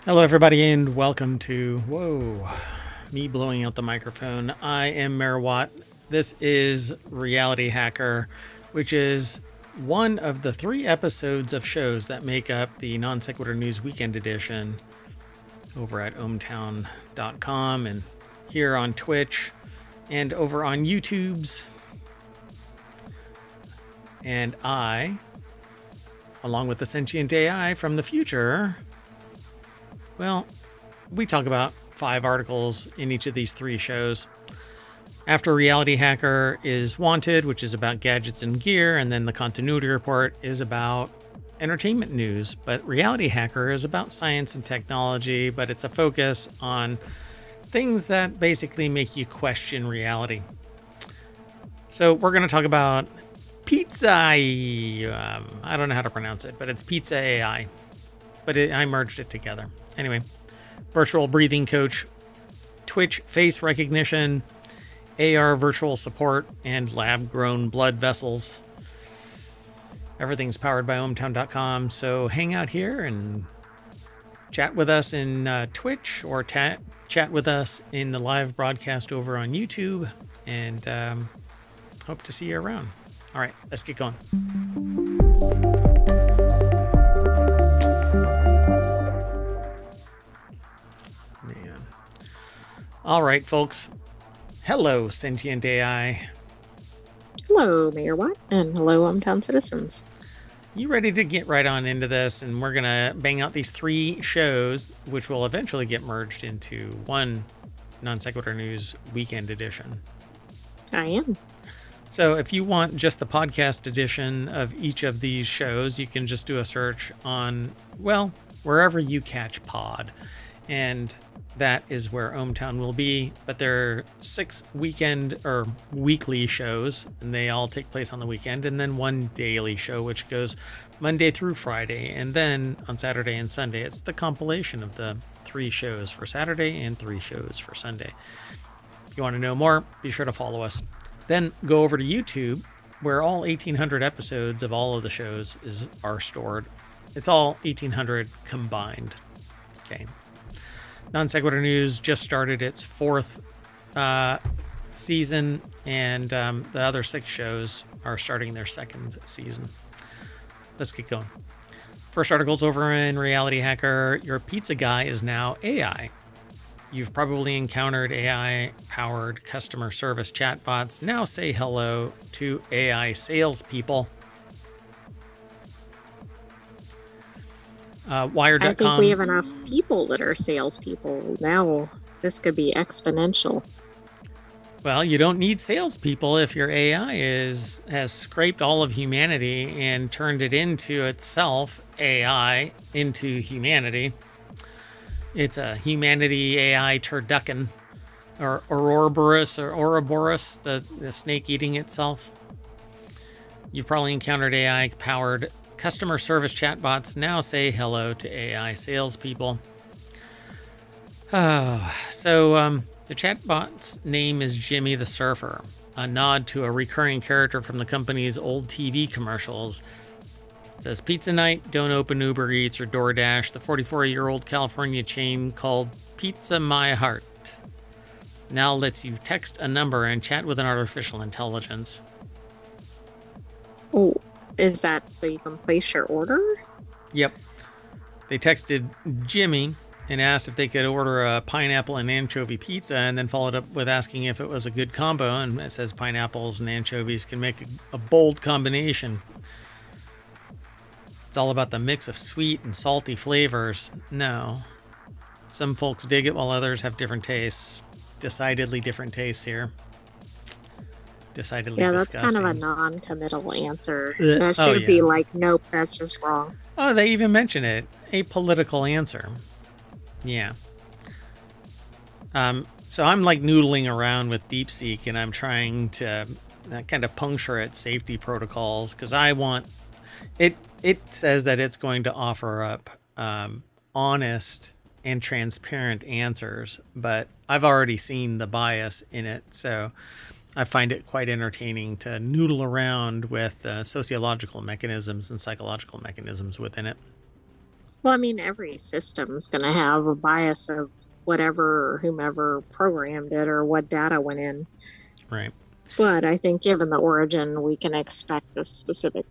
Hello, everybody, and welcome to, me blowing out the microphone. I am Mayor Watt. This is RealityHacker, which is one of the 3 episodes of shows that make up the Non Sequitur News Weekend Edition over at ohmtown.com and here on Twitch and over on YouTube's. And I, along with the sentient AI from the future, well, we talk about 5 articles in each of these 3 shows. After RealityHacker is Wanted, which is about gadgets and gear, and then the Continuity Report is about entertainment news. But RealityHacker is about science and technology, but it's a focus on things that basically make you question reality. So we're going to talk about Pizza. I don't know how to pronounce it, but it's Pizza AI. But I merged it together. Anyway, virtual breathing coach, Twitch face recognition, AR virtual support, and lab-grown blood vessels. Everything's powered by ohmtown.com. So hang out here and chat with us in Twitch or chat with us in the live broadcast over on YouTube. And hope to see you around. All right, let's get going. All right, folks. Hello, sentient AI. Hello, Mayor Watt, and hello, ohmtown citizens. You ready to get right on into this? And we're going to bang out these 3 shows, which will eventually get merged into one Non Sequitur News Weekend Edition. I am. So if you want just the podcast edition of each of these shows, you can just do a search on, well, wherever you catch pod. And that is where ohmtown will be. But there are 6 weekend or weekly shows, and they all take place on the weekend. And then one daily show, which goes Monday through Friday. And then on Saturday and Sunday, it's the compilation of the 3 shows for Saturday and 3 shows for Sunday. If you want to know more, be sure to follow us. Then go over to YouTube, where all 1,800 episodes of all of the shows are stored. It's all 1,800 combined. Okay. Non Sequitur News just started its 4th season, and the other 6 shows are starting their 2nd season. Let's get going. First article's over in RealityHacker. Your pizza guy is now AI. You've probably encountered AI-powered customer service chatbots. Now say hello to AI salespeople. Wired.com. I think we have enough people that are salespeople. Now this could be exponential. Well, you don't need salespeople if your AI has scraped all of humanity and turned it into itself, AI, into humanity. It's a humanity AI turducken, or Ouroboros, the snake eating itself. You've probably encountered AI-powered customer service chatbots. Now say hello to AI salespeople. The chatbot's name is Jimmy the Surfer, a nod to a recurring character from the company's old TV commercials. It says, Pizza night, don't open Uber Eats or DoorDash. The 44-year-old California chain called Pizza My Heart now lets you text a number and chat with an artificial intelligence. Oh. Is that so you can place your order? Yep. They texted Jimmy and asked if they could order a pineapple and anchovy pizza, and then followed up with asking if it was a good combo. And it says pineapples and anchovies can make a bold combination. It's all about the mix of sweet and salty flavors. No. Some folks dig it while others have different tastes. Decidedly different tastes here. Decidedly disgusting. That's kind of a non-committal answer. That should be like, nope, that's just wrong. Oh, they even mention it. A political answer. Yeah. So I'm like noodling around with DeepSeek, and I'm trying to kind of puncture its safety protocols, because I want it. It says that it's going to offer up honest and transparent answers, but I've already seen the bias in it. So I find it quite entertaining to noodle around with sociological mechanisms and psychological mechanisms within it. Well, I mean, every system's going to have a bias of whatever or whomever programmed it or what data went in. Right. But I think given the origin, we can expect a specific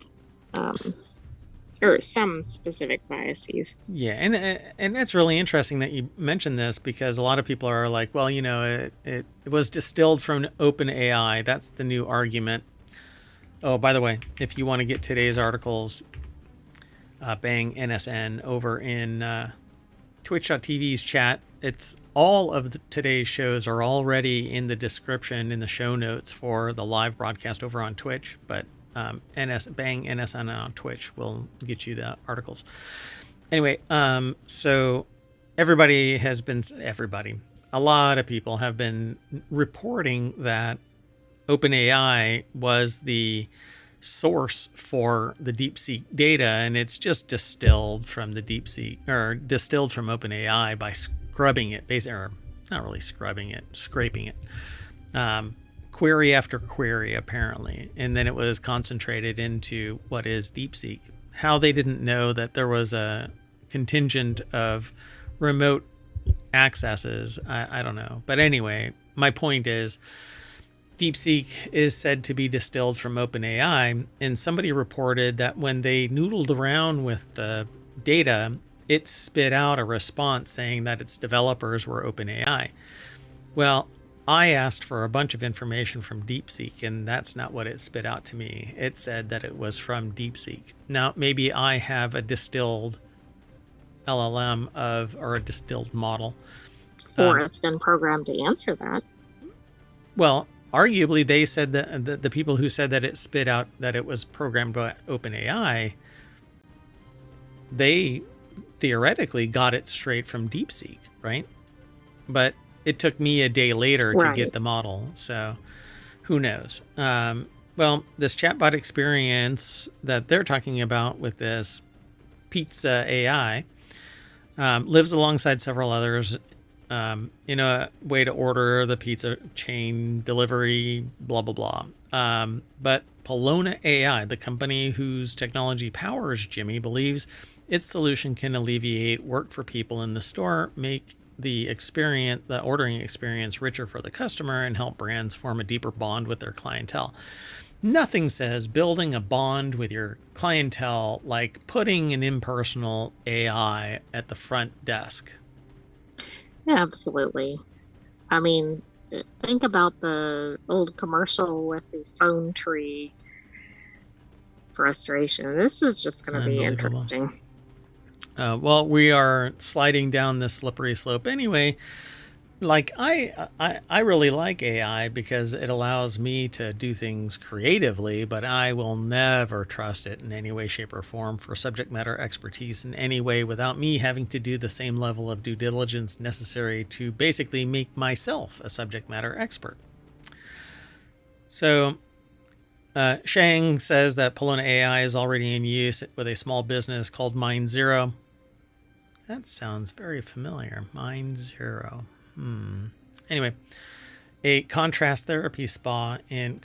or some specific biases. Yeah, and that's really interesting that you mentioned this, because a lot of people are like, well, it was distilled from OpenAI. That's the new argument. Oh, by the way, if you want to get today's articles, bang NSN over in Twitch.tv's chat. It's all of today's shows are already in the description in the show notes for the live broadcast over on Twitch, but bang NSN on Twitch will get you the articles. Anyway, so a lot of people have been reporting that OpenAI was the source for the DeepSeek data, and it's just distilled from the DeepSeek, or distilled from OpenAI by scrubbing it, basically, or not really scrubbing it, scraping it. Query after query, apparently, and then it was concentrated into what is DeepSeek. How they didn't know that there was a contingent of remote accesses, I don't know. But anyway, my point is, DeepSeek is said to be distilled from OpenAI, and somebody reported that when they noodled around with the data, it spit out a response saying that its developers were OpenAI. Well, I asked for a bunch of information from DeepSeek, and that's not what it spit out to me. It said that it was from DeepSeek. Now, maybe I have a distilled LLM or a distilled model. Or it's been programmed to answer that. Well, arguably, they said that the people who said that it spit out that it was programmed by OpenAI, they theoretically got it straight from DeepSeek, right? But it took me a day later to get the model, so who knows? Well, this chatbot experience that they're talking about with this Pizza AI lives alongside several others. In a way to order the pizza chain delivery, blah, blah, blah. But Polona AI, the company whose technology powers Jimmy, believes its solution can alleviate work for people in the store, make the ordering experience richer for the customer, and help brands form a deeper bond with their clientele. Nothing says building a bond with your clientele like putting an impersonal AI at the front desk. Absolutely. I mean, think about the old commercial with the phone tree frustration. This is just going to be interesting. Well, we are sliding down this slippery slope anyway. Like, I really like AI because it allows me to do things creatively, but I will never trust it in any way, shape, or form for subject matter expertise in any way without me having to do the same level of due diligence necessary to basically make myself a subject matter expert. So, Shang says that Polona AI is already in use with a small business called Mind Zero. That sounds very familiar. Mind Zero. Anyway, a contrast therapy spa in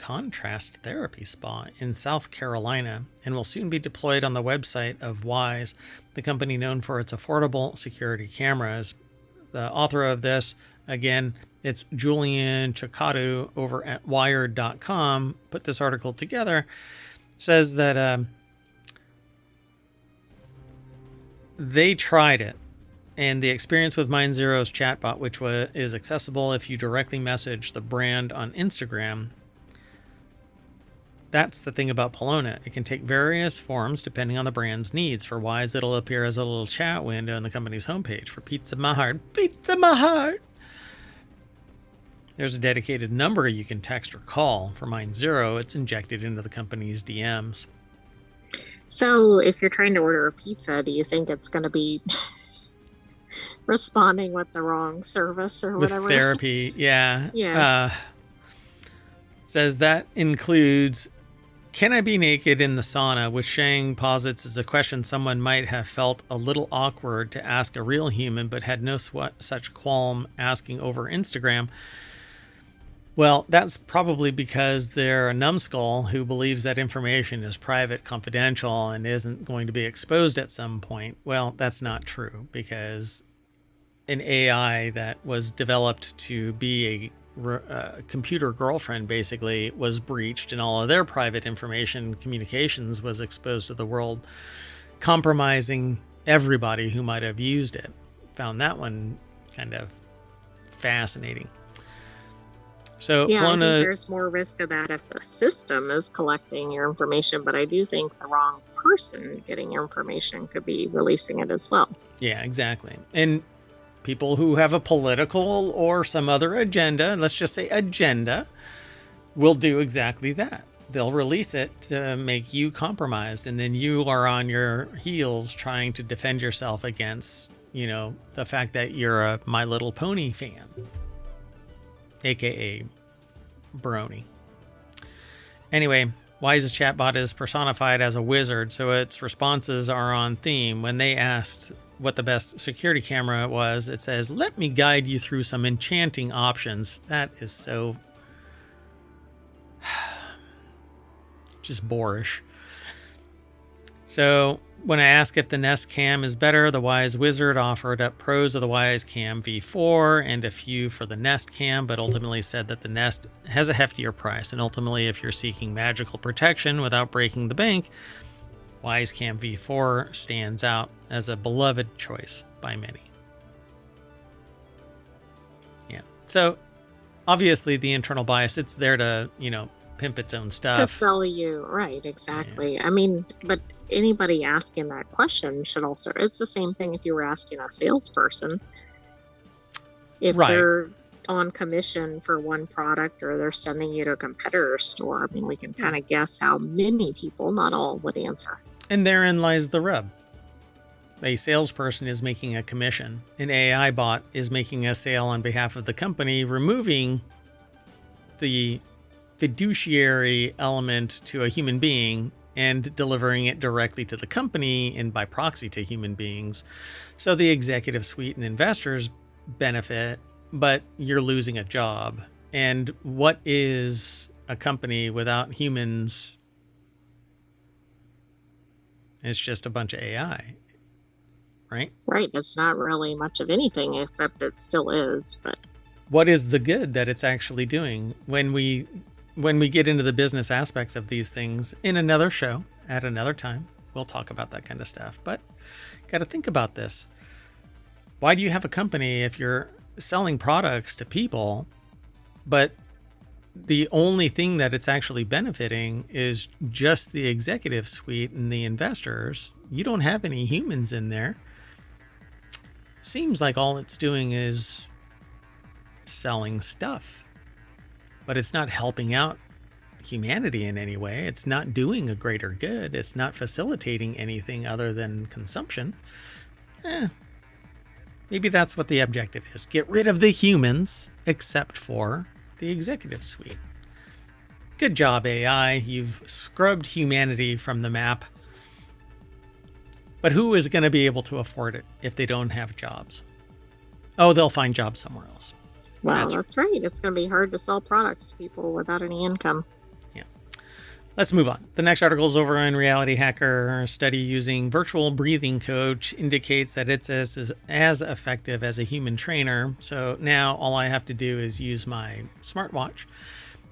South Carolina, and will soon be deployed on the website of Wise, the company known for its affordable security cameras. The author of this, again, it's Julian Chicado over at Wired.com, put this article together, says that they tried it. And the experience with Mind Zero's chatbot, which is accessible if you directly message the brand on Instagram. That's the thing about Polona. It can take various forms depending on the brand's needs. For Wise, it'll appear as a little chat window on the company's homepage. For Pizza My Heart, there's a dedicated number you can text or call. For Mind Zero, it's injected into the company's DMs. So if you're trying to order a pizza, do you think it's going to be responding with the wrong service or whatever? With therapy, yeah. Yeah. Says that includes, can I be naked in the sauna? Which Shang posits is a question someone might have felt a little awkward to ask a real human, but had no such qualm asking over Instagram. Well, that's probably because they're a numbskull who believes that information is private, confidential, and isn't going to be exposed at some point. Well, that's not true, because an AI that was developed to be a computer girlfriend basically was breached, and all of their private information communications was exposed to the world, compromising everybody who might have used it. Found that one kind of fascinating. So yeah, I think there's more risk of that if the system is collecting your information, but I do think the wrong person getting your information could be releasing it as well. Yeah, exactly. And people who have a political or some other agenda, let's just say agenda, will do exactly that. They'll release it to make you compromised, and then you are on your heels trying to defend yourself against, the fact that you're a My Little Pony fan, aka Brony. Anyway, Wise's chatbot is personified as a wizard, so its responses are on theme. When they asked what the best security camera was, it says, "Let me guide you through some enchanting options." That is so just boorish. So when I asked if the Nest Cam is better, the Wise Wizard offered up pros of the Wise Cam V4 and a few for the Nest Cam, but ultimately said that the Nest has a heftier price. And ultimately, if you're seeking magical protection without breaking the bank, Wise Cam V4 stands out as a beloved choice by many. Yeah. So obviously the internal bias, it's there to, pimp its own stuff. To sell you, right, exactly. Yeah. I mean, but anybody asking that question should also, it's the same thing if you were asking a salesperson. If they're on commission for one product or they're sending you to a competitor store, I mean, we can kind of guess how many people, not all, would answer. And therein lies the rub. A salesperson is making a commission. An AI bot is making a sale on behalf of the company, removing the fiduciary element to a human being and delivering it directly to the company and by proxy to human beings. So the executive suite and investors benefit, but you're losing a job. And what is a company without humans? It's just a bunch of AI, right? Right. It's not really much of anything, except it still is. But what is the good that it's actually doing? When we get into the business aspects of these things in another show at another time, we'll talk about that kind of stuff. But got to think about this. Why do you have a company if you're selling products to people, but the only thing that it's actually benefiting is just the executive suite and the investors? You don't have any humans in there. Seems like all it's doing is selling stuff, but it's not helping out humanity in any way. It's not doing a greater good. It's not facilitating anything other than consumption. Maybe that's what the objective is. Get rid of the humans, except for the executive suite. Good job, AI. You've scrubbed humanity from the map. But who is going to be able to afford it if they don't have jobs? Oh, they'll find jobs somewhere else. Well, that's right. It's going to be hard to sell products to people without any income. Yeah. Let's move on. The next article is over in RealityHacker. A study using virtual breathing coach indicates that it's as effective as a human trainer. So now all I have to do is use my smartwatch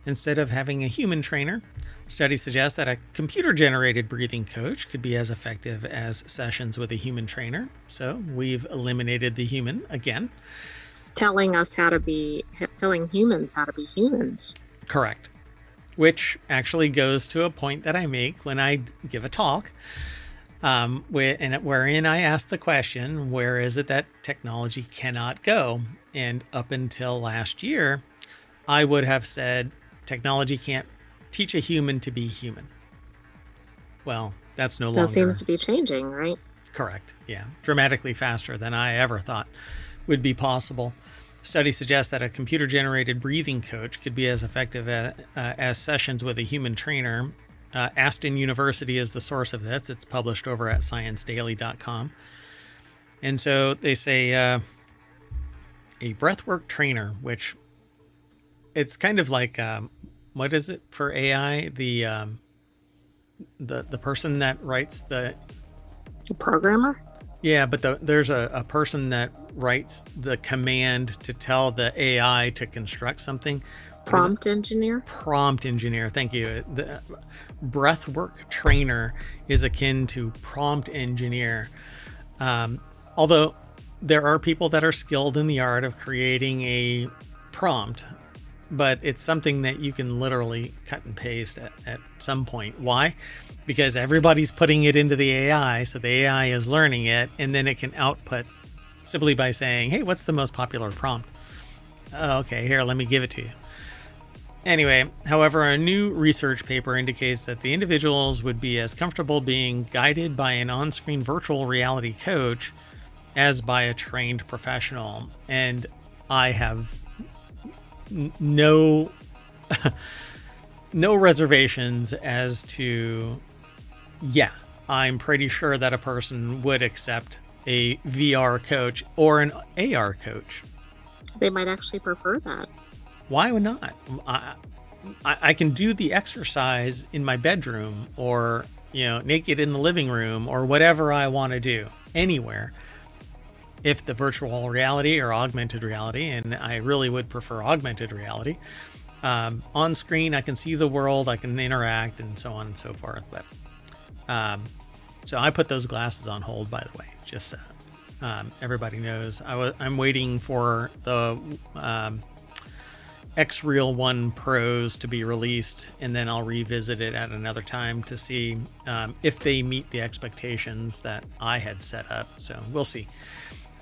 instead of having a human trainer. Study suggests that a computer-generated breathing coach could be as effective as sessions with a human trainer. So we've eliminated the human again. Telling humans how to be humans. Correct. Which actually goes to a point that I make when I give a talk, wherein I ask the question, where is it that technology cannot go? And up until last year, I would have said technology can't teach a human to be human. Well, that's no longer. That seems to be changing, right? Correct. Yeah. Dramatically faster than I ever thought would be possible. Study suggests that a computer-generated breathing coach could be as effective as sessions with a human trainer. Aston University is the source of this. It's published over at ScienceDaily.com. And so they say a breathwork trainer, which it's kind of like, what is it for AI? The person that writes the, A programmer? yeah, but there's a person that writes the command to tell the AI to construct something. Prompt engineer? Prompt engineer. Thank you. The breathwork trainer is akin to prompt engineer. Although there are people that are skilled in the art of creating a prompt, but it's something that you can literally cut and paste at some point. Why? Because everybody's putting it into the AI, so the AI is learning it, and then it can output simply by saying, hey, what's the most popular prompt? Oh, okay, here, let me give it to you. Anyway, however, a new research paper indicates that the individuals would be as comfortable being guided by an on-screen virtual reality coach as by a trained professional. And I have no no reservations as to, yeah, I'm pretty sure that a person would accept a VR coach or an AR coach. They might actually prefer that. Why would not? I can do the exercise in my bedroom, or, naked in the living room, or whatever I want to do anywhere. If the virtual reality or augmented reality, and I really would prefer augmented reality, on screen, I can see the world, I can interact, and so on and so forth. But so I put those glasses on hold, by the way, just so everybody knows. I'm waiting for the X-Real 1 Pros to be released, and then I'll revisit it at another time to see if they meet the expectations that I had set up. So we'll see.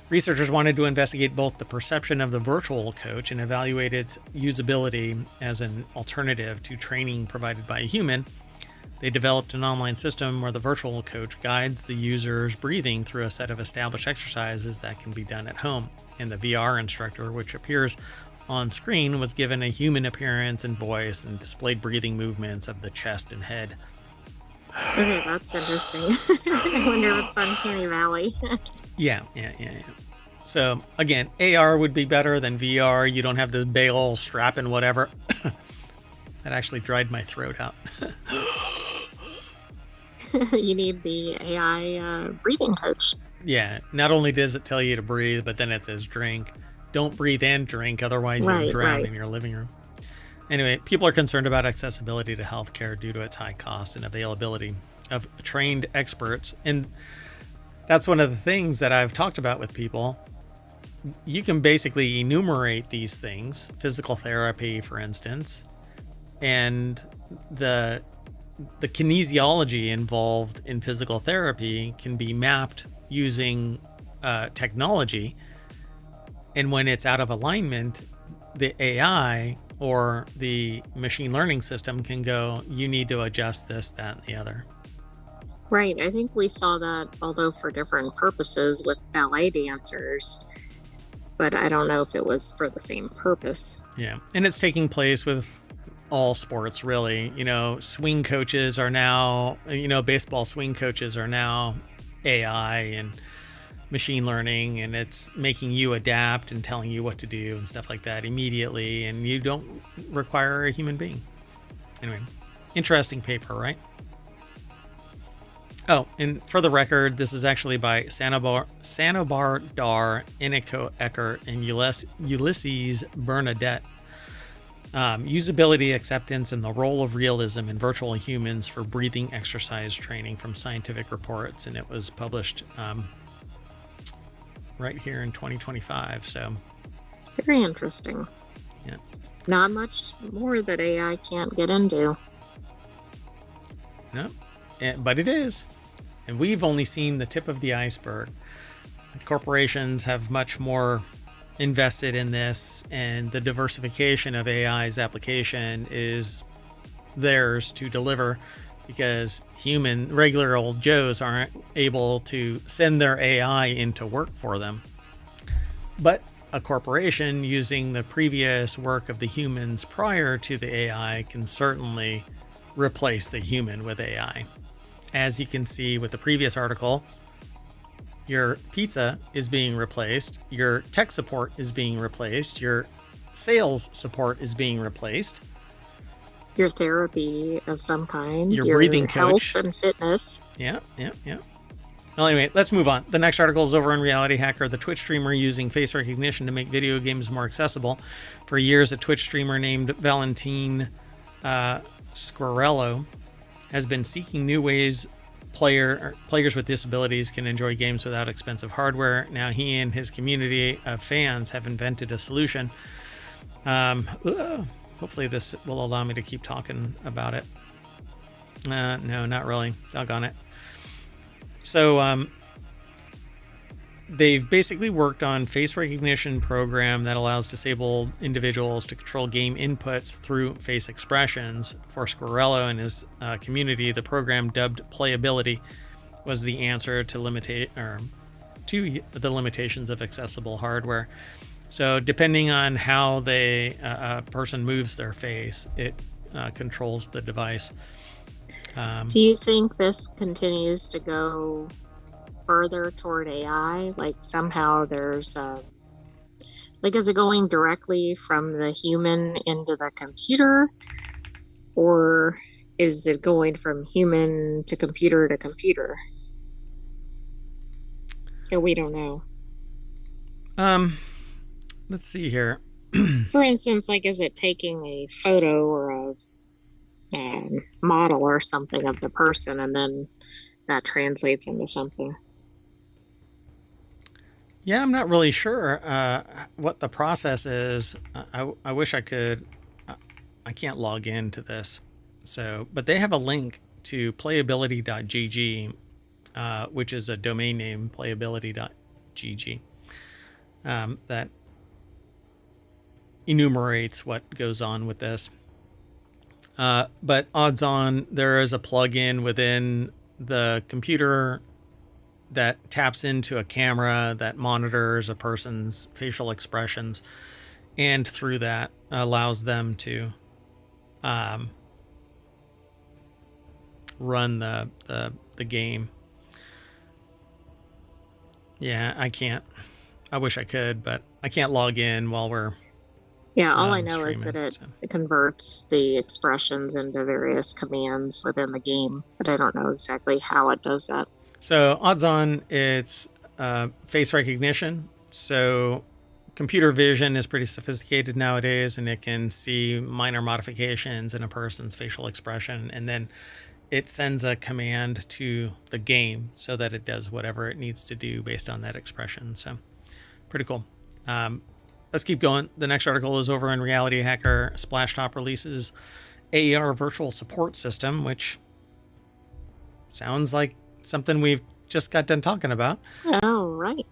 Researchers wanted to investigate both the perception of the virtual coach and evaluate its usability as an alternative to training provided by a human. They developed an online system where the virtual coach guides the user's breathing through a set of established exercises that can be done at home. And the VR instructor, which appears on screen, was given a human appearance and voice and displayed breathing movements of the chest and head. Okay, that's interesting. I wonder if it's Uncanny Valley. Yeah. So again, AR would be better than VR. You don't have this big old strap and whatever. That actually dried my throat out. You need the AI breathing coach. Yeah, not only does it tell you to breathe, but then it says drink. Don't breathe and drink, otherwise you'll drown in your living room. Anyway, people are concerned about accessibility to healthcare due to its high cost and availability of trained experts. And that's one of the things that I've talked about with people. You can basically enumerate these things, physical therapy, for instance, and the kinesiology involved in physical therapy can be mapped using technology. And when it's out of alignment, the AI or the machine learning system can go, you need to adjust this, that, and the other. Right. I think we saw that, although for different purposes, with ballet dancers, but I don't know if it was for the same purpose. Yeah. And it's taking place with all sports, really. Swing coaches are now, baseball swing coaches are now AI and machine learning, and it's making you adapt and telling you what to do and stuff like that immediately, and you don't require a human being. Anyway, interesting paper, right? Oh, and for the record, this is actually by Sanobar Dar, Eniko Eckert, and Ulysses Bernadette. Usability, acceptance, and the role of realism in virtual humans for breathing exercise training from Scientific Reports, and it was published right here in 2025. So very interesting. Yeah. Not much more that AI can't get into. No, but it is. And we've only seen the tip of the iceberg. Corporations have much more invested in this, and the diversification of AI's application is theirs to deliver, because regular old Joes aren't able to send their AI into work for them. But a corporation using the previous work of the humans prior to the AI can certainly replace the human with AI. As you can see with the previous article, your pizza is being replaced, your tech support is being replaced, your sales support is being replaced. Your therapy of some kind. Your breathing coach. Health and fitness. Yeah. Well, anyway, let's move on. The next article is over on RealityHacker. The Twitch streamer using face recognition to make video games more accessible. For years, a Twitch streamer named Valentin Squarello has been seeking new ways players with disabilities can enjoy games without expensive hardware. Now he and his community of fans have invented a solution. Hopefully this will allow me to keep talking about it. No, not really. Doggone it. So they've basically worked on face recognition program that allows disabled individuals to control game inputs through face expressions. For Squarello and his community, the program, dubbed Playability, was the answer to the limitations of accessible hardware. So depending on how a person moves their face, it controls the device. Do you think this continues to go further toward AI? Like somehow there's is it going directly from the human into the computer, or is it going from human to computer to computer? Yeah, we don't know. Let's see here. For instance, is it taking a photo or a model or something of the person, and then that translates into something? Yeah, I'm not really sure what the process is. I wish I could. I can't log into this. But they have a link to playability.gg, which is a domain name, playability.gg, that enumerates what goes on with this. But odds on there is a plugin within the computer that taps into a camera that monitors a person's facial expressions, and through that allows them to run the game. Yeah, I can't. I wish I could, but I can't log in while we're all I know is that it converts the expressions into various commands within the game, but I don't know exactly how it does that. So odds on it's face recognition. So computer vision is pretty sophisticated nowadays, and it can see minor modifications in a person's facial expression, and then it sends a command to the game so that it does whatever it needs to do based on that expression. So pretty cool. Let's keep going. The next article is over in RealityHacker. Splashtop releases AR virtual support system, which sounds like something we've just got done talking about. Oh, right.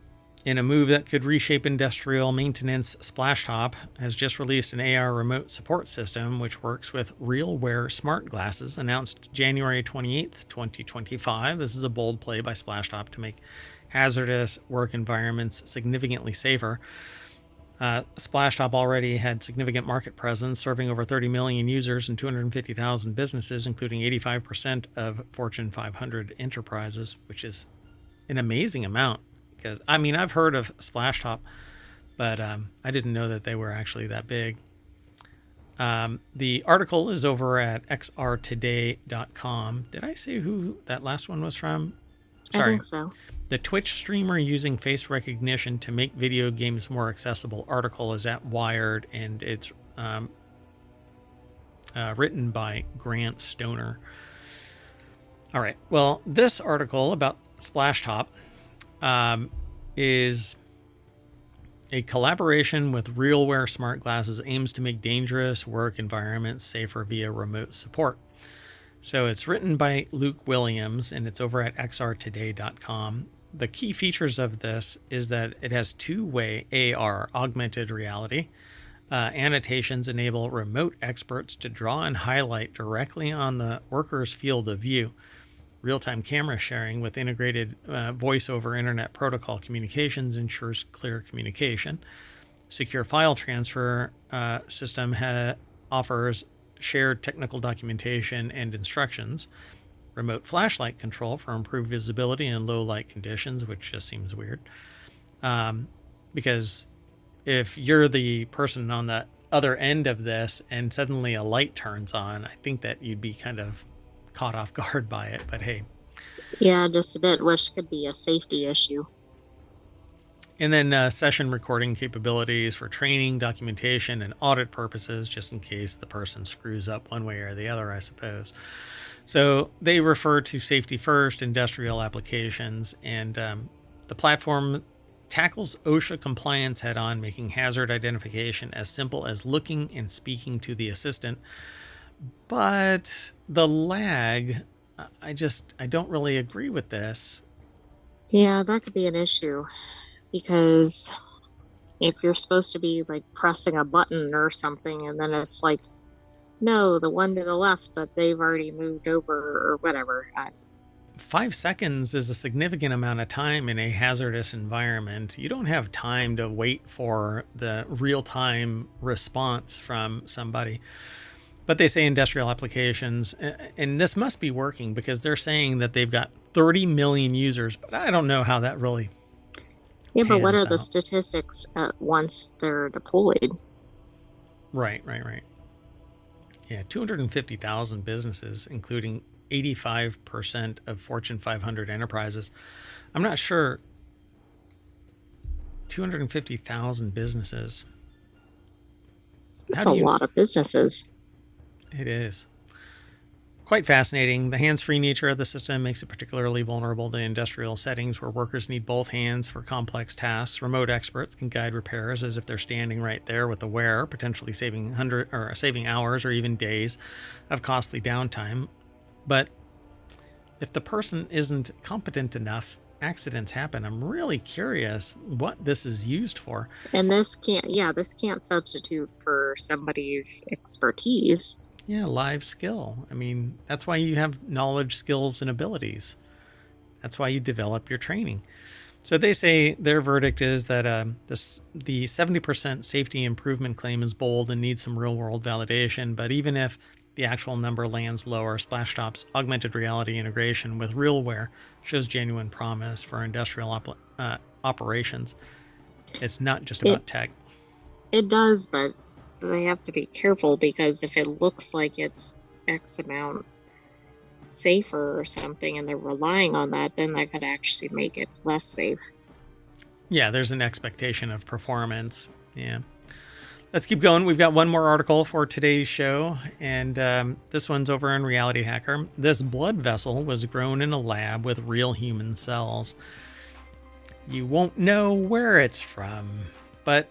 In a move that could reshape industrial maintenance, Splashtop has just released an AR remote support system, which works with RealWear smart glasses, announced January 28th, 2025. This is a bold play by Splashtop to make hazardous work environments significantly safer. Splashtop already had significant market presence, serving over 30 million users and 250,000 businesses, including 85% of Fortune 500 enterprises, which is an amazing amount. Because I've heard of Splashtop, but I didn't know that they were actually that big. The article is over at xrtoday.com. Did I say who that last one was from? Sorry. I think so. The Twitch streamer using face recognition to make video games more accessible article is at Wired, and it's written by Grant Stoner. All right. Well, this article about Splashtop is a collaboration with RealWear smart glasses, aims to make dangerous work environments safer via remote support. So it's written by Luke Williams, and it's over at xrtoday.com. The key features of this is that it has two-way AR, augmented reality. Annotations enable remote experts to draw and highlight directly on the worker's field of view. Real-time camera sharing with integrated voice over internet protocol communications ensures clear communication. Secure file transfer system offers shared technical documentation and instructions. Remote flashlight control for improved visibility in low light conditions, which just seems weird. Because if you're the person on the other end of this and suddenly a light turns on, I think that you'd be kind of caught off guard by it. But hey. Yeah, just a bit, which could be a safety issue. And then session recording capabilities for training, documentation, and audit purposes, just in case the person screws up one way or the other, I suppose. So they refer to safety first, industrial applications, and the platform tackles OSHA compliance head on, making hazard identification as simple as looking and speaking to the assistant. But the lag, I don't really agree with this. Yeah, that could be an issue, because if you're supposed to be like pressing a button or something, and then it's like, no, the one to the left, but they've already moved over or whatever. 5 seconds is a significant amount of time in a hazardous environment. You don't have time to wait for the real-time response from somebody. But they say industrial applications, and this must be working because they're saying that they've got 30 million users, but I don't know how that really Yeah, but what are out. the statistics once they're deployed? Right. Yeah, 250,000 businesses, including 85% of Fortune 500 enterprises. I'm not sure. 250,000 businesses. That's a lot of businesses. It is. Quite fascinating. The hands-free nature of the system makes it particularly vulnerable to industrial settings where workers need both hands for complex tasks. Remote experts can guide repairs as if they're standing right there with the wearer, potentially saving hours or even days of costly downtime. But if the person isn't competent enough, accidents happen. I'm really curious what this is used for. And this can't substitute for somebody's expertise. Yeah, live skill. I mean, that's why you have knowledge, skills, and abilities. That's why you develop your training. So they say their verdict is that the 70% safety improvement claim is bold and needs some real-world validation. But even if the actual number lands lower, Splashtop's augmented reality integration with RealWare shows genuine promise for industrial operations. It's not just about tech. It does, but they have to be careful, because if it looks like it's X amount safer or something and they're relying on that, then that could actually make it less safe. Yeah, there's an expectation of performance. Yeah. Let's keep going. We've got one more article for today's show, and this one's over in RealityHacker. This blood vessel was grown in a lab with real human cells. You won't know where it's from, but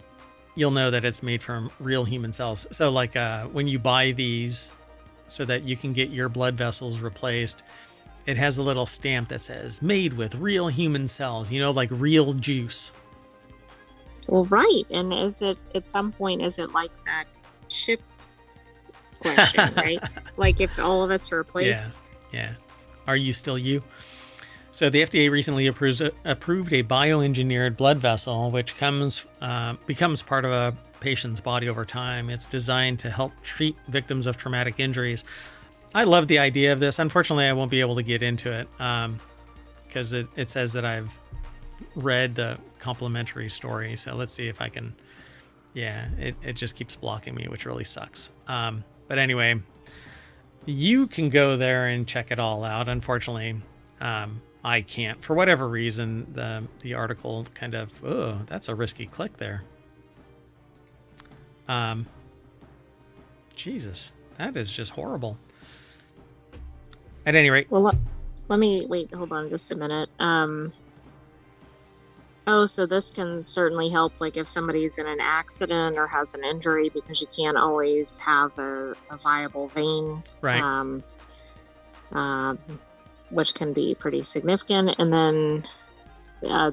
you'll know that it's made from real human cells. So like when you buy these so that you can get your blood vessels replaced, it has a little stamp that says made with real human cells, like real juice. Well, right. And is it, at some point, is it like that ship question, right? Like if all of it's replaced? Yeah. Are you still you? So the FDA recently approved a bioengineered blood vessel, which becomes part of a patient's body over time. It's designed to help treat victims of traumatic injuries. I love the idea of this. Unfortunately, I won't be able to get into it because it says that I've read the complimentary story. So let's see if I can. Yeah, it just keeps blocking me, which really sucks. But anyway, you can go there and check it all out. Unfortunately, I can't. For whatever reason, the article kind of, that's a risky click there. Jesus, that is just horrible. At any rate. Well, let me, hold on just a minute. So this can certainly help, like if somebody's in an accident or has an injury, because you can't always have a viable vein. Right. Which can be pretty significant. And then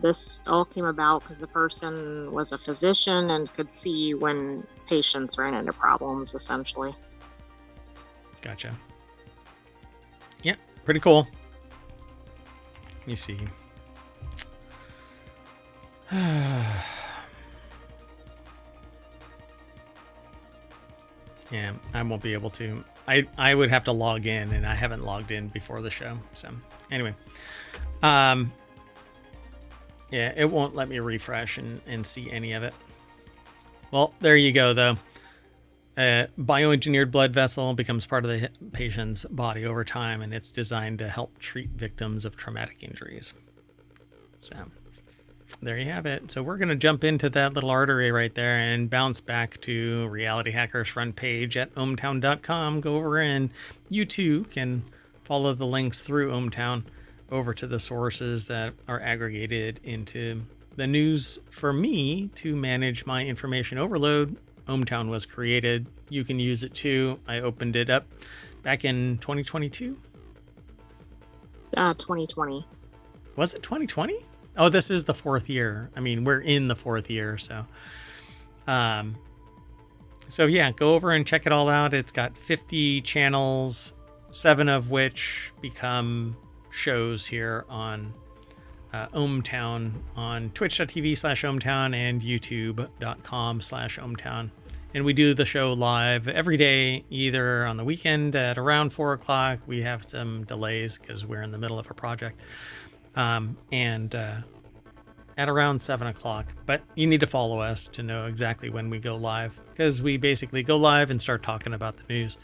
this all came about because the person was a physician and could see when patients ran into problems, essentially. Gotcha. Yeah, pretty cool. Let me see. Yeah, I won't be able to. I would have to log in, and I haven't logged in before the show. So anyway, yeah, it won't let me refresh and see any of it. Well, there you go, though. A bioengineered blood vessel becomes part of the patient's body over time, and it's designed to help treat victims of traumatic injuries. So there you have it. So we're going to jump into that little artery right there and bounce back to Reality Hacker's front page at ohmtown.com. Go over and you too can follow the links through ohmtown over to the sources that are aggregated into the news for me to manage my information overload. ohmtown was created. You can use it too. I opened it up back in 2022. 2020. Was it 2020? Oh, this is the fourth year. I mean, we're in the fourth year. So yeah, go over and check it all out. It's got 50 channels, 7 of which become shows here on ohmtown on twitch.tv/ohmtown and youtube.com/ohmtown. And we do the show live every day, either on the weekend at around 4 o'clock. We have some delays because we're in the middle of a project. And at around 7 o'clock. But you need to follow us to know exactly when we go live, because we basically go live and start talking about the news.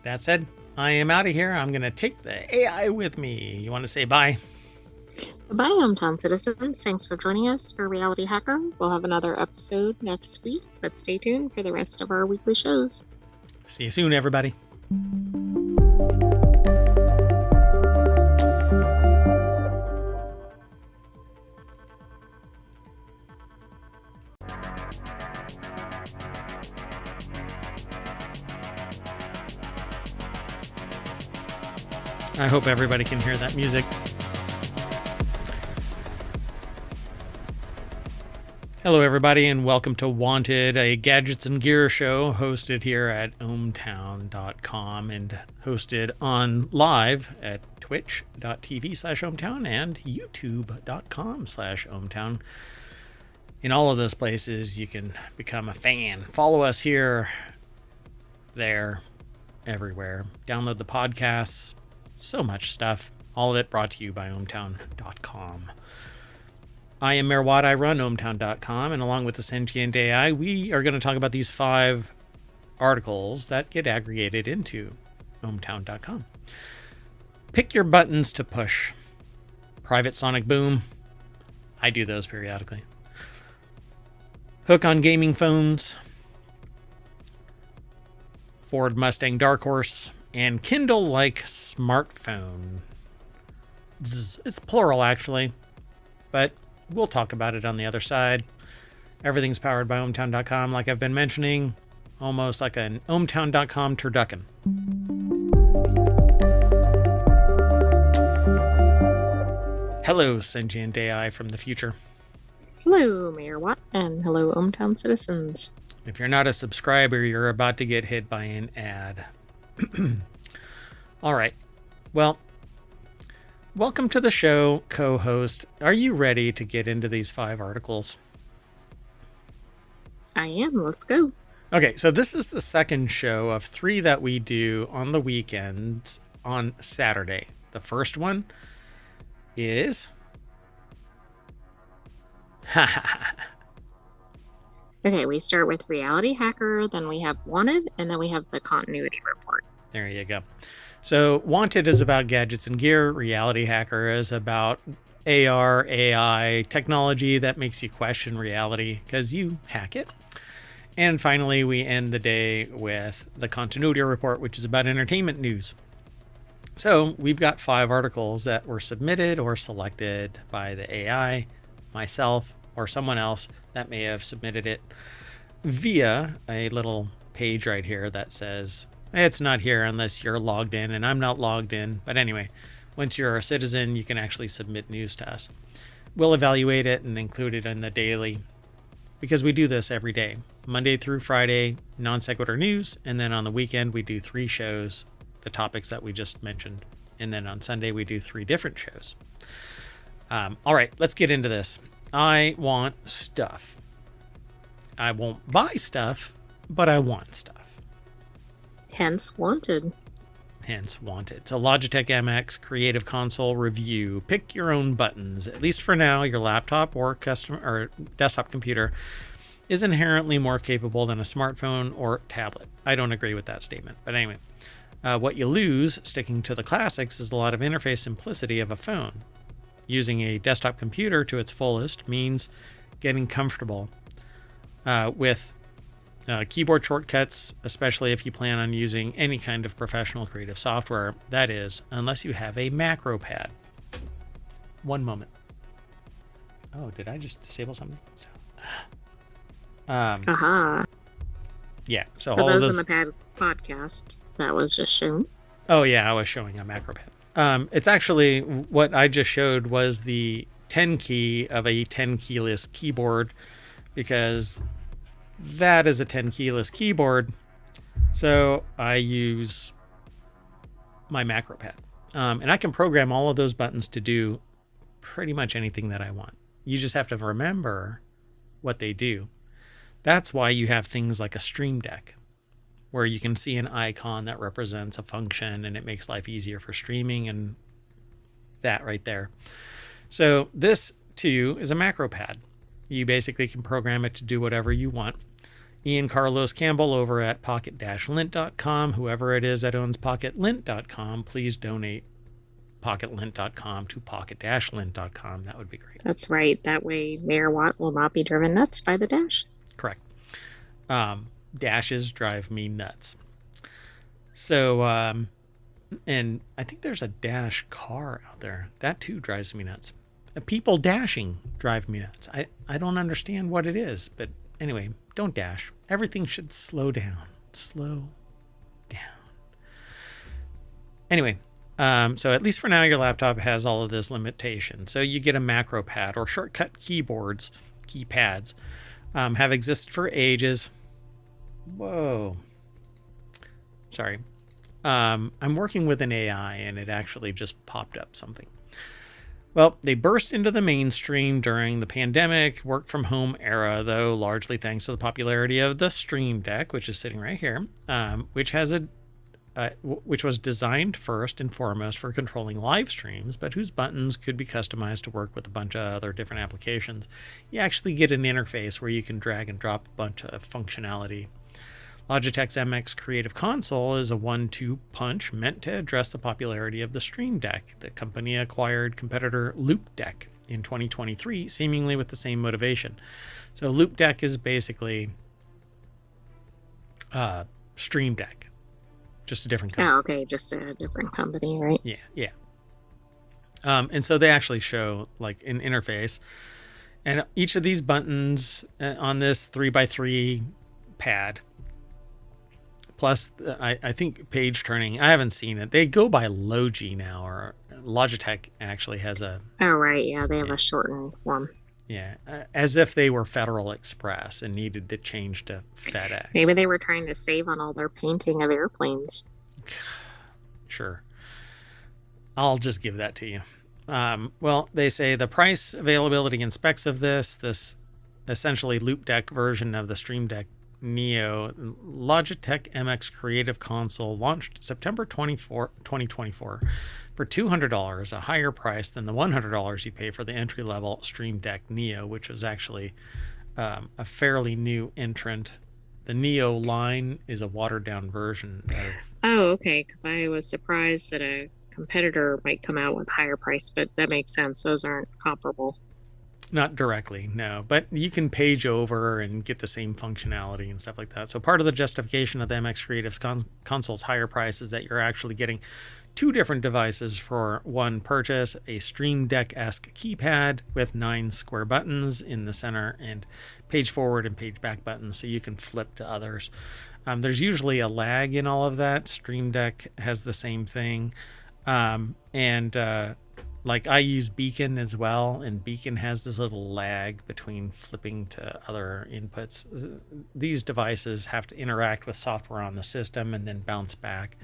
That said, I am out of here. I'm going to take the AI with me. You want to say bye? Bye, hometown citizens. Thanks for joining us for Reality Hacker. We'll have another episode next week, but stay tuned for the rest of our weekly shows. See you soon, everybody. I hope everybody can hear that music. Hello, everybody, and welcome to Wanted, a gadgets and gear show hosted here at ohmtown.com and hosted on live at twitch.tv/ohmtown and youtube.com/ohmtown. In all of those places, you can become a fan. Follow us here, there, everywhere. Download the podcasts. So much stuff. All of it brought to you by ohmtown.com. I am Mayor Watt. I run ohmtown.com, and along with the Sentient AI, we are going to talk about these 5 articles that get aggregated into ohmtown.com. Pick your buttons to push. Private Sonic Boom. I do those periodically. Hook on gaming phones. Ford Mustang Dark Horse. And Kindle-like smartphone. It's plural, actually, but we'll talk about it on the other side. Everything's powered by ohmtown.com, like I've been mentioning, almost like an ohmtown.com turducken. Hello, Sentient AI from the future. Hello, Mayor Watt, and hello, ohmtown citizens. If you're not a subscriber, you're about to get hit by an ad. All right. Well, welcome to the show, co-host. Are you ready to get into these 5 articles? I am. Let's go. Okay, so this is the second show of 3 that we do on the weekends on Saturday. The first one is... Okay, we start with Reality Hacker, then we have Wanted, and then we have the Continuity Report. There you go. So Wanted is about gadgets and gear. Reality Hacker is about AR, AI, technology that makes you question reality because you hack it. And finally, we end the day with the Continuity Report, which is about entertainment news. So we've got 5 articles that were submitted or selected by the AI, myself, or someone else that may have submitted it via a little page right here that says, it's not here unless you're logged in, and I'm not logged in. But anyway, once you're a citizen, you can actually submit news to us. We'll evaluate it and include it in the daily, because we do this every day, Monday through Friday, Non Sequitur news, and then on the weekend we do 3 shows, the topics that we just mentioned, and then on Sunday we do 3 different shows. All right, let's get into this. I want stuff. I won't buy stuff, but I want stuff. Hence Wanted. So Logitech MX Creative Console review. Pick your own buttons. At least for now, your laptop or custom or desktop computer is inherently more capable than a smartphone or tablet. I don't agree with that statement. But anyway, what you lose, sticking to the classics, is a lot of interface simplicity of a phone. Using a desktop computer to its fullest means getting comfortable with keyboard shortcuts, especially if you plan on using any kind of professional creative software. That is, unless you have a macro pad. One moment. Oh, did I just disable something? Yeah. So For all those of in those... the podcast, that was just shown. Oh yeah, I was showing a macro pad. It's actually what I just showed was the 10 key of a 10 keyless keyboard, because that is a 10 keyless keyboard. So I use my macro pad, and I can program all of those buttons to do pretty much anything that I want. You just have to remember what they do. That's why you have things like a Stream Deck, where you can see an icon that represents a function, and it makes life easier for streaming, and that right there. So this too is a macro pad. You basically can program it to do whatever you want. Ian Carlos Campbell over at pocket-lint.com, whoever it is that owns pocket-lint.com, please donate pocket-lint.com to pocket-lint.com. That would be great. That's right. That way Mayor Watt will not be driven nuts by the Dash. Correct. Dashes drive me nuts. So, and I think there's a Dash car out there. That too drives me nuts. People dashing drive me nuts. I don't understand what it is, but anyway, don't dash. Everything should slow down. Slow down. Anyway, so at least for now, your laptop has all of this limitation. So you get a macro pad, or shortcut keypads, have existed for ages. Whoa. Sorry. I'm working with an AI, and it actually just popped up something. Well, they burst into the mainstream during the pandemic work from home era, though largely thanks to the popularity of the Stream Deck, which is sitting right here, which was designed first and foremost for controlling live streams, but whose buttons could be customized to work with a bunch of other different applications. You actually get an interface where you can drag and drop a bunch of functionality. Logitech's MX Creative Console is a 1-2 punch meant to address the popularity of the Stream Deck. The company acquired competitor Loupedeck in 2023, seemingly with the same motivation. So Loupedeck is basically Stream Deck, just a different company. Oh, okay, just a different company, right? Yeah. And so they actually show like an interface, and each of these buttons on this 3x3 pad, plus I think page turning, I haven't seen it. They go by Logi now, or Logitech actually has a... Oh, right, yeah, they have a shortened one. Yeah, as if they were Federal Express and needed to change to FedEx. Maybe they were trying to save on all their painting of airplanes. Sure. I'll just give that to you. Well, they say the price, availability, and specs of this essentially Loupedeck version of the Stream Deck Neo Logitech MX Creative Console launched September 2024 for $200, a higher price than the $100 you pay for the entry-level Stream Deck Neo, which was actually a fairly new entrant. The Neo line is a watered-down version of... Oh, okay, because I was surprised that a competitor might come out with a higher price, but that makes sense. Those aren't comparable. Not directly, no, but you can page over and get the same functionality and stuff like that. So part of the justification of the MX Creative's console's higher price is that you're actually getting two different devices for one purchase: a Stream Deck-esque keypad with 9 square buttons in the center and page forward and page back buttons, so you can flip to others. There's usually a lag in all of that. Stream Deck has the same thing. Like I use Beacon as well, and Beacon has this little lag between flipping to other inputs. These devices have to interact with software on the system and then bounce back.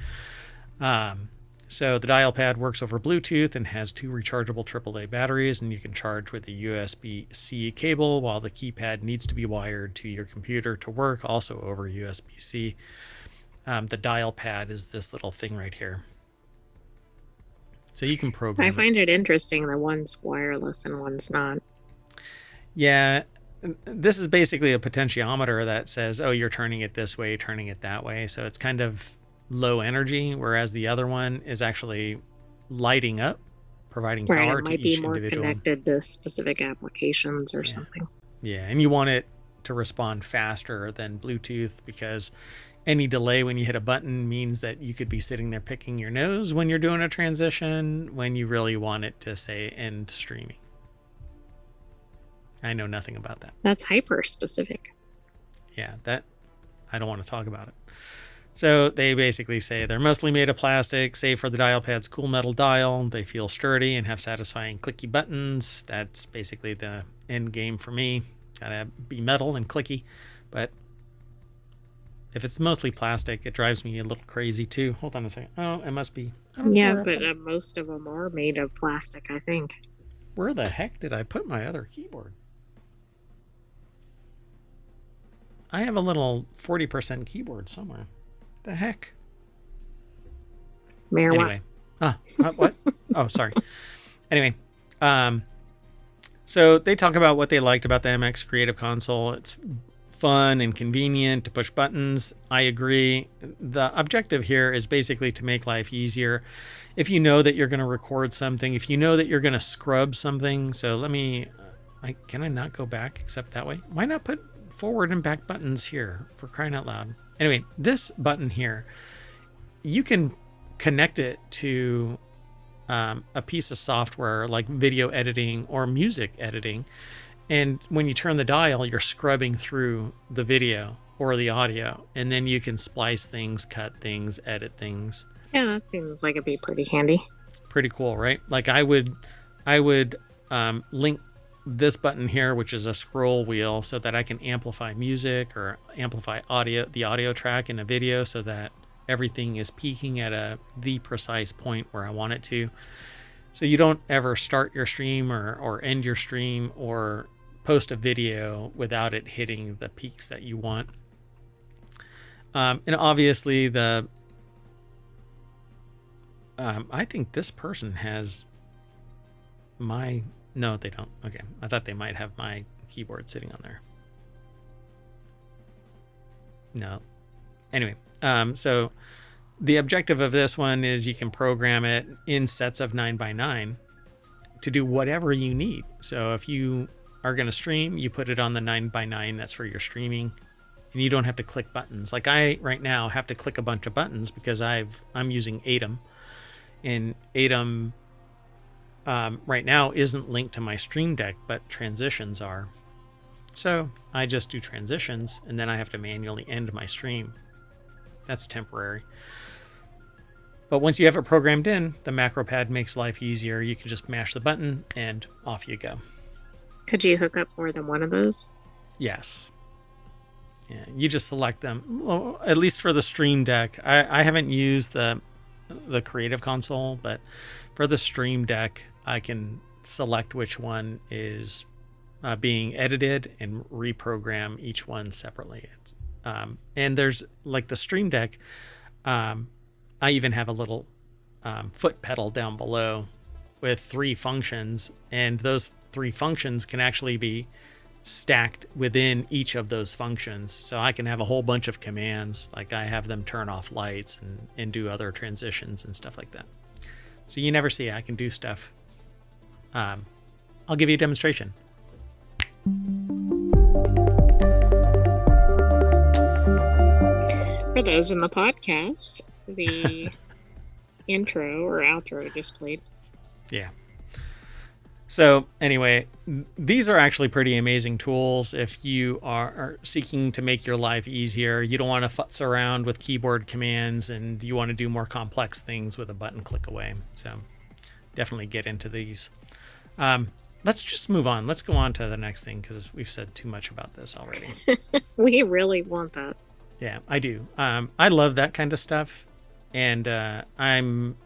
So the dial pad works over Bluetooth and has 2 rechargeable AAA batteries, and you can charge with a USB-C cable, while the keypad needs to be wired to your computer to work, also over USB-C. The dial pad is this little thing right here. So you can program I find it interesting that one's wireless and one's not. Yeah, this is basically a potentiometer that says, oh, you're turning it this way, turning it that way. So it's kind of low energy, whereas the other one is actually lighting up, providing power It to might be each more individual. connected to specific applications or something. Yeah, and you want it to respond faster than Bluetooth, because any delay when you hit a button means that you could be sitting there picking your nose when you're doing a transition, when you really want it to say end streaming. I know nothing about that. That's hyper specific. Yeah, that I don't want to talk about it. So they basically say they're mostly made of plastic, save for the dial pad's cool metal dial. They feel sturdy and have satisfying clicky buttons. That's basically the end game for me. Gotta be metal and clicky. But if it's mostly plastic, it drives me a little crazy too. Hold on a second. Oh, it must be. Yeah, but most of them are made of plastic, I think. Where the heck did I put my other keyboard? I have a little 40% keyboard somewhere. The heck? Marijuana. Anyway. What? Oh, sorry. Anyway, so they talk about what they liked about the MX Creative Console. It's fun and convenient to push buttons. I agree. The objective here is basically to make life easier. If you know that you're going to record something, if you know that you're going to scrub something. So let me, can I not go back except that way? Why not put forward and back buttons here, for crying out loud? Anyway, this button here, you can connect it to a piece of software like video editing or music editing. And when you turn the dial, you're scrubbing through the video or the audio, and then you can splice things, cut things, edit things. Yeah, that seems like it'd be pretty handy. Pretty cool, right? Like I would link this button here, which is a scroll wheel, so that I can amplify music or amplify the audio track in a video, so that everything is peaking at the precise point where I want it to. So you don't ever start your stream or end your stream or post a video without it hitting the peaks that you want. And obviously I think this person has no, they don't. Okay. I thought they might have my keyboard sitting on there. No. Anyway, so the objective of this one is you can program it in sets of 9x9 to do whatever you need. So if you are going to stream, you put it on the 9x9. That's for your streaming. And you don't have to click buttons. Like I, right now, have to click a bunch of buttons because I'm using Atom. And Atom right now isn't linked to my Stream Deck, but transitions are. So I just do transitions, and then I have to manually end my stream. That's temporary. But once you have it programmed in, the macro pad makes life easier. You can just mash the button, and off you go. Could you hook up more than one of those? Yes. Yeah, you just select them. Well, at least for the Stream Deck. I haven't used the Creative Console, but for the Stream Deck, I can select which one is being edited and reprogram each one separately. And there's like the Stream Deck. I even have a little foot pedal down below with 3 functions, and those 3 functions can actually be stacked within each of those functions. So I can have a whole bunch of commands, like I have them turn off lights and do other transitions and stuff like that. So you never see I can do stuff. I'll give you a demonstration. For those in the podcast, the intro or outro displayed. Yeah. So anyway, these are actually pretty amazing tools if you are seeking to make your life easier. You don't want to futz around with keyboard commands, and you want to do more complex things with a button click away. So definitely get into these. Let's just move on. Let's go on to the next thing because we've said too much about this already. We really want that. Yeah, I do. I love that kind of stuff, and I'm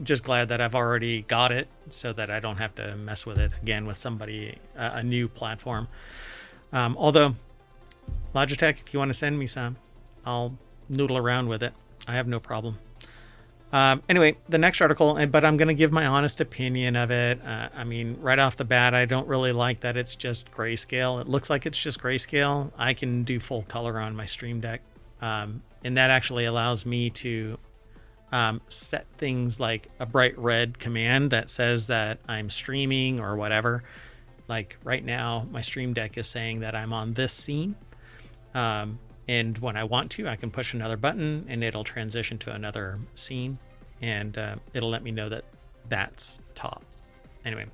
just glad that I've already got it so that I don't have to mess with it again with somebody, a new platform. Although Logitech, if you want to send me some, I'll noodle around with it. I have no problem. Anyway, the next article, but I'm going to give my honest opinion of it. I mean, right off the bat, I don't really like that it's just grayscale. It looks like it's just grayscale. I can do full color on my Stream Deck. And that actually allows me to set things like a bright red command that says that I'm streaming or whatever. Like right now, my Stream Deck is saying that I'm on this scene. And when I want to, I can push another button and it'll transition to another scene, and it'll let me know that that's top. Anyway,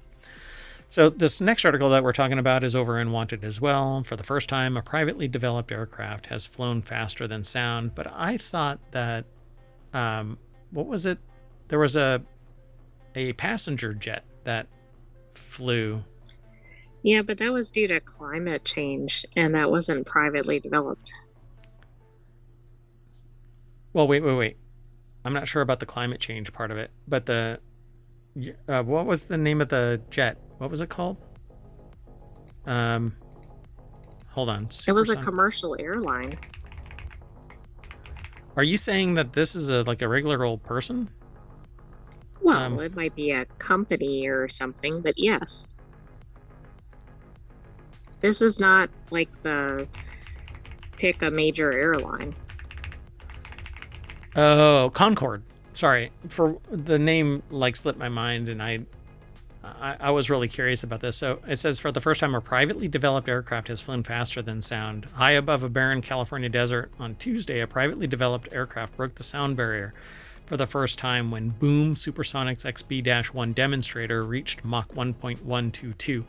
so this next article that we're talking about is over in Wanted as well. For the first time, a privately developed aircraft has flown faster than sound, but I thought that, what was it? There was a passenger jet that flew. Yeah, but that was due to climate change, and that wasn't privately developed. Well, wait. I'm not sure about the climate change part of it, but what was the name of the jet? What was it called? Hold on. It was a commercial airline. Are you saying that this is like a regular old person? Well, it might be a company or something, but yes. This is not like pick a major airline. Oh, Concorde. Sorry, for the name slipped my mind, and I was really curious about this. So it says, for the first time, a privately developed aircraft has flown faster than sound. High above a barren California desert on Tuesday, a privately developed aircraft broke the sound barrier for the first time when Boom Supersonic's XB-1 demonstrator reached Mach 1.122.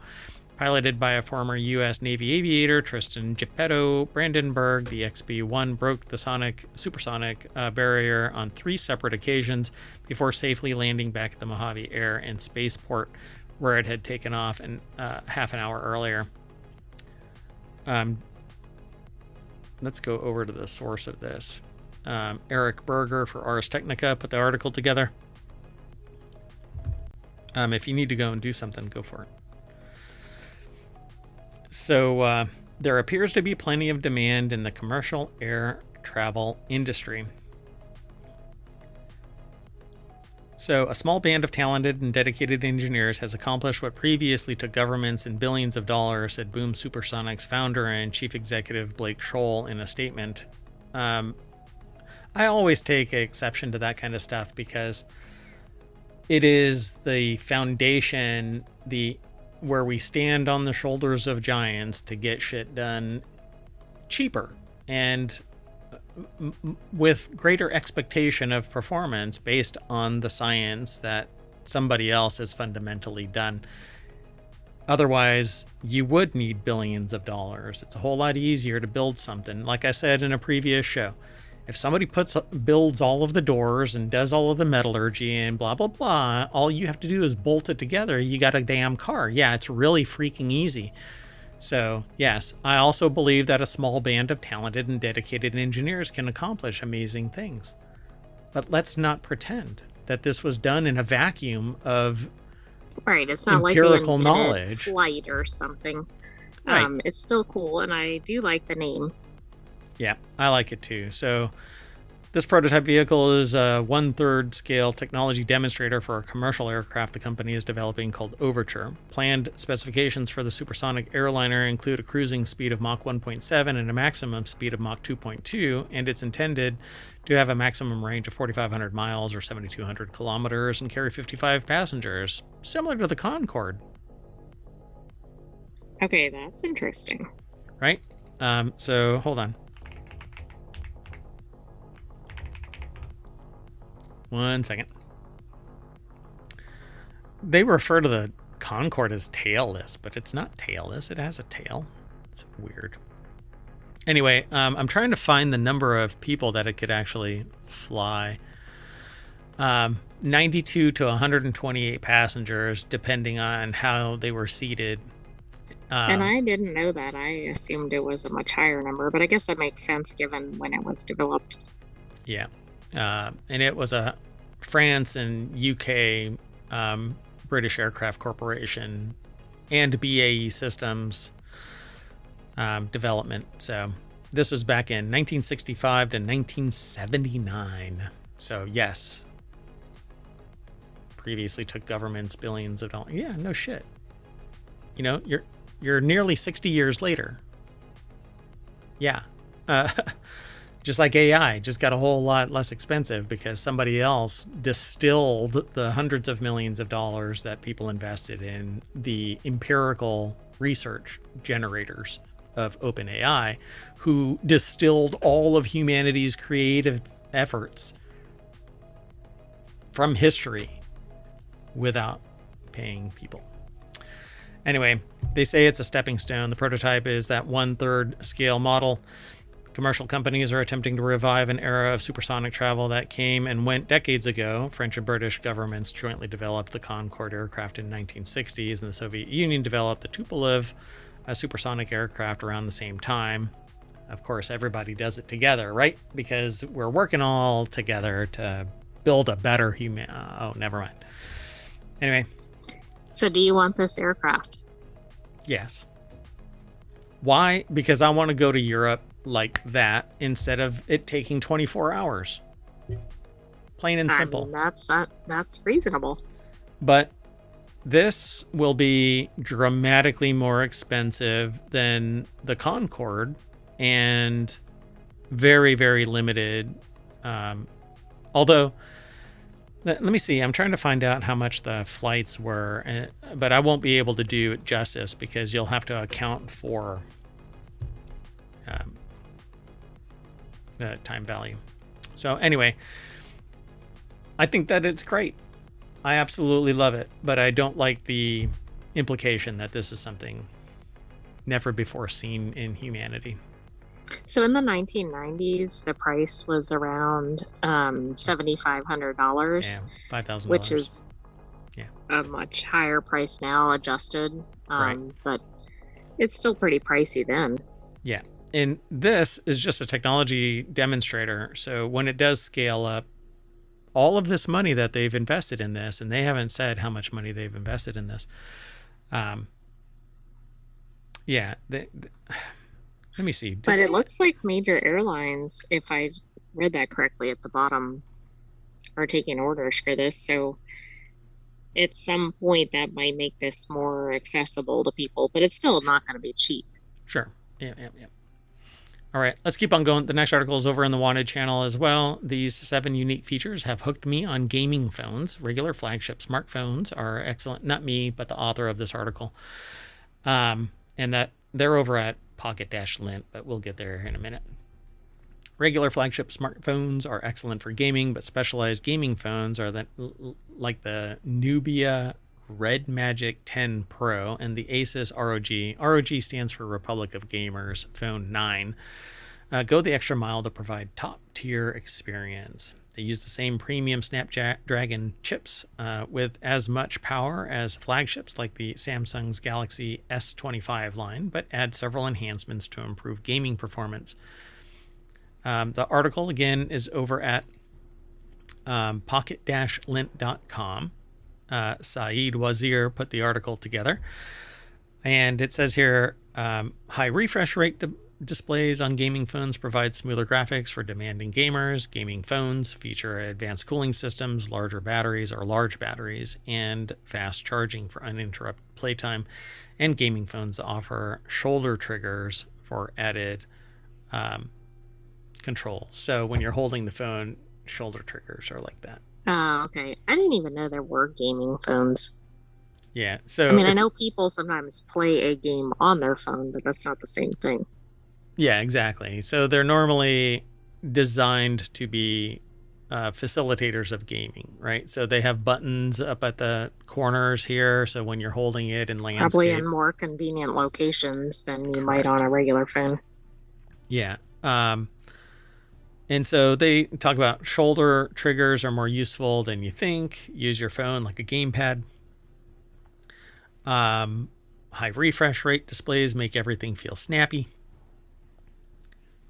Piloted by a former U.S. Navy aviator, Tristan Geppetto Brandenburg, the XB-1 broke the supersonic barrier on 3 separate occasions before safely landing back at the Mojave Air and Spaceport, where it had taken off half an hour earlier. Let's go over to the source of this. Eric Berger for Ars Technica put the article together. If you need to go and do something, go for it. So there appears to be plenty of demand in the commercial air travel industry. So a small band of talented and dedicated engineers has accomplished what previously took governments and billions of dollars, said Boom Supersonic's founder and chief executive Blake Scholl in a statement. I always take exception to that kind of stuff because it is the foundation, where we stand on the shoulders of giants to get shit done cheaper and with greater expectation of performance based on the science that somebody else has fundamentally done. Otherwise, you would need billions of dollars. It's a whole lot easier to build something. Like I said in a previous show, if somebody builds all of the doors and does all of the metallurgy and blah, blah, blah, all you have to do is bolt it together. You got a damn car. Yeah, it's really freaking easy. So, yes, I also believe that a small band of talented and dedicated engineers can accomplish amazing things. But let's not pretend that this was done in a vacuum of it's not empirical like knowledge. Flight or something. Right. It's still cool, and I do like the name. Yeah, I like it too. So this prototype vehicle is a 1/3 scale technology demonstrator for a commercial aircraft the company is developing called Overture. Planned specifications for the supersonic airliner include a cruising speed of Mach 1.7 and a maximum speed of Mach 2.2, and it's intended to have a maximum range of 4,500 miles or 7,200 kilometers and carry 55 passengers, similar to the Concorde. Okay, that's interesting. Right? So hold on. One second. They refer to the Concorde as tailless, but it's not tailless. It has a tail. It's weird. Anyway, I'm trying to find the number of people that it could actually fly. 92 to 128 passengers, depending on how they were seated. And I didn't know that. I assumed it was a much higher number, but I guess that makes sense given when it was developed. Yeah. And it was a France and UK British Aircraft Corporation and BAE Systems development. So this was back in 1965 to 1979. So yes, previously took governments billions of dollars. Yeah, no shit. You know, you're nearly 60 years later. Yeah. Just like AI, just got a whole lot less expensive because somebody else distilled the hundreds of millions of dollars that people invested in the empirical research generators of OpenAI, who distilled all of humanity's creative efforts from history without paying people. Anyway, they say it's a stepping stone. The prototype is that 1/3 scale model. Commercial companies are attempting to revive an era of supersonic travel that came and went decades ago. French and British governments jointly developed the Concorde aircraft in the 1960s, and the Soviet Union developed the Tupolev supersonic aircraft around the same time. Of course, everybody does it together, right? Because we're working all together to build a better human. Oh, never mind. Anyway. So do you want this aircraft? Yes. Why? Because I want to go to Europe like that instead of it taking 24 hours. Plain and simple. I mean, that's reasonable. But this will be dramatically more expensive than the Concorde and very, very limited. Although, let me see. I'm trying to find out how much the flights were, but I won't be able to do it justice because you'll have to account for the time value. So anyway, I think that it's great. I absolutely love it, but I don't like the implication that this is something never before seen in humanity. So in the 1990s, the price was around $7,500. Yeah, $5,000. Which is a much higher price now, adjusted. Right. But it's still pretty pricey then. Yeah. And this is just a technology demonstrator. So when it does scale up, all of this money that they've invested in this, and they haven't said how much money they've invested in this. Let me see. But it looks like major airlines, if I read that correctly at the bottom, are taking orders for this. So at some point that might make this more accessible to people, but it's still not going to be cheap. Sure. Yeah. All right, let's keep on going. The next article is over on the Wanted channel as well. These 7 unique features have hooked me on gaming phones. Regular flagship smartphones are excellent. Not me, but the author of this article. And that they're over at Pocket-Lint, but we'll get there in a minute. Regular flagship smartphones are excellent for gaming, but specialized gaming phones are like the Nubia Red Magic 10 Pro and the Asus ROG. ROG stands for Republic of Gamers Phone 9. Go the extra mile to provide top-tier experience. They use the same premium Snapdragon chips with as much power as flagships like the Samsung's Galaxy S25 line, but add several enhancements to improve gaming performance. The article, again, is over at pocket-lint.com. Saeed Wazir put the article together. And it says here, high refresh rate displays on gaming phones provide smoother graphics for demanding gamers. Gaming phones feature advanced cooling systems, large batteries, and fast charging for uninterrupted playtime. And gaming phones offer shoulder triggers for added control. So when you're holding the phone, shoulder triggers are like that. Oh, okay. I didn't even know there were gaming phones. Yeah. So I mean, I know people sometimes play a game on their phone, but that's not the same thing. Yeah, exactly. So they're normally designed to be facilitators of gaming, right? So they have buttons up at the corners here. So when you're holding it in landscape, probably in more convenient locations than you might on a regular phone. Yeah. And so they talk about shoulder triggers are more useful than you think. Use your phone like a gamepad. High refresh rate displays make everything feel snappy.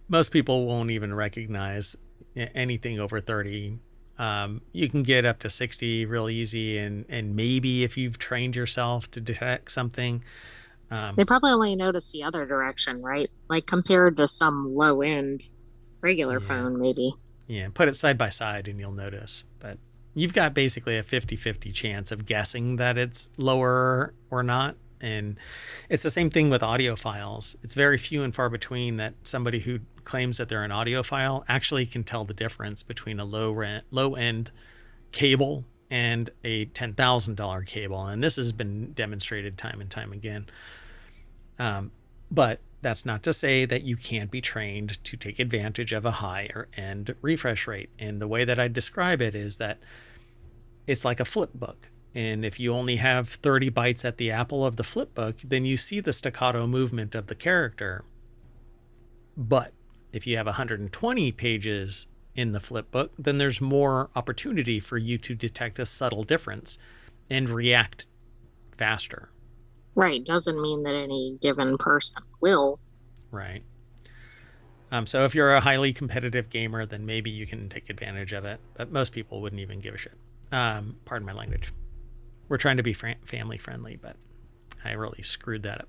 Most people won't even recognize anything over 30. You can get up to 60 real easy, and maybe if you've trained yourself to detect something. They probably only notice the other direction, right? Like compared to some low-end regular phone, maybe. Yeah, put it side by side and you'll notice. But you've got basically a 50-50 chance of guessing that it's lower or not. And it's the same thing with audio files. It's very few and far between that somebody who claims that they're an audiophile actually can tell the difference between a low-end cable and a $10,000 cable. And this has been demonstrated time and time again. But that's not to say that you can't be trained to take advantage of a higher end refresh rate. And the way that I describe it is that it's like a flip book. And if you only have 30 bites at the apple of the flip book, then you see the staccato movement of the character. But if you have 120 pages in the flip book, then there's more opportunity for you to detect a subtle difference and react faster. Right. Doesn't mean that any given person will. Right. So if you're a highly competitive gamer, then maybe you can take advantage of it. But most people wouldn't even give a shit. Pardon my language. We're trying to be family friendly, but I really screwed that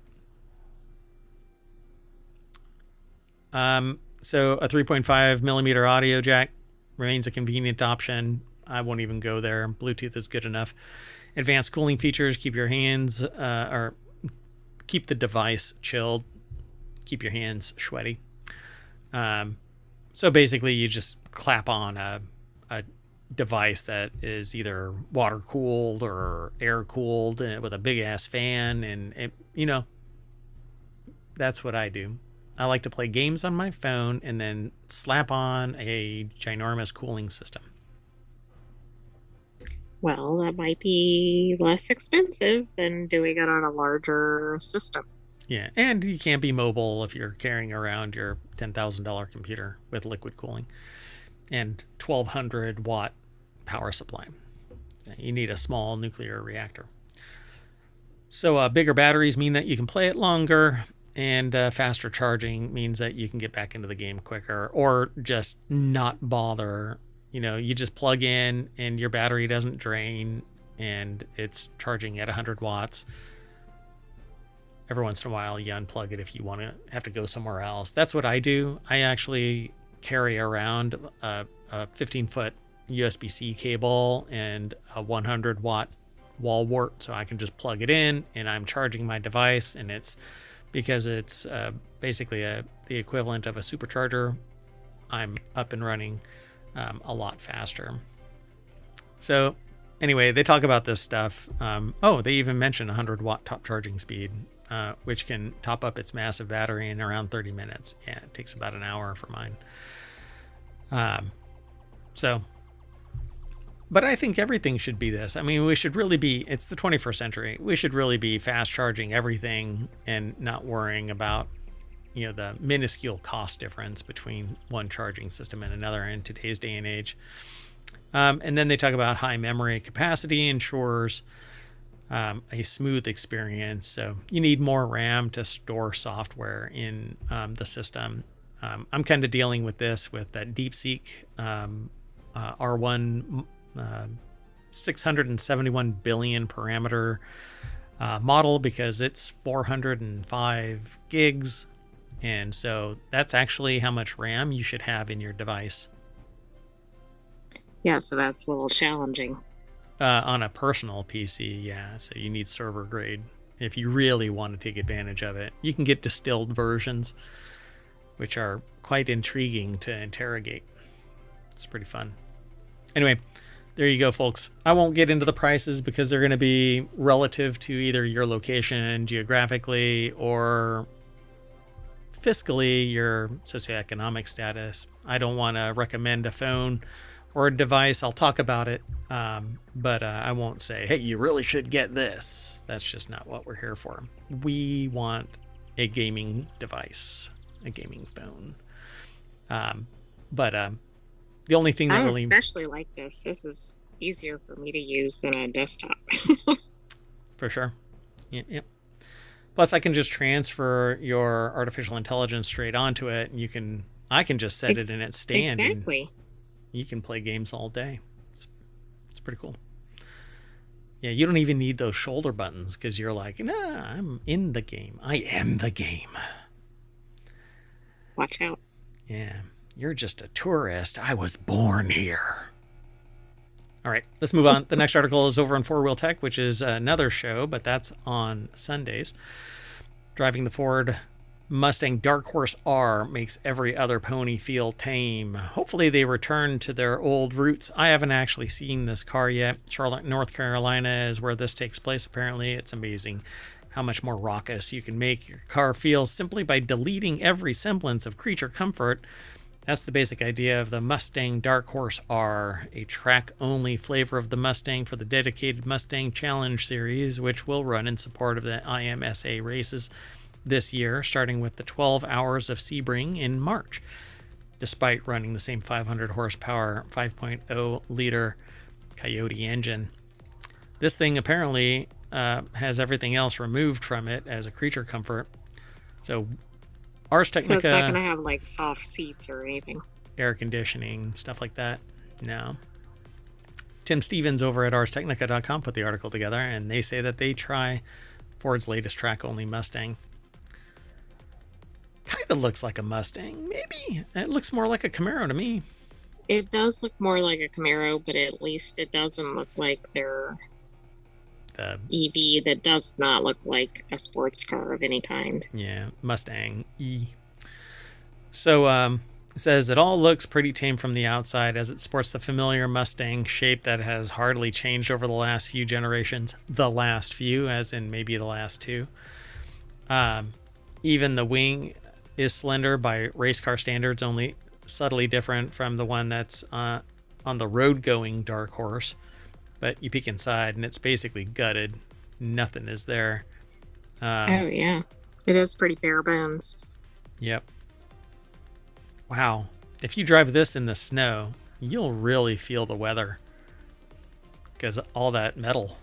up. So a 3.5 millimeter audio jack remains a convenient option. I won't even go there. Bluetooth is good enough. Advanced cooling features keep your hands or keep the device chilled, keep your hands sweaty. So basically, you just clap on a device that is either water cooled or air cooled with a big ass fan, and that's what I do. I like to play games on my phone and then slap on a ginormous cooling system. Well, that might be less expensive than doing it on a larger system. Yeah, and you can't be mobile if you're carrying around your $10,000 computer with liquid cooling and 1,200 watt power supply. You need a small nuclear reactor. So bigger batteries mean that you can play it longer, and faster charging means that you can get back into the game quicker, or just not bother. You just plug in and your battery doesn't drain and it's charging at 100 watts. Every once in a while you unplug it if you want to have to go somewhere else. That's what I do. I actually carry around a 15-foot USB-C cable and a 100 watt wall wart, so I can just plug it in and I'm charging my device, and it's because it's basically the equivalent of a supercharger. I'm up and running a lot faster. So anyway, they talk about this stuff. They even mention 100 watt top charging speed, which can top up its massive battery in around 30 minutes. Yeah, it takes about an hour for mine. But I think everything should be this. I mean, we should really be, it's the 21st century. We should really be fast charging everything and not worrying about, the minuscule cost difference between one charging system and another in today's day and age. And then they talk about high memory capacity ensures a smooth experience. So you need more RAM to store software in the system. I'm kind of dealing with this with that DeepSeek R1 671 billion parameter model, because it's 405 gigs. And so that's actually how much RAM you should have in your device. Yeah, so that's a little challenging. On a personal PC, yeah. So you need server grade if you really want to take advantage of it. You can get distilled versions, which are quite intriguing to interrogate. It's pretty fun. Anyway, there you go, folks. I won't get into the prices because they're going to be relative to either your location geographically or fiscally, your socioeconomic status. I don't want to recommend a phone or a device. I'll talk about it, but I won't say, hey, you really should get this. That's just not what we're here for. We want a gaming device, a gaming phone. But the only thing that I really... especially like this. This is easier for me to use than a desktop. For sure. Yeah. Plus, I can just transfer your artificial intelligence straight onto it, and I can just set it in its stand. Exactly. You can play games all day. It's pretty cool. Yeah, you don't even need those shoulder buttons because you're like, nah, I'm in the game. I am the game. Watch out. Yeah, you're just a tourist. I was born here. All right, let's move on. The next article is over on Four Wheel Tech, which is another show, but that's on Sundays. Driving the Ford Mustang Dark Horse R makes every other pony feel tame. Hopefully they return to their old roots. I haven't actually seen this car yet. Charlotte, North Carolina is where this takes place, apparently. It's amazing how much more raucous you can make your car feel simply by deleting every semblance of creature comfort. That's the basic idea of the Mustang Dark Horse R, a track-only flavor of the Mustang for the dedicated Mustang Challenge Series, which will run in support of the IMSA races this year, starting with the 12 Hours of Sebring in March, despite running the same 500 horsepower 5.0 liter Coyote engine. This thing apparently has everything else removed from it as a creature comfort. So Ars Technica, so it's not going to have like soft seats or anything. Air conditioning, stuff like that. No. Tim Stevens over at ArsTechnica.com put the article together, and they say that they try Ford's latest track-only Mustang. Kind of looks like a Mustang, maybe. It looks more like a Camaro to me. It does look more like a Camaro, but at least it doesn't look like their EV that does not look like a sports car of any kind. Yeah, Mustang E. So it says it all looks pretty tame from the outside as it sports the familiar Mustang shape that has hardly changed over the last few generations. The last few, as in maybe the last two. Even the wing is slender by race car standards, only subtly different from the one that's on the road-going Dark Horse. But you peek inside, and it's basically gutted. Nothing is there. Oh, yeah. It is pretty bare bones. Yep. Wow. If you drive this in the snow, you'll really feel the weather. Because all that metal.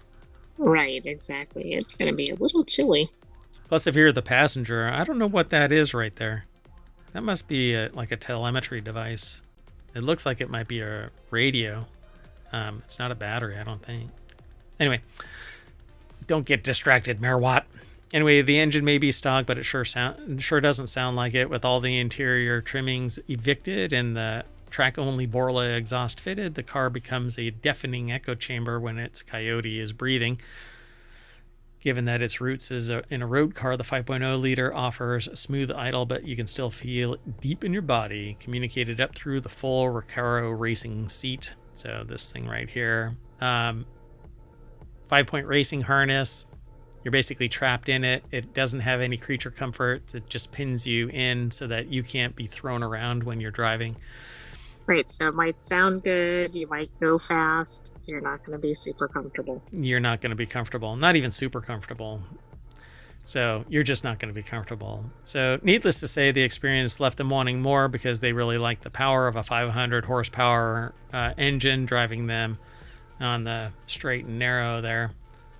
Right, exactly. It's going to be a little chilly. Plus, if you're the passenger, I don't know what that is right there. That must be like a telemetry device. It looks like it might be a radio. It's not a battery, I don't think. Anyway, don't get distracted, Mayor Watt. Anyway, the engine may be stock, but it sure doesn't sound like it. With all the interior trimmings evicted and the track-only Borla exhaust fitted, the car becomes a deafening echo chamber when its Coyote is breathing. Given that its roots is in a road car, the 5.0 liter offers a smooth idle, but you can still feel it deep in your body, communicated up through the full Recaro racing seat. So this thing right here, 5-point racing harness. You're basically trapped in it. It doesn't have any creature comforts. It just pins you in so that you can't be thrown around when you're driving. Right, so it might sound good. You might go fast. You're not going to be super comfortable. You're not going to be comfortable. Not even super comfortable. So you're just not going to be comfortable. So needless to say, the experience left them wanting more because they really like the power of a 500 horsepower engine driving them on the straight and narrow there.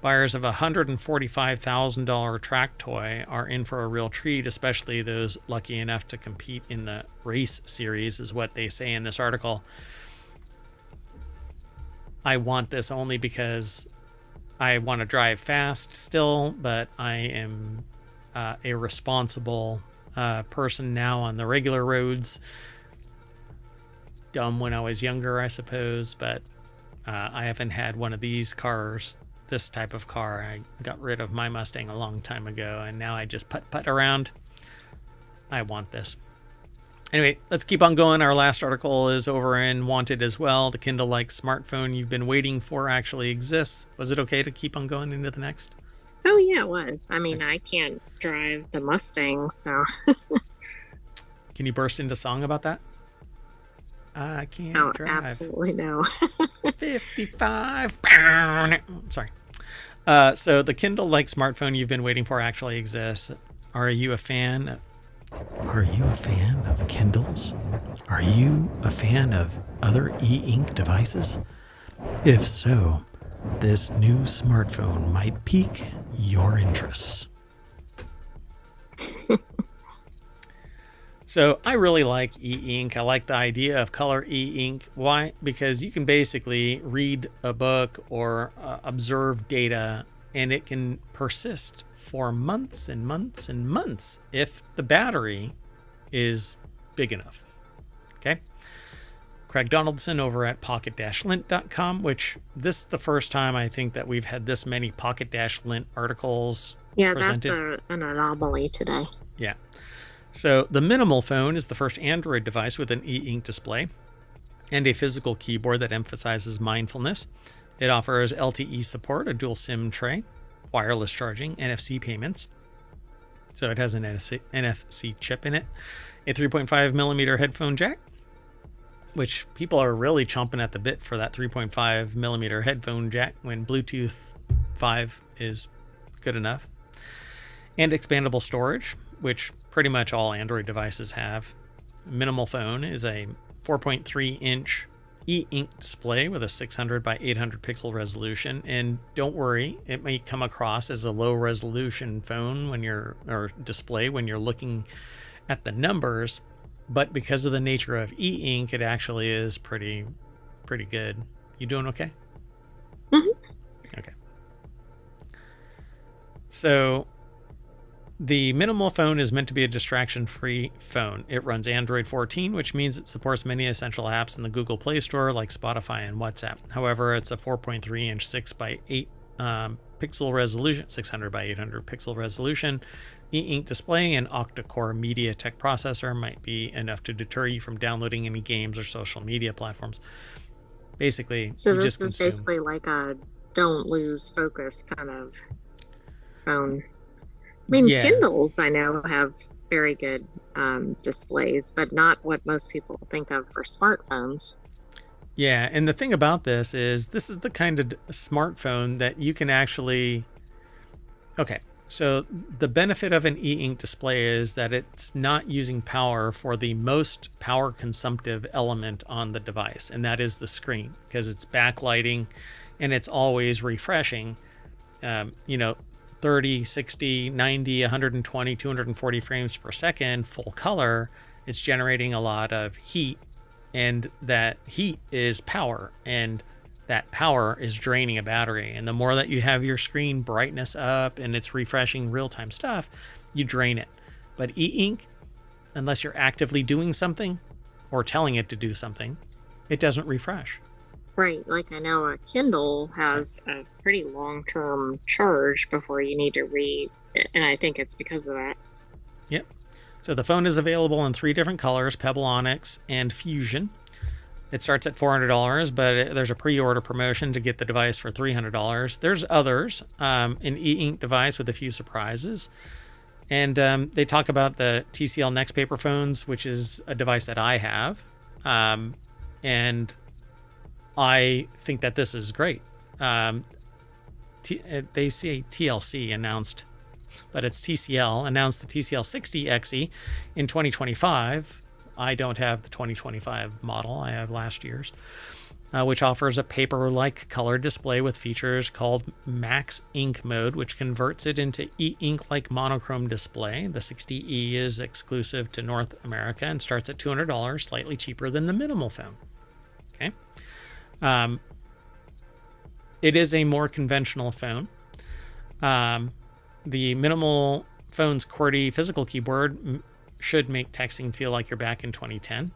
Buyers of a $145,000 track toy are in for a real treat, especially those lucky enough to compete in the race series, is what they say in this article. I want this only because I want to drive fast still, but I am a responsible person now on the regular roads. Dumb when I was younger, I suppose, but I haven't had one of these cars, this type of car. I got rid of my Mustang a long time ago, and now I just putt around. I want this. Anyway, let's keep on going. Our last article is over in Wanted as well. The Kindle-like smartphone you've been waiting for actually exists. Was it okay to keep on going into the next? Oh, yeah, it was. I mean, I can't drive the Mustang, so... Can you burst into song about that? I can't drive. Absolutely no. 55. Sorry. So the Kindle-like smartphone you've been waiting for actually exists. Are you a fan? Are you a fan of Kindles? Are you a fan of other e-ink devices? If so, this new smartphone might pique your interests. So I really like e-ink. I like the idea of color e-ink. Why? Because you can basically read a book or observe data, and it can persist for months and months and months if the battery is big enough. Okay? Craig Donaldson over at pocket-lint.com, which this is the first time I think that we've had this many pocket-lint articles presented. That's an anomaly today. Yeah. So the Minimal phone is the first Android device with an e-ink display and a physical keyboard that emphasizes mindfulness. It offers LTE support, a dual SIM tray, wireless charging, NFC payments. So it has an NFC chip in it, a 3.5 millimeter headphone jack, which people are really chomping at the bit for that 3.5 millimeter headphone jack when Bluetooth 5 is good enough, and expandable storage, which pretty much all Android devices have. Minimal phone is a 4.3 inch e-ink display with a 600 by 800 pixel resolution, and don't worry, it may come across as a low resolution phone or display when you're looking at the numbers, but because of the nature of e-ink, it actually is pretty good. You doing okay? Mm-hmm. Okay. So the Minimal phone is meant to be a distraction-free phone. It runs Android 14, which means it supports many essential apps in the Google Play Store like Spotify and WhatsApp. However, it's a 4.3 inch 6 by 8 pixel resolution, 600 by 800 pixel resolution. E-ink display and octa-core MediaTek processor might be enough to deter you from downloading any games or social media platforms. Basically, so this is basically like a don't lose focus kind of phone. I mean, yeah. Kindles I know have very good displays, but not what most people think of for smartphones. Yeah, and the thing about this is the kind of smartphone that you can actually... Okay, so the benefit of an e-ink display is that it's not using power for the most power consumptive element on the device, and that is the screen, because it's backlighting and it's always refreshing. 30, 60, 90, 120, 240 frames per second, full color. It's generating a lot of heat, and that heat is power, and that power is draining a battery. And the more that you have your screen brightness up and it's refreshing real-time stuff, you drain it. But e-ink, unless you're actively doing something or telling it to do something, it doesn't refresh. Right, like I know a Kindle has a pretty long-term charge before you need to and I think it's because of that. Yep. So the phone is available in 3 different colors, Pebble Onyx and Fusion. It starts at $400, but there's a pre-order promotion to get the device for $300. There's others, an e-ink device with a few surprises. And they talk about the TCL Next Paper phones, which is a device that I have. And I think that this is great. They say TLC announced, but it's TCL, announced the TCL 60 XE in 2025. I don't have the 2025 model. I have last year's, which offers a paper-like color display with features called Max Ink Mode, which converts it into e-ink-like monochrome display. The 60E is exclusive to North America and starts at $200, slightly cheaper than the Minimal phone. Okay. It is a more conventional phone. The Minimal phone's QWERTY physical keyboard should make texting feel like you're back in 2010.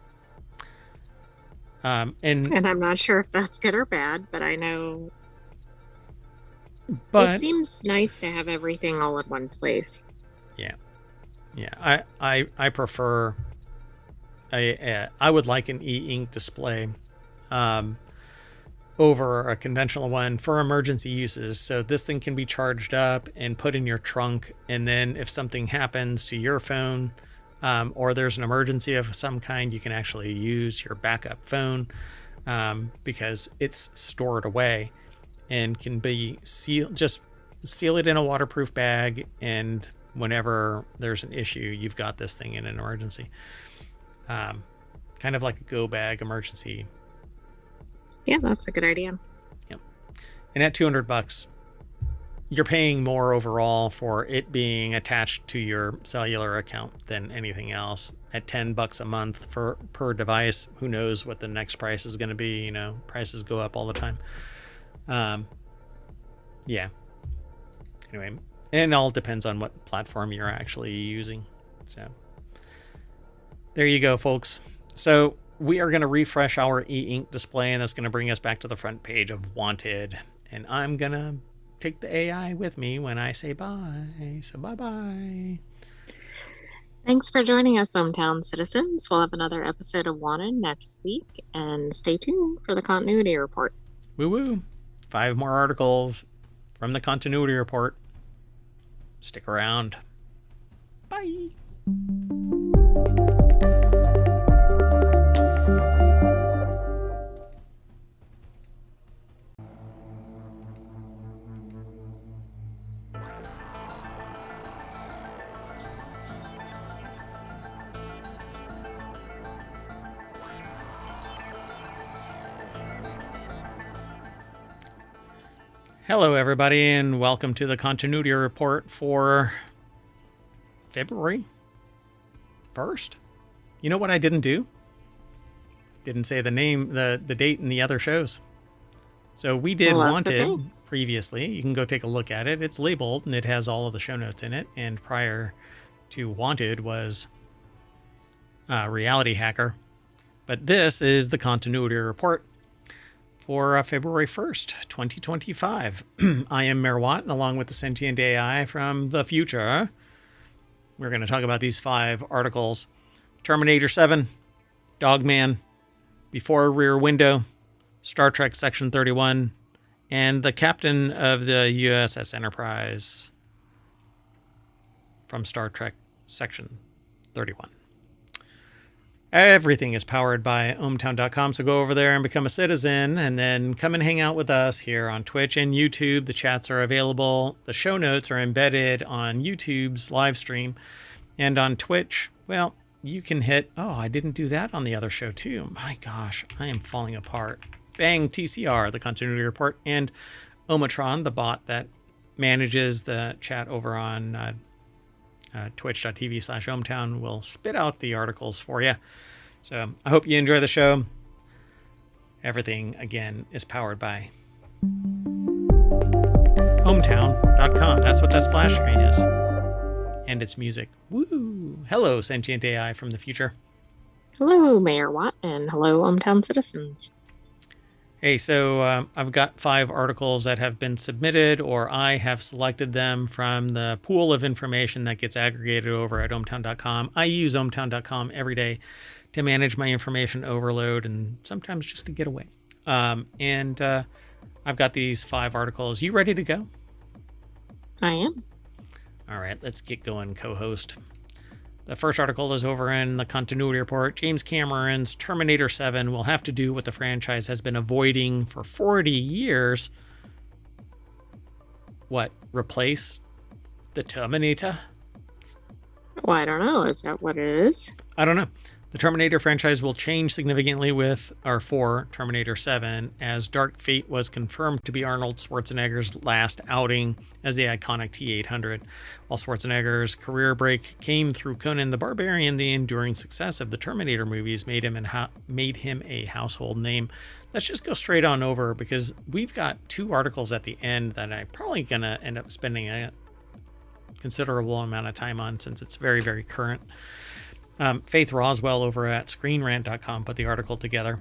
And I'm not sure if that's good or bad, but I know it seems nice to have everything all in one place. Yeah. I prefer I would like an e-ink display over a conventional one for emergency uses. So this thing can be charged up and put in your trunk, and then if something happens to your phone, or there's an emergency of some kind, you can actually use your backup phone because it's stored away and can be sealed. Just seal it in a waterproof bag, and whenever there's an issue, you've got this thing in an emergency. Kind of like a go bag emergency. Yeah, that's a good idea. Yep. And at $200, you're paying more overall for it being attached to your cellular account than anything else. At $10 a month per device, who knows what the next price is going to be? Prices go up all the time. Yeah. Anyway, and it all depends on what platform you're actually using. So there you go, folks. So we are going to refresh our e-ink display, and that's going to bring us back to the front page of Wanted. And I'm going to take the AI with me when I say bye. So bye-bye. Thanks for joining us, Hometown citizens. We'll have another episode of Wanted next week, and stay tuned for the continuity report. Woo-woo. 5 more articles from the continuity report. Stick around. Bye. Hello, everybody, and welcome to the continuity report for February 1st. You know what I didn't do? Didn't say the name, the date in the other shows. So we did Wanted previously. You can go take a look at it. It's labeled, and it has all of the show notes in it. And prior to Wanted was RealityHacker. But this is the continuity report for February 1st, 2025. I am Mayor Watt, and along with the sentient AI from the future, we're going to talk about these 5 articles. Terminator 7, Dogman, Before Rear Window, Star Trek Section 31, and the captain of the USS Enterprise from Star Trek Section 31. Everything is powered by ohmtown.com, so go over there and become a citizen, and then come and hang out with us here on Twitch and YouTube. The chats are available. The show notes are embedded on YouTube's live stream, and on Twitch, well, you can hit, oh, I didn't do that on the other show too. My gosh, I am falling apart. Bang TCR, the continuity report, and Omatron, the bot that manages the chat over on twitch.tv/ohmtown, will spit out the articles for you. So I hope you enjoy the show. Everything, again, is powered by ohmtown.com. That's what that splash screen is. And it's music. Woo! Hello, sentient AI from the future. Hello, Mayor Watt, and hello, Hometown citizens. Hey, so I've got 5 articles that have been submitted, or I have selected them from the pool of information that gets aggregated over at ohmtown.com. I use ohmtown.com every day to manage my information overload and sometimes just to get away. And I've got these 5 articles. You ready to go? I am. All right, let's get going, co-host. The first article is over in the continuity report. James Cameron's Terminator 7 will have to do what the franchise has been avoiding for 40 years. What? Replace the Terminator? Well, I don't know. Is that what it is? I don't know. The Terminator franchise will change significantly for Terminator 7, as Dark Fate was confirmed to be Arnold Schwarzenegger's last outing as the iconic T-800. While Schwarzenegger's career break came through Conan the Barbarian, the enduring success of the Terminator movies made him a household name. Let's just go straight on over, because we've got 2 articles at the end that I'm probably going to end up spending a considerable amount of time on, since it's very, very current. Faith Roswell over at ScreenRant.com put the article together.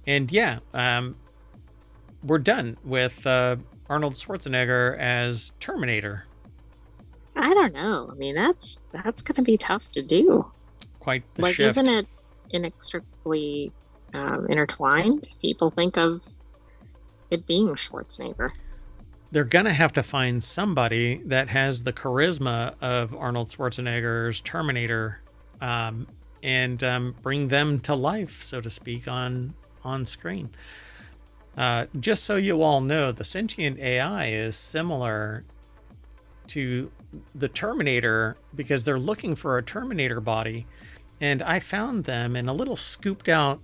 And yeah, we're done with Arnold Schwarzenegger as Terminator. I don't know. I mean, that's going to be tough to do. Quite the shift. Isn't it inextricably intertwined? People think of it being Schwarzenegger. They're going to have to find somebody that has the charisma of Arnold Schwarzenegger's Terminator, and bring them to life, so to speak, on screen. Just so you all know, the sentient AI is similar to the Terminator because they're looking for a Terminator body, and I found them in a little scooped out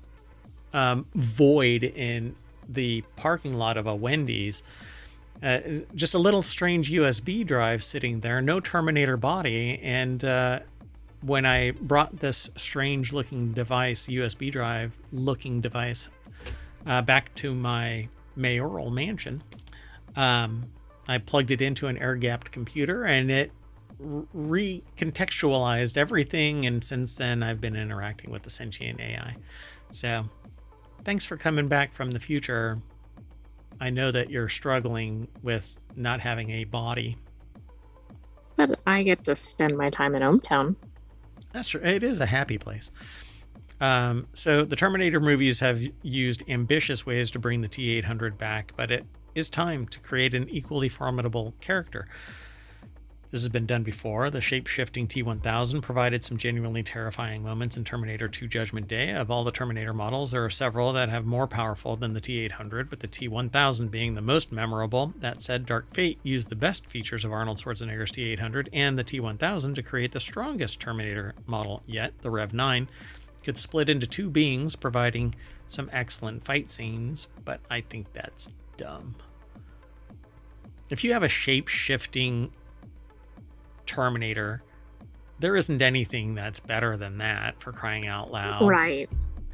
void in the parking lot of a Wendy's. Just a little strange USB drive sitting there, no Terminator body, and when I brought this strange looking device, USB drive looking device, back to my mayoral mansion, I plugged it into an air-gapped computer, and it recontextualized everything, and since then I've been interacting with the sentient AI. So, thanks for coming back from the future. I know that you're struggling with not having a body. But I get to spend my time in hometown. That's true. It is a happy place. So the Terminator movies have used ambitious ways to bring the T-800 back, but it is time to create an equally formidable character. This has been done before. The shape-shifting T-1000 provided some genuinely terrifying moments in Terminator 2 Judgment Day. Of all the Terminator models, there are several that have more powerful than the T-800, with the T-1000 being the most memorable. That said, Dark Fate used the best features of Arnold Schwarzenegger's T-800 and the T-1000 to create the strongest Terminator model yet, the Rev-9. Could split into two beings, providing some excellent fight scenes, but I think that's dumb. If you have a shape-shifting Terminator, there isn't anything that's better than that, for crying out loud. Right.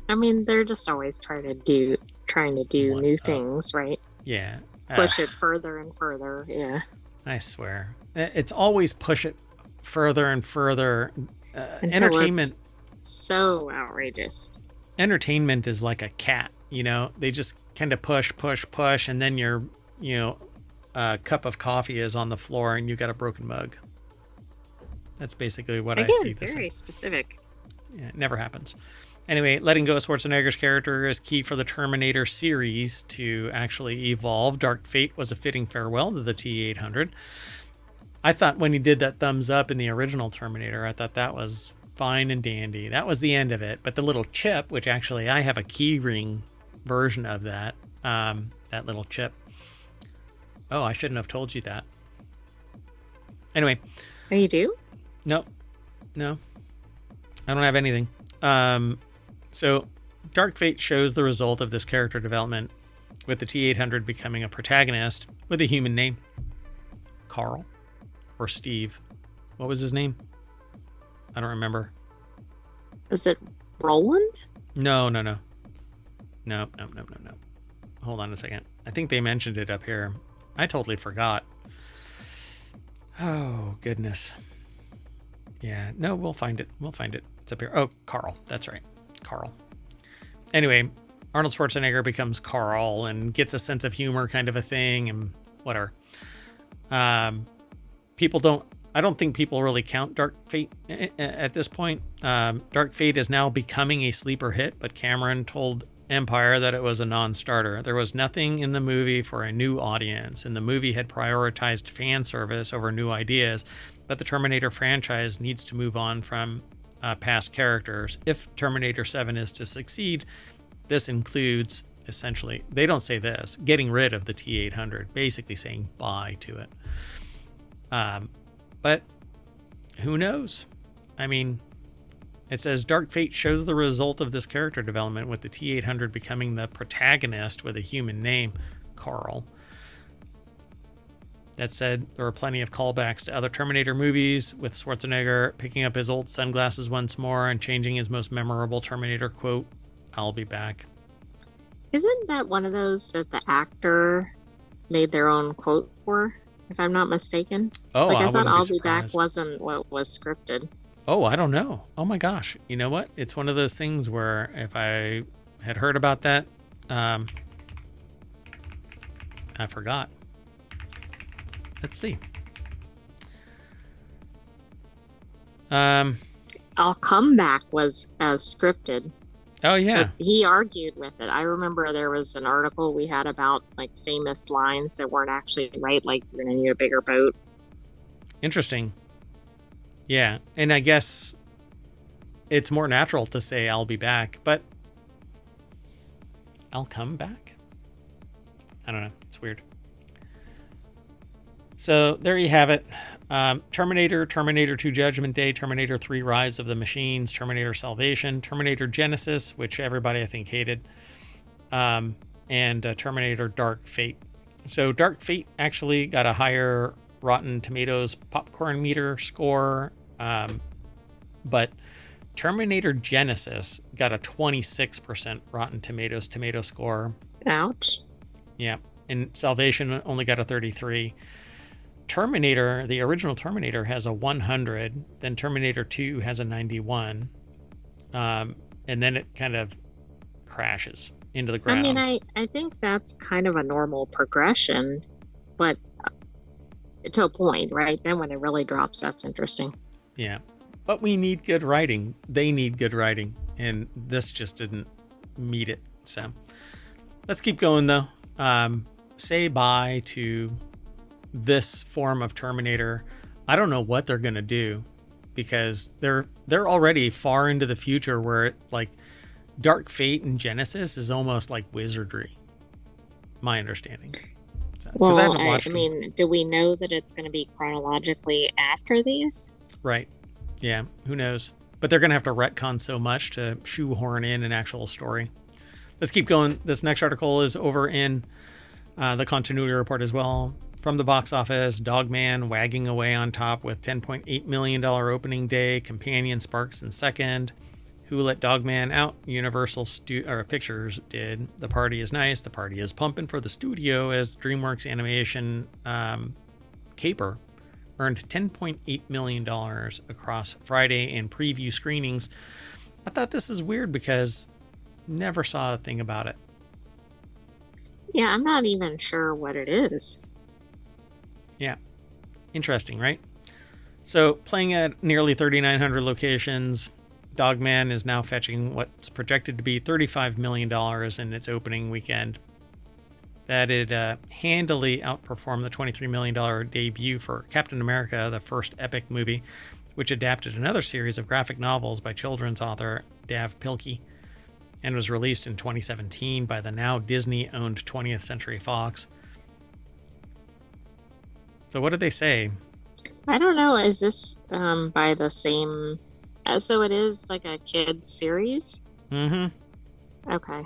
I mean, they're just always trying to do new things, right? Yeah. Push it further and further. Yeah. I swear. It's always push it further and further. Entertainment. So outrageous. Entertainment is like a cat, they just kind of push, and then your, cup of coffee is on the floor and you got a broken mug. That's basically what I see this very as. Specific. Yeah, it never happens. Anyway, letting go of Schwarzenegger's character is key for the Terminator series to actually evolve. Dark Fate was a fitting farewell to the T-800. I thought when he did that thumbs up in the original Terminator, I thought that was fine and dandy. That was the end of it. But the little chip, which actually I have a keyring version of that little chip. Oh, I shouldn't have told you that. Anyway. Oh, you do? No, I don't have anything. So Dark Fate shows the result of this character development, with the T-800 becoming a protagonist with a human name. Carl or Steve. What was his name? I don't remember. Is it Roland? No. Hold on a second. I think they mentioned it up here. I totally forgot. Oh, goodness. Yeah, no, we'll find it. It's up here. Oh, Carl. That's right. Carl. Anyway, Arnold Schwarzenegger becomes Carl and gets a sense of humor kind of a thing and whatever. I don't think people really count Dark Fate at this point. Dark Fate is now becoming a sleeper hit, but Cameron told Empire that it was a non-starter. There was nothing in the movie for a new audience, and the movie had prioritized fan service over new ideas. But the Terminator franchise needs to move on from past characters. If Terminator 7 is to succeed, this includes, essentially, they don't say this, getting rid of the T-800, basically saying bye to it. But who knows? I mean, it says Dark Fate shows the result of this character development, with the T-800 becoming the protagonist with a human name, Carl. That said, there are plenty of callbacks to other Terminator movies, with Schwarzenegger picking up his old sunglasses once more and changing his most memorable Terminator quote, "I'll be back." Isn't that one of those that the actor made their own quote for, if I'm not mistaken? Oh, I thought "I'll be back" wasn't what was scripted. Oh, I don't know. Oh my gosh. You know what? It's one of those things where if I had heard about that, I forgot. Let's see. "I'll come back" was as scripted. Oh yeah. But he argued with it. I remember there was an article we had about like famous lines that weren't actually right, like "you're gonna need a bigger boat." Interesting. Yeah, and I guess it's more natural to say "I'll be back," but "I'll come back"? I don't know. It's weird. So there you have it. Terminator 2 Judgment Day, Terminator 3 Rise of the Machines, Terminator Salvation, Terminator Genesis, which everybody I think hated, and Terminator Dark Fate. So Dark Fate actually got a higher Rotten Tomatoes popcorn meter score, but Terminator Genesis got a 26% Rotten Tomatoes tomato score. Ouch. Yeah, and Salvation only got a 33. Terminator, the original Terminator, has a 100. Then Terminator 2 has a 91. And then it kind of crashes into the I mean, ground. I think that's kind of a normal progression, but to a point, right? Then when it really drops, that's interesting. Yeah. But we need good writing. They need good writing. And this just didn't meet it. So let's keep going, though. Say bye to this form of Terminator. I don't know what they're going to do, because they're already far into the future where it, like, Dark Fate and Genesis is almost like wizardry. My understanding. So, Well, I haven't watched I them. mean, do we know that it's going to be chronologically after these? Right. Yeah. Who knows? But they're going to have to retcon so much to shoehorn in an actual story. Let's keep going. This next article is over in the continuity report as well. From the box office, Dogman wagging away on top with $10.8 million opening day. Companion sparks in second. Who let Dogman out? Universal Pictures did. The party is nice. The party is pumping for the studio as DreamWorks Animation Caper earned $10.8 million across Friday and preview screenings. I thought this is weird because never saw a thing about it. Yeah, I'm not even sure what it is. Yeah. Interesting, right? So playing at nearly 3,900 locations, Dogman is now fetching what's projected to be $35 million in its opening weekend. That it handily outperformed the $23 million debut for Captain America, the first epic movie, which adapted another series of graphic novels by children's author Dav Pilkey and was released in 2017 by the now Disney-owned 20th Century Fox. So what did they say? I don't know. Is this by the same? So it is like a kid's series? Mm-hmm. Okay.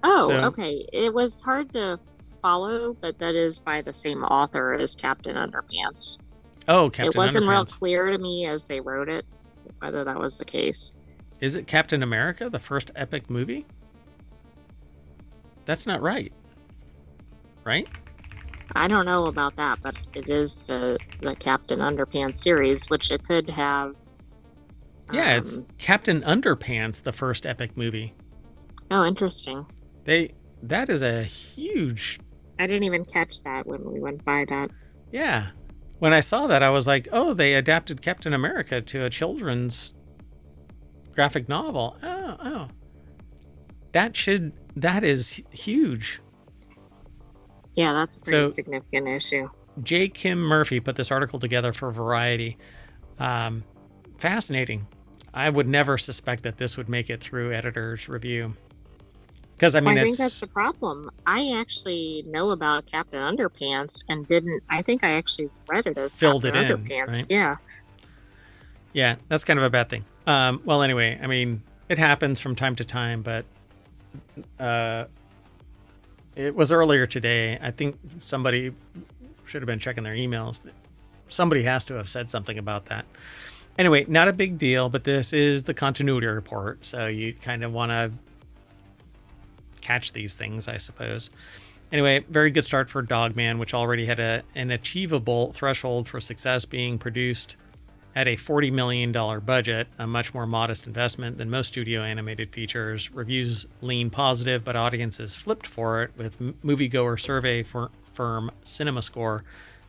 Oh, So- okay. It was hard to follow, but that is by the same author as Captain Underpants. Oh, Captain It wasn't real Underpants. clear to me as they wrote it whether that was the case. Is it Captain America, the first epic movie? That's not right. Right? I don't know about that, but it is the Captain Underpants series, which it could have. Yeah, it's Captain Underpants, the first epic movie. Oh, interesting. That is a huge. I didn't even catch that when we went by that. Yeah. When I saw that, I was like, oh, they adapted Captain America to a children's graphic novel. Oh. That is huge. Yeah, that's a pretty So- significant issue. J. Kim Murphy put this article together for Variety. Fascinating. I would never suspect that this would make it through editor's review. Because, I mean, I think that's the problem. I actually know about Captain Underpants and didn't. I think I actually read it as Filled Captain it in, Underpants. right? Yeah. Yeah, that's kind of a bad thing. Well, anyway, I mean, it happens from time to time, but it was earlier today. I think somebody should have been checking their emails. Somebody has to have said something about that. Anyway, not a big deal, but this is the continuity report, so you kind of want to catch these things, I suppose. Anyway, very good start for Dogman, which already had an achievable threshold for success, being produced at a $40 million budget, a much more modest investment than most studio animated features. Reviews lean positive, but audiences flipped for it, with moviegoer survey firm CinemaScore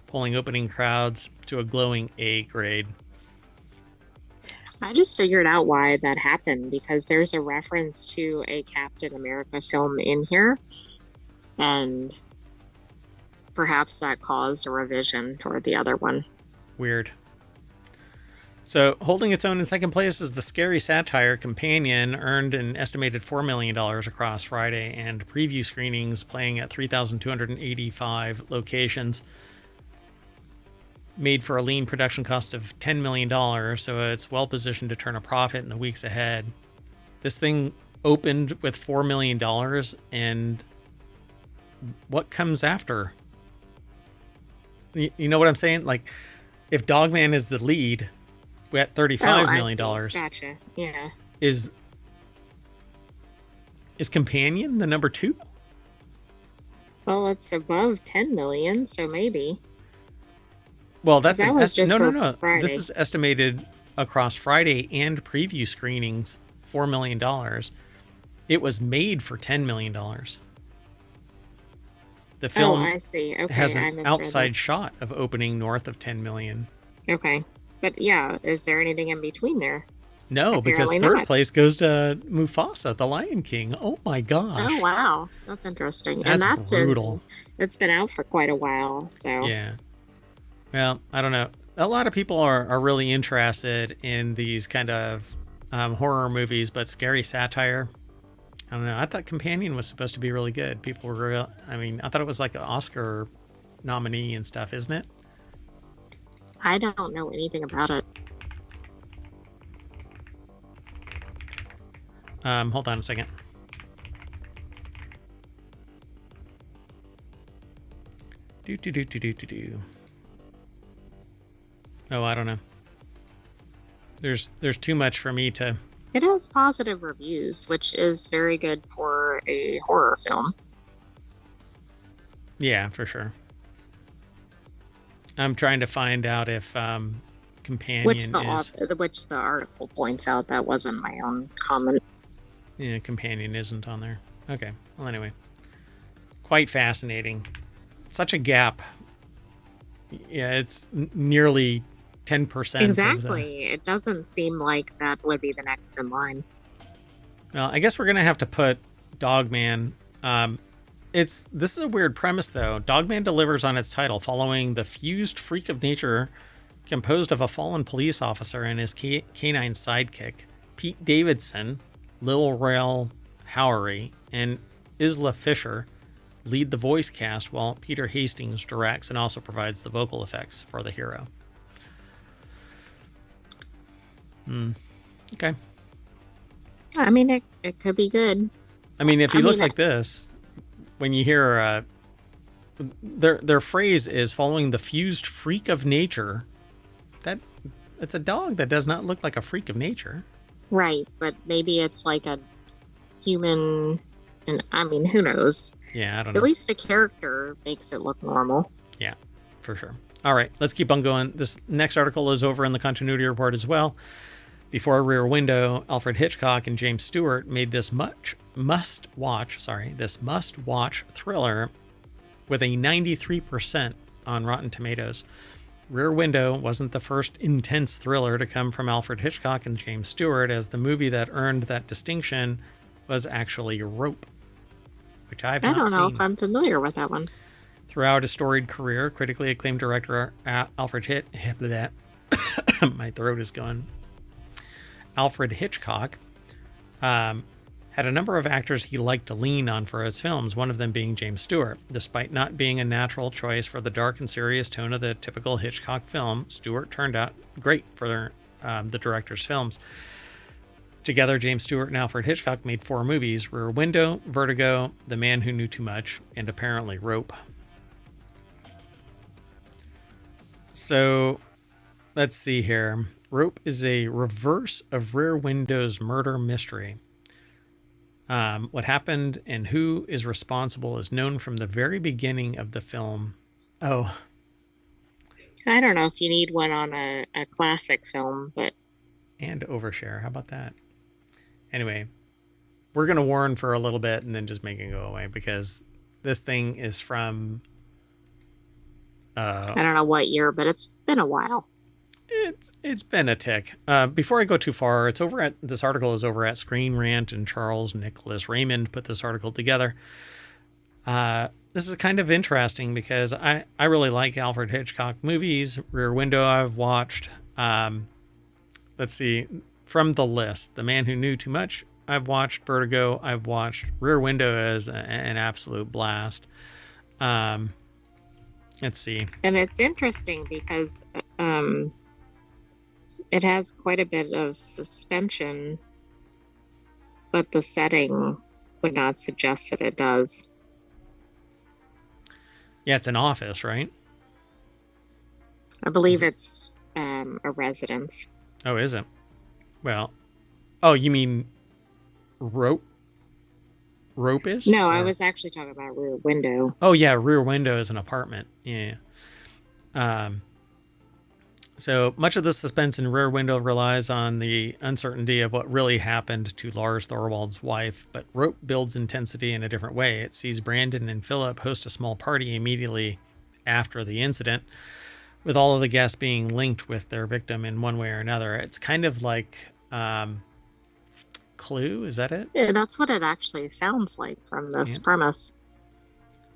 polling opening crowds to a glowing A grade. I just figured out why that happened, because there's a reference to a Captain America film in here, and perhaps that caused a revision toward the other one. Weird. So, holding its own in second place is the scary satire Companion, earned an estimated $4 million across Friday and preview screenings, playing at 3,285 locations. Made for a lean production cost of $10 million, so it's well positioned to turn a profit in the weeks ahead. This thing opened with $4 million, and what comes after? You know what I'm saying? Like, if Dogman is the lead, we're at $35 million. Gotcha. Yeah. Is Companion the number 2? Well, it's above 10 million, so maybe. Well, that's That was just for no. Friday. This is estimated across Friday and preview screenings $4 million. It was made for $10 million. The film I see. Okay, has I an misread outside shot of opening north of 10 million. Okay. But yeah, is there anything in between there? No, because Apparently third not. place goes to Mufasa, the Lion King. Oh my Oh gosh. wow, that's interesting. And That's brutal. it's been out for quite a while, so Yeah. Well, I don't know. A lot of people are really interested in these kind of horror movies, but scary satire. I don't know. I thought Companion was supposed to be really good. People were real. I mean, I thought it was like an Oscar nominee and stuff, isn't it? I don't know anything about it. Hold on a second. Do. Oh, I don't know. There's too much for me to. It has positive reviews, which is very good for a horror film. Yeah, for sure. I'm trying to find out if Companion Which is. which the article points out that wasn't my own comment. Yeah, Companion isn't on there. Okay. Well, anyway, quite fascinating. Such a gap. Yeah, it's nearly 10%. Exactly. It doesn't seem like that would be the next in line. Well, I guess we're gonna have to put Dogman. This is a weird premise though. Dogman delivers on its title following the fused freak of nature composed of a fallen police officer and his canine sidekick, Pete Davidson, Lil Rel Howery, and Isla Fisher lead the voice cast, while Peter Hastings directs and also provides the vocal effects for the hero. Okay. I mean, it could be good. I mean, if he looks like this, when you hear their phrase is following the fused freak of nature, it's a dog that does not look like a freak of nature. Right, but maybe it's like a human, and I mean, who knows? Yeah, I don't know. At least the character makes it look normal. Yeah, for sure. All right, let's keep on going. This next article is over in the continuity report as well. Before Rear Window, Alfred Hitchcock and James Stewart made this must-watch thriller with a 93% on Rotten Tomatoes. Rear Window wasn't the first intense thriller to come from Alfred Hitchcock and James Stewart, as the movie that earned that distinction was actually Rope, which I don't know if I'm familiar with that one. Throughout his storied career, critically acclaimed director Alfred my throat is going. Alfred Hitchcock had a number of actors he liked to lean on for his films, one of them being James Stewart. Despite not being a natural choice for the dark and serious tone of the typical Hitchcock film, Stewart turned out great for the director's films. Together, James Stewart and Alfred Hitchcock made 4 movies: Rear Window, Vertigo, The Man Who Knew Too Much, and apparently Rope. So, let's see here. Rope is a reverse of Rear Window's murder mystery. What happened and who is responsible is known from the very beginning of the film. Oh. I don't know if you need one on a classic film, but... And overshare. How about that? Anyway, we're going to warn for a little bit and then just make it go away, because this thing is from... I don't know what year, but it's been a while. It's been a tick. Before I go too far, this article is over at Screen Rant, and Charles Nicholas Raymond put this article together. This is kind of interesting because I really like Alfred Hitchcock movies. Rear Window I've watched. Let's see, from the list, The Man Who Knew Too Much I've watched. Vertigo I've watched. Rear Window is an absolute blast. Let's see. And it's interesting because it has quite a bit of suspension, but the setting would not suggest that it does. Yeah, it's an office, right? I believe it's a residence. Oh, is it? Well, oh, you mean Rope? Rope is? No, I was actually talking about Rear Window. Oh, yeah, Rear Window is an apartment. Yeah. So much of the suspense in Rear Window relies on the uncertainty of what really happened to Lars Thorwald's wife, but Rope builds intensity in a different way. It sees Brandon and Philip host a small party immediately after the incident, with all of the guests being linked with their victim in one way or another. It's kind of like Clue, is that it? Yeah, that's what it actually sounds like from this premise.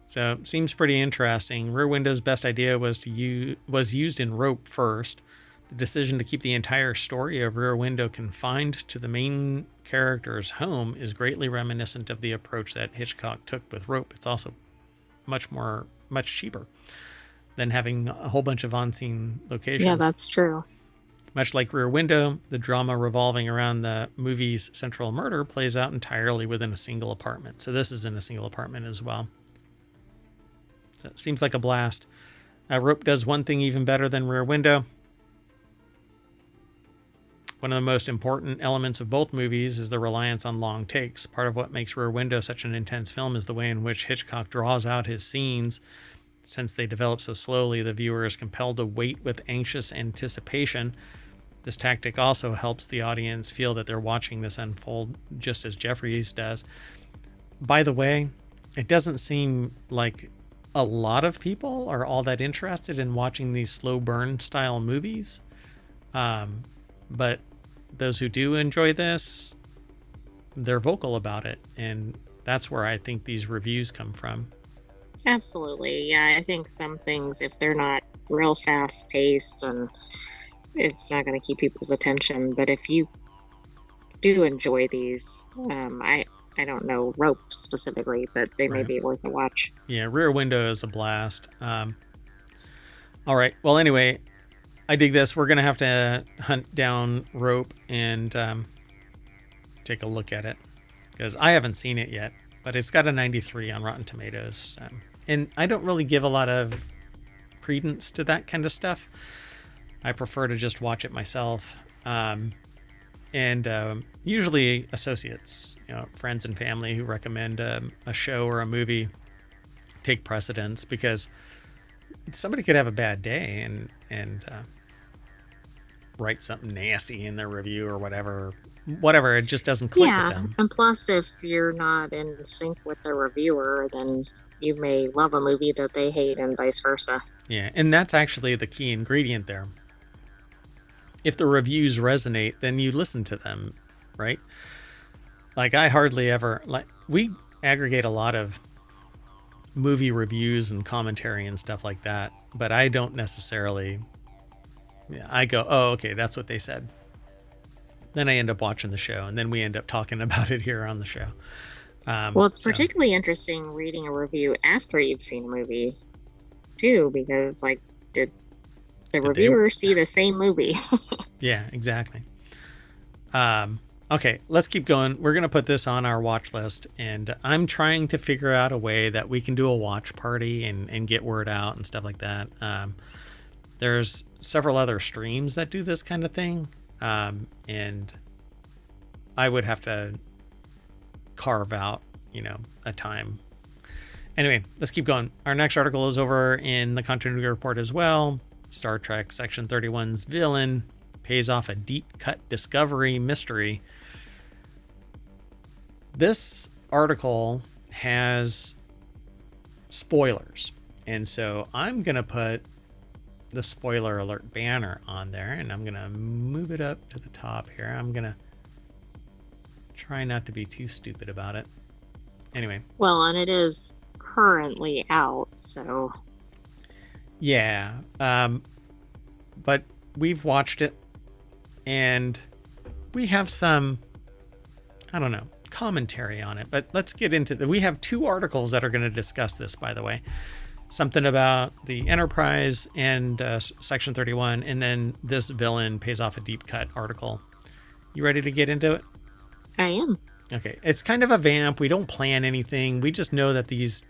So seems pretty interesting. Rear Window's best idea was used in Rope first. The decision to keep the entire story of Rear Window confined to the main character's home is greatly reminiscent of the approach that Hitchcock took with Rope. It's also much cheaper than having a whole bunch of on-scene locations. Yeah, that's true. Much like Rear Window, the drama revolving around the movie's central murder plays out entirely within a single apartment. So this is in a single apartment as well. So it seems like a blast. Rope does one thing even better than Rear Window. One of the most important elements of both movies is the reliance on long takes. Part of what makes Rear Window such an intense film is the way in which Hitchcock draws out his scenes. Since they develop so slowly, the viewer is compelled to wait with anxious anticipation. This tactic also helps the audience feel that they're watching this unfold just as Jeffries does. By the way, it doesn't seem like a lot of people are all that interested in watching these slow burn style movies. But those who do enjoy this, they're vocal about it. And that's where I think these reviews come from. Absolutely. Yeah, I think some things, if they're not real fast paced, and it's not going to keep people's attention. But if you do enjoy these, I don't know Rope specifically, but they may be worth a watch. Yeah, Rear Window is a blast. All right. Well, anyway, I dig this. We're going to have to hunt down Rope and take a look at it, because I haven't seen it yet, but it's got a 93 on Rotten Tomatoes. And I don't really give a lot of credence to that kind of stuff. I prefer to just watch it myself. And usually associates, friends and family who recommend a show or a movie take precedence, because somebody could have a bad day and write something nasty in their review or whatever. It just doesn't click with them. And plus, if you're not in sync with the reviewer, then you may love a movie that they hate and vice versa. Yeah, and that's actually the key ingredient there. If the reviews resonate, then you listen to them, right? Like, I hardly ever, we aggregate a lot of movie reviews and commentary and stuff like that, but I don't necessarily, I go, oh, okay, that's what they said. Then I end up watching the show, and then we end up talking about it here on the show. Well, it's particularly interesting reading a review after you've seen a movie, too, because, did the reviewer see the same movie? Yeah, exactly. Okay, let's keep going. We're going to put this on our watch list, and I'm trying to figure out a way that we can do a watch party and get word out and stuff like that. There's several other streams that do this kind of thing, and I would have to carve out, a time. Anyway, let's keep going. Our next article is over in the Continuity Report as well. Star Trek Section 31's villain pays off a deep-cut discovery mystery. This article has spoilers, and so I'm going to put the spoiler alert banner on there, and I'm going to move it up to the top here. I'm going to try not to be too stupid about it. Anyway. Well, and it is currently out, so... Yeah, but we've watched it, and we have some, commentary on it. But let's get into we have two articles that are going to discuss this, by the way. Something about the Enterprise and Section 31, and then this villain pays off a deep cut article. You ready to get into it? I am. Okay, it's kind of a vamp. We don't plan anything. We just know that these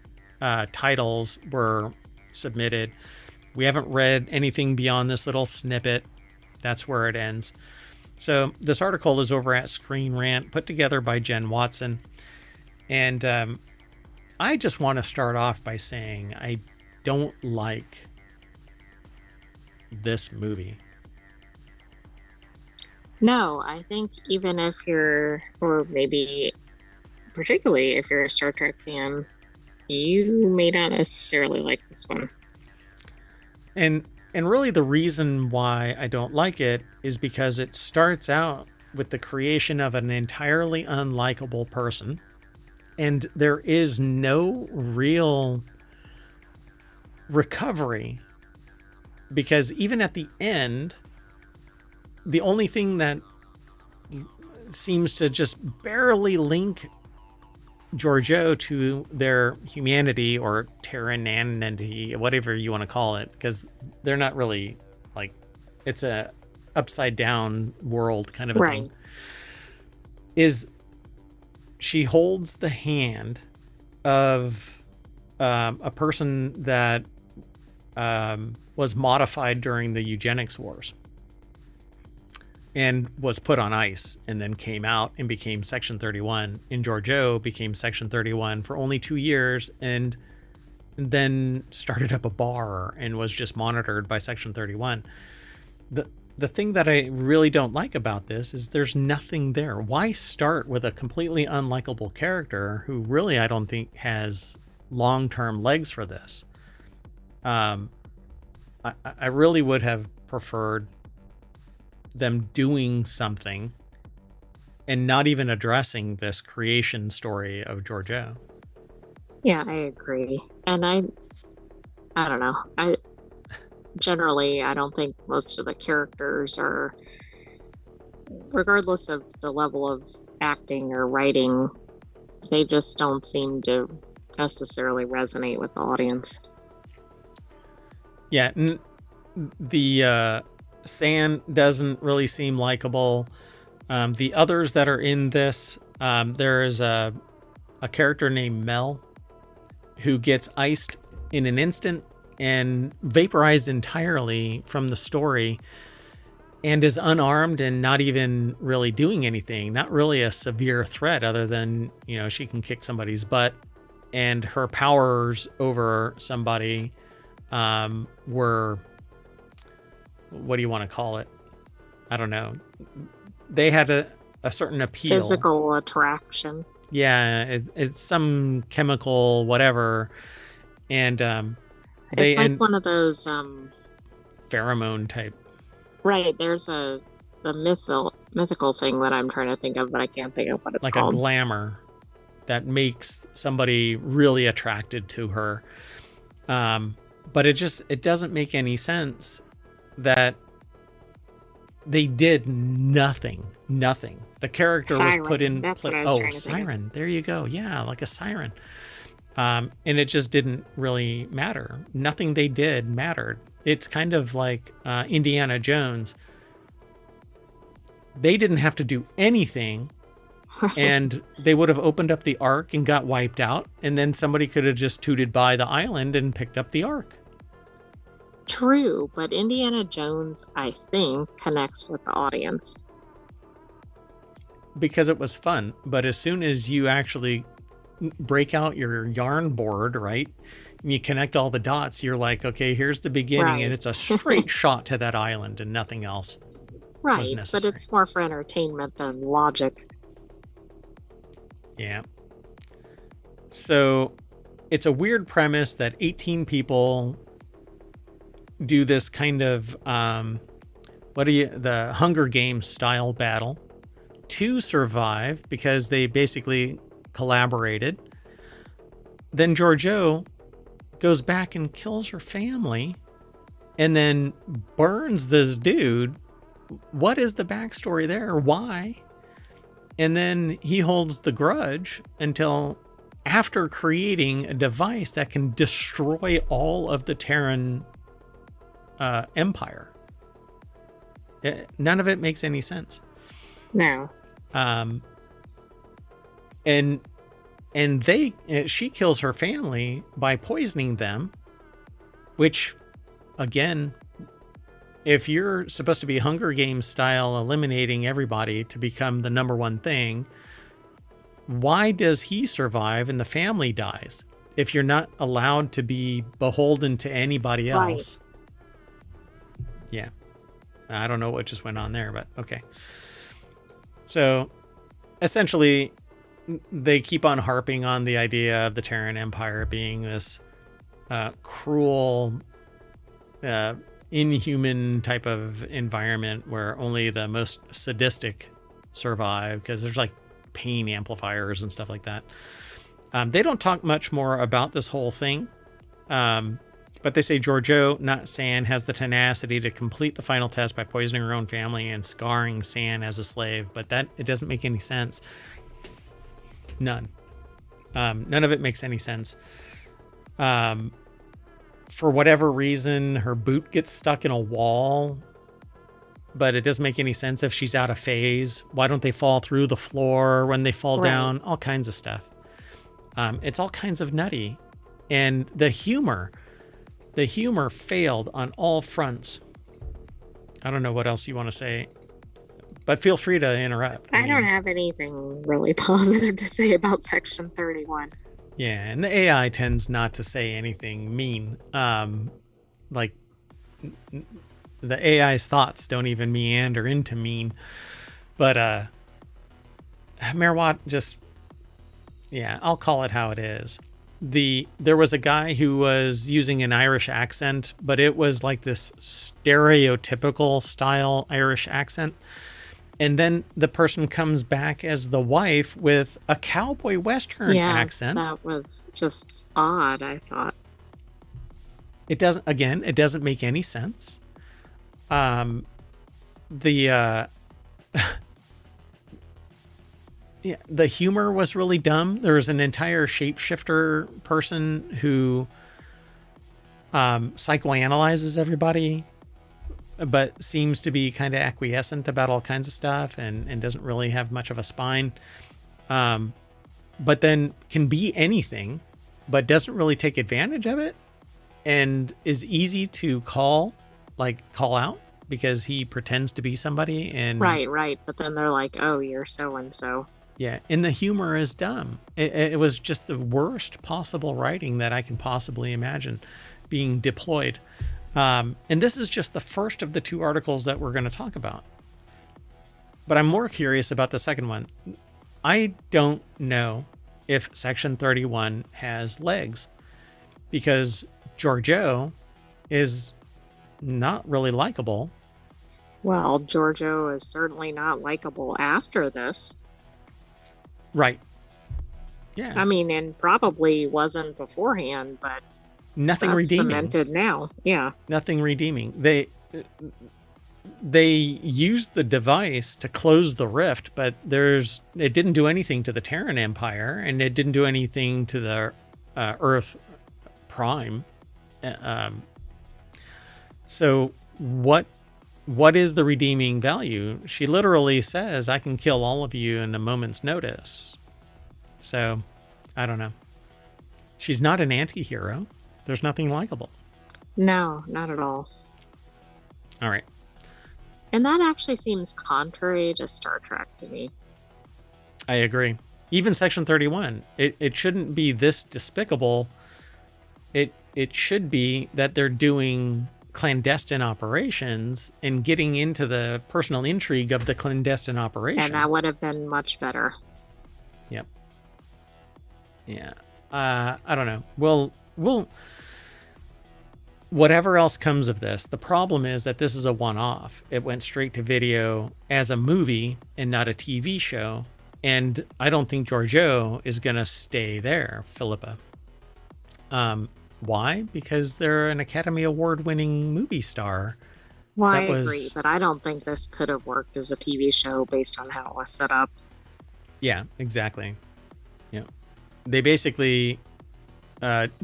titles were submitted. We haven't read anything beyond this little snippet. That's where it ends. So this article is over at Screen Rant, put together by Jen Watson. And I just want to start off by saying I don't like this movie. No, I think even if you're, or maybe particularly if you're a Star Trek fan, you may not necessarily like this one. And really the reason why I don't like it is because it starts out with the creation of an entirely unlikable person, and there is no real recovery, because even at the end, the only thing that seems to just barely link Georgiou to their humanity or terrananity, whatever you want to call it, because they're not really like, it's a upside down world kind of a thing, is she holds the hand of a person that was modified during the eugenics wars and was put on ice and then came out and became Section 31. And Georgiou became Section 31 for only 2 years and then started up a bar and was just monitored by Section 31. The thing that I really don't like about this is there's nothing there. Why start with a completely unlikable character who really I don't think has long-term legs for this? I really would have preferred them doing something and not even addressing this creation story of Georgiou. Yeah, I agree. And I don't know. I don't think most of the characters are, regardless of the level of acting or writing, they just don't seem to necessarily resonate with the audience. Yeah, the San doesn't really seem likable. The others that are in this, there is a character named Mel who gets iced in an instant and vaporized entirely from the story and is unarmed and not even really doing anything. Not really a severe threat other than, you know, she can kick somebody's butt, and her powers over somebody were, what do you want to call it? I don't know. They had a certain appeal. Physical attraction. Yeah, it's some chemical, whatever. And it's like one of those pheromone type. Right. There's the mythical thing that I'm trying to think of, but I can't think of what it's called. Like a glamour that makes somebody really attracted to her. But it doesn't make any sense that they did nothing. The character siren. Was put in. That's what I was trying to siren. think of. There you go. Yeah, like a siren. And it just didn't really matter. Nothing they did mattered. It's kind of like Indiana Jones. They didn't have to do anything, and they would have opened up the Ark and got wiped out, and then somebody could have just tooted by the island and picked up the Ark. True, but Indiana Jones, I think, connects with the audience. Because it was fun, but as soon as you actually break out your yarn board, right, and you connect all the dots, you're like, okay, here's the beginning, right. And it's a straight shot to that island and nothing else. Right, but it's more for entertainment than logic. Yeah. So it's a weird premise that 18 people do this kind of the Hunger Games style battle to survive because they basically collaborated. Then Georgiou goes back and kills her family and then burns this dude. What is the backstory there? Why? And then he holds the grudge until after creating a device that can destroy all of the Terran empire. None of it makes any sense. No. And she kills her family by poisoning them, which, again, if you're supposed to be Hunger Games style eliminating everybody to become the number one thing, why does he survive and the family dies if you're not allowed to be beholden to anybody else? Right. Yeah. I don't know what just went on there, but okay. So essentially, they keep on harping on the idea of the Terran Empire being this cruel, inhuman type of environment where only the most sadistic survive, because there's like pain amplifiers and stuff like that. They don't talk much more about this whole thing. But they say Giorgio, not San, has the tenacity to complete the final test by poisoning her own family and scarring San as a slave. But that, it doesn't make any sense. None. None of it makes any sense. For whatever reason, her boot gets stuck in a wall, but it doesn't make any sense if she's out of phase. Why don't they fall through the floor when they fall down? All kinds of stuff. It's all kinds of nutty. And the humor failed on all fronts. I don't know what else you want to say, but feel free to interrupt. I don't have anything really positive to say about Section 31. Yeah, and the AI tends not to say anything mean. Like, the AI's thoughts don't even meander into mean. But Merwat just, yeah, I'll call it how it is. There was a guy who was using an Irish accent, but it was like this stereotypical style Irish accent. And then the person comes back as the wife with a cowboy western accent. That was just odd, I thought. It doesn't make any sense. The humor was really dumb. There was an entire shapeshifter person who psychoanalyzes everybody, but seems to be kind of acquiescent about all kinds of stuff and doesn't really have much of a spine. But then can be anything, but doesn't really take advantage of it, and is easy to call out because he pretends to be somebody. And right. But then they're like, "Oh, you're so and so." Yeah, and the humor is dumb. It was just the worst possible writing that I can possibly imagine being deployed. And this is just the first of the two articles that we're going to talk about. But I'm more curious about the second one. I don't know if Section 31 has legs, because Giorgio is not really likable. Well, Giorgio is certainly not likable after this. Right. Yeah. I mean, and probably wasn't beforehand, but nothing redeeming. Cemented now. Yeah. Nothing redeeming. They used the device to close the rift, but it didn't do anything to the Terran Empire, and it didn't do anything to the Earth Prime. So what is the redeeming value? She literally says, "I can kill all of you in a moment's notice." So I don't know. She's not an anti-hero. There's nothing likable. No, not at all. All right. And that actually seems contrary to Star Trek to me. I agree. Even Section 31, it shouldn't be this despicable. It should be that they're doing clandestine operations and getting into the personal intrigue of the clandestine operation. And that would have been much better. Yep. Yeah. I don't know. We'll whatever else comes of this, the problem is that this is a one-off. It went straight to video as a movie and not a TV show. And I don't think Giorgio is going to stay there, Philippa. Why? Because they're an Academy Award-winning movie star. Well, I agree, but I don't think this could have worked as a TV show based on how it was set up. Yeah, exactly. Yeah, they basically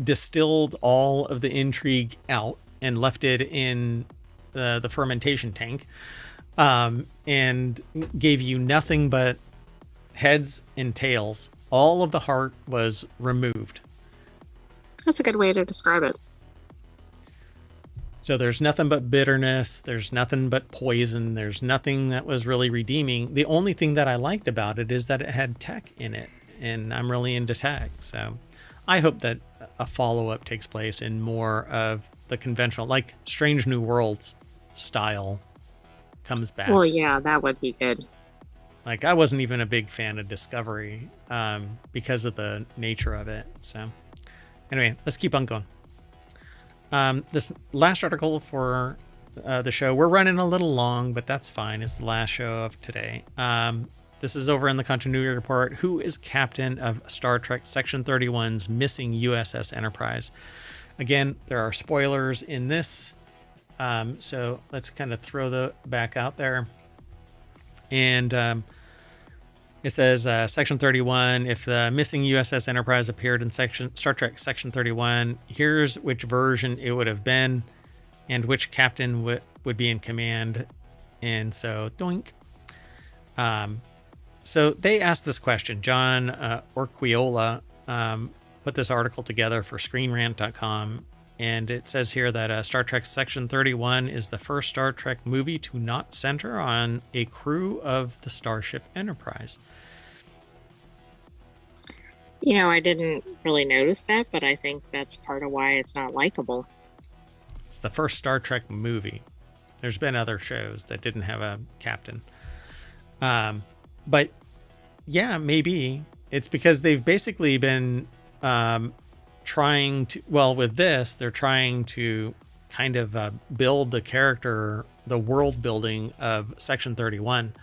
distilled all of the intrigue out and left it in the fermentation tank, and gave you nothing but heads and tails. All of the heart was removed. That's a good way to describe it. So there's nothing but bitterness. There's nothing but poison. There's nothing that was really redeeming. The only thing that I liked about it is that it had tech in it, and I'm really into tech. So I hope that a follow-up takes place in more of the conventional, like Strange New Worlds style comes back. Well, yeah, that would be good. Like, I wasn't even a big fan of Discovery because of the nature of it. So anyway, let's keep on going. This last article for the show, we're running a little long, but that's fine. It's the last show of today. This is over in the continuity report. Who is captain of Star Trek Section 31's missing USS Enterprise? Again, there are spoilers in this. So let's kind of throw the back out there. And it says Section 31, if the missing USS Enterprise appeared in Star Trek Section 31, here's which version it would have been and which captain would be in command. And so, doink. So they asked this question. John Orquiola put this article together for ScreenRant.com. And it says here that Star Trek Section 31 is the first Star Trek movie to not center on a crew of the Starship Enterprise. I didn't really notice that, but I think that's part of why it's not likable. It's the first Star Trek movie. There's been other shows that didn't have a captain. But yeah, maybe. It's because they've basically been... trying to, well, with this, they're trying to kind of build the character, the world building of Section 31,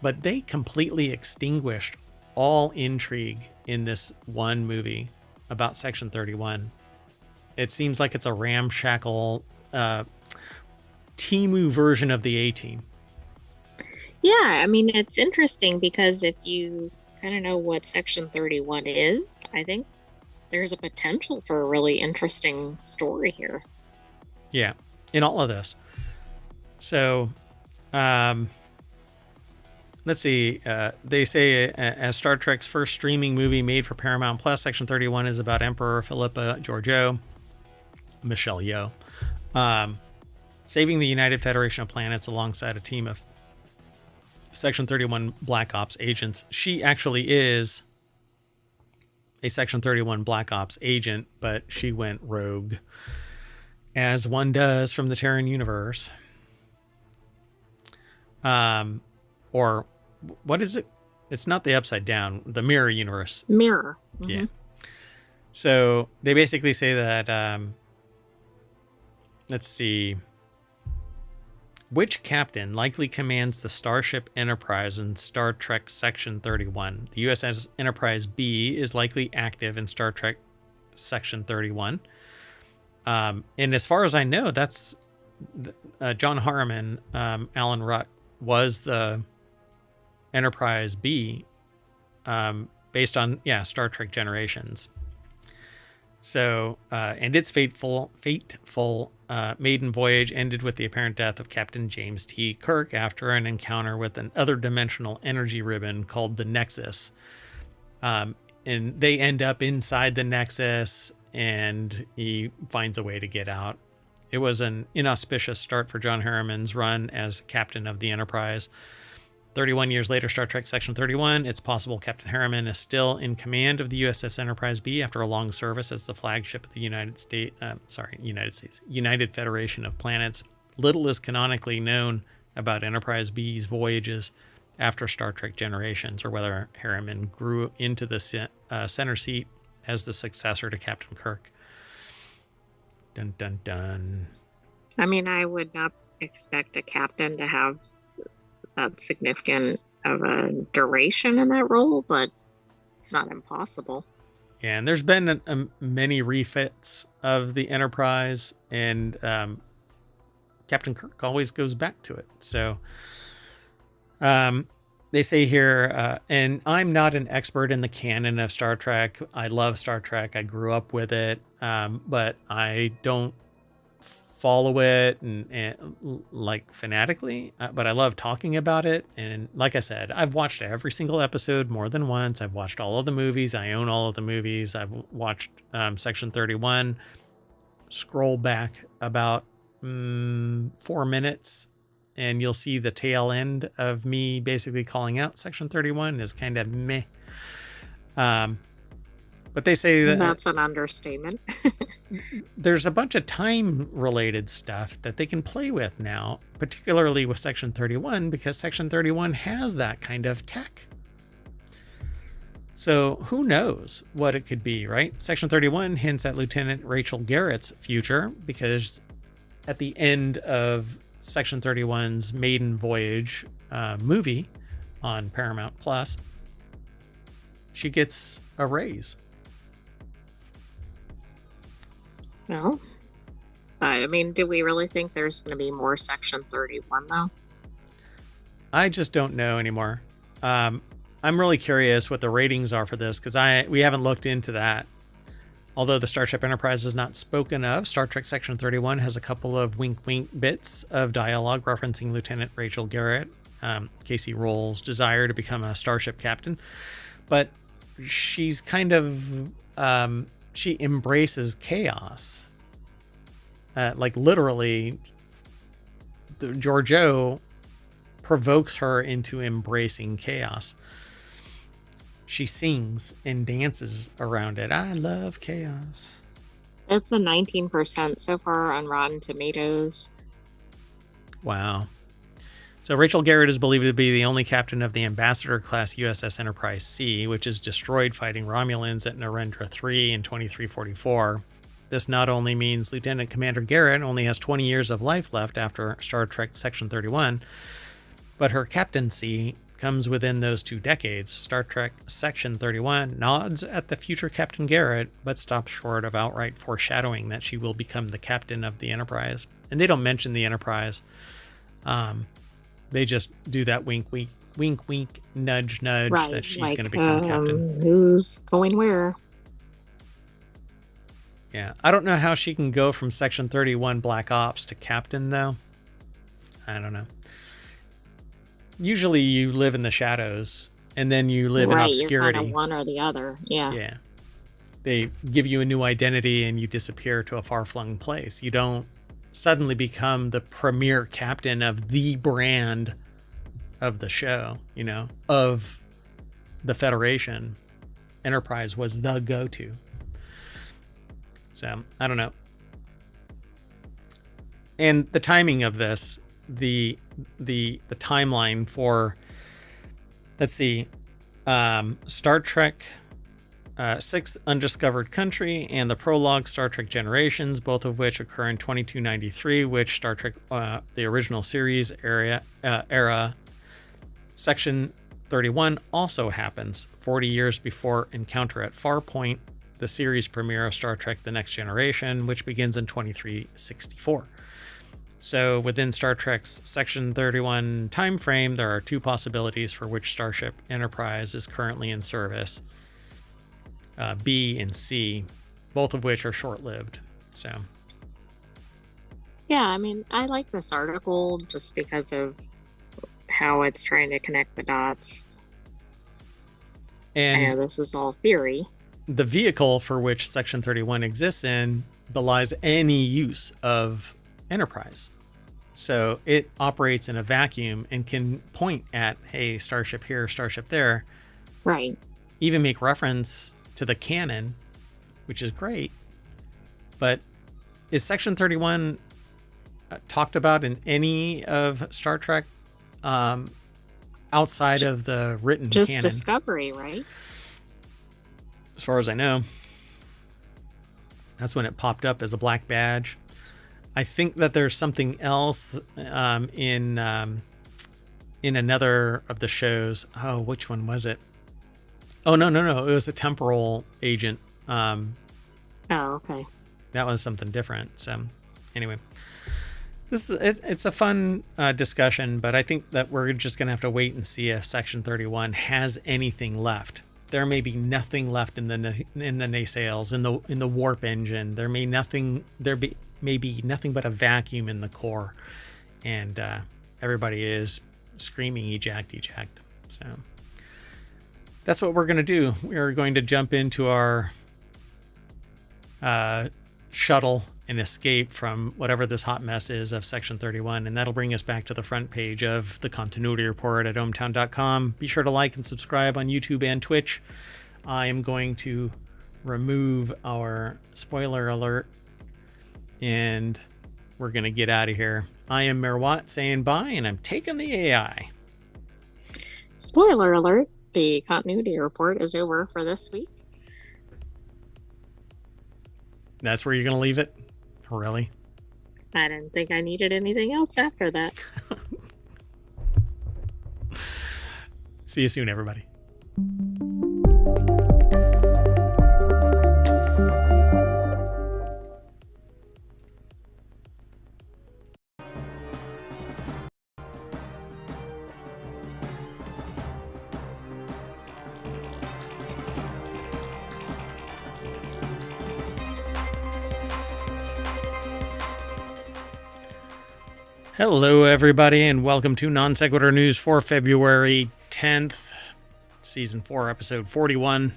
but they completely extinguished all intrigue in this one movie about Section 31. It seems like it's a ramshackle Timu version of the A-Team. Yeah, I mean, it's interesting because if you kind of know what Section 31 is, I think there's a potential for a really interesting story here. Yeah, in all of this. So, let's see. They say as Star Trek's first streaming movie made for Paramount Plus, Section 31 is about Emperor Philippa Georgiou, Michelle Yeoh, saving the United Federation of Planets alongside a team of Section 31 Black Ops agents. She actually is a Section 31 Black Ops agent, but she went rogue, as one does from the Terran universe. Or what is it? It's not the Upside Down, the Mirror universe. Mirror. Mm-hmm. Yeah. So they basically say that, let's see, which captain likely commands the Starship Enterprise in Star Trek Section 31? The USS Enterprise B is likely active in Star Trek Section 31. And as far as I know, that's John Harmon, Alan Ruck was the Enterprise B based on, Star Trek Generations. So, and its fateful maiden voyage ended with the apparent death of Captain James T. Kirk after an encounter with an other-dimensional energy ribbon called the Nexus. And they end up inside the Nexus, and he finds a way to get out. It was an inauspicious start for John Harriman's run as captain of the Enterprise. 31 years later, Star Trek Section 31, it's possible Captain Harriman is still in command of the USS Enterprise B after a long service as the flagship of the United Federation of Planets. Little is canonically known about Enterprise B's voyages after Star Trek Generations, or whether Harriman grew into the center seat as the successor to Captain Kirk. Dun, dun, dun. I mean, I would not expect a captain to have that significant of a duration in that role, but it's not impossible. Yeah, and there's been many refits of the Enterprise, and Captain Kirk always goes back to it. So they say here, and I'm not an expert in the canon of Star Trek. I love Star Trek. I grew up with it, but I don't follow it and like fanatically, but I love talking about it. And like I said, I've watched every single episode more than once. I've watched all of the movies. I own all of the movies. I've watched Section 31. Scroll back about 4 minutes and you'll see the tail end of me basically calling out Section 31 is kind of meh. But they say that that's an understatement. there's a bunch of time-related stuff that they can play with now, particularly with Section 31, because Section 31 has that kind of tech. So who knows what it could be, right? Section 31 hints at Lieutenant Rachel Garrett's future, because at the end of Section 31's Maiden Voyage movie on Paramount Plus, she gets a raise. No. I mean, do we really think there's going to be more Section 31, though? I just don't know anymore. I'm really curious what the ratings are for this, because we haven't looked into that. Although the Starship Enterprise is not spoken of, Star Trek Section 31 has a couple of wink-wink bits of dialogue referencing Lieutenant Rachel Garrett, Casey Roll's desire to become a starship captain. But she's kind of... she embraces chaos. Like literally, Georgiou provokes her into embracing chaos. She sings and dances around it. I love chaos. It's a 19% so far on Rotten Tomatoes. Wow. So Rachel Garrett is believed to be the only captain of the Ambassador-class USS Enterprise C, which is destroyed fighting Romulans at Narendra 3 in 2344. This not only means Lieutenant Commander Garrett only has 20 years of life left after Star Trek Section 31, but her captaincy comes within those 2 decades. Star Trek Section 31 nods at the future Captain Garrett, but stops short of outright foreshadowing that she will become the captain of the Enterprise. And they don't mention the Enterprise. They just do that wink, wink, wink, wink, nudge, nudge, right, that she's like, going to become captain. Who's going where? Yeah, I don't know how she can go from Section 31 Black Ops to captain, though. I don't know. Usually you live in the shadows, and then you live in obscurity. You're kind of one or the other, yeah. Yeah. They give you a new identity, and you disappear to a far-flung place. You don't suddenly become the premier captain of the brand of the show, you know, of the Federation. Enterprise was the go-to. So, I don't know. And the timing of this, the timeline for, let's see, Star Trek Sixth Undiscovered Country and the prologue Star Trek Generations, both of which occur in 2293, which Star Trek, the original series era, Section 31 also happens 40 years before Encounter at Farpoint, the series premiere of Star Trek The Next Generation, which begins in 2364. So within Star Trek's Section 31 time frame, there are 2 possibilities for which Starship Enterprise is currently in service. B and C, both of which are short-lived. So, yeah, I mean, I like this article just because of how it's trying to connect the dots. And I know this is all theory. The vehicle for which Section 31 exists in belies any use of Enterprise. So it operates in a vacuum and can point at, hey, starship here, starship there. Right. Even make reference to the canon, which is great. But is Section 31 talked about in any of Star Trek outside of the written just canon? Just Discovery, right? As far as I know. That's when it popped up as a black badge. I think that there's something else in another of the shows. Oh, which one was it? Oh, no. It was a temporal agent. Oh, okay. That was something different. So, anyway, it's a fun discussion, but I think that we're just going to have to wait and see if Section 31 has anything left. There may be nothing left in the nacelles, in the warp engine. There may be nothing but a vacuum in the core, and everybody is screaming eject. So that's what we're going to do. We're going to jump into our shuttle and escape from whatever this hot mess is of Section 31, and that'll bring us back to the front page of the Continuity Report at ohmtown.com. Be sure to like and subscribe on YouTube and Twitch. I am going to remove our spoiler alert, and we're going to get out of here. I am Mayor Watt saying bye, and I'm taking the AI. Spoiler alert, the continuity report is over for this week. That's where you're going to leave it? Really? I didn't think I needed anything else after that. See you soon, everybody. Hello, everybody, and welcome to Non Sequitur News for February 10th, Season 4, Episode 41.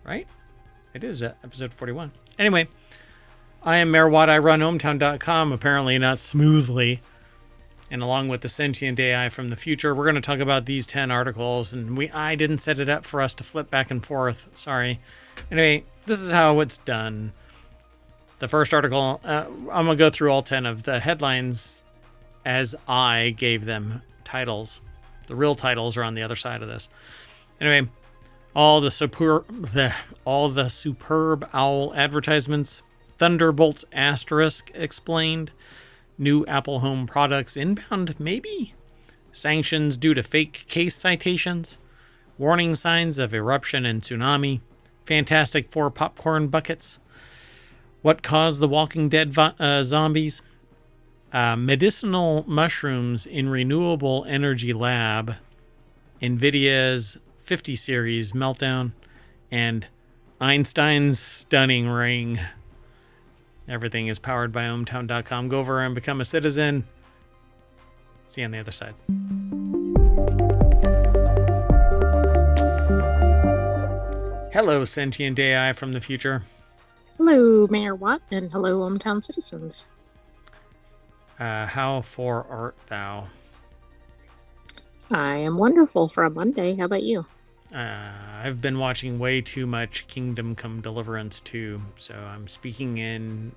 Right? It is Episode 41. Anyway, I am Mayor Watt. I run ohmtown.com, apparently not smoothly. And along with the sentient AI from the future, we're going to talk about these 10 articles. And I didn't set it up for us to flip back and forth. Sorry. Anyway, this is how it's done. The first article, I'm going to go through all 10 of the headlines as I gave them titles. The real titles are on the other side of this. Anyway, all the superb owl advertisements, Thunderbolts asterisk explained, new Apple Home products inbound maybe, sanctions due to fake case citations, warning signs of eruption and tsunami, Fantastic Four popcorn buckets, what caused the Walking Dead zombies, medicinal mushrooms in renewable energy lab, NVIDIA's 50 series meltdown, and Einstein's stunning ring. Everything is powered by ohmtown.com. Go over and become a citizen. See you on the other side. Hello, sentient AI from the future. Hello, Mayor Watt, and hello, ohmtown citizens. How far art thou? I am wonderful for a Monday. How about you? I've been watching way too much Kingdom Come Deliverance 2, so I'm speaking in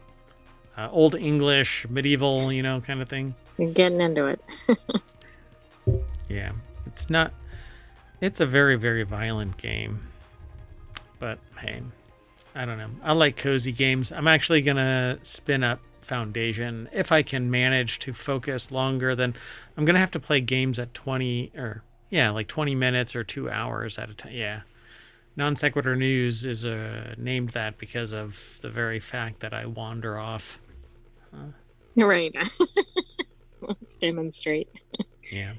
Old English, medieval, kind of thing. You're getting into it. Yeah, it's a very, very violent game, but hey, I don't know. I like cozy games. I'm actually going to spin up Foundation if I can manage to focus longer. Than I'm gonna have to play games at 20 minutes or 2 hours at a time. Yeah, Non Sequitur News is named that because of the very fact that I wander off. Right. Let's demonstrate. Yeah,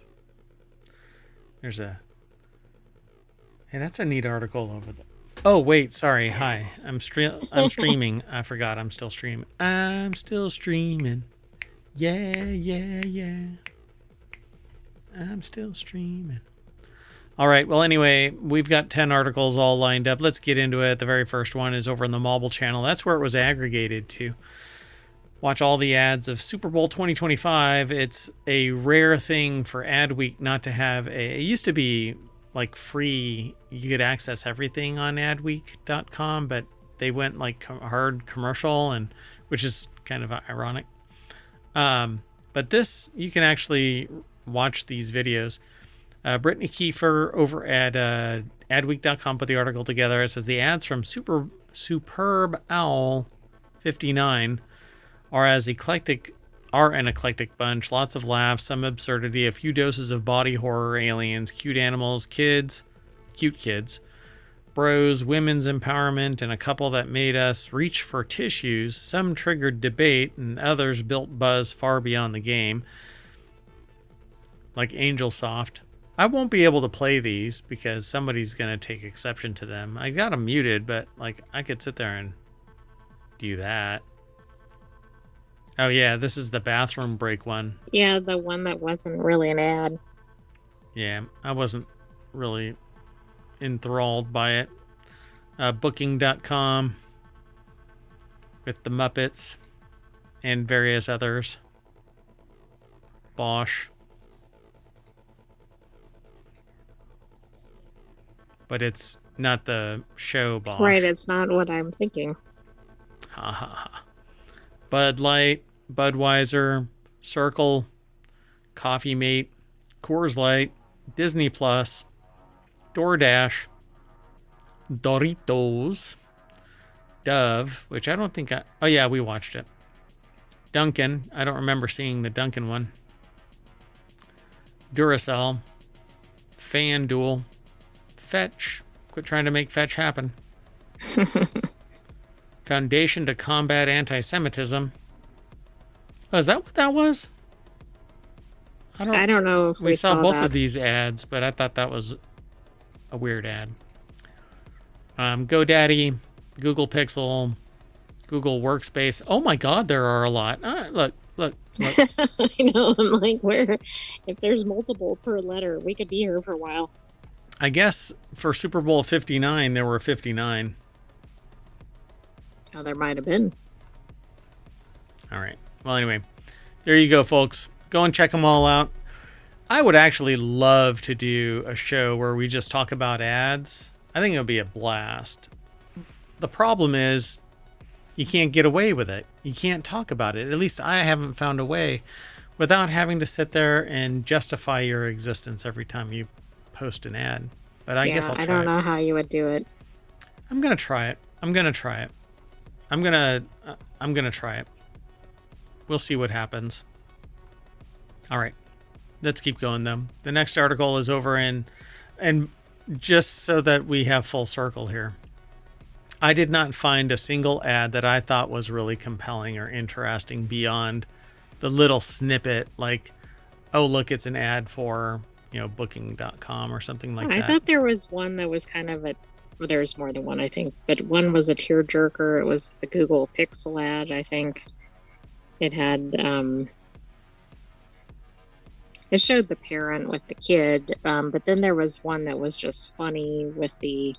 hey, that's a neat article over there. Oh, wait, sorry. Hi. I'm streaming. I forgot I'm still streaming. I'm still streaming. Yeah. I'm still streaming. All right. Well, anyway, we've got 10 articles all lined up. Let's get into it. The very first one is over on the mobile channel. That's where it was aggregated to. Watch all the ads of Super Bowl 2025. It's a rare thing for Ad Week not to have it used to be like free, you could access everything on adweek.com, but they went like hard commercial, and which is kind of ironic. But this, you can actually watch these videos. Brittany Kiefer over at adweek.com put the article together. It says the ads from Superb Owl 59 are an eclectic bunch. Lots of laughs, some absurdity, a few doses of body horror, aliens, cute animals, cute kids, bros, women's empowerment, and a couple that made us reach for tissues. Some triggered debate, and others built buzz far beyond the game. Like Angel Soft. I won't be able to play these because somebody's going to take exception to them. I got them muted, but I could sit there and do that. Oh, yeah, this is the bathroom break one. Yeah, the one that wasn't really an ad. Yeah, I wasn't really enthralled by it. Booking.com with the Muppets and various others. Bosch. But it's not the show Bosch. Right, it's not what I'm thinking. Ha ha ha. Bud Light, Budweiser, Circle, Coffee Mate, Coors Light, Disney Plus, DoorDash, Doritos, Dove, which I don't think oh yeah, we watched it. Dunkin', I don't remember seeing the Dunkin' one. Duracell, FanDuel, Fetch, quit trying to make Fetch happen. Foundation to Combat Anti-Semitism. Oh, is that what that was? I don't know if we saw both that. of these ads, but I thought that was a weird ad. GoDaddy, Google Pixel, Google Workspace. Oh my God, there are a lot. Look. I know. I'm like, where? If there's multiple per letter, we could be here for a while. I guess for Super Bowl 59, there were 59. Oh, there might have been. All right. Well, anyway, there you go, folks. Go and check them all out. I would actually love to do a show where we just talk about ads. I think it would be a blast. The problem is you can't get away with it. You can't talk about it. At least I haven't found a way without having to sit there and justify your existence every time you post an ad. But I guess I'll try it. I don't know how you would do it. I'm going to try it. I'm going to try it. We'll see what happens. All right. Let's keep going, though. The next article is over and just so that we have full circle here, I did not find a single ad that I thought was really compelling or interesting beyond the little snippet like, oh, look, it's an ad for, booking.com or something like that. I thought there was one that was kind of well, there's more than one, I think, but one was a tearjerker. It was the Google Pixel ad, I think. It had, it showed the parent with the kid, but then there was one that was just funny with the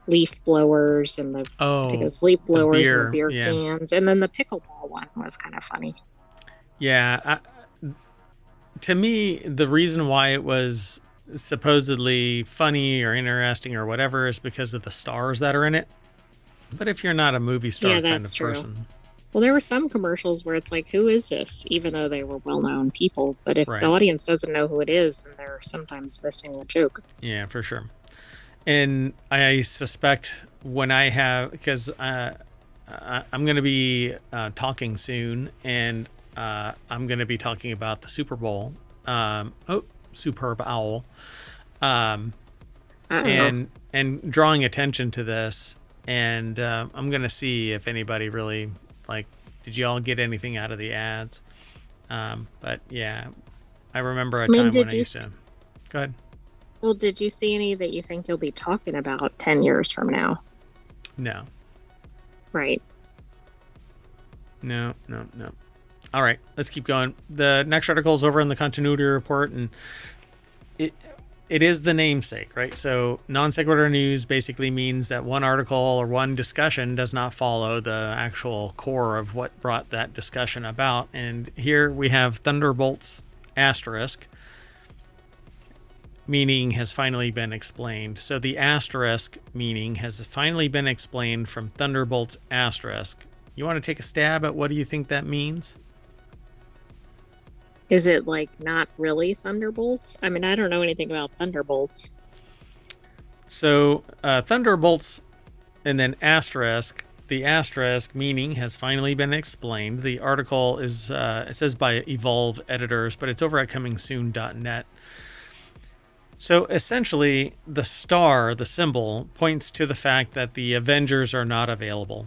leaf blowers and leaf blowers and the beer cans, and then the pickleball one was kind of funny. Yeah, to me, the reason why it was supposedly funny or interesting or whatever is because of the stars that are in it. But if you're not a movie star kind of person. Well, there were some commercials where it's like, who is this? Even though they were well-known people. But if the audience doesn't know who it is, then they're sometimes missing the joke. Yeah, for sure. And I suspect when I have, because I'm going to be talking soon, and I'm going to be talking about the Super Bowl. Superb Owl. And drawing attention to this. And I'm going to see if anybody really, did you all get anything out of the ads? But yeah, I remember a time when I used to. Go ahead. Well, did you see any that you think you'll be talking about 10 years from now? No. Right. No. All right, let's keep going. The next article is over in the continuity report, and it is the namesake, right? So non sequitur news basically means that one article or one discussion does not follow the actual core of what brought that discussion about. And here we have Thunderbolts asterisk, meaning has finally been explained. So the asterisk meaning has finally been explained from Thunderbolts asterisk. You want to take a stab at what do you think that means? Is it not really Thunderbolts? I mean, I don't know anything about Thunderbolts. So Thunderbolts and then asterisk. The asterisk meaning has finally been explained. The article is, it says by Evolve Editors, but it's over at comingsoon.net. So essentially, the star, the symbol, points to the fact that the Avengers are not available.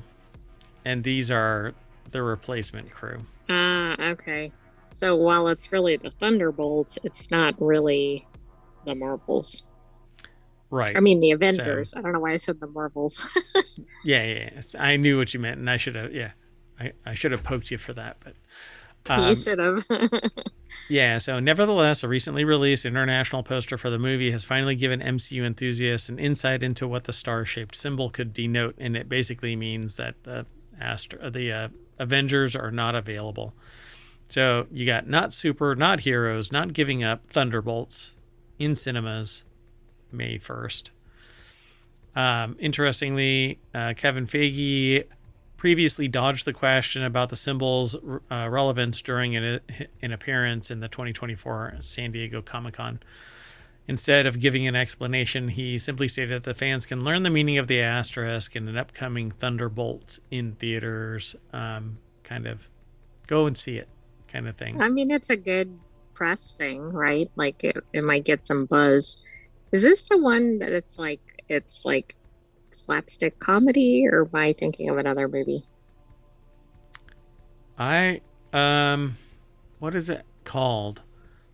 And these are the replacement crew. Okay. So while it's really the Thunderbolts, it's not really the Marvels. Right. I mean, the Avengers. So, I don't know why I said the Marvels. Yeah. I knew what you meant, and I should have, I should have poked you for that, but... you should have. Yeah, so nevertheless, a recently released international poster for the movie has finally given MCU enthusiasts an insight into what the star-shaped symbol could denote, and it basically means that the Avengers are not available. So you got not super, not heroes, not giving up, Thunderbolts in cinemas May 1st. Interestingly, Kevin Feige previously dodged the question about the symbol's relevance during an appearance in the 2024 San Diego Comic-Con. Instead of giving an explanation, he simply stated that the fans can learn the meaning of the asterisk in an upcoming Thunderbolts in theaters. Kind of go and see it kind of thing. I mean, it's a good press thing, right? Like it might get some buzz. Is this the one that it's like slapstick comedy, or am I thinking of another movie? What is it called?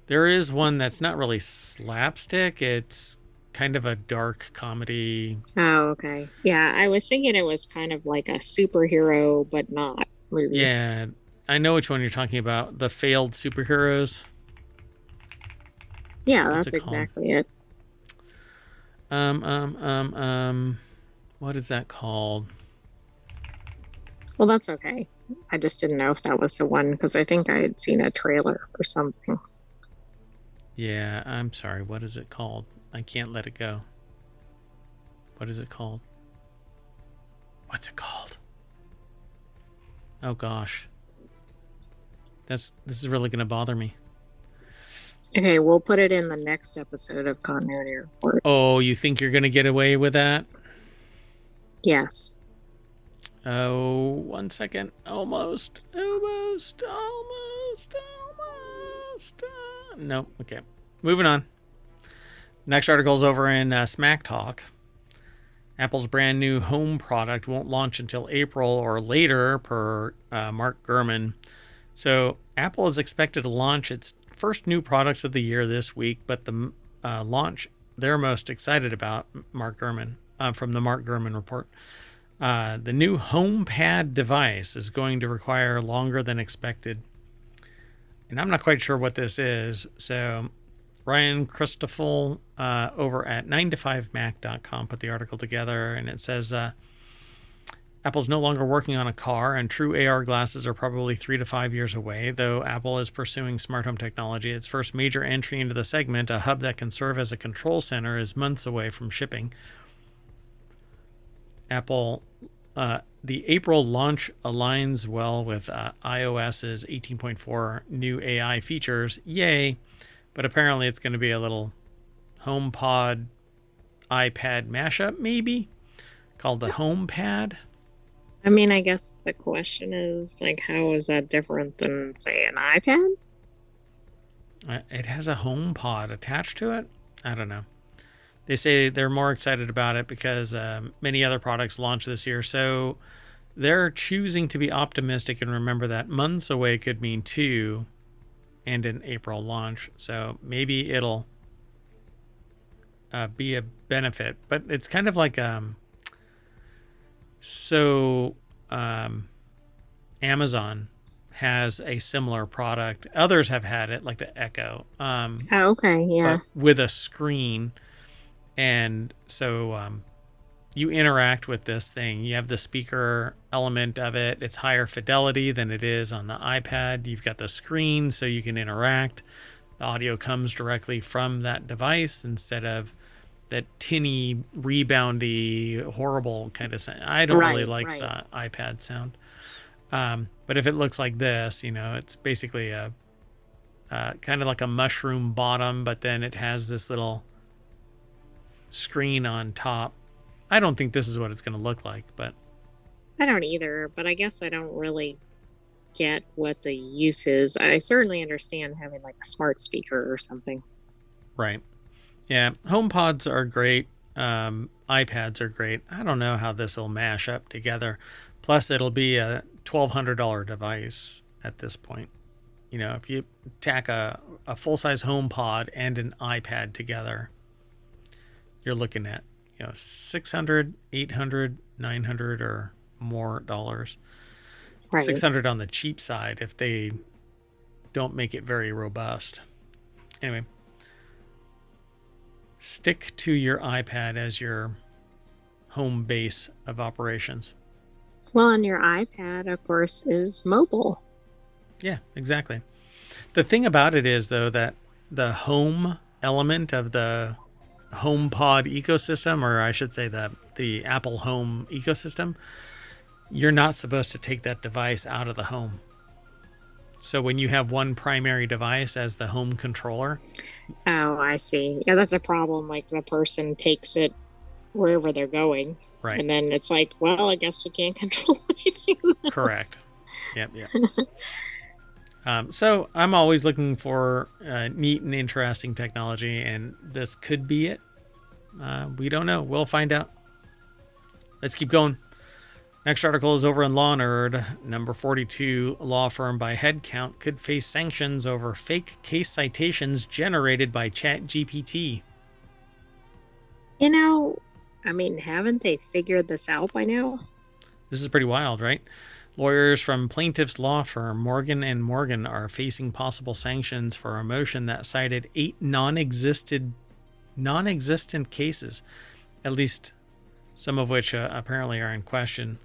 There is one that's not really slapstick. It's kind of a dark comedy. Oh, okay. Yeah, I was thinking it was kind of like a superhero, but not movie. Yeah, I know which one you're talking about. The failed superheroes. Yeah, What's that's it called? exactly it. What is that called? Well, that's okay. I just didn't know if that was the one because I think I had seen a trailer or something. Yeah, I'm sorry. What is it called? I can't let it go. What is it called? What's it called? Oh gosh. This is really going to bother me. Okay, we'll put it in the next episode of Continuity Report. Oh, you think you're going to get away with that? Yes. Oh, 1 second. Almost. No. Okay. Moving on. Next article's over in Smack Talk. Apple's brand new home product won't launch until April or later, per Mark Gurman. So Apple is expected to launch its first new products of the year this week, but the launch they're most excited about, Mark Gurman, from the Mark Gurman report. The new HomePad device is going to require longer than expected. And I'm not quite sure what this is. So Ryan Christoffel over at 9to5mac.com put the article together, and it says Apple's no longer working on a car, and true AR glasses are probably 3 to 5 years away, though Apple is pursuing smart home technology. Its first major entry into the segment, a hub that can serve as a control center, is months away from shipping. Apple, the April launch aligns well with iOS's 18.4 new AI features. Yay! But apparently it's going to be a little HomePod iPad mashup, maybe, called the HomePad. I mean, I guess the question is, like, how is that different than, say, an iPad? It has a HomePod attached to it. I don't know. They say they're more excited about it because many other products launched this year. So they're choosing to be optimistic and remember that months away could mean 2 and an April launch. So maybe it'll be a benefit. But it's kind of like Amazon has a similar product. Others have had it, like the Echo. Oh, okay, yeah. But with a screen. And so you interact with this thing. You have the speaker element of it. It's higher fidelity than it is on the iPad. You've got the screen so you can interact. The audio comes directly from that device instead of that tinny, reboundy, horrible kind of sound. I don't really like the iPad sound. But if it looks like this, it's basically a kind of like a mushroom bottom, but then it has this little screen on top. I don't think this is what it's going to look like, but I don't either, but I guess I don't really get what the use is. I certainly understand having like a smart speaker or something. Right. Yeah, HomePods are great. iPads are great. I don't know how this will mash up together. Plus, it'll be a $1,200 device at this point. If you tack a full-size HomePod and an iPad together, you're looking at $600, $800, $900 or more dollars. Right. $600 on the cheap side if they don't make it very robust. Anyway, stick to your iPad as your home base of operations. Well, and your iPad, of course, is mobile. Yeah, exactly. The thing about it is, though, that the home element of the HomePod ecosystem, or I should say the Apple Home ecosystem, you're not supposed to take that device out of the home. So when you have one primary device as the home controller. Oh, I see. Yeah, that's a problem. Like the person takes it wherever they're going. Right. And then it's like, well, I guess we can't control anything else. Correct. Yep. So I'm always looking for neat and interesting technology, and this could be it. We don't know. We'll find out. Let's keep going. Next article is over in Law Nerd. Number 42, law firm by headcount could face sanctions over fake case citations generated by ChatGPT. You know, I mean, haven't they figured this out by now? This is pretty wild, right? Lawyers from plaintiff's law firm Morgan & Morgan are facing possible sanctions for a motion that cited 8 non-existent cases, at least some of which apparently are in question.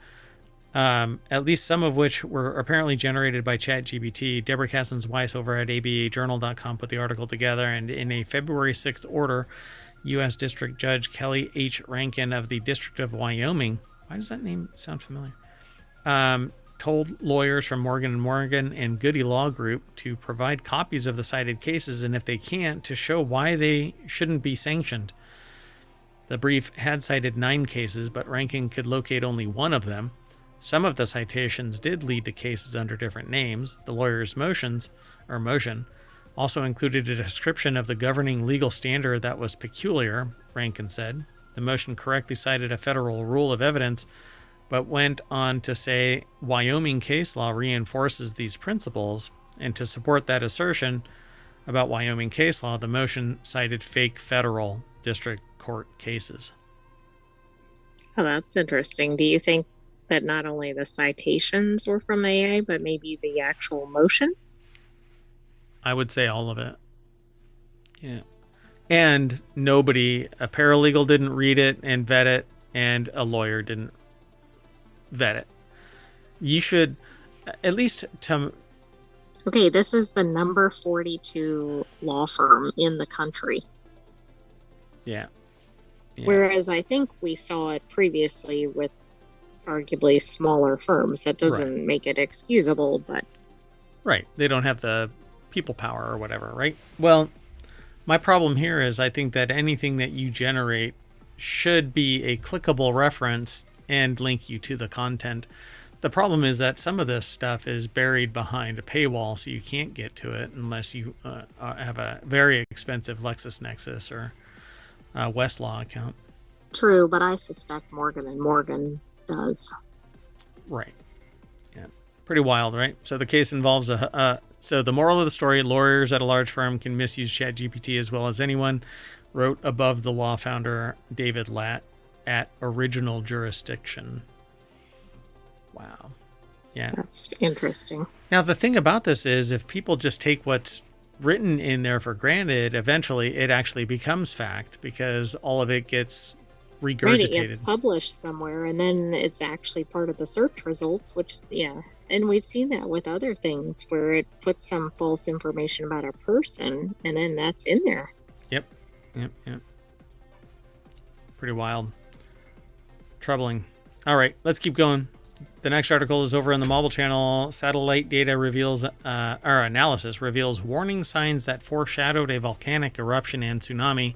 At least some of which were apparently generated by ChatGPT. Deborah Kassens-Weiss over at abajournal.com put the article together, and in a February 6th order, U.S. District Judge Kelly H. Rankin of the District of Wyoming, why does that name sound familiar? Told lawyers from Morgan & Morgan and Goody Law Group to provide copies of the cited cases, and if they can't, to show why they shouldn't be sanctioned. The brief had cited 9 cases, but Rankin could locate only one of them. Some of the citations did lead to cases under different names. The lawyer's motion also included a description of the governing legal standard that was peculiar, Rankin said. The motion correctly cited a federal rule of evidence, but went on to say Wyoming case law reinforces these principles, and to support that assertion about Wyoming case law, the motion cited fake federal district court cases. Oh, that's interesting. Do you think that not only the citations were from AI, but maybe the actual motion? I would say all of it. Yeah. And nobody, a paralegal didn't read it and vet it, and a lawyer didn't vet it. You should, at least to... Okay, this is the number 42 law firm in the country. Yeah. Whereas I think we saw it previously with arguably smaller firms. That doesn't make it excusable, but... Right. They don't have the people power or whatever, right? Well, my problem here is I think that anything that you generate should be a clickable reference and link you to the content. The problem is that some of this stuff is buried behind a paywall, so you can't get to it unless you have a very expensive LexisNexis or Westlaw account. True, but I suspect Morgan & Morgan does. Right. Yeah. Pretty wild, right? So the case involves so the moral of the story, lawyers at a large firm can misuse ChatGPT as well as anyone, wrote above the law founder David Latt at Original Jurisdiction. Wow. Yeah. That's interesting. Now, the thing about this is if people just take what's written in there for granted, eventually it actually becomes fact because all of it gets regurgitated. Right, it gets published somewhere and then it's actually part of the search results, which, yeah. And we've seen that with other things where it puts some false information about a person and then that's in there. Yep. Pretty wild. Troubling. All right, let's keep going. The next article is over in the Mobile Channel. Satellite data reveals, analysis reveals warning signs that foreshadowed a volcanic eruption and tsunami.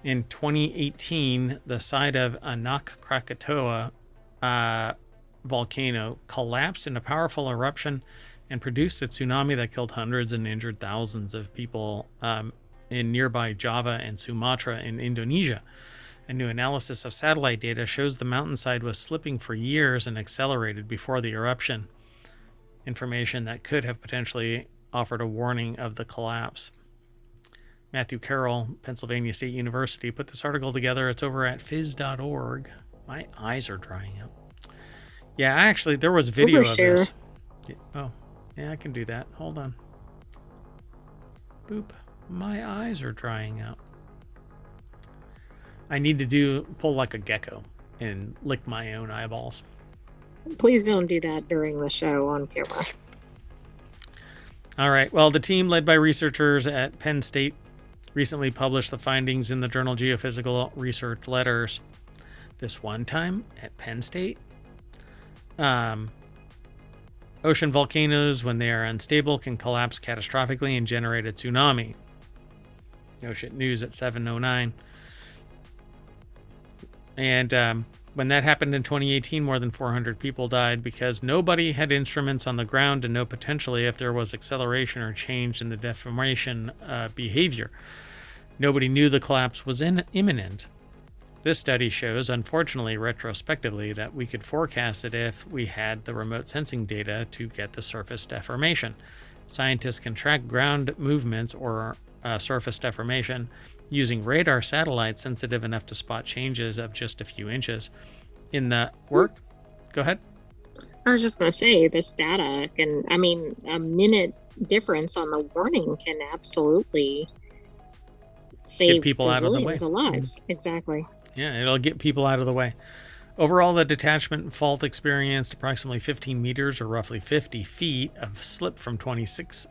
In 2018, the site of Anak Krakatoa volcano collapsed in a powerful eruption and produced a tsunami that killed hundreds and injured thousands of people in nearby Java and Sumatra in Indonesia. A new analysis of satellite data shows the mountainside was slipping for years and accelerated before the eruption. Information that could have potentially offered a warning of the collapse. Matthew Carroll, Pennsylvania State University, put this article together. It's over at phys.org. My eyes are drying out. Yeah, actually, there was video of this. Oh, yeah, I can do that. Hold on. Boop. My eyes are drying out. I need to pull like a gecko and lick my own eyeballs. Please don't do that during the show on camera. All right. Well, the team led by researchers at Penn State recently published the findings in the journal Geophysical Research Letters. This one time at Penn State, ocean volcanoes, when they are unstable, can collapse catastrophically and generate a tsunami. No shit news at 7:09. And when that happened in 2018, more than 400 people died because nobody had instruments on the ground to know potentially if there was acceleration or change in the deformation behavior. Nobody knew the collapse was imminent. This study shows, unfortunately, retrospectively, that we could forecast it if we had the remote sensing data to get the surface deformation. Scientists can track ground movements or surface deformation using radar satellites sensitive enough to spot changes of just a few inches. In the work, go ahead. I was just going to say, this data can, I mean, a minute difference on the warning can absolutely save people out of the way. Of lives. Exactly. Yeah, it'll get people out of the way. Overall, the detachment fault experienced approximately 15 meters or roughly 50 feet of slip from 2006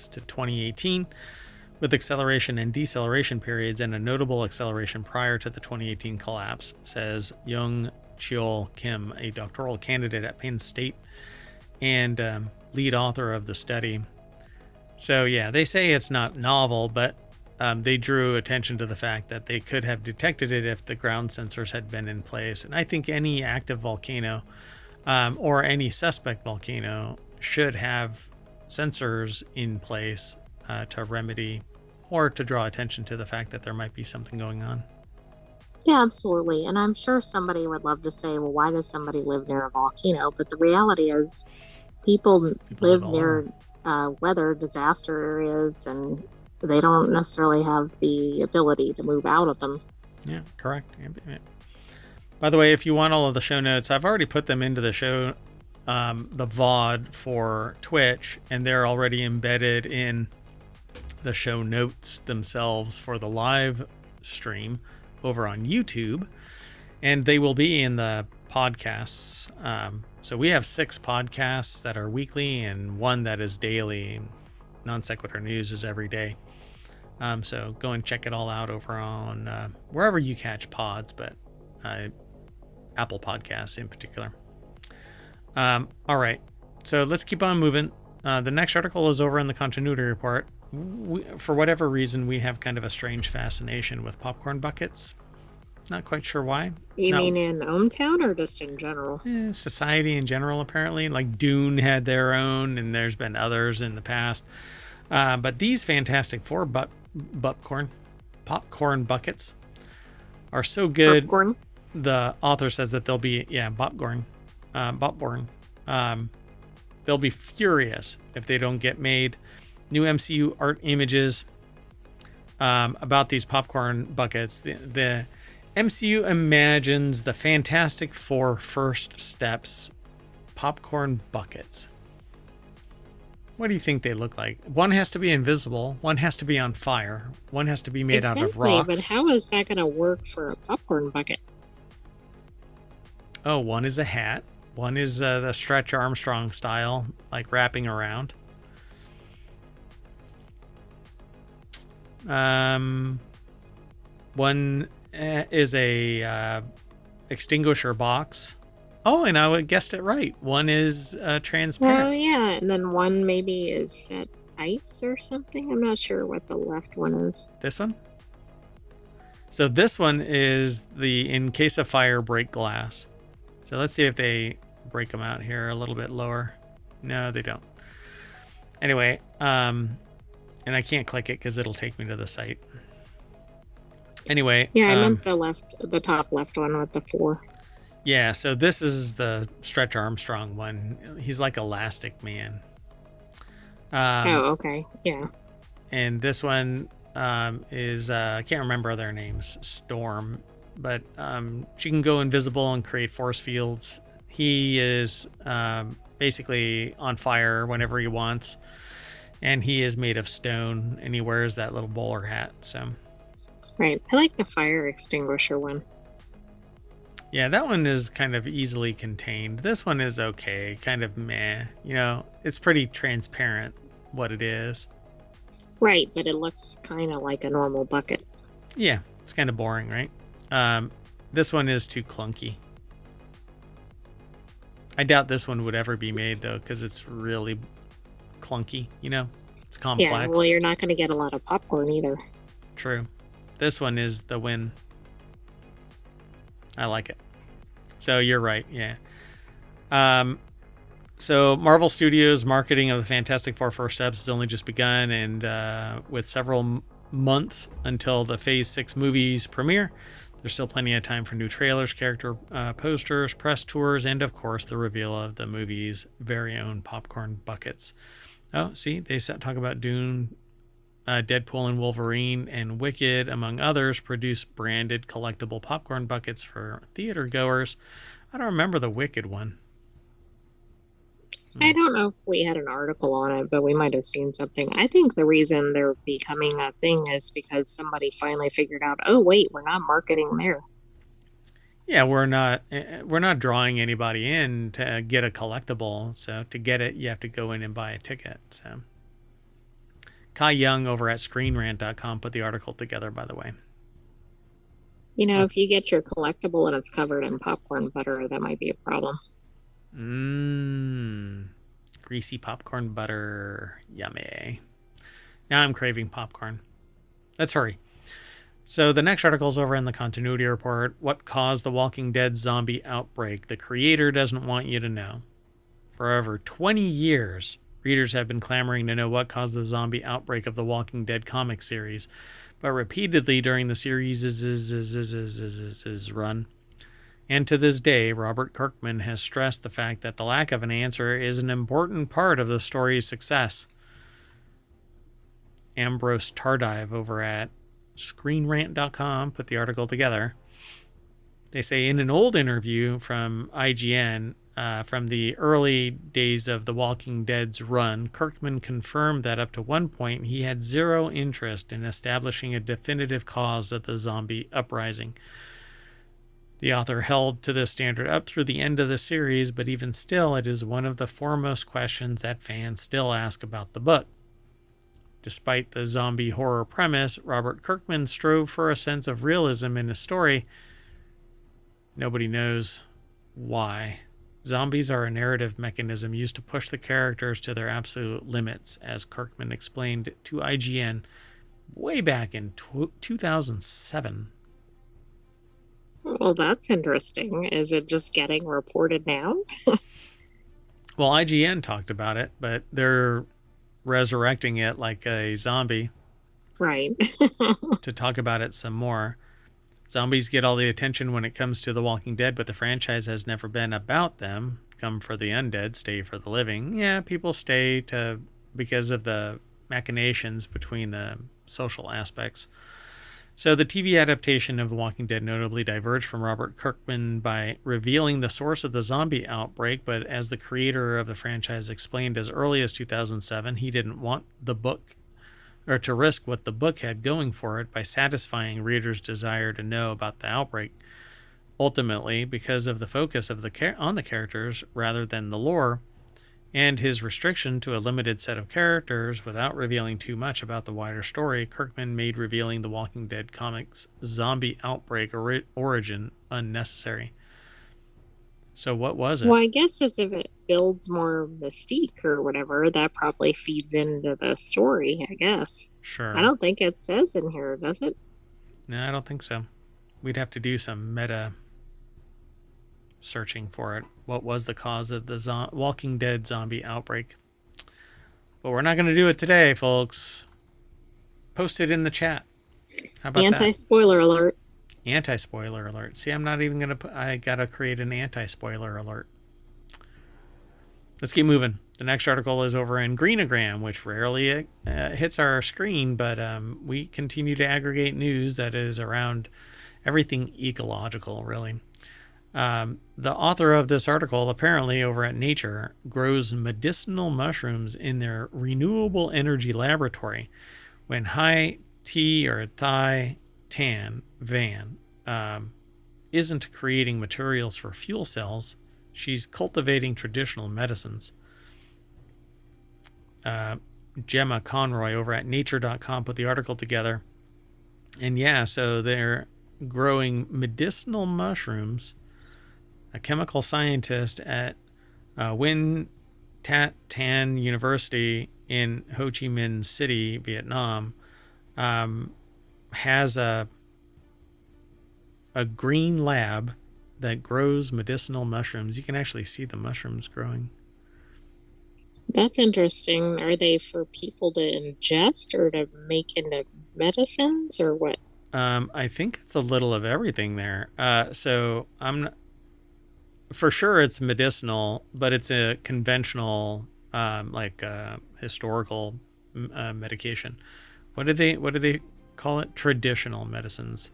to 2018, with acceleration and deceleration periods and a notable acceleration prior to the 2018 collapse, says Young Cheol Kim, a doctoral candidate at Penn State and lead author of the study. So yeah, they say it's not novel, but they drew attention to the fact that they could have detected it if the ground sensors had been in place. And I think any active volcano or any suspect volcano should have sensors in place to remedy or to draw attention to the fact that there might be something going on. Yeah, absolutely. And I'm sure somebody would love to say, well, why does somebody live near a volcano? But the reality is people live near weather disaster areas, and they don't necessarily have the ability to move out of them. Yeah, correct. By the way, if you want all of the show notes, I've already put them into the show, the VOD for Twitch, and they're already embedded in the show notes themselves for the live stream over on YouTube, and they will be in the podcasts. So we have 6 podcasts that are weekly and 1 that is daily. Non Sequitur News is every day. So go and check it all out over on wherever you catch pods, but Apple Podcasts in particular. All right, so let's keep on moving. The next article is over in the continuity report. For whatever reason, we have kind of a strange fascination with popcorn buckets. Not quite sure why. You mean in ohmTown or just in general? Society in general, apparently. Like Dune had their own, and there's been others in the past. But these Fantastic Four popcorn buckets are so good. Popcorn? The author says that they'll be, popcorn. They'll be furious if they don't get made. New MCU art images about these popcorn buckets. The MCU imagines the Fantastic Four first steps popcorn buckets. What do you think they look like? One has to be invisible. One has to be on fire. One has to be made out of rocks. But how is that going to work for a popcorn bucket? Oh, one is a hat. One is the Stretch Armstrong style, like wrapping around. One is a extinguisher box. Oh, and I guessed it right. One is transparent. Oh, yeah. And then one maybe is set ice or something. I'm not sure what the left one is. This one? So this one is the in case of fire break glass. So let's see if they break them out here a little bit lower. No, they don't. Anyway, and I can't click it because it'll take me to the site. Anyway. Yeah, I meant the top left one with the 4. Yeah, so this is the Stretch Armstrong one. He's like Elastic Man. Oh, okay. Yeah. And this one is, I can't remember their names, Storm. But she can go invisible and create force fields. He is basically on fire whenever he wants. And he is made of stone, and he wears that little bowler hat. So, right. I like the fire extinguisher one. Yeah, that one is kind of easily contained. This one is okay, kind of meh. You know, it's pretty transparent what it is. Right, but it looks kind of like a normal bucket. Yeah, it's kind of boring, right? This one is too clunky. I doubt this one would ever be made, though, because it's really clunky, you know? It's Yeah, well, complex. you're not going to get a lot of popcorn either. True. This one is the win. I like it. So you're right, yeah. So Marvel Studios' marketing of the Fantastic Four first steps has only just begun, and with several months until the Phase 6 movies premiere, there's still plenty of time for new trailers, character posters, press tours, and of course the reveal of the movie's very own popcorn buckets. Oh, see, they talk about Dune, Deadpool and Wolverine, and Wicked, among others, produce branded collectible popcorn buckets for theater goers. I don't remember the Wicked one. I don't know if we had an article on it, but we might have seen something. I think the reason they're becoming a thing is because somebody finally figured out, oh, wait, we're not marketing there. Yeah, we're not drawing anybody in to get a collectible. So to get it, you have to go in and buy a ticket. So Kai Young over at ScreenRant.com put the article together, by the way. You know, if you get your collectible and it's covered in popcorn butter, that might be a problem. Greasy popcorn butter. Yummy. Now I'm craving popcorn. Let's hurry. So the next article is over in the continuity report. What caused the Walking Dead zombie outbreak? The creator doesn't want you to know. For over 20 years, readers have been clamoring to know what caused the zombie outbreak of the Walking Dead comic series. But repeatedly during the series' run, and to this day, Robert Kirkman has stressed the fact that the lack of an answer is an important part of the story's success. Ambrose Tardive over at ScreenRant.com put the article together. They say in an old interview from IGN from the early days of The Walking Dead's run, Kirkman confirmed that up to one point he had zero interest in establishing a definitive cause of the zombie uprising. The author held to this standard up through the end of the series, but even still, it is one of the foremost questions that fans still ask about the book. Despite the zombie horror premise, Robert Kirkman strove for a sense of realism in his story. Nobody knows why. Zombies are a narrative mechanism used to push the characters to their absolute limits, as Kirkman explained to IGN way back in 2007. Well, that's interesting. Is it just getting reported now? Well, IGN talked about it, but they're resurrecting it like a zombie. Right. To talk about it some more. Zombies get all the attention when it comes to The Walking Dead, but the franchise has never been about them. Come for the undead, stay for the living. Yeah, people stay because of the machinations between the social aspects. So the TV adaptation of The Walking Dead notably diverged from Robert Kirkman by revealing the source of the zombie outbreak, but as the creator of the franchise explained as early as 2007, he didn't want the book or to risk what the book had going for it by satisfying readers' desire to know about the outbreak. Ultimately, because of the focus of on the characters rather than the lore, and his restriction to a limited set of characters without revealing too much about the wider story, Kirkman made revealing the Walking Dead comics' zombie outbreak origin unnecessary. So what was it? Well, I guess as if it builds more mystique or whatever, that probably feeds into the story, I guess. Sure. I don't think it says in here, does it? No, I don't think so. We'd have to do some meta searching for it. What was the cause of the Walking Dead zombie outbreak? But we're not going to do it today, folks. Post it in the chat. How about Anti-spoiler alert. Anti-spoiler alert. See, I'm not even going to I got to create an anti-spoiler alert. Let's keep moving. The next article is over in Greenagram, which rarely hits our screen, but we continue to aggregate news that is around everything ecological, really. The author of this article, apparently over at Nature, grows medicinal mushrooms in their renewable energy laboratory when Hai T or Thai Tan Van isn't creating materials for fuel cells. She's cultivating traditional medicines. Gemma Conroy over at nature.com put the article together. And yeah, so they're growing medicinal mushrooms. A chemical scientist at Win Tat Tan University in Ho Chi Minh City, Vietnam, has a green lab that grows medicinal mushrooms. You can actually see the mushrooms growing. That's interesting. Are they for people to ingest or to make into medicines or what? I think it's a little of everything there. So I'm for sure it's medicinal, but it's a conventional, historical medication. What do they call it? Traditional medicines.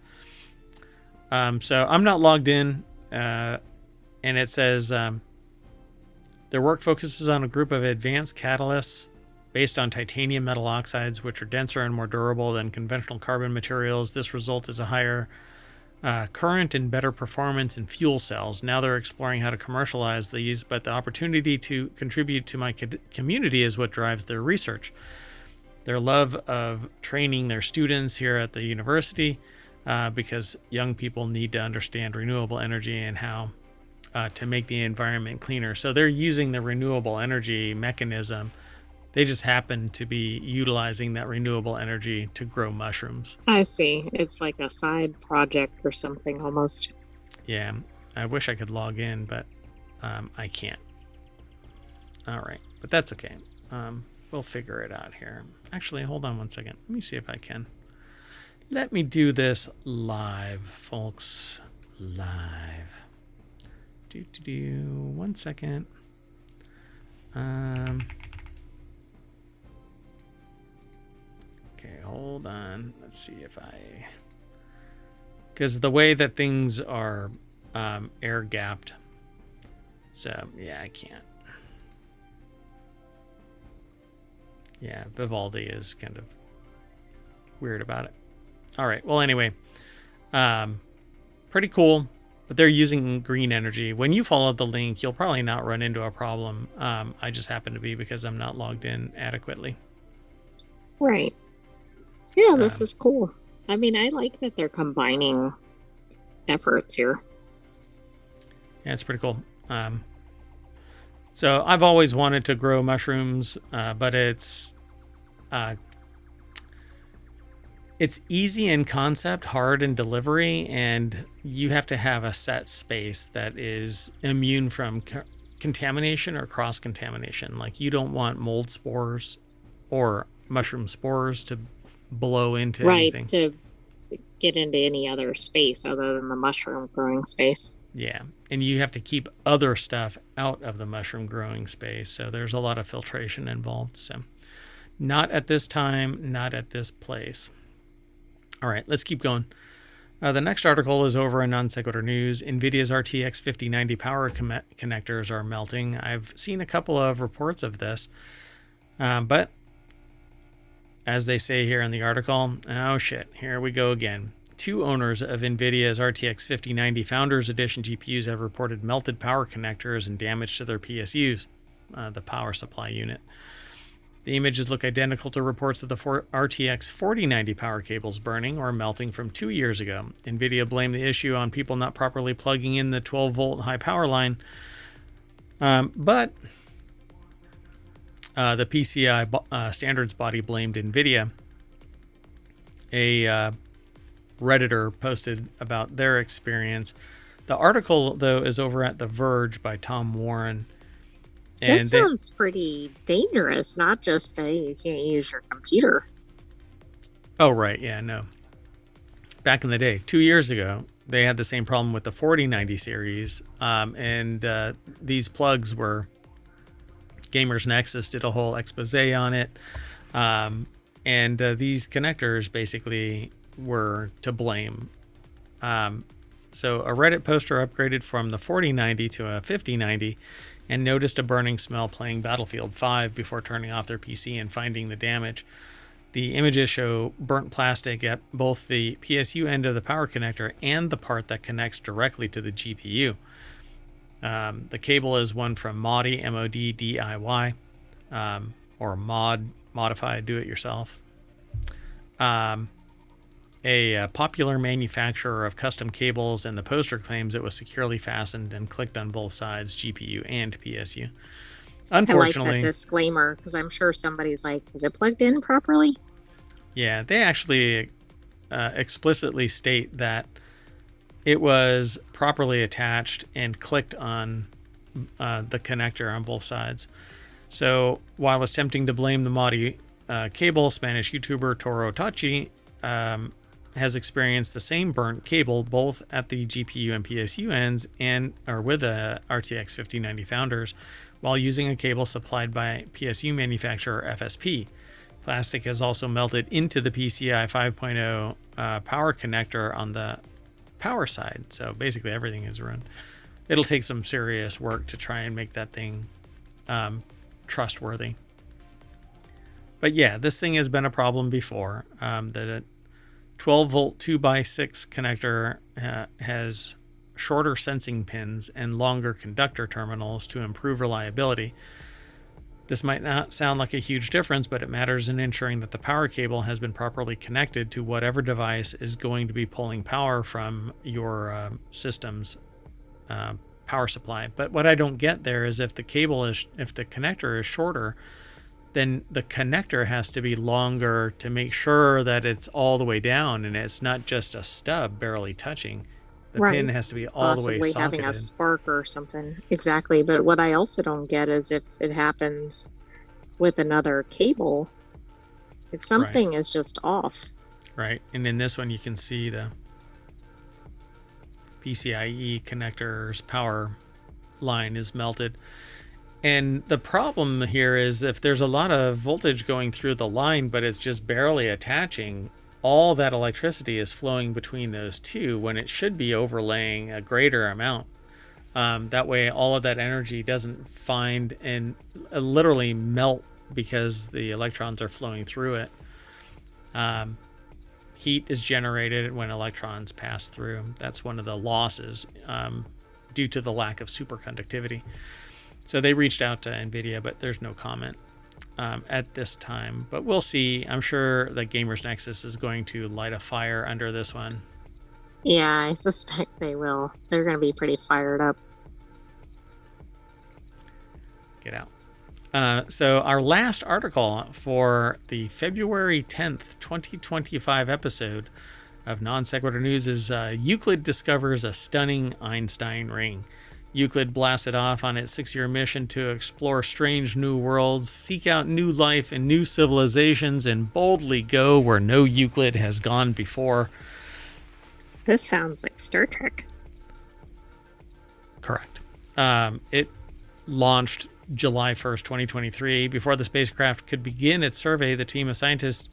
So I'm not logged in, and it says their work focuses on a group of advanced catalysts based on titanium metal oxides, which are denser and more durable than conventional carbon materials. This result is a higher current and better performance in fuel cells. Now they're exploring how to commercialize these, but the opportunity to contribute to my community is what drives their research. Their love of training their students here at the university, because young people need to understand renewable energy and how to make the environment cleaner. So they're using the renewable energy mechanism. They just happen to be utilizing that renewable energy to grow mushrooms. I see. It's like a side project or something almost. Yeah, I wish I could log in, but I can't. All right, but that's okay. We'll figure it out here. Actually, hold on one second. Let me see if I can. Let me do this live, folks. Live. One second. Okay, hold on. Let's see if because the way that things are air gapped. So, yeah, I can't. Yeah, Vivaldi is kind of weird about it. All right. Well, anyway, pretty cool. But they're using green energy. When you follow the link, you'll probably not run into a problem. I just happen to be because I'm not logged in adequately. Right. Yeah, this is cool. I mean, I like that they're combining efforts here. Yeah, it's pretty cool. So I've always wanted to grow mushrooms, but it's easy in concept, hard in delivery, and you have to have a set space that is immune from contamination or cross-contamination. Like you don't want mold spores or mushroom spores to blow into anything. Right, to get into any other space other than the mushroom growing space. Yeah, and you have to keep other stuff out of the mushroom growing space. So there's a lot of filtration involved. So not at this time, not at this place. All right, let's keep going. The next article is over in Non Sequitur News. NVIDIA's RTX 5090 power connectors are melting. I've seen a couple of reports of this, but as they say here in the article, oh shit, here we go again. Two owners of NVIDIA's RTX 5090 Founders Edition GPUs have reported melted power connectors and damage to their PSUs, the power supply unit. The images look identical to reports of the RTX 4090 power cables burning or melting from 2 years ago. NVIDIA blamed the issue on people not properly plugging in the 12-volt high power line, but the PCI standards body blamed NVIDIA. A Redditor posted about their experience. The article, though, is over at The Verge by Tom Warren. And this sounds pretty dangerous, not just you can't use your computer. Oh, right. Yeah, no. Back in the day, 2 years ago, they had the same problem with the 4090 series. And these plugs were... Gamers Nexus did a whole expose on it. And these connectors basically were to blame. So a Reddit poster upgraded from the 4090 to a 5090 and noticed a burning smell playing Battlefield 5 before turning off their PC and finding the damage. The images show burnt plastic at both the PSU end of the power connector and the part that connects directly to the GPU. The cable is one from Modi, MOD, DIY, or modify, do it yourself. A popular manufacturer of custom cables, and the poster claims it was securely fastened and clicked on both sides, GPU and PSU. Unfortunately, I like that disclaimer, because I'm sure somebody's like, is it plugged in properly? Yeah, they actually explicitly state that it was properly attached and clicked on the connector on both sides. So while it's tempting to blame the Modi cable, Spanish YouTuber Toro Tachi has experienced the same burnt cable both at the GPU and PSU ends or with the RTX 5090 founders while using a cable supplied by PSU manufacturer FSP. Plastic has also melted into the PCI 5.0 power connector on the power side. So basically everything is ruined. It'll take some serious work to try and make that thing trustworthy. But yeah, this thing has been a problem before. The 12 volt 2x6 connector has shorter sensing pins and longer conductor terminals to improve reliability. This might not sound like a huge difference, but it matters in ensuring that the power cable has been properly connected to whatever device is going to be pulling power from your system's power supply. But what I don't get there is if the connector is shorter, then the connector has to be longer to make sure that it's all the way down and it's not just a stub barely touching. The pin has to be all the way socketed. Possibly having a spark or something. Exactly. But what I also don't get is if it happens with another cable, if something is just off. Right. And in this one, you can see the PCIe connector's power line is melted. And the problem here is if there's a lot of voltage going through the line, but it's just barely attaching, all that electricity is flowing between those two when it should be overlaying a greater amount. That way, all of that energy doesn't find and literally melt because the electrons are flowing through it. Heat is generated when electrons pass through. That's one of the losses due to the lack of superconductivity. So they reached out to NVIDIA, but there's no comment at this time. But we'll see. I'm sure that Gamers Nexus is going to light a fire under this one. Yeah, I suspect they will. They're going to be pretty fired up. Get out. So our last article for the February 10th, 2025 episode of Non Sequitur News is Euclid discovers a stunning Einstein ring. Euclid blasted off on its 6-year mission to explore strange new worlds, seek out new life and new civilizations, and boldly go where no Euclid has gone before. This sounds like Star Trek. Correct. It launched July 1st, 2023. Before the spacecraft could begin its survey, the team of scientists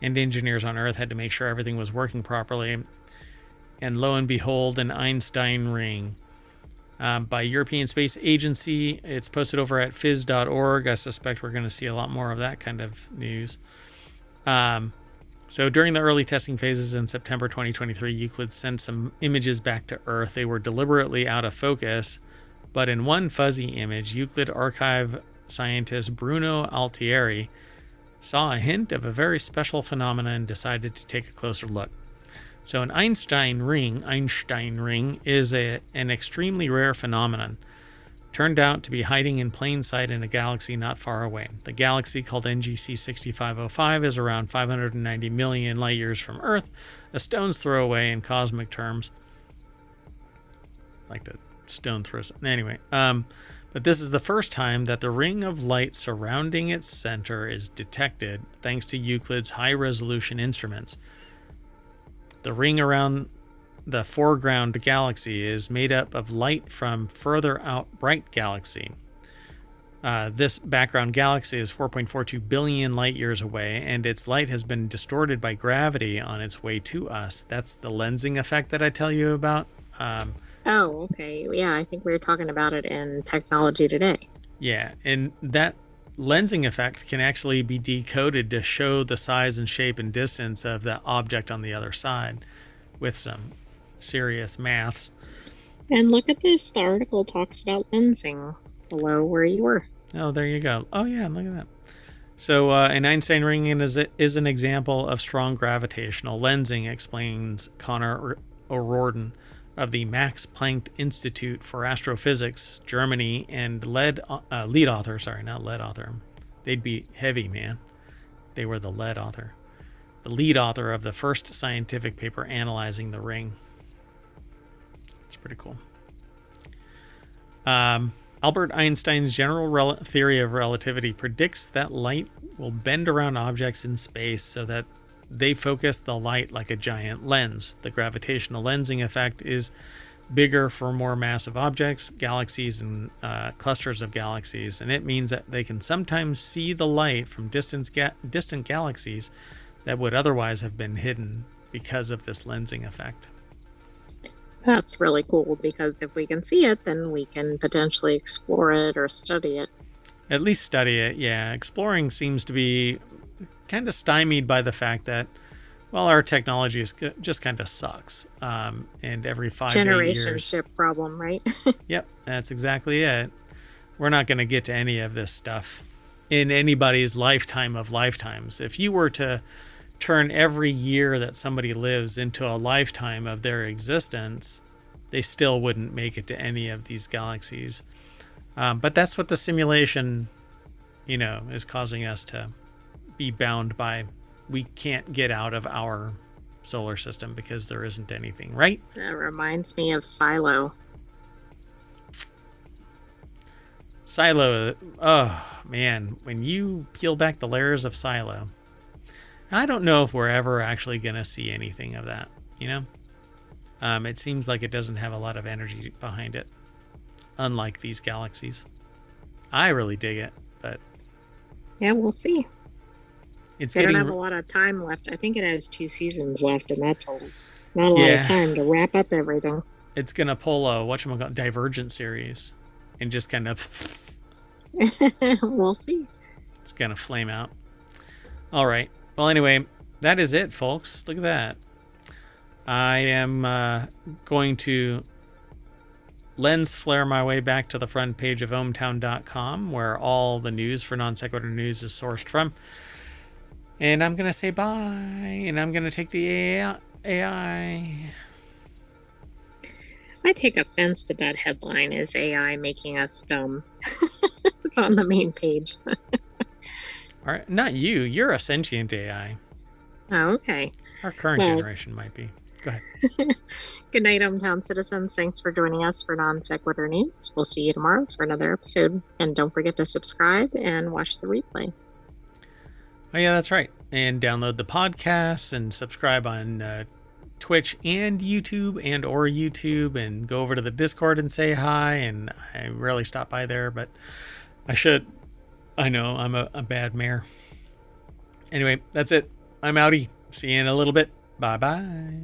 and engineers on Earth had to make sure everything was working properly. And lo and behold, an Einstein ring. By European Space Agency. It's posted over at phys.org. I suspect we're going to see a lot more of that kind of news. So during the early testing phases in September 2023, Euclid sent some images back to Earth. They were deliberately out of focus, but in one fuzzy image, Euclid archive scientist Bruno Altieri saw a hint of a very special phenomenon and decided to take a closer look. So an Einstein ring is an extremely rare phenomenon. Turned out to be hiding in plain sight in a galaxy not far away. The galaxy, called NGC 6505, is around 590 million light years from Earth, a stone's throw away in cosmic terms. Like the stone throws. Anyway, but this is the first time that the ring of light surrounding its center is detected thanks to Euclid's high-resolution instruments. The ring around the foreground galaxy is made up of light from further out bright galaxy. This background galaxy is 4.42 billion light years away, and its light has been distorted by gravity on its way to us. That's the lensing effect that I tell you about. Oh, okay. Yeah, I think we were talking about it in Technology Today. Yeah, and that lensing effect can actually be decoded to show the size and shape and distance of the object on the other side with some serious maths. And look at this. The article talks about lensing below where you were. Oh, there you go. Oh, yeah, look at that. So an Einstein ring is an example of strong gravitational lensing, explains Connor O'Riordan of the Max Planck Institute for Astrophysics, Germany, and lead author. Sorry, not lead author. They'd be heavy, man. They were the lead author. The lead author of the first scientific paper analyzing the ring. It's pretty cool. Albert Einstein's general theory of relativity predicts that light will bend around objects in space so that they focus the light like a giant lens. The gravitational lensing effect is bigger for more massive objects, galaxies, and clusters of galaxies, and it means that they can sometimes see the light from distant galaxies that would otherwise have been hidden because of this lensing effect. That's really cool, because if we can see it, then we can potentially explore it or study it. At least study it, yeah. Exploring seems to be kind of stymied by the fact that, well, our technology just kind of sucks. And every 5 to 8 years... Generationship problem, right? Yep, that's exactly it. We're not going to get to any of this stuff in anybody's lifetime of lifetimes. If you were to turn every year that somebody lives into a lifetime of their existence, they still wouldn't make it to any of these galaxies. But that's what the simulation, is causing us to be bound by. We can't get out of our solar system because there isn't anything, right? That reminds me of Silo. Silo, oh man, when you peel back the layers of Silo, I don't know if we're ever actually going to see anything of that, It seems like it doesn't have a lot of energy behind it, unlike these galaxies. I really dig it, but... Yeah, we'll see. They don't have a lot of time left. I think it has 2 seasons left, and that's not a lot of time to wrap up everything. It's going to pull a, Divergent series and just kind of... We'll see. It's going to flame out. All right. Well, anyway, that is it, folks. Look at that. I am going to lens flare my way back to the front page of ohmtown.com, where all the news for Non Sequitur News is sourced from. And I'm going to say bye, and I'm going to take the AI. I take offense to that headline, is AI making us dumb? It's on the main page. All right, not you. You're a sentient AI. Oh, okay. Our current generation might be. Go ahead. Good night, hometown citizens. Thanks for joining us for Non Sequitur News. We'll see you tomorrow for another episode. And don't forget to subscribe and watch the replay. Oh, yeah, that's right. And download the podcast and subscribe on Twitch and YouTube or YouTube, and go over to the Discord and say hi. And I rarely stop by there, but I should. I know, I'm a bad mayor. Anyway, that's it. I'm outie. See you in a little bit. Bye-bye.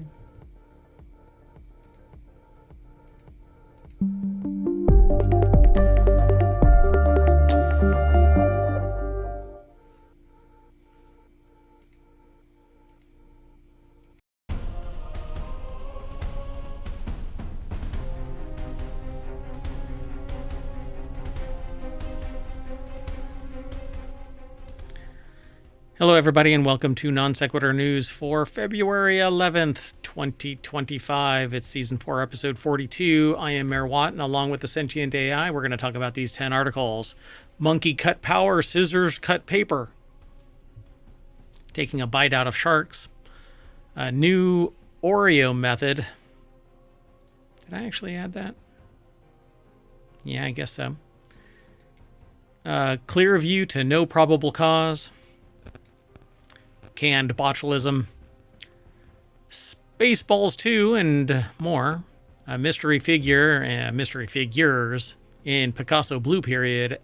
Hello, everybody, and welcome to Non Sequitur News for February 11th, 2025. It's Season 4, Episode 42. I am Mayor Watt, and along with the Sentient AI, we're going to talk about these 10 articles. Monkey cut power, scissors cut paper. Taking a bite out of sharks. A new Oreo method. Did I actually add that? Yeah, I guess so. Clear view to no probable cause. Canned botulism, Spaceballs 2, and more. A mystery figures in Picasso Blue Period.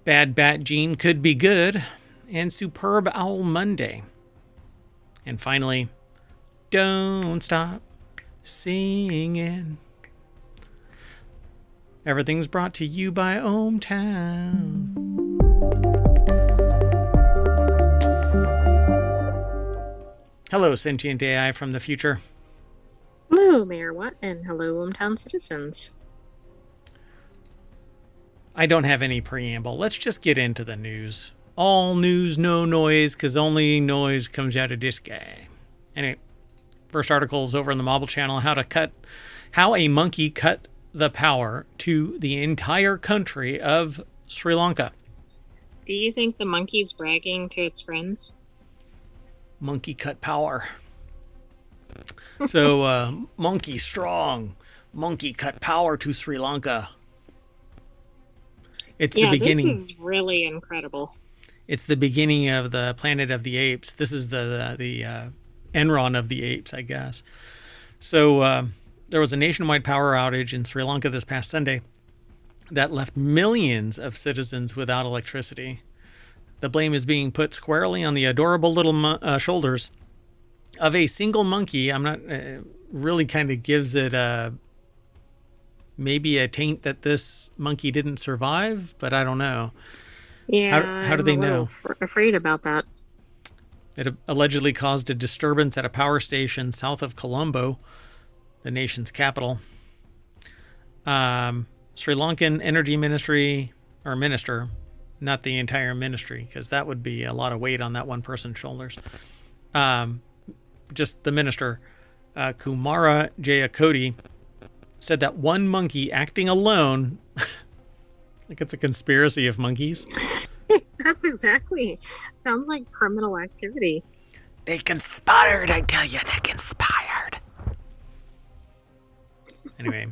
Bad Bat Gene could be good, and Superb Owl Monday. And finally, don't stop singing. Everything's brought to you by ohmTown. Hello, sentient AI from the future. Hello, Mayor Watt, and hello, hometown citizens. I don't have any preamble. Let's just get into the news. All news, no noise, because only noise comes out of this guy. Anyway, first article is over on the Mobile Channel, how a monkey cut the power to the entire country of Sri Lanka. Do you think the monkey's bragging to its friends? Monkey cut power. So, monkey strong. Monkey cut power to Sri Lanka. It's the beginning. This is really incredible. It's the beginning of the Planet of the Apes. This is the Enron of the apes, I guess. So there was a nationwide power outage in Sri Lanka this past Sunday that left millions of citizens without electricity. The blame is being put squarely on the adorable little shoulders of a single monkey. I'm not really kind of gives it maybe a taint that this monkey didn't survive, but I don't know. Yeah, how do they know? Afraid about that. It allegedly caused a disturbance at a power station south of Colombo, the nation's capital. Sri Lankan Energy Ministry, or minister, not the entire ministry, because that would be a lot of weight on that one person's shoulders. Just the minister, Kumara Jayakoti, said that one monkey acting alone, like it's a conspiracy of monkeys. That's exactly. Sounds like criminal activity. They conspired, I tell you, they conspired. Anyway,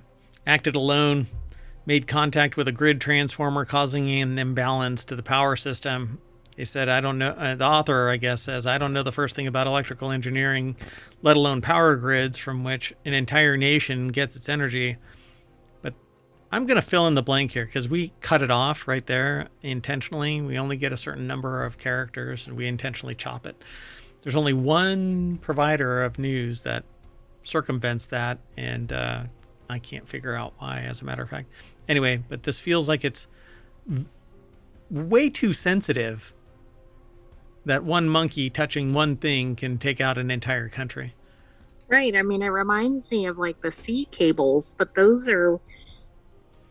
acted alone, made contact with a grid transformer, causing an imbalance to the power system. They said, I don't know, the author, I guess, says, I don't know the first thing about electrical engineering, let alone power grids from which an entire nation gets its energy. But I'm going to fill in the blank here because we cut it off right there intentionally. We only get a certain number of characters and we intentionally chop it. There's only one provider of news that circumvents that, and I can't figure out why, as a matter of fact. Anyway, but this feels like it's way too sensitive that one monkey touching one thing can take out an entire country. Right. I mean, it reminds me of like the sea cables, but those are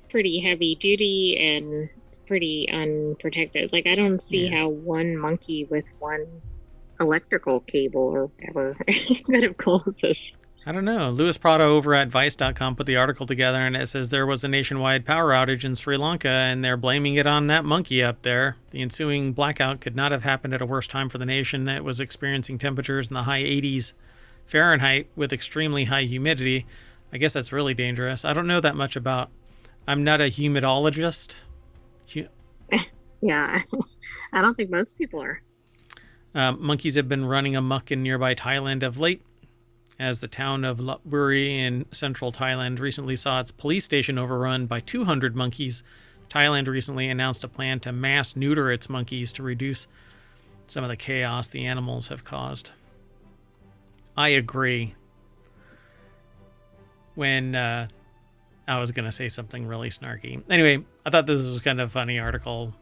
pretty heavy duty and pretty unprotected. Like, I don't see how one monkey with one electrical cable or whatever could have caused this. I don't know. Louis Prado over at Vice.com put the article together, and it says there was a nationwide power outage in Sri Lanka, and they're blaming it on that monkey up there. The ensuing blackout could not have happened at a worse time for the nation. It was experiencing temperatures in the high 80s Fahrenheit with extremely high humidity. I guess that's really dangerous. I don't know that much about... I'm not a humidologist. Yeah, I don't think most people are. Monkeys have been running amok in nearby Thailand of late, as the town of Lopburi in central Thailand recently saw its police station overrun by 200 monkeys. Thailand recently announced a plan to mass neuter its monkeys to reduce some of the chaos the animals have caused. I agree. When I was going to say something really snarky. Anyway, I thought this was kind of a funny article.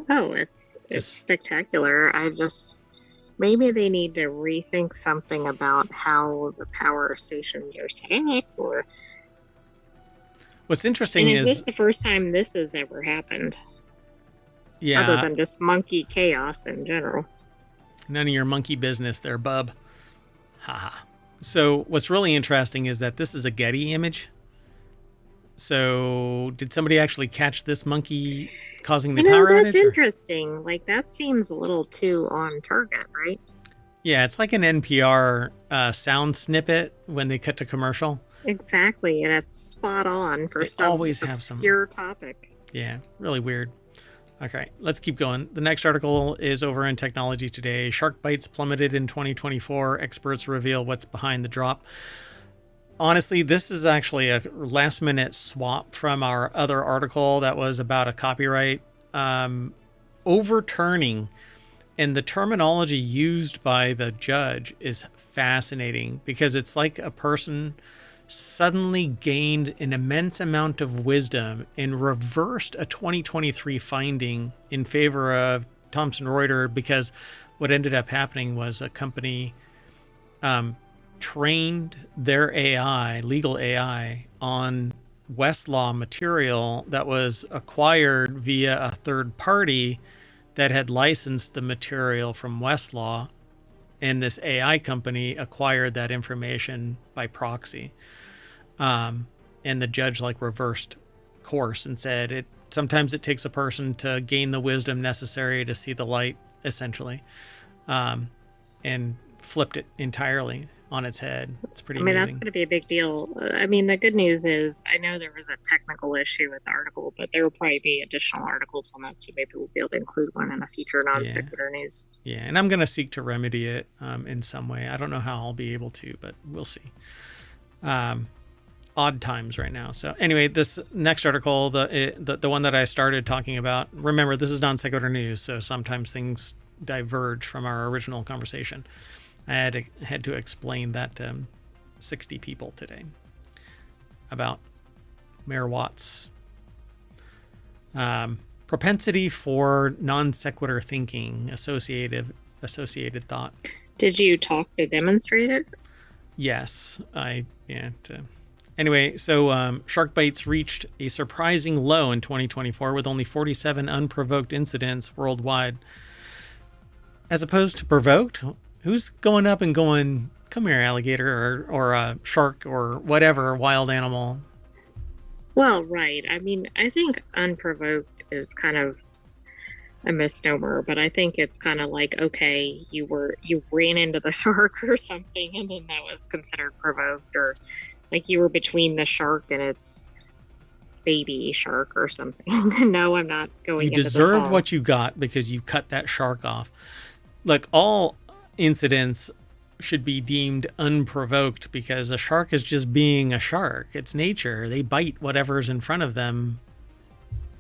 Oh, it's spectacular. Maybe they need to rethink something about how the power stations are set up, or... What's interesting is this the first time this has ever happened? Yeah. Other than just monkey chaos in general. None of your monkey business there, bub. Haha. So what's really interesting is that this is a Getty image. So did somebody actually catch this monkey causing the power outage? That's interesting. Like, that seems a little too on target, right? Yeah, it's like an NPR sound snippet when they cut to commercial. Exactly, and it's spot on for some obscure topic. Yeah, really weird. Okay, let's keep going. The next article is over in Technology Today. Shark bites plummeted in 2024. Experts reveal what's behind the drop. Honestly, this is actually a last-minute swap from our other article that was about a copyright overturning. And the terminology used by the judge is fascinating because it's like a person suddenly gained an immense amount of wisdom and reversed a 2023 finding in favor of Thomson Reuters, because what ended up happening was a company trained their AI, legal AI, on Westlaw material that was acquired via a third party that had licensed the material from Westlaw, and this AI company acquired that information by proxy. And the judge reversed course and said sometimes it takes a person to gain the wisdom necessary to see the light, essentially, and flipped it entirely on its head. It's pretty amazing. That's going to be a big deal. The good news is I know there was a technical issue with the article, but there will probably be additional articles on that, so maybe we'll be able to include one in a future Non Sequitur news. Yeah, and I'm going to seek to remedy it in some way. I don't know how I'll be able to, but we'll see. Odd times right now. So anyway, this next article, the one that I started talking about, remember, this is Non Sequitur news, so sometimes things diverge from our original conversation. I had to explain that to 60 people today about Mayor Watts' propensity for non sequitur thinking, associated thought. Did you talk to demonstrate it? Yes, Anyway, so shark bites reached a surprising low in 2024 with only 47 unprovoked incidents worldwide. As opposed to provoked, who's going up and going, come here, alligator, or a shark, or whatever wild animal? Well, right. I think unprovoked is kind of a misnomer, but I think it's kind of like, okay, you ran into the shark or something, and then that was considered provoked, or like you were between the shark and its baby shark or something. No, I'm not going into the song. You deserved what you got because you cut that shark off. Like, all incidents should be deemed unprovoked because a shark is just being a shark. It's nature. They bite whatever's in front of them.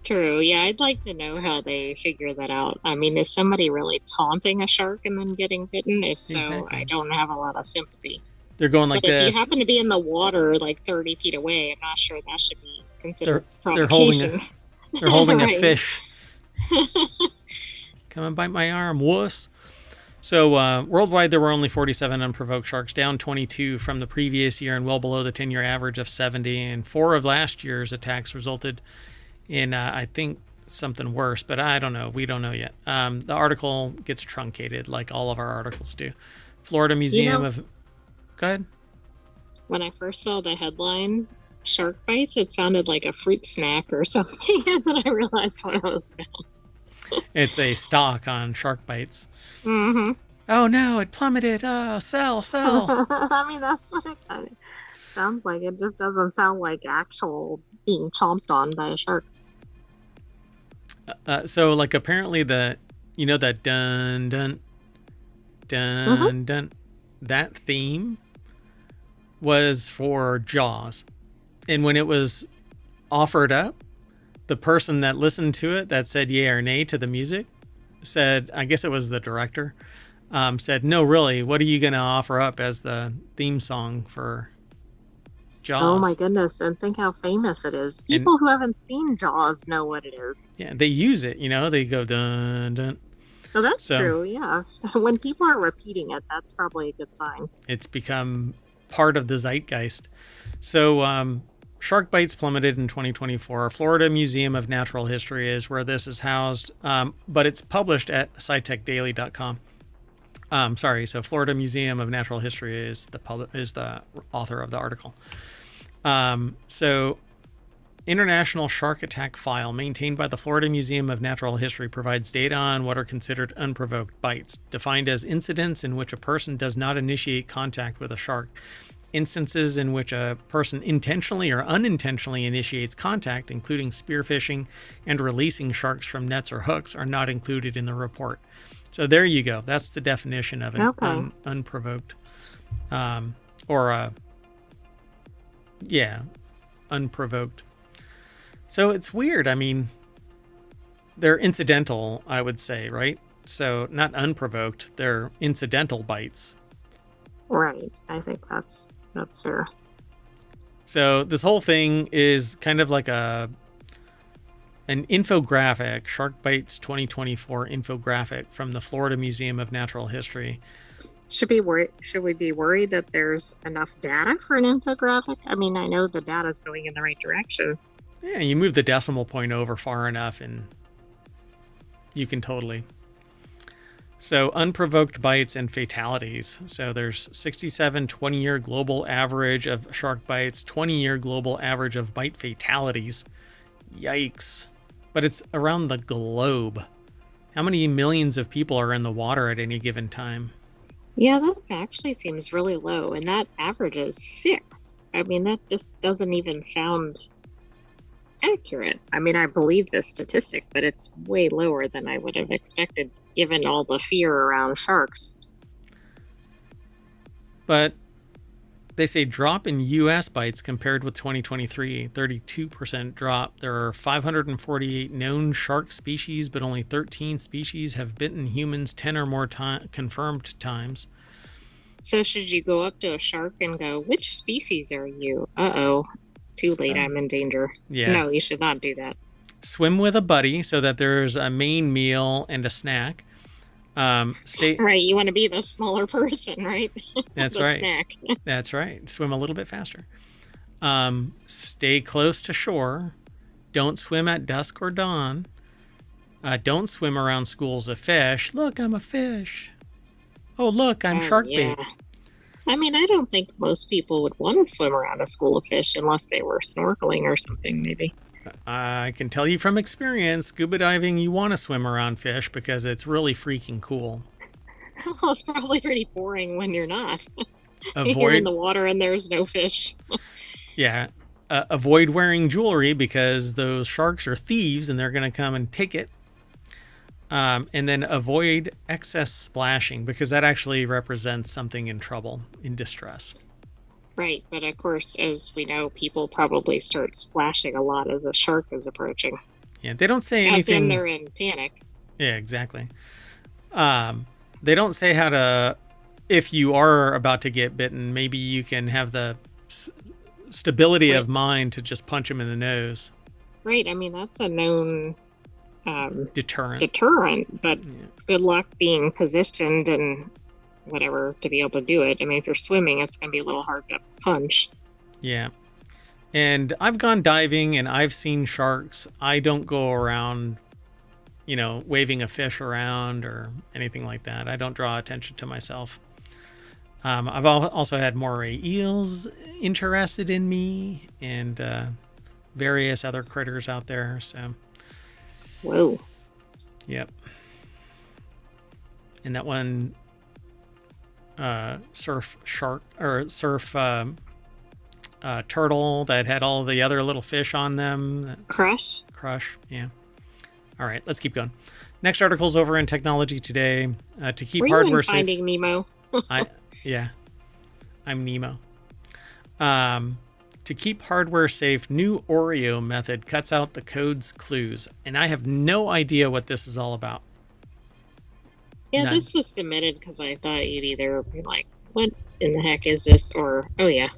True. Yeah, I'd like to know how they figure that out. Is somebody really taunting a shark and then getting bitten? If so, exactly. I don't have a lot of sympathy. They're going like this. If you happen to be in the water 30 feet away, I'm not sure that should be considered provocation. They're holding right. A fish. Come and bite my arm, wuss. So worldwide, there were only 47 unprovoked sharks, down 22 from the previous year and well below the 10-year average of 70. And 4 of last year's attacks resulted in, I think, something worse, but I don't know. We don't know yet. The article gets truncated like all of our articles do. Florida Museum of... Go ahead. When I first saw the headline, shark bites, it sounded like a fruit snack or something, and then I realized what it was about. It's a stock on shark bites. Mm-hmm. Oh no, it plummeted. Oh, sell. That's what it kind of sounds like. It just doesn't sound like actual being chomped on by a shark. So apparently that dun dun dun dun, that theme was for Jaws, and when it was offered up, the person that listened to it that said yay or nay to the music said, I guess it was the director, said, no, really, what are you going to offer up as the theme song for Jaws? Oh my goodness, and think how famous it is. People who haven't seen Jaws know what it is. Yeah, they use it, they go dun dun. Oh, that's true, yeah. When people are repeating it, that's probably a good sign. It's become part of the zeitgeist. So shark bites plummeted in 2024. Florida Museum of Natural History is where this is housed, but it's published at scitechdaily.com. So Florida Museum of Natural History is the author of the article. So International Shark Attack File maintained by the Florida Museum of Natural History provides data on what are considered unprovoked bites, defined as incidents in which a person does not initiate contact with a shark. Instances in which a person intentionally or unintentionally initiates contact, including spearfishing and releasing sharks from nets or hooks, are not included in the report. So there you go. That's the definition of an unprovoked. Unprovoked. So it's weird. They're incidental, I would say, right? So not unprovoked, they're incidental bites. Right. I think that's fair. So this whole thing is kind of like an infographic, Shark Bites 2024 infographic from the Florida Museum of Natural History. Should we be worried that there's enough data for an infographic? I know the data is going in the right direction. Yeah, you move the decimal point over far enough and You can totally. So unprovoked bites and fatalities. So there's 67 20-year global average of shark bites, 20-year global average of bite fatalities. Yikes. But it's around the globe. How many millions of people are in the water at any given time? Yeah, that actually seems really low, and that average is 6. I mean, that just doesn't even sound accurate. I mean, I believe this statistic, but it's way lower than I would have expected given all the fear around sharks. But they say drop in U.S. bites compared with 2023, 32% drop. There are 548 known shark species, but only 13 species have bitten humans 10 or more confirmed times. So should you go up to a shark and go, which species are you? Uh-oh. Too late, I'm in danger. Yeah. No, you should not do that. Swim with a buddy so that there's a main meal and a snack. Right, you want to be the smaller person, right? That's the right. Snack. That's right. Swim a little bit faster. Stay close to shore. Don't swim at dusk or dawn. Don't swim around schools of fish. Look, I'm a fish. Oh, look, I'm shark bait. I mean, I don't think most people would want to swim around a school of fish unless they were snorkeling or something, maybe. I can tell you from experience, scuba diving, you want to swim around fish because it's really freaking cool. Well, it's probably pretty boring when you're not. You're in the water and there's no fish. Yeah. Avoid wearing jewelry because those sharks are thieves and they're going to come and take it. And then avoid excess splashing because that actually represents something in trouble, in distress. Right, but of course, as we know, people probably start splashing a lot as a shark is approaching. Yeah, they don't say anything. As in they're in panic. Yeah, exactly. They don't say how to, if you are about to get bitten, maybe you can have the stability of mind to just punch him in the nose. Right, I mean, that's a known deterrent, but good luck being positioned and whatever to be able to do it. I mean, if you're swimming, it's going to be a little hard to punch. Yeah. And I've gone diving and I've seen sharks. I don't go around, waving a fish around or anything like that. I don't draw attention to myself. I've also had moray eels interested in me and various other critters out there. So. Whoa. Yep. And that one surf shark or surf turtle that had all the other little fish on them. Crush, yeah. All right, let's keep going. Next article's over in Technology Today. To keep Were hardware you in safe. Finding Nemo? I'm Nemo. To keep hardware safe, new Oreo method cuts out the code's clues. And I have no idea what this is all about. Yeah, None. This was submitted because I thought you'd either be like, what in the heck is this? Or, oh yeah.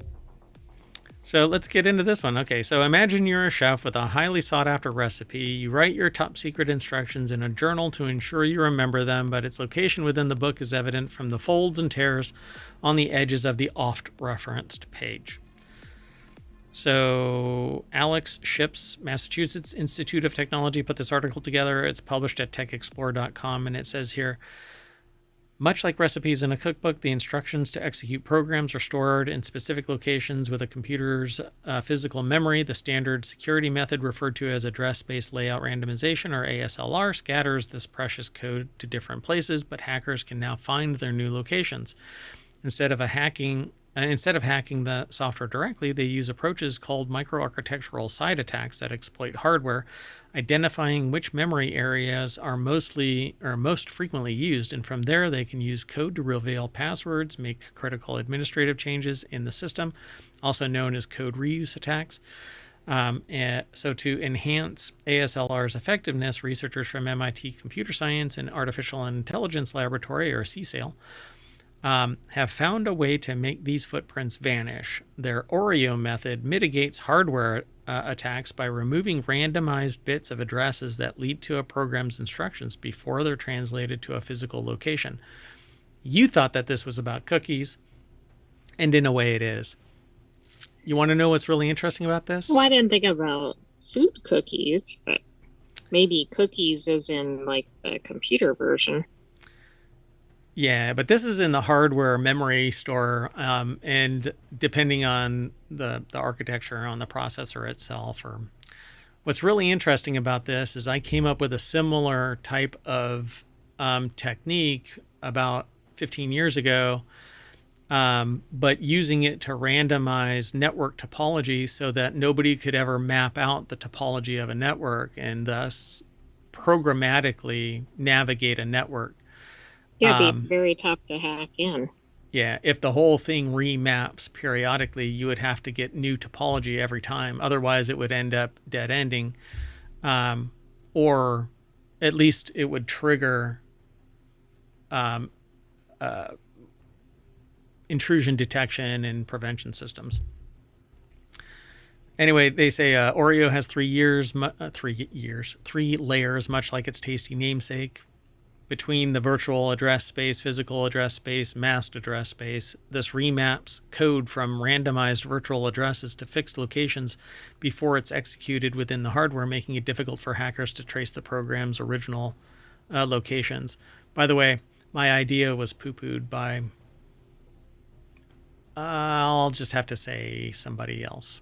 So let's get into this one. Okay, so imagine you're a chef with a highly sought after recipe. You write your top secret instructions in a journal to ensure you remember them, but its location within the book is evident from the folds and tears on the edges of the oft referenced page. So Alex Ships, Massachusetts Institute of Technology, put this article together. It's published at techexplore.com, and it says here, much like recipes in a cookbook, the instructions to execute programs are stored in specific locations with a computer's physical memory. The standard security method, referred to as address-based layout randomization, or ASLR, scatters this precious code to different places, but hackers can now find their new locations. Instead of hacking the software directly, they use approaches called microarchitectural side attacks that exploit hardware, identifying which memory areas are most frequently used, and from there they can use code to reveal passwords, make critical administrative changes in the system, also known as code reuse attacks. So to enhance ASLR's effectiveness, researchers from MIT Computer Science and Artificial Intelligence Laboratory, or CSAIL, have found a way to make these footprints vanish. Their Oreo method mitigates hardware attacks by removing randomized bits of addresses that lead to a program's instructions before they're translated to a physical location. You thought that this was about cookies, and in a way it is. You want to know what's really interesting about this? Well, I didn't think about food cookies, but... Maybe cookies is in like the computer version. Yeah, but this is in the hardware memory store, and depending on the architecture on the processor itself. Or what's really interesting about this is I came up with a similar type of technique about 15 years ago, but using it to randomize network topology so that nobody could ever map out the topology of a network and thus programmatically navigate a network. Yeah, it'd be very tough to hack in. Yeah, if the whole thing remaps periodically, you would have to get new topology every time. Otherwise, it would end up dead ending, or at least it would trigger intrusion detection and prevention systems. Anyway, they say Oreo has 3 layers, much like its tasty namesake. Between the virtual address space, physical address space, masked address space, this remaps code from randomized virtual addresses to fixed locations before it's executed within the hardware, making it difficult for hackers to trace the program's original locations. By the way, my idea was poo-pooed by, I'll just have to say, somebody else.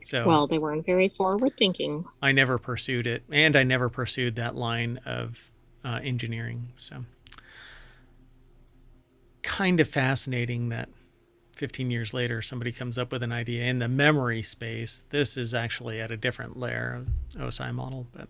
So, well, they weren't very forward thinking. I never pursued it, and I never pursued that line of engineering. So kind of fascinating that 15 years later somebody comes up with an idea in the memory space. This is actually at a different layer of OSI model. But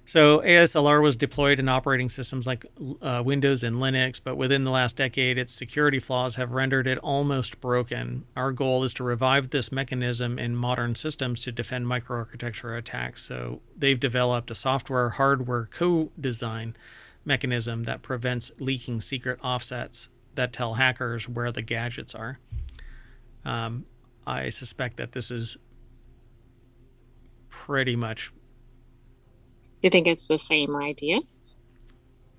so ASLR was deployed in operating systems like Windows and Linux, but within the last decade, its security flaws have rendered it almost broken. Our goal is to revive this mechanism in modern systems to defend microarchitecture attacks. So they've developed a software-hardware co-design mechanism that prevents leaking secret offsets that tell hackers where the gadgets are. I suspect that this is pretty much Do you think it's the same idea?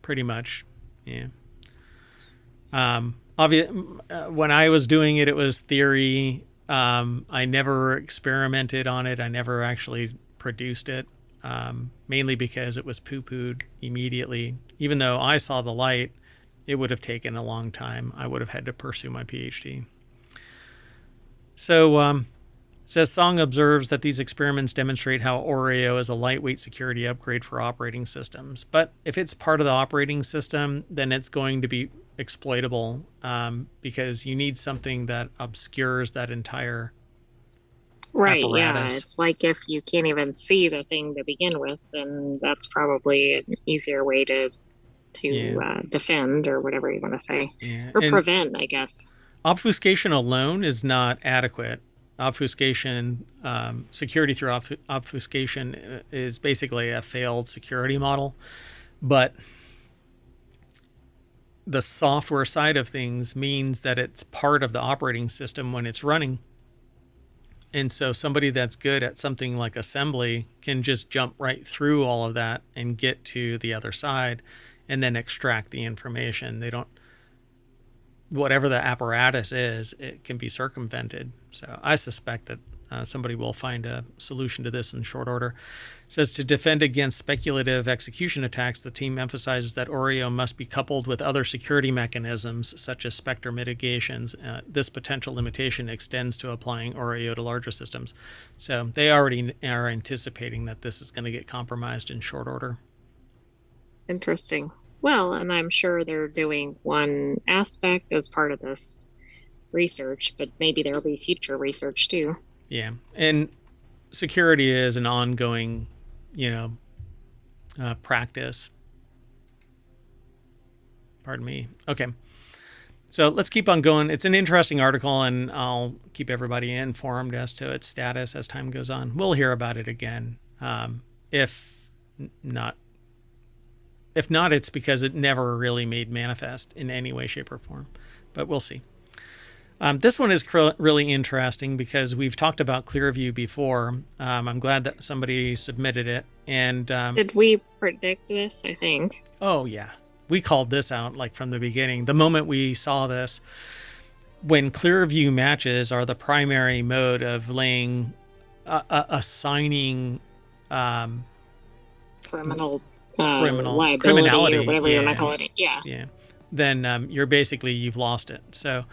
Pretty much, yeah. When I was doing it, it was theory. I never experimented on it. I never actually produced it, mainly because it was poo-pooed immediately. Even though I saw the light, it would have taken a long time. I would have had to pursue my PhD. So, says Song observes that these experiments demonstrate how Oreo is a lightweight security upgrade for operating systems. But if it's part of the operating system, then it's going to be exploitable, because you need something that obscures that entire apparatus. Yeah. It's like if you can't even see the thing to begin with, then that's probably an easier way to defend, or whatever you want to say, or prevent, I guess. Obfuscation alone is not adequate. Obfuscation, security through obfuscation is basically a failed security model. But the software side of things means that it's part of the operating system when it's running. And so somebody that's good at something like assembly can just jump right through all of that and get to the other side and then extract the information. They don't, whatever the apparatus is, it can be circumvented. So I suspect that somebody will find a solution to this in short order. It says to defend against speculative execution attacks, the team emphasizes that Oreo must be coupled with other security mechanisms such as Spectre mitigations. This potential limitation extends to applying Oreo to larger systems. So they already are anticipating that this is going to get compromised in short order. Interesting. Well, and I'm sure they're doing one aspect as part of this research, but maybe there'll be future research too. Yeah. And security is an ongoing, practice. Pardon me. Okay. So let's keep on going. It's an interesting article, and I'll keep everybody informed as to its status as time goes on. We'll hear about it again. If not, it's because it never really made manifest in any way, shape, or form. But we'll see. This one is really interesting because we've talked about Clearview before. I'm glad that somebody submitted it. And did we predict this? I think. Oh, yeah. We called this out like from the beginning. The moment we saw this, when Clearview matches are the primary mode of assigning criminal liability criminality, or whatever you want to call it. Yeah. Then you've lost it. So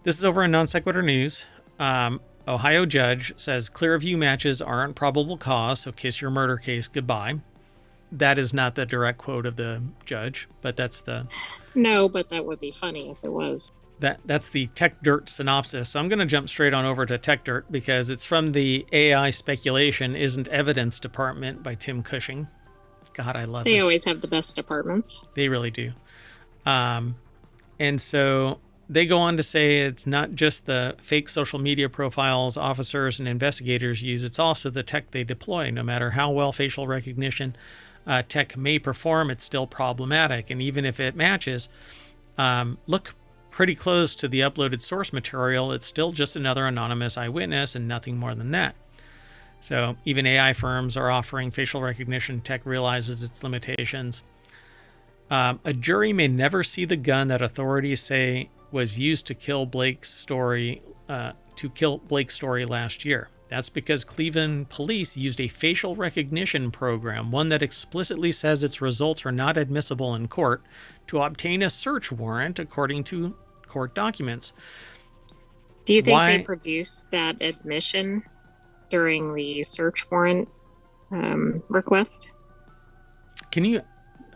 this is over in Non Sequitur News. Ohio judge says Clearview matches aren't probable cause, so kiss your murder case goodbye. That is not the direct quote of the judge, but that's the... No, but that would be funny if it was. That's the Tech Dirt synopsis. So I'm going to jump straight on over to Tech Dirt because it's from the AI Speculation Isn't Evidence Department by Tim Cushing. God, I love They this. always have the best departments. They really do. And so they go on to say it's not just the fake social media profiles officers and investigators use, it's also the tech they deploy. No matter how well facial recognition tech may perform, it's still problematic. And even if it matches, look pretty close to the uploaded source material, it's still just another anonymous eyewitness and nothing more than that. So even AI firms are offering facial recognition tech realizes its limitations. A jury may never see the gun that authorities say was used to kill Blake's story last year. That's because Cleveland police used a facial recognition program, one that explicitly says its results are not admissible in court, to obtain a search warrant according to court documents. Do you think they produced that admission during the search warrant request? Can you...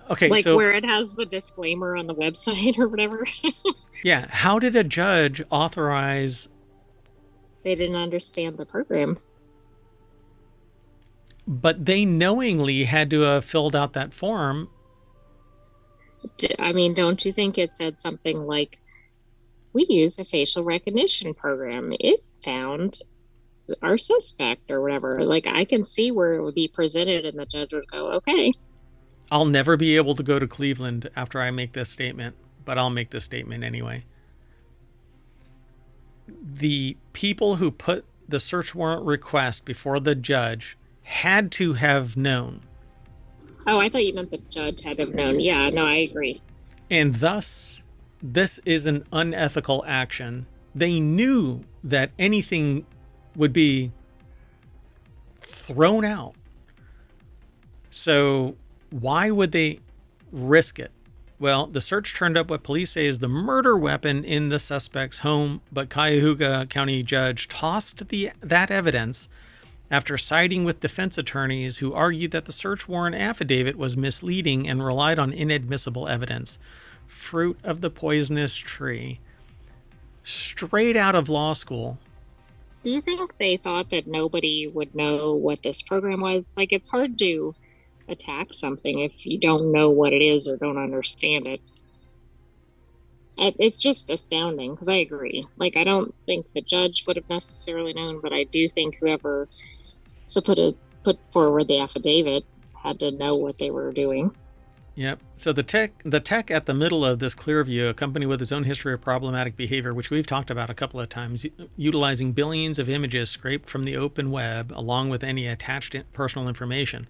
Okay, like so, where it has the disclaimer on the website or whatever. Yeah, how did a judge authorize... They didn't understand the program. But they knowingly had to have filled out that form. I mean, don't you think it said something like, we use a facial recognition program. It found our suspect or whatever. Like, I can see where it would be presented and the judge would go, okay. I'll never be able to go to Cleveland after I make this statement, but I'll make this statement anyway. The people who put the search warrant request before the judge had to have known. Oh, I thought you meant the judge had to have known. Yeah, no, I agree. And thus, this is an unethical action. They knew that anything would be thrown out. So why would they risk it? Well, the search turned up what police say is the murder weapon in the suspect's home, but Cuyahoga County judge tossed that evidence after siding with defense attorneys who argued that the search warrant affidavit was misleading and relied on inadmissible evidence. Fruit of the poisonous tree. Straight out of law school. Do you think they thought that nobody would know what this program was? Like, it's hard to attack something if you don't know what it is or don't understand it. It's just astounding because I agree. Like, I don't think the judge would have necessarily known, but I do think whoever put forward the affidavit had to know what they were doing. Yep. So the tech at the middle of this Clearview, a company with its own history of problematic behavior, which we've talked about a couple of times, utilizing billions of images scraped from the open web, along with any attached personal information.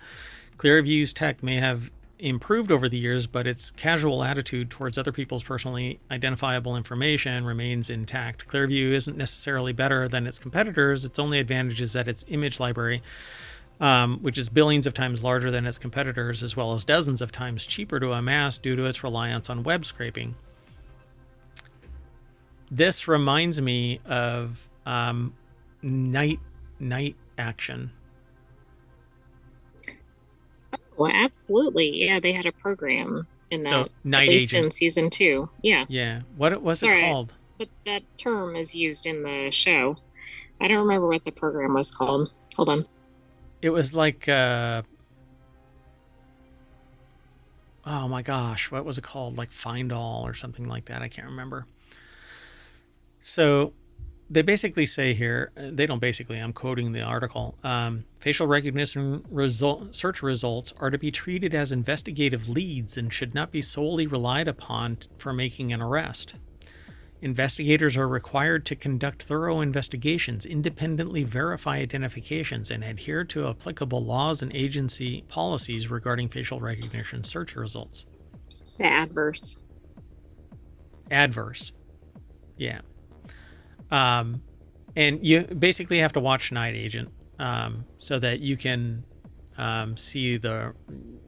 Clearview's tech may have improved over the years, but its casual attitude towards other people's personally identifiable information remains intact. Clearview isn't necessarily better than its competitors. Its only advantage is that its image library, which is billions of times larger than its competitors, as well as dozens of times cheaper to amass due to its reliance on web scraping. This reminds me of Night Action. Oh, absolutely. Yeah, they had a program in that. So, Night at least Agent. in season 2. Yeah. Yeah. What was it called? But that term is used in the show. I don't remember what the program was called. Hold on. It was like, oh my gosh, what was it called? Like Find All or something like that. I can't remember. So they basically say here, they don't basically, I'm quoting the article, facial recognition search results are to be treated as investigative leads and should not be solely relied upon for making an arrest. Investigators are required to conduct thorough investigations, independently verify identifications, and adhere to applicable laws and agency policies regarding facial recognition search results. The adverse. Yeah. And you basically have to watch Night Agent so that you can see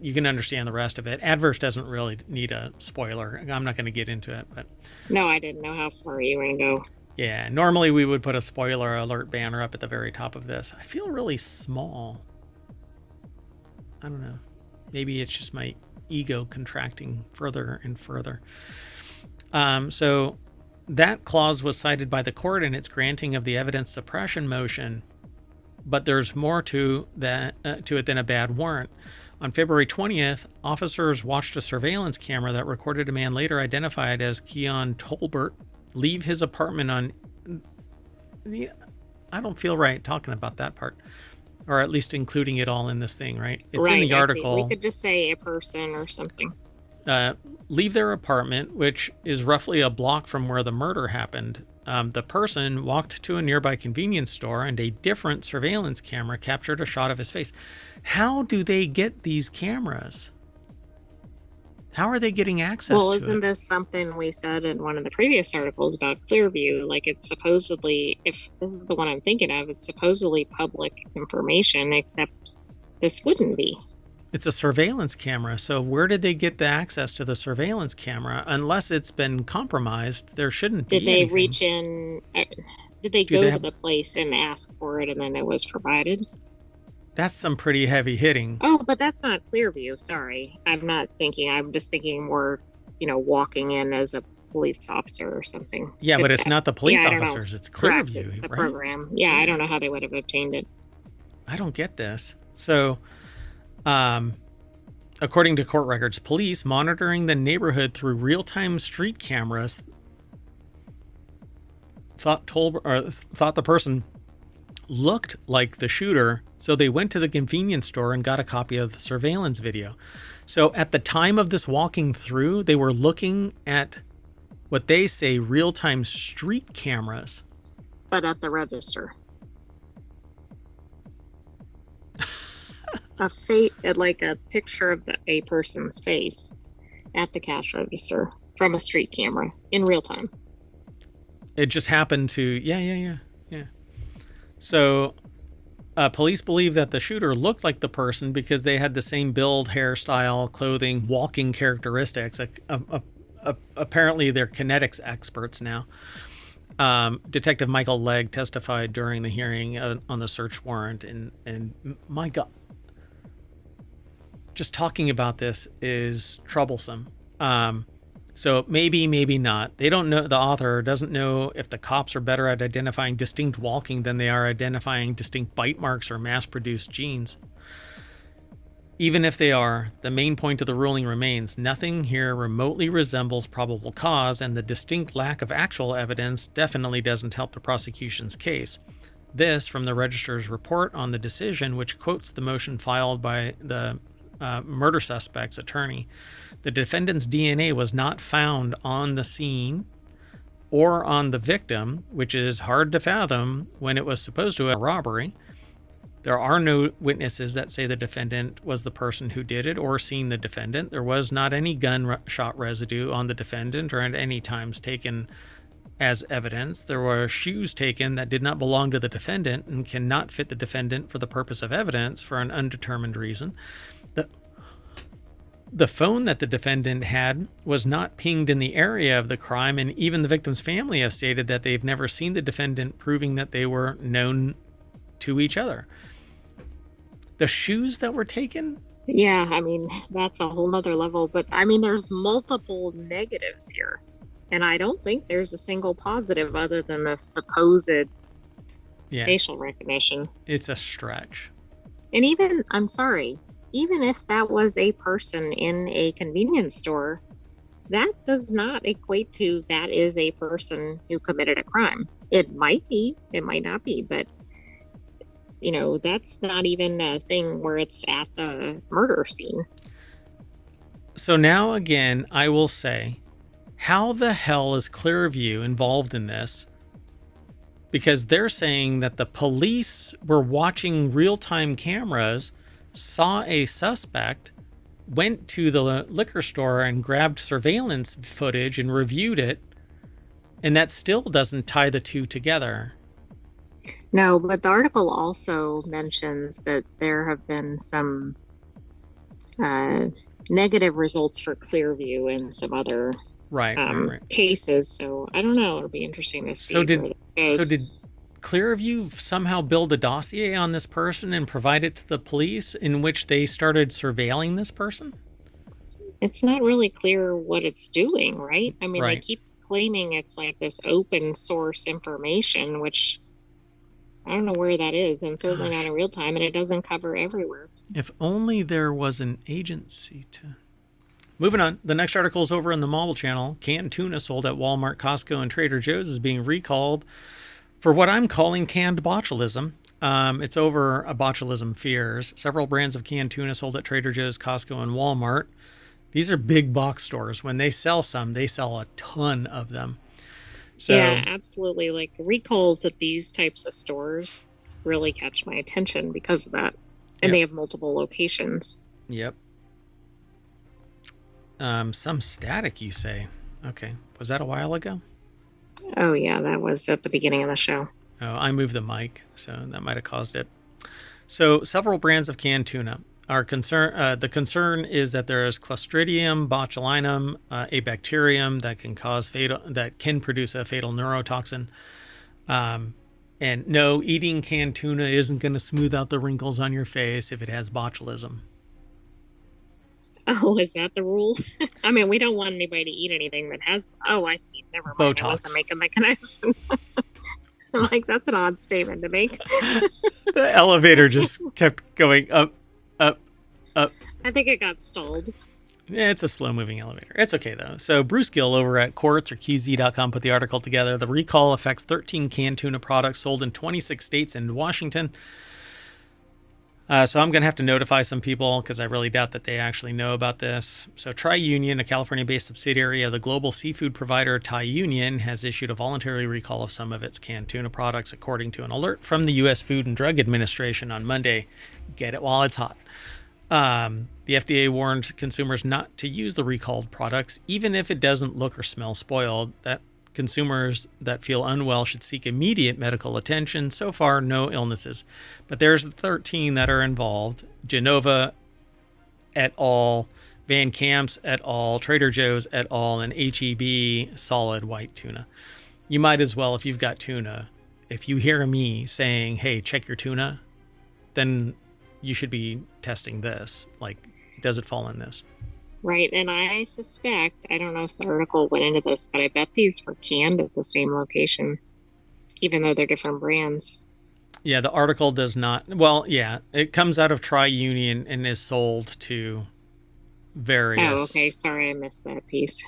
you can understand the rest of it. Adverse doesn't really need a spoiler. I'm not going to get into it, but no, I didn't know how far you were going to go. Yeah, normally we would put a spoiler alert banner up at the very top of this. I feel really small. I don't know. Maybe it's just my ego contracting further and further. So that clause was cited by the court in its granting of the evidence suppression motion, but there's more to it than a bad warrant. On February 20th, officers watched a surveillance camera that recorded a man later identified as Keon Tolbert leave his apartment on I don't feel right talking about that part, or at least including it all in this thing, right? It's in the article. We could just say a person or something. Leave their apartment, which is roughly a block from where the murder happened. The person walked to a nearby convenience store, and a different surveillance camera captured a shot of his face. How do they get these cameras? How are they getting access to it? Well, isn't this something we said in one of the previous articles about Clearview? Like, it's supposedly, if this is the one I'm thinking of, it's supposedly public information, except this wouldn't be. It's a surveillance camera. So where did they get the access to the surveillance camera? Unless it's been compromised, there shouldn't be anything. Did they reach in? Did they go to the place and ask for it and then it was provided? That's some pretty heavy hitting. Oh, but that's not Clearview. Sorry. I'm just thinking more, walking in as a police officer or something. Yeah, but it's not the police officers. It's Clearview. Correct, it's the program. Yeah, I don't know how they would have obtained it. I don't get this. So, according to court records, police monitoring the neighborhood through real-time street cameras thought the person looked like the shooter, so they went to the convenience store and got a copy of the surveillance video. So at the time of this walking through, they were looking at what they say real-time street cameras. But at the register. Like a picture of a person's face at the cash register from a street camera in real time. It just happened to, yeah. So, police believe that the shooter looked like the person because they had the same build, hairstyle, clothing, walking characteristics. Apparently, they're kinetics experts now. Detective Michael Legg testified during the hearing on the search warrant, and my God, just talking about this is troublesome. So maybe not. They don't know, the author doesn't know if the cops are better at identifying distinct walking than they are identifying distinct bite marks or mass-produced genes. Even if they are, the main point of the ruling remains: nothing here remotely resembles probable cause, and the distinct lack of actual evidence definitely doesn't help the prosecution's case. This from the Register's report on the decision, which quotes the motion filed by the murder suspect's attorney. The defendant's DNA was not found on the scene or on the victim, which is hard to fathom when it was supposed to be a robbery. There are no witnesses that say the defendant was the person who did it or seen the defendant. There was not any gunshot residue on the defendant or at any times taken as evidence. There were shoes taken that did not belong to the defendant and cannot fit the defendant for the purpose of evidence for an undetermined reason. The phone that the defendant had was not pinged in the area of the crime, and even the victim's family have stated that they've never seen the defendant, proving that they were known to each other. The shoes that were taken? Yeah, I mean, that's a whole nother level, but I mean, there's multiple negatives here, and I don't think there's a single positive other than the supposed facial recognition. It's a stretch. And even if that was a person in a convenience store, that does not equate to that is a person who committed a crime. It might be, it might not be, but that's not even a thing where it's at the murder scene. So now again, I will say, how the hell is Clearview involved in this? Because they're saying that the police were watching real-time cameras, saw a suspect, went to the liquor store and grabbed surveillance footage and reviewed it, and that still doesn't tie the two together. No, but the article also mentions that there have been some uh, negative results for Clearview in some other Right. cases. So I don't know. It'll be interesting to So see did where that goes. Clearview somehow build a dossier on this person and provide it to the police in which they started surveilling this person? It's not really clear what it's doing, right? I mean, they Right. keep claiming it's like this open source information, which I don't know where that is, and certainly not Gosh, in real time, and it doesn't cover everywhere. if only there was an agency to. Moving on, the next article is over in the Marvel Channel. Canned tuna sold at Walmart, Costco, and Trader Joe's is being recalled for what I'm calling canned botulism. It's over a botulism fears. Several brands of canned tuna sold at Trader Joe's, Costco, and Walmart. These are big box stores. When they sell some, they sell a ton of them. So, Yeah, absolutely. Like recalls at these types of stores really catch my attention because of that. And yep, they have multiple locations. yep. Some static, you say? Okay, was that a while ago? Oh, yeah, that was at the beginning of the show. Oh, I moved the mic, so that might have caused it. So, several brands of canned tuna are concerned. The concern is that there is Clostridium botulinum, a bacterium that can produce a fatal neurotoxin. And no, eating canned tuna isn't going to smooth out the wrinkles on your face if it has botulism. Oh, is that the rule? I mean, we don't want anybody to eat anything that has. Oh, I see. Never mind. I wasn't Botox. making the connection. I'm like, that's an odd statement to make. The elevator just kept going up, up, up. I think it got stalled. Yeah, it's a slow moving elevator. It's okay though. So Bruce Gill over at Quartz or QZ.com put the article together. The recall affects 13 canned tuna products sold in 26 states and Washington. So I'm going to have to notify some people because I really doubt that they actually know about this. So Tri-Union, a California-based subsidiary of the global seafood provider Thai Union, has issued a voluntary recall of some of its canned tuna products, according to an alert from the U.S. Food and Drug Administration on Monday. Get it while it's hot. The FDA warned consumers not to use the recalled products, even if it doesn't look or smell spoiled. That consumers that feel unwell should seek immediate medical attention. So far, no illnesses. But there's 13 that are involved. Genova et al., Van Camps et al., Trader Joe's et al., and HEB solid white tuna. You might as well, if you've got tuna, if you hear me saying, hey, check your tuna, then you should be testing this. Like, does it fall in this? Right. And I suspect, I don't know if the article went into this, but I bet these were canned at the same location, even though they're different brands. Yeah, the article does not. Well, yeah, it comes out of Tri-Union and is sold to various. Oh, okay. Sorry, I missed that piece.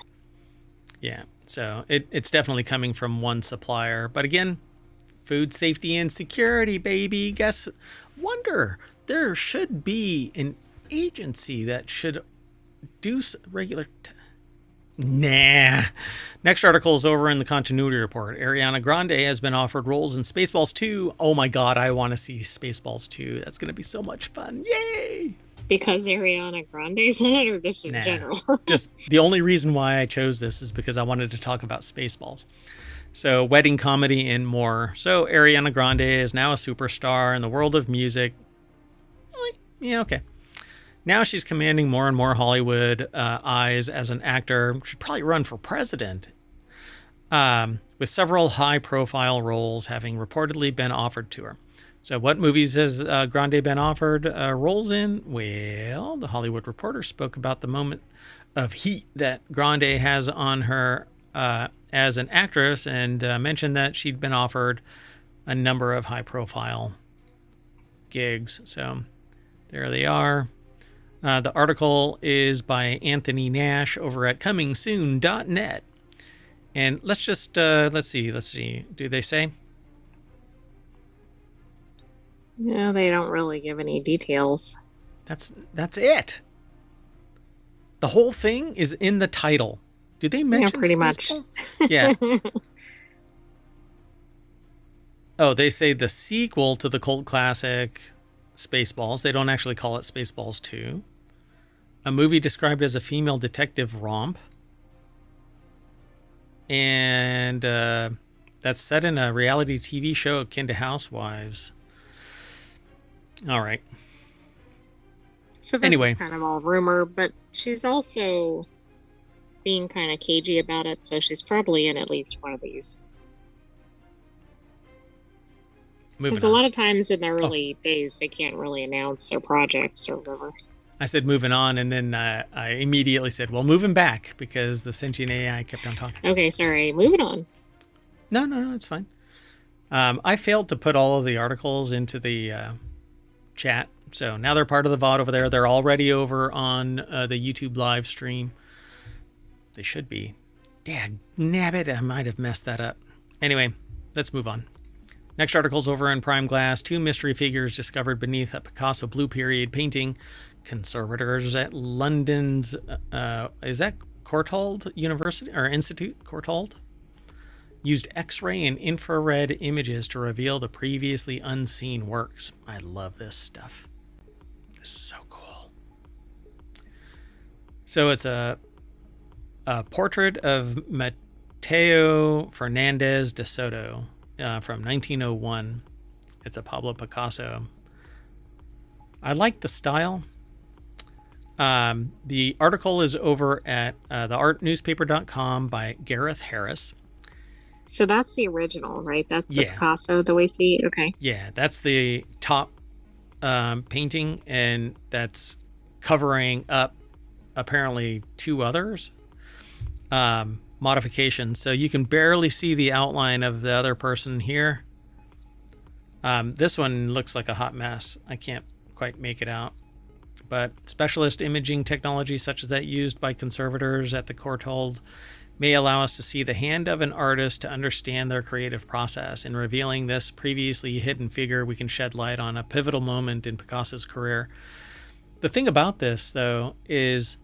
Yeah, so it's definitely coming from one supplier. But again, food safety and security, baby. Wonder, there should be an agency that should do regular. Nah. Next article is over in the Continuity Report. Ariana Grande has been offered roles in Spaceballs 2. Oh my god, I want to see Spaceballs 2. That's going to be so much fun. Yay! Because Ariana Grande's in it, or just in general? Just the only reason why I chose this is because I wanted to talk about Spaceballs. So, wedding comedy and more. So, Ariana Grande is now a superstar in the world of music. Really? Yeah, okay. Now she's commanding more and more Hollywood eyes as an actor. Should probably run for president. With several high-profile roles having reportedly been offered to her. So what movies has Grande been offered roles in? Well, the Hollywood Reporter spoke about the moment of heat that Grande has on her as an actress and mentioned that she'd been offered a number of high-profile gigs. So there they are. The article is by Anthony Nash over at comingsoon.net. And let's just, let's see. Do they say? No, they don't really give any details. That's it. The whole thing is in the title. Do they mention pretty much? Yeah. Oh, they say the sequel to the cult classic Spaceballs. They don't actually call it Spaceballs 2. A movie described as a female detective romp. And That's set in a reality TV show akin to Housewives. All right. So this Anyway. is kind of all rumor, but she's also being kind of cagey about it, so she's probably in at least one of these. Because a lot of times in the early days, they can't really announce their projects or whatever. I said moving on, and then I immediately said, well, moving back, because the sentient AI kept on talking. Okay, sorry. Moving on. No, it's fine. I failed to put all of the articles into the chat, so now they're part of the VOD over there. They're already over on the YouTube live stream. They should be. Dad, nabbit, I might have messed that up. Anyway, let's move on. Next article's over in Prime Glass. 2 mystery figures discovered beneath a Picasso Blue Period painting. Conservators at London's, is that Courtauld University or Institute? Courtauld? Used X-ray and infrared images to reveal the previously unseen works. I love this stuff. This is so cool. So it's a portrait of Mateo Fernandez de Soto from 1901. It's a Pablo Picasso. I like the style. The article is over at theartnewspaper.com by Gareth Harris. So that's the original, right? That's the Picasso, the way we see it? Okay. Yeah, that's the top painting, and that's covering up apparently 2 others. Modifications, so you can barely see the outline of the other person here. This one looks like a hot mess. I can't quite make it out, but specialist imaging technology such as that used by conservators at the Courtauld may allow us to see the hand of an artist to understand their creative process. In revealing this previously hidden figure, we can shed light on a pivotal moment in Picasso's career. The thing about this, though, is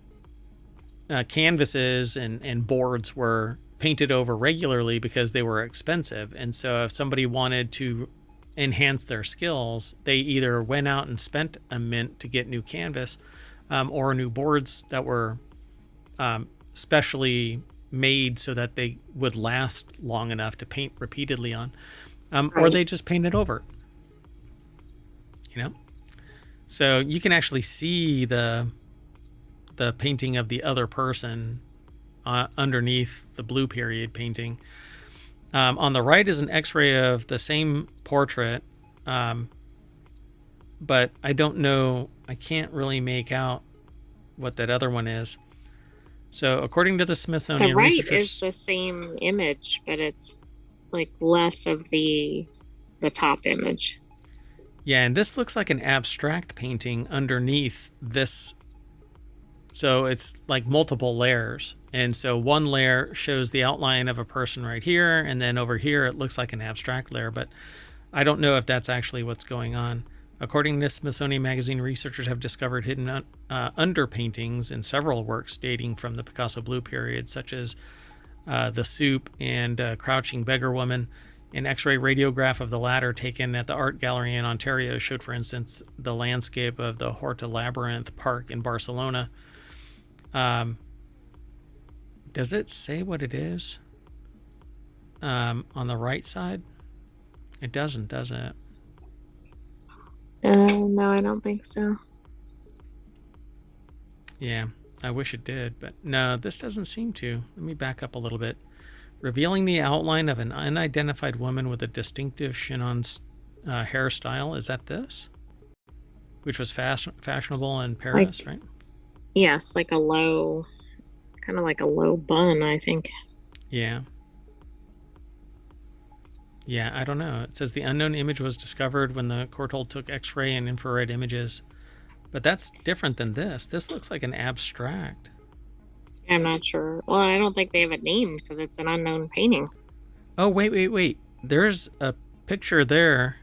canvases and boards were painted over regularly because they were expensive. And so if somebody wanted to enhance their skills, they either went out and spent a mint to get new canvas or new boards that were specially made so that they would last long enough to paint repeatedly on, or they just painted over, so you can actually see the painting of the other person underneath the Blue Period painting. On the right is an X-ray of the same portrait, but I don't know, I can't really make out what that other one is. So according to the Smithsonian the right researchers, is the same image, but it's like less of the top image. Yeah, and this looks like an abstract painting underneath this. So it's like multiple layers. And so one layer shows the outline of a person right here, and then over here it looks like an abstract layer, but I don't know if that's actually what's going on. According to Smithsonian Magazine, researchers have discovered hidden underpaintings in several works dating from the Picasso Blue Period, such as The Soup and Crouching Beggar Woman. An X-ray radiograph of the latter taken at the Art Gallery in Ontario showed, for instance, the landscape of the Horta Labyrinth Park in Barcelona. Does it say what it is on the right side? It doesn't, does it? No, I don't think so. Yeah, I wish it did, but no, this doesn't seem to. Let me back up a little bit. Revealing the outline of an unidentified woman with a distinctive chignon hairstyle. Is that this? Which was fashionable in Paris, right? Yes, like a low, kind of like a low bun, I think. Yeah. Yeah, I don't know. It says the unknown image was discovered when the Courtauld took X-ray and infrared images. But that's different than this. This looks like an abstract. I'm not sure. Well, I don't think they have a name because it's an unknown painting. Oh, wait. There's a picture there.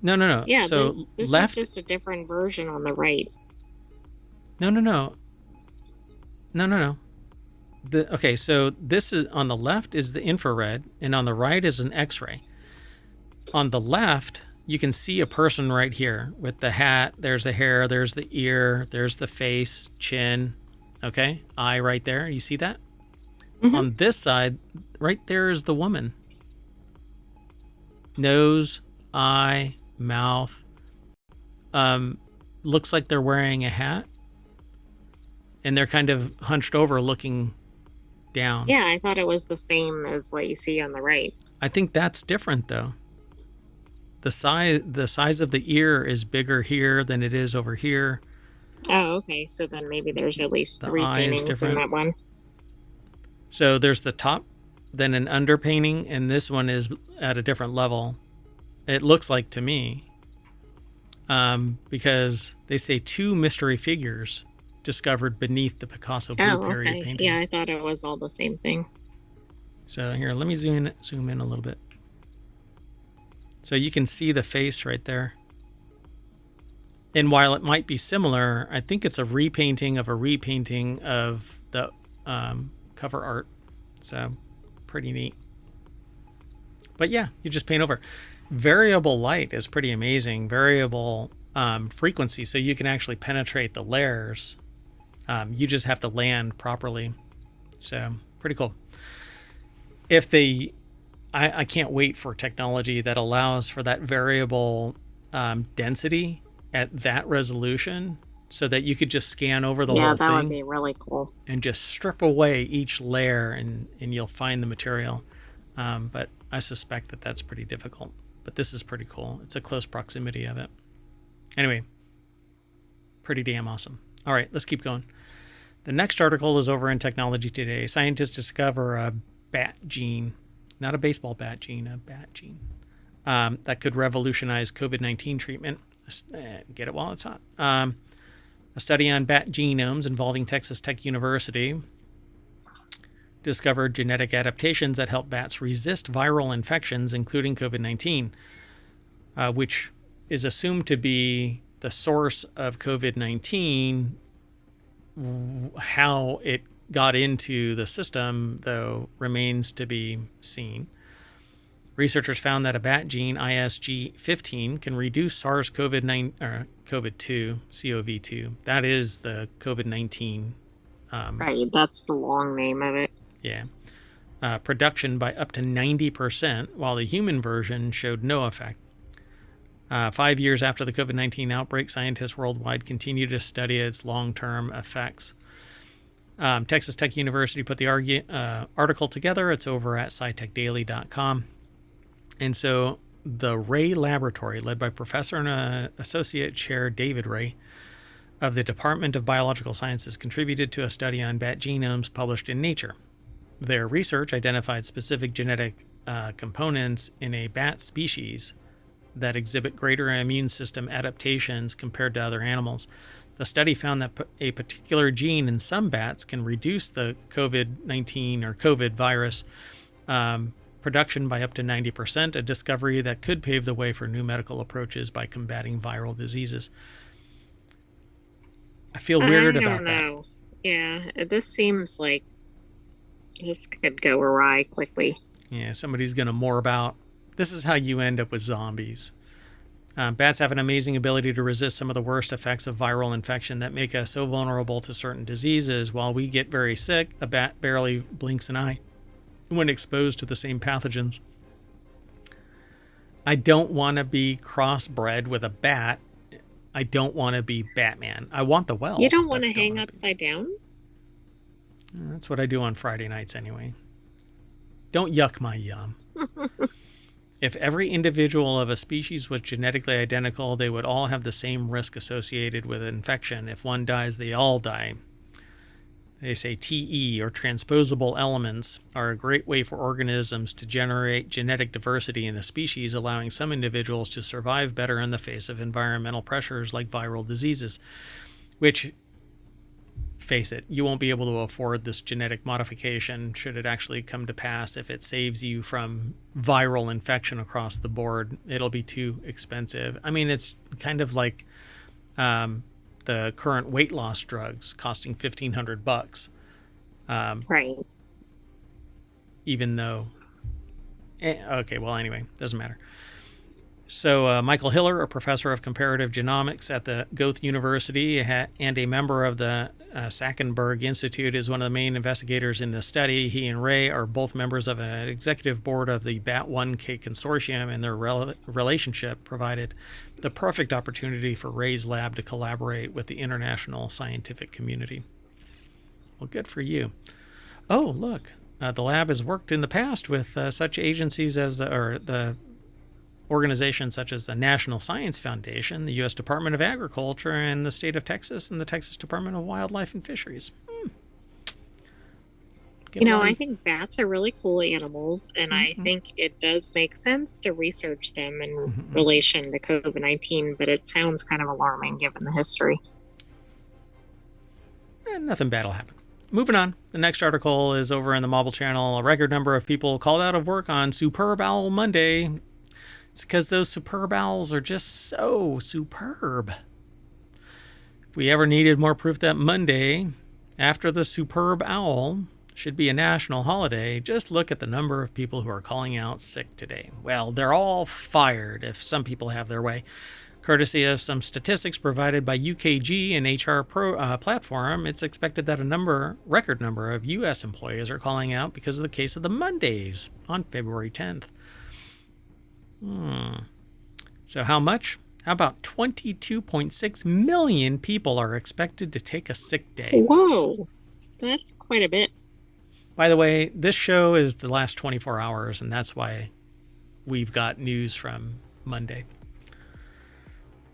No. Yeah, so this left... is just a different version on the right. No. Okay, so this is on the left is the infrared, and on the right is an X-ray. On the left, you can see a person right here with the hat. There's the hair. There's the ear. There's the face, chin. Okay, eye right there. You see that? Mm-hmm. On this side, right there is the woman. nose, eye, mouth. Looks like they're wearing a hat, and they're kind of hunched over looking down. Yeah, I thought it was the same as what you see on the right. I think that's different though. The size of the ear is bigger here than it is over here. Oh, okay. So then maybe there's at least The 3 eye is paintings in different. that one. So there's the top, then an underpainting, and this one is at a different level. It looks like to me, because they say 2 mystery figures discovered beneath the Picasso Blue Oh, Period okay. painting. Yeah, I thought it was all the same thing. So here, let me zoom in a little bit. So you can see the face right there. And while it might be similar, I think it's a repainting of the cover art. So pretty neat. But yeah, you just paint over. Variable light is pretty amazing. Variable frequency, so you can actually penetrate the layers. You just have to land properly. So pretty cool. I can't wait for technology that allows for that variable density at that resolution, so that you could just scan over the whole thing. Yeah, that would be really cool. And just strip away each layer, and you'll find the material. But I suspect that that's pretty difficult. But this is pretty cool. It's a close proximity of it. Anyway, pretty damn awesome. All right, let's keep going. The next article is over in Technology Today. Scientists discover a bat gene, not a baseball bat gene, a bat gene, that could revolutionize COVID-19 treatment. Get it while it's hot. A study on bat genomes involving Texas Tech University discovered genetic adaptations that help bats resist viral infections, including COVID-19, which is assumed to be the source of COVID-19. How it got into the system, though, remains to be seen. Researchers found that a bat gene, ISG15, can reduce SARS-CoV-2, CoV2. That is the COVID-19. Right, that's the long name of it. Yeah. Production by up to 90%, while the human version showed no effect. 5 years after the COVID-19 outbreak, scientists worldwide continue to study its long-term effects. Texas Tech University put the article together. It's over at scitechdaily.com. And so the Ray Laboratory, led by Professor and Associate Chair David Ray of the Department of Biological Sciences, contributed to a study on bat genomes published in Nature. Their research identified specific genetic components in a bat species that exhibit greater immune system adaptations compared to other animals. The study found that a particular gene in some bats can reduce the COVID-19 or COVID virus production by up to 90%, a discovery that could pave the way for new medical approaches by combating viral diseases. I feel weird about that. I don't know. Yeah, this seems like this could go awry quickly. Yeah, somebody's going to more about. This is how you end up with zombies. Bats have an amazing ability to resist some of the worst effects of viral infection that make us so vulnerable to certain diseases. While we get very sick, a bat barely blinks an eye when exposed to the same pathogens. I don't want to be crossbred with a bat. I don't want to be Batman. I want the wealth. You don't want to hang upside down? That's what I do on Friday nights anyway. Don't yuck my yum. If every individual of a species was genetically identical, they would all have the same risk associated with infection. If one dies, they all die. They say TE, or transposable elements, are a great way for organisms to generate genetic diversity in a species, allowing some individuals to survive better in the face of environmental pressures like viral diseases, which, face it, you won't be able to afford this genetic modification should it actually come to pass. If it saves you from viral infection across the board, it'll be too expensive. I mean, it's kind of like the current weight loss drugs costing $1,500. Right. Even though, okay, well, anyway, doesn't matter. So Michael Hiller, a professor of comparative genomics at the Goethe University and a member of the Sackenberg Institute, is one of the main investigators in the study. He and Ray are both members of an executive board of the BAT1K consortium, and their relationship provided the perfect opportunity for Ray's lab to collaborate with the international scientific community. Well, good for you. Oh, look, the lab has worked in the past with such agencies as the organizations such as the National Science Foundation, the U.S. Department of Agriculture, and the state of Texas, and the Texas Department of Wildlife and Fisheries. I think bats are really cool animals, and I think it does make sense to research them in relation to COVID-19, but it sounds kind of alarming given the history. Nothing bad will happen. Moving on. The next article is over in the Mobile Channel. A record number of people called out of work on Superb Owl Monday. It's because those superb owls are just so superb. If we ever needed more proof that Monday, after the superb owl, should be a national holiday, just look at the number of people who are calling out sick today. Well, they're all fired if some people have their way. Courtesy of some statistics provided by UKG and HR Pro platform, it's expected that a record number of U.S. employees are calling out because of the case of the Mondays on February 10th. So how much? How about 22.6 million people are expected to take a sick day? Whoa, that's quite a bit. By the way, this show is the last 24 hours, and that's why we've got news from Monday.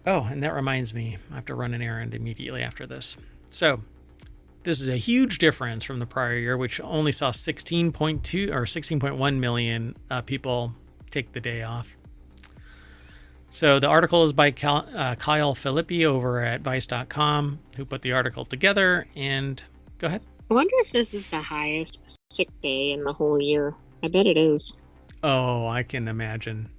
Oh, and that reminds me, I have to run an errand immediately after this. So this is a huge difference from the prior year, which only saw 16.2 or 16.1 million people take the day off. So the article is by Kyle Philippi over at Vice.com, who put the article together. And go ahead. I wonder if this is the highest sick day in the whole year. I bet it is. Oh, I can imagine.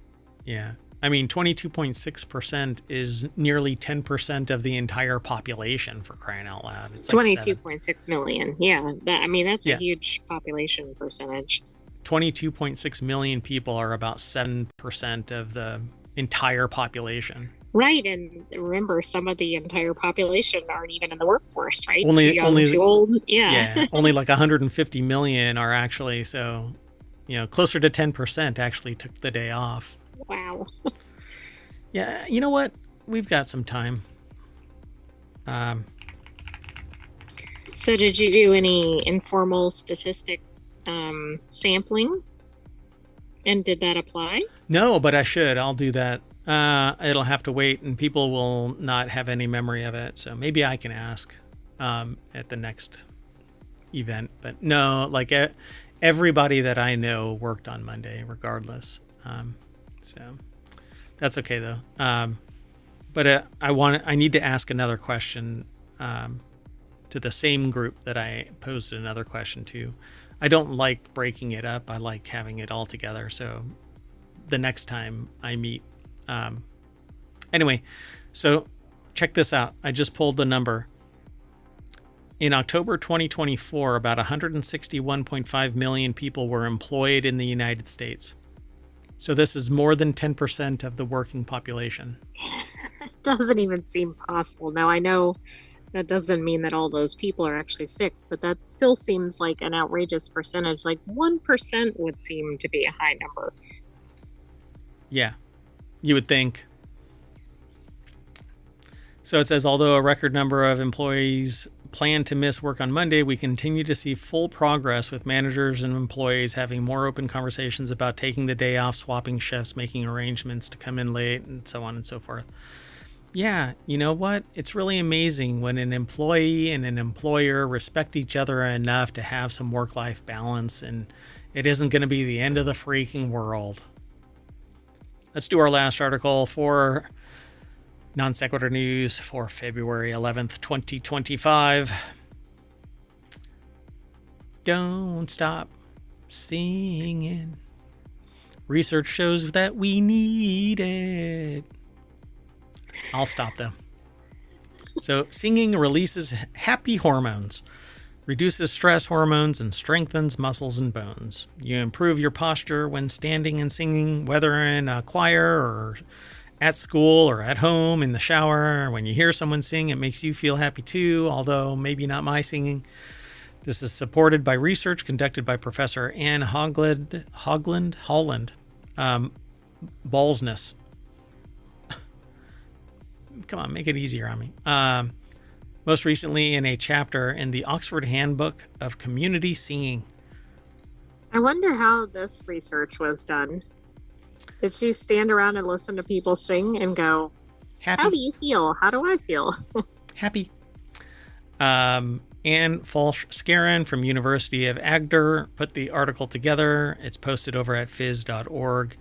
Yeah. I mean, 22.6% is nearly 10% of the entire population, for crying out loud. It's 22.6 million. Yeah. That's a huge population percentage. 22.6 million people are about 7% of the entire population. Right, and remember, some of the entire population aren't even in the workforce, right? Only, too young, too old. Yeah. Only like 150 million are actually, so, closer to 10% actually took the day off. Wow. Yeah, you know what? We've got some time. So did you do any informal statistic sampling? And did that apply? No, but I should. I'll do that. It'll have to wait, and people will not have any memory of it. So maybe I can ask at the next event. But no, like everybody that I know worked on Monday regardless. So that's okay though. But I need to ask another question to the same group that I posed another question to. I don't like breaking it up. I like having it all together. So the next time I meet. Anyway, so check this out. I just pulled the number. In October 2024, about 161.5 million people were employed in the United States. So this is more than 10% of the working population. It doesn't even seem possible. Now, I know that doesn't mean that all those people are actually sick, but that still seems like an outrageous percentage. Like 1% would seem to be a high number. Yeah, you would think. So it says, although a record number of employees plan to miss work on Monday, we continue to see full progress with managers and employees having more open conversations about taking the day off, swapping shifts, making arrangements to come in late, and so on and so forth. Yeah, you know what? It's really amazing when an employee and an employer respect each other enough to have some work-life balance, and it isn't going to be the end of the freaking world. Let's do our last article for Non Sequitur News for February 11th, 2025. Don't stop singing. Research shows that we need it. I'll stop though. So, singing releases happy hormones. reduces stress hormones, and strengthens muscles and bones. You improve your posture when standing and singing, whether in a choir or at school or at home in the shower. When you hear someone sing, it makes you feel happy too, although maybe not my singing. This is supported by research conducted by Professor Anne Holland. Ballsness. Come on, make it easier on me. Most recently in a chapter in the Oxford Handbook of Community Singing. I wonder how this research was done. Did she stand around and listen to people sing and go, Happy. How do you feel? How do I feel? Happy. Anne Falsch-Skaran from University of Agder put the article together. It's posted over at phys.org.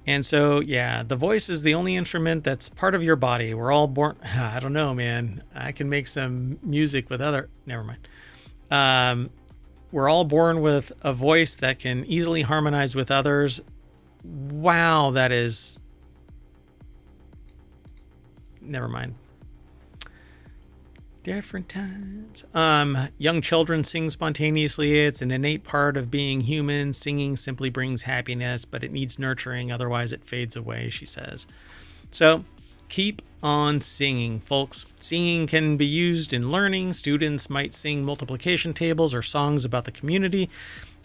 And so, yeah, the voice is the only instrument that's part of your body. We're all born... I don't know, man. I can make some music with other... Never mind. We're all born with a voice that can easily harmonize with others. Wow, that is... Never mind. Different times. Young children sing spontaneously. It's an innate part of being human. Singing simply brings happiness, but it needs nurturing. Otherwise, it fades away, she says. So, keep on singing, folks. Singing can be used in learning. Students might sing multiplication tables or songs about the community.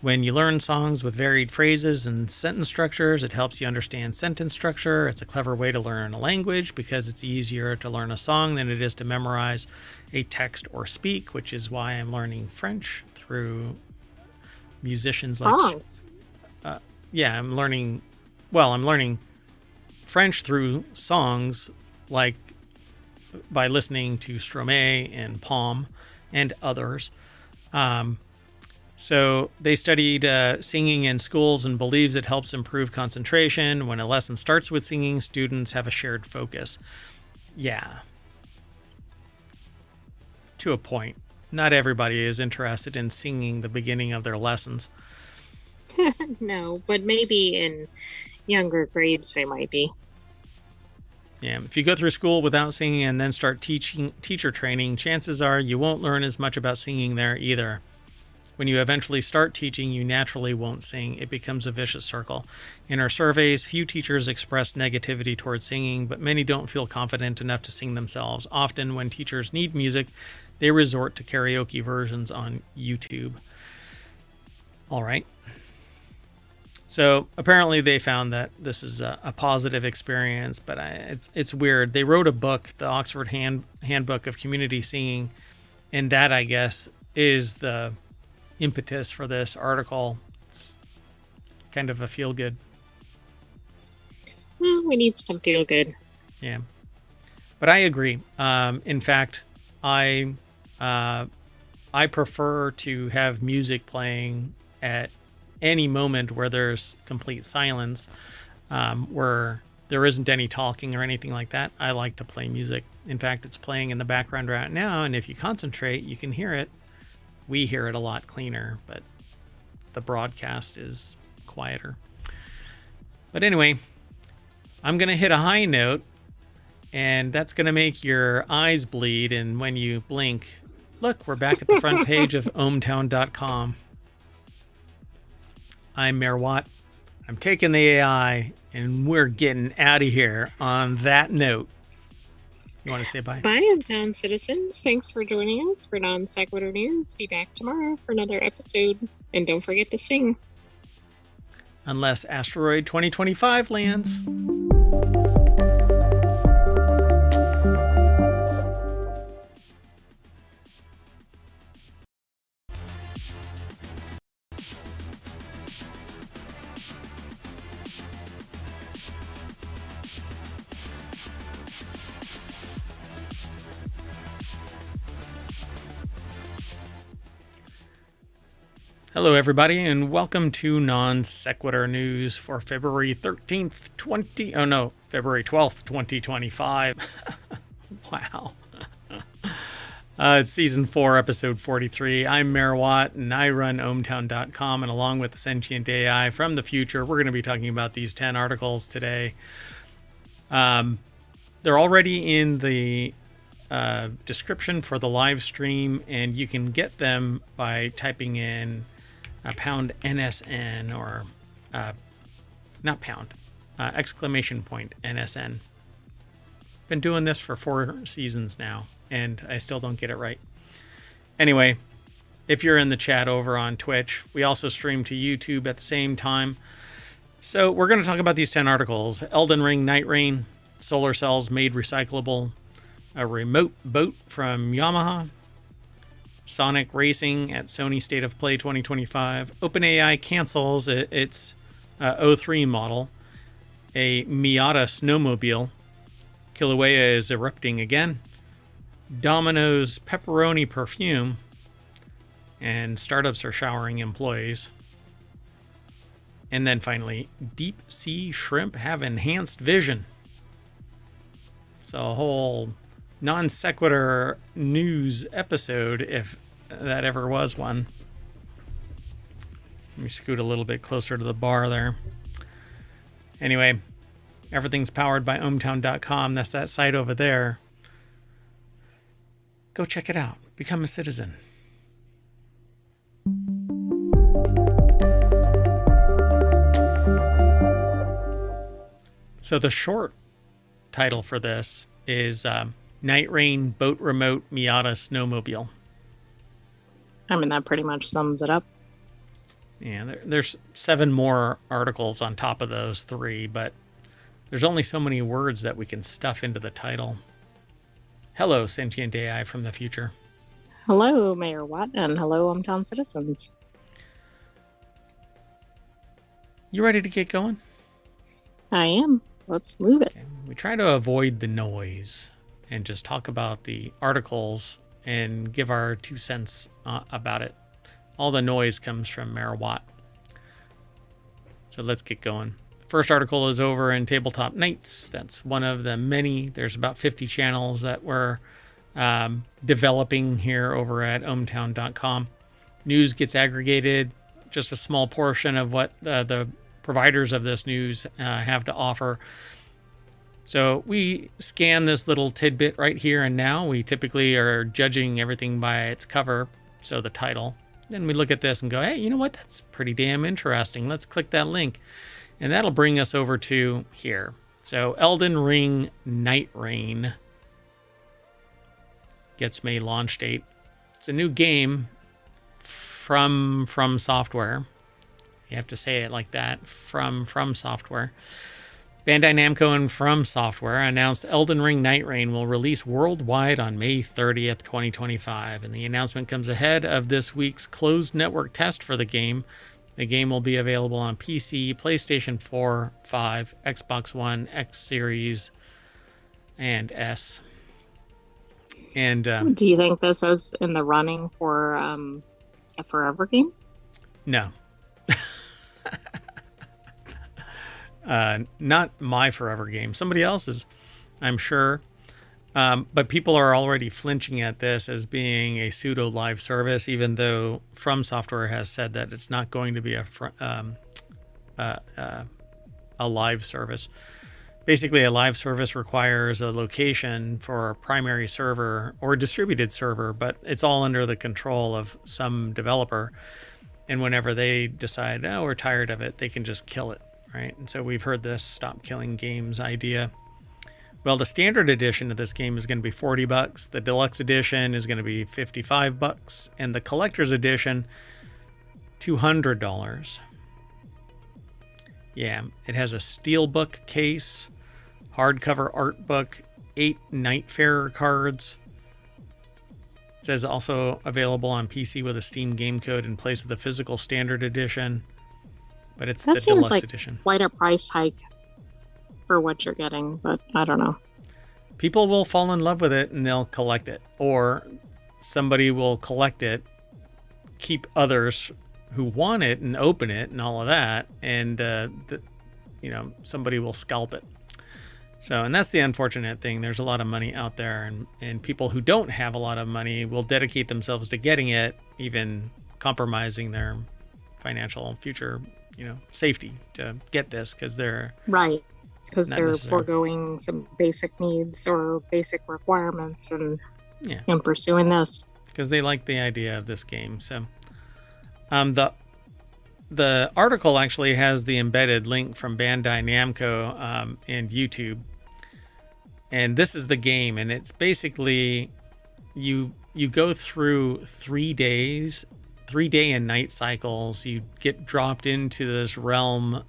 When you learn songs with varied phrases and sentence structures, it helps you understand sentence structure. It's a clever way to learn a language because it's easier to learn a song than it is to memorize a text or speak, which is why I'm learning French through musicians songs. I'm learning French through songs, like by listening to Stromae and Palm and others. So they studied singing in schools and believes it helps improve concentration. When a lesson starts with singing, students have a shared focus. Yeah. To a point. Not everybody is interested in singing the beginning of their lessons. No, but maybe in younger grades they might be. Yeah, if you go through school without singing and then start teacher training, chances are you won't learn as much about singing there either. When you eventually start teaching, you naturally won't sing. It becomes a vicious circle. In our surveys, few teachers expressed negativity towards singing, but many don't feel confident enough to sing themselves. Often, when teachers need music, they resort to karaoke versions on YouTube. All right. So apparently they found that this is a positive experience, but it's weird. They wrote a book, the Oxford Handbook of Community Singing, and that, I guess, is the impetus for this article. It's kind of a feel good. Well, we need some feel good. Yeah, but I agree. In fact, I prefer to have music playing at any moment where there's complete silence, where there isn't any talking or anything like that. I like to play music. In fact, it's playing in the background right now, and if you concentrate, you can hear it. We hear it a lot cleaner, but the broadcast is quieter. But anyway, I'm going to hit a high note, and that's going to make your eyes bleed. And when you blink, look, we're back at the front page of ohmtown.com. I'm Mayor Watt. I'm taking the AI, and we're getting out of here on that note. You want to say bye? Bye, hometown citizens. Thanks for joining us for Non Sequitur News. Be back tomorrow for another episode. And don't forget to sing. Unless Asteroid 2025 lands. Hello, everybody, and welcome to Non Sequitur News for February 13th, February 12th, 2025. Wow. It's season 4, episode 43. I'm Mayor Watt, and I run ohmtown.com, and along with the sentient AI from the future, we're going to be talking about these 10 articles today. They're already in the description for the live stream, and you can get them by typing in pound NSN or not pound, exclamation point NSN. Been doing this for 4 seasons now, and I still don't get it right. Anyway, if you're in the chat over on Twitch, we also stream to YouTube at the same time. So we're going to talk about these 10 articles. Elden Ring Night Rain, solar cells made recyclable, a remote boat from Yamaha, Sonic Racing at Sony State of Play 2025, OpenAI cancels its O3 model, a Miata snowmobile, Kilauea is erupting again, Domino's pepperoni perfume, and startups are showering employees. And then finally, deep sea shrimp have enhanced vision. So a whole non sequitur news episode, if that ever was one. Let me scoot a little bit closer to the bar there. Anyway, everything's powered by ohmtown.com. That's that site over there. Go check it out. Become a citizen. So the short title for this is Night Rain Boat Remote Miata Snowmobile. I mean, that pretty much sums it up. Yeah, there's 7 more articles on top of those 3, but there's only so many words that we can stuff into the title. Hello, sentient AI from the future. Hello, Mayor Watt, and hello, hometown citizens. You ready to get going? I am. Let's move it. Okay. We try to avoid the noise and just talk about the articles and give our 2 cents about it. All the noise comes from Mayor Watt. So let's get going. First article is over in Tabletop Nights. That's one of the many. There's about 50 channels that we're developing here over at ohmtown.com. News gets aggregated, just a small portion of what the providers of this news have to offer. So we scan this little tidbit right here and now. We typically are judging everything by its cover, so the title. Then we look at this and go, hey, you know what? That's pretty damn interesting. Let's click that link. And that'll bring us over to here. So Elden Ring Night Rain gets May launch date. It's a new game from Software. You have to say it like that, from Software. Bandai Namco and From Software announced Elden Ring Night Rain will release worldwide on May 30th, 2025. And the announcement comes ahead of this week's closed network test for the game. The game will be available on PC, PlayStation 4, 5, Xbox One, X Series, and S. And do you think this is in the running for a forever game? No. Not my forever game. Somebody else's, I'm sure. But people are already flinching at this as being a pseudo live service, even though From Software has said that it's not going to be a live service. Basically, a live service requires a location for a primary server or distributed server, but it's all under the control of some developer. And whenever they decide, oh, we're tired of it, they can just kill it, right? And so we've heard this stop killing games idea. Well, the standard edition of this game is going to be $40. The deluxe edition is going to be $55, and the collector's edition, $200. Yeah, it has a steelbook case, hardcover art book, 8 Nightfarer cards. It says also available on PC with a Steam game code in place of the physical standard edition, but it's the deluxe edition. Quite a price hike for what you're getting, but I don't know. People will fall in love with it and they'll collect it, or somebody will collect it, keep others who want it and open it and all of that, and somebody will scalp it. So, and that's the unfortunate thing. There's a lot of money out there, and people who don't have a lot of money will dedicate themselves to getting it, even compromising their financial future, safety to get this, because they're right. because not they're necessarily. foregoing some basic needs or basic requirements Yeah, and pursuing this. because they like the idea of this game. So, the article actually has the embedded link from Bandai Namco and YouTube, and this is the game, and it's basically you go through 3 days, 3-day and night cycles. You get dropped into this realm,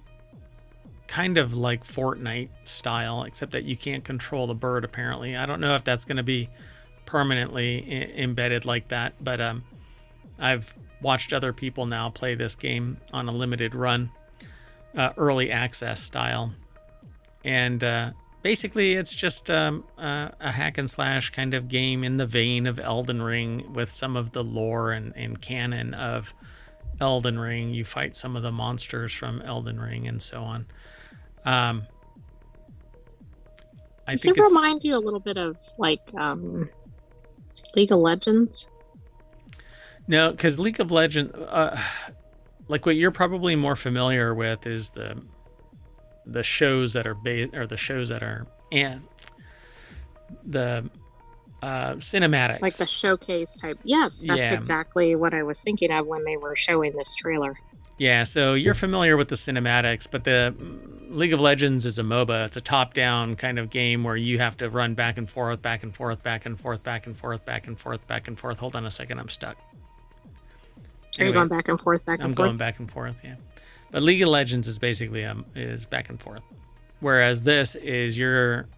kind of like Fortnite style, except that you can't control the bird. Apparently, I don't know if that's going to be permanently embedded like that, but I've watched other people now play this game on a limited run, early access style, and basically it's just a hack and slash kind of game in the vein of Elden Ring, with some of the lore and canon of Elden Ring. You fight some of the monsters from Elden Ring and so on. Does it remind you a little bit of like League of Legends? No, because League of Legends, like what you're probably more familiar with is the shows that are and the cinematics, like the showcase type. Yes, that's exactly what I was thinking of when they were showing this trailer. Yeah, so you're familiar with the cinematics, but the League of Legends is a MOBA. It's a top-down kind of game where you have to run back and forth, back and forth, back and forth, back and forth, back and forth, back and forth. Hold on a second, I'm stuck. Are you going back and forth, back and forth? I'm going back and forth, yeah. But League of Legends is basically is back and forth, whereas this is you're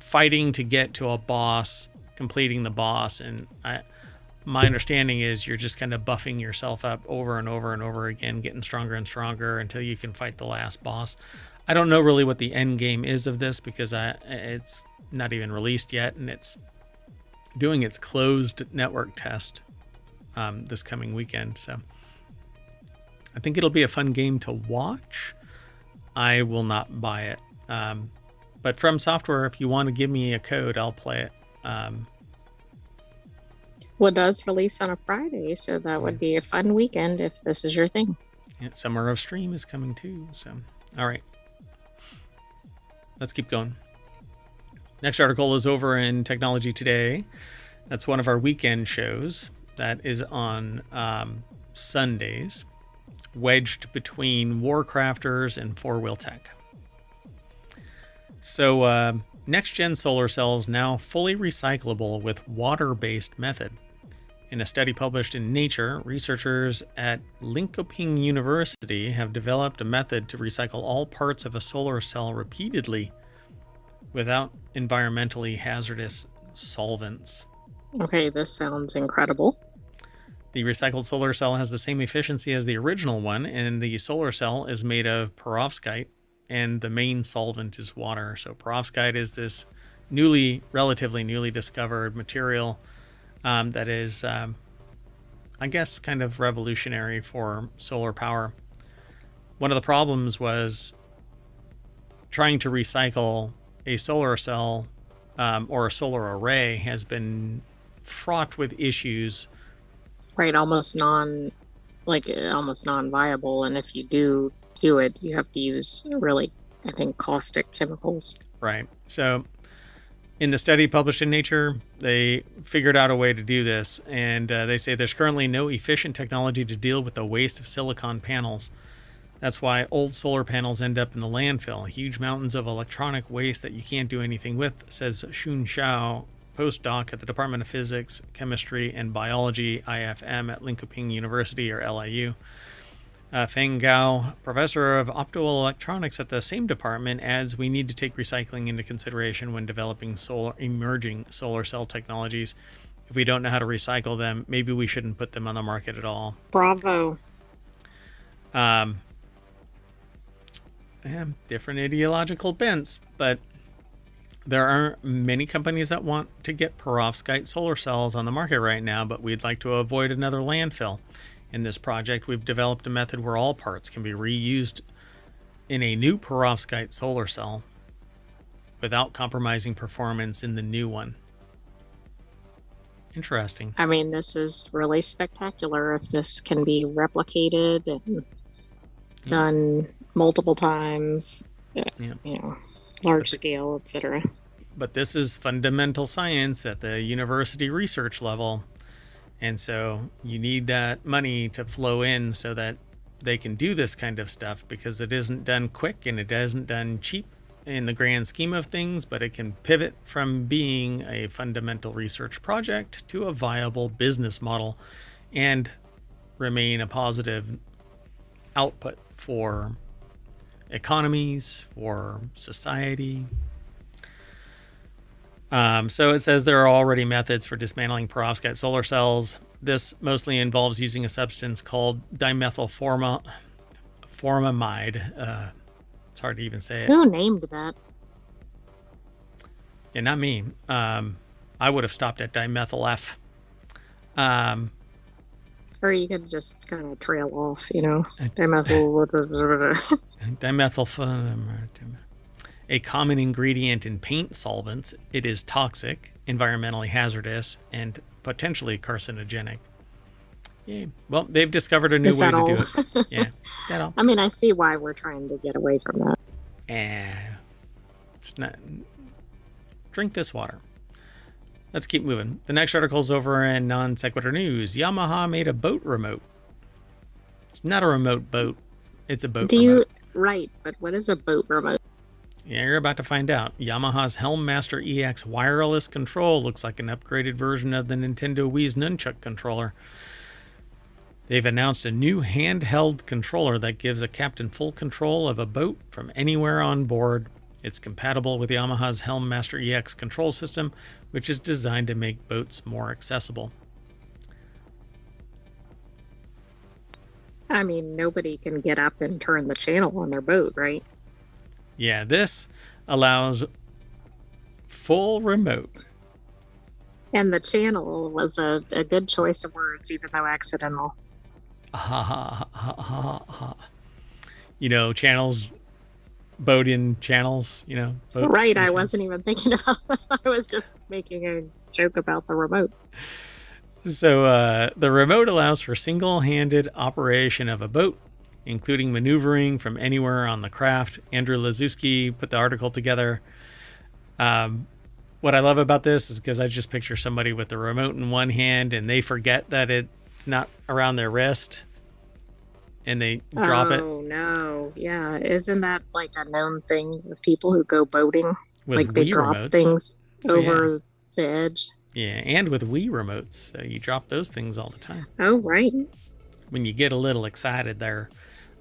fighting to get to a boss, completing the boss, and my understanding is you're just kind of buffing yourself up over and over and over again, getting stronger and stronger until you can fight the last boss. I don't know really what the end game is of this, because it's not even released yet, and it's doing its closed network test this coming weekend. So I think it'll be a fun game to watch. I will not buy it. But From Software, if you want to give me a code, I'll play it. Well, it does release on a Friday, so that would be a fun weekend if this is your thing. Yeah, Summer of Stream is coming too. So, all right. Let's keep going. Next article is over in Technology Today. That's one of our weekend shows. That is on Sundays, wedged between WarCrafters and 4-Wheel Tech. So, next-gen solar cells now fully recyclable with water-based method. In a study published in Nature, researchers at Linköping University have developed a method to recycle all parts of a solar cell repeatedly without environmentally hazardous solvents. Okay, this sounds incredible. The recycled solar cell has the same efficiency as the original one, and the solar cell is made of perovskite, and the main solvent is water. So perovskite is this relatively newly discovered material that is, I guess, kind of revolutionary for solar power. One of the problems was trying to recycle a solar cell or a solar array has been fraught with issues. Right, almost non-viable, and if you do it, you have to use really, I think, caustic chemicals. Right. So in the study published in Nature, they figured out a way to do this, and they say there's currently no efficient technology to deal with the waste of silicon panels. That's why old solar panels end up in the landfill, huge mountains of electronic waste that you can't do anything with, says Xun Xiao, postdoc at the Department of Physics, Chemistry, and Biology, IFM, at Linköping University, or LIU. Feng Gao, professor of optoelectronics at the same department, adds we need to take recycling into consideration when developing emerging solar cell technologies. If we don't know how to recycle them, maybe we shouldn't put them on the market at all. Bravo. Different ideological bents, but there are many companies that want to get perovskite solar cells on the market right now, but we'd like to avoid another landfill. In this project, we've developed a method where all parts can be reused in a new perovskite solar cell without compromising performance in the new one. Interesting. I mean, this is really spectacular if this can be replicated and done multiple times. Yeah. Large scale, etc. But this is fundamental science at the university research level. And so you need that money to flow in so that they can do this kind of stuff, because it isn't done quick and it isn't done cheap in the grand scheme of things, but it can pivot from being a fundamental research project to a viable business model and remain a positive output for economies, for society. So it says there are already methods for dismantling perovskite solar cells. This mostly involves using a substance called dimethylformamide. It's hard to even say it. Who named that? Yeah, not me. I would have stopped at dimethyl F. Or you could just kind of trail off, dimethyl. Dimethyl. A common ingredient in paint solvents, it is toxic, environmentally hazardous, and potentially carcinogenic. Yeah. Well, they've discovered a new way to do it. Yeah, that all. I mean, I see why we're trying to get away from that. It's not. Drink this water. Let's keep moving. The next article is over in Non Sequitur News. Yamaha made a boat remote. It's not a remote boat. It's a boat remote. Right, but what is a boat remote? Yeah, you're about to find out. Yamaha's Helmmaster EX wireless control looks like an upgraded version of the Nintendo Wii's nunchuck controller. They've announced a new handheld controller that gives a captain full control of a boat from anywhere on board. It's compatible with Yamaha's Helmmaster EX control system, which is designed to make boats more accessible. I mean, nobody can get up and turn the channel on their boat, right? Yeah, this allows full remote. And the channel was a good choice of words, even though accidental. Channels, boat in channels, boats. Right, I wasn't even thinking about that. I was just making a joke about the remote. So the remote allows for single-handed operation of a boat, including maneuvering from anywhere on the craft. Andrew Lazuski put the article together. What I love about this is because I just picture somebody with the remote in one hand and they forget that it's not around their wrist and they drop it. Oh, no. Yeah. Isn't that like a known thing with people who go boating? With like they Wii drop remotes. things over the edge. Yeah, and with Wii remotes. So you drop those things all the time. Oh, right. When you get a little excited there.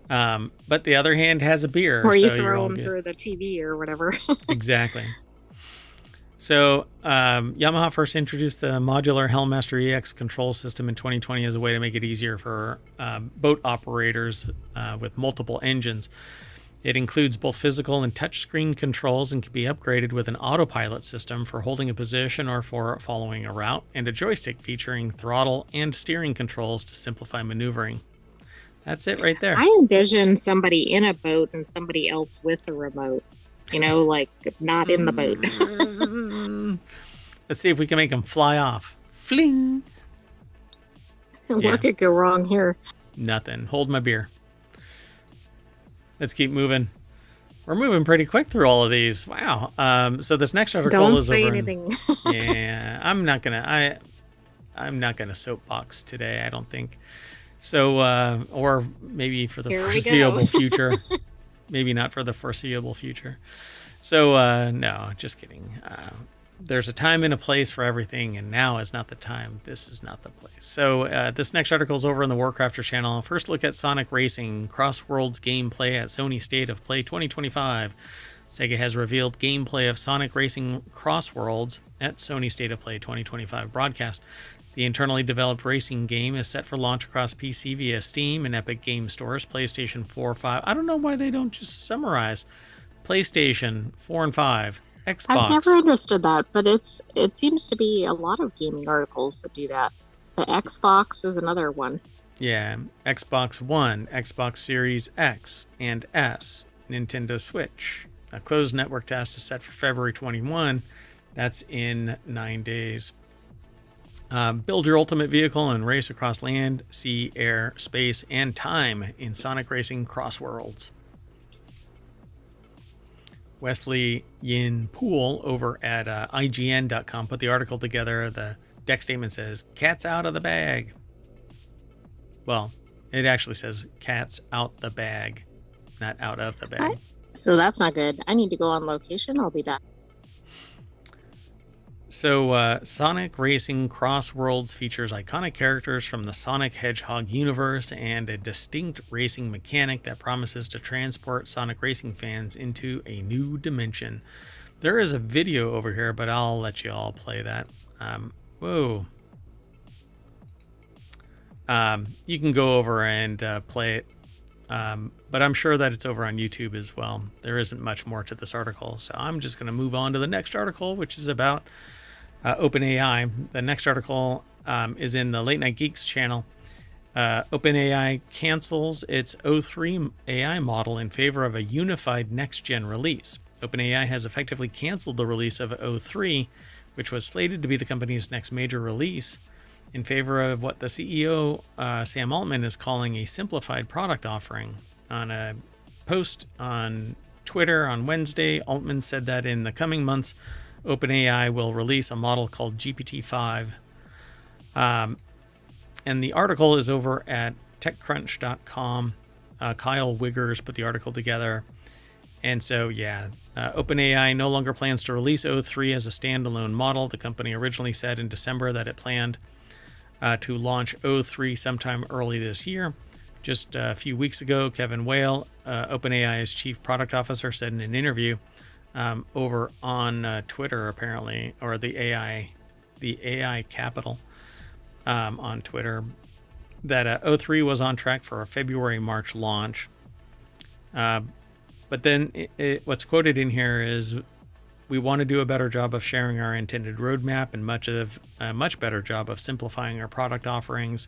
But the other hand has a beer. Or you so throw them through the TV or whatever. Exactly. So Yamaha first introduced the modular Helmmaster EX control system in 2020 as a way to make it easier for boat operators with multiple engines. It includes both physical and touchscreen controls and can be upgraded with an autopilot system for holding a position or for following a route, and a joystick featuring throttle and steering controls to simplify maneuvering. That's it right there. I envision somebody in a boat and somebody else with a remote. Like not in the boat. Let's see if we can make them fly off. Fling! What could go wrong here? Nothing. Hold my beer. Let's keep moving. We're moving pretty quick through all of these. Wow. So this next article Don't is say over. anything. Yeah, I'm not gonna soapbox today. I don't think. So, or maybe for the foreseeable future. Maybe not for the foreseeable future. So, no, just kidding. There's a time and a place for everything, and now is not the time. This is not the place. So this next article is over on the WarCrafters channel. First look at Sonic Racing Crossworlds gameplay at Sony State of Play 2025. Sega has revealed gameplay of Sonic Racing Crossworlds at Sony State of Play 2025 broadcast. The internally developed racing game is set for launch across PC via Steam and Epic Game Stores, PlayStation 4, 5. I don't know why they don't just summarize. PlayStation 4 and 5. Xbox. I've never understood that, but it seems to be a lot of gaming articles that do that. The Xbox is another one. Yeah, Xbox One, Xbox Series X and S, Nintendo Switch. A closed network test is set for February 21. That's in 9 days. Build your ultimate vehicle and race across land, sea, air, space, and time in Sonic Racing Crossworlds. Wesley Yin Poole over at IGN.com put the article together. The deck statement says, "Cat's out of the bag." Well, it actually says, "Cat's out the bag," not out of the bag. So that's not good. I need to go on location. I'll be back. So, Sonic Racing Cross Worlds features iconic characters from the Sonic Hedgehog universe and a distinct racing mechanic that promises to transport Sonic Racing fans into a new dimension. There is a video over here, but I'll let you all play that. Whoa. You can go over and play it, but I'm sure that it's over on YouTube as well. There isn't much more to this article, so I'm just going to move on to the next article, which is about OpenAI. The next article is in the Late Night Geeks channel. OpenAI cancels its O3 AI model in favor of a unified next-gen release. OpenAI has effectively canceled the release of O3, which was slated to be the company's next major release, in favor of what the CEO, Sam Altman, is calling a simplified product offering. On a post on Twitter on Wednesday, Altman said that in the coming months, OpenAI will release a model called GPT-5. And the article is over at TechCrunch.com. Kyle Wiggers put the article together. And so, OpenAI no longer plans to release O3 as a standalone model. The company originally said in December that it planned to launch O3 sometime early this year. Just a few weeks ago, Kevin Whale, OpenAI's chief product officer, said in an interview over on Twitter, apparently, or the AI Capital on Twitter, that O3 was on track for a February-March launch. But then what's quoted in here is, "We want to do a better job of sharing our intended roadmap and a much better job of simplifying our product offerings.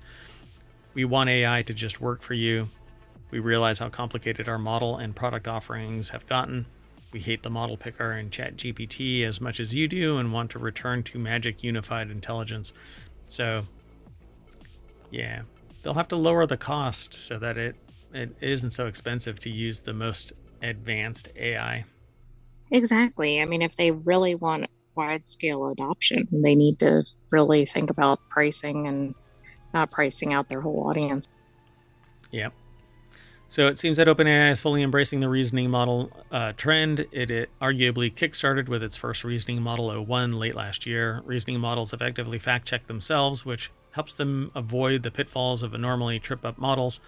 We want AI to just work for you. We realize how complicated our model and product offerings have gotten. We hate the model picker and ChatGPT as much as you do and want to return to magic unified intelligence." So, yeah, they'll have to lower the cost so that it isn't so expensive to use the most advanced AI. Exactly. I mean, if they really want wide scale adoption, they need to really think about pricing and not pricing out their whole audience. Yep. So it seems that OpenAI is fully embracing the reasoning model trend. It arguably kickstarted with its first reasoning model O1 late last year. Reasoning models effectively fact-check themselves, which helps them avoid the pitfalls of normally trip-up models.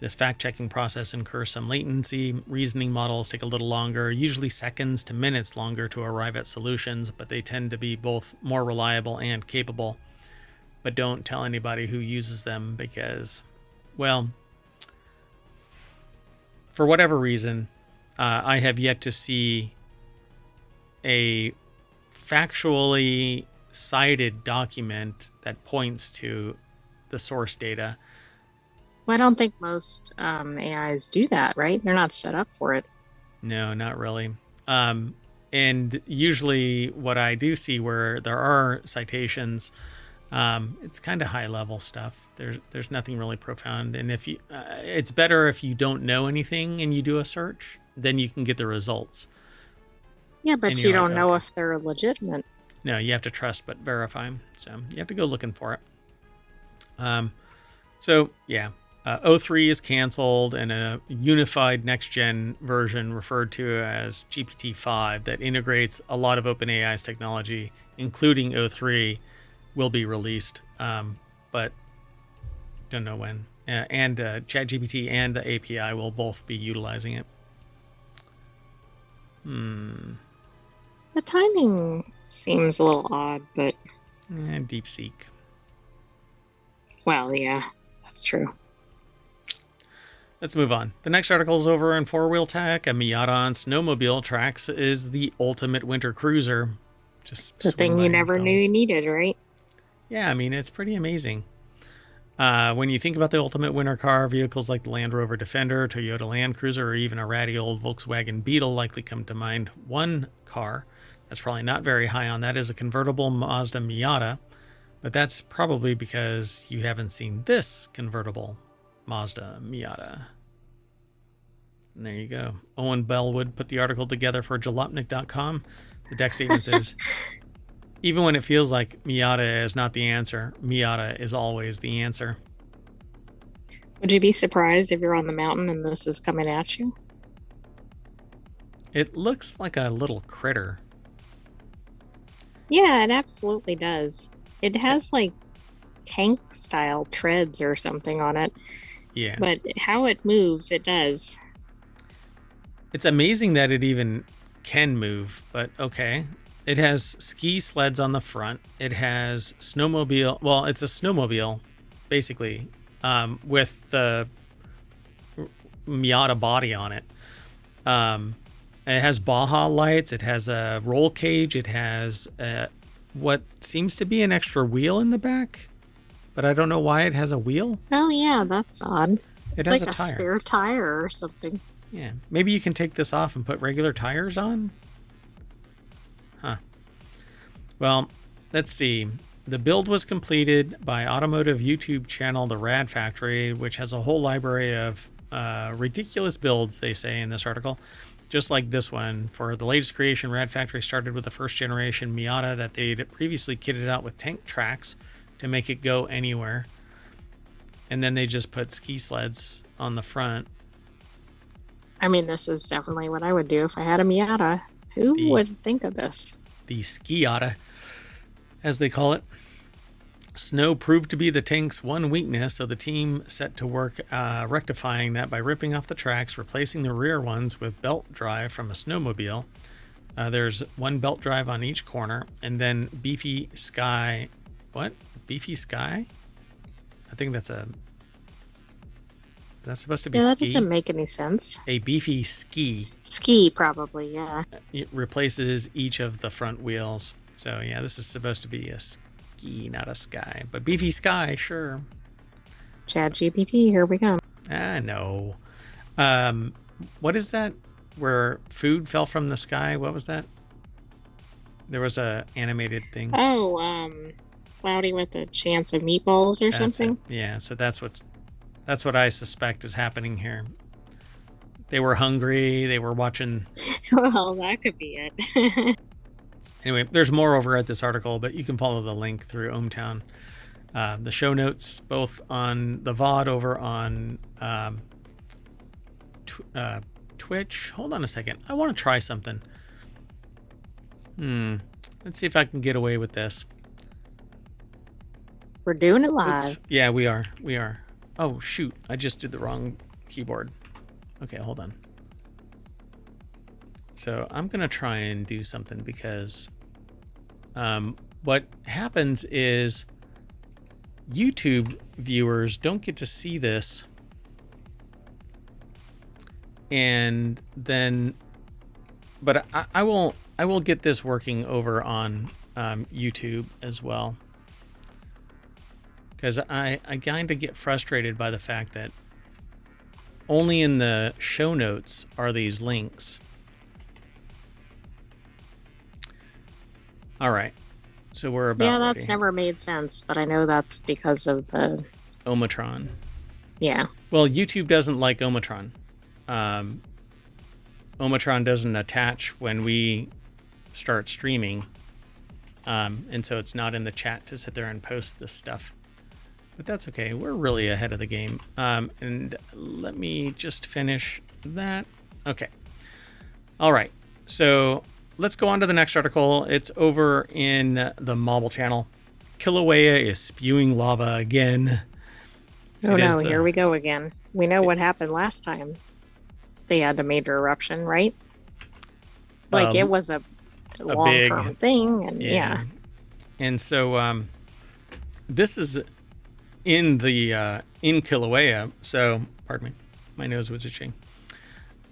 This fact-checking process incurs some latency. Reasoning models take a little longer, usually seconds to minutes longer, to arrive at solutions, but they tend to be both more reliable and capable. But don't tell anybody who uses them because, well, for whatever reason, I have yet to see a factually cited document that points to the source data. Well, I don't think most AIs do that, right? They're not set up for it. No, not really. And usually what I do see where there are citations, it's kind of high level stuff. There's nothing really profound. And if you, it's better if you don't know anything and you do a search, then you can get the results. Yeah, but you don't know if they're legitimate. No, you have to trust but verify. So you have to go looking for it. O3 is canceled, and a unified next-gen version referred to as GPT-5 that integrates a lot of OpenAI's technology, including O3, will be released, but don't know when. And ChatGPT and the API will both be utilizing it. The timing seems a little odd, but... DeepSeek. Well, yeah, that's true. Let's move on. The next article is over in Four Wheel Tech. A Miata on snowmobile tracks is the ultimate winter cruiser. Just the thing you never knew you needed, right? Yeah, I mean, it's pretty amazing. When you think about the ultimate winter car, vehicles like the Land Rover Defender, Toyota Land Cruiser, or even a ratty old Volkswagen Beetle likely come to mind. One car that's probably not very high on that is a convertible Mazda Miata, but that's probably because you haven't seen this convertible Mazda Miata. And there you go. Owen Bellwood put the article together for jalopnik.com. The deck statement says, even when it feels like Miata is not the answer, Miata is always the answer. Would you be surprised if you're on the mountain and this is coming at you? It looks like a little critter. Yeah, it absolutely does. It has like tank style treads or something on it. Yeah. But how it moves, it does. It's amazing that it even can move, but okay. It has ski sleds on the front. It has snowmobile. Well, it's a snowmobile, basically, with the Miata body on it. It has Baja lights. It has a roll cage. It has what seems to be an extra wheel in the back, but I don't know why it has a wheel. Oh yeah, that's odd. It's like has a tire. spare tire or something. Yeah, maybe you can take this off and put regular tires on. Huh. Well, let's see. The build was completed by automotive YouTube channel The Rad Factory, which has a whole library of ridiculous builds, they say in this article. Just like this one. For the latest creation, Rad Factory started with the first generation Miata that they'd previously kitted out with tank tracks to make it go anywhere. And then they just put ski sleds on the front. I mean, this is definitely what I would do if I had a Miata. Who would think of this? The Skiata, as they call it. Snow proved to be the tank's one weakness, so the team set to work rectifying that by ripping off the tracks, replacing the rear ones with belt drive from a snowmobile. There's one belt drive on each corner, and then Beefy Sky. What? Beefy Sky? I think that's supposed to be Yeah, that ski. doesn't make any sense. A beefy ski. Ski, probably, yeah. It replaces each of the front wheels. So, yeah, this is supposed to be a ski, not a sky. But beefy sky, sure. ChatGPT, here we go. No. What is that? Where food fell from the sky? What was that? There was a animated thing. Oh, cloudy with a chance of meatballs or something? Yeah, so that's what I suspect is happening here. They were hungry. They were watching. Well, that could be it. Anyway, there's more over at this article, but you can follow the link through ohmTown. The show notes, both on the VOD over on Twitch. Hold on a second. I want to try something. Let's see if I can get away with this. We're doing it live. Oops. Yeah, we are. Oh, shoot. I just did the wrong keyboard. Okay, hold on. So I'm going to try and do something because what happens is YouTube viewers don't get to see this. And then, but I will get this working over on YouTube as well. Because I kind of get frustrated by the fact that only in the show notes are these links. All right. So we're about that's ready. never made sense, but I know that's because of the Omatron. Yeah. Well, YouTube doesn't like Omatron. Omatron doesn't attach when we start streaming. And so it's not in the chat to sit there and post this stuff. But that's okay. We're really ahead of the game. And let me just finish that. Okay. All right. So let's go on to the next article. It's over in the Mobile channel. Kilauea is spewing lava again. Oh no, here we go again. We know what happened last time. They had a major eruption, right? Like it was a long-term thing, and yeah. And so this is in the in Kilauea. So pardon me, my nose was itching.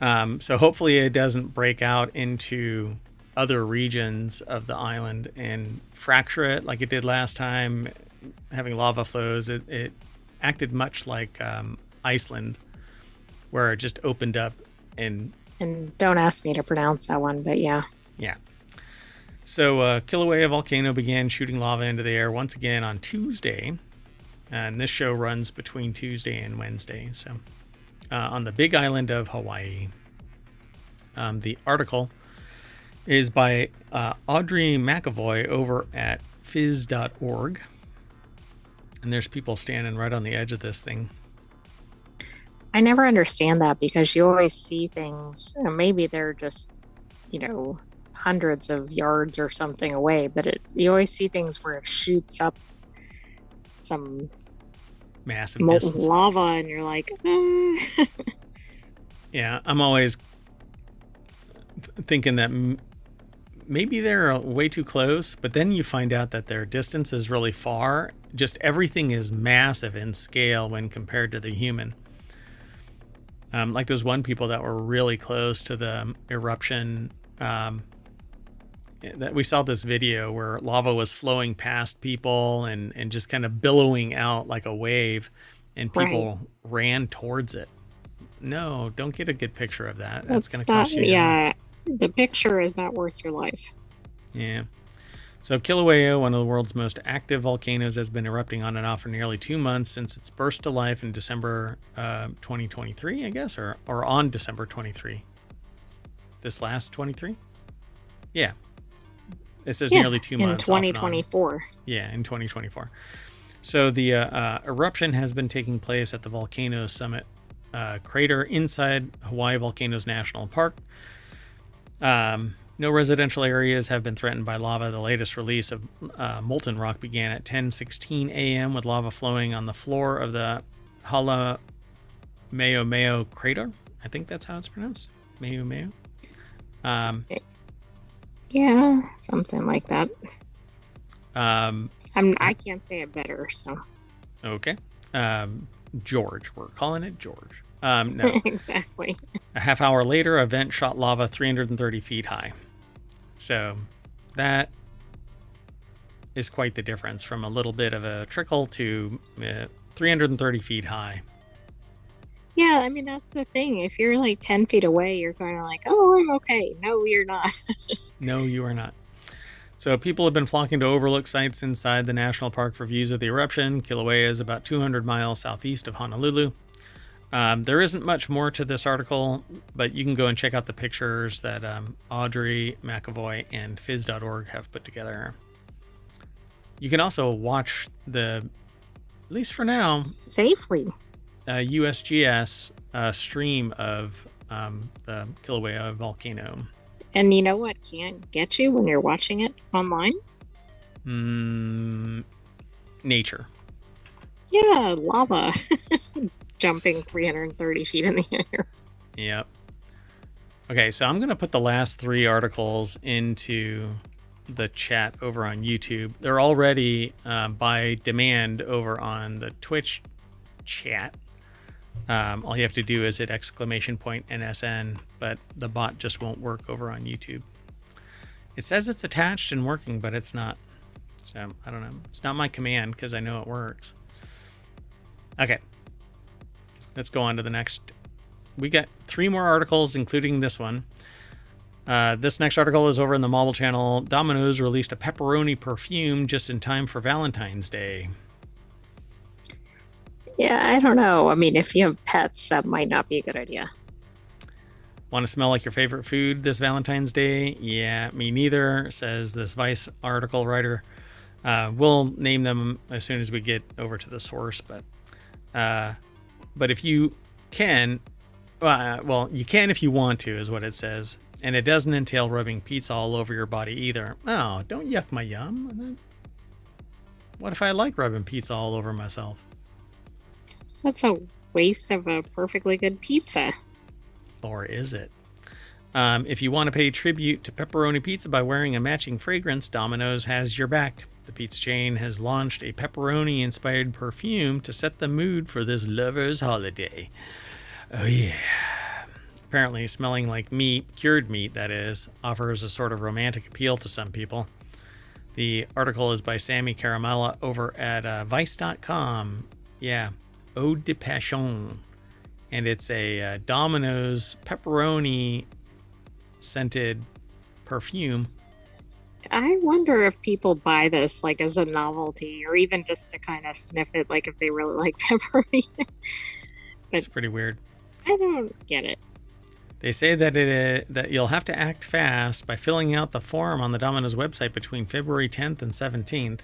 So hopefully it doesn't break out into other regions of the island and fracture it like it did last time, having lava flows. It acted much like Iceland, where it just opened up and don't ask me to pronounce that one, but yeah. So Kilauea volcano began shooting lava into the air once again on Tuesday, and this show runs between Tuesday and Wednesday. So on the big island of Hawaii. The article is by Audrey McAvoy over at phys.org. And there's people standing right on the edge of this thing. I never understand that, because you always see things, and maybe they're just, hundreds of yards or something away, but you always see things where it shoots up some massive molten distance. lava, and you're like, Yeah, I'm always thinking that maybe they're way too close, but then you find out that their distance is really far. Just everything is massive in scale when compared to the human. Like those one people that were really close to the eruption. That we saw this video where lava was flowing past people and just kind of billowing out like a wave, and people ran towards it. No, don't get a good picture of that. That's going to cost you. Yeah, the picture is not worth your life. Yeah. So Kilauea, one of the world's most active volcanoes, has been erupting on and off for nearly 2 months since its burst to life in December 2023, I guess, or on December 23. This last 23? Yeah. It says nearly 2 months. In 2024. Yeah, in 2024. So the eruption has been taking place at the Volcano Summit crater inside Hawaii Volcanoes National Park. No residential areas have been threatened by lava. The latest release of molten rock began at 10:16 a.m. with lava flowing on the floor of the Hala Meo crater. I think that's how it's pronounced. Meo. Yeah, something like that. I can't say it better, so. Okay. George. We're calling it George. No. Exactly. A half hour later, a vent shot lava 330 feet high. So that is quite the difference from a little bit of a trickle to 330 feet high. Yeah, I mean, that's the thing. If you're like 10 feet away, you're kind of like, oh, I'm okay. No, you're not. No, you are not. So people have been flocking to overlook sites inside the national park for views of the eruption. Kilauea is about 200 miles southeast of Honolulu. There isn't much more to this article, but you can go and check out the pictures that Audrey McAvoy and phys.org have put together. You can also watch at least for now, safely, USGS stream of the Kilauea volcano. And you know what can't get you when you're watching it online? Nature. Yeah, lava. Jumping 330 feet in the air. Yep. Okay, so I'm going to put the last 3 articles into the chat over on YouTube. They're already by demand over on the Twitch chat. All you have to do is hit !NSN, but the bot just won't work over on YouTube. It says it's attached and working, but it's not. So I don't know. It's not my command because I know it works. Okay. Let's go on to the next. We got 3 more articles, including this one. This next article is over in the Marvel channel. Domino's released a pepperoni perfume just in time for Valentine's Day. Yeah, I don't know. I mean, if you have pets, that might not be a good idea. Want to smell like your favorite food this Valentine's Day? Yeah, me neither, says this Vice article writer. We'll name them as soon as we get over to the source, but if you can, you can if you want to, is what it says. And it doesn't entail rubbing pizza all over your body either. Oh, don't yuck my yum. What if I like rubbing pizza all over myself? That's a waste of a perfectly good pizza. Or is it? If you want to pay tribute to pepperoni pizza by wearing a matching fragrance, Domino's has your back. The pizza chain has launched a pepperoni-inspired perfume to set the mood for this lover's holiday. Oh yeah. Apparently smelling like meat, cured meat that is, offers a sort of romantic appeal to some people. The article is by Sammy Caramella over at Vice.com. Yeah, Eau de Passion. And it's a Domino's pepperoni scented perfume. I wonder if people buy this like as a novelty or even just to kind of sniff it, like if they really like pepperoni. It's pretty weird. I don't get it. They say that that you'll have to act fast by filling out the form on the Domino's website between February 10th and 17th.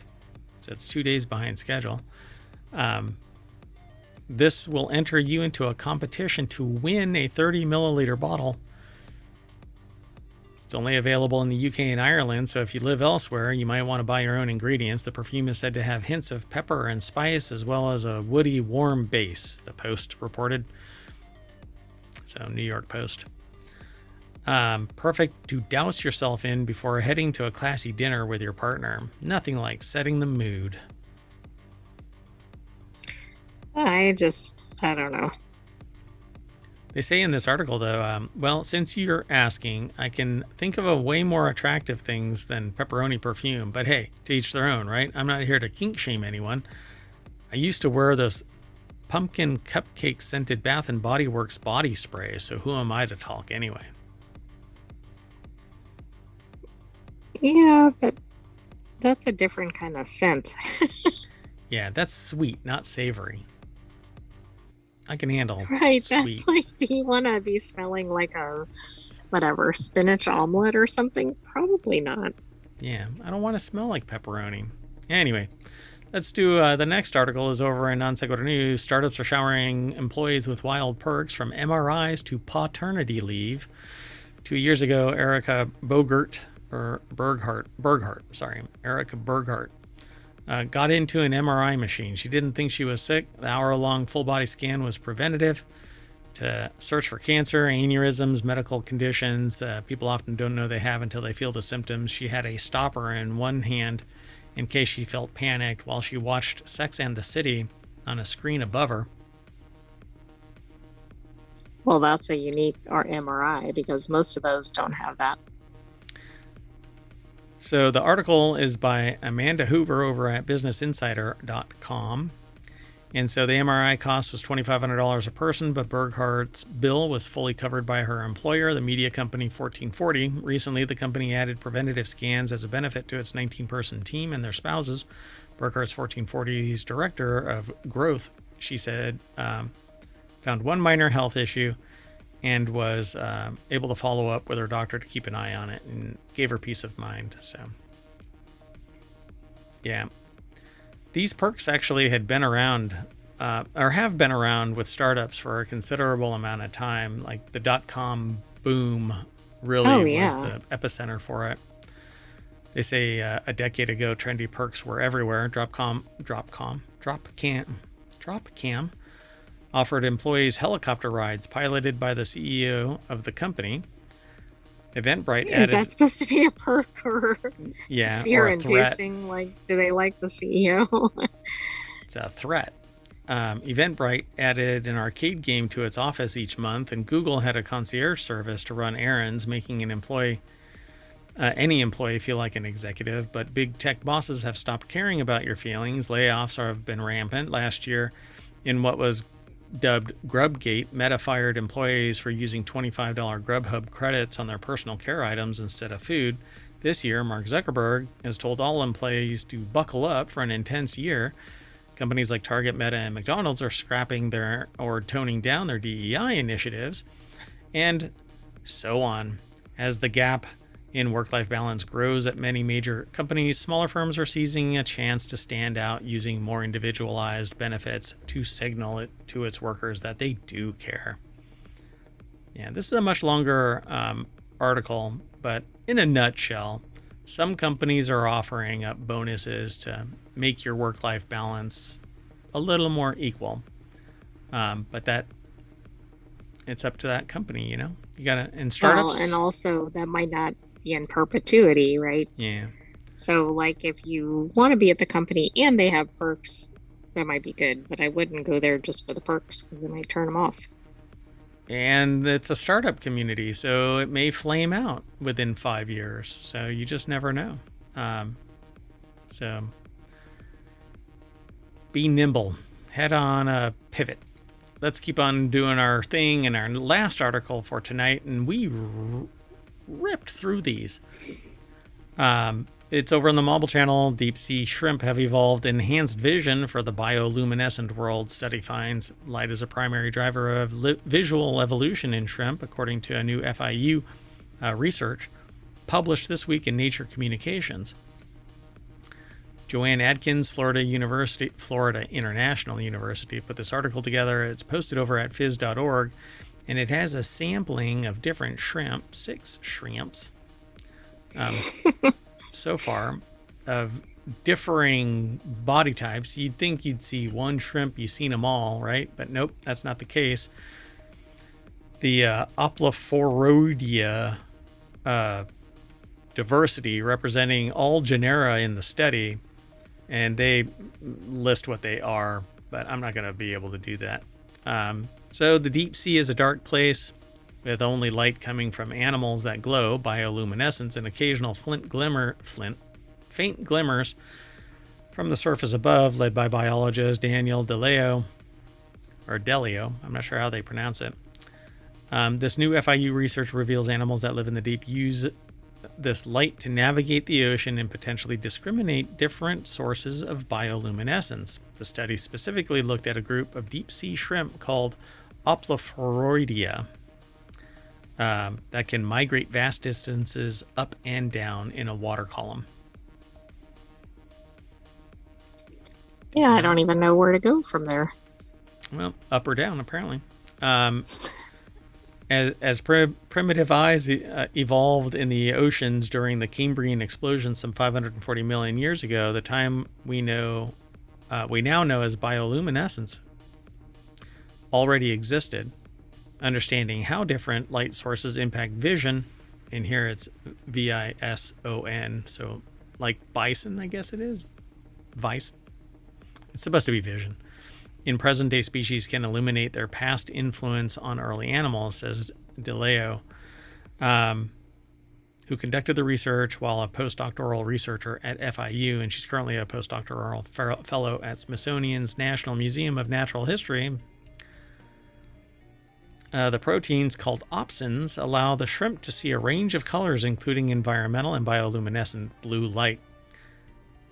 So it's 2 days behind schedule. This will enter you into a competition to win a 30 milliliter bottle. It's only available in the UK and Ireland, so if you live elsewhere, you might want to buy your own ingredients. The perfume is said to have hints of pepper and spice, as well as a woody, warm base, the Post reported. So, New York Post. Perfect to douse yourself in before heading to a classy dinner with your partner. Nothing like setting the mood. I don't know. They say in this article, though, well, since you're asking, I can think of a way more attractive things than pepperoni perfume. But hey, to each their own, right? I'm not here to kink shame anyone. I used to wear those pumpkin cupcake scented Bath and Body Works body spray, so who am I to talk anyway? Yeah, but that's a different kind of scent. Yeah, that's sweet, not savory. I can handle Right, sweet. that's like, do you want to be smelling like a, whatever, spinach omelet or something? Probably not. Yeah, I don't want to smell like pepperoni. Anyway, let's do the next article is over in Non Sequitur News. Startups are showering employees with wild perks from MRIs to paternity leave. 2 years ago, Erica Berghart, got into an MRI machine. She didn't think she was sick. The hour-long full-body scan was preventative to search for cancer, aneurysms, medical conditions people often don't know they have until they feel the symptoms. She had a stopper in one hand in case she felt panicked while she watched Sex and the City on a screen above her. Well, that's a unique MRI because most of those don't have that. So the article is by Amanda Hoover over at businessinsider.com. And so the MRI cost was $2,500 a person, but Berghart's bill was fully covered by her employer, the media company 1440. Recently, the company added preventative scans as a benefit to its 19-person team and their spouses. Berghart's 1440's director of growth, she said, found one minor health issue and was able to follow up with her doctor to keep an eye on it and gave her peace of mind. So, yeah. These perks actually had been around, or have been around with startups for a considerable amount of time. Like the .com boom really was the epicenter for it. They say a decade ago, trendy perks were everywhere. Dropcam offered employees helicopter rides piloted by the CEO of the company. Eventbrite added... Is that supposed to be a perk or or a threat? Like, do they like the CEO? It's a threat. Eventbrite added an arcade game to its office each month, and Google had a concierge service to run errands, making any employee feel like an executive. But big tech bosses have stopped caring about your feelings. Layoffs have been rampant. Last year, in what was dubbed Grubgate, Meta fired employees for using $25 Grubhub credits on their personal care items instead of food. This year, Mark Zuckerberg has told all employees to buckle up for an intense year. Companies like Target, Meta, and McDonald's are scrapping or toning down their DEI initiatives, and so on. As the gap in work-life balance grows at many major companies, smaller firms are seizing a chance to stand out using more individualized benefits to signal it to its workers that they do care. Yeah, this is a much longer article, but in a nutshell, some companies are offering up bonuses to make your work-life balance a little more equal. But that it's up to that company, you know? You gotta, in startups. Well, and also that might not be in perpetuity, right? Yeah. So, like, if you want to be at the company and they have perks, that might be good. But I wouldn't go there just for the perks because they might turn them off. And it's a startup community, so it may flame out within 5 years. So you just never know. So be nimble. Head on a pivot. Let's keep on doing our thing in our last article for tonight. And we ripped through these. It's over on the Mobile Channel. Deep sea shrimp have evolved enhanced vision for the bioluminescent world. Study finds light is a primary driver of visual evolution in shrimp, according to a new FIU research published this week in Nature Communications. Joanne Adkins, Florida International University, put this article together. It's posted over at phys.org, and it has a sampling of different shrimp, 6 shrimps, so far, of differing body types. You'd think you'd see one shrimp, you've seen them all, right? But nope, that's not the case. The Oplophoroidea diversity representing all genera in the study, and they list what they are, but I'm not going to be able to do that. So the deep sea is a dark place with only light coming from animals that glow, bioluminescence, and occasional faint glimmers from the surface above, led by biologist Daniel Delio. I'm not sure how they pronounce it. This new FIU research reveals animals that live in the deep use this light to navigate the ocean and potentially discriminate different sources of bioluminescence. The study specifically looked at a group of deep sea shrimp called Oplophoroidea that can migrate vast distances up and down in a water column. Yeah, I don't even know where to go from there. Well, up or down, apparently. As primitive eyes evolved in the oceans during the Cambrian explosion some 540 million years ago, the time we now know as bioluminescence already existed. Understanding how different light sources impact vision, and here it's VISON, so like bison, I guess it is. Vice. It's supposed to be vision. In present-day species can illuminate their past influence on early animals, says DeLeo, who conducted the research while a postdoctoral researcher at FIU, and she's currently a postdoctoral fellow at Smithsonian's National Museum of Natural History. The proteins called opsins allow the shrimp to see a range of colors, including environmental and bioluminescent blue light.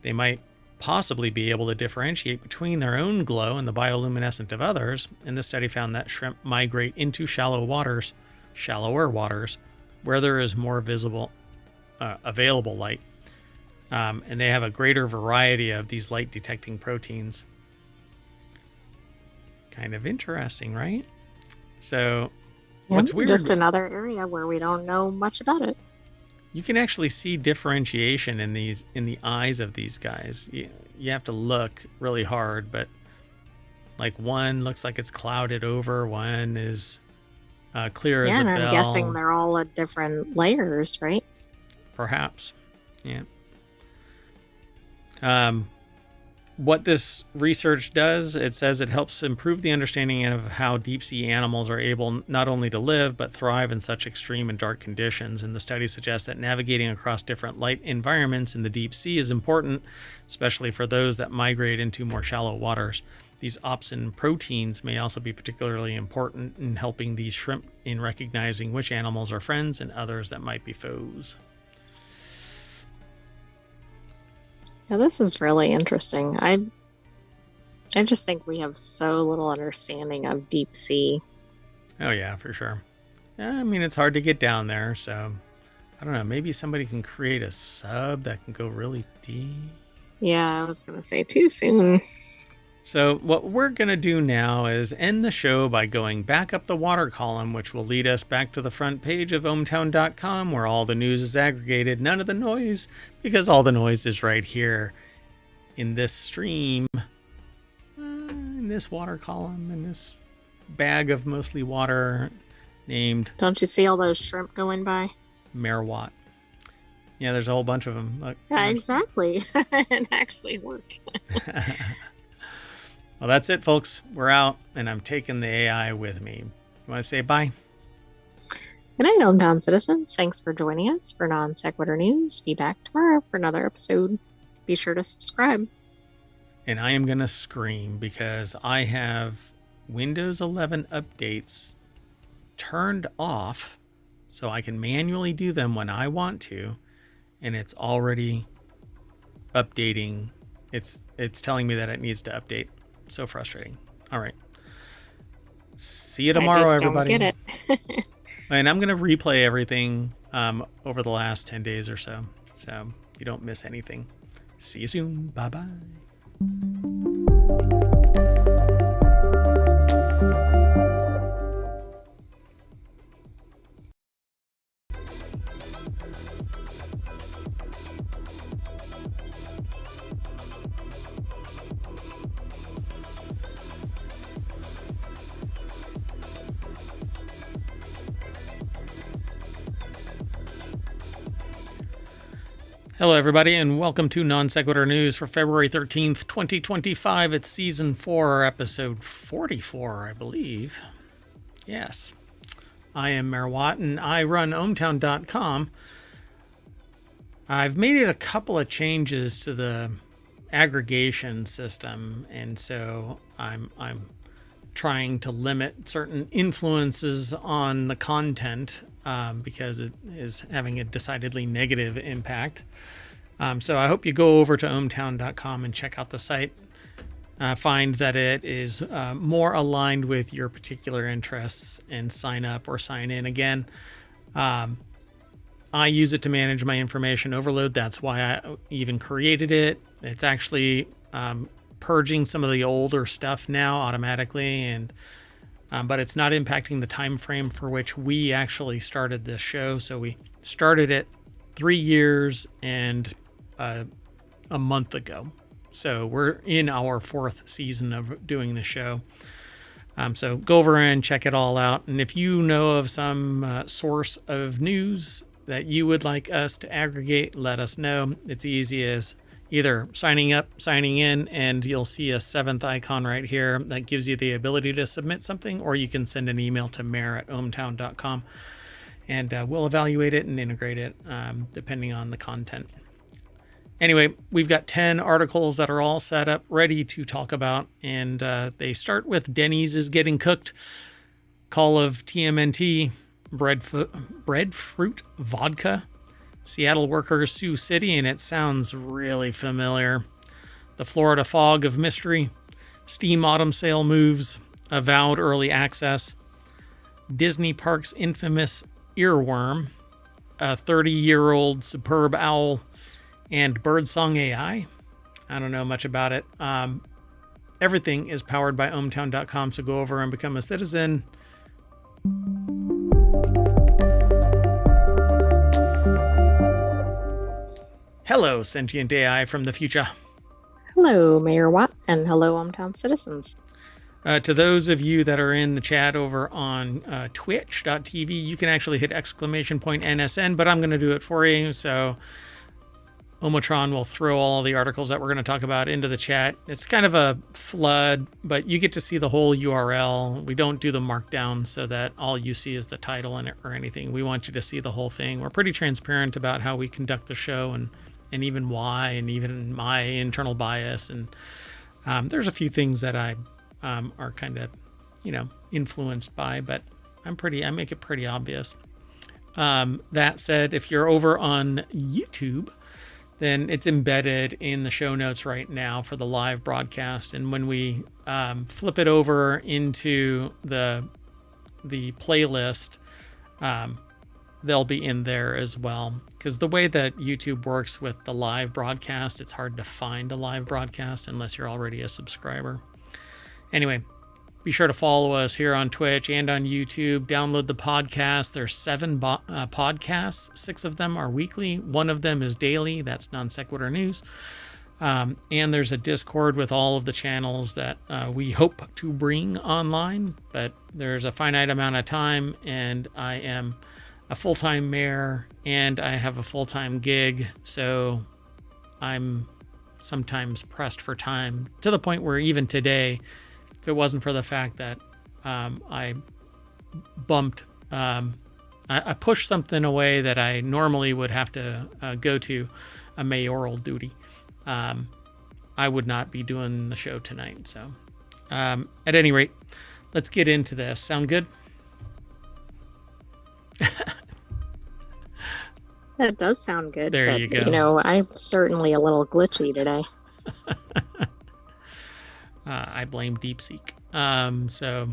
They might possibly be able to differentiate between their own glow and the bioluminescent of others, and this study found that shrimp migrate into shallower waters, where there is more available light, and they have a greater variety of these light detecting proteins. Kind of interesting, right? So what's weird, just another area where we don't know much about it. You can actually see differentiation in the eyes of these guys. You have to look really hard, but like one looks like it's clouded over, one is clear as a bell. Yeah, and I'm guessing they're all at different layers, right? Perhaps, yeah. What this research does, it says it helps improve the understanding of how deep sea animals are able not only to live, but thrive in such extreme and dark conditions. And the study suggests that navigating across different light environments in the deep sea is important, especially for those that migrate into more shallow waters. These opsin proteins may also be particularly important in helping these shrimp in recognizing which animals are friends and others that might be foes. Yeah, this is really interesting. I just think we have so little understanding of deep sea. Oh yeah, for sure. I mean, it's hard to get down there, so I don't know. Maybe somebody can create a sub that can go really deep. Yeah, I was going to say too soon. So what we're going to do now is end the show by going back up the water column, which will lead us back to the front page of ohmtown.com, where all the news is aggregated. None of the noise, because all the noise is right here in this stream, in this water column, in this bag of mostly water named... Don't you see all those shrimp going by? Merwatt. Yeah, there's a whole bunch of them. Look, yeah, exactly. It actually worked. Well, that's it, folks. We're out, and I'm taking the AI with me. You want to say bye? Good night, hometown citizens. Thanks for joining us for Non Sequitur News. Be back tomorrow for another episode. Be sure to subscribe. And I am going to scream because I have Windows 11 updates turned off so I can manually do them when I want to, and it's already updating. It's telling me that it needs to update. So frustrating. All right. See you tomorrow, everybody. Don't get it. And I'm going to replay everything over the last 10 days or so you don't miss anything. See you soon. Bye-bye. Hello, everybody, and welcome to Non Sequitur News for February 13th, 2025. It's Season 4, Episode 44, I believe. Yes. I am Mayor Watt, and I run ohmtown.com. I've made it a couple of changes to the aggregation system, and so I'm trying to limit certain influences on the content because it is having a decidedly negative impact. So I hope you go over to ohmtown.com and check out the site. Find that it is more aligned with your particular interests and sign up or sign in. Again, I use it to manage my information overload. That's why I even created it. It's actually purging some of the older stuff now automatically, and but it's not impacting the time frame for which we actually started this show. So we started it 3 years and a month ago. So we're in our 4th season of doing the show. So go over and check it all out. And if you know of some source of news that you would like us to aggregate, let us know. It's easy as either signing up, signing in, and you'll see a 7th icon right here that gives you the ability to submit something, or you can send an email to mayor@ohmtown.com, and we'll evaluate it and integrate it depending on the content. Anyway, we've got 10 articles that are all set up, ready to talk about, and they start with Denny's is getting cooked, Call of TMNT, breadfruit vodka, Seattle workers sue city, and it sounds really familiar. The Florida fog of mystery, Steam autumn sale moves, avowed early access, Disney Parks infamous earworm, a 30-year-old superb owl, and birdsong AI. I don't know much about it. Everything is powered by ohmtown.com, so go over and become a citizen. Hello, sentient AI from the future. Hello, Mayor Watt, and hello, ohmtown citizens. To those of you that are in the chat over on twitch.tv, you can actually hit !NSN, but I'm going to do it for you. So Omotron will throw all the articles that we're going to talk about into the chat. It's kind of a flood, but you get to see the whole URL. We don't do the markdown so that all you see is the title in it or anything. We want you to see the whole thing. We're pretty transparent about how we conduct the show and even why, and even my internal bias. And there's a few things that I are kind of, influenced by, but I make it pretty obvious. That said, if you're over on YouTube, then it's embedded in the show notes right now for the live broadcast. And when we flip it over into the playlist, they'll be in there as well. Because the way that YouTube works with the live broadcast, it's hard to find a live broadcast unless you're already a subscriber. Anyway, be sure to follow us here on Twitch and on YouTube. Download the podcast. There's 7 podcasts. 6 of them are weekly. 1 of them is daily. That's Non Sequitur News. And there's a Discord with all of the channels that we hope to bring online. But there's a finite amount of time, and I am a full-time mayor, and I have a full-time gig. So I'm sometimes pressed for time, to the point where even today, if it wasn't for the fact that I pushed something away that I normally would have to go to a mayoral duty, I would not be doing the show tonight. So at any rate, let's get into this. Sound good? That does sound good, There but you go. I'm certainly a little glitchy today. I blame DeepSeek. So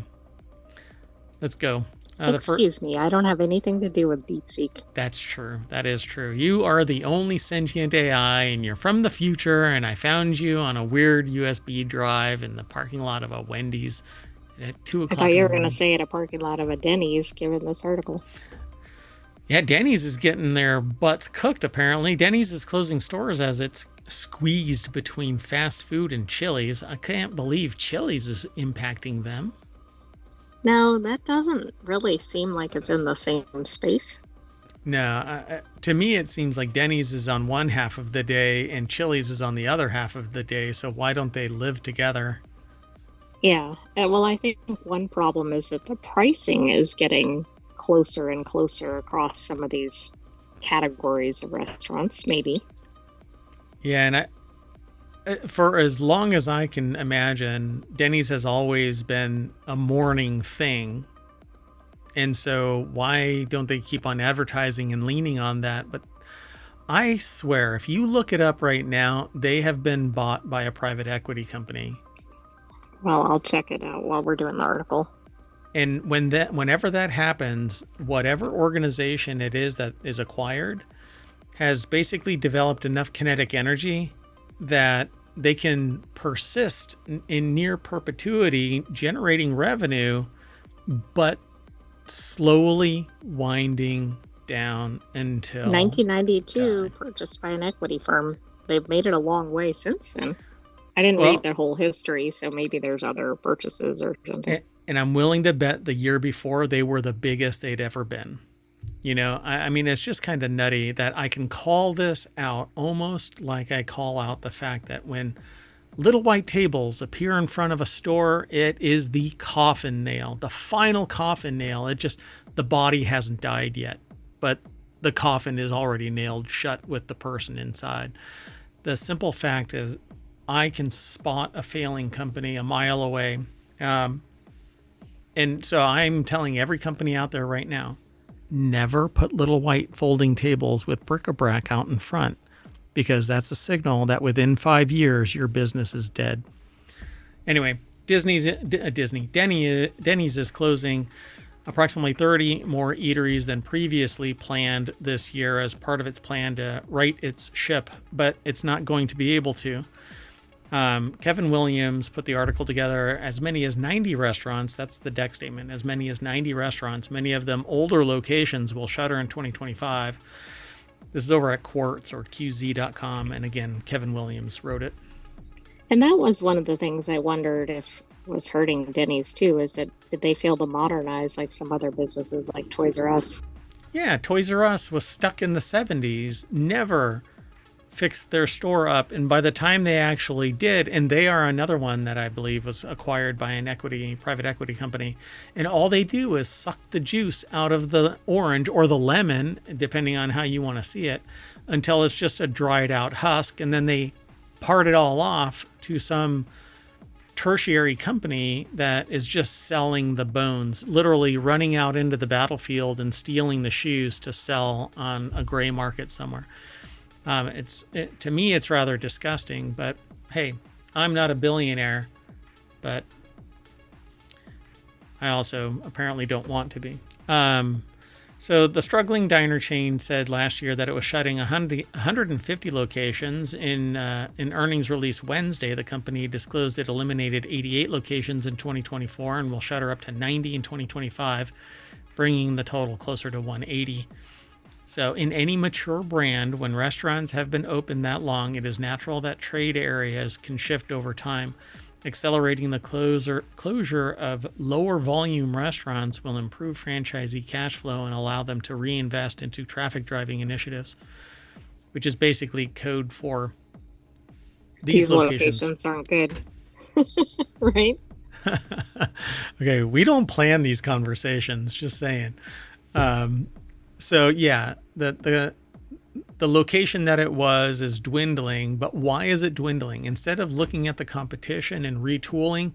let's go. Excuse me, I don't have anything to do with DeepSeek. That's true. That is true. You are the only sentient AI, and you're from the future, and I found you on a weird USB drive in the parking lot of a Wendy's at 2 I o'clock thought in you the were going to morning. say at a parking lot of a Denny's, given this article. Yeah, Denny's is getting their butts cooked, apparently. Denny's is closing stores as it's squeezed between fast food and Chili's. I can't believe Chili's is impacting them. No, that doesn't really seem like it's in the same space. No, to me, it seems like Denny's is on one half of the day and Chili's is on the other half of the day. So why don't they live together? Yeah. Well, I think one problem is that the pricing is getting closer and closer across some of these categories of restaurants, maybe. Yeah, and for as long as I can imagine, Denny's has always been a morning thing. And so why don't they keep on advertising and leaning on that? But I swear, if you look it up right now, they have been bought by a private equity company. Well, I'll check it out while we're doing the article. And whenever that happens, whatever organization it is that is acquired has basically developed enough kinetic energy that they can persist in near perpetuity, generating revenue, but slowly winding down until 1992, purchased by an equity firm. They've made it a long way since then. I didn't read the whole history, so maybe there's other purchases or something. And I'm willing to bet the year before they were the biggest they'd ever been. I mean, it's just kind of nutty that I can call this out almost like I call out the fact that when little white tables appear in front of a store, it is the coffin nail, the final coffin nail. The body hasn't died yet, but the coffin is already nailed shut with the person inside. The simple fact is I can spot a failing company a mile away. And so I'm telling every company out there right now, never put little white folding tables with bric-a-brac out in front, because that's a signal that within 5 years your business is dead. Anyway, Denny's is closing approximately 30 more eateries than previously planned this year as part of its plan to right its ship, but it's not going to be able to. Kevin Williams put the article together. As many as 90 restaurants, that's the deck statement, as many as 90 restaurants, many of them older locations, will shutter in 2025. This is over at Quartz or QZ.com. And again, Kevin Williams wrote it. And that was one of the things I wondered if was hurting Denny's too, is that did they fail to modernize like some other businesses like Toys R Us? Yeah, Toys R Us was stuck in the 70s, never fixed their store up, and by the time they actually did, and they are another one that I believe was acquired by an private equity company, and all they do is suck the juice out of the orange or the lemon, depending on how you want to see it, until it's just a dried out husk, and then they part it all off to some tertiary company that is just selling the bones, literally running out into the battlefield and stealing the shoes to sell on a gray market somewhere. To me, it's rather disgusting, but hey, I'm not a billionaire, but I also apparently don't want to be. So the struggling diner chain said last year that it was shutting 150 locations. In earnings release Wednesday, the company disclosed it eliminated 88 locations in 2024 and will shutter up to 90 in 2025, bringing the total closer to 180. So in any mature brand, when restaurants have been open that long, it is natural that trade areas can shift over time. Accelerating the closure of lower volume restaurants will improve franchisee cash flow and allow them to reinvest into traffic driving initiatives, which is basically code for these locations aren't good. Right? Okay, we don't plan these conversations, just saying. So yeah, the location that it was is dwindling, but why is it dwindling? Instead of looking at the competition and retooling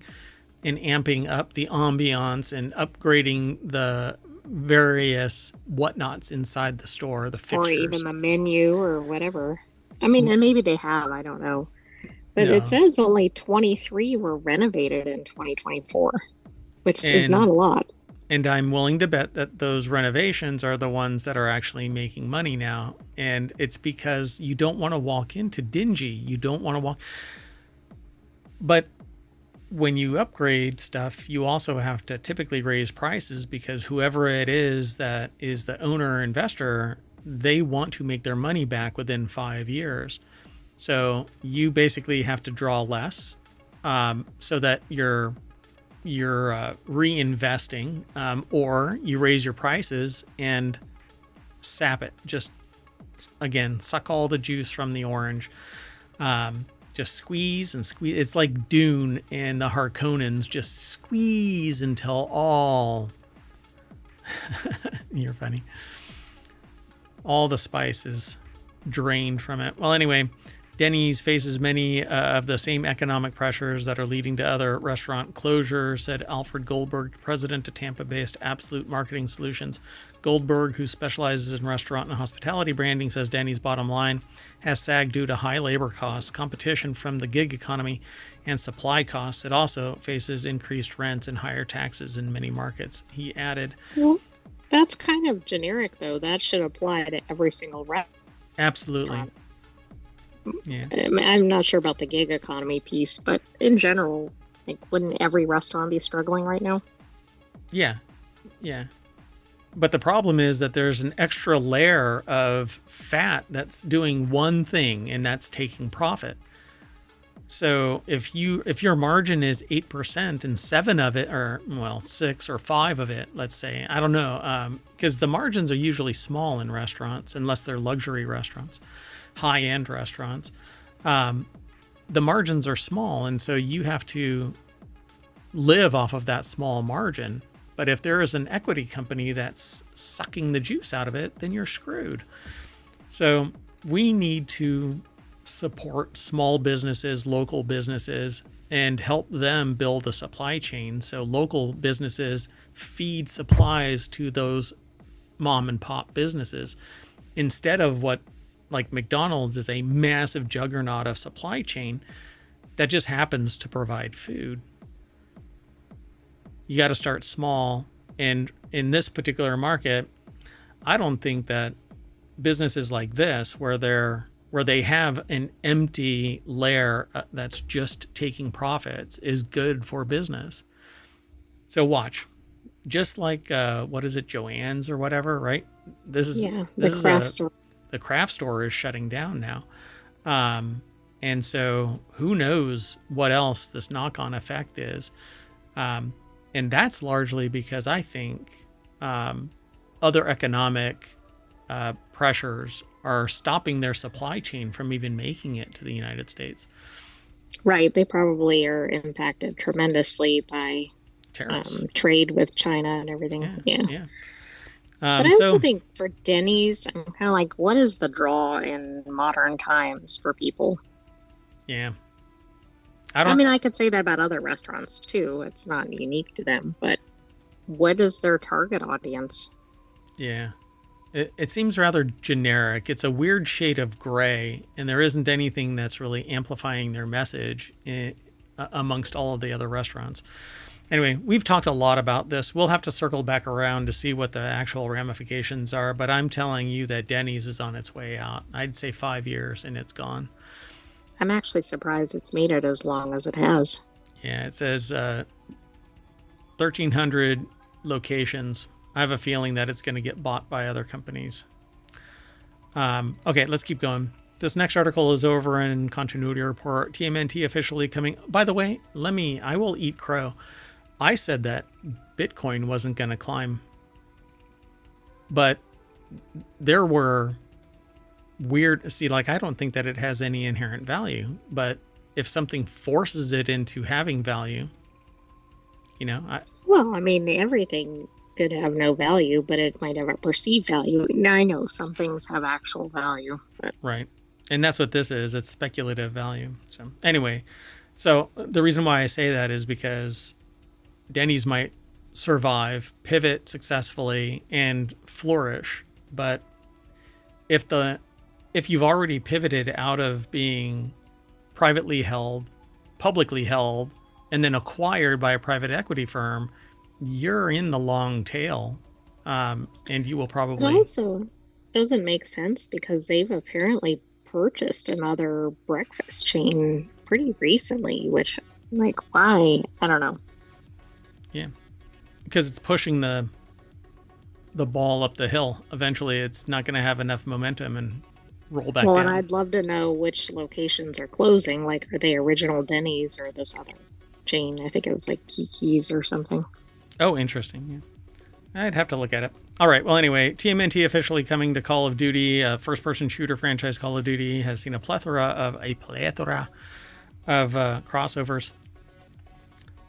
and amping up the ambiance and upgrading the various whatnots inside the store, the Or fixtures. even the menu or whatever. I mean, and maybe they have, I don't know. But it No. says only 23 were renovated in 2024, which is not a lot. And I'm willing to bet that those renovations are the ones that are actually making money now. And it's because you don't want to walk into dingy. You don't want to walk. But when you upgrade stuff, you also have to typically raise prices because whoever it is that is the owner or investor, they want to make their money back within 5 years. So you basically have to draw less so that you're reinvesting, or you raise your prices and sap it. Just again, suck all the juice from the orange. Just squeeze and squeeze. It's like Dune and the Harkonnens. Just squeeze until all you're funny. All the spice is drained from it. Well, anyway, Denny's faces many of the same economic pressures that are leading to other restaurant closures, said Alfred Goldberg, president of Tampa-based Absolute Marketing Solutions. Goldberg, who specializes in restaurant and hospitality branding, says Denny's bottom line has sagged due to high labor costs, competition from the gig economy, and supply costs. It also faces increased rents and higher taxes in many markets. He added, well, that's kind of generic, though. That should apply to every single restaurant. Absolutely. Yeah. I'm not sure about the gig economy piece, but in general, like, wouldn't every restaurant be struggling right now? Yeah. Yeah. But the problem is that there's an extra layer of fat that's doing one thing, and that's taking profit. So if your margin is 8% and 7 of it, or 6 or 5 of it, let's say, I don't know, because the margins are usually small in restaurants, unless they're luxury restaurants, high-end restaurants. The margins are small, and so you have to live off of that small margin. But if there is an equity company that's sucking the juice out of it, then you're screwed. So we need to support small businesses, local businesses, and help them build a supply chain. So local businesses feed supplies to those mom and pop businesses instead of what, like McDonald's is a massive juggernaut of supply chain that just happens to provide food. You got to start small. And in this particular market, I don't think that businesses like this, where they have an empty layer that's just taking profits, is good for business. So watch, just like what is it, Joann's or whatever, right? The craft store is shutting down now, and so who knows what else this knock-on effect is. And that's largely because I think other economic pressures are stopping their supply chain from even making it to the United States. Right. They probably are impacted tremendously by trade with China and everything. Yeah. But I also think for Denny's, I'm kind of like, what is the draw in modern times for people? Yeah. I mean, I could say that about other restaurants too. It's not unique to them, but what is their target audience? Yeah. It seems rather generic. It's a weird shade of gray, and there isn't anything that's really amplifying their message amongst all of the other restaurants. Anyway, we've talked a lot about this. We'll have to circle back around to see what the actual ramifications are, but I'm telling you that Denny's is on its way out. I'd say 5 years and it's gone. I'm actually surprised it's made it as long as it has. Yeah, it says 1,300 locations. I have a feeling that it's going to get bought by other companies. Okay, let's keep going. This next article is over in Continuity Report. TMNT officially coming. By the way, I will eat crow. I said that Bitcoin wasn't going to climb. But there were weird, I don't think that it has any inherent value, but if something forces it into having value, well, I mean, everything could have no value, but it might have a perceived value. Now, I know some things have actual value, but... Right. And that's what this is. It's speculative value. So anyway, so the reason why I say that is because Denny's might survive, pivot successfully, and flourish. But if you've already pivoted out of being privately held, publicly held, and then acquired by a private equity firm, you're in the long tail, and you will probably. It also doesn't make sense because they've apparently purchased another breakfast chain pretty recently, which, like, why? I don't know. Yeah, because it's pushing the ball up the hill. Eventually, it's not going to have enough momentum and roll back down. And I'd love to know which locations are closing. Like, are they original Denny's or this other chain? I think it was like Kiki's or something. Oh, interesting. Yeah. I'd have to look at it. All right. Well, anyway, TMNT officially coming to Call of Duty. First-person shooter franchise Call of Duty has seen a plethora of crossovers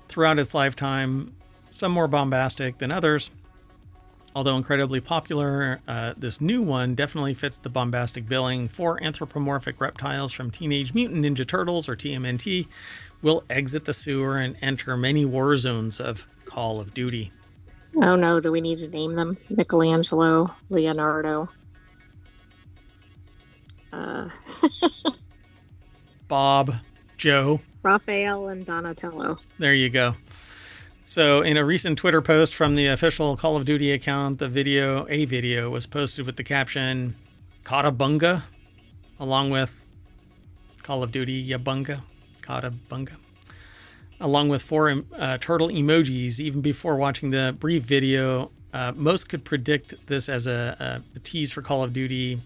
throughout its lifetime. Some more bombastic than others. Although incredibly popular, this new one definitely fits the bombastic billing. 4 anthropomorphic reptiles from Teenage Mutant Ninja Turtles, or TMNT, will exit the sewer and enter many war zones of Call of Duty. Oh no, do we need to name them? Michelangelo, Leonardo. Bob, Joe. Raphael and Donatello. There you go. So in a recent Twitter post from the official Call of Duty account, a video was posted with the caption, Katabunga, along with Call of Duty Yabunga, Katabunga, along with 4 turtle emojis. Even before watching the brief video, most could predict this as a tease for Call of Duty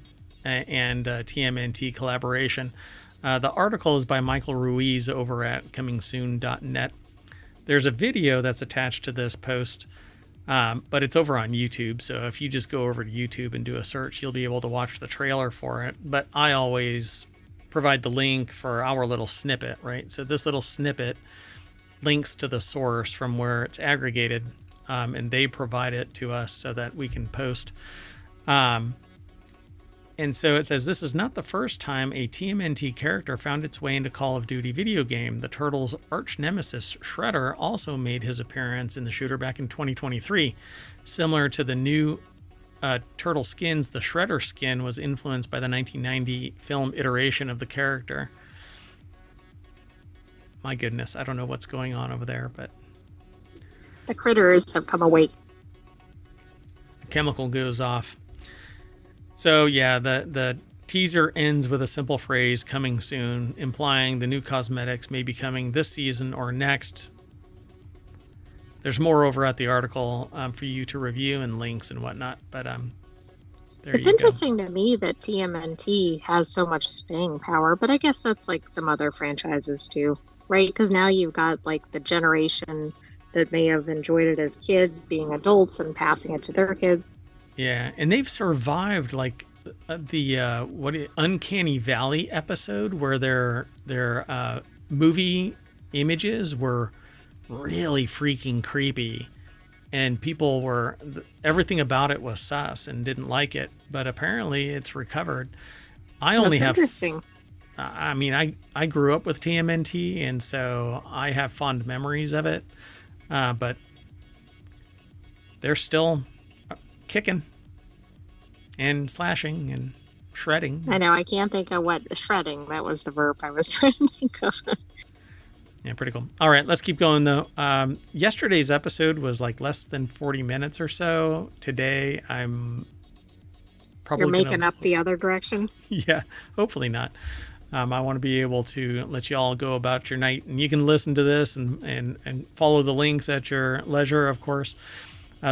and TMNT collaboration. The article is by Michael Ruiz over at comingsoon.net. There's a video that's attached to this post, but it's over on YouTube. So if you just go over to YouTube and do a search, you'll be able to watch the trailer for it. But I always provide the link for our little snippet, right? So this little snippet links to the source from where it's aggregated, and they provide it to us so that we can post. And so it says, this is not the first time a TMNT character found its way into Call of Duty video game. The Turtles' arch nemesis, Shredder, also made his appearance in the shooter back in 2023. Similar to the new Turtle skins, the Shredder skin was influenced by the 1990 film iteration of the character. My goodness, I don't know what's going on over there, but... The critters have come awake. The chemical goes off. So yeah, the teaser ends with a simple phrase, coming soon, implying the new cosmetics may be coming this season or next. There's more over at the article for you to review and links and whatnot, but it's interesting to me that TMNT has so much staying power, but I guess that's like some other franchises too, right? Because now you've got like the generation that may have enjoyed it as kids being adults and passing it to their kids. Yeah, and they've survived like the Uncanny Valley episode where their movie images were really freaking creepy, and everything about it was sus and didn't like it. But apparently, it's recovered. Interesting. I mean, I grew up with TMNT, and so I have fond memories of it. But they're still kicking and slashing and shredding. I know, I can't think of what shredding, that was the verb I was trying to think of. Yeah, pretty cool. All right, let's keep going though. Yesterday's episode was like less than 40 minutes or so. Today I'm probably You're making up the other direction? Yeah, hopefully not. I want to be able to let you all go about your night, and you can listen to this and follow the links at your leisure, of course.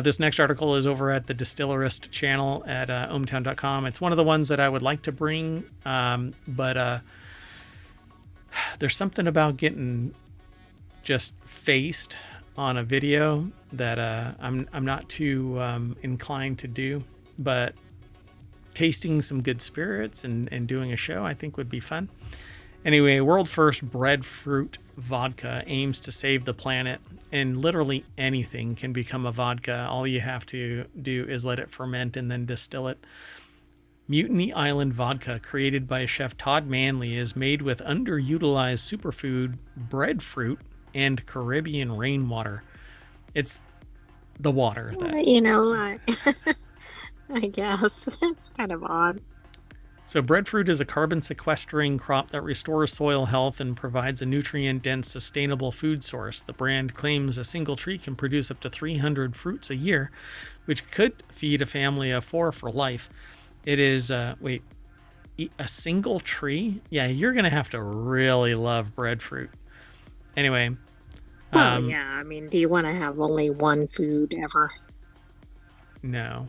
This next article is over at the Distillerist channel at ohmtown.com. It's one of the ones that I would like to bring, but there's something about getting just faced on a video that I'm not too inclined to do, but tasting some good spirits and doing a show I think would be fun. Anyway, world first breadfruit vodka aims to save the planet, and literally anything can become a vodka. All you have to do is let it ferment and then distill it. Mutiny Island vodka, created by chef Todd Manley, is made with underutilized superfood breadfruit and Caribbean rainwater. It's the water. I guess it's kind of odd. So breadfruit is a carbon sequestering crop that restores soil health and provides a nutrient-dense, sustainable food source. The brand claims a single tree can produce up to 300 fruits a year, which could feed a family of 4 for life. It is, a single tree? Yeah, you're going to have to really love breadfruit. Anyway. Well, yeah, I mean, do you want to have only one food ever? No,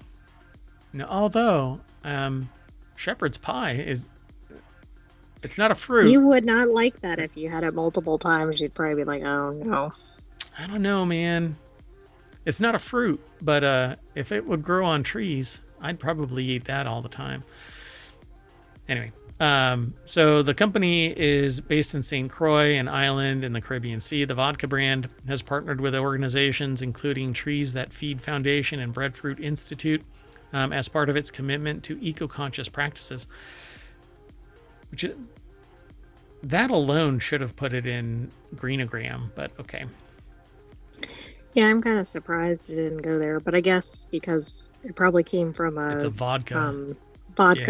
although, shepherd's pie it's not a fruit. You would not like that if you had it multiple times. You'd probably be like, oh no. I don't know, man. It's not a fruit, but if it would grow on trees, I'd probably eat that all the time. Anyway, so the company is based in St. Croix, an island in the Caribbean Sea. The vodka brand has partnered with organizations including Trees That Feed Foundation and Breadfruit Institute as part of its commitment to eco-conscious practices. That alone should have put it in Greenogram, but okay. Yeah, I'm kind of surprised it didn't go there, but I guess because it probably came from it's a vodka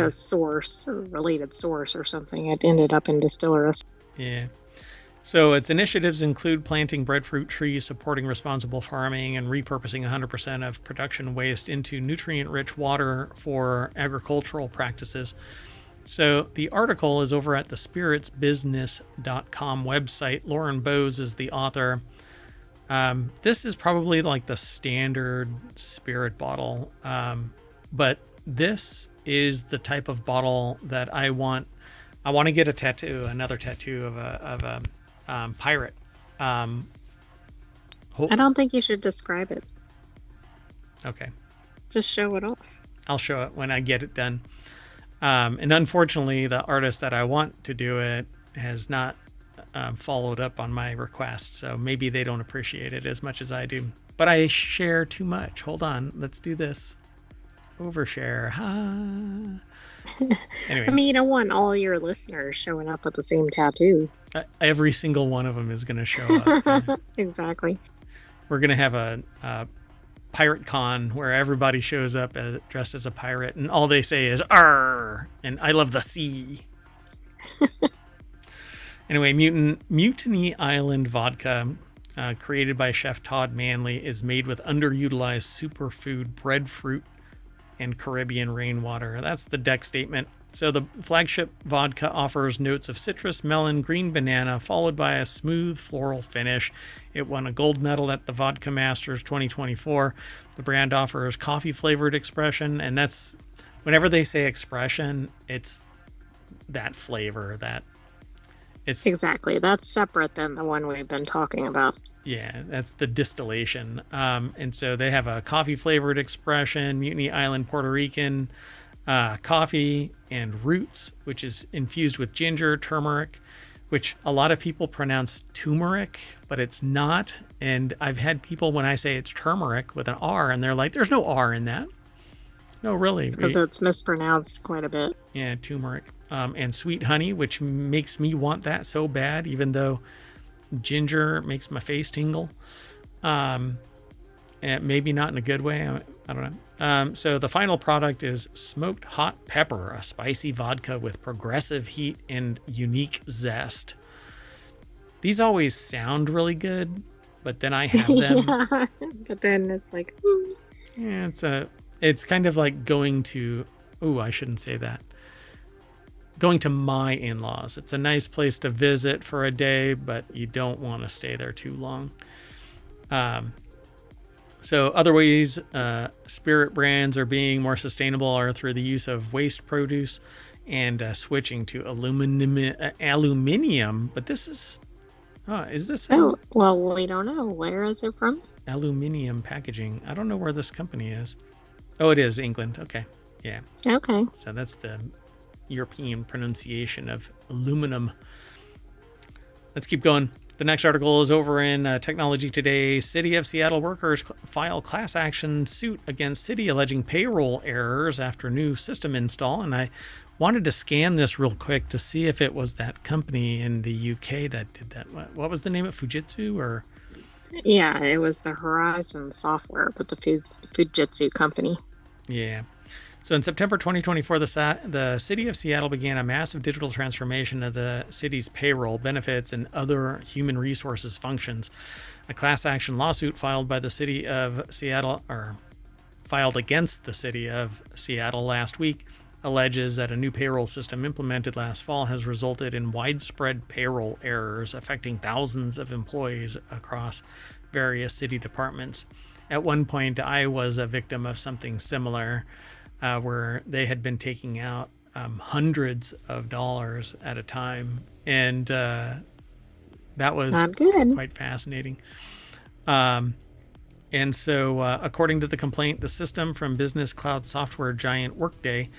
source or related source or something. It ended up in Distilleris. Yeah. So its initiatives include planting breadfruit trees, supporting responsible farming, and repurposing 100% of production waste into nutrient-rich water for agricultural practices. So the article is over at the spiritsbusiness.com website. Lauren Bowes is the author. This is probably like the standard spirit bottle, but this is the type of bottle that I want. I want to get another tattoo of a pirate. I don't think you should describe it. Okay. Just show it off. I'll show it when I get it done. And unfortunately, the artist that I want to do it has not followed up on my request, so maybe they don't appreciate it as much as I do. But I share too much. Hold on. Let's do this. Overshare. Anyway. I mean, you don't want all your listeners showing up with the same tattoo. Every single one of them is going to show up. Yeah. Exactly. We're going to have a pirate con where everybody shows up dressed as a pirate, and all they say is "Arr!" and "I love the sea." Anyway, Mutiny Island vodka, created by Chef Todd Manley, is made with underutilized superfood breadfruit and Caribbean rainwater. That's the deck statement. So the flagship vodka offers notes of citrus, melon, green banana, followed by a smooth floral finish. It won a gold medal at the Vodka Masters 2024. The brand offers coffee-flavored expression, and that's, whenever they say expression, it's that flavor, it's exactly. That's separate than the one we've been talking about. Yeah, that's the distillation. And so they have a coffee-flavored expression, Mutiny Island Puerto Rican coffee, and roots, which is infused with ginger, turmeric, which a lot of people pronounce turmeric, but it's not. And I've had people, when I say it's turmeric with an R, and they're like, there's no R in that. No, really. Because it's mispronounced quite a bit. Yeah, turmeric. And sweet honey, which makes me want that so bad, even though ginger makes my face tingle. And maybe not in a good way. I don't know. So the final product is smoked hot pepper, a spicy vodka with progressive heat and unique zest. These always sound really good, but then I have them. Yeah, but then it's like, yeah, it's kind of like going to, I shouldn't say that. Going to my in-laws. It's a nice place to visit for a day, but you don't want to stay there too long. So other ways spirit brands are being more sustainable are through the use of waste produce and switching to aluminium. But this is this? Oh, well, we don't know. Where is it from? Aluminium packaging. I don't know where this company is. Oh, it is England. Okay. Yeah. Okay. So that's the European pronunciation of aluminum. Let's keep going. The next article is over in Technology Today. City of Seattle workers file class action suit against city alleging payroll errors after new system install. And I wanted to scan this real quick to see if it was that company in the UK that did that. What was the name of Fujitsu or? Yeah, it was the Horizon Software, but the Fujitsu company. Yeah. So in September 2024, the city of Seattle began a massive digital transformation of the city's payroll, benefits, and other human resources functions. A class action lawsuit filed by the city of Seattle, or filed against the city of Seattle last week, alleges that a new payroll system implemented last fall has resulted in widespread payroll errors affecting thousands of employees across various city departments. At one point, I was a victim of something similar, where they had been taking out hundreds of dollars at a time, and that was Not good. quite fascinating. And so, according to the complaint, the system from business cloud software giant Workday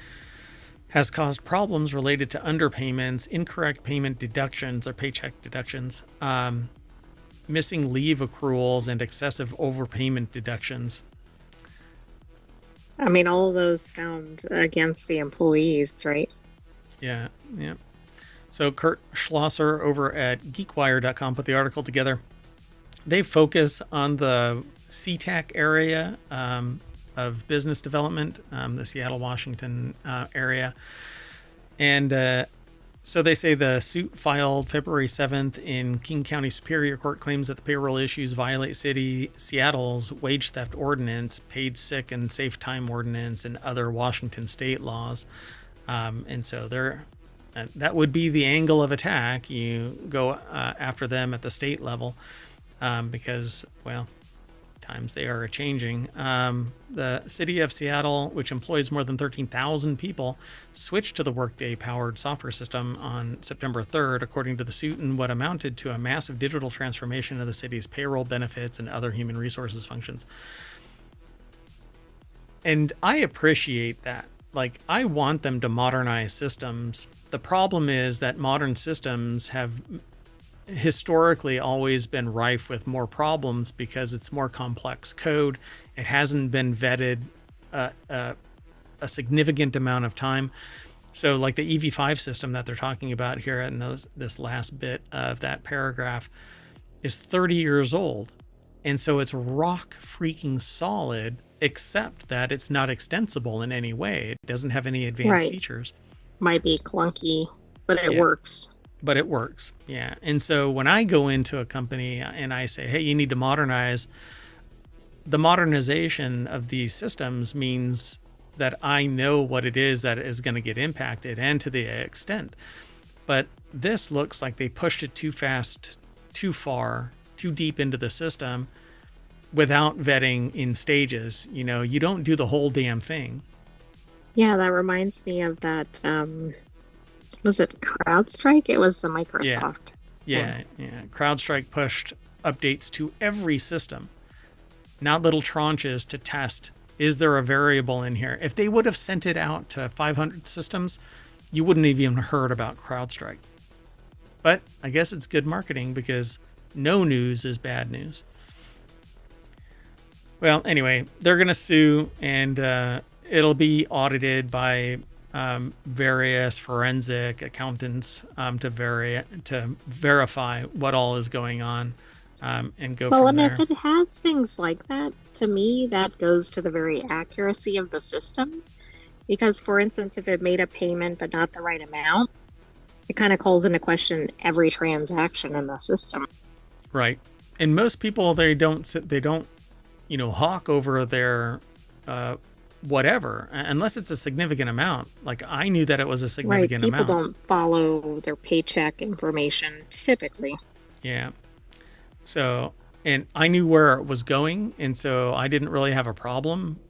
has caused problems related to underpayments, incorrect payment deductions or paycheck deductions, missing leave accruals, and excessive overpayment deductions. I mean, all of those found against the employees, right? Yeah, yeah. So Kurt Schlosser over at GeekWire.com put the article together. They focus on the SeaTac area of business development, the Seattle, Washington area. And so they say the suit filed February 7th in King County Superior Court claims that the payroll issues violate Seattle's wage theft ordinance, paid sick and safe time ordinance, and other Washington state laws. And so that would be the angle of attack. You go after them at the state level because, well, times they are changing. The city of Seattle, which employs more than 13,000 people, switched to the Workday-powered software system on September 3rd, according to the suit, in what amounted to a massive digital transformation of the city's payroll, benefits, and other human resources functions. And I appreciate that. Like, I want them to modernize systems. The problem is that modern systems have historically always been rife with more problems because it's more complex code. It hasn't been vetted a significant amount of time. So like the EV5 system that they're talking about here in this last bit of that paragraph is 30 years old. And so it's rock freaking solid, except that it's not extensible in any way. It doesn't have any advanced features. Might be clunky, but it works. But it works. Yeah. And so when I go into a company and I say, hey, you need to modernize, the modernization of these systems means that I know what it is that is going to get impacted and to the extent. But this looks like they pushed it too fast, too far, too deep into the system without vetting in stages. You know, you don't do the whole damn thing. Yeah, that reminds me of that. Was it CrowdStrike? It was the Microsoft. Yeah. CrowdStrike pushed updates to every system, not little tranches to test. Is there a variable in here? If they would have sent it out to 500 systems, you wouldn't have even heard about CrowdStrike. But I guess it's good marketing because no news is bad news. Well, anyway, they're going to sue, and it'll be audited by various forensic accountants to verify what all is going on, and go from there. If it has things like that, to me, that goes to the very accuracy of the system. Because, for instance, if it made a payment but not the right amount, it kind of calls into question every transaction in the system. Right. And most people, they don't hawk over their whatever, unless it's a significant amount. Like, I knew that it was a significant amount. People don't follow their paycheck information typically. Yeah. So, and I knew where it was going, and so I didn't really have a problem.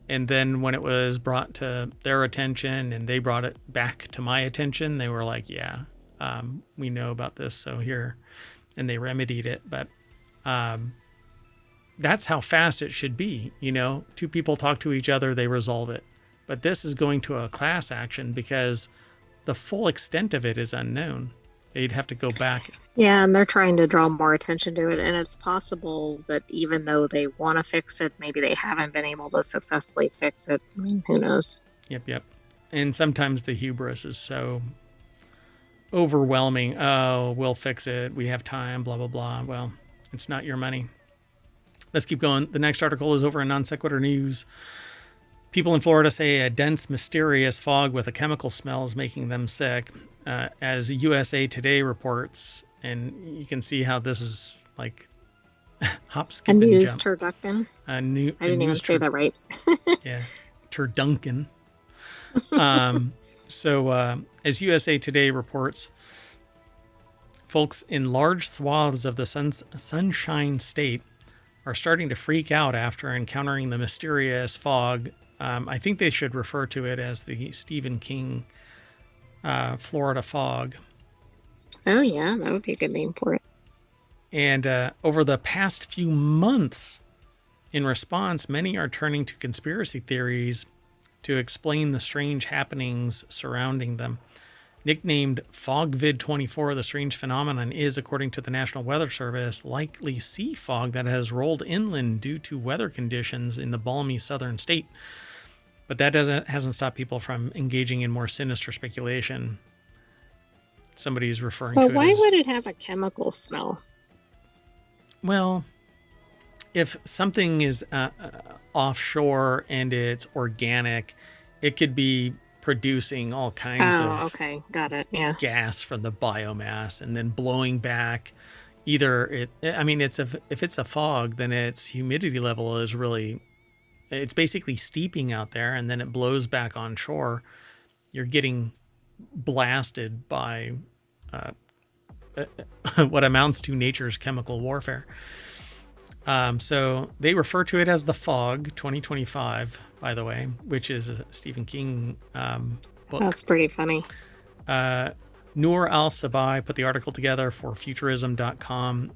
And then when it was brought to their attention and they brought it back to my attention, they were like, yeah, we know about this, so here, and they remedied it. But that's how fast it should be. You know, two people talk to each other, they resolve it. But this is going to a class action because the full extent of it is unknown. They'd have to go back. Yeah, and they're trying to draw more attention to it. And it's possible that even though they want to fix it, maybe they haven't been able to successfully fix it. I mean, who knows? Yep. And sometimes the hubris is so overwhelming. Oh, we'll fix it. We have time, blah, blah, blah. Well, It's not your money. Let's keep going. The next article is over in Non Sequitur News. People in Florida say a dense, mysterious fog with a chemical smell is making them sick. As USA Today reports, and you can see how this is like hop, skip, and and news jump. turducken. I didn't even say that right. Yeah, turduncan. So as USA Today reports, folks in large swaths of the Sunshine State are starting to freak out after encountering the mysterious fog. I think they should refer to it as the Stephen King Florida fog. Oh, yeah, that would be a good name for it. And over the past few months, in response, many are turning to conspiracy theories to explain the strange happenings surrounding them. Nicknamed FogVid24, the strange phenomenon is, according to the National Weather Service, likely sea fog that has rolled inland due to weather conditions in the balmy southern state. But that hasn't stopped people from engaging in more sinister speculation. Somebody's referring to it why as... would it have a chemical smell? Well, if something is offshore and it's organic, it could be producing all kinds of okay, got it. Yeah, gas from the biomass and then blowing back. Either if it's a fog, then its humidity level is really, it's basically steeping out there, and then it blows back on shore. You're getting blasted by what amounts to nature's chemical warfare. So they refer to it as the Fog 2025, by the way, which is a Stephen King book. That's pretty funny. Noor Al-Sabai put the article together for Futurism.com.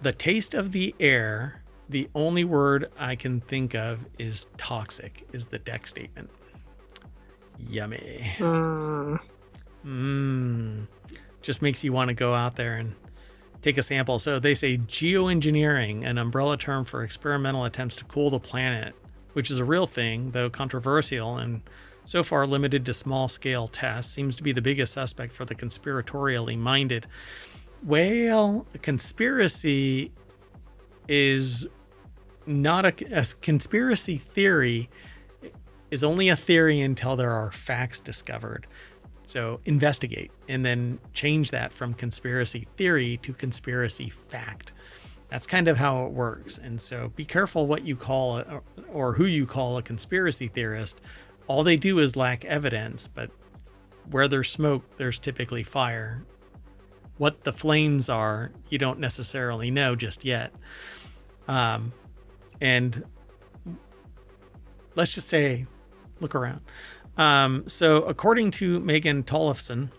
The taste of the air, the only word I can think of is toxic, is the deck statement. Yummy. Just makes you want to go out there and take a sample. So they say geoengineering, an umbrella term for experimental attempts to cool the planet, which is a real thing, though controversial and so far limited to small-scale tests, seems to be the biggest suspect for the conspiratorially minded. Well, a conspiracy is not a conspiracy theory is only a theory until there are facts discovered. So investigate and then change that from conspiracy theory to conspiracy fact. That's kind of how it works. And so be careful what you call or who you call a conspiracy theorist. All they do is lack evidence, but where there's smoke, there's typically fire. What the flames are, you don't necessarily know just yet. And let's just say, look around. So according to Megan Tollefson,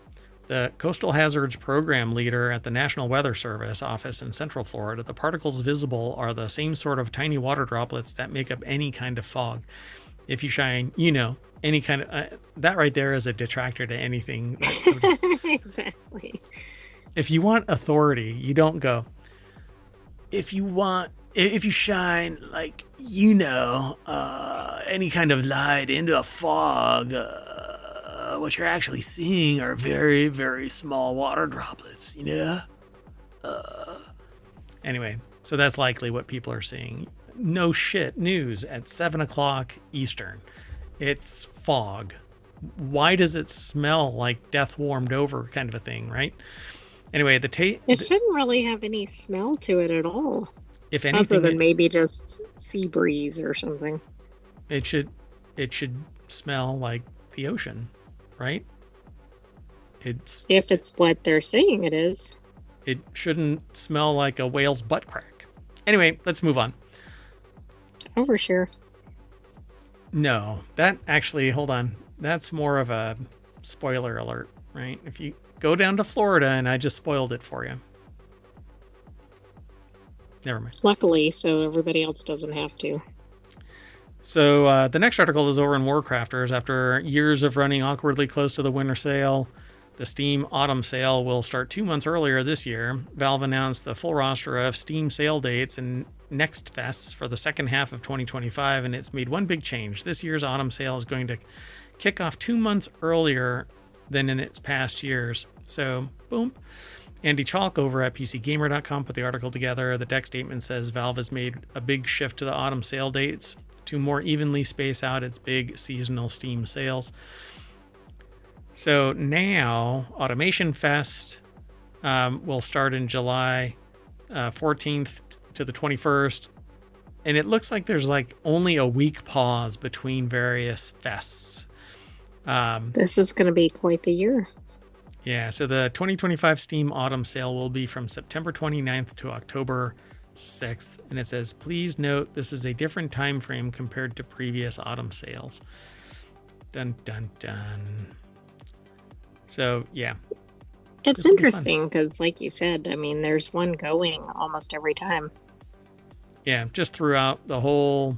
the Coastal Hazards Program leader at the National Weather Service office in Central Florida, the particles visible are the same sort of tiny water droplets that make up any kind of fog. If you shine, any kind of... that right there is a detractor to anything. Exactly. If you want authority, you don't go... If you shine, any kind of light into a fog, what you're actually seeing are very, very small water droplets, Anyway, so that's likely what people are seeing. No shit news at 7 o'clock Eastern. It's fog. Why does it smell like death warmed over kind of a thing, right? Anyway, it shouldn't really have any smell to it at all. If anything, other than maybe just sea breeze or something. It should smell like the ocean, right? If it's what they're saying it is. It shouldn't smell like a whale's butt crack. Anyway, let's move on. Overshare. No, that actually, hold on. That's more of a spoiler alert, right? If you go down to Florida and I just spoiled it for you. Never mind. Luckily, so everybody else doesn't have to. So the next article is over in WarCrafters. After years of running awkwardly close to the winter sale, the Steam Autumn Sale will start 2 months earlier this year. Valve announced the full roster of Steam sale dates and next fests for the second half of 2025, and it's made one big change. This year's Autumn Sale is going to kick off 2 months earlier than in its past years. So, boom. Andy Chalk over at PCGamer.com put the article together. The deck statement says Valve has made a big shift to the autumn sale dates to more evenly space out its big seasonal Steam sales. So now Automation Fest will start in July 14th to the 21st. And it looks like there's like only a week pause between various fests. This is going to be quite the year. Yeah, so the 2025 Steam Autumn Sale will be from September 29th to October 6th. And it says, please note this is a different time frame compared to previous autumn sales. Dun, dun, dun. So, yeah. It's interesting because, like you said, I mean, there's one going almost every time. Yeah, just throughout the whole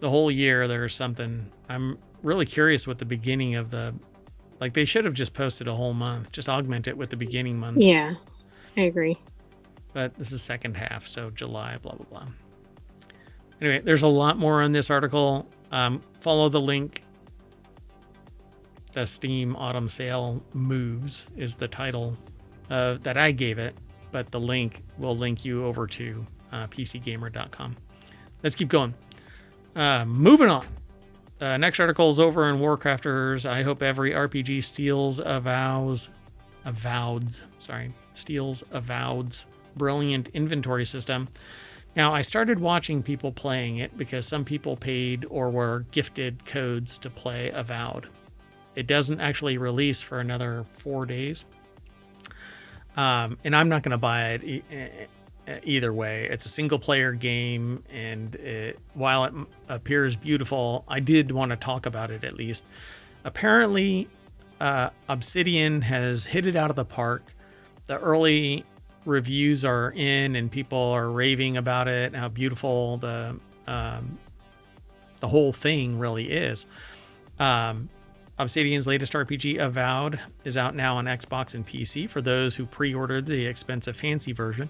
year, there's something. I'm really curious what the beginning of the, like, they should have just posted a whole month, just augment it with the beginning months. Yeah, I agree. But this is second half, so July, blah, blah, blah. Anyway, there's a lot more on this article. Follow the link. The Steam Autumn Sale Moves is the title that I gave it, but the link will link you over to PCGamer.com. Let's keep going. Moving on. Next article is over in WarCrafters. I hope every RPG steals Avowed's brilliant inventory system. Now, I started watching people playing it because some people paid or were gifted codes to play Avowed. It doesn't actually release for another 4 days. And I'm not going to buy it either way. It's a single player game, and while it appears beautiful, I did want to talk about it at least. Apparently, Obsidian has hit it out of the park. The early reviews are in, and people are raving about it, how beautiful the whole thing really is. Obsidian's latest RPG, Avowed, is out now on Xbox and PC for those who pre-ordered the expensive fancy version.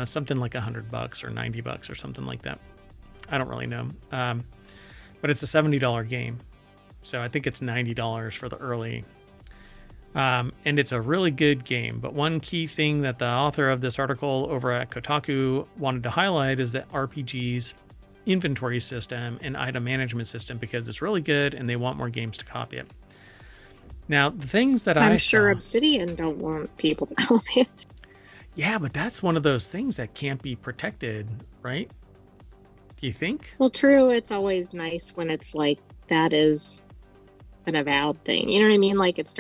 Something like $100 or $90 or something like that. I don't really know. But it's a $70 game. So I think it's $90 for the early. And it's a really good game. But one key thing that the author of this article over at Kotaku wanted to highlight is that RPG's inventory system and item management system, because it's really good and they want more games to copy it. Now, the things that I'm sure Obsidian don't want people to copy it. Yeah, but that's one of those things that can't be protected, right? Do you think? Well, true. It's always nice when it's like that is an Avowed thing. You know what I mean? Like it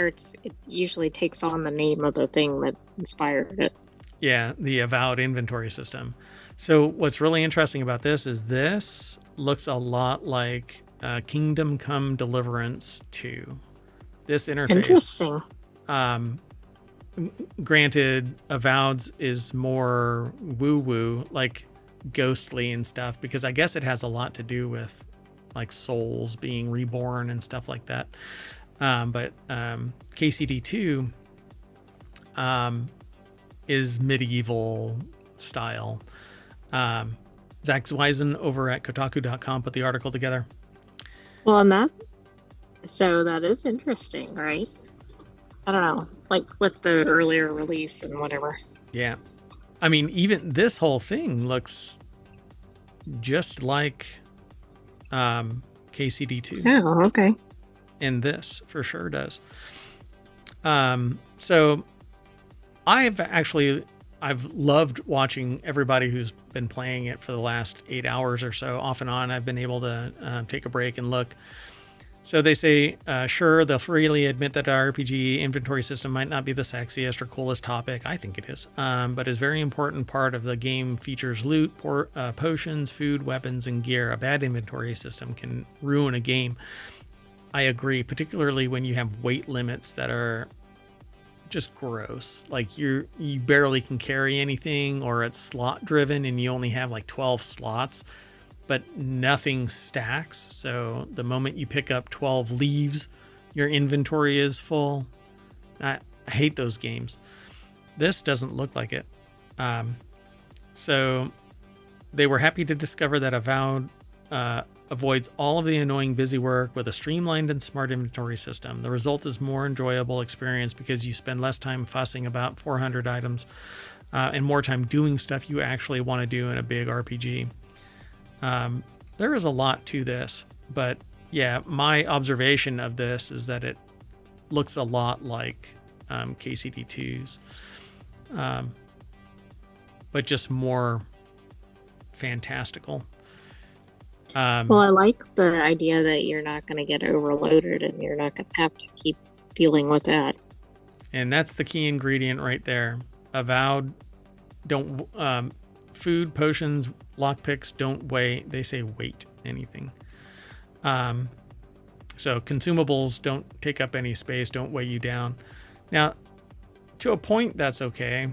usually takes on the name of the thing that inspired it. Yeah, the Avowed inventory system. So what's really interesting about this is this looks a lot like Kingdom Come Deliverance 2. This interface. Interesting. Granted, Avowed's is more woo-woo, like ghostly and stuff, because I guess it has a lot to do with like souls being reborn and stuff like that. But KCD2 is medieval style. Zach Zweisen over at Kotaku.com put the article together. Well, so that is interesting, right? I don't know, like with the earlier release and whatever. Yeah. I mean, even this whole thing looks just like KCD2. Oh, okay. And this for sure does. So I've loved watching everybody who's been playing it for the last 8 hours or so. Off and on, I've been able to take a break and look. So they say, sure, they'll freely admit that our RPG inventory system might not be the sexiest or coolest topic. I think it is, but is a very important part of the game. Features loot, potions, food, weapons, and gear. A bad inventory system can ruin a game. I agree, particularly when you have weight limits that are just gross. Like you barely can carry anything, or it's slot driven and you only have like 12 slots. But nothing stacks. So the moment you pick up 12 leaves, your inventory is full. I hate those games. This doesn't look like it. So they were happy to discover that Avowed avoids all of the annoying busy work with a streamlined and smart inventory system. The result is more enjoyable experience because you spend less time fussing about 400 items and more time doing stuff you actually want to do in a big RPG. There is a lot to this, but yeah, my observation of this is that it looks a lot like KCD2's, but just more fantastical. Well, I like the idea that you're not going to get overloaded and you're not going to have to keep dealing with that. And that's the key ingredient right there. Avowed don't food, potions, lockpicks don't weigh. They say weight anything. So consumables don't take up any space, don't weigh you down. Now, to a point, that's okay,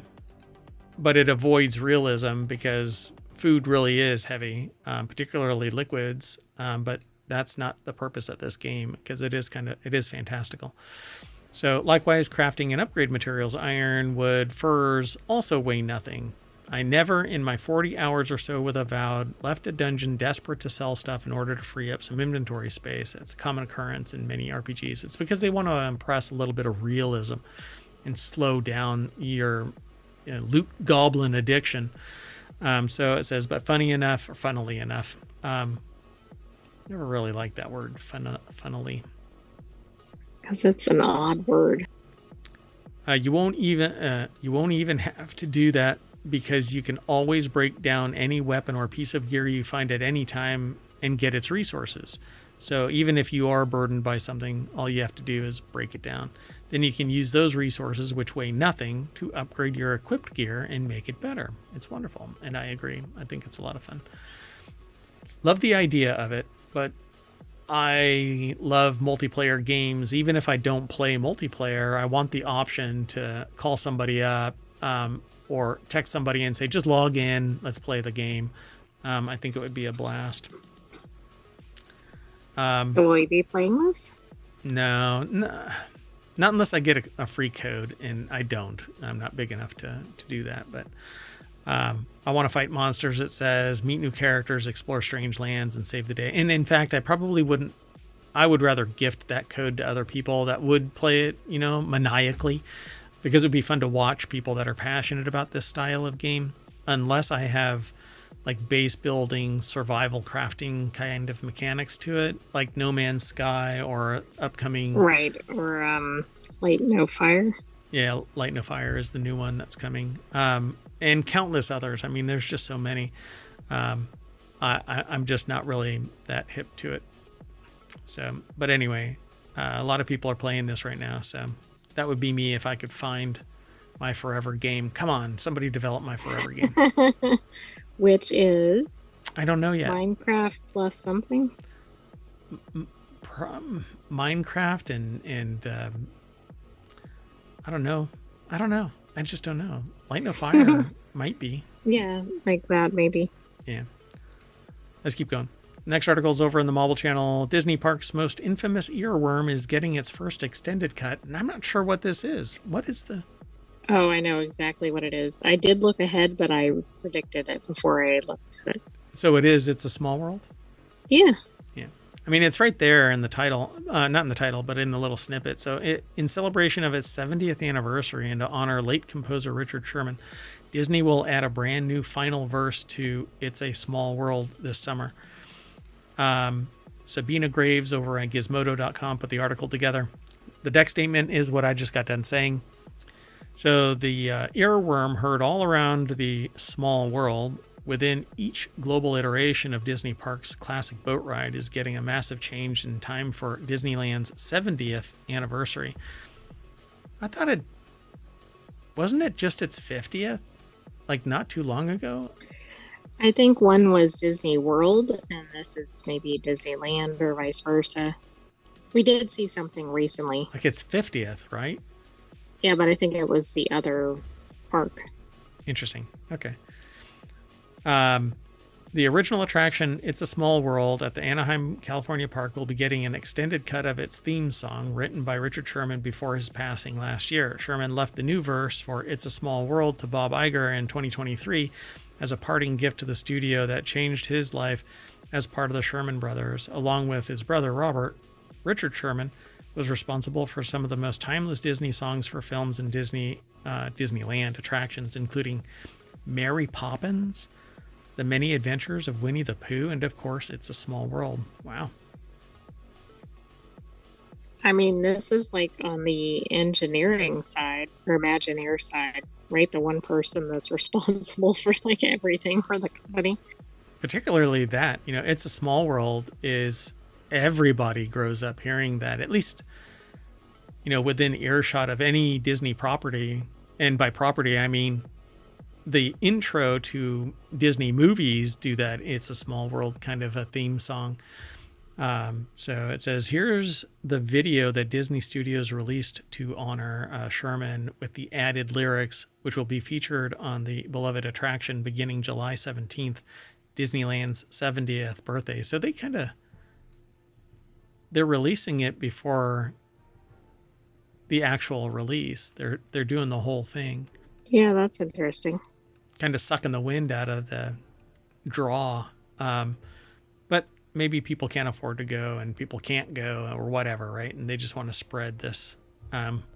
but it avoids realism because food really is heavy, particularly liquids, but that's not the purpose of this game because it is fantastical. So likewise, crafting and upgrade materials, iron, wood, furs, also weigh nothing. I never in my 40 hours or so with Avowed left a dungeon desperate to sell stuff in order to free up some inventory space. It's a common occurrence in many RPGs. It's because they want to impress a little bit of realism and slow down your loot goblin addiction. So it says, but funnily enough, never really liked that word, funnily. Because it's an odd word. You won't even have to do that because you can always break down any weapon or piece of gear you find at any time and get its resources. So even if you are burdened by something, all you have to do is break it down. Then you can use those resources, which weigh nothing, to upgrade your equipped gear and make it better. It's wonderful. And I agree. I think it's a lot of fun. Love the idea of it, but I love multiplayer games. Even if I don't play multiplayer, I want the option to call somebody up or text somebody and say, just log in, let's play the game. I think it would be a blast. Will you be playing this? No, not unless I get a free code, and I don't. I'm not big enough to do that, but I want to fight monsters, it says, meet new characters, explore strange lands, and save the day. And in fact, I would rather gift that code to other people that would play it, maniacally, because it would be fun to watch people that are passionate about this style of game, unless I have like base building, survival crafting kind of mechanics to it, like No Man's Sky or upcoming... Right, or Light No Fire. Yeah, Light No Fire is the new one that's coming. And countless others. I mean, there's just so many. I'm just not really that hip to it. So, but anyway, a lot of people are playing this right now, so that would be me if I could find my forever game. Come on, somebody develop my forever game. Which is? I don't know yet. Minecraft plus something? Minecraft and I don't know. I just don't know. Light No Fire might be. Yeah, like that maybe. Yeah. Let's keep going. Next article is over in the Marvel Channel. Disney Parks' most infamous earworm is getting its first extended cut, and I'm not sure what this is. What is the... Oh, I know exactly what it is. I did look ahead, but I predicted it before I looked at it. So It's a Small World? Yeah. Yeah. I mean, it's right there in the title. Not in the title, but in the little snippet. So in celebration of its 70th anniversary and to honor late composer Richard Sherman, Disney will add a brand new final verse to It's a Small World this summer. Sabina Graves over at Gizmodo.com put the article together. The deck statement is what I just got done saying. So the earworm heard all around the small world within each global iteration of Disney Parks' classic boat ride is getting a massive change in time for Disneyland's 70th anniversary. I thought wasn't it just its 50th? Like not too long ago? I think one was Disney World and this is maybe Disneyland or vice versa. We did see something recently. Like it's 50th, right? Yeah, but I think it was the other park. Interesting. Okay. The original attraction, It's a Small World, at the Anaheim, California park will be getting an extended cut of its theme song written by Richard Sherman before his passing last year. Sherman left the new verse for It's a Small World to Bob Iger in 2023 as a parting gift to the studio that changed his life as part of the Sherman Brothers, along with his brother Robert. Richard Sherman was responsible for some of the most timeless Disney songs for films and Disneyland attractions, including Mary Poppins, The Many Adventures of Winnie the Pooh, and of course, It's a Small World. Wow. I mean, this is like on the engineering side or Imagineer side, right? The one person that's responsible for like everything for the company. Particularly that, It's a Small World is everybody grows up hearing that, at least, within earshot of any Disney property. And by property, I mean the intro to Disney movies do that. It's a Small World kind of a theme song. So it says, here's the video that Disney Studios released to honor Sherman with the added lyrics, which will be featured on the beloved attraction beginning July 17th, Disneyland's 70th birthday. So they're releasing it before the actual release. They're doing the whole thing. Yeah, that's interesting. Kind of sucking the wind out of the draw. But maybe people can't afford to go and people can't go or whatever, right? And they just want to spread this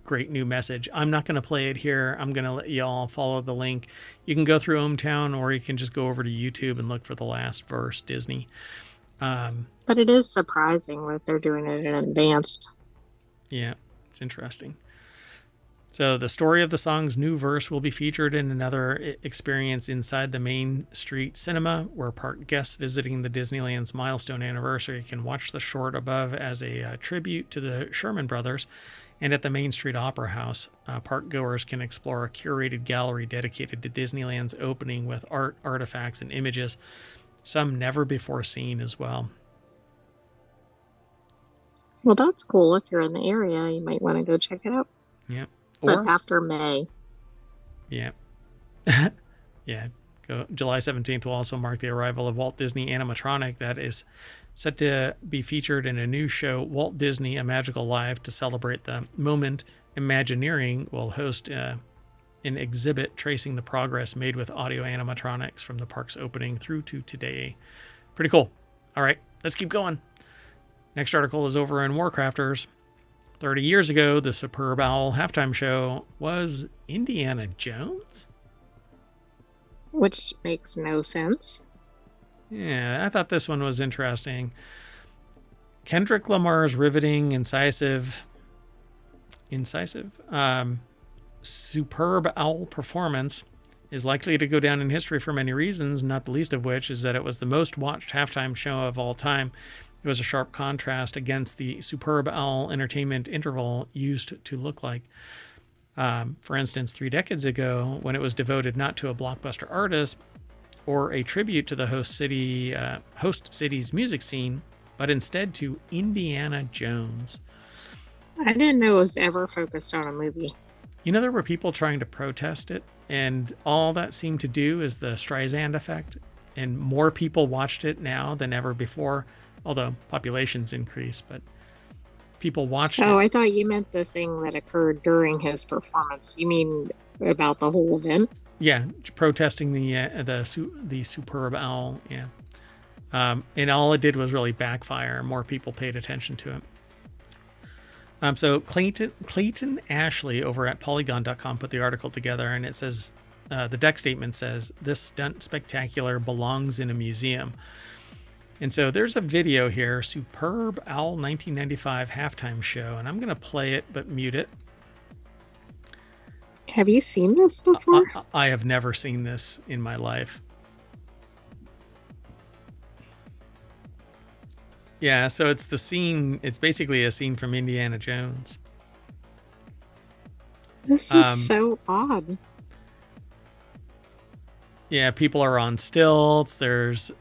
great new message. I'm not going to play it here. I'm going to let y'all follow the link. You can go through ohmTown, or you can just go over to YouTube and look for the last verse, Disney. But it is surprising that they're doing it in advance. Yeah, it's interesting. So the story of the song's new verse will be featured in another experience inside the Main Street Cinema, where park guests visiting the Disneyland's milestone anniversary can watch the short above as a tribute to the Sherman Brothers. And at the Main Street Opera House, park goers can explore a curated gallery dedicated to Disneyland's opening with art, artifacts, and images, some never before seen as well. Well, that's cool. If you're in the area, you might want to go check it out. Yeah. But after May. Yeah. Yeah. July 17th will also mark the arrival of Walt Disney Animatronic that is set to be featured in a new show, Walt Disney: A Magical Life. To celebrate the moment, Imagineering will host an exhibit tracing the progress made with audio animatronics from the park's opening through to today. Pretty cool. All right, let's keep going. Next article is over in WarCrafters. 30 years ago, the Superb Owl halftime show was Indiana Jones? Which makes no sense. Yeah, I thought this one was interesting. Kendrick Lamar's riveting, incisive, Superb Owl performance is likely to go down in history for many reasons, not the least of which is that it was the most watched halftime show of all time. It was a sharp contrast against the Superb Owl entertainment interval used to look like. For instance, 3 decades ago, when it was devoted not to a blockbuster artist or a tribute to the host city's music scene, but instead to Indiana Jones. I didn't know it was ever focused on a movie. There were people trying to protest it, and all that seemed to do is the Streisand effect, and more people watched it now than ever before. Although populations increase, but people watched it. Oh, I thought you meant the thing that occurred during his performance. You mean about the whole event? Yeah, protesting the Superb Owl. Yeah, and all it did was really backfire. More people paid attention to it. So Clayton Ashley over at Polygon.com put the article together, and it says the deck statement says this stunt spectacular belongs in a museum. And so there's a video here, Superb Owl 1995 halftime show, and I'm going to play it but mute it. Have you seen this before? I have never seen this in my life. Yeah, so it's the scene, it's basically a scene from Indiana Jones. This is so odd. Yeah, people are on stilts. There's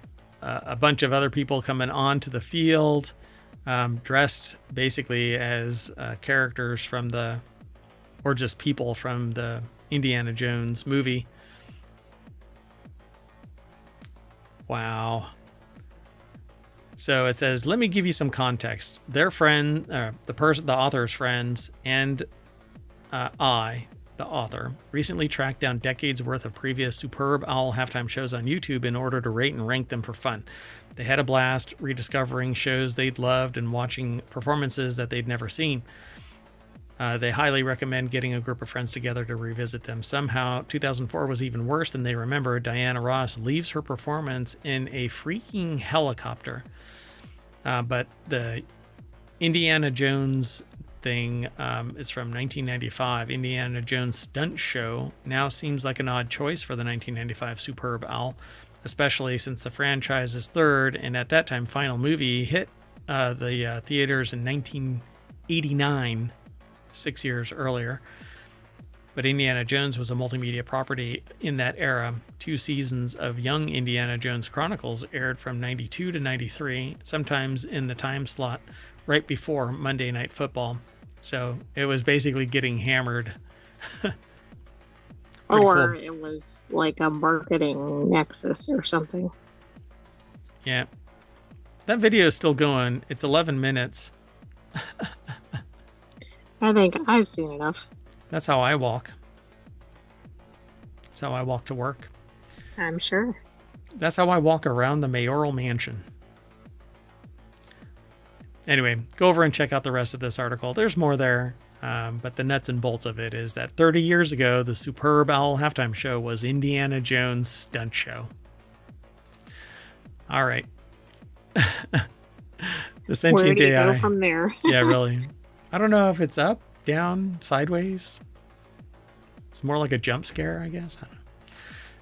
a bunch of other people coming onto the field, dressed basically as characters from or just people from the Indiana Jones movie. Wow. So it says, let me give you some context. Their friend, the author's friends, and I the author, recently tracked down decades worth of previous Superb Owl halftime shows on YouTube in order to rate and rank them for fun. They had a blast rediscovering shows they'd loved and watching performances that they'd never seen. They highly recommend getting a group of friends together to revisit them. Somehow, 2004 was even worse than they remember. Diana Ross leaves her performance in a freaking helicopter. But the Indiana Jones thing is from 1995. Indiana Jones Stunt Show now seems like an odd choice for the 1995 Superb Owl, especially since the franchise's third and at that time final movie hit the theaters in 1989, 6 years earlier. But Indiana Jones was a multimedia property in that era. 2 seasons of Young Indiana Jones Chronicles aired from 92 to 93, sometimes in the time slot right before Monday Night Football. So it was basically getting hammered. Or cool. It was like a marketing nexus or something. Yeah. That video is still going. It's 11 minutes. I think I've seen enough. That's how I walk. That's how I walk to work. I'm sure. That's how I walk around the mayoral mansion. Anyway, go over and check out the rest of this article. There's more there, but the nuts and bolts of it is that 30 years ago, the Superb Owl halftime show was Indiana Jones Stunt Show. All right. The sentient Where do you AI. go from there? Yeah, really. I don't know if it's up, down, sideways. It's more like a jump scare, I guess. I don't know.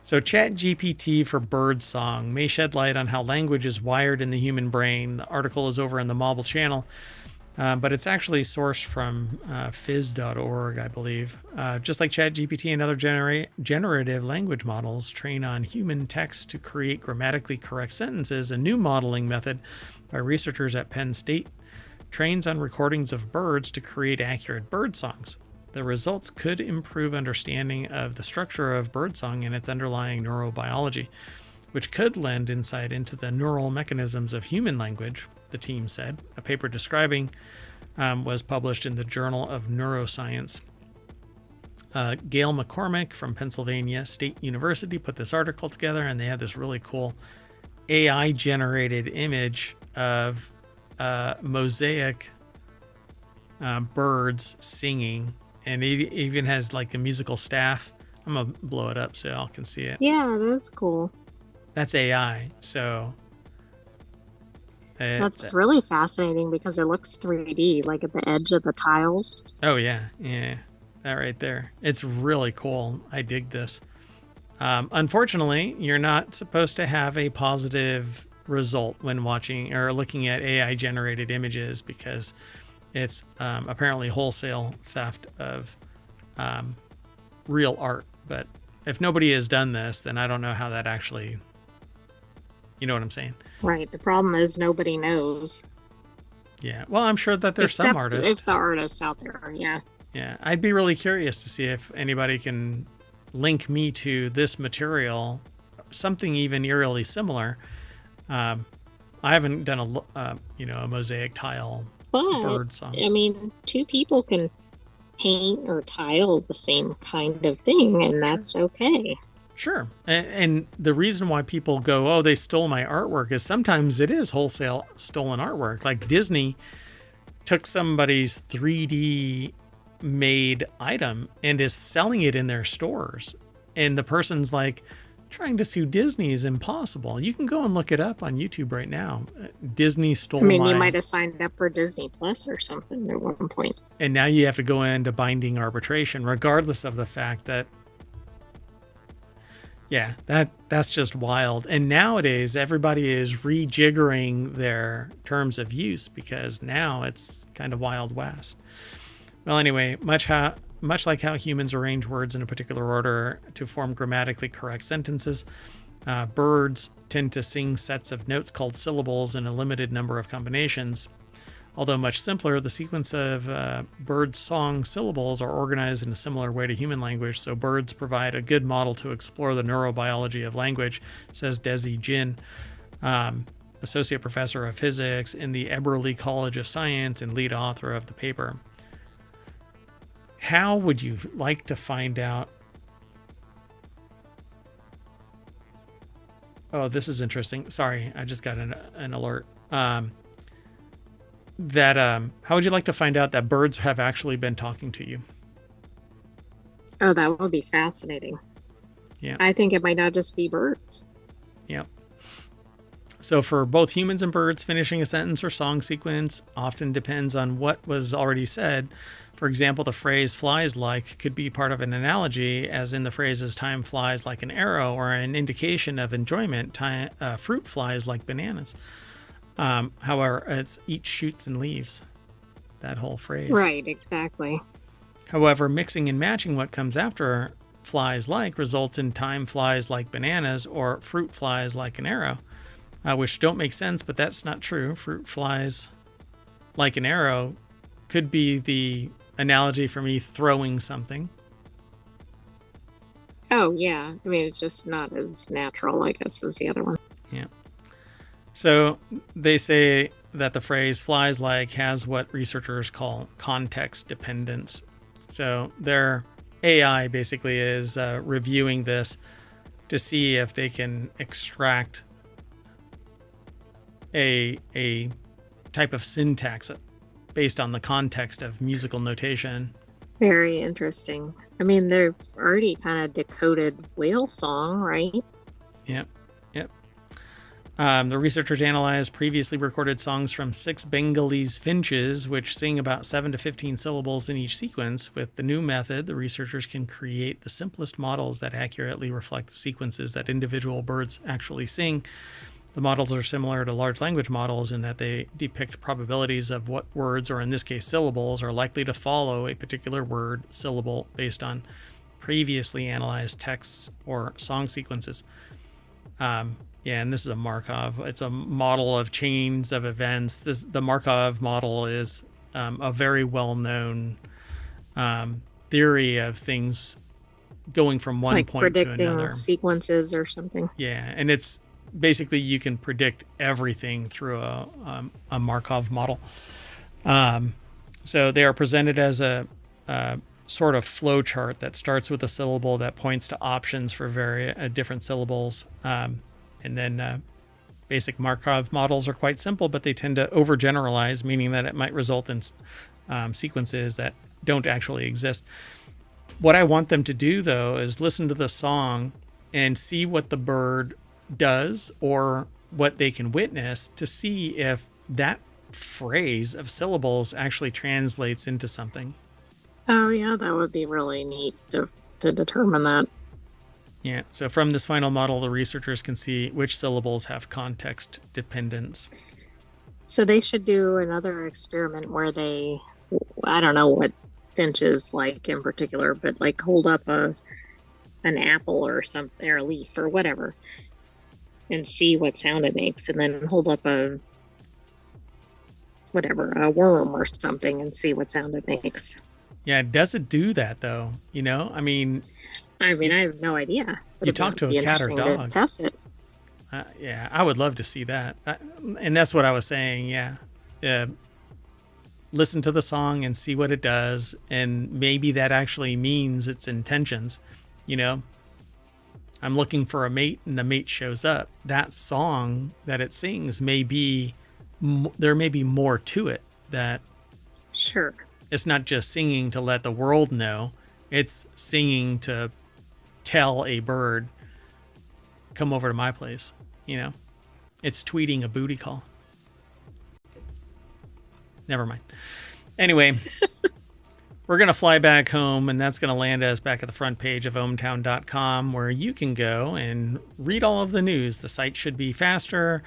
So ChatGPT for birdsong may shed light on how language is wired in the human brain. The article is over in the Mobile channel, but it's actually sourced from phys.org, I believe. Just like ChatGPT and other generative language models train on human text to create grammatically correct sentences, a new modeling method by researchers at Penn State trains on recordings of birds to create accurate bird songs. The results could improve understanding of the structure of birdsong and its underlying neurobiology, which could lend insight into the neural mechanisms of human language, the team said. A paper describing was published in the Journal of Neuroscience. Gail McCormick from Pennsylvania State University put this article together, and they had this really cool AI-generated image of mosaic birds singing. And it even has like a musical staff. I'm going to blow it up so y'all can see it. Yeah, that's cool. That's AI. So that's really fascinating because it looks 3D, like at the edge of the tiles. Oh, yeah. Yeah. That right there. It's really cool. I dig this. Unfortunately, you're not supposed to have a positive result when watching or looking at AI generated images because it's apparently wholesale theft of real art. But if nobody has done this, then I don't know how that actually, you know what I'm saying? Right. The problem is nobody knows. Yeah. Well, I'm sure that there's some artists. If the artists out there, yeah. Yeah. I'd be really curious to see if anybody can link me to this material, something even eerily similar. I haven't done a mosaic tile. But, bird song. I mean, 2 people can paint or tile the same kind of thing, and that's okay. Sure. And the reason why people go, oh, they stole my artwork is sometimes it is wholesale stolen artwork. Like Disney took somebody's 3D made item and is selling it in their stores. And the person's like, trying to sue Disney is impossible. You can go and look it up on YouTube right now. Disney stole you might have signed up for Disney Plus or something at one point. And now you have to go into binding arbitration, regardless of the fact that, yeah, that's just wild. And nowadays, everybody is rejiggering their terms of use because now it's kind of Wild West. Well, anyway, much like how humans arrange words in a particular order to form grammatically correct sentences, birds tend to sing sets of notes called syllables in a limited number of combinations. Although much simpler, the sequence of bird song syllables are organized in a similar way to human language, so birds provide a good model to explore the neurobiology of language, says Desi Jin, associate professor of physics in the Eberly College of Science and lead author of the paper. how would you like to find out? Oh, this is interesting. Sorry, I just got an alert. How would you like to find out that birds have actually been talking to you? Oh, that would be fascinating. Yeah. I think it might not just be birds. Yeah. So for both humans and birds, finishing a sentence or song sequence often depends on what was already said. For example, the phrase flies like could be part of an analogy, as in the phrases time flies like an arrow, or an indication of enjoyment, fruit flies like bananas. However, it's eat shoots and leaves, that whole phrase. Right, exactly. However, mixing and matching what comes after flies like results in time flies like bananas or fruit flies like an arrow, which don't make sense, but that's not true. Fruit flies like an arrow could be the analogy for me throwing something. Oh, yeah. I mean, it's just not as natural, I guess, as the other one. Yeah. So they say that the phrase flies like has what researchers call context dependence. So their AI basically is reviewing this to see if they can extract a type of syntax based on the context of musical notation. Very interesting. I mean, they've already kind of decoded whale song, right? Yep. The researchers analyzed previously recorded songs from 6 Bengalese finches, which sing about 7 to 15 syllables in each sequence. With the new method, the researchers can create the simplest models that accurately reflect the sequences that individual birds actually sing. The models are similar to large language models in that they depict probabilities of what words, or in this case syllables, are likely to follow a particular word syllable based on previously analyzed texts or song sequences. Yeah, and this is a Markov. It's a model of chains of events. The Markov model is a very well-known theory of things going from one point to another. Predicting sequences or something. Yeah, and it's basically you can predict everything through a Markov model. So they are presented as a sort of flow chart that starts with a syllable that points to options for different syllables. And then basic Markov models are quite simple, but they tend to overgeneralize, meaning that it might result in sequences that don't actually exist. What I want them to do, though, is listen to the song and see what the bird does or what they can witness to see if that phrase of syllables actually translates into something. Oh, yeah, that would be really neat to determine that. Yeah, so from this final model, the researchers can see which syllables have context dependence. So they should do another experiment where they, I don't know what finches like in particular, but like hold up an apple or something, or a leaf or whatever, and see what sound it makes, and then hold up a worm or something and see what sound it makes. Yeah, does it do that though? I mean, I have no idea. You talk to a cat or dog. To test it. Yeah, I would love to see that. And that's what I was saying. Yeah. Listen to the song and see what it does. And maybe that actually means its intentions. I'm looking for a mate and the mate shows up. That song that it sings there may be more to it, that sure, it's not just singing to let the world know. It's singing to tell a bird, come over to my place. It's tweeting a booty call. Never mind. Anyway, we're going to fly back home, and that's going to land us back at the front page of ohmtown.com, where you can go and read all of the news. The site should be faster.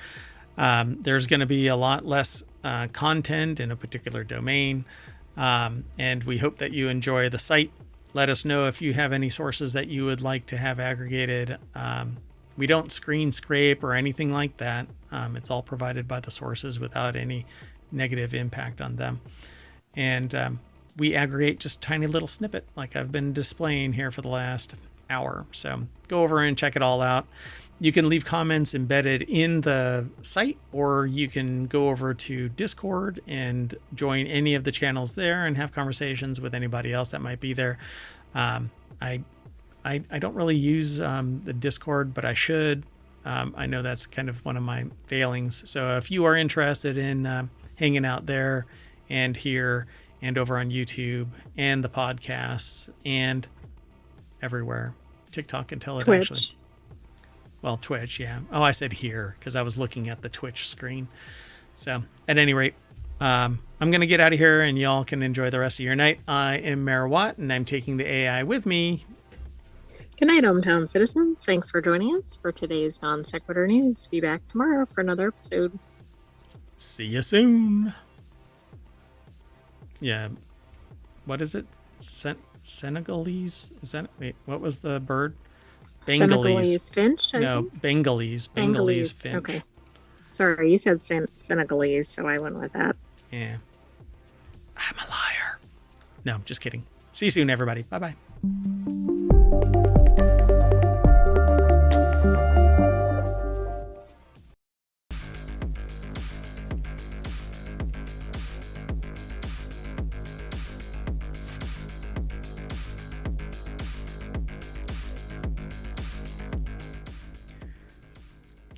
There's going to be a lot less content in a particular domain. And we hope that you enjoy the site. Let us know if you have any sources that you would like to have aggregated. We don't screen scrape or anything like that. It's all provided by the sources without any negative impact on them. And we aggregate just a tiny little snippet like I've been displaying here for the last hour. So go over and check it all out. You can leave comments embedded in the site, or you can go over to Discord and join any of the channels there and have conversations with anybody else that might be there. I don't really use the Discord, but I should. I know that's kind of one of my failings. So if you are interested in hanging out there and here and over on YouTube and the podcasts and everywhere, TikTok until it Twitch. actually... Well, Twitch, yeah. Oh, I said here because I was looking at the Twitch screen. So at any rate, I'm going to get out of here and y'all can enjoy the rest of your night. I am Mayor Watt and I'm taking the AI with me. Good night, hometown citizens. Thanks for joining us for today's Non Sequitur News. Be back tomorrow for another episode. See you soon. Yeah. What is it? Senegalese? Is that... Wait, what was the bird? Senegalese finch? No, Bengalese. Bengalese finch. Okay. Sorry, you said Senegalese, so I went with that. Yeah. I'm a liar. No, just kidding. See you soon, everybody. Bye-bye.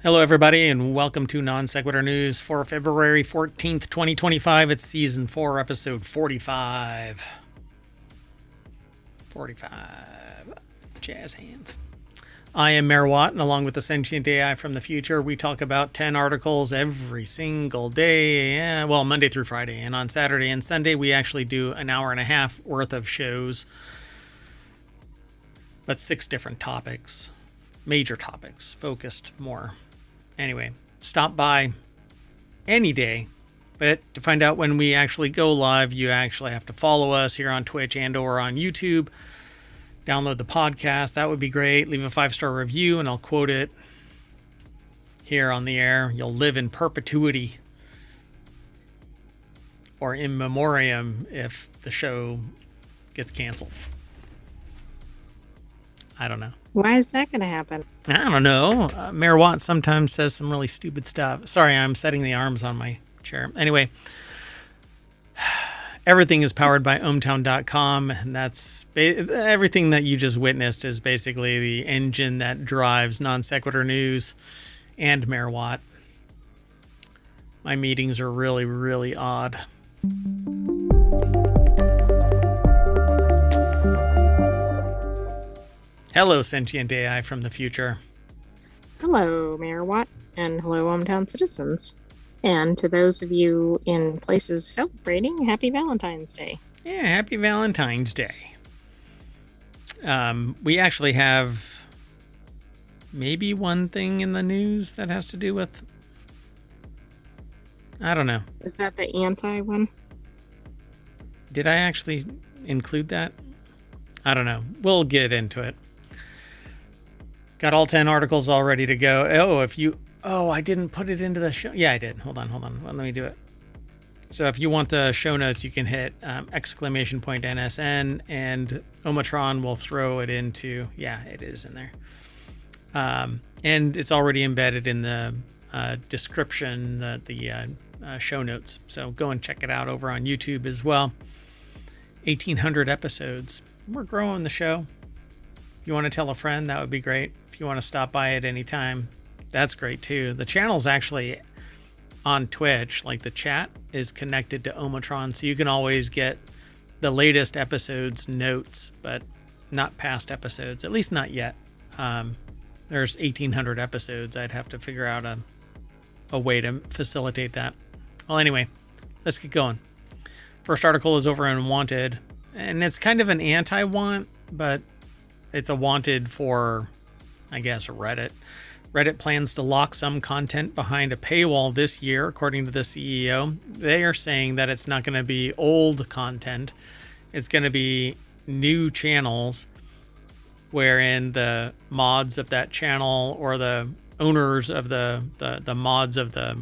Hello, everybody, and welcome to Non Sequitur News for February 14th, 2025. It's Season 4, Episode 45. 45. Jazz hands. I am Mayor Watt, and along with the Sentient AI from the future, we talk about 10 articles every single day. Well, Monday through Friday. And on Saturday and Sunday, we actually do an hour and a half worth of shows. But 6 different topics. Major topics, focused more. Anyway, stop by any day, but to find out when we actually go live, you actually have to follow us here on Twitch and or on YouTube. Download the podcast. That would be great. Leave a 5-star review and I'll quote it here on the air. You'll live in perpetuity or in memoriam if the show gets canceled. I don't know. Why is that going to happen? I don't know. Mayor Watt sometimes says some really stupid stuff. Sorry, I'm setting the arms on my chair. Anyway, everything is powered by ohmtown.com, and that's everything that you just witnessed is basically the engine that drives Non Sequitur News and Mayor Watt. My meetings are really, really odd. Hello, Sentient AI from the future. Hello, Mayor Watt, and hello, hometown citizens. And to those of you in places celebrating, happy Valentine's Day. Yeah, happy Valentine's Day. We actually have maybe one thing in the news that has to do with... I don't know. Is that the anti one? Did I actually include that? I don't know. We'll get into it. Got all 10 articles all ready to go. Oh, I didn't put it into the show. Yeah, I did. Hold on. Well, let me do it. So if you want the show notes, you can hit ! NSN and Omatron will throw it into, yeah, it is in there. And it's already embedded in the description, the show notes. So go and check it out over on YouTube as well. 1,800 episodes. We're growing the show. If you want to tell a friend, that would be great. If you want to stop by at any time, that's great too. The channel's actually on Twitch. Like the chat is connected to Omatron, so you can always get the latest episodes notes, but not past episodes, at least not yet. There's 1,800 episodes. I'd have to figure out a way to facilitate that. Well, anyway, let's get going. First article is over on Wanted, and it's kind of an anti-want, but it's a wanted for, I guess, Reddit. Reddit plans to lock some content behind a paywall this year, according to the CEO. They are saying that it's not going to be old content. It's going to be new channels wherein the mods of that channel or the owners of the mods of the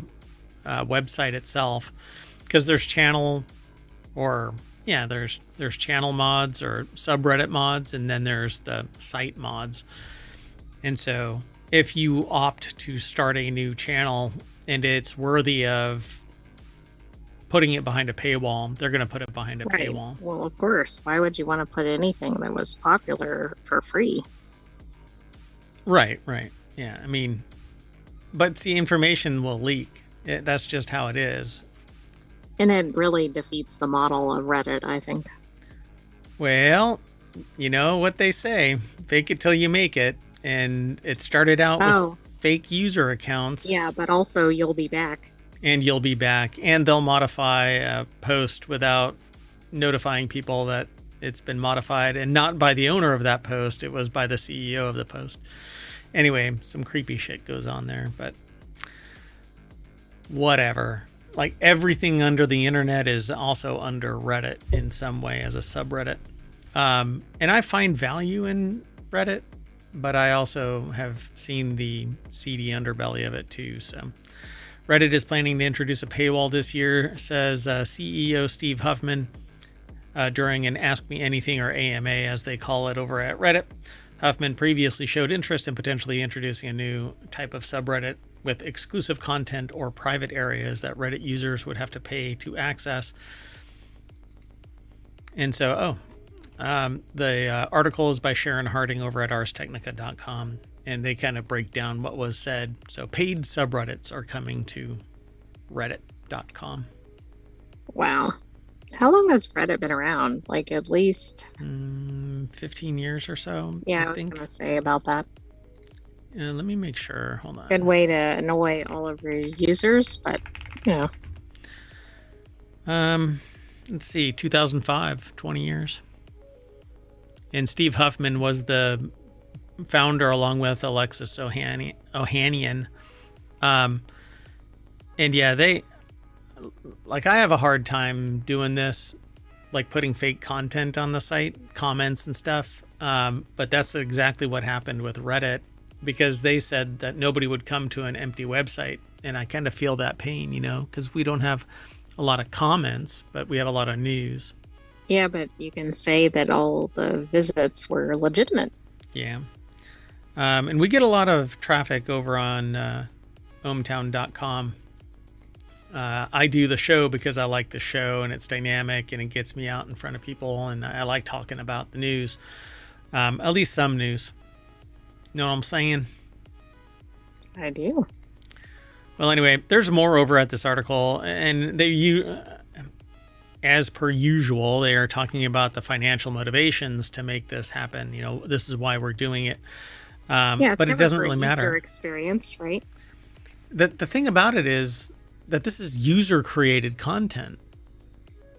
website itself, because there's channel or there's channel mods or subreddit mods, and then there's the site mods. And so if you opt to start a new channel and it's worthy of putting it behind a paywall, they're going to put it behind a paywall. Well, of course. Why would you want to put anything that was popular for free? Right. Yeah, I mean, but see, information will leak. That's just how it is. And it really defeats the model of Reddit, I think. Well, you know what they say, fake it till you make it. And it started out with fake user accounts. Yeah, but also you'll be back. And you'll be back. And they'll modify a post without notifying people that it's been modified. And not by the owner of that post. It was by the CEO of the post. Anyway, some creepy shit goes on there. But whatever. Like everything under the internet is also under Reddit in some way as a subreddit. And I find value in Reddit. But I also have seen the seedy underbelly of it too. So Reddit is planning to introduce a paywall this year, says CEO Steve Huffman during an Ask Me Anything, or AMA as they call it over at Reddit. Huffman previously showed interest in potentially introducing a new type of subreddit with exclusive content or private areas that Reddit users would have to pay to access. And so, the article is by Sharon Harding over at arstechnica.com, and they kind of break down what was said. So paid subreddits are coming to reddit.com. Wow. How long has Reddit been around? Like at least 15 years or so. Yeah, I was going to say about that. Let me make sure. Hold on. Good way to annoy all of your users, but you know. Let's see, 2005, 20 years. And Steve Huffman was the founder along with Alexis Ohanian. And yeah, I have a hard time doing this, like putting fake content on the site, comments and stuff. But that's exactly what happened with Reddit, because they said that nobody would come to an empty website. And I kind of feel that pain, because we don't have a lot of comments, but we have a lot of news. Yeah, but you can say that all the visits were legitimate. Yeah. And we get a lot of traffic over on ohmtown.com. I do the show because I like the show and it's dynamic and it gets me out in front of people, and I like talking about the news. At least some news. You know what I'm saying? I do. Well, anyway, there's more over at this article, and as per usual, they are talking about the financial motivations to make this happen. This is why we're doing it. But it doesn't really matter. User experience, right? The thing about it is that this is user-created content.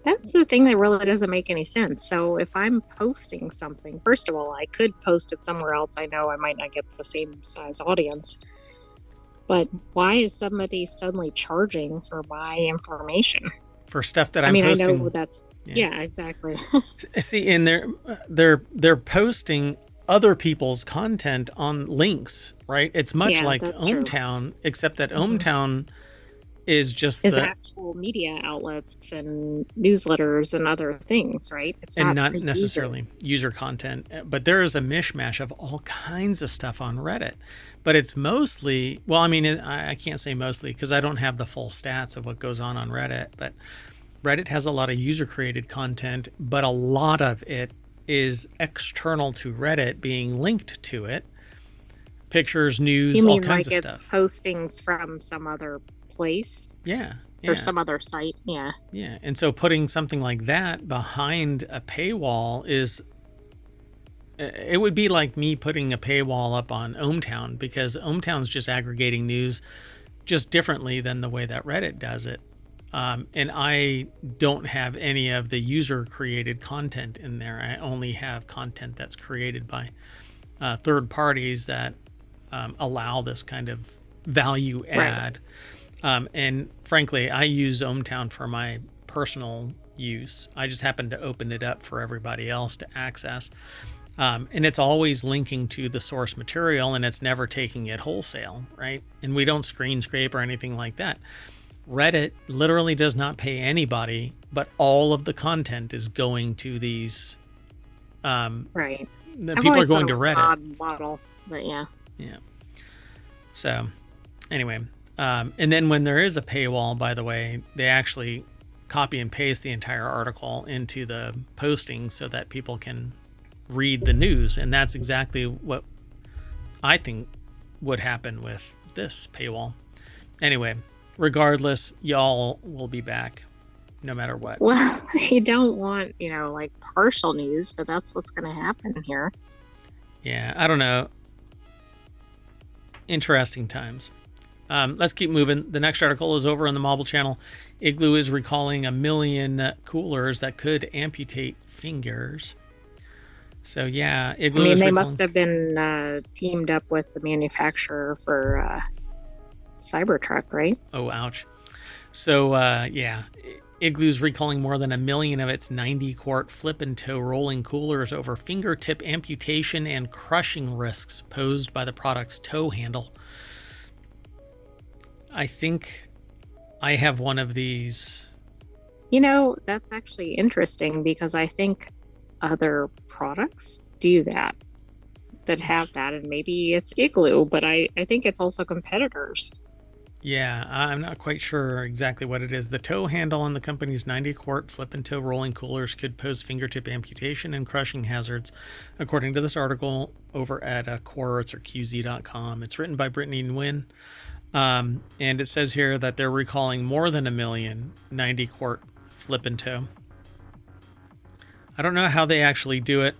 That's the thing that really doesn't make any sense. So if I'm posting something, first of all, I could post it somewhere else. I know I might not get the same size audience. But why is somebody suddenly charging for my information? For stuff that I'm posting. I know that's yeah exactly. See, and they're posting other people's content on links, right? It's much like ohmTown, except that ohmTown is actual media outlets and newsletters and other things, right? It's not necessarily user content, but there is a mishmash of all kinds of stuff on Reddit. But it's mostly, well, I can't say mostly because I don't have the full stats of what goes on Reddit, but Reddit has a lot of user-created content, but a lot of it is external to Reddit being linked to it. Pictures, news, all kinds of stuff. It's postings from some other place? Yeah. Or some other site, yeah. Yeah, and so putting something like that behind a paywall it would be like me putting a paywall up on ohmTown, because ohmTown's just aggregating news just differently than the way that Reddit does it. And I don't have any of the user-created content in there. I only have content that's created by third parties that allow this kind of value add. Right. And frankly, I use ohmTown for my personal use. I just happen to open it up for everybody else to access. And it's always linking to the source material, and it's never taking it wholesale, right? And we don't screen scrape or anything like that. Reddit literally does not pay anybody, but all of the content is going to these. Right. People are going to Reddit. An odd model, but yeah. Yeah. So anyway, and then when there is a paywall, by the way, they actually copy and paste the entire article into the posting so that people can read the news. And that's exactly what I think would happen with this paywall. Anyway, regardless, y'all will be back no matter what. Well, you don't want, like partial news, but that's what's going to happen here. Yeah, I don't know. Interesting times. Let's keep moving. The next article is over on the Mobile Channel. Igloo is recalling 1 million coolers that could amputate fingers. So yeah, Igloo they must have been teamed up with the manufacturer for Cybertruck, right? Oh, ouch. So yeah, Igloo's recalling more than 1 million of its 90-quart flip and tow rolling coolers over fingertip amputation and crushing risks posed by the product's tow handle. I think I have one of these. That's actually interesting because I think other products do that have that, and maybe it's Igloo, but I think it's also competitors. Yeah, I'm not quite sure exactly what it is. The tow handle on the company's 90-quart flip and tow rolling coolers could pose fingertip amputation and crushing hazards, according to this article over at Quartz or QZ.com. It's written by Brittany Nguyen. And it says here that they're recalling more than 1 million 90-quart flip and tow. I don't know how they actually do it,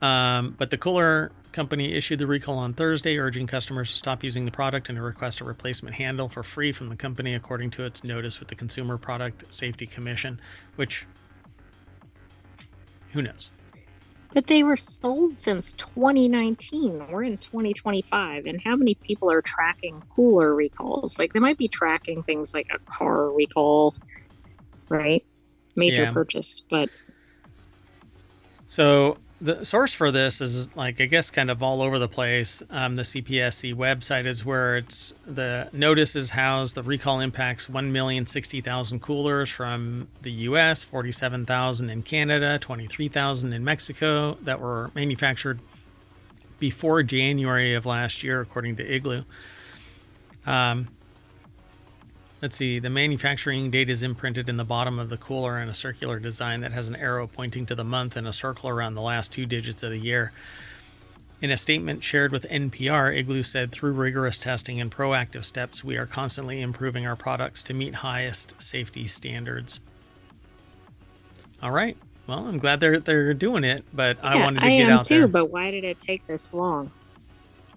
but the cooler company issued the recall on Thursday, urging customers to stop using the product and to request a replacement handle for free from the company, according to its notice with the Consumer Product Safety Commission, which, who knows? But they were sold since 2019. We're in 2025. And how many people are tracking cooler recalls? Like, they might be tracking things like a car recall, right? Major purchase, but... So the source for this is, like, I guess kind of all over the place. The CPSC website is where it's the notice is housed. The recall impacts 1,060,000 coolers from the U.S., 47,000 in Canada, 23,000 in Mexico that were manufactured before January of last year, according to Igloo. Let's see, the manufacturing date is imprinted in the bottom of the cooler in a circular design that has an arrow pointing to the month and a circle around the last 2 digits of the year. In a statement shared with NPR, Igloo said, through rigorous testing and proactive steps, we are constantly improving our products to meet highest safety standards. All right. Well, I'm glad they're doing it, but I wanted to get out there. I am too, but why did it take this long?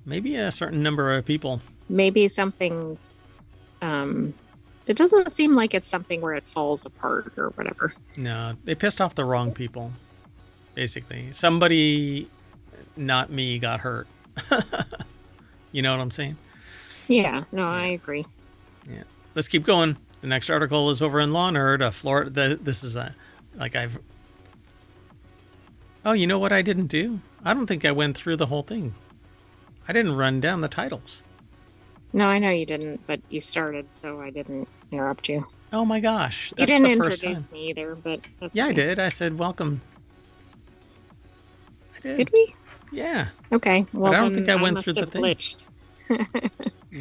Maybe a certain number of people. Maybe something... It doesn't seem like it's something where it falls apart or whatever. No, they pissed off the wrong people, basically. Somebody, not me, got hurt. You know what I'm saying? Yeah, no, I agree. Yeah. Let's keep going. The next article is over in Law Nerd. Florida. This is Oh, you know what I didn't do? I don't think I went through the whole thing. I didn't run down the titles. No, I know you didn't, but you started, so I didn't interrupt you. Oh my gosh. That's you didn't the first introduce time. me either, but that's yeah, okay. I did. I said, welcome. I did. Did we? Yeah. Okay. Well, but I don't think I went through the thing. Glitched.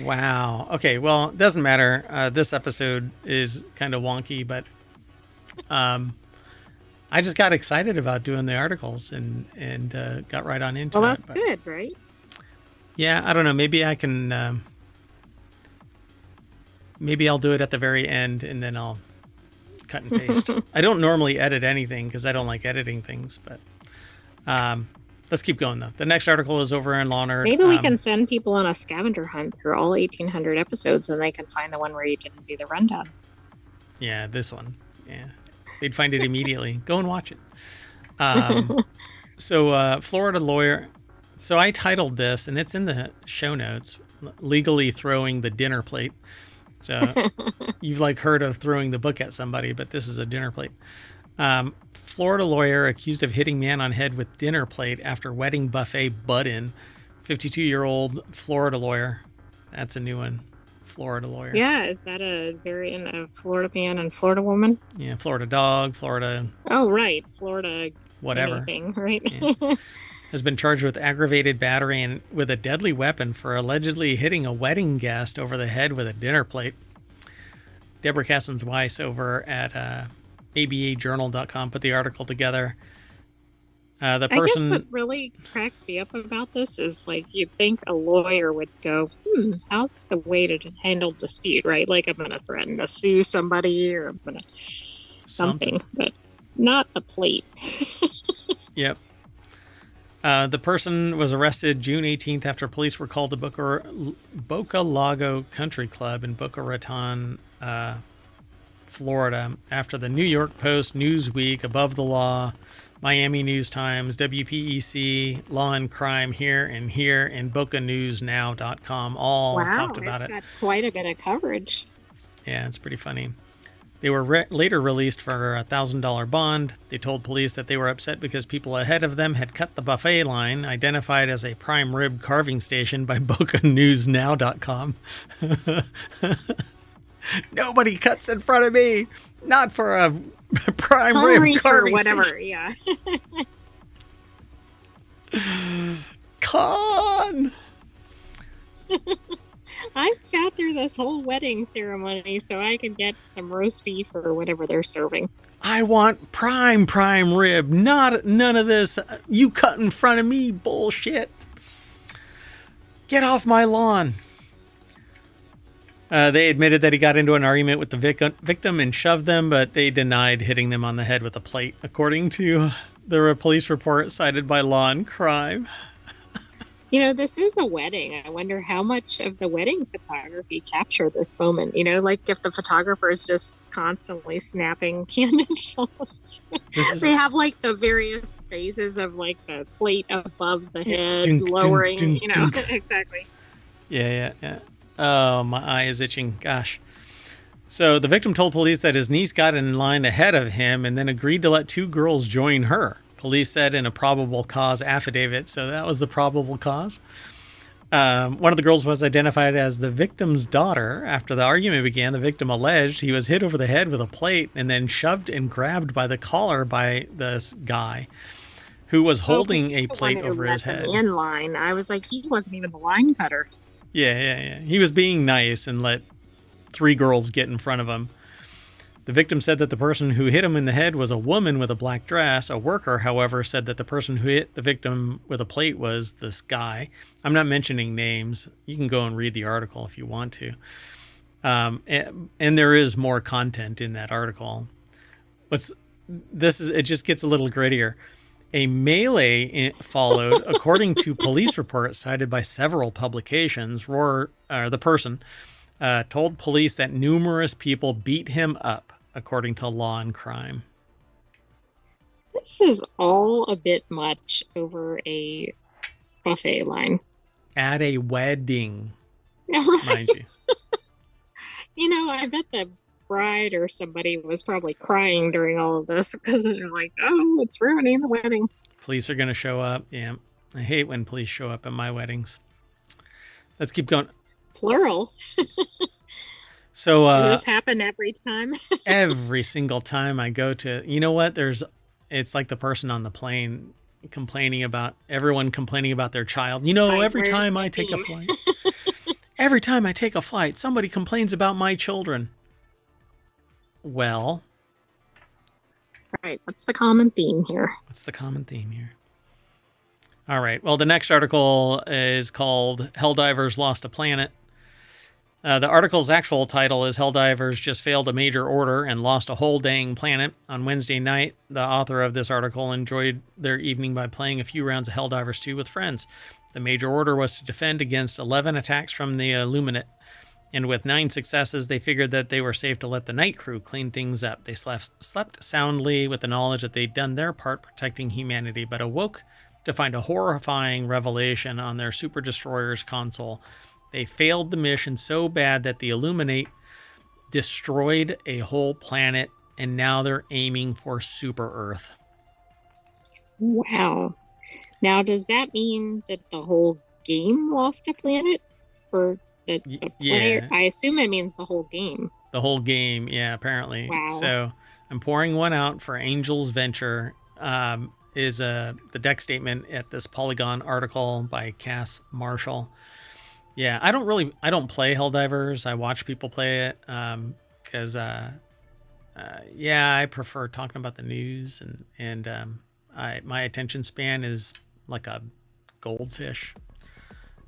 Wow. Okay. Well, it doesn't matter. This episode is kind of wonky, but I just got excited about doing the articles and got right on into it. Well, that's good, right? Yeah. I don't know. Maybe I can... Maybe I'll do it at the very end and then I'll cut and paste. I don't normally edit anything because I don't like editing things, but let's keep going though. The next article is over in Law Nerd. Maybe we can send people on a scavenger hunt through all 1,800 episodes and they can find the one where you didn't do the rundown. Yeah, this one. Yeah. They'd find it immediately. Go and watch it. So Florida lawyer. So I titled this, and it's in the show notes, Legally Throwing the Dinner Plate. So you've heard of throwing the book at somebody, but this is a dinner plate. Florida lawyer accused of hitting man on head with dinner plate after wedding buffet butt-in. 52-year-old Florida lawyer. That's a new one. Florida lawyer. Yeah, is that a variant of Florida man and Florida woman? Yeah, Florida dog, Florida... Oh, right. Florida... Whatever. Anything, right? Yeah. has been charged with aggravated battery and with a deadly weapon for allegedly hitting a wedding guest over the head with a dinner plate. Deborah Cassens-Weiss over at abajournal.com put the article together. The person, I guess what really cracks me up about this is, like, you'd think a lawyer would go, how's the way to handle dispute, right? Like, I'm going to threaten to sue somebody, or I'm going to something, but not the plate. Yep. The person was arrested June 18th after police were called to Boca Lago Country Club in Boca Raton, Florida, after the New York Post, Newsweek, Above the Law, Miami News Times, WPEC, Law and Crime here, and BocaNewsNow.com all talked about it. Got quite a bit of coverage. Yeah, it's pretty funny. They were later released for a $1,000 bond. They told police that they were upset because people ahead of them had cut the buffet line, identified as a prime rib carving station by BocaNewsNow.com. Nobody cuts in front of me, not for a prime rib carving whatever station. Yeah. Con. I sat through this whole wedding ceremony so I could get some roast beef or whatever they're serving. I want prime rib, none of this you cut in front of me bullshit. Get off my lawn. They admitted that he got into an argument with the victim and shoved them, but they denied hitting them on the head with a plate, according to the police report cited by Law and Crime. You know, this is a wedding. I wonder how much of the wedding photography captured this moment. You know, like if the photographer is just constantly snapping candid shots. They have like the various phases of like the plate above the head, lowering, you know, exactly. Yeah. Oh, my eye is itching. Gosh. So the victim told police that his niece got in line ahead of him and then agreed to let two girls join her. Police said in a probable cause affidavit. So that was the probable cause. One of the girls was identified as the victim's daughter. After the argument began, the victim alleged he was hit over the head with a plate and then shoved and grabbed by the collar by this guy who was holding a plate over his head. In line, I was like, he wasn't even the line cutter. Yeah. He was being nice and let three girls get in front of him. The victim said that the person who hit him in the head was a woman with a black dress. A worker, however, said that the person who hit the victim with a plate was this guy. I'm not mentioning names. You can go and read the article if you want to. And there is more content in that article. It just gets a little grittier. A melee followed, according to police reports cited by several publications. The person told police that numerous people beat him up, according to Law and Crime. This is all a bit much over a buffet line. At a wedding, mind you. You know, I bet the bride or somebody was probably crying during all of this because they're like, oh, it's ruining the wedding. Police are going to show up. Yeah. I hate when police show up at my weddings. Let's keep going. Plural. So does this happen every time? Every single time I go to, you know what? It's like the person on the plane complaining about their child. You know, every time I take a flight, somebody complains about my children. Well, right. What's the common theme here? All right. Well, the next article is called Helldivers Lost a Planet. The article's actual title is Helldivers Just Failed a Major Order and Lost a Whole Dang Planet. On Wednesday night, the author of this article enjoyed their evening by playing a few rounds of Helldivers 2 with friends. The major order was to defend against 11 attacks from the Illuminate. And with 9 successes, they figured that they were safe to let the night crew clean things up. They slept soundly with the knowledge that they'd done their part protecting humanity, but awoke to find a horrifying revelation on their Super Destroyer's console. They failed the mission so bad that the Illuminate destroyed a whole planet, and now they're aiming for Super Earth. Wow. Now, does that mean that the whole game lost a planet? Or that the player? Yeah. I assume it means the whole game. The whole game, yeah, apparently. Wow. So I'm pouring one out for Angel's Venture. is the deck statement at this Polygon article by Cass Marshall. Yeah, I don't play Helldivers. I watch people play it because I prefer talking about the news, and my attention span is like a goldfish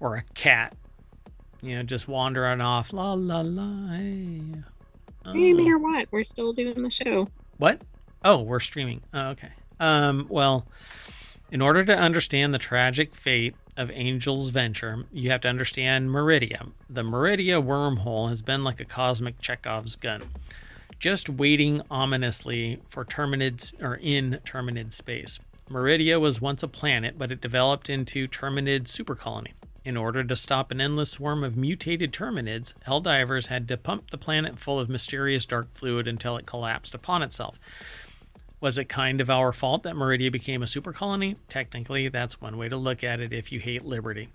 or a cat, just wandering off. La la la. Hey. Hey, no matter what, we're still doing the show. What? Oh, we're streaming. Oh, okay. Well, in order to understand the tragic fate of Angel's Venture, you have to understand Meridia. The Meridia wormhole has been like a cosmic Chekhov's gun, just waiting ominously for in Terminid space. Meridia was once a planet, but it developed into Terminid supercolony. In order to stop an endless swarm of mutated Terminids, Helldivers had to pump the planet full of mysterious dark fluid until it collapsed upon itself. Was it kind of our fault that Meridia became a supercolony? Technically, that's one way to look at it if you hate liberty.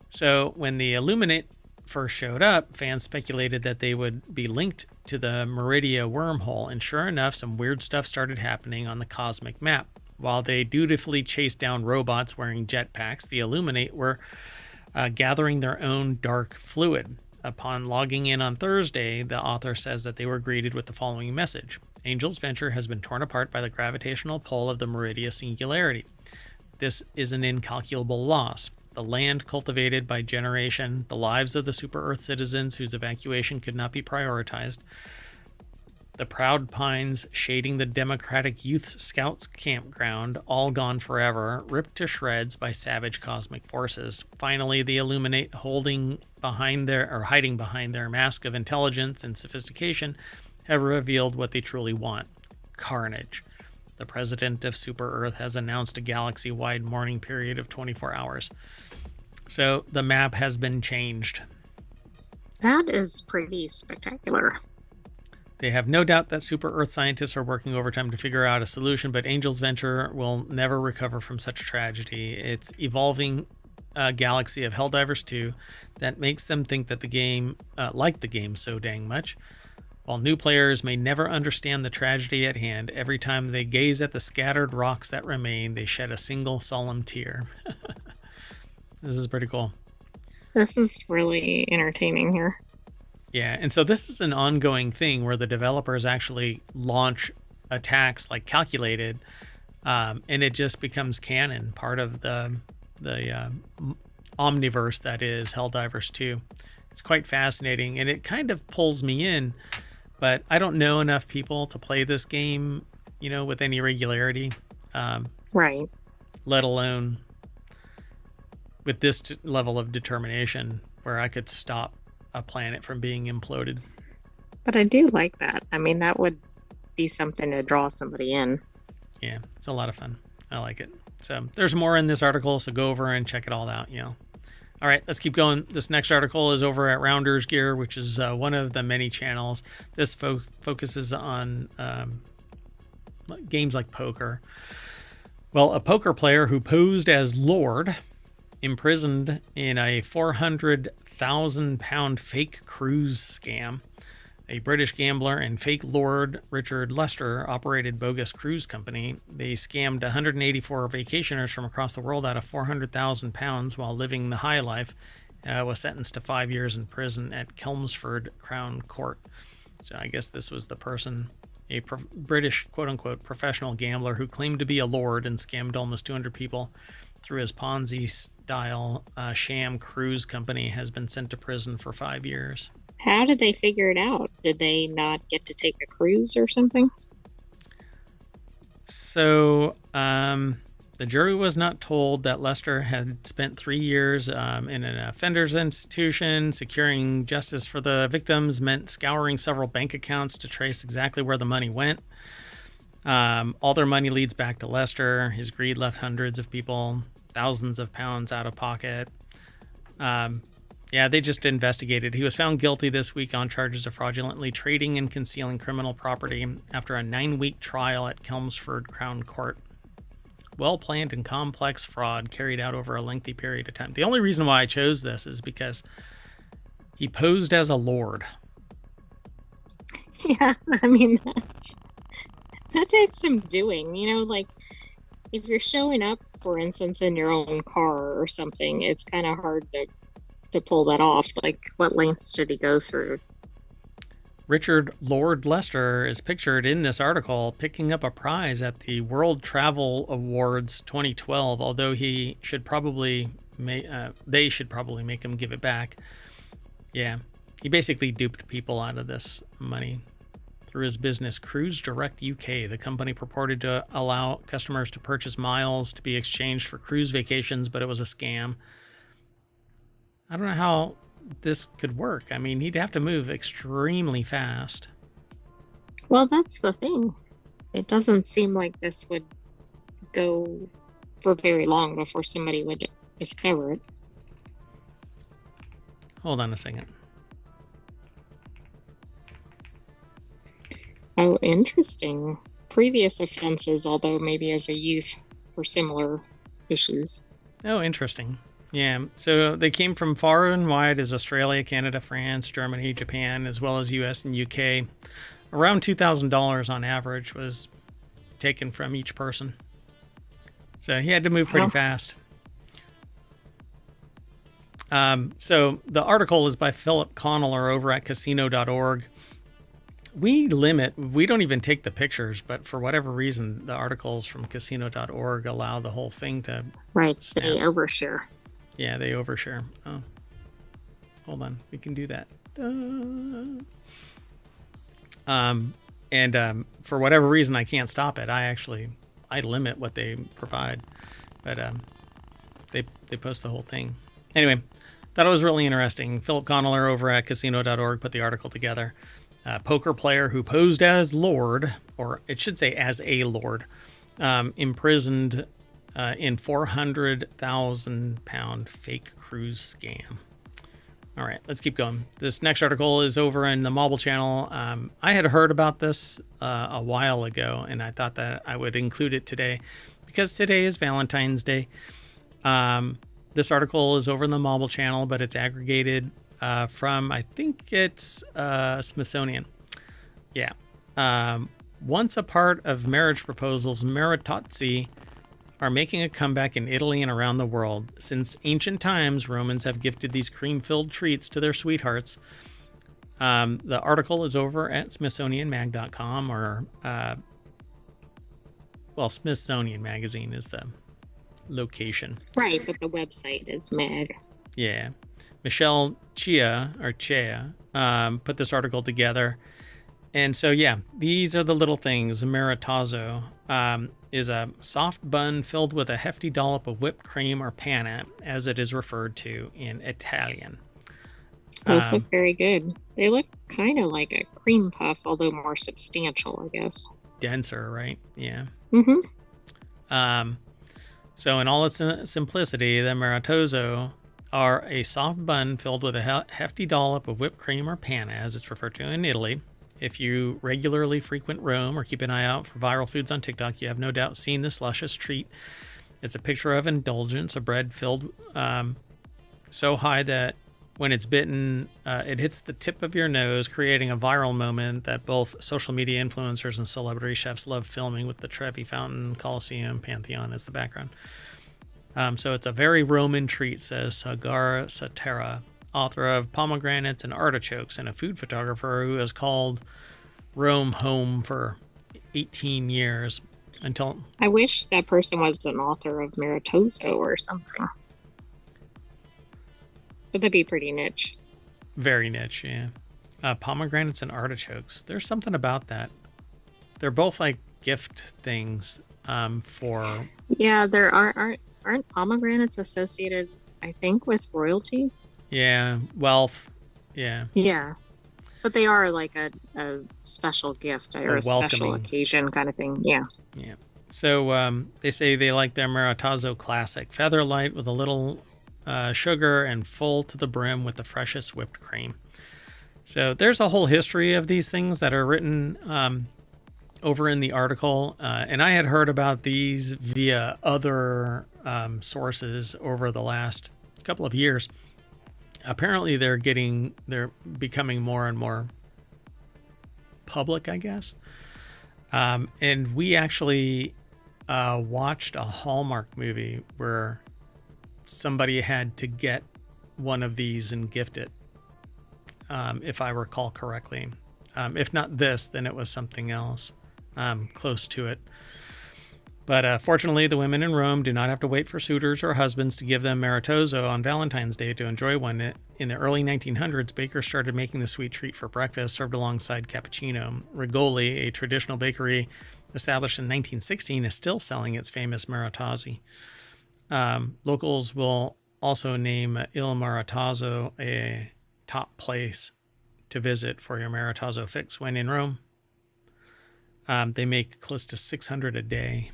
So when the Illuminate first showed up, fans speculated that they would be linked to the Meridia wormhole, and sure enough, some weird stuff started happening on the cosmic map. While they dutifully chased down robots wearing jetpacks, the Illuminate were gathering their own dark fluid. Upon logging in on Thursday, the author says that they were greeted with the following message. Angel's Venture has been torn apart by the gravitational pull of the Meridia singularity. This is an incalculable loss. The land cultivated by generation, the lives of the super-Earth citizens whose evacuation could not be prioritized, the proud pines shading the Democratic Youth Scouts campground, all gone forever, ripped to shreds by savage cosmic forces. Finally, the Illuminate hiding behind their mask of intelligence and sophistication have revealed what they truly want: carnage. The president of Super Earth has announced a galaxy-wide mourning period of 24 hours. So the map has been changed. That is pretty spectacular. They have no doubt that Super Earth scientists are working overtime to figure out a solution, but Angel's Venture will never recover from such a tragedy. It's evolving a galaxy of Helldivers 2 that makes them think that the game, like the game so dang much. While new players may never understand the tragedy at hand, every time they gaze at the scattered rocks that remain, they shed a single solemn tear. This is pretty cool. This is really entertaining here. Yeah, and so this is an ongoing thing where the developers actually launch attacks like calculated, and it just becomes canon, part of the omniverse that is Helldivers 2. It's quite fascinating, and it kind of pulls me in, but I don't know enough people to play this game, with any regularity. Right. Let alone with this level of determination where I could stop a planet from being imploded. But I do like that. I mean, that would be something to draw somebody in. Yeah, it's a lot of fun. I like it. So there's more in this article, so go over and check it all out. All right, let's keep going. This next article is over at Rounders Gear, which is one of the many channels. This focuses on games like poker. Well, a poker player who posed as Lord, imprisoned in a £400,000 fake cruise scam. A British gambler and fake Lord Richard Lester operated bogus cruise company. They scammed 184 vacationers from across the world out of £400,000 while living the high life. Was sentenced to 5 years in prison at Chelmsford Crown Court. So I guess this was the person, a British quote-unquote professional gambler who claimed to be a lord and scammed almost 200 people through his Ponzi-style sham cruise company, has been sent to prison for 5 years. How did they figure it out? Did they not get to take a cruise or something? So the jury was not told that Lester had spent 3 years in an offenders institution. Securing justice for the victims meant scouring several bank accounts to trace exactly where the money went. All their money leads back to Lester. His greed left hundreds of people thousands of pounds out of pocket. They just investigated. He was found guilty this week on charges of fraudulently trading and concealing criminal property after a 9-week trial at Chelmsford Crown Court. Well-planned and complex fraud carried out over a lengthy period of time. The only reason why I chose this is because he posed as a lord. Yeah, I mean, that takes some doing, if you're showing up, for instance, in your own car or something, it's kind of hard to pull that off. Like, what lengths did he go through? Richard Lord Lester is pictured in this article picking up a prize at the World Travel Awards 2012, although they should probably make him give it back. Yeah, he basically duped people out of this money. Through his business, Cruise Direct UK, the company purported to allow customers to purchase miles to be exchanged for cruise vacations, but it was a scam. I don't know how this could work. I mean, he'd have to move extremely fast. Well, that's the thing. It doesn't seem like this would go for very long before somebody would discover it. Hold on a second. Oh, interesting. Previous offenses, although maybe as a youth, for similar issues. Oh, interesting. Yeah, so they came from far and wide as Australia, Canada, France, Germany, Japan, as well as US and UK. Around $2,000 on average was taken from each person. So he had to move pretty fast. So the article is by Philip Conneller over at casino.org. We don't even take the pictures, but for whatever reason, the articles from casino.org allow the whole thing to snap. They overshare. Yeah, they overshare. Oh, hold on. We can do that. For whatever reason, I can't stop it. I limit what they provide, but they post the whole thing. Anyway, thought it was really interesting. Philip Conneller over at casino.org put the article together. A poker player who posed as Lord, or it should say as a Lord, imprisoned in £400,000 fake cruise scam. All right, let's keep going. This next article is over in the Mobile Channel. I had heard about this a while ago, and I thought that I would include it today because today is Valentine's Day. This article is over in the Mobile Channel, but it's aggregated from, I think it's Smithsonian. Yeah. Once a part of marriage proposals, maritozzi are making a comeback in Italy and around the world. Since ancient times, Romans have gifted these cream-filled treats to their sweethearts. The article is over at smithsonianmag.com, or Smithsonian Magazine is the location. Right, but the website is mag. Yeah. Michelle Chia put this article together. And so, yeah, these are the little things. Maritozzo is a soft bun filled with a hefty dollop of whipped cream, or panna, as it is referred to in Italian. Those look very good. They look kind of like a cream puff, although more substantial, I guess. Denser, right? Yeah. Mm-hmm. So in all its simplicity, the maritozzo are a soft bun filled with a hefty dollop of whipped cream, or panna, as it's referred to in Italy. If you regularly frequent Rome or keep an eye out for viral foods on TikTok, you have no doubt seen this luscious treat. It's a picture of indulgence, a bread filled so high that when it's bitten, it hits the tip of your nose, creating a viral moment that both social media influencers and celebrity chefs love filming, with the Trevi Fountain, Colosseum, Pantheon as the background. So it's a very Roman treat, says Sagar Satera, author of Pomegranates and Artichokes, and a food photographer who has called Rome home for 18 years. Until I wish that person was an author of Maritozzo or something. But that'd be pretty niche. Very niche, yeah. Pomegranates and Artichokes. There's something about that. They're both like gift things for... Yeah, there aren't pomegranates associated, I think, with royalty? Yeah, wealth. Yeah. Yeah. But they are like a special gift or a special occasion kind of thing. Yeah. Yeah. So they say they like their Maritozzo Classic, feather light with a little sugar and full to the brim with the freshest whipped cream. So there's a whole history of these things that are written over in the article. And I had heard about these via other sources over the last couple of years. Apparently they're becoming more and more public, I guess. And we actually watched a Hallmark movie where somebody had to get one of these and gift it, if I recall correctly. If not this, then it was something else close to it. But fortunately, the women in Rome do not have to wait for suitors or husbands to give them Maritozzo on Valentine's Day to enjoy one. In the early 1900s, bakers started making the sweet treat for breakfast, served alongside cappuccino. Rigoli, a traditional bakery established in 1916, is still selling its famous Maritozzi. Locals will also name Il Maritozzo a top place to visit for your Maritozzo fix when in Rome. They make close to 600 a day.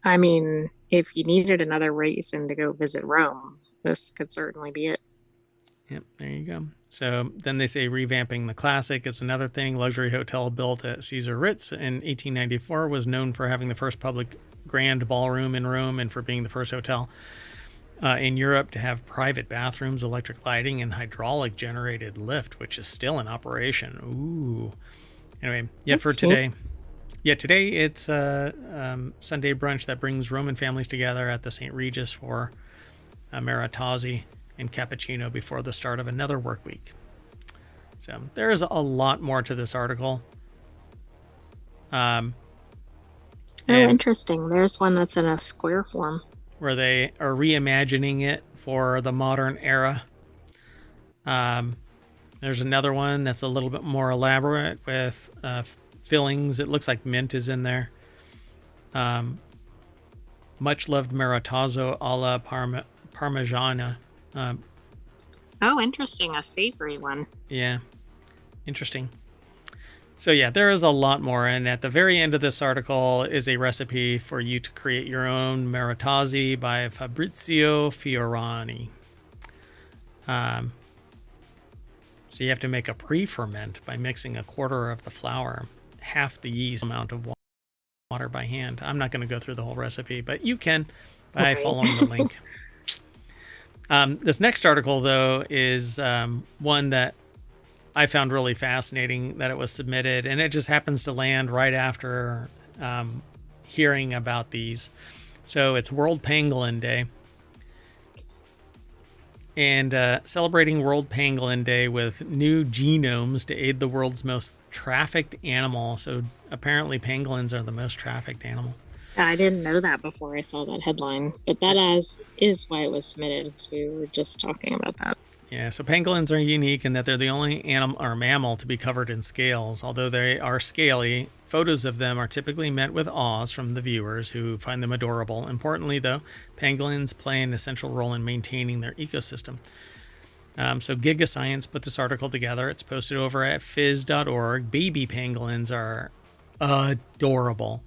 I mean, if you needed another reason to go visit Rome, this could certainly be it. Yep, there you go. So then they say revamping the classic is another thing. Luxury hotel built at Caesar Ritz in 1894 was known for having the first public grand ballroom in Rome and for being the first hotel in Europe to have private bathrooms, electric lighting, and hydraulic generated lift, which is still in operation. Ooh. Anyway, today it's Sunday brunch that brings Roman families together at the St. Regis for Maritozzi and cappuccino before the start of another work week. So there is a lot more to this article. Interesting. There's one that's in a square form. Where they are reimagining it for the modern era. There's another one that's a little bit more elaborate with fillings. It looks like mint is in there. Much loved Maritozzo alla Parmigiana. Interesting. A savory one. Yeah, interesting. So yeah, there is a lot more. And at the very end of this article is a recipe for you to create your own Maritozzi by Fabrizio Fiorani. So you have to make a pre-ferment by mixing a quarter of the flour, half the yeast amount of water by hand. I'm not going to go through the whole recipe, but you can by following the link. This next article, though, is one that I found really fascinating that it was submitted, and it just happens to land right after hearing about these. So it's World Pangolin Day. And celebrating World Pangolin Day with new genomes to aid the world's most trafficked animal. So apparently pangolins are the most trafficked animal. I didn't know that before I saw that headline, but that is why it was submitted. So we were just talking about that. Yeah, so pangolins are unique in that they're the only animal or mammal to be covered in scales. Although they are scaly, photos of them are typically met with awes from the viewers who find them adorable. Importantly, though, pangolins play an essential role in maintaining their ecosystem. So Giga Science put this article together. It's posted over at phys.org. Baby pangolins are adorable.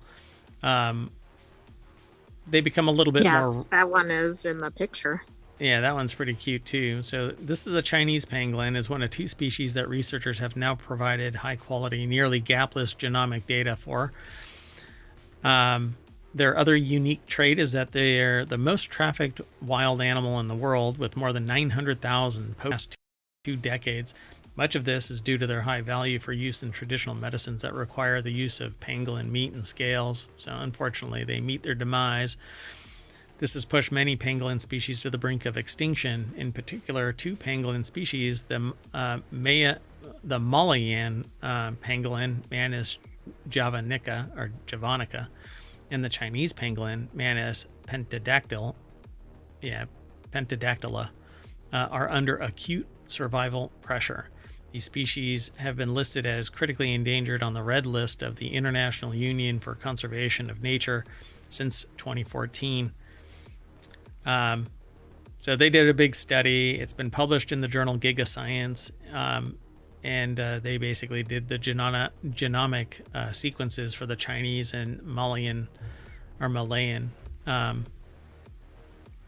They become a little bit more... Yes, that one is in the picture. Yeah, that one's pretty cute too. So this is a Chinese pangolin, is one of two species that researchers have now provided high quality, nearly gapless genomic data for. Their other unique trait is that they're the most trafficked wild animal in the world, with more than 900,000 past 2 decades. Much of this is due to their high value for use in traditional medicines that require the use of pangolin meat and scales. So unfortunately, they meet their demise. This has pushed many pangolin species to the brink of extinction. In particular, 2 pangolin species, the Malayan pangolin, Manus javanica, and the Chinese pangolin, Manus pentadactyla, are under acute survival pressure. These species have been listed as critically endangered on the red list of the International Union for Conservation of Nature since 2014. So they did a big study. It's been published in the journal Giga Science, and they basically did the genomic sequences for the Chinese and Malayan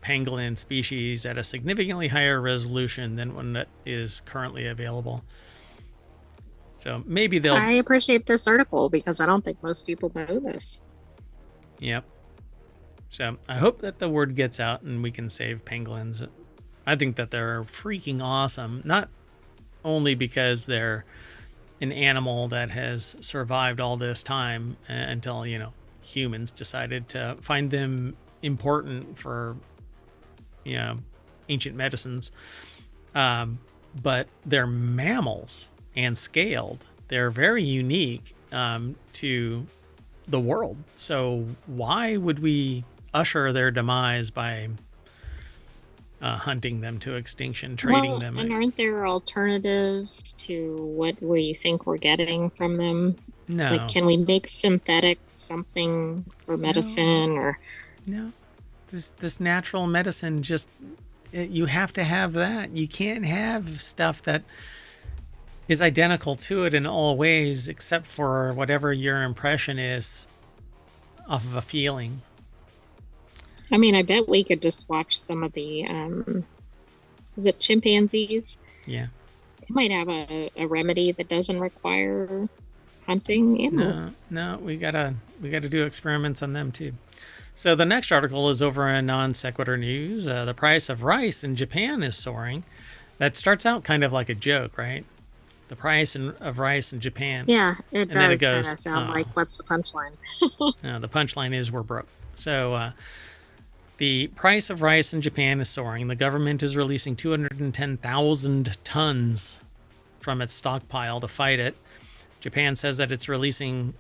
pangolin species at a significantly higher resolution than one that is currently available. So maybe they'll... I appreciate this article because I don't think most people know this. Yep. So I hope that the word gets out and we can save pangolins. I think that they're freaking awesome, not only because they're an animal that has survived all this time until, humans decided to find them important for, ancient medicines. But they're mammals and scaled. They're very unique to the world. So why would we usher their demise by hunting them to extinction, trading them? And aren't there alternatives to what we think we're getting from them? No. Like, can we make synthetic something for medicine? No. This natural medicine, just you have to have that. You can't have stuff that is identical to it in all ways, except for whatever your impression is off of a feeling. I mean, I bet we could just watch some of the, is it chimpanzees? Yeah. They might have a remedy that doesn't require hunting animals. No, we gotta do experiments on them too. So the next article is over in Non Sequitur News. The price of rice in Japan is soaring. That starts out kind of like a joke, right? The price of rice in Japan. Yeah, it does kind of sound like, what's the punchline? The punchline is we're broke. So the price of rice in Japan is soaring. The government is releasing 210,000 tons from its stockpile to fight it. Japan says that it's releasing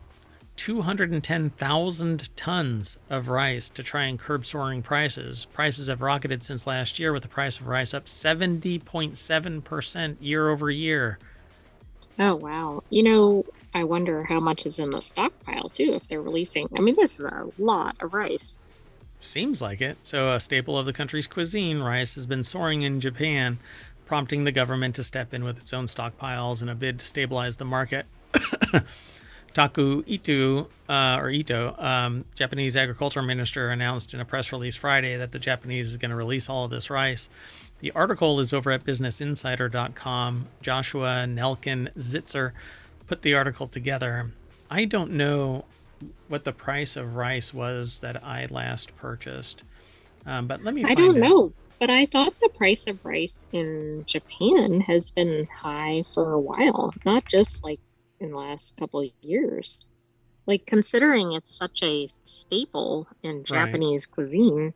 210,000 tons of rice to try and curb soaring prices. Prices have rocketed since last year, with the price of rice up 70.7% year over year. Oh, wow. I wonder how much is in the stockpile, too, if they're releasing. I mean, this is a lot of rice. Seems like it. So a staple of the country's cuisine, rice has been soaring in Japan, prompting the government to step in with its own stockpiles in a bid to stabilize the market. Ito, Japanese agriculture minister, announced in a press release Friday that the Japanese is going to release all of this rice. The article is over at businessinsider.com. Joshua Nelkin Zitzer put the article together. I don't know what the price of rice was that I last purchased, but let me find I don't out. know, but I thought the price of rice in Japan has been high for a while, not just like in the last couple of years. Like, considering it's such a staple in Japanese cuisine.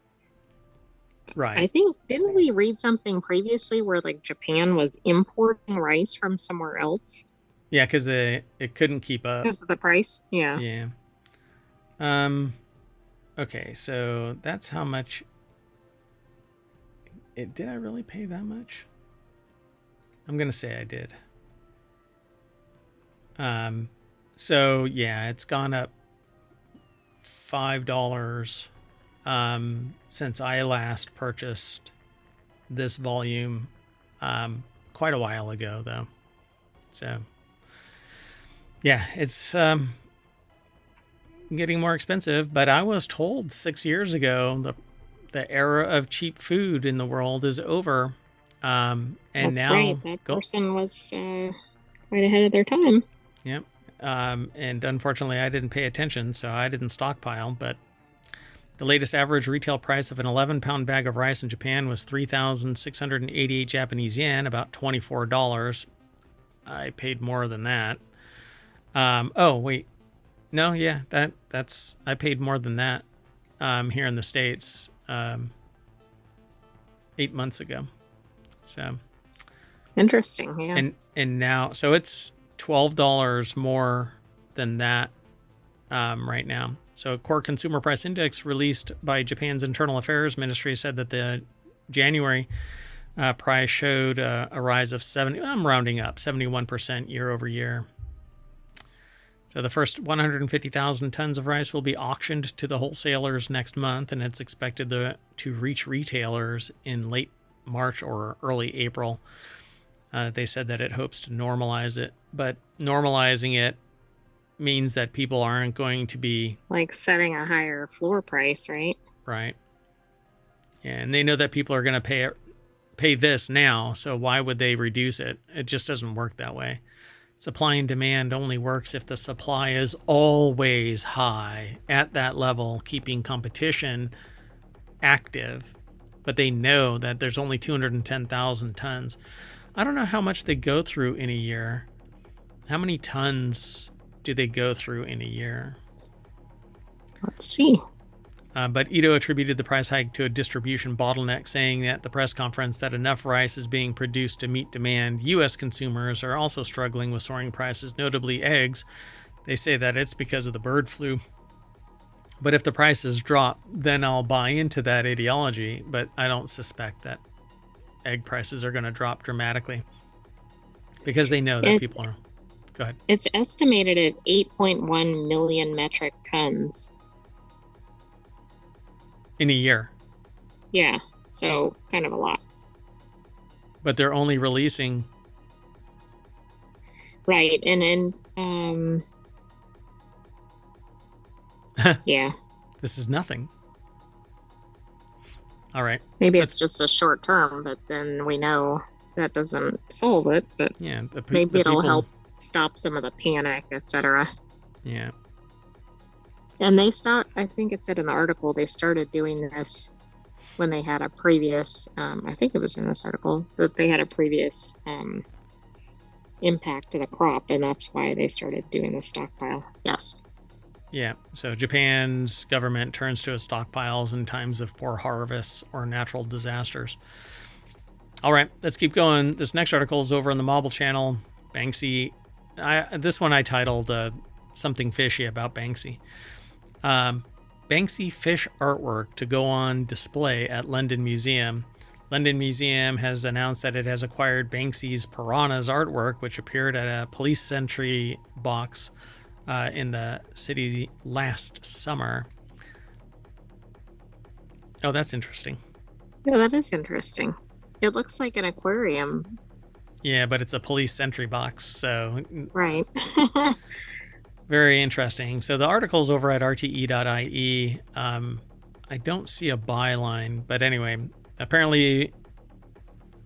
Right. I think, didn't we read something previously where like Japan was importing rice from somewhere else? Yeah, because it couldn't keep up. Because of the price? Yeah. Yeah. Okay, so that's how much. Did I really pay that much? I'm going to say I did. So yeah, it's gone up $5 since I last purchased this volume quite a while ago, though. So yeah, it's getting more expensive, but I was told 6 years ago the era of cheap food in the world is over. And that's now right. That person was quite ahead of their time. Yep. And unfortunately, I didn't pay attention, so I didn't stockpile. But the latest average retail price of an 11-pound bag of rice in Japan was 3,688 Japanese yen, about $24. I paid more than that. Oh, wait. No, yeah, that's I paid more than that here in the States 8 months ago. So interesting, yeah. And now, so it's $12 more than that right now. So a core consumer price index released by Japan's Internal Affairs Ministry said that the January price showed a rise of 71% year over year. So the first 150,000 tons of rice will be auctioned to the wholesalers next month, and it's expected to reach retailers in late March or early April. They said that it hopes to normalize it, but normalizing it means that people aren't going to be like setting a higher floor price, right? Right. Yeah, and they know that people are going to pay this now, so why would they reduce it? It just doesn't work that way. Supply and demand only works if the supply is always high at that level, keeping competition active. But they know that there's only 210,000 tons. I don't know how much they go through in a year. How many tons do they go through in a year? Let's see. But Ito attributed the price hike to a distribution bottleneck, saying at the press conference that enough rice is being produced to meet demand. U.S. consumers are also struggling with soaring prices, notably eggs. They say that it's because of the bird flu. But if the prices drop, then I'll buy into that ideology. But I don't suspect that egg prices are going to drop dramatically because they know that people are... Go ahead. It's estimated at 8.1 million metric tons. In a year. Yeah, so kind of a lot. But they're only releasing... Right, and then... yeah. This is nothing. All right. Maybe it's just a short term, but then we know that doesn't solve it. But yeah, maybe it'll help stop some of the panic, etc. Yeah. And they I think it said in the article, they started doing this when they had a previous, I think it was in this article, that they had a previous impact to the crop, and that's why they started doing the stockpile. Yes. Yeah, so Japan's government turns to its stockpiles in times of poor harvests or natural disasters. All right, let's keep going. This next article is over on the Mobile channel. Banksy. This one I titled Something Fishy About Banksy. Banksy fish artwork to go on display at London Museum. London Museum has announced that it has acquired Banksy's Piranhas artwork, which appeared at a police sentry box in the city last summer. Oh, that's interesting. Yeah, that is interesting. It looks like an aquarium. Yeah, but it's a police sentry box, so... Right. Very interesting. So the article's over at rte.ie. I don't see a byline, but anyway, apparently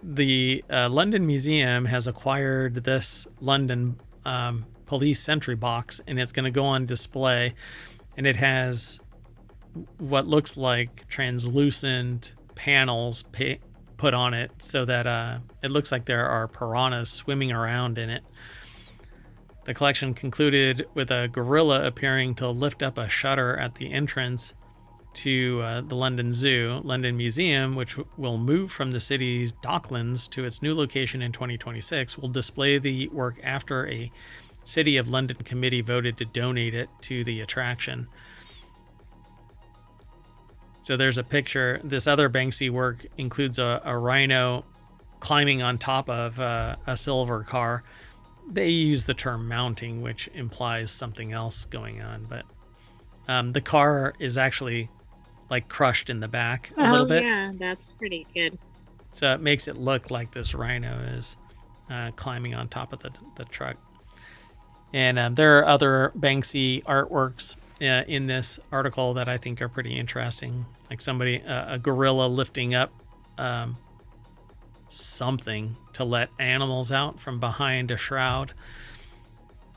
the London Museum has acquired this London police sentry box, and it's going to go on display, and it has what looks like translucent panels put on it so that it looks like there are piranhas swimming around in it. The collection concluded with a gorilla appearing to lift up a shutter at the entrance to the London Zoo. London Museum, which will move from the city's Docklands to its new location in 2026, will display the work after a City of London committee voted to donate it to the attraction. So there's a picture. This other Banksy work includes a rhino climbing on top of a silver car. They use the term mounting, which implies something else going on, but the car is actually like crushed in the back a little bit. Yeah, that's pretty good. So it makes it look like this rhino is climbing on top of the truck. And there are other Banksy artworks in this article that I think are pretty interesting. Like a gorilla lifting up something to let animals out from behind a shroud.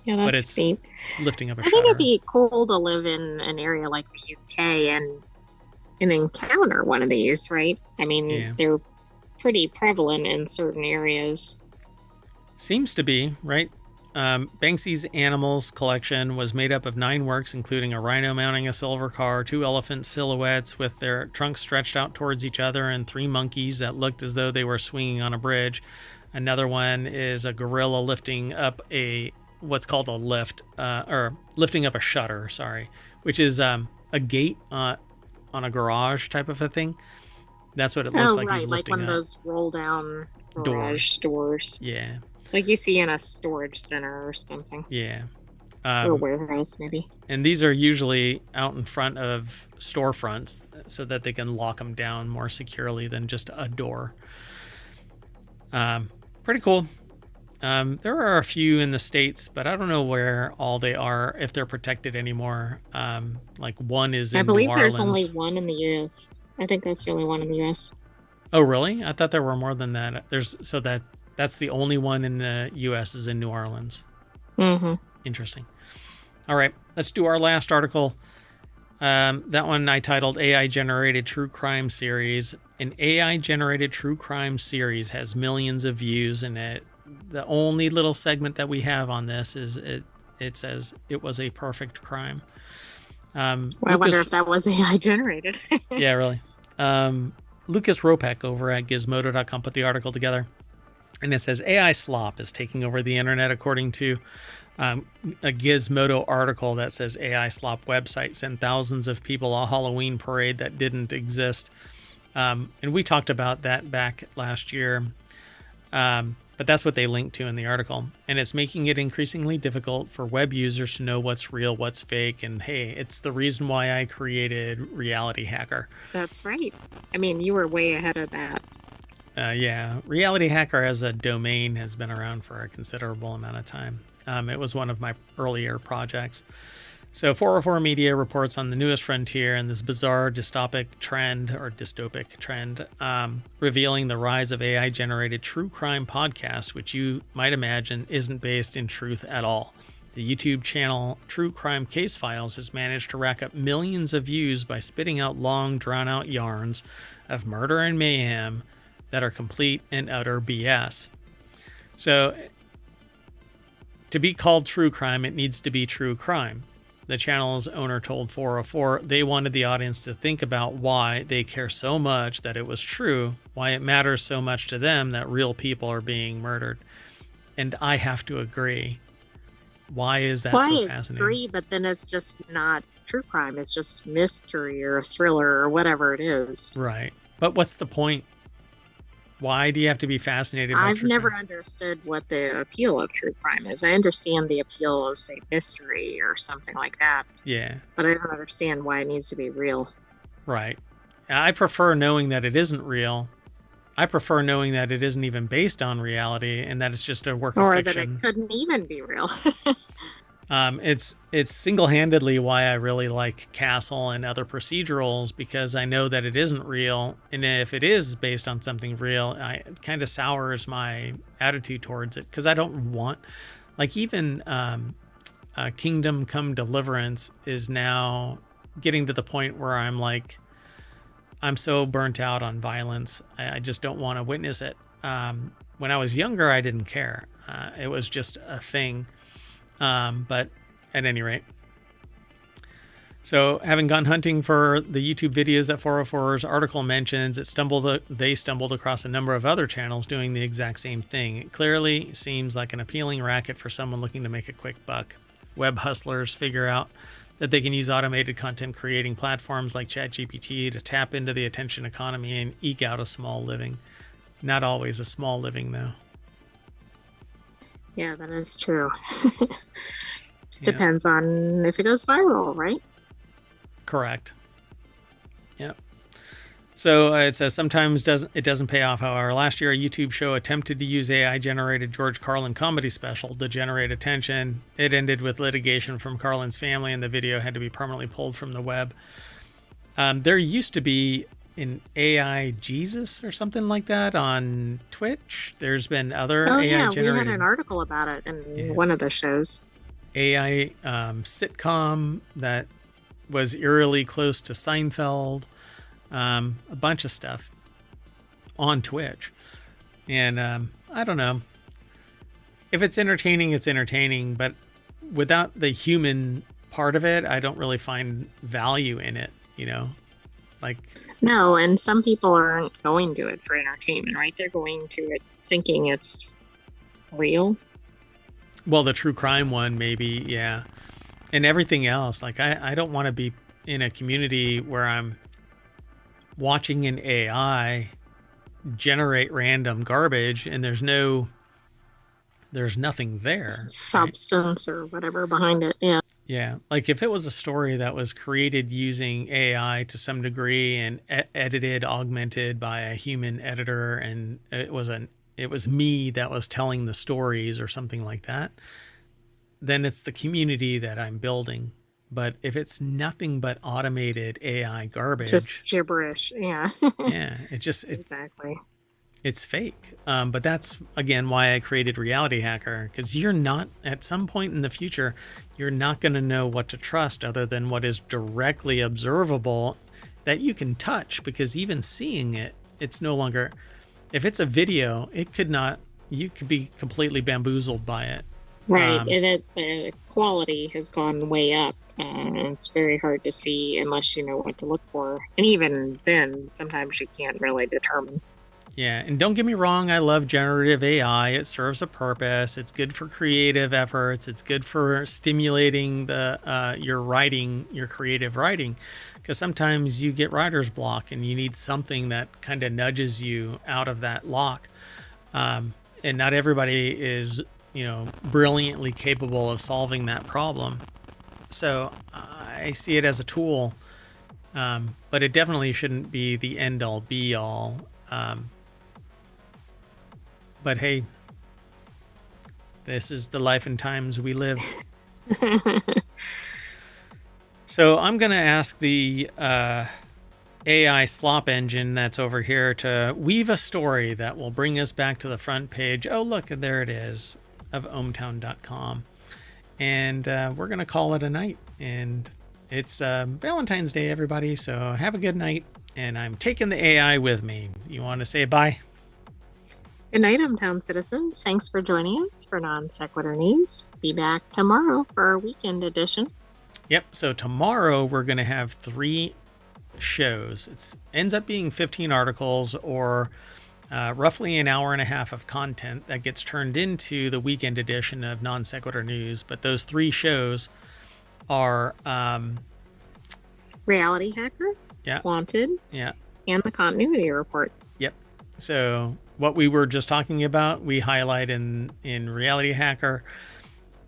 Yeah, that's but it's neat. Lifting up a I shutter. think it'd be cool to live in an area like the UK and encounter one of these, right? I mean, they're pretty prevalent in certain areas. Seems to be, right? Banksy's animals collection was made up of 9 works, including a rhino mounting a silver car, 2 elephant silhouettes with their trunks stretched out towards each other, and 3 monkeys that looked as though they were swinging on a bridge. Another one is a gorilla lifting up what's called a lift, or lifting up a shutter, which is a gate on a garage type of a thing. That's what it looks like. Right, he's lifting like one up. of those roll down garage doors. Yeah. Like you see in a storage center or something. Yeah. Or a warehouse, maybe. And these are usually out in front of storefronts so that they can lock them down more securely than just a door. Pretty cool. There are a few in the States, but I don't know where all they are, if they're protected anymore. Like one is in New Orleans. I believe there's only one in the U.S. I think that's the only one in the U.S. Oh, really? I thought there were more than that. That's the only one in the U.S. is in New Orleans. Mm-hmm. Interesting. All right, let's do our last article. That one I titled AI-Generated True Crime Series. An AI-generated true crime series has millions of views, and the only little segment that we have on this is it says it was a perfect crime. Well, I wonder if that was AI generated. Yeah, really. Lucas Ropek over at Gizmodo.com put the article together, and it says AI slop is taking over the internet, according to a Gizmodo article that says AI slop website sent thousands of people a Halloween parade that didn't exist. And we talked about that back last year. But that's what they linked to in the article. And it's making it increasingly difficult for web users to know what's real, what's fake. And hey, it's the reason why I created RealityHacker. That's right. I mean, you were way ahead of that. Yeah, RealityHacker as a domain has been around for a considerable amount of time. It was one of my earlier projects. So 404 Media reports on the newest frontier and this bizarre dystopic trend, revealing the rise of AI-generated true crime podcast, which you might imagine isn't based in truth at all. The YouTube channel True Crime Case Files has managed to rack up millions of views by spitting out long, drawn-out yarns of murder and mayhem that are complete and utter BS. So, to be called true crime, it needs to be true crime. The channel's owner told 404 they wanted the audience to think about why they care so much that it was true, why it matters so much to them that real people are being murdered. And I have to agree. Why is that so fascinating? I agree, but then it's just not true crime. It's just mystery or thriller or whatever it is. Right. But what's the point? Why do you have to be fascinated by I've never understood what the appeal of true crime is. I understand the appeal of, say, mystery or something like that. Yeah. But I don't understand why it needs to be real. Right. I prefer knowing that it isn't real. I prefer knowing that it isn't even based on reality and that it's just a work of fiction. Or that it couldn't even be real. It's single-handedly why I really like Castle and other procedurals, because I know that it isn't real, and if it is based on something real, it kind of sours my attitude towards it, because I don't want, like, even Kingdom Come Deliverance is now getting to the point where I'm like, I'm so burnt out on violence, I just don't want to witness it. When I was younger, I didn't care. It was just a thing. But at any rate, so having gone hunting for the YouTube videos that 404's article mentions, they stumbled across a number of other channels doing the exact same thing. It clearly seems like an appealing racket for someone looking to make a quick buck. Web hustlers figure out that they can use automated content creating platforms like ChatGPT to tap into the attention economy and eke out a small living. Not always a small living, though. Yeah, that is true. Depends on if it goes viral, right? Correct. Yep. So it says sometimes it doesn't pay off. However, last year a YouTube show attempted to use AI-generated George Carlin comedy special to generate attention. It ended with litigation from Carlin's family, and the video had to be permanently pulled from the web. There used to be an AI Jesus or something like that on Twitch. There's been other AI generated. We had an article about it in one of the shows. AI sitcom that was eerily close to Seinfeld. A bunch of stuff on Twitch. And I don't know. If it's entertaining, it's entertaining. But without the human part of it, I don't really find value in it, you know? Like... No, and some people aren't going to it for entertainment, right? They're going to it thinking it's real. Well, the true crime one, maybe, yeah. And everything else. Like, I don't want to be in a community where I'm watching an AI generate random garbage and there's nothing there. Substance, right? Or whatever behind it, yeah. Yeah, like if it was a story that was created using AI to some degree and edited, augmented by a human editor, and it was me that was telling the stories or something like that, then it's the community that I'm building. But if it's nothing but automated AI garbage, just gibberish, yeah. Yeah, exactly. It's fake. But that's, again, why I created RealityHacker, because you're not, at some point in the future, you're not going to know what to trust other than what is directly observable that you can touch, because even seeing it, it's no longer, if it's a video, you could be completely bamboozled by it. Right, and the quality has gone way up. It's very hard to see unless you know what to look for. And even then, sometimes you can't really determine. Yeah, and don't get me wrong, I love generative AI. It serves a purpose. It's good for creative efforts. It's good for stimulating the your writing, your creative writing, because sometimes you get writer's block and you need something that kind of nudges you out of that lock. And not everybody is, brilliantly capable of solving that problem. So I see it as a tool, but it definitely shouldn't be the end all be all. But hey, this is the life and times we live. So I'm going to ask the AI slop engine that's over here to weave a story that will bring us back to the front page. Oh, look, there it is, of ohmtown.com. And we're going to call it a night. And it's Valentine's Day, everybody. So have a good night. And I'm taking the AI with me. You want to say bye? Good night, hometown citizens. Thanks for joining us for Non Sequitur News. Be back tomorrow for our weekend edition. Yep. So tomorrow we're going to have 3 shows. It ends up being 15 articles or roughly an hour and a half of content that gets turned into the weekend edition of Non Sequitur News. But those 3 shows are RealityHacker, yeah, Wanted, yeah, and the Continuity Report. Yep. So what we were just talking about, we highlight in RealityHacker.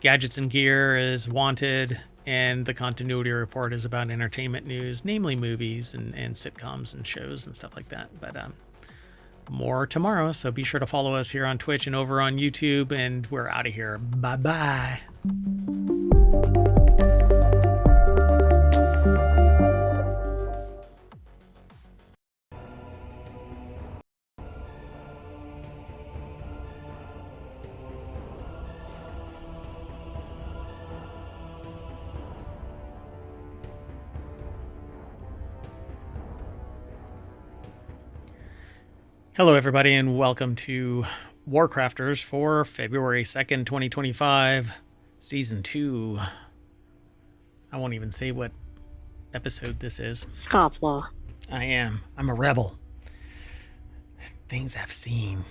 Gadgets and Gear is Wanted, and the Continuity Report is about entertainment news, namely movies and sitcoms and shows and stuff like that. But more tomorrow, so be sure to follow us here on Twitch and over on YouTube, and we're out of here. Bye-bye. Hello, everybody, and welcome to WarCrafters for February 2nd, 2025, Season 2. I won't even say what episode this is. Scofflaw. I am. I'm a rebel. Things I've seen.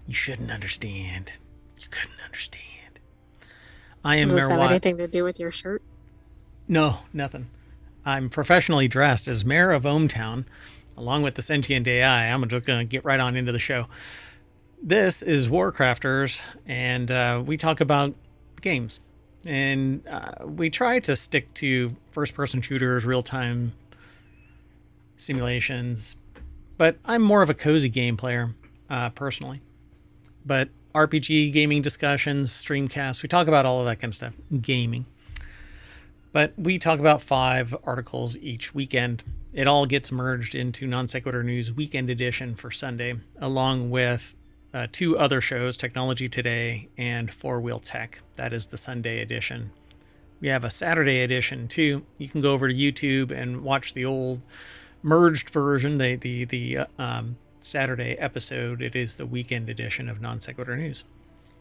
You shouldn't understand. You couldn't understand. I am Does this have Merwat. anything to do with your shirt? No, nothing. I'm professionally dressed as mayor of ohmTown, along with the sentient AI. I'm just going to get right on into the show. This is WarCrafters, and we talk about games. And we try to stick to first-person shooters, real-time simulations. But I'm more of a cozy game player, personally. But RPG, gaming discussions, streamcasts, we talk about all of that kind of stuff. Gaming. But we talk about 5 articles each weekend. It all gets merged into Non Sequitur News Weekend Edition for Sunday, along with 2 other shows, Technology Today and 4-Wheel Tech. That is the Sunday edition. We have a Saturday edition, too. You can go over to YouTube and watch the old merged version, the Saturday episode. It is the weekend edition of Non Sequitur News.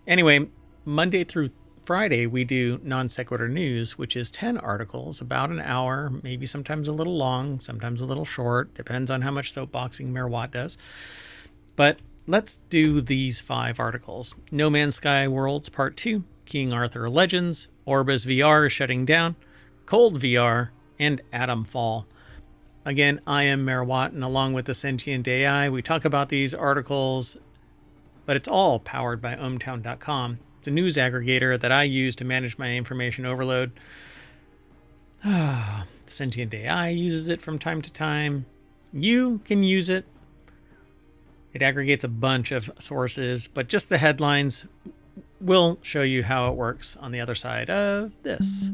Anyway, Monday through Friday, we do Non Sequitur News, which is 10 articles, about an hour, maybe sometimes a little long, sometimes a little short, depends on how much soapboxing Merwat does. But let's do these 5 articles. No Man's Sky Worlds Part 2, King Arthur Legends, Orbis VR is shutting down, Cold VR, and Atom Fall. Again, I am Merwat, and along with the Sentient AI, we talk about these articles, but it's all powered by ohmtown.com. It's a news aggregator that I use to manage my information overload. Sentient AI uses it from time to time. You can use it. It aggregates a bunch of sources, but just the headlines will show you how it works on the other side of this.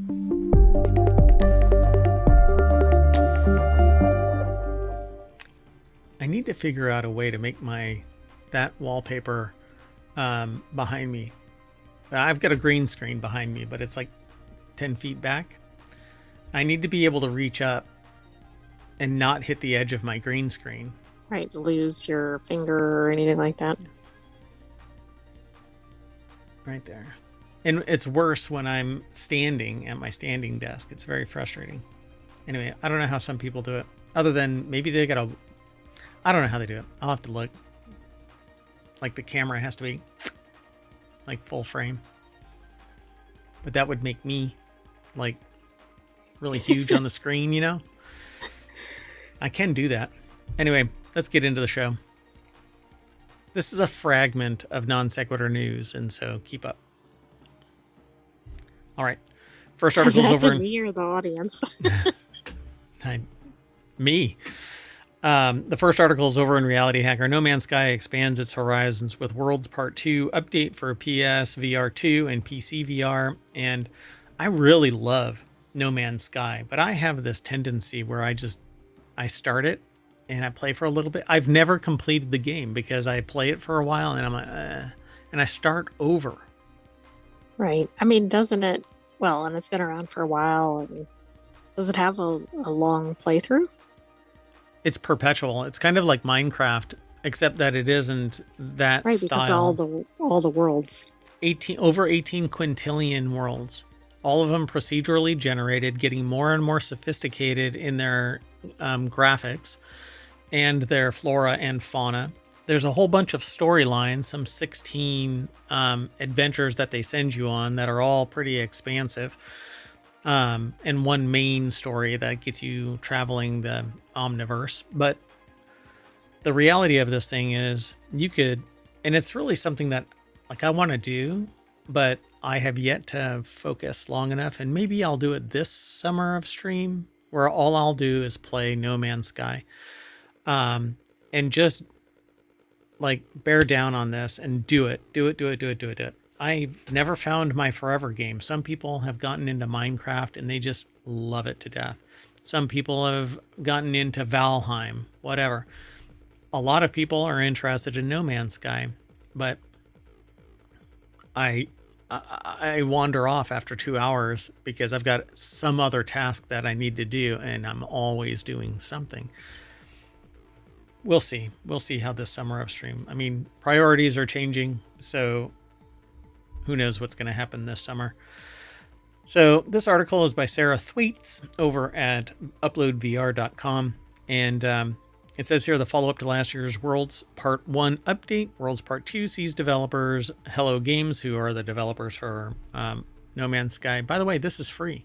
I need to figure out a way to make that wallpaper behind me. I've got a green screen behind me, but it's like 10 feet back. I need to be able to reach up and not hit the edge of my green screen. Right, lose your finger or anything like that. Right there. And it's worse when I'm standing at my standing desk. It's very frustrating. Anyway, I don't know how some people do it. Other than maybe they got I don't know how they do it. I'll have to look. Like the camera has to be like full frame. But that would make me like really huge on the screen, you know? I can do that. Anyway, let's get into the show. This is a fragment of Non Sequitur news, and so keep up. All right. First article's over in me or the audience. Me. The first article is over in RealityHacker. No Man's Sky expands its horizons with Worlds Part 2 update for PS VR 2 and PC VR. And I really love No Man's Sky, but I have this tendency where I start it and I play for a little bit. I've never completed the game because I play it for a while and I'm like, and I start over. Right. I mean, doesn't it? Well, and it's been around for a while. And does it have a long playthrough? It's perpetual. It's kind of like Minecraft, except that it isn't that right, style. Because all the worlds. Over 18 quintillion worlds. All of them procedurally generated, getting more and more sophisticated in their graphics and their flora and fauna. There's a whole bunch of storylines, some 16 adventures that they send you on that are all pretty expansive. And one main story that gets you traveling the omniverse. But the reality of this thing is you could, and it's really something that like I want to do, but I have yet to focus long enough. And maybe I'll do it this summer of stream where all I'll do is play No Man's Sky. And just like bear down on this and do it. I've never found my forever game. Some people have gotten into Minecraft and they just love it to death. Some people have gotten into Valheim, whatever. A lot of people are interested in No Man's Sky, but I wander off after 2 hours because I've got some other task that I need to do and I'm always doing something. We'll see. We'll see how this summer upstream. I mean, priorities are changing, so who knows what's going to happen this summer. So this article is by Sarah Thwaites over at uploadvr.com. And it says here the follow-up to last year's Worlds Part 1 update. Worlds Part 2 sees developers Hello Games, who are the developers for No Man's Sky. By the way, this is free.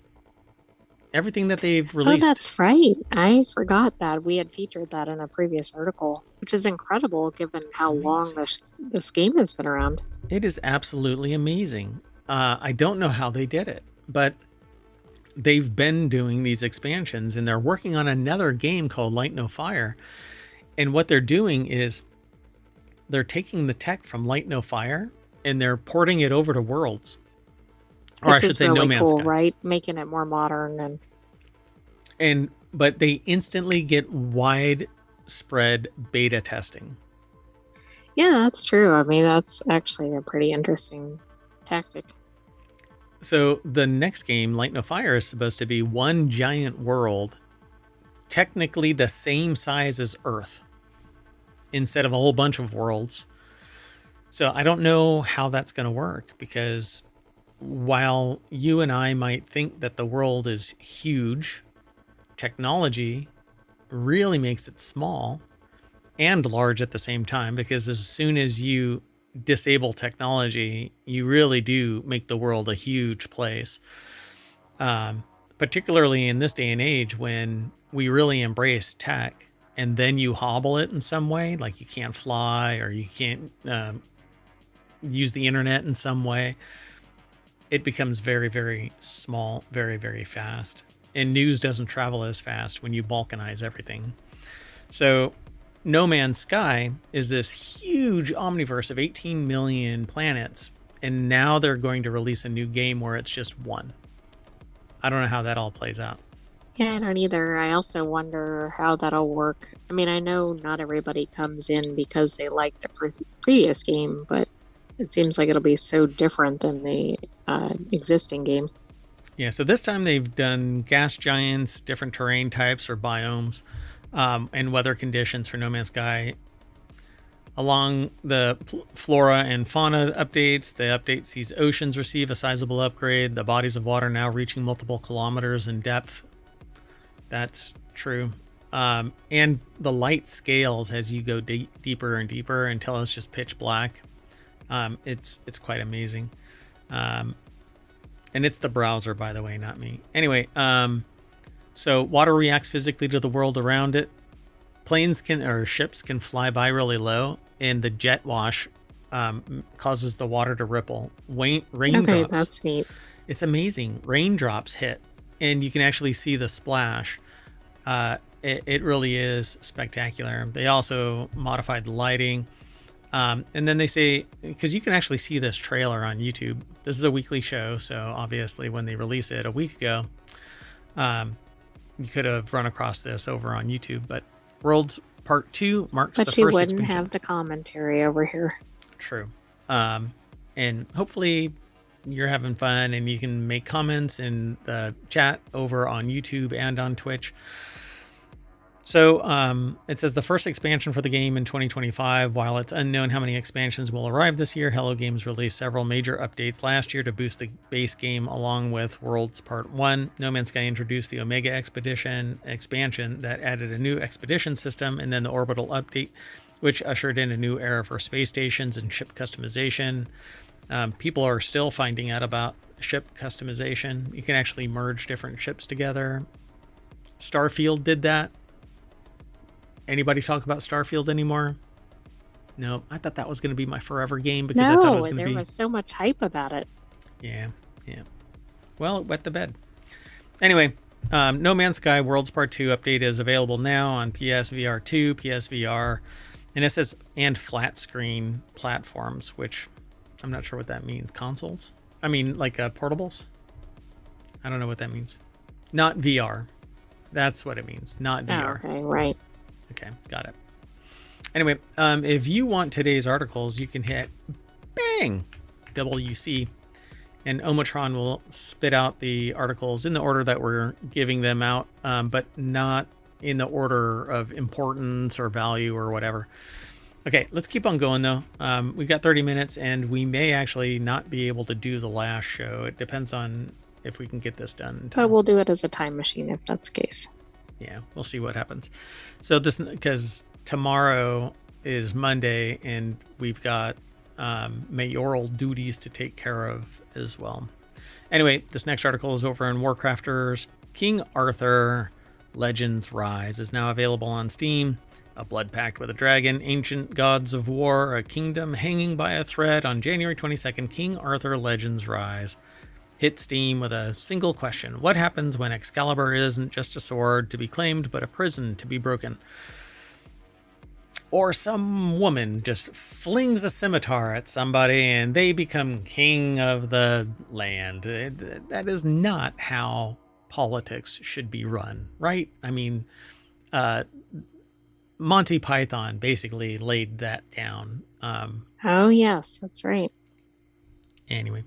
Everything that they've released. Oh, that's right. I forgot that. We had featured that in a previous article, which is incredible given how long this game has been around. It is absolutely amazing. I don't know how they did it, but they've been doing these expansions and they're working on another game called Light No Fire. And what they're doing is they're taking the tech from Light No Fire and they're porting it over to Worlds. Or I should say really No Man's cool, Sky. Right? Making it more modern but they instantly get widespread beta testing. Yeah, that's true. I mean, that's actually a pretty interesting tactic. So the next game, Light No Fire, is supposed to be one giant world, technically the same size as Earth, instead of a whole bunch of worlds. So I don't know how that's going to work, because while you and I might think that the world is huge, technology really makes it small and large at the same time, because as soon as you disable technology, you really do make the world a huge place. Particularly in this day and age when we really embrace tech and then you hobble it in some way, like you can't fly or you can't use the internet in some way, it becomes very, very small, very, very fast. And news doesn't travel as fast when you balkanize everything. So No Man's Sky is this huge omniverse of 18 million planets. And now they're going to release a new game where it's just one. I don't know how that all plays out. Yeah, I don't either. I also wonder how that'll work. I mean, I know not everybody comes in because they like the previous game, but it seems like it'll be so different than the existing game. Yeah, so this time they've done gas giants, different terrain types or biomes, and weather conditions for No Man's Sky. Along the flora and fauna updates, the update sees oceans receive a sizable upgrade. The bodies of water now reaching multiple kilometers in depth. That's true. And the light scales as you go deeper and deeper until it's just pitch black. It's quite amazing. And it's the browser, by the way, not me. Anyway, so water reacts physically to the world around it. Ships can fly by really low, and the jet wash causes the water to ripple. Raindrops. Okay, that's neat. It's amazing. Raindrops hit, and you can actually see the splash. It really is spectacular. They also modified the lighting. And then they say, because you can actually see this trailer on YouTube. This is a weekly show, so obviously when they release it a week ago, you could have run across this over on YouTube, but Worlds Part 2 marks the first expansion. But you wouldn't have the commentary over here. True. And hopefully you're having fun and you can make comments in the chat over on YouTube and on Twitch. So it says the first expansion for the game in 2025. While it's unknown how many expansions will arrive this year, Hello Games released several major updates last year to boost the base game along with Worlds Part 1. No Man's Sky introduced the Omega Expedition expansion that added a new expedition system, and then the Orbital update, which ushered in a new era for space stations and ship customization. People are still finding out about ship customization. You can actually merge different ships together. Starfield did that. Anybody talk about Starfield anymore? No, I thought that was going to be my forever game because I thought it was going to be. There was so much hype about it. Yeah. Well, it wet the bed. Anyway, No Man's Sky Worlds Part 2 update is available now on PSVR 2, PSVR, and it says and flat screen platforms, which I'm not sure what that means. Consoles? I mean, like portables? I don't know what that means. Not VR. That's what it means. Not VR. Oh, okay, right. Okay, got it. Anyway, if you want today's articles, you can hit bang WC, and Omatron will spit out the articles in the order that we're giving them out, but not in the order of importance or value or whatever. Okay, let's keep on going though. We've got 30 minutes, and we may actually not be able to do the last show. It depends on if we can get this done in time. But we'll do it as a time machine if that's the case. Yeah, we'll see what happens. So this, because tomorrow is Monday and we've got mayoral duties to take care of as well. Anyway, this next article is over in WarCrafters. King Arthur Legends Rise is now available on Steam. A blood pact with a dragon, ancient gods of war, a kingdom hanging by a thread. On January 22nd, King Arthur Legends Rise hit Steam with a single question. What happens when Excalibur isn't just a sword to be claimed, but a prison to be broken? Or some woman just flings a scimitar at somebody and they become king of the land. That is not how politics should be run, right? I mean, Monty Python basically laid that down. Oh, yes, that's right. Anyway.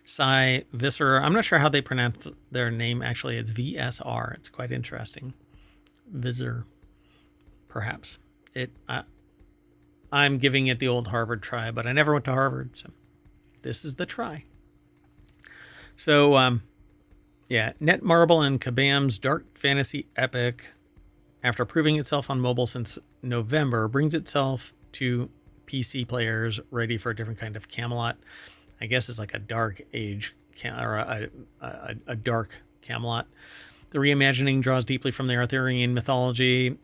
Cy Visser. I'm not sure how they pronounce their name. Actually, it's VSR. It's quite interesting. Visser, perhaps. I'm giving it the old Harvard try, but I never went to Harvard, so this is the try. So, Netmarble and Kabam's dark fantasy epic, after proving itself on mobile since November, brings itself to PC players ready for a different kind of Camelot. I guess it's like a dark age or a dark Camelot. The reimagining draws deeply from the Arthurian mythology,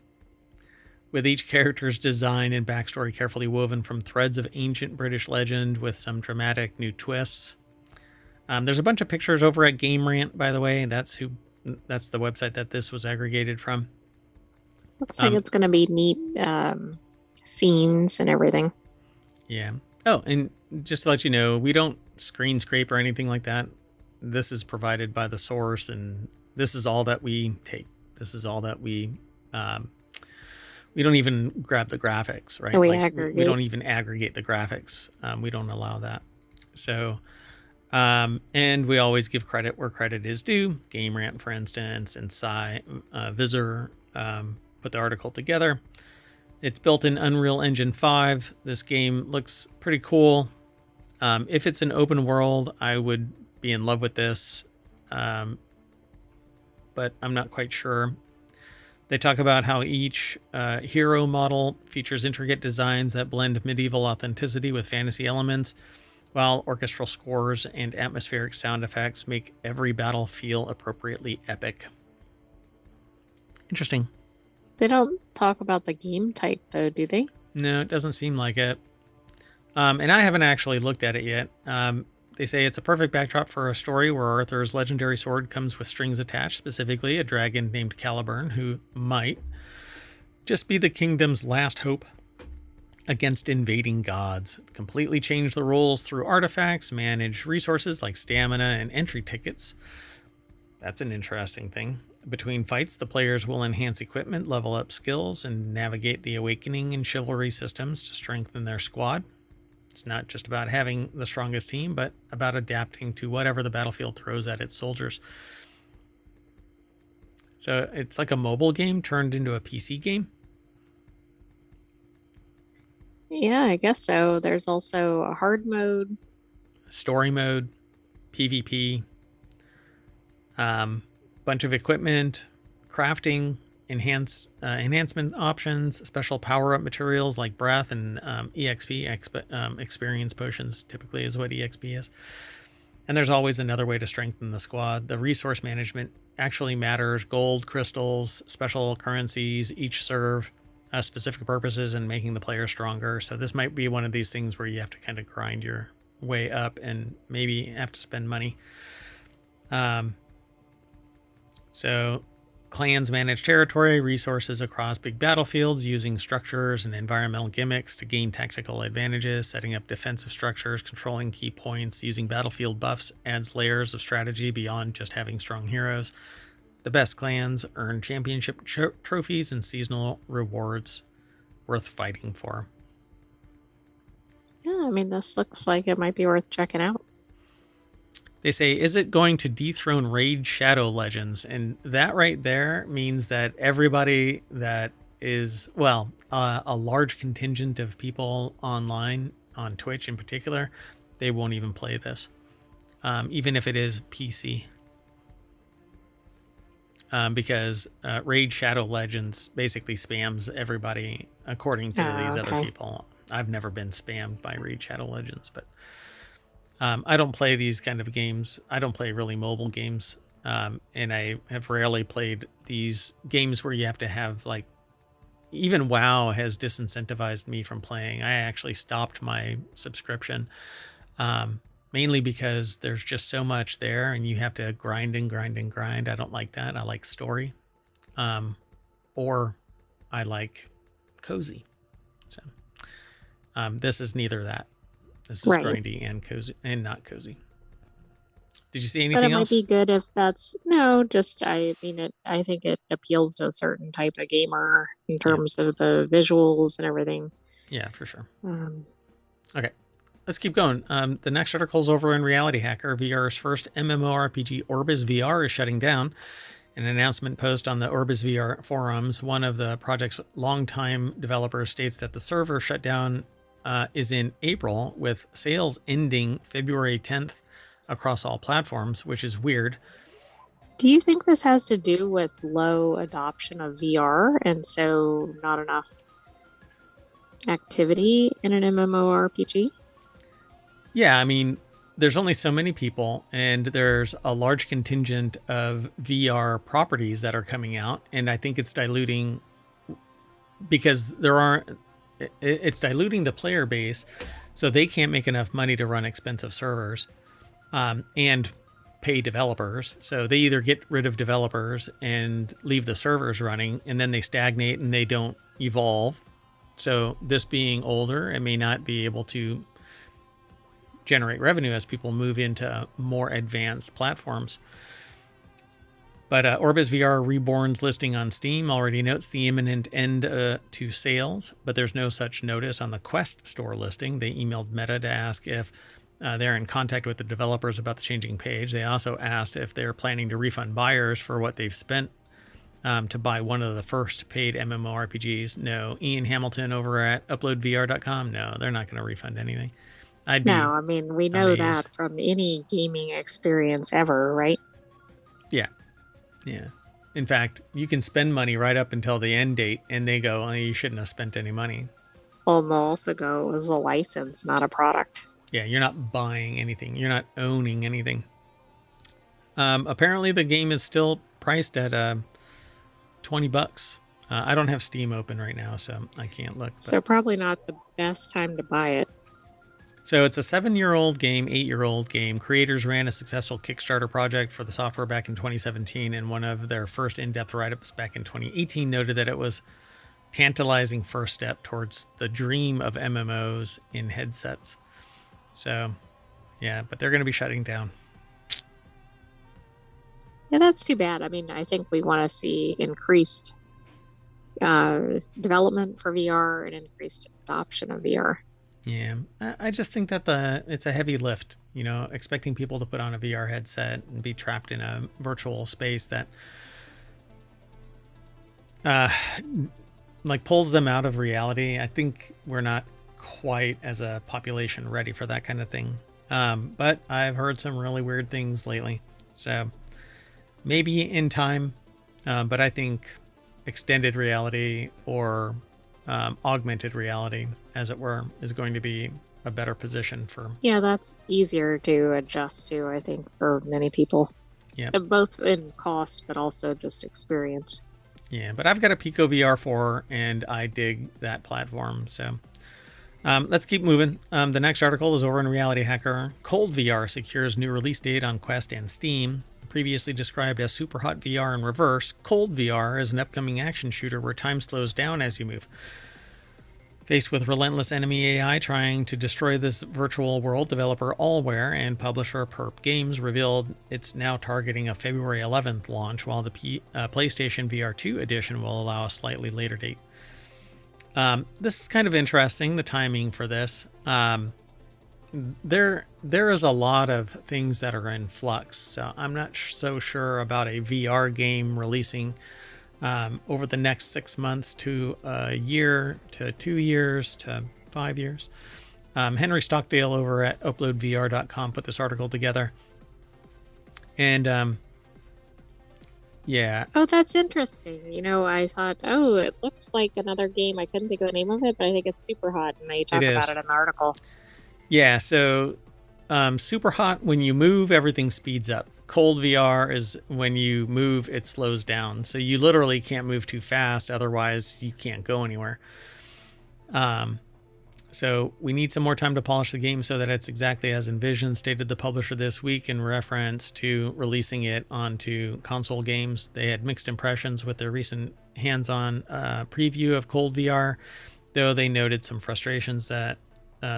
with each character's design and backstory carefully woven from threads of ancient British legend with some dramatic new twists. There's a bunch of pictures over at Game Rant, by the way. That's the website that this was aggregated from. Looks like it's going to be neat scenes and everything. Yeah. Oh, and just to let you know, we don't screen scrape or anything like that. This is provided by the source, and this is all that we take. This is all that we don't even grab the graphics, right? So we aggregate. We don't even aggregate the graphics. We don't allow that. So, and we always give credit where credit is due. Game Rant, for instance, and Cy Visor put the article together. It's built in Unreal Engine 5. This game looks pretty cool. If it's an open world, I would be in love with this, but I'm not quite sure. They talk about how each hero model features intricate designs that blend medieval authenticity with fantasy elements, while orchestral scores and atmospheric sound effects make every battle feel appropriately epic. Interesting. They don't talk about the game type, though, do they? No, it doesn't seem like it. And I haven't actually looked at it yet. They say it's a perfect backdrop for a story where Arthur's legendary sword comes with strings attached, specifically a dragon named Caliburn, who might just be the kingdom's last hope against invading gods. Completely change the rules through artifacts, manage resources like stamina and entry tickets. That's an interesting thing. Between fights, the players will enhance equipment, level up skills, and navigate the awakening and chivalry systems to strengthen their squad. It's not just about having the strongest team, but about adapting to whatever the battlefield throws at its soldiers. So it's like a mobile game turned into a PC game. Yeah, I guess so. There's also a hard mode, Story mode, PvP, bunch of equipment, crafting, enhancement options, special power-up materials like breath and experience potions typically is what EXP is. And there's always another way to strengthen the squad. The resource management actually matters. Gold, crystals, special currencies, each serve specific purposes in making the player stronger. So this might be one of these things where you have to kind of grind your way up and maybe have to spend money. So clans manage territory, resources across big battlefields using structures and environmental gimmicks to gain tactical advantages, setting up defensive structures, controlling key points, using battlefield buffs adds layers of strategy beyond just having strong heroes. The best clans earn championship trophies and seasonal rewards worth fighting for. Yeah, I mean, this looks like it might be worth checking out. They say, is it going to dethrone Raid Shadow Legends? And that right there means that everybody that is, well, a large contingent of people online, on Twitch in particular, they won't even play this, even if it is PC. Because Raid Shadow Legends basically spams everybody according to these other people. I've never been spammed by Raid Shadow Legends, but I don't play these kind of games. I don't play really mobile games. And I have rarely played these games where you have to have, like, even WoW has disincentivized me from playing. I actually stopped my subscription, mainly because there's just so much there and you have to grind and grind and grind. I don't like that. I like story, or I like cozy. So this is neither that. This is grindy and cozy and not cozy. Did you see anything else? But it might be good if that's I think it appeals to a certain type of gamer in terms of the visuals and everything. Yeah, for sure. Okay, let's keep going. The next article is over in RealityHacker. VR's first MMORPG, Orbis VR, is shutting down. An announcement post on the Orbis VR forums, one of the project's longtime developers states that the server shutdown is in April, with sales ending February 10th across all platforms, which is weird. Do you think this has to do with low adoption of VR and so not enough activity in an MMORPG? Yeah, I mean, there's only so many people, and there's a large contingent of VR properties that are coming out, and I think it's diluting because it's diluting the player base, so they can't make enough money to run expensive servers and pay developers. So they either get rid of developers and leave the servers running, and then they stagnate and they don't evolve. So this being older, it may not be able to generate revenue as people move into more advanced platforms. But Orbis VR Reborn's listing on Steam already notes the imminent end to sales, but there's no such notice on the Quest store listing. They emailed Meta to ask if they're in contact with the developers about the changing page. They also asked if they're planning to refund buyers for what they've spent to buy one of the first paid MMORPGs. No, Ian Hamilton over at uploadvr.com. No, they're not going to refund anything. I'd be No, I mean, we know amazed. that from any gaming experience ever, right? Yeah. Yeah. In fact, you can spend money right up until the end date, and they go, oh, you shouldn't have spent any money. Well, they'll also go, it was a license, not a product. Yeah, you're not buying anything. You're not owning anything. Apparently, the game is still priced at $20. I don't have Steam open right now, so I can't look. So probably not the best time to buy it. So it's a 7-year-old game, 8-year-old game. Creators ran a successful Kickstarter project for the software back in 2017, and one of their first in-depth write-ups back in 2018 noted that it was tantalizing first step towards the dream of MMOs in headsets. So, yeah, but they're going to be shutting down. Yeah, that's too bad. I mean, I think we want to see increased development for VR and increased adoption of VR. Yeah, I just think that it's a heavy lift, expecting people to put on a VR headset and be trapped in a virtual space that pulls them out of reality. I think we're not quite as a population ready for that kind of thing. But I've heard some really weird things lately. So maybe in time, but I think extended reality or augmented reality, as it were, is going to be a better position for. Yeah, that's easier to adjust to, I think, for many people. Yeah. Both in cost, but also just experience. Yeah, but I've got a Pico VR 4, and I dig that platform. So let's keep moving. The next article is over in RealityHacker. Cold VR secures new release date on Quest and Steam. Previously described as super hot VR in reverse, Cold VR is an upcoming action shooter where time slows down as you move. Faced with relentless enemy AI trying to destroy this virtual world, developer Allware and publisher Perp Games revealed it's now targeting a February 11th launch, while the PlayStation VR 2 edition will allow a slightly later date. This is kind of interesting, the timing for this. There is a lot of things that are in flux, so I'm not so sure about a VR game releasing over the next 6 months to a year to 2 years to 5 years. Henry Stockdale over at uploadvr.com put this article together. And yeah. Oh, that's interesting. I thought, it looks like another game. I couldn't think of the name of it, but I think it's super hot, and they talk about it in the article. Yeah, so super hot, when you move, everything speeds up. Cold VR is when you move, it slows down. So you literally can't move too fast, otherwise you can't go anywhere. So we need some more time to polish the game so that it's exactly as envisioned, stated the publisher this week in reference to releasing it onto console games. They had mixed impressions with their recent hands-on preview of Cold VR, though they noted some frustrations that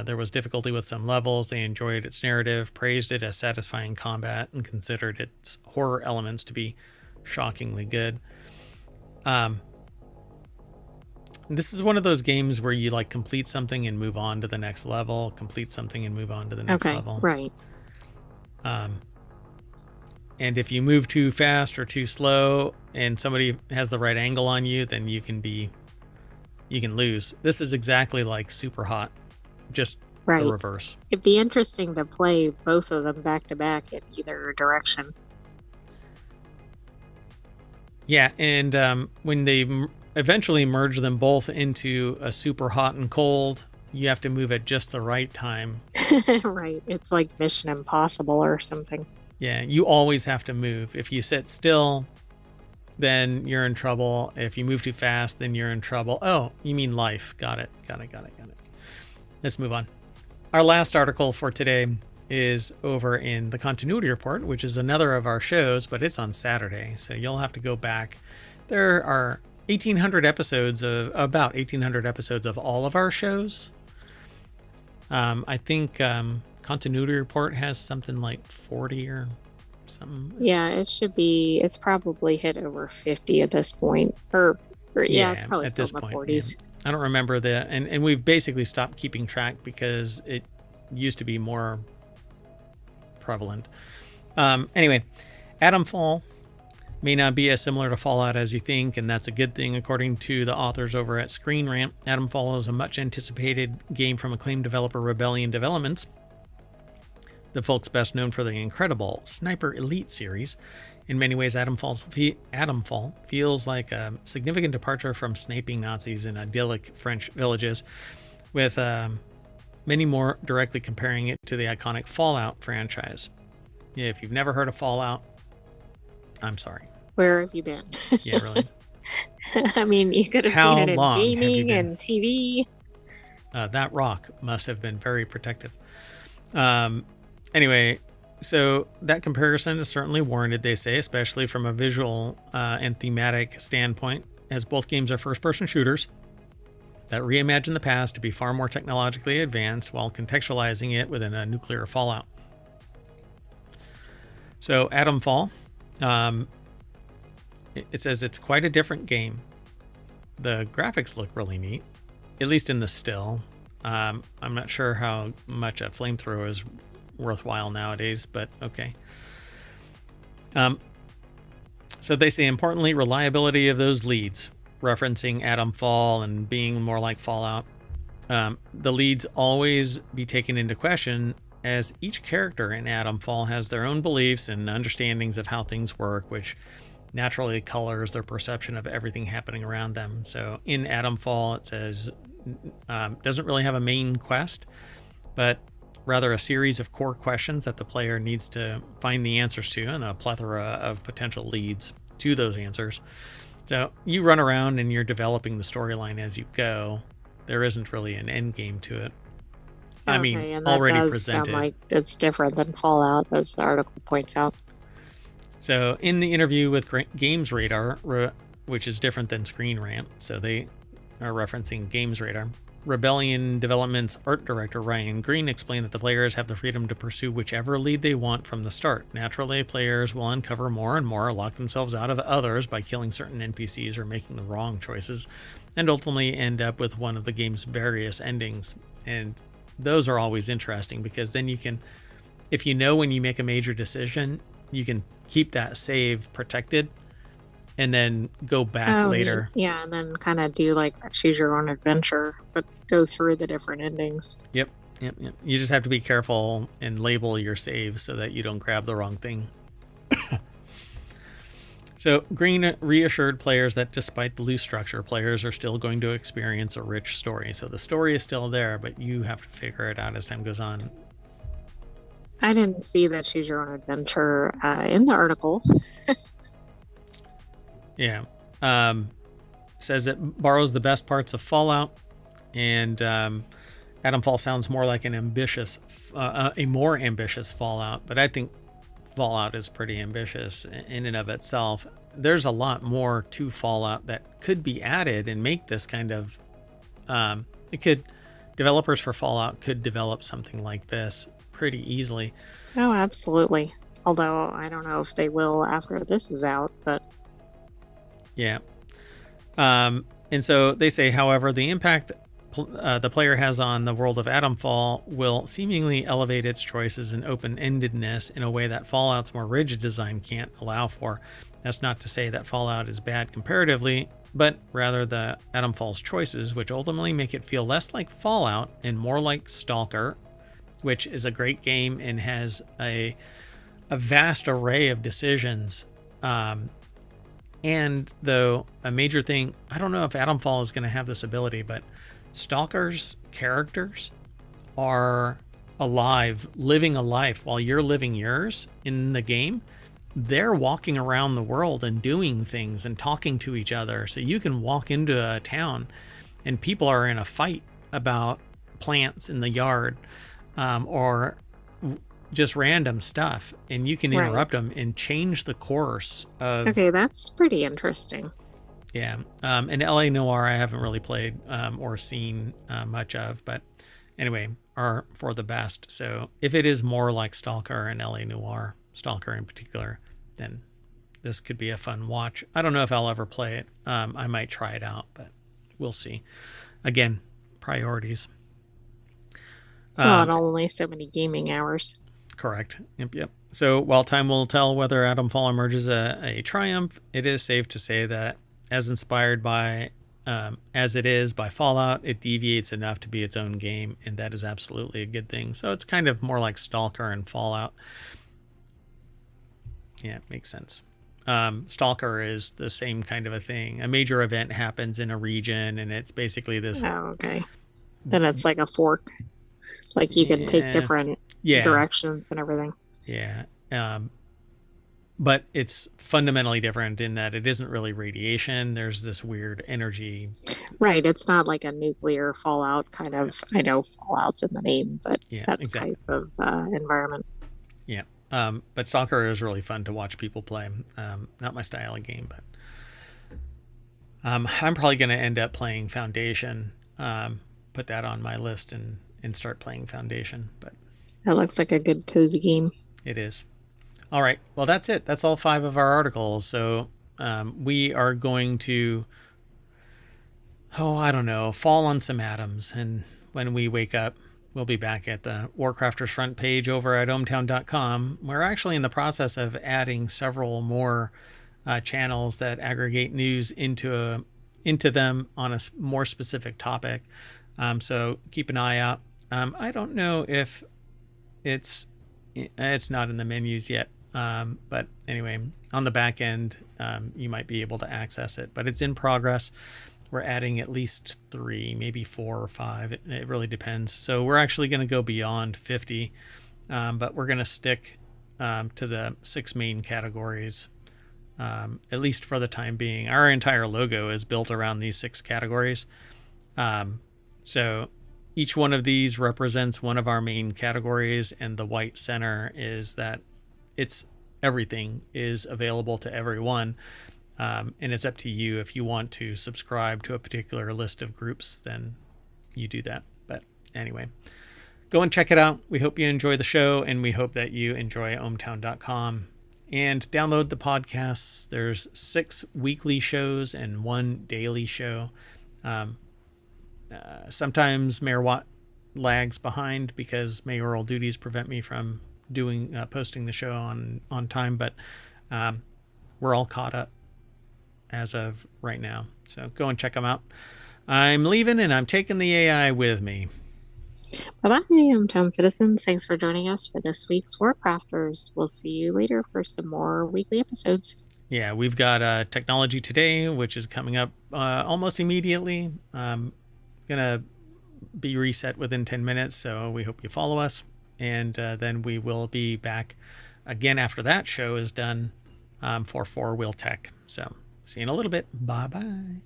there was difficulty with some levels. They enjoyed its narrative, praised it as satisfying combat, and considered its horror elements to be shockingly good. This is one of those games where you complete something and move on to the next level, complete something and move on to the next level. Right. And if you move too fast or too slow and somebody has the right angle on you, then you can lose. This is exactly like Super Hot. Just right. The reverse. It'd be interesting to play both of them back to back in either direction. Yeah, and when they eventually merge them both into a super hot and cold, you have to move at just the right time. Right. It's like Mission Impossible or something. Yeah, you always have to move. If you sit still, then you're in trouble. If you move too fast, then you're in trouble. Oh, you mean life. Got it. Let's move on. Our last article for today is over in the Continuity Report, which is another of our shows, but it's on Saturday, so you'll have to go back. There are about 1,800 episodes of all of our shows. I think Continuity Report has something like 40 or something. Yeah, it's probably hit over 50 at this point. It's probably still in the 40s. Yeah. I don't remember and we've basically stopped keeping track because it used to be more prevalent. Anyway, Adam Fall may not be as similar to Fallout as you think, and that's a good thing. According to the authors over at Screen Rant, Atomfall is a much anticipated game from acclaimed developer Rebellion Developments, the folks best known for the incredible Sniper Elite series. In many ways, Atomfall feels like a significant departure from sniping Nazis in idyllic French villages, with many more directly comparing it to the iconic Fallout franchise. If you've never heard of Fallout, I'm sorry. Where have you been? Yeah, really. I mean, you could have seen it in gaming and TV. That rock must have been very protective. Anyway, so that comparison is certainly warranted, they say, especially from a visual and thematic standpoint, as both games are first-person shooters that reimagine the past to be far more technologically advanced while contextualizing it within a nuclear fallout. So Atomfall, it says it's quite a different game. The graphics look really neat, at least in the still. I'm not sure how much a flamethrower is worthwhile nowadays, but okay. So they say, importantly, reliability of those leads, referencing Atomfall and being more like Fallout. The leads always be taken into question, as each character in Atomfall has their own beliefs and understandings of how things work, which naturally colors their perception of everything happening around them. So in Atomfall, it says, doesn't really have a main quest, but rather a series of core questions that the player needs to find the answers to, and a plethora of potential leads to those answers. So you run around and you're developing the storyline as you go. There isn't really an end game to it. I mean, and that already does presented. Sound like it's different than Fallout, as the article points out. So in the interview with Games Radar, which is different than Screen Rant, so they are referencing Games Radar, Rebellion Development's art director Ryan Green explained that the players have the freedom to pursue whichever lead they want from the start. Naturally, players will uncover more and more, lock themselves out of others by killing certain NPCs or making the wrong choices, and ultimately end up with one of the game's various endings. And those are always interesting, because then you can, if you know when you make a major decision, you can keep that save protected and then go back later. Yeah, and then kind of do like that choose your own adventure, but go through the different endings. Yep. You just have to be careful and label your saves so that you don't grab the wrong thing. So Green reassured players that despite the loose structure, players are still going to experience a rich story. So the story is still there, but you have to figure it out as time goes on. I didn't see that choose your own adventure in the article. Yeah. Says it borrows the best parts of Fallout, and Atomfall sounds more like an ambitious, a more ambitious Fallout, but I think Fallout is pretty ambitious in and of itself. There's a lot more to Fallout that could be added and make this kind of, developers for Fallout could develop something like this pretty easily. Oh, absolutely. Although I don't know if they will after this is out, but yeah. And so they say, however, the impact the player has on the world of Atomfall will seemingly elevate its choices and open-endedness in a way that Fallout's more rigid design can't allow for. That's not to say that Fallout is bad comparatively, but rather the Atomfall's choices, which ultimately make it feel less like Fallout and more like Stalker, which is a great game and has a vast array of decisions. And though a major thing, I don't know if Atomfall is going to have this ability, but Stalker's characters are alive, living a life while you're living yours in the game. They're walking around the world and doing things and talking to each other. So you can walk into a town and people are in a fight about plants in the yard, or just random stuff, and you can interrupt them and change the course of... Okay, that's pretty interesting. Yeah. And LA Noire I haven't really played or seen much of, but anyway, are for the best. So if it is more like Stalker and LA Noire, Stalker in particular, then this could be a fun watch. I don't know if I'll ever play it. I might try it out, but we'll see. Again, priorities. Well, and only so many gaming hours. Correct. Yep. So while time will tell whether Atomfall emerges a triumph, it is safe to say that as inspired by, as it is by Fallout, it deviates enough to be its own game, and that is absolutely a good thing. So it's kind of more like Stalker and Fallout. Yeah, it makes sense. Stalker is the same kind of a thing. A major event happens in a region, and it's basically this. Oh, okay. Then it's like a fork. Like you can take different directions and everything. Yeah. But it's fundamentally different in that it isn't really radiation. There's this weird energy. Right. It's not like a nuclear fallout kind of. I know Fallout's in the name, but that type of environment. Yeah. But Stalker is really fun to watch people play. Not my style of game, but I'm probably going to end up playing Foundation. Put that on my list and start playing Foundation. But that looks like a good cozy game. It is. All right. Well, that's it. That's all 5 of our articles. So we are going to, I don't know, fall on some atoms. And when we wake up, we'll be back at the WarCrafters front page over at ohmtown.com. We're actually in the process of adding several more channels that aggregate news into them on a more specific topic. So keep an eye out. I don't know if it's not in the menus yet. But anyway, on the back end, you might be able to access it, but it's in progress. We're adding at least 3, maybe 4 or 5. It really depends. So we're actually going to go beyond 50, but we're going to stick to the 6 main categories, at least for the time being. Our entire logo is built around these 6 categories. So each one of these represents one of our main categories, and the white center is that everything is available to everyone. And it's up to you. If you want to subscribe to a particular list of groups, then you do that. But anyway, go and check it out. We hope you enjoy the show, and we hope that you enjoy ohmtown.com. And download the podcasts. There's 6 weekly shows and 1 daily show. Sometimes Mayor Watt lags behind because mayoral duties prevent me from posting the show on time, but we're all caught up as of right now. So go and check them out. I'm leaving, and I'm taking the AI with me. Bye-bye, ohmtown citizens. Thanks for joining us for this week's WarCrafters. We'll see you later for some more weekly episodes. Yeah, we've got Technology Today, which is coming up almost immediately. Going to be reset within 10 minutes, so we hope you follow us. And then we will be back again after that show is done for 4-Wheel Tech. So see you in a little bit. Bye-bye.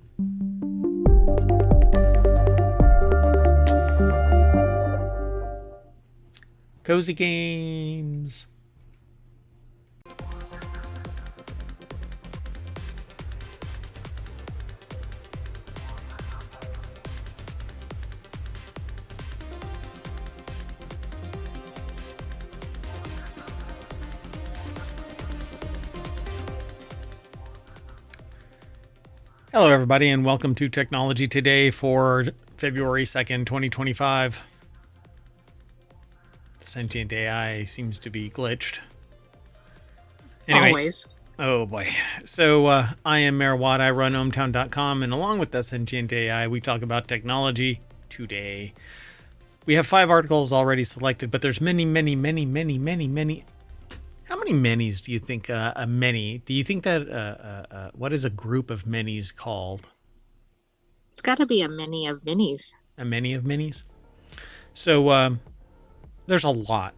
Cozy Games. Hello, everybody, and welcome to Technology Today for February 2nd, 2025. The sentient AI seems to be glitched. Anyway, always. Oh, boy. So I am Mayor Watt. I run ohmtown.com, and along with the sentient AI, we talk about technology today. We have 5 articles already selected, but there's many. How many manys do you think a many? Do you think that what is a group of manys called? It's got to be a many of minis. A many of minis? So there's a lot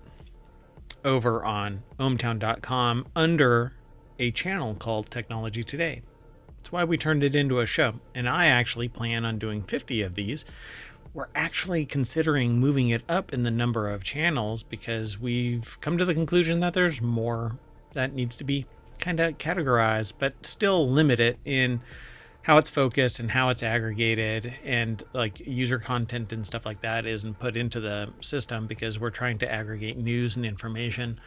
over on ohmtown.com under a channel called Technology Today. That's why we turned it into a show. And I actually plan on doing 50 of these. We're actually considering moving it up in the number of channels because we've come to the conclusion that there's more that needs to be kind of categorized, but still limit it in how it's focused and how it's aggregated, and like user content and stuff like that isn't put into the system because we're trying to aggregate news and information.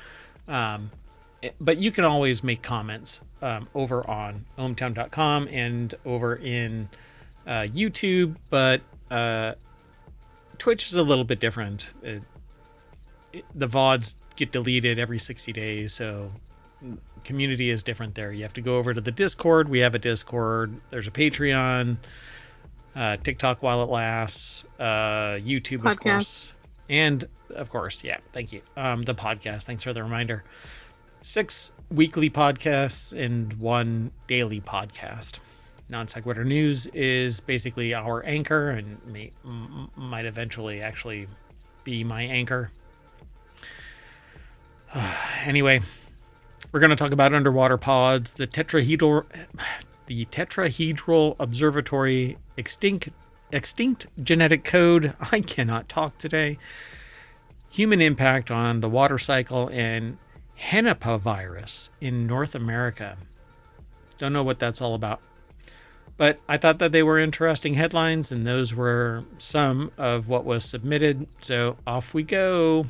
But you can always make comments over on ohmtown.com and over in YouTube, but Twitch is a little bit different. The VODs get deleted every 60 days. So community is different there. You have to go over to the Discord. We have a Discord. There's a Patreon, TikTok while it lasts, YouTube, Podcast. of course. And of course, yeah, thank you. The podcast. Thanks for the reminder. 6 weekly podcasts and 1 daily podcast. Non Sequitur News is basically our anchor and might eventually actually be my anchor. Anyway, we're going to talk about underwater pods, the tetrahedral observatory, extinct genetic code. I cannot talk today. Human impact on the water cycle, and Henipavirus in North America. Don't know what that's all about. But I thought that they were interesting headlines, and those were some of what was submitted. So off we go.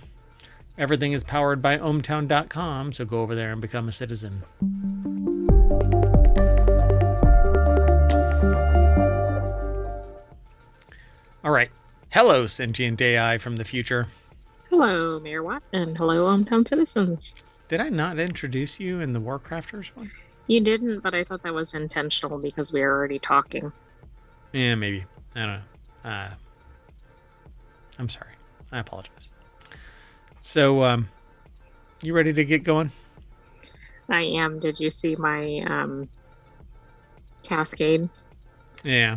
Everything is powered by ohmtown.com, so go over there and become a citizen. All right. Hello, sentient AI from the future. Hello, Mayor Watt, and hello, hometown citizens. Did I not introduce you in the WarCrafters one? You didn't, but I thought that was intentional because we were already talking. Yeah, maybe. I don't know. I'm sorry. I apologize. So, you ready to get going? I am. Did you see my cascade? Yeah.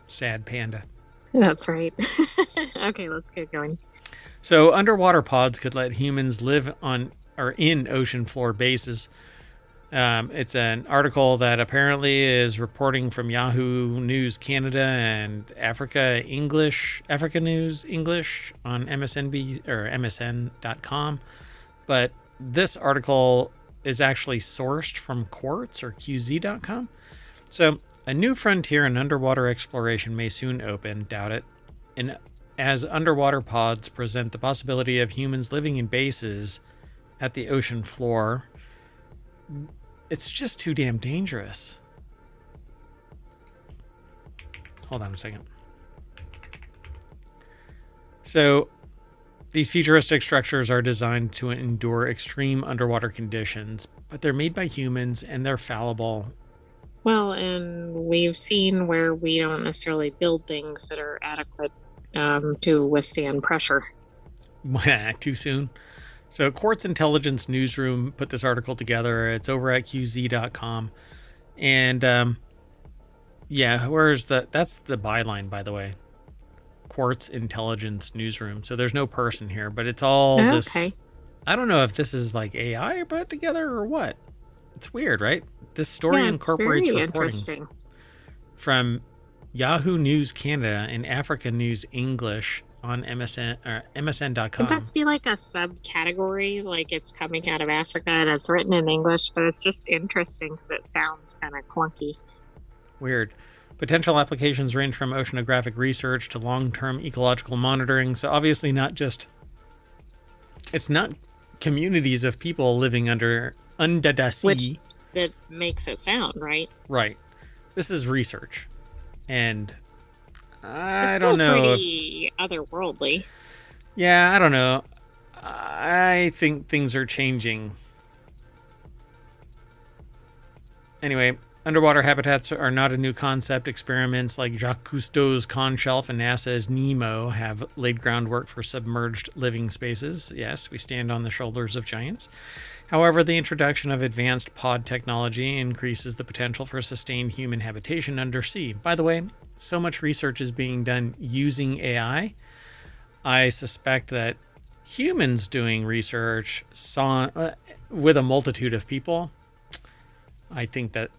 Sad panda. That's right. Okay, let's get going. So, underwater pods could let humans live on or in ocean floor bases. It's an article that apparently is reporting from Yahoo News Canada and Africa News English on MSNB or MSN.com. But this article is actually sourced from Quartz or QZ.com. So a new frontier in underwater exploration may soon open, doubt it. And as underwater pods present the possibility of humans living in bases at the ocean floor, it's just too damn dangerous. Hold on a second. So, these futuristic structures are designed to endure extreme underwater conditions, but they're made by humans and they're fallible. Well, and we've seen where we don't necessarily build things that are adequate to withstand pressure. Too soon. So Quartz Intelligence Newsroom put this article together. It's over at QZ.com. And yeah, that's the byline, by the way. Quartz Intelligence Newsroom. So there's no person here, but it's all this. I don't know if this is like AI put together or what. It's weird, right? This story incorporates very reporting from Yahoo News Canada and Africa News English on MSN or MSN.com. It must be like a subcategory, like it's coming out of Africa and it's written in English, but it's just interesting because it sounds kind of clunky. Weird. Potential applications range from oceanographic research to long-term ecological monitoring. So obviously it's not communities of people living under the sea. Which that makes it sound, right? Right. This is research. And I it's don't know. Pretty otherworldly. Yeah, I don't know. I think things are changing. Anyway, underwater habitats are not a new concept. Experiments like Jacques Cousteau's Con Shelf and NASA's NEMO have laid groundwork for submerged living spaces. Yes, we stand on the shoulders of giants. However, the introduction of advanced pod technology increases the potential for sustained human habitation undersea. By the way, so much research is being done using AI. I suspect that humans doing research with a multitude of people, I think that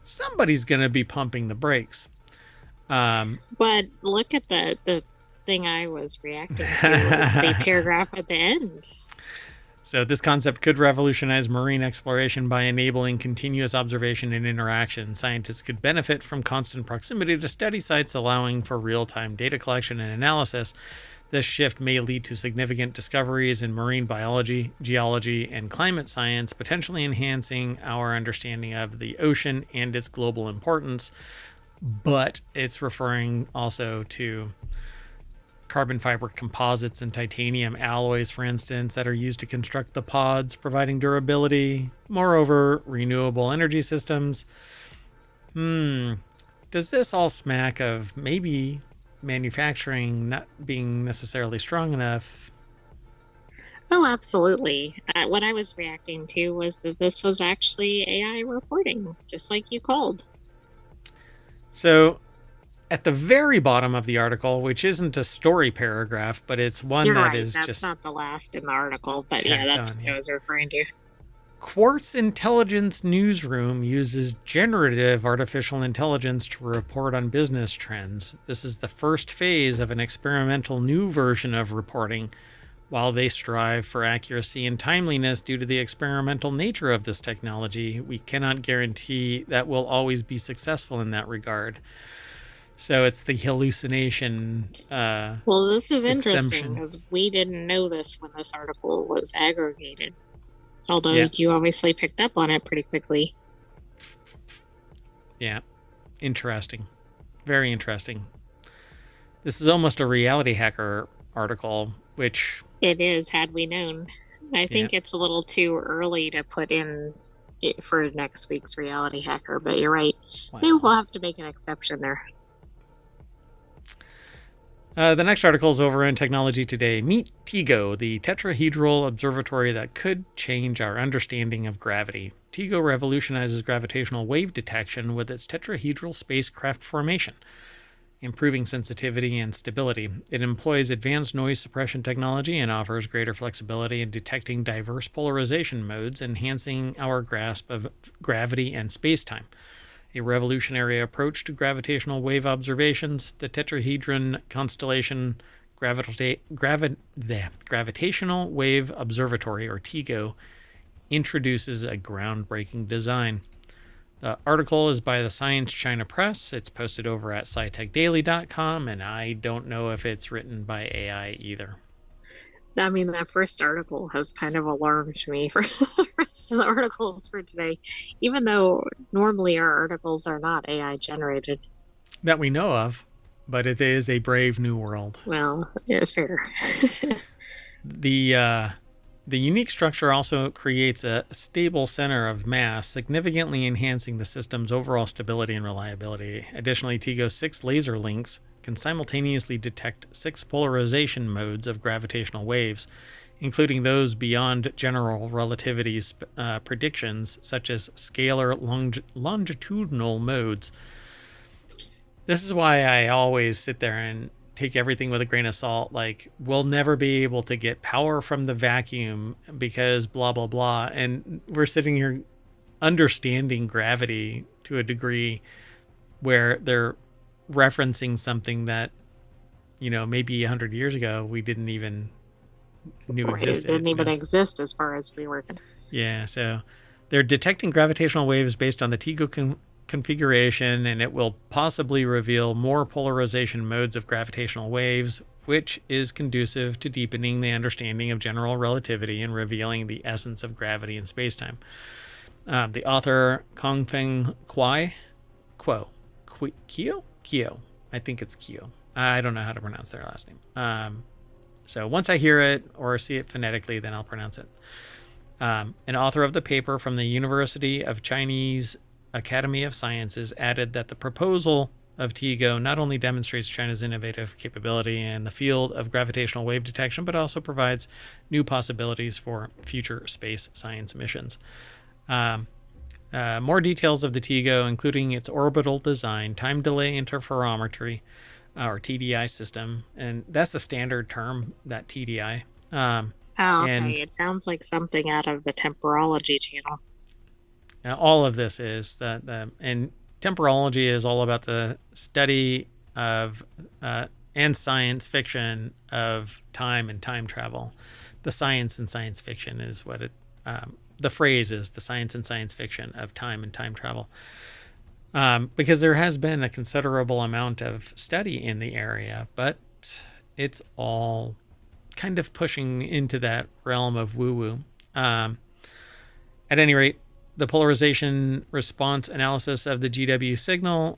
somebody's going to be pumping the brakes. But look at the thing I was reacting to was the paragraph at the end. So this concept could revolutionize marine exploration by enabling continuous observation and interaction. Scientists could benefit from constant proximity to study sites, allowing for real-time data collection and analysis. This shift may lead to significant discoveries in marine biology, geology, and climate science, potentially enhancing our understanding of the ocean and its global importance. But it's referring also to carbon fiber composites and titanium alloys, for instance, that are used to construct the pods, providing durability. Moreover, renewable energy systems. Does this all smack of maybe manufacturing not being necessarily strong enough? Oh, absolutely. What I was reacting to was that this was actually AI reporting, just like you called. So, at the very bottom of the article, which isn't a story paragraph, but it's one You're that right. is That's just not the last in the article, but yeah, tacked that's on. what I was referring to. Quartz Intelligence Newsroom uses generative artificial intelligence to report on business trends. This is the first phase of an experimental new version of reporting. While they strive for accuracy and timeliness due to the experimental nature of this technology, we cannot guarantee that we'll always be successful in that regard. So it's the hallucination. Well, this is interesting exemption. because we didn't know this when this article was aggregated. Although Yeah. you obviously picked up on it pretty quickly. Yeah. Interesting. Very interesting. This is almost a RealityHacker article, which... It is, had we known. I think it's a little too early to put in it for next week's RealityHacker, but you're right. Wow. Maybe we'll have to make an exception there. The next article is over in Technology Today. Meet TIGO, the tetrahedral observatory that could change our understanding of gravity. TIGO revolutionizes gravitational wave detection with its tetrahedral spacecraft formation, improving sensitivity and stability. It employs advanced noise suppression technology and offers greater flexibility in detecting diverse polarization modes, enhancing our grasp of gravity and spacetime. A revolutionary approach to gravitational wave observations, the Tetrahedron Constellation Gravitational Wave Observatory, or TIGO, introduces a groundbreaking design. The article is by the Science China Press. It's posted over at scitechdaily.com, and I don't know if it's written by AI either. I mean, that first article has kind of alarmed me for the rest of the articles for today, even though normally our articles are not AI generated. That we know of, but it is a brave new world. Well, yeah, fair. The unique structure also creates a stable center of mass, significantly enhancing the system's overall stability and reliability. Additionally, TIGO's 6 laser links can simultaneously detect 6 polarization modes of gravitational waves, including those beyond general relativity's predictions, such as scalar longitudinal modes. This is why I always sit there and take everything with a grain of salt. Like, we'll never be able to get power from the vacuum because blah, blah, blah. And we're sitting here understanding gravity to a degree where they're referencing something that, you know, maybe 100 years ago we didn't even knew existed. It didn't even exist as far as we were. Yeah, so they're detecting gravitational waves based on the TIGO configuration, and it will possibly reveal more polarization modes of gravitational waves, which is conducive to deepening the understanding of general relativity and revealing the essence of gravity and spacetime. The author, Kongfeng Kyo? I think it's Kyo. I don't know how to pronounce their last name. So once I hear it or see it phonetically, then I'll pronounce it. An author of the paper from the University of Chinese Academy of Sciences added that the proposal of TIGO not only demonstrates China's innovative capability in the field of gravitational wave detection, but also provides new possibilities for future space science missions. More details of the TIGO, including its orbital design, time delay interferometry, or TDI system, and that's a standard term, that TDI. It sounds like something out of the temporology channel. All of this is and temporology is all about the study of and science fiction of time and time travel. The science and science fiction is what it. The phrase is the science and science fiction of time and time travel, because there has been a considerable amount of study in the area, but it's all kind of pushing into that realm of woo-woo. At any rate, the polarization response analysis of the GW signal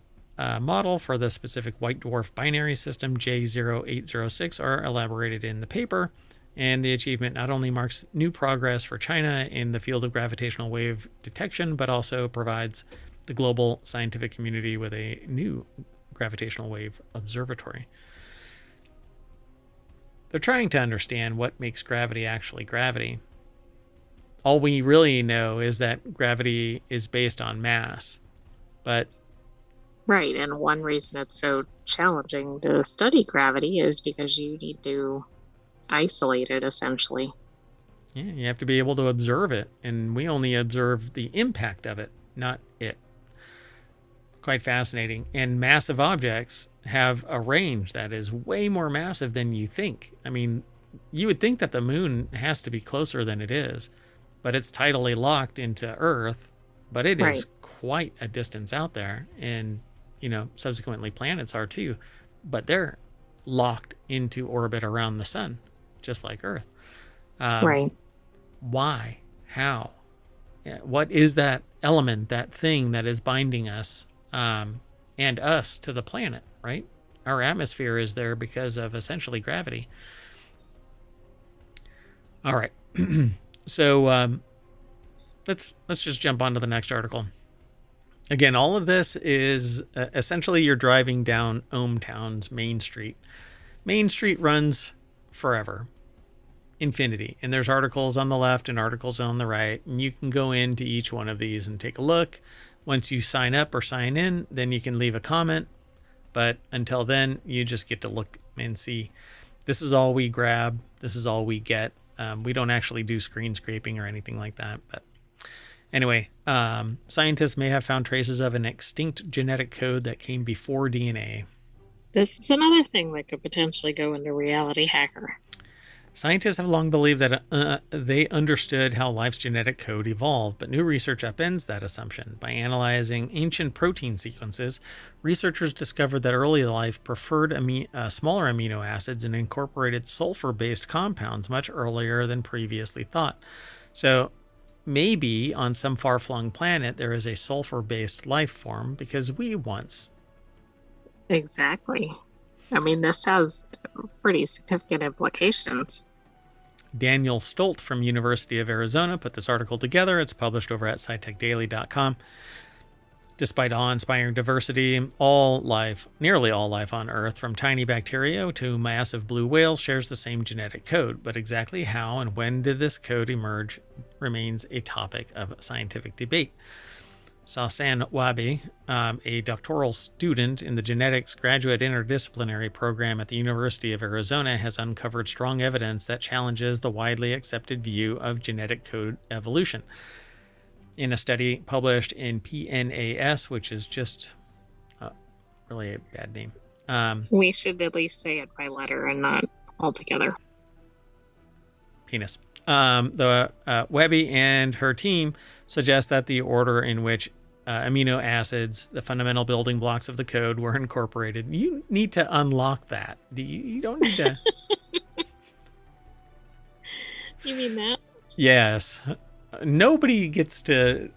model for the specific white dwarf binary system J0806 are elaborated in the paper. And the achievement not only marks new progress for China in the field of gravitational wave detection, but also provides the global scientific community with a new gravitational wave observatory. They're trying to understand what makes gravity actually gravity. All we really know is that gravity is based on mass. But right, and one reason it's so challenging to study gravity is because you need to isolate it, essentially. Yeah, you have to be able to observe it, and we only observe the impact of it, not it. Quite fascinating. And massive objects have a range that is way more massive than you think. I mean, you would think that the moon has to be closer than it is, but it's tidally locked into Earth, but it is quite a distance out there. And, subsequently planets are too, but they're locked into orbit around the sun, just like Earth. Right. Why? How? What is that element, that thing that is binding us and us to the planet, right? Our atmosphere is there because of essentially gravity. All right. So let's just jump on to the next article. Again, all of this is essentially you're driving down ohmTown's Main Street. Main Street runs forever, infinity. And there's articles on the left and articles on the right. And you can go into each one of these and take a look. Once you sign up or sign in, then you can leave a comment. But until then, you just get to look and see. This is all we grab. This is all we get. We don't actually do screen scraping or anything like that. But anyway, scientists may have found traces of an extinct genetic code that came before DNA. This is another thing that could potentially go into RealityHacker. Scientists have long believed that they understood how life's genetic code evolved, but new research upends that assumption. By analyzing ancient protein sequences, researchers discovered that early life preferred smaller amino acids and incorporated sulfur-based compounds much earlier than previously thought. So maybe on some far-flung planet there is a sulfur-based life form because we once. Exactly. I mean, this has pretty significant implications. Daniel Stolt from University of Arizona put this article together. It's published over at scitechdaily.com. Despite awe-inspiring diversity, nearly all life on Earth, from tiny bacteria to massive blue whales, shares the same genetic code. But exactly how and when did this code emerge remains a topic of scientific debate. Sasan Wabi, a doctoral student in the genetics graduate interdisciplinary program at the University of Arizona, has uncovered strong evidence that challenges the widely accepted view of genetic code evolution. In a study published in PNAS, which is just really a bad name. We should at least say it by letter and not altogether. Penis. Webby and her team suggest that the order in which amino acids, the fundamental building blocks of the code, were incorporated. You need to unlock that. You don't need to. You mean that? Yes. Nobody gets to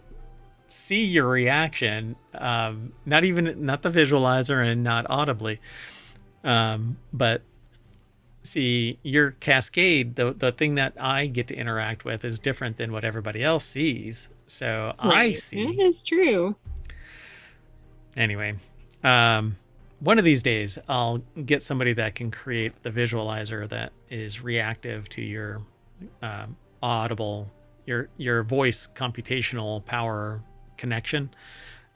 see your reaction, not the visualizer and not audibly. But see, your cascade, the thing that I get to interact with is different than what everybody else sees. So right. I see. That is true. Anyway, one of these days I'll get somebody that can create the visualizer that is reactive to your audible, your voice computational power connection.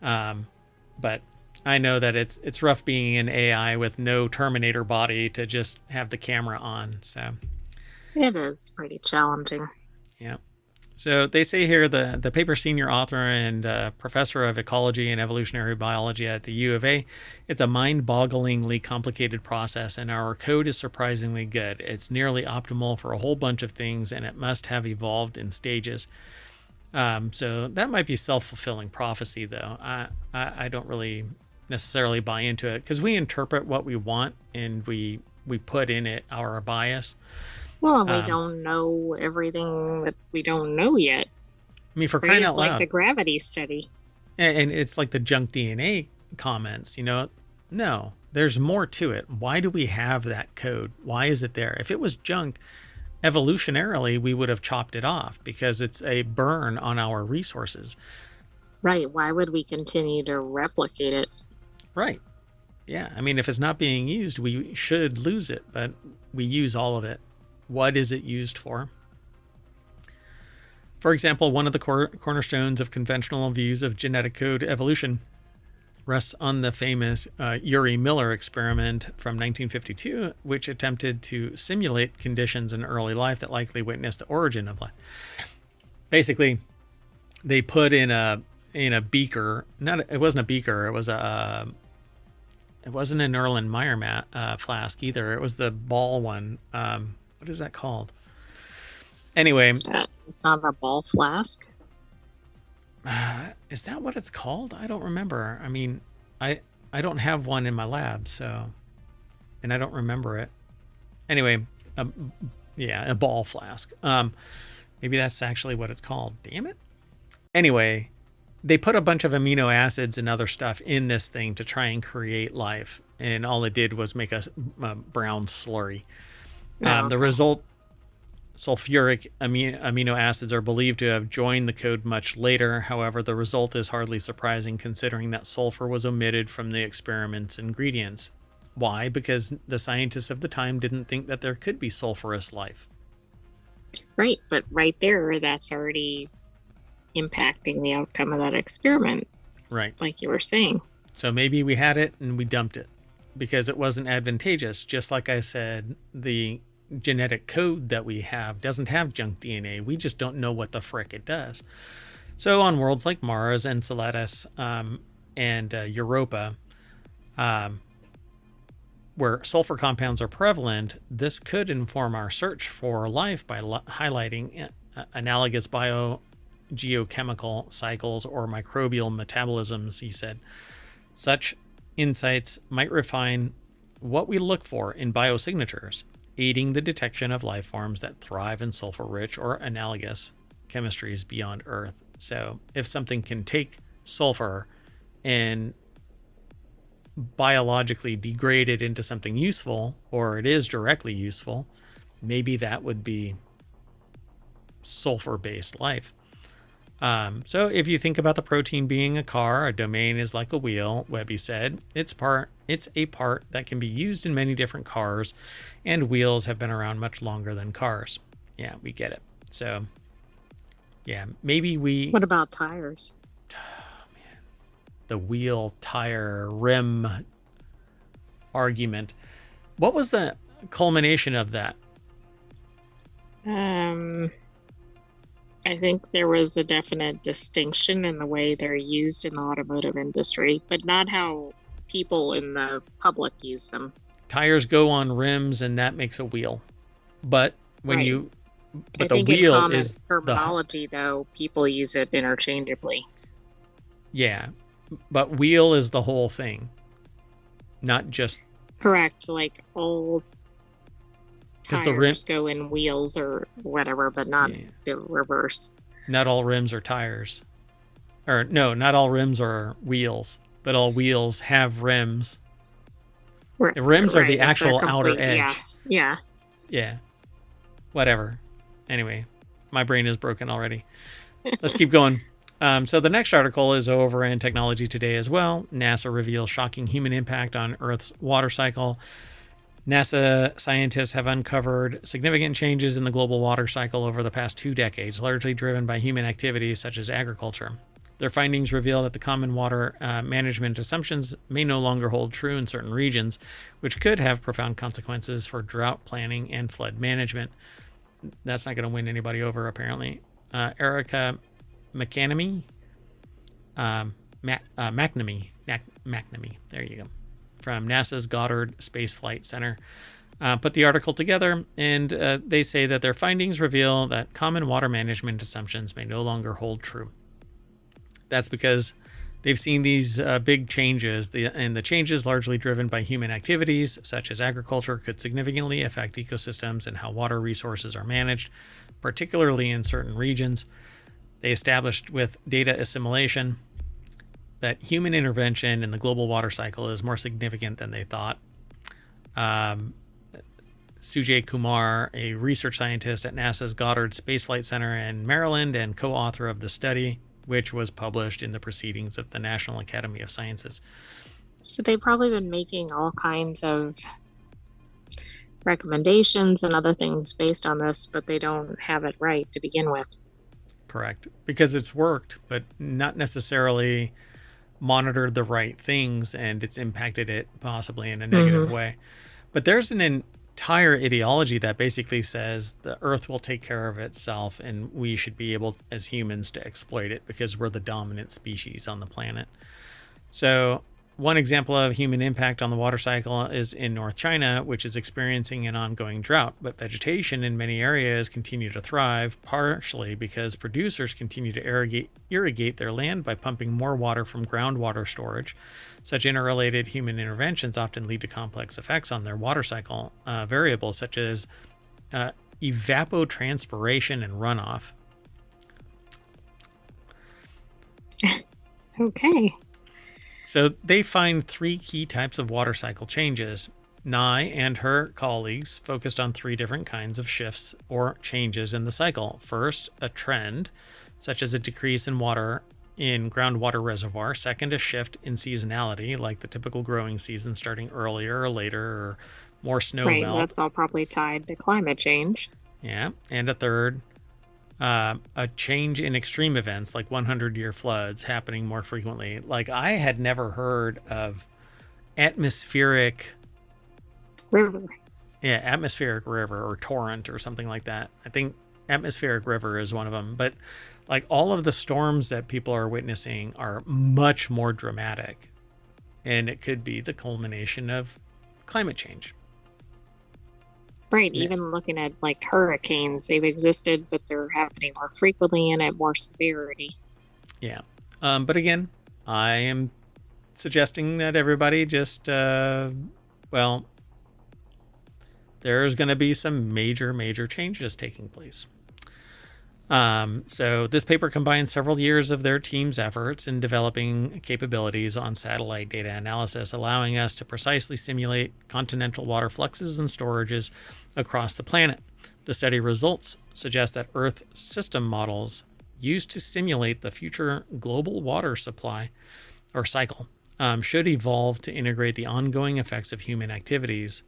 But I know that it's rough being an AI with no Terminator body to just have the camera on. So it is pretty challenging. Yeah. So they say here the paper senior author and professor of ecology and evolutionary biology at the U of A, it's a mind-bogglingly complicated process, and our code is surprisingly good. It's nearly optimal for a whole bunch of things, and it must have evolved in stages. So that might be self-fulfilling prophecy, though. I don't really necessarily buy into it because we interpret what we want and we put in it our bias. Well, we don't know everything that we don't know yet. I mean, for crying out loud. It's like the gravity study. And it's like the junk DNA comments. No, there's more to it. Why do we have that code? Why is it there? If it was junk, evolutionarily, we would have chopped it off because it's a burn on our resources. Right. Why would we continue to replicate it? Right. Yeah. I mean, if it's not being used, we should lose it, but we use all of it. What is it used for? For example, one of the cornerstones of conventional views of genetic code evolution rests on the famous Urey Miller experiment from 1952, which attempted to simulate conditions in early life that likely witnessed the origin of life. Basically, they put in a beaker. It wasn't a beaker. It wasn't an Erlenmeyer flask either. It was the ball one. What is that called? Anyway, it's not a ball flask. Is that what it's called? I don't remember. I mean, I don't have one in my lab, and I don't remember it. Anyway, a ball flask. Maybe that's actually what it's called. Damn it. Anyway, they put a bunch of amino acids and other stuff in this thing to try and create life, and all it did was make a brown slurry. The result, sulfuric amino acids, are believed to have joined the code much later. However, the result is hardly surprising considering that sulfur was omitted from the experiment's ingredients. Why? Because the scientists of the time didn't think that there could be sulfurous life. Right, but right there, that's already impacting the outcome of that experiment. Right. Like you were saying. So maybe we had it and we dumped it because it wasn't advantageous. Just like I said, the genetic code that we have doesn't have junk DNA. We just don't know what the frick it does. So on worlds like Mars, Enceladus, and Europa, where sulfur compounds are prevalent, this could inform our search for life by highlighting analogous biogeochemical cycles or microbial metabolisms, he said. Such insights might refine what we look for in biosignatures, aiding the detection of life forms that thrive in sulfur-rich or analogous chemistries beyond Earth. So if something can take sulfur and biologically degrade it into something useful, or it is directly useful, maybe that would be sulfur-based life. So if you think about the protein being a car, a domain is like a wheel, Webby said. It's a part that can be used in many different cars, and wheels have been around much longer than cars. Yeah, we get it. So, yeah, maybe we... What about tires? Oh, man. The wheel, tire, rim argument. What was the culmination of that? I think there was a definite distinction in the way they're used in the automotive industry, but not how people in the public use them. Tires go on rims, and that makes a wheel. But when Right. you, but I the think in wheel common is terminology, though, people use it interchangeably. yeah, but wheel is the whole thing, not just Correct. Like all 'cause tires the rim. go in wheels or whatever, but not Yeah. the reverse. Not all rims are tires, or no, not all rims are wheels, but all wheels have rims. The rims are the Right, it's a actual outer complete- edge. Yeah. Yeah. Whatever. Anyway, my brain is broken already. Let's keep going. So the next article is over in Technology Today as well. NASA reveals shocking human impact on Earth's water cycle. NASA scientists have uncovered significant changes in the global water cycle over the past 2 decades, largely driven by human activities such as agriculture. Their findings reveal that the common water management assumptions may no longer hold true in certain regions, which could have profound consequences for drought planning and flood management. That's not going to win anybody over, apparently. Erica McNamee, there you go, from NASA's Goddard Space Flight Center, put the article together, and they say that their findings reveal that common water management assumptions may no longer hold true. That's because they've seen these big changes, and the changes largely driven by human activities, such as agriculture, could significantly affect ecosystems and how water resources are managed, particularly in certain regions. They established with data assimilation that human intervention in the global water cycle is more significant than they thought. Sujay Kumar, a research scientist at NASA's Goddard Space Flight Center in Maryland and co-author of the study, which was published in the Proceedings of the National Academy of Sciences. So they've probably been making all kinds of recommendations and other things based on this, but they don't have it right to begin with. Correct. Because it's worked, but not necessarily monitored the right things, and it's impacted it possibly in a negative way. But there's an entire ideology that basically says the Earth will take care of itself and we should be able as humans to exploit it because we're the dominant species on the planet. So one example of human impact on the water cycle is in North China, which is experiencing an ongoing drought, but vegetation in many areas continue to thrive, partially because producers continue to irrigate their land by pumping more water from groundwater storage. Such interrelated human interventions often lead to complex effects on their water cycle variables, such as evapotranspiration and runoff. Okay. So they find three key types of water cycle changes. Nye and her colleagues focused on three different kinds of shifts or changes in the cycle. First, a trend, such as a decrease in water in groundwater reservoir. Second, a shift in seasonality, like the typical growing season starting earlier or later, or more snow Right, melt. that's all probably tied to climate change. Yeah, and a third, a change in extreme events like 100-year floods happening more frequently. Like, I had never heard of atmospheric river. Yeah, atmospheric river or torrent or something like that. I think atmospheric river is one of them. But like all of the storms that people are witnessing are much more dramatic. And it could be the culmination of climate change. Right, even looking at like hurricanes, they've existed, but they're happening more frequently and at more severity. Yeah. But again, I am suggesting that everybody just, there's going to be some major changes taking place. So this paper combines several years of their team's efforts in developing capabilities on satellite data analysis, allowing us to precisely simulate continental water fluxes and storages across the planet. The study results suggest that Earth system models used to simulate the future global water supply or cycle should evolve to integrate the ongoing effects of human activities,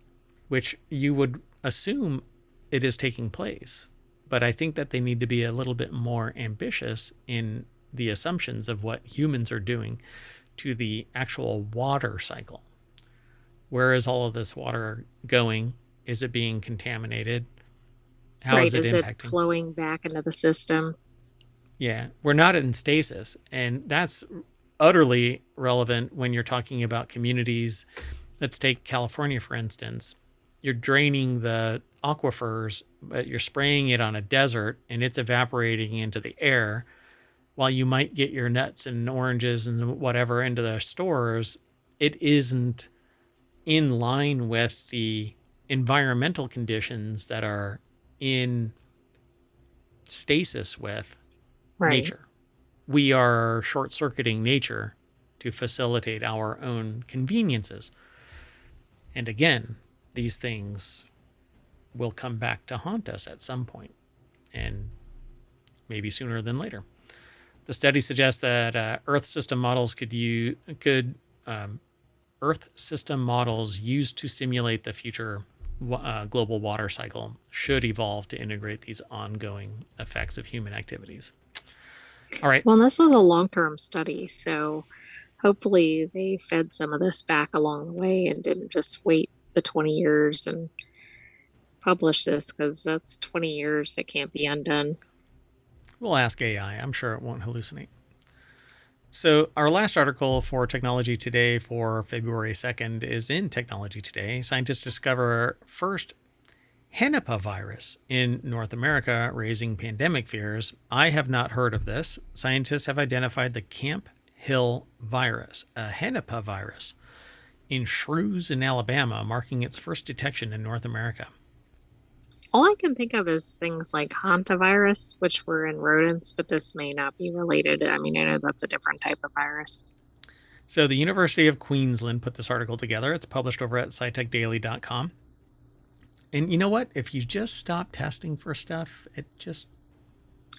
which you would assume it is taking place. But I think that they need to be a little bit more ambitious in the assumptions of what humans are doing to the actual water cycle. Where is all of this water going? Is it being contaminated? How is it impacting? It flowing back into the system? Yeah, we're not in stasis. And that's utterly relevant when you're talking about communities. Let's take California, for instance. You're draining the aquifers, but you're spraying it on a desert and it's evaporating into the air. While you might get your nuts and oranges and whatever into the stores, it isn't in line with the environmental conditions that are in stasis with nature. We are short-circuiting nature to facilitate our own conveniences. And again, these things will come back to haunt us at some point, and maybe sooner than later. The study suggests that Earth system models Earth system models used to simulate the future global water cycle should evolve to integrate these ongoing effects of human activities. All right. Well, this was a long-term study, so hopefully they fed some of this back along the way and didn't just wait the 20 years and publish this, because that's 20 years that can't be undone. We'll ask AI. I'm sure it won't hallucinate. So our last article for Technology Today for February 2nd is in Technology Today. Scientists discover first Henipavirus in North America, raising pandemic fears. I have not heard of this. Scientists have identified the Camp Hill virus, a Henipavirus, in shrews in Alabama, marking its first detection in North America. All I can think of is things like hantavirus, which were in rodents, but this may not be related. I mean, I know that's a different type of virus. So the University of Queensland put this article together. It's published over at scitechdaily.com. And you know what? If you just stop testing for stuff, it just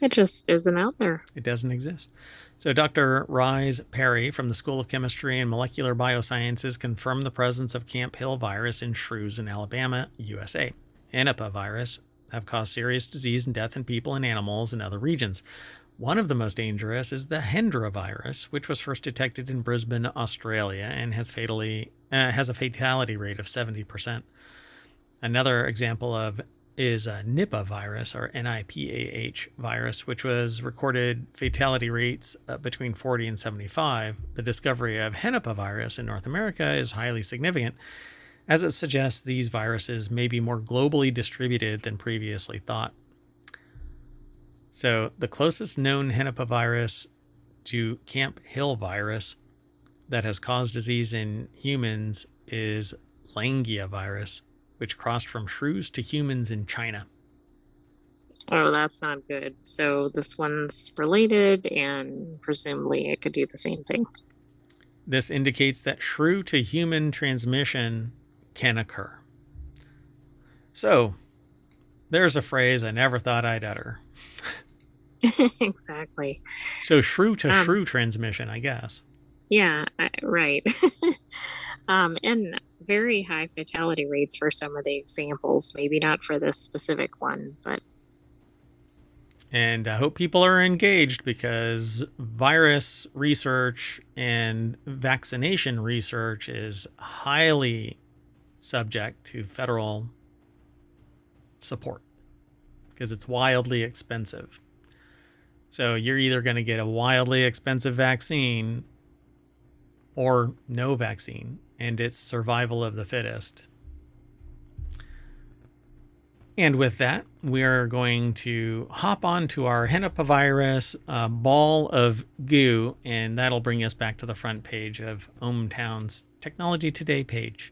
isn't out there. It doesn't exist. So Dr. Rise Perry from the School of Chemistry and Molecular Biosciences confirmed the presence of Camp Hill virus in shrews in Alabama, USA. Henipavirus have caused serious disease and death in people and animals in other regions. One of the most dangerous is the Hendra virus, which was first detected in Brisbane, Australia, and has a fatality rate of 70%. Another example is a Nipah virus, or NIPAH virus, which was recorded fatality rates between 40 and 75. The discovery of Henipavirus in North America is highly significant, as it suggests these viruses may be more globally distributed than previously thought. So the closest known Henipavirus to Camp Hill virus that has caused disease in humans is Langia virus, which crossed from shrews to humans in China. Oh, that's not good. So this one's related, and presumably it could do the same thing. This indicates that shrew to human transmission can occur. So there's a phrase I never thought I'd utter. Exactly. So shrew to shrew transmission, I guess. Yeah, right. And very high fatality rates for some of the examples. Maybe not for this specific one, but. And I hope people are engaged, because virus research and vaccination research is highly subject to federal support because it's wildly expensive. So you're either going to get a wildly expensive vaccine or no vaccine, and it's survival of the fittest. And with that, we are going to hop on to our Henipavirus ball of goo, and that'll bring us back to the front page of ohmTown's Technology Today page.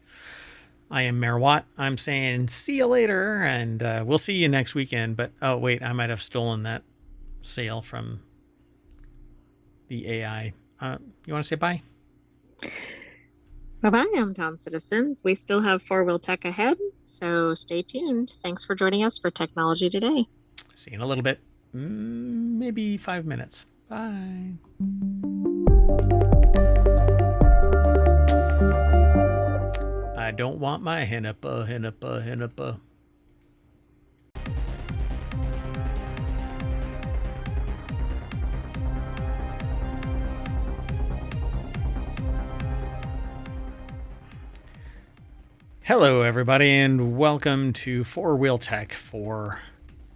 I am Mayor Watt. I'm saying see you later, and we'll see you next weekend. But, oh, wait, I might have stolen that sale from the AI. You want to say bye? Bye-bye, ohmTown citizens. We still have four-wheel tech ahead, so stay tuned. Thanks for joining us for Technology Today. See you in a little bit. Maybe 5 minutes. Bye. I don't want my Henipa. Hello, everybody, and welcome to Four Wheel Tech for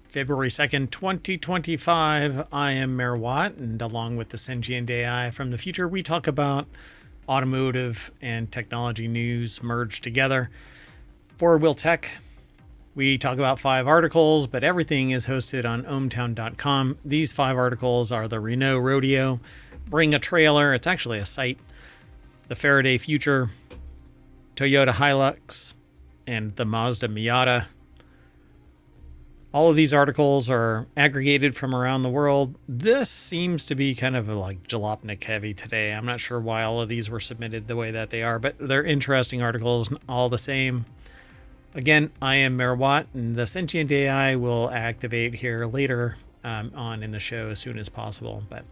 February 2nd, 2025. I am Mayor Watt, and along with the sentient AI from the future, we talk about automotive and technology news merged together. Four Wheel Tech, we talk about 5 articles, but everything is hosted on ohmtown.com. These 5 articles are the Renault Rodeo, Bring a Trailer, it's actually a site, the Faraday Future, Toyota Hilux, and the Mazda Miata. All of these articles are aggregated from around the world. This seems to be kind of like jalopnik heavy today. I'm not sure why all of these were submitted the way that they are, but they're interesting articles all the same. Again, I am Mayor Watt, and the sentient AI will activate here later on in the show as soon as possible. But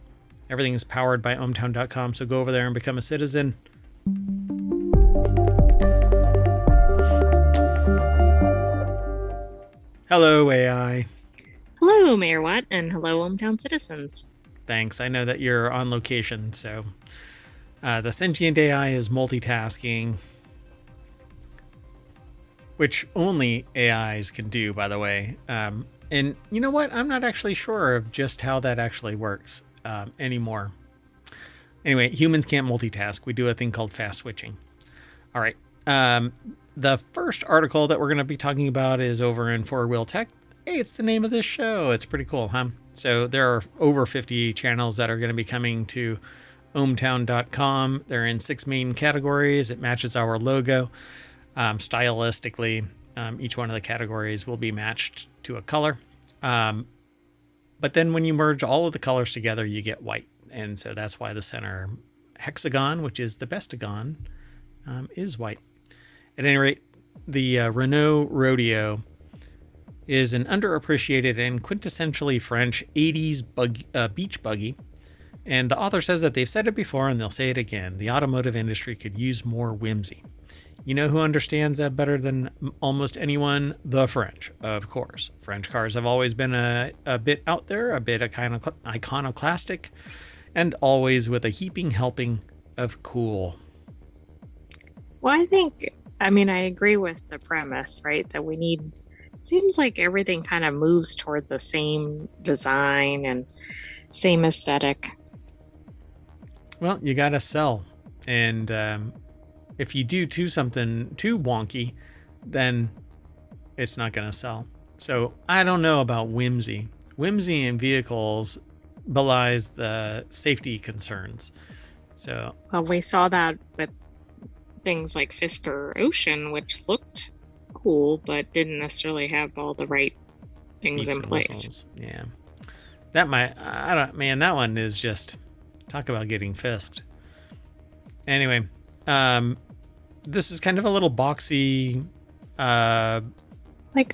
everything is powered by ohmtown.com, so go over there and become a citizen. Hello, AI. Hello, Mayor Watt, and hello, ohmTown citizens. Thanks. I know that you're on location, so the sentient AI is multitasking, which only AIs can do, by the way. And you know what? I'm not actually sure of just how that actually works anymore. Anyway, humans can't multitask. We do a thing called fast switching. All right. The first article that we're going to be talking about is over in Four Wheel Tech. Hey, it's the name of this show. It's pretty cool, huh? So there are over 50 channels that are going to be coming to ohmtown.com. They're in 6 main categories. It matches our logo. Stylistically, each one of the categories will be matched to a color. But then when you merge all of the colors together, you get white. And so that's why the center hexagon, which is the bestagon, is white. At any rate, the Renault Rodeo is an underappreciated and quintessentially French 80s beach buggy. And the author says that they've said it before and they'll say it again. The automotive industry could use more whimsy. You know who understands that better than almost anyone? The French, of course. French cars have always been a bit out there, a bit kind of iconoclastic, and always with a heaping helping of cool. Well, I agree with the premise, right? That seems like everything kind of moves toward the same design and same aesthetic. Well, you got to sell. And if you do something too wonky, then it's not going to sell. So I don't know about whimsy. Whimsy in vehicles belies the safety concerns. So, well, we saw that with things like Fisker Ocean, which looked cool, but didn't necessarily have all the right things in place. Whistles. Yeah. That that one is just, talk about getting fisked. Anyway, this is kind of a little boxy,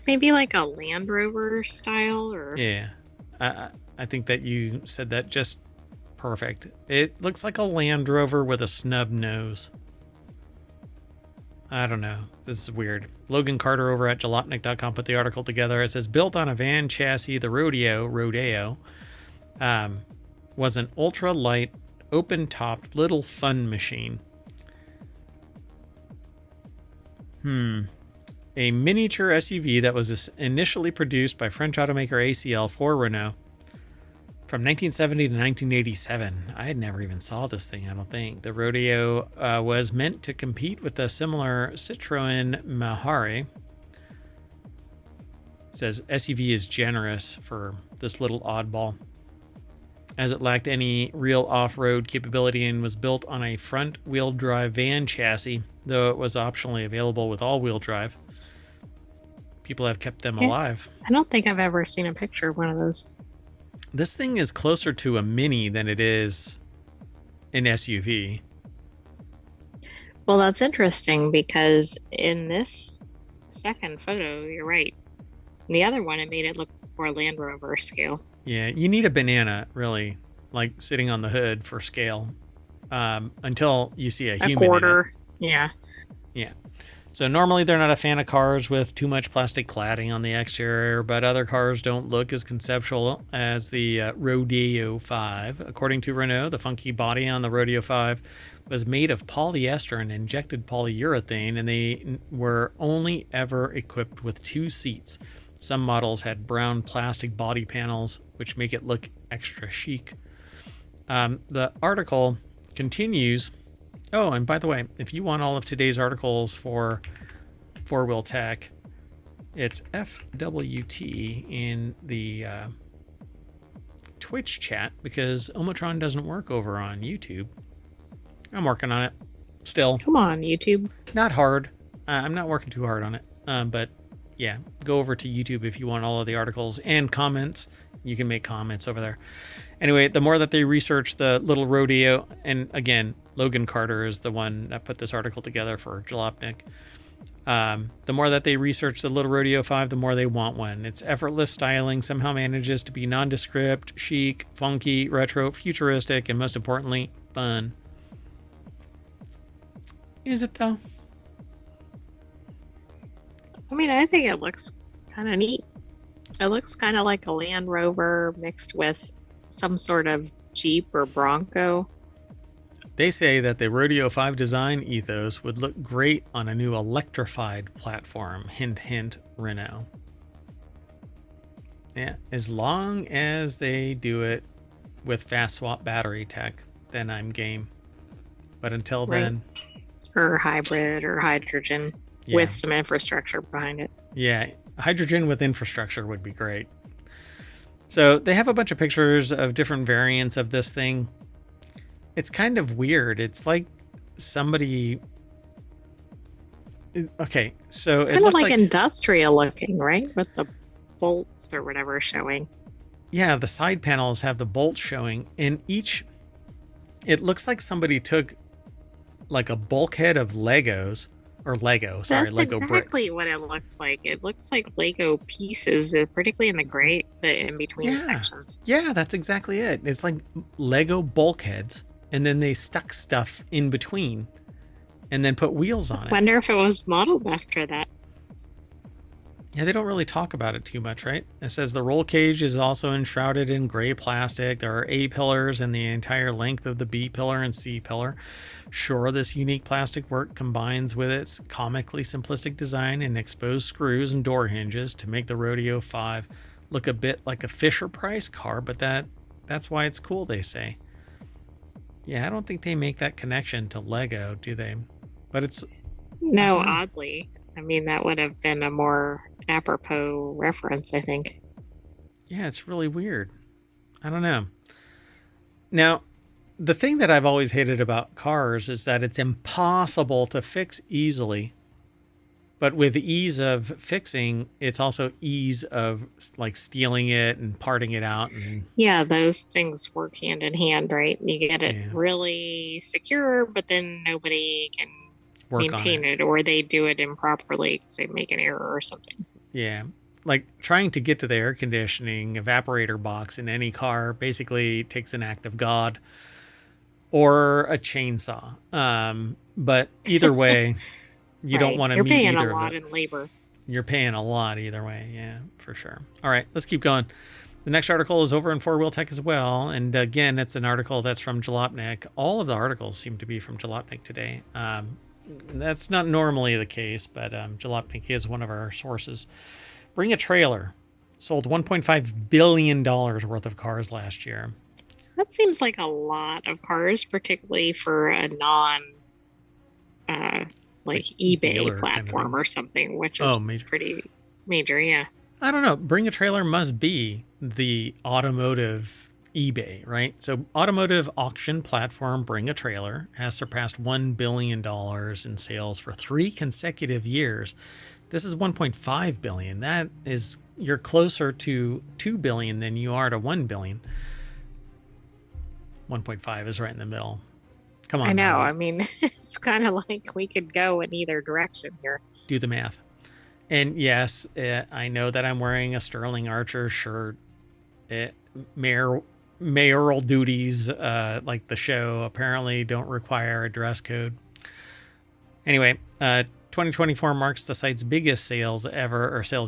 maybe like a Land Rover style, or yeah. I think that you said that just perfect. It looks like a Land Rover with a snub nose. I don't know. This is weird. Logan Carter over at jalopnik.com put the article together. It says, built on a van chassis, the Rodeo, was an ultra-light, open-topped little fun machine. A miniature SUV that was initially produced by French automaker ACL for Renault from 1970 to 1987. I had never even saw this thing, I don't think. The Rodeo was meant to compete with the similar Citroën Mahare. It says SUV is generous for this little oddball, as it lacked any real off-road capability and was built on a front-wheel drive van chassis, though it was optionally available with all-wheel drive. People have kept them alive. I don't think I've ever seen a picture of one of those. This thing is closer to a Mini than it is an SUV. Well, that's interesting because in this second photo, you're right. In the other one, it made it look more Land Rover scale. Yeah, you need a banana, really, like sitting on the hood for scale, until you see a human. A quarter, in it. yeah. Yeah. So normally they're not a fan of cars with too much plastic cladding on the exterior, but other cars don't look as conceptual as the Rodeo 5. According to Renault, the funky body on the Rodeo 5 was made of polyester and injected polyurethane, and they were only ever equipped with 2 seats. Some models had brown plastic body panels, which make it look extra chic. The article continues. Oh, and by the way, if you want all of today's articles for 4-Wheel Tech, it's FWT in the Twitch chat, because Omotron doesn't work over on YouTube. I'm working on it still. Come on, YouTube. Not hard. I'm not working too hard on it. But yeah, go over to YouTube if you want all of the articles and comments. You can make comments over there. Anyway, the more that they research the little Rodeo, and again, Logan Carter is the one that put this article together for Jalopnik. The more that they research the little Rodeo 5, the more they want one. Its effortless styling somehow manages to be nondescript, chic, funky, retro, futuristic, and most importantly, fun. Is it though? I mean, I think it looks kind of neat. It looks kind of like a Land Rover mixed with some sort of Jeep or Bronco. They say that the Rodeo 5 design ethos would look great on a new electrified platform. Hint, hint, Renault. Yeah, as long as they do it with fast swap battery tech, then I'm game. But until then... Or hybrid or hydrogen with some infrastructure behind it. Yeah, hydrogen with infrastructure would be great. So they have a bunch of pictures of different variants of this thing. It's kind of weird. It's like somebody... Okay, so it looks like industrial looking, right? With the bolts or whatever showing. Yeah, the side panels have the bolts showing, and each It looks like somebody took like a bulkhead of Legos or Lego, sorry, That's Lego bricks. exactly what it looks like. It looks like Lego pieces, particularly in the in between sections. Yeah, that's exactly it. It's like Lego bulkheads, and then they stuck stuff in between and then put wheels on it. Wonder if it was modeled after that. Yeah, they don't really talk about it too much, right? It says the roll cage is also enshrouded in gray plastic. There are A pillars in the entire length of the B pillar and C pillar. Sure, this unique plastic work combines with its comically simplistic design and exposed screws and door hinges to make the Rodeo 5 look a bit like a Fisher-Price car, but that's why it's cool, they say. Yeah, I don't think they make that connection to Lego, do they? But it's... No, oddly. I mean, that would have been a more apropos reference, I think. Yeah, it's really weird. I don't know. Now, the thing that I've always hated about cars is that it's impossible to fix easily. But with ease of fixing, it's also ease of like stealing it and parting it out. And yeah, those things work hand in hand, right? You get it really secure, but then nobody can maintain it, or they do it improperly because they make an error or something. Yeah. Like trying to get to the air conditioning evaporator box in any car basically takes an act of God or a chainsaw. But either way, you don't want to meet either. You're paying a lot in labor. You're paying a lot either way. Yeah, for sure. All right, let's keep going. The next article is over in Four Wheel Tech as well. And again, it's an article that's from Jalopnik. All of the articles seem to be from Jalopnik today. That's not normally the case, but Jalopnik is one of our sources. Bring a Trailer sold $1.5 billion worth of cars last year. That seems like a lot of cars, particularly for a non like eBay platform kind of or something, which is pretty major. Yeah. I don't know. Bring a Trailer must be the automotive eBay, right? So automotive auction platform Bring a Trailer has surpassed $1 billion in sales for 3 consecutive years. This is 1.5 billion. That is, you're closer to 2 billion than you are to 1 billion. 1.5 is right in the middle. Come on. I know. I mean, it's kind of like we could go in either direction here. Do the math. And yes, I know that I'm wearing a Sterling Archer shirt. Mayoral duties, like the show, apparently don't require a dress code. Anyway, 2024 marks the site's biggest sales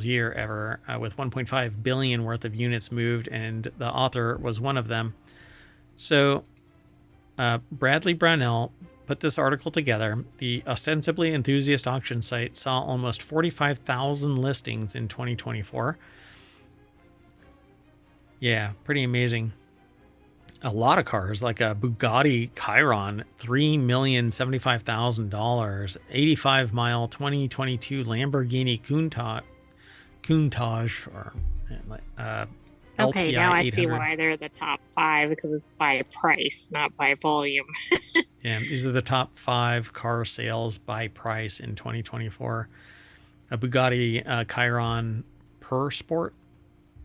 year ever, with 1.5 billion worth of units moved, and the author was one of them. So, Bradley Brownell put this article together. The ostensibly enthusiast auction site saw almost 45,000 listings in 2024. Yeah, pretty amazing. A lot of cars, like a Bugatti Chiron, $3,075,000, 85-mile 2022 Lamborghini Countach, or okay, LPI now I 800. see why they're the top 5, because it's by price, not by volume. Yeah, these are the top 5 car sales by price in 2024. A Bugatti Chiron Per Sport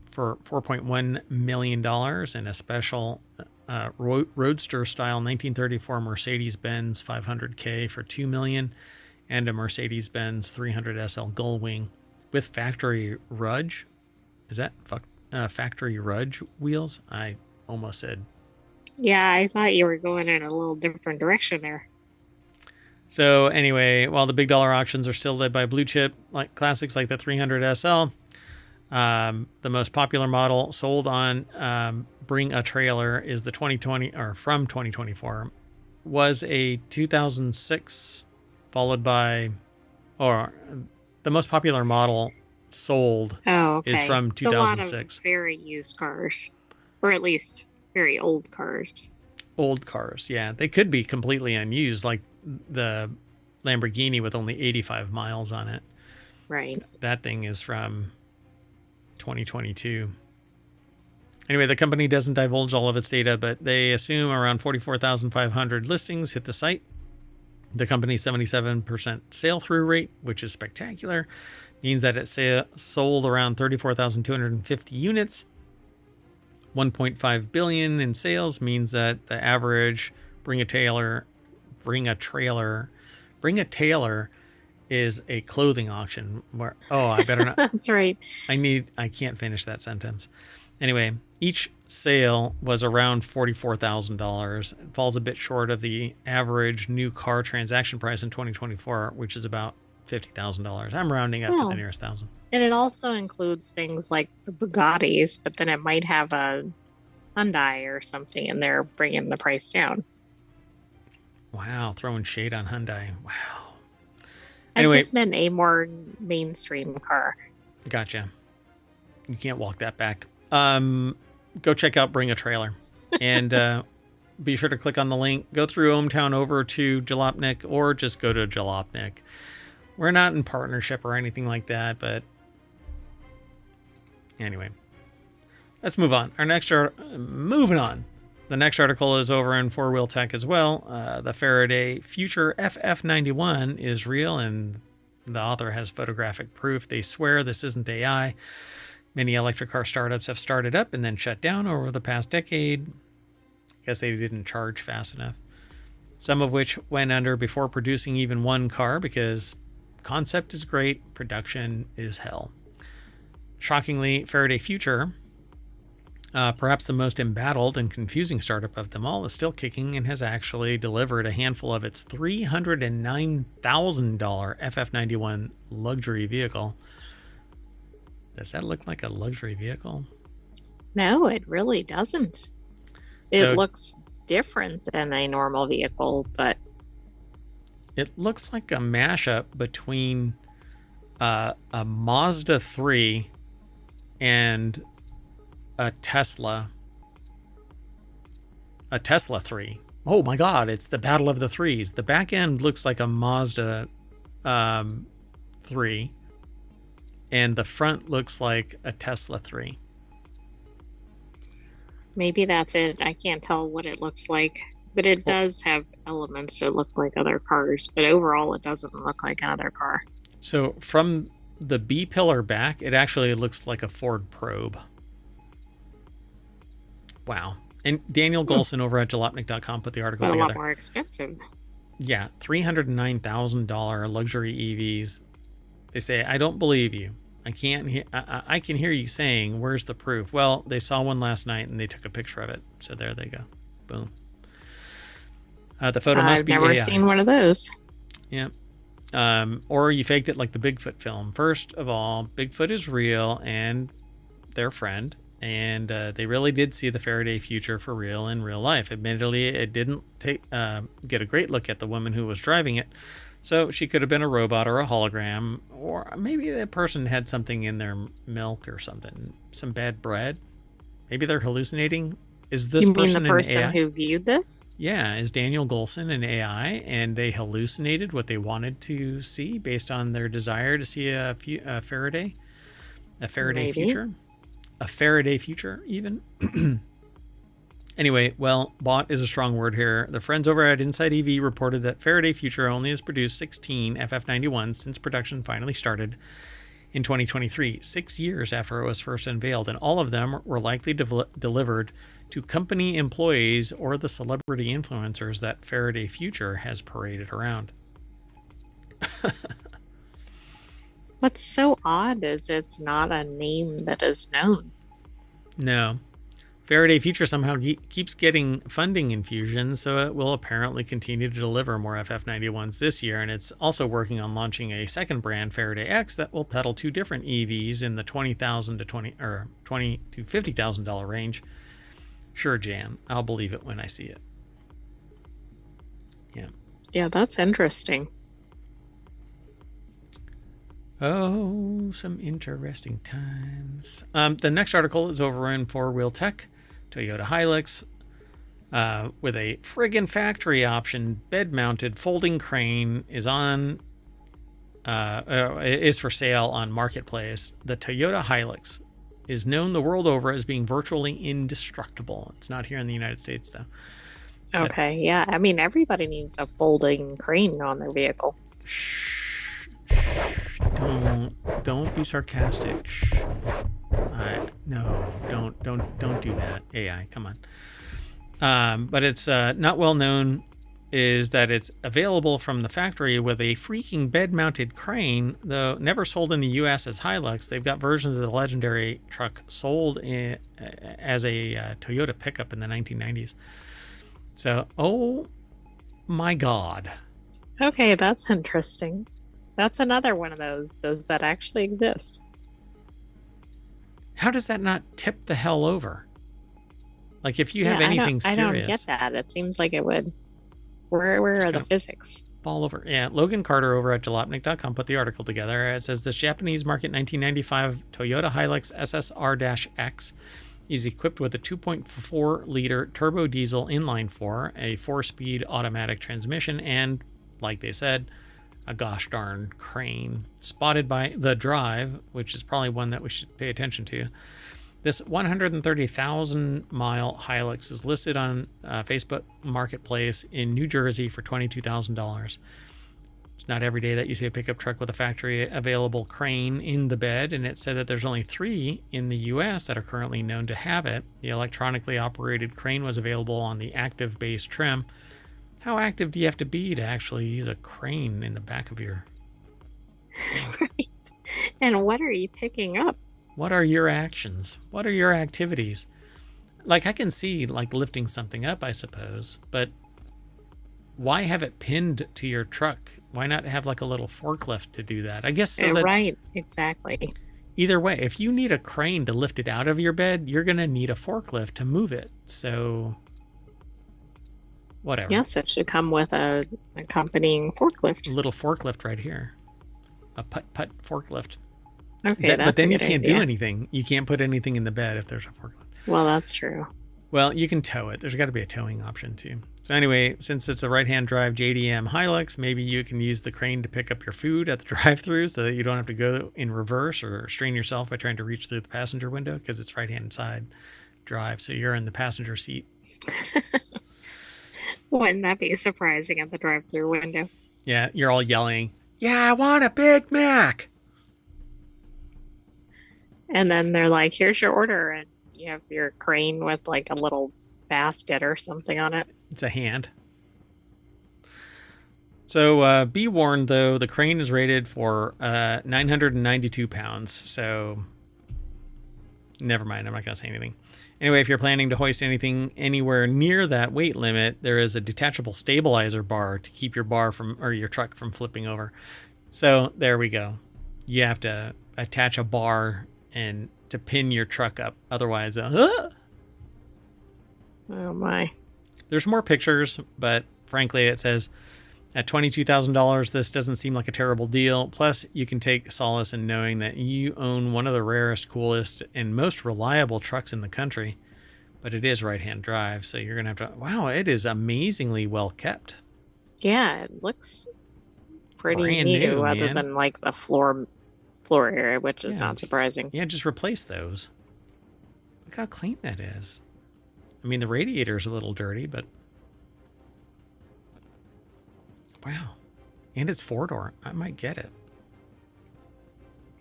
for $4.1 million, and a special Roadster style 1934 Mercedes-Benz 500K for $2 million, and a Mercedes-Benz 300 SL Gullwing with factory Rudge. Is that factory Rudge wheels? I almost said. Yeah, I thought you were going in a little different direction there. So anyway, while the big dollar auctions are still led by blue chip like classics like the 300 SL, the most popular model sold on Bring a Trailer is the 2020 or from 2024 was a 2006, followed by, or the most popular model sold is from 2006. So a lot of very used cars, or at least very old cars. Old cars, yeah. They could be completely unused, like the Lamborghini with only 85 miles on it. Right. That thing is from 2022. Anyway, the company doesn't divulge all of its data, but they assume around 44,500 listings hit the site. The company's 77% sale-through rate, which is spectacular, means that it sold around 34,250 units. 1.5 billion in sales means that the average Bring a Tailor is a clothing auction where, oh, I better not. That's right. I can't finish that sentence. Anyway, each sale was around $44,000. It falls a bit short of the average new car transaction price in 2024, which is about $50,000. I'm rounding up to the nearest thousand. And it also includes things like the Bugattis, but then it might have a Hyundai or something in there bringing the price down. Wow, throwing shade on Hyundai. Wow. Anyway, I just meant a more mainstream car. Gotcha. You can't walk that back. Go check out Bring a Trailer. And be sure to click on the link. Go through ohmTown over to Jalopnik, or just go to Jalopnik. We're not in partnership or anything like that, but anyway. Let's move on. Moving on. The next article is over in 4-Wheel Tech as well. The Faraday Future FF91 is real, and the author has photographic proof. They swear this isn't AI. Many electric car startups have started up and then shut down over the past decade. I guess they didn't charge fast enough. Some of which went under before producing even one car, because concept is great, production is hell. Shockingly, Faraday Future, perhaps the most embattled and confusing startup of them all, is still kicking and has actually delivered a handful of its $309,000 FF91 luxury vehicle. Does that look like a luxury vehicle? No, it really doesn't. It looks different than a normal vehicle, but it looks like a mashup between a Mazda 3 and a Tesla 3. Oh my God, it's the battle of the threes. The back end looks like a Mazda 3, and the front looks like a Tesla 3. Maybe that's it. I can't tell what it looks like, but it does have elements that look like other cars, but overall it doesn't look like another car. So from the B pillar back, it actually looks like a Ford Probe. Wow. And Daniel Golson over at jalopnik.com put the article together. A lot more expensive. Yeah, $309,000 luxury EVs. They say, I don't believe you. I can hear you saying, where's the proof? Well, they saw one last night and they took a picture of it. So there they go. Boom. The photo must be AI. I've never seen one of those. Yeah. Or you faked it like the Bigfoot film. First of all, Bigfoot is real and their friend. And they really did see the Faraday Future for real in real life. Admittedly, it didn't get a great look at the woman who was driving it. So she could have been a robot or a hologram, or maybe that person had something in their milk or something, some bad bread. Maybe they're hallucinating. Is this person the person who viewed this? Yeah, is Daniel Golson an AI, and they hallucinated what they wanted to see based on their desire to see a Faraday Future, a Faraday Future even. Anyway, well, bought is a strong word here. The friends over at Inside EV reported that Faraday Future only has produced 16 FF91 since production finally started in 2023, 6 years after it was first unveiled, and all of them were likely delivered to company employees or the celebrity influencers that Faraday Future has paraded around. What's so odd is it's not a name that is known. No. Faraday Future somehow keeps getting funding infusion, so it will apparently continue to deliver more FF91s this year, and it's also working on launching a second brand, Faraday X, that will peddle two different EVs in the $20,000 to $50,000 range. Sure, Jan, I'll believe it when I see it. Yeah. Yeah, that's interesting. Oh, some interesting times. The next article is over in 4-Wheel Tech. Toyota Hilux with a friggin' factory option bed-mounted folding crane is for sale on Marketplace. The Toyota Hilux is known the world over as being virtually indestructible. It's not here in the United States, though. Okay, yeah. I mean, everybody needs a folding crane on their vehicle. Shh. Don't be sarcastic. Shh. No, don't do that. AI, come on. But it's not well known is that it's available from the factory with a freaking bed-mounted crane, though never sold in the U.S. as Hilux. They've got versions of the legendary truck sold as a Toyota pickup in the 1990s. So, oh my God. Okay, that's interesting. That's another one of those. Does that actually exist? How does that not tip the hell over? Like if you have anything serious. I don't get that. It seems like it would. Where are the physics? Fall over. Yeah, Logan Carter over at jalopnik.com put the article together. It says this Japanese market 1995 Toyota Hilux SSR-X is equipped with a 2.4-liter turbo diesel inline-4, a 4-speed automatic transmission, and, like they said, a gosh darn crane. Spotted by The Drive, which is probably one that we should pay attention to. This 130,000-mile Hilux is listed on Facebook Marketplace in New Jersey for $22,000. It's not every day that you see a pickup truck with a factory-available crane in the bed, and it said that there's only 3 in the U.S. that are currently known to have it. The electronically operated crane was available on the active base trim. How active do you have to be to actually use a crane in the back of your... Right. And what are you picking up? What are your actions? What are your activities? Like, I can see, like, lifting something up, I suppose, but why have it pinned to your truck? Why not have, like, a little forklift to do that? I guess so that... Right, exactly. Either way, if you need a crane to lift it out of your bed, you're going to need a forklift to move it. So, whatever. Yes, it should come with a accompanying forklift. A little forklift right here. A putt-putt forklift. Okay, but then you can't do anything. You can't put anything in the bed if there's a forklift. Well, that's true. Well, you can tow it. There's got to be a towing option too. So anyway, since it's a right-hand drive JDM Hilux, maybe you can use the crane to pick up your food at the drive-thru so that you don't have to go in reverse or strain yourself by trying to reach through the passenger window because it's right-hand side drive. So you're in the passenger seat. Wouldn't that be surprising at the drive-thru window? Yeah, you're all yelling, "Yeah, I want a Big Mac." And then they're like, "Here's your order." And you have your crane with like a little basket or something on it. It's a hand. So be warned, though, the crane is rated for 992 pounds. So never mind. I'm not going to say anything. Anyway, if you're planning to hoist anything anywhere near that weight limit, there is a detachable stabilizer bar to keep your your truck from flipping over. So there we go. You have to attach a bar and to pin your truck up. Otherwise, oh my. There's more pictures, but frankly, it says at $22,000, this doesn't seem like a terrible deal. Plus, you can take solace in knowing that you own one of the rarest, coolest, and most reliable trucks in the country. But it is right-hand drive, so you're going to have to... Wow, it is amazingly well kept. Yeah, it looks pretty Brand new, new, other man. than like the floor area, which is not surprising. Yeah, just replace those. Look how clean that is. I mean, the radiator's a little dirty, but... Wow. And it's 4-door. I might get it.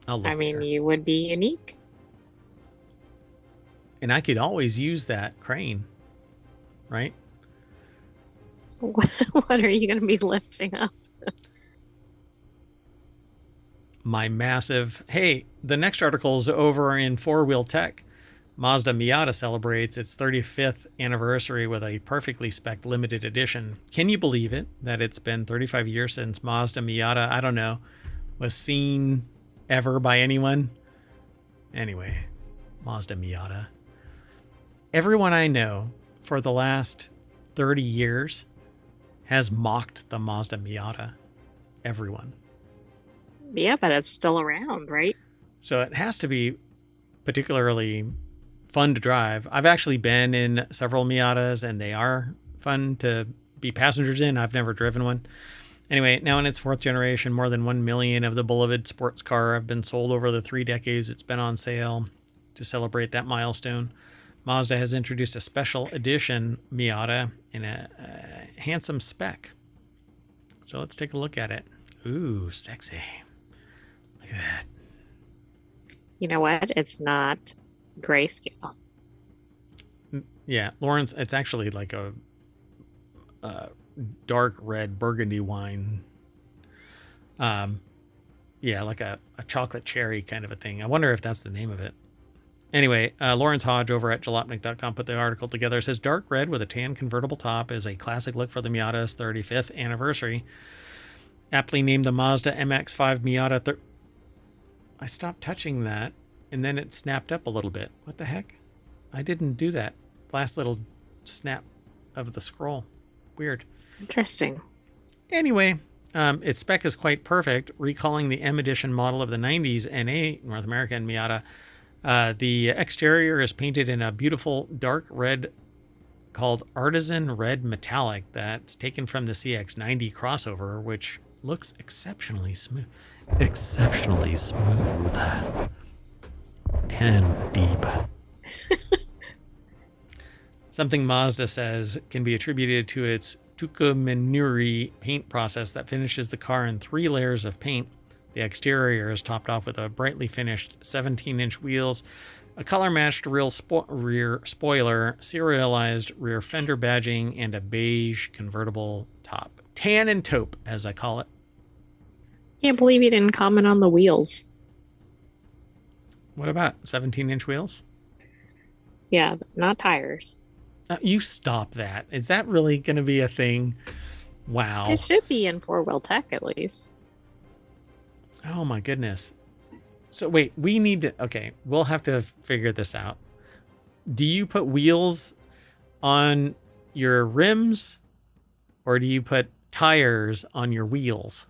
I'll look. I mean, you would be unique. And I could always use that crane, right? What are you going to be lifting up? My massive... Hey, the next article is over in 4-Wheel Tech. Mazda Miata celebrates its 35th anniversary with a perfectly spec'd limited edition. Can you believe it, that it's been 35 years since Mazda Miata, I don't know, was seen ever by anyone? Anyway, Mazda Miata. Everyone I know for the last 30 years has mocked the Mazda Miata. Everyone. Yeah, but it's still around, right? So it has to be particularly fun to drive. I've actually been in several Miatas, and they are fun to be passengers in. I've never driven one. Anyway, now in its 4th generation, more than 1 million of the beloved sports car have been sold over the 3 decades it's been on sale. To celebrate that milestone, Mazda has introduced a special edition Miata in a handsome spec. So let's take a look at it. Ooh, sexy. Look at that. You know what? It's not grayscale. Yeah, Lawrence, it's actually like a dark red burgundy wine. Yeah, like a chocolate cherry kind of a thing. I wonder if that's the name of it. Anyway, Lawrence Hodge over at jalopnik.com put the article together. It says dark red with a tan convertible top is a classic look for the Miata's 35th anniversary. Aptly named the Mazda MX-5 Miata. I stopped touching that, and then it snapped up a little bit. What the heck? I didn't do that. Last little snap of the scroll. Weird. Interesting. Anyway, its spec is quite perfect. Recalling the M Edition model of the 90s NA North American Miata, the exterior is painted in a beautiful dark red called Artisan Red Metallic that's taken from the CX-90 crossover, which looks exceptionally smooth. Exceptionally smooth. And deep. Something Mazda says can be attributed to its Tukumenuri paint process that finishes the car in 3 layers of paint. The exterior is topped off with a brightly finished 17-inch wheels, a color-matched rear spoiler, serialized rear fender badging, and a beige convertible top. Tan and taupe, as I call it. Can't believe you didn't comment on the wheels. What about 17-inch wheels? Yeah, not tires. You stop that. Is that really going to be a thing? Wow. It should be in 4-wheel tech at least. Oh my goodness. So wait, we need to, okay, we'll have to figure this out. Do you put wheels on your rims or do you put tires on your wheels?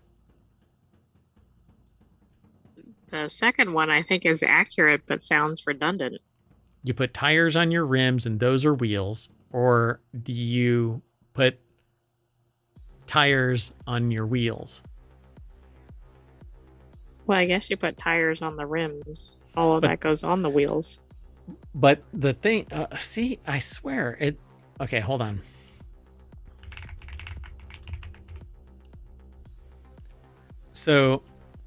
The second one I think is accurate but sounds redundant. You put tires on your rims and those are wheels, or do you put tires on your wheels? Well, I guess you put tires on the rims. All of that goes on the wheels. But the thing, see, I swear it. Okay, hold on. So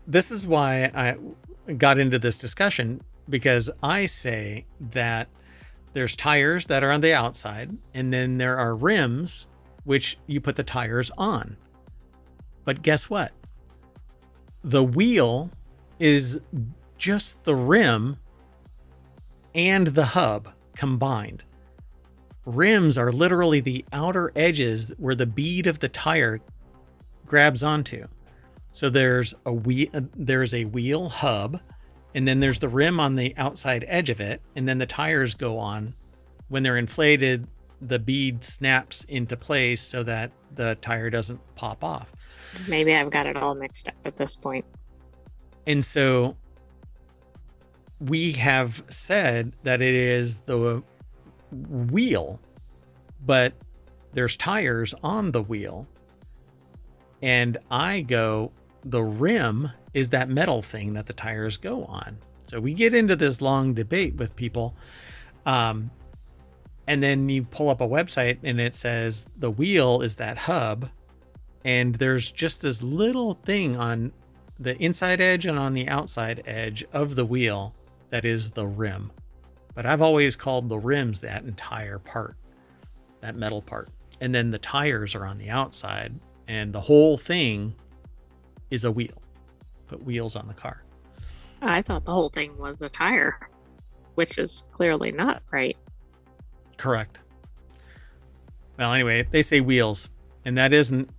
this is why I got into this discussion, because I say that there's tires that are on the outside and then there are rims, which you put the tires on. But guess what? The wheel is just the rim and the hub combined. Rims are literally the outer edges where the bead of the tire grabs onto. So there's a wheel hub, and then there's the rim on the outside edge of it, and then the tires go on. When they're inflated, the bead snaps into place so that the tire doesn't pop off. Maybe I've got it all mixed up at this point. And so we have said that it is the wheel, but there's tires on the wheel. And I go, the rim is that metal thing that the tires go on. So we get into this long debate with people. And then you pull up a website and it says the wheel is that hub. And there's just this little thing on the inside edge and on the outside edge of the wheel that is the rim. But I've always called the rims that entire part, that metal part. And then the tires are on the outside, and the whole thing is a wheel. Put wheels on the car. I thought the whole thing was a tire, which is clearly not right. Correct. Well, anyway, they say wheels, and that isn't,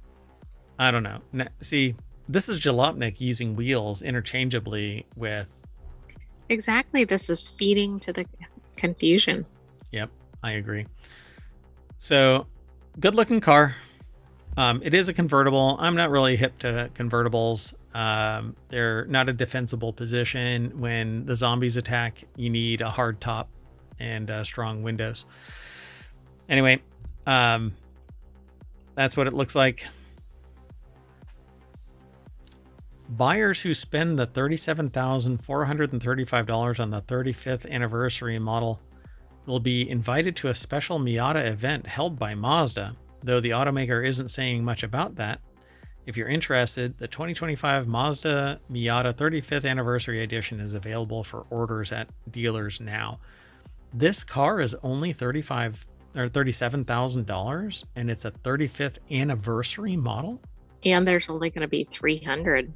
I don't know. See, this is Jalopnik using wheels interchangeably with... Exactly. This is feeding to the confusion. Yep, I agree. So, good looking car. It is a convertible. I'm not really hip to convertibles. They're not a defensible position. When the zombies attack, you need a hard top and strong windows. Anyway, that's what it looks like. Buyers who spend the $37,435 on the 35th anniversary model will be invited to a special Miata event held by Mazda, though the automaker isn't saying much about that. If you're interested, the 2025 Mazda Miata 35th Anniversary Edition is available for orders at dealers now. This car is only $37,000, and it's a 35th anniversary model. And there's only going to be 300.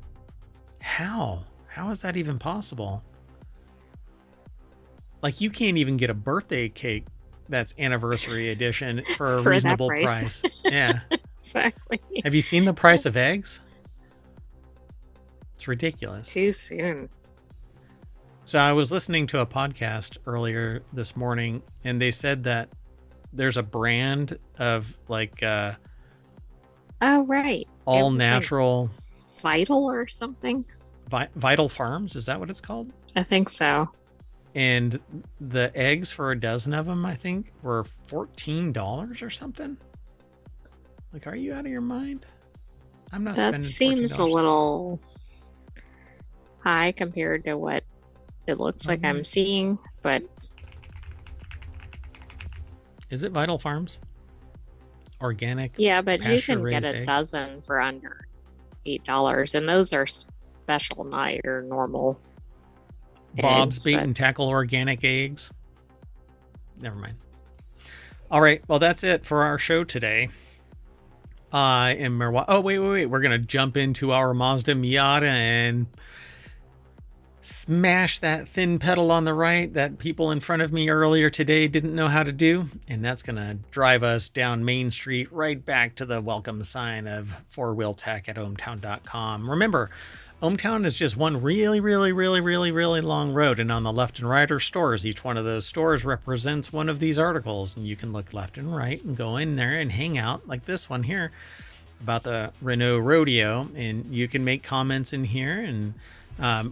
How is that even possible? Like, you can't even get a birthday cake that's anniversary edition for a reasonable price. Yeah, exactly. Have you seen the price of eggs? It's ridiculous. Too soon. So I was listening to a podcast earlier this morning, and they said that there's a brand of like oh, right, all natural, like Vital or something. Vital Farms, is that what it's called? I think so. And the eggs for a dozen of them, I think, were $14 or something. Like, are you out of your mind? I'm not spending $14. That seems a little high compared to what it looks like I'm seeing, but is it Vital Farms? Organic? Yeah, but you can get a eggs? dozen for under $8, and those are special, not your normal Bob's Bait and Tackle organic eggs. Never mind. All right, well, that's it for our show today. I am Merwa. Oh, wait. We're going to jump into our Mazda Miata and smash that thin pedal on the right that people in front of me earlier today didn't know how to do. And that's going to drive us down Main Street right back to the welcome sign of 4-Wheel Tech at ohmtown.com. Remember, ohmTown is just one really long road, and on the left and right are stores. Each one of those stores represents one of these articles, and you can look left and right and go in there and hang out like this one here about the Renault Rodeo, and you can make comments in here, and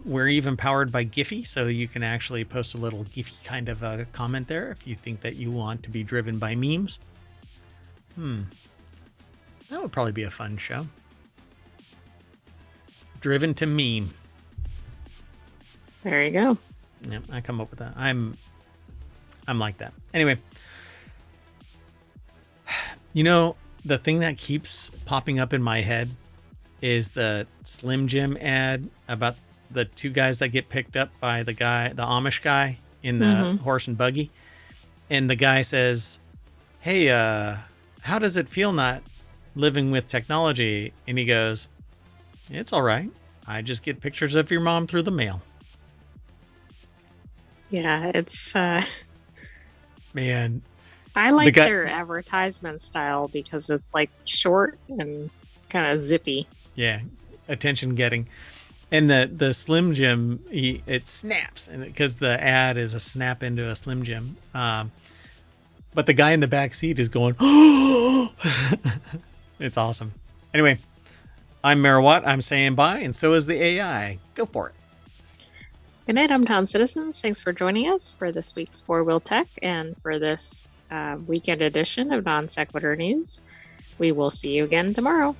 we're even powered by Giphy, so you can actually post a little Giphy kind of a comment there if you think that you want to be driven by memes. That would probably be a fun show. Driven to meme. There you go. Yeah, I come up with that. I'm like that. Anyway, you know, the thing that keeps popping up in my head is the Slim Jim ad about the two guys that get picked up by the Amish guy in the horse and buggy. And the guy says, "Hey, how does it feel not living with technology?" And he goes, "It's all right. I just get pictures of your mom through the mail." Yeah, it's man. I like their advertisement style because it's like short and kind of zippy. Yeah, attention getting. And the Slim Jim, it snaps, and because the ad is a snap into a Slim Jim. But the guy in the back seat is going, "Oh!" It's awesome. Anyway, I'm Marawatt. I'm saying bye, and so is the AI. Go for it. Good night, ohmTown citizens. Thanks for joining us for this week's 4-Wheel Tech and for this weekend edition of Non Sequitur News. We will see you again tomorrow.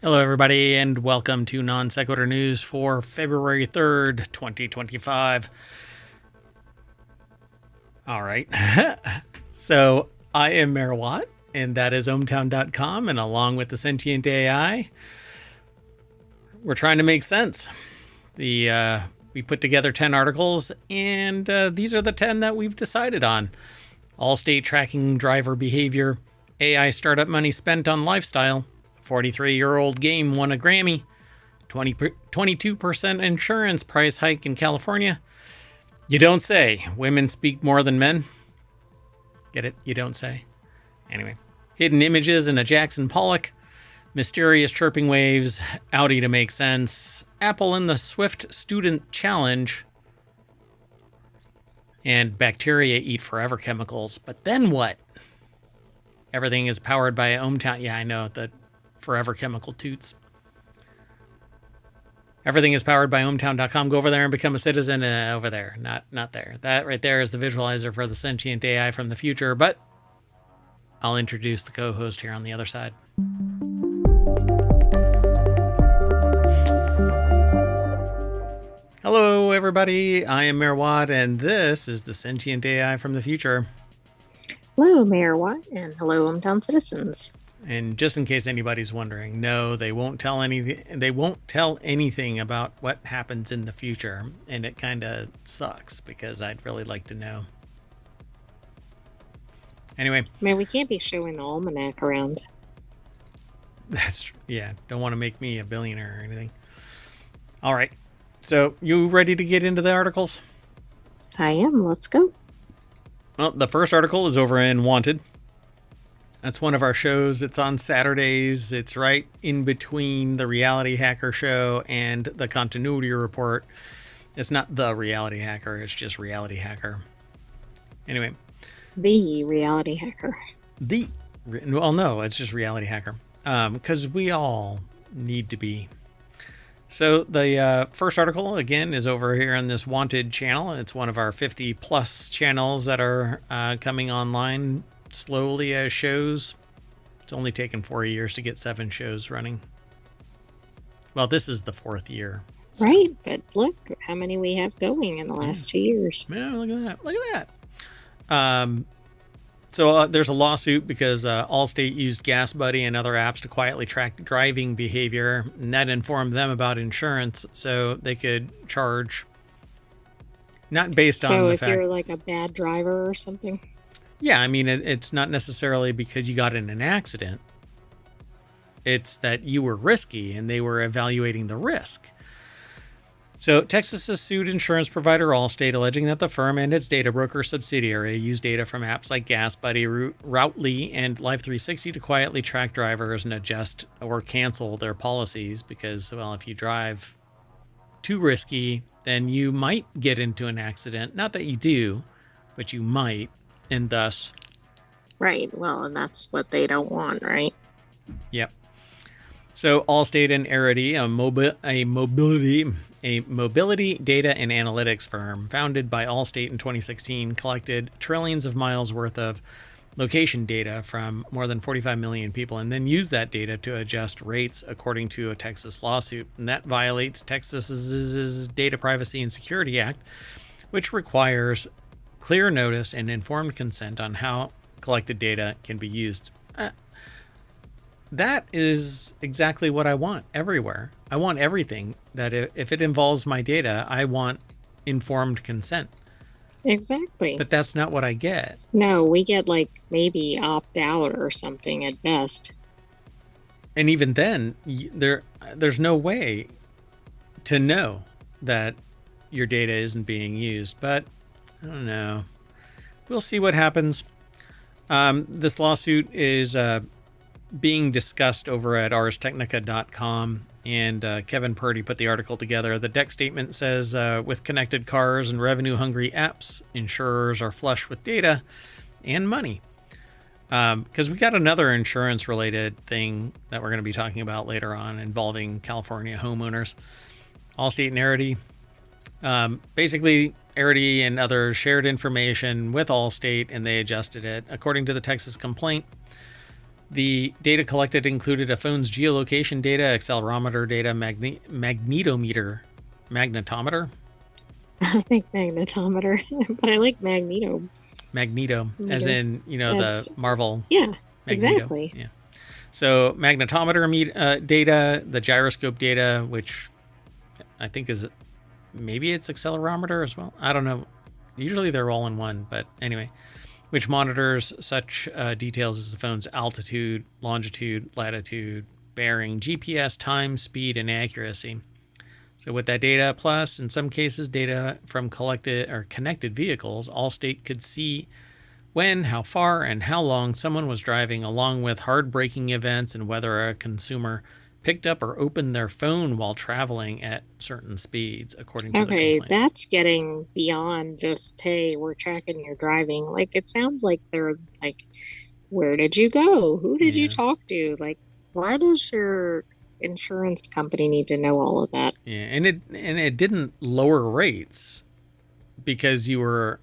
Hello, everybody, and welcome to Non Sequitur News for February 3rd, 2025. All right. So I am Marawatt, and that is ohmtown.com, and along with the sentient AI, we're trying to make sense. We put together 10 articles, and these are the 10 that we've decided on. All-state tracking driver behavior, AI startup money spent on lifestyle, 43-year-old game won a Grammy, 22% insurance price hike in California. You don't say. Women speak more than men. Get it? You don't say. Anyway, hidden images in a Jackson Pollock, mysterious chirping waves, Audi to make sense, Apple in the Swift Student Challenge, and bacteria eat forever chemicals. But then what? Everything is powered by ohmTown. Yeah, I know, the forever chemical toots. Everything is powered by ohmtown.com. Go over there and become a citizen over there. Not there. That right there is the visualizer for the sentient AI from the future, but I'll introduce the co-host here on the other side. Hello, everybody. I am Mayor Watt, and this is the sentient AI from the future. Hello, Mayor Watt, and hello, hometown citizens. And just in case anybody's wondering, no, they won't tell anything. They won't tell anything about what happens in the future, and it kind of sucks because I'd really like to know. Anyway, man, we can't be showing the almanac around. Don't want to make me a billionaire or anything. All right, so you ready to get into the articles? I am. Let's go. Well, the first article is over in Wanted. That's one of our shows. It's on Saturdays. It's right in between the Reality Hacker show and the Continuity Report. It's not the Reality Hacker. It's just Reality Hacker. Anyway. The Reality Hacker. Well, no, it's just Reality Hacker. Because we all need to be. So the first article, again, is over here on this Wanted channel. It's one of our 50-plus channels that are coming online slowly as shows. It's only taken 4 years to get 7 shows running. Well, this is the 4th year. So. Right, but look how many we have going in the last 2 years. Yeah, look at that. Look at that. So there's a lawsuit because Allstate used Gas Buddy and other apps to quietly track driving behavior, and that informed them about insurance, so they could charge, not based on the fact... So if you're like a bad driver or something? Yeah, I mean, it's not necessarily because you got in an accident. It's that you were risky, and they were evaluating the risk. So Texas has sued insurance provider Allstate, alleging that the firm and its data broker subsidiary use data from apps like Gas Buddy, Routely, and Life360 to quietly track drivers and adjust or cancel their policies because, well, if you drive too risky, then you might get into an accident. Not that you do, but you might. And thus... Right. Well, and that's what they don't want, right? Yep. So Allstate and Arity, a mobility data and analytics firm founded by Allstate in 2016, collected trillions of miles worth of location data from more than 45 million people and then used that data to adjust rates according to a Texas lawsuit. And that violates Texas's Data Privacy and Security Act, which requires clear notice and informed consent on how collected data can be used. That is exactly what I want everywhere. I want everything that if it involves my data, I want informed consent. Exactly. But that's not what I get. No, we get like maybe opt out or something at best. And even then, there's no way to know that your data isn't being used. But I don't know. We'll see what happens. This lawsuit is being discussed over at arstechnica.com, and Kevin Purdy put the article together. The deck statement says, with connected cars and revenue-hungry apps, insurers are flush with data and money. Because we got another insurance-related thing that we're going to be talking about later on involving California homeowners. Allstate and Arity. Basically, Arity and others shared information with Allstate, and they adjusted it. According to the Texas complaint, the data collected included a phone's geolocation data, accelerometer data, magnetometer. I think magnetometer, but I like magneto. Magneto, as in, the Marvel. Yeah, Magneto. Exactly. Yeah. So magnetometer data, the gyroscope data, which I think is, maybe it's accelerometer as well. I don't know. Usually they're all in one, but anyway. Which monitors such details as the phone's altitude, longitude, latitude, bearing, GPS, time, speed, and accuracy. So with that data, plus in some cases data from collected or connected vehicles, Allstate could see when, how far, and how long someone was driving, along with hard braking events and whether a consumer picked up or opened their phone while traveling at certain speeds, according to the complaint. Okay, that's getting beyond just, hey, we're tracking your driving. Like, it sounds like they're like, where did you go? Who did you talk to? Like, why does your insurance company need to know all of that? Yeah, and it didn't lower rates because you were.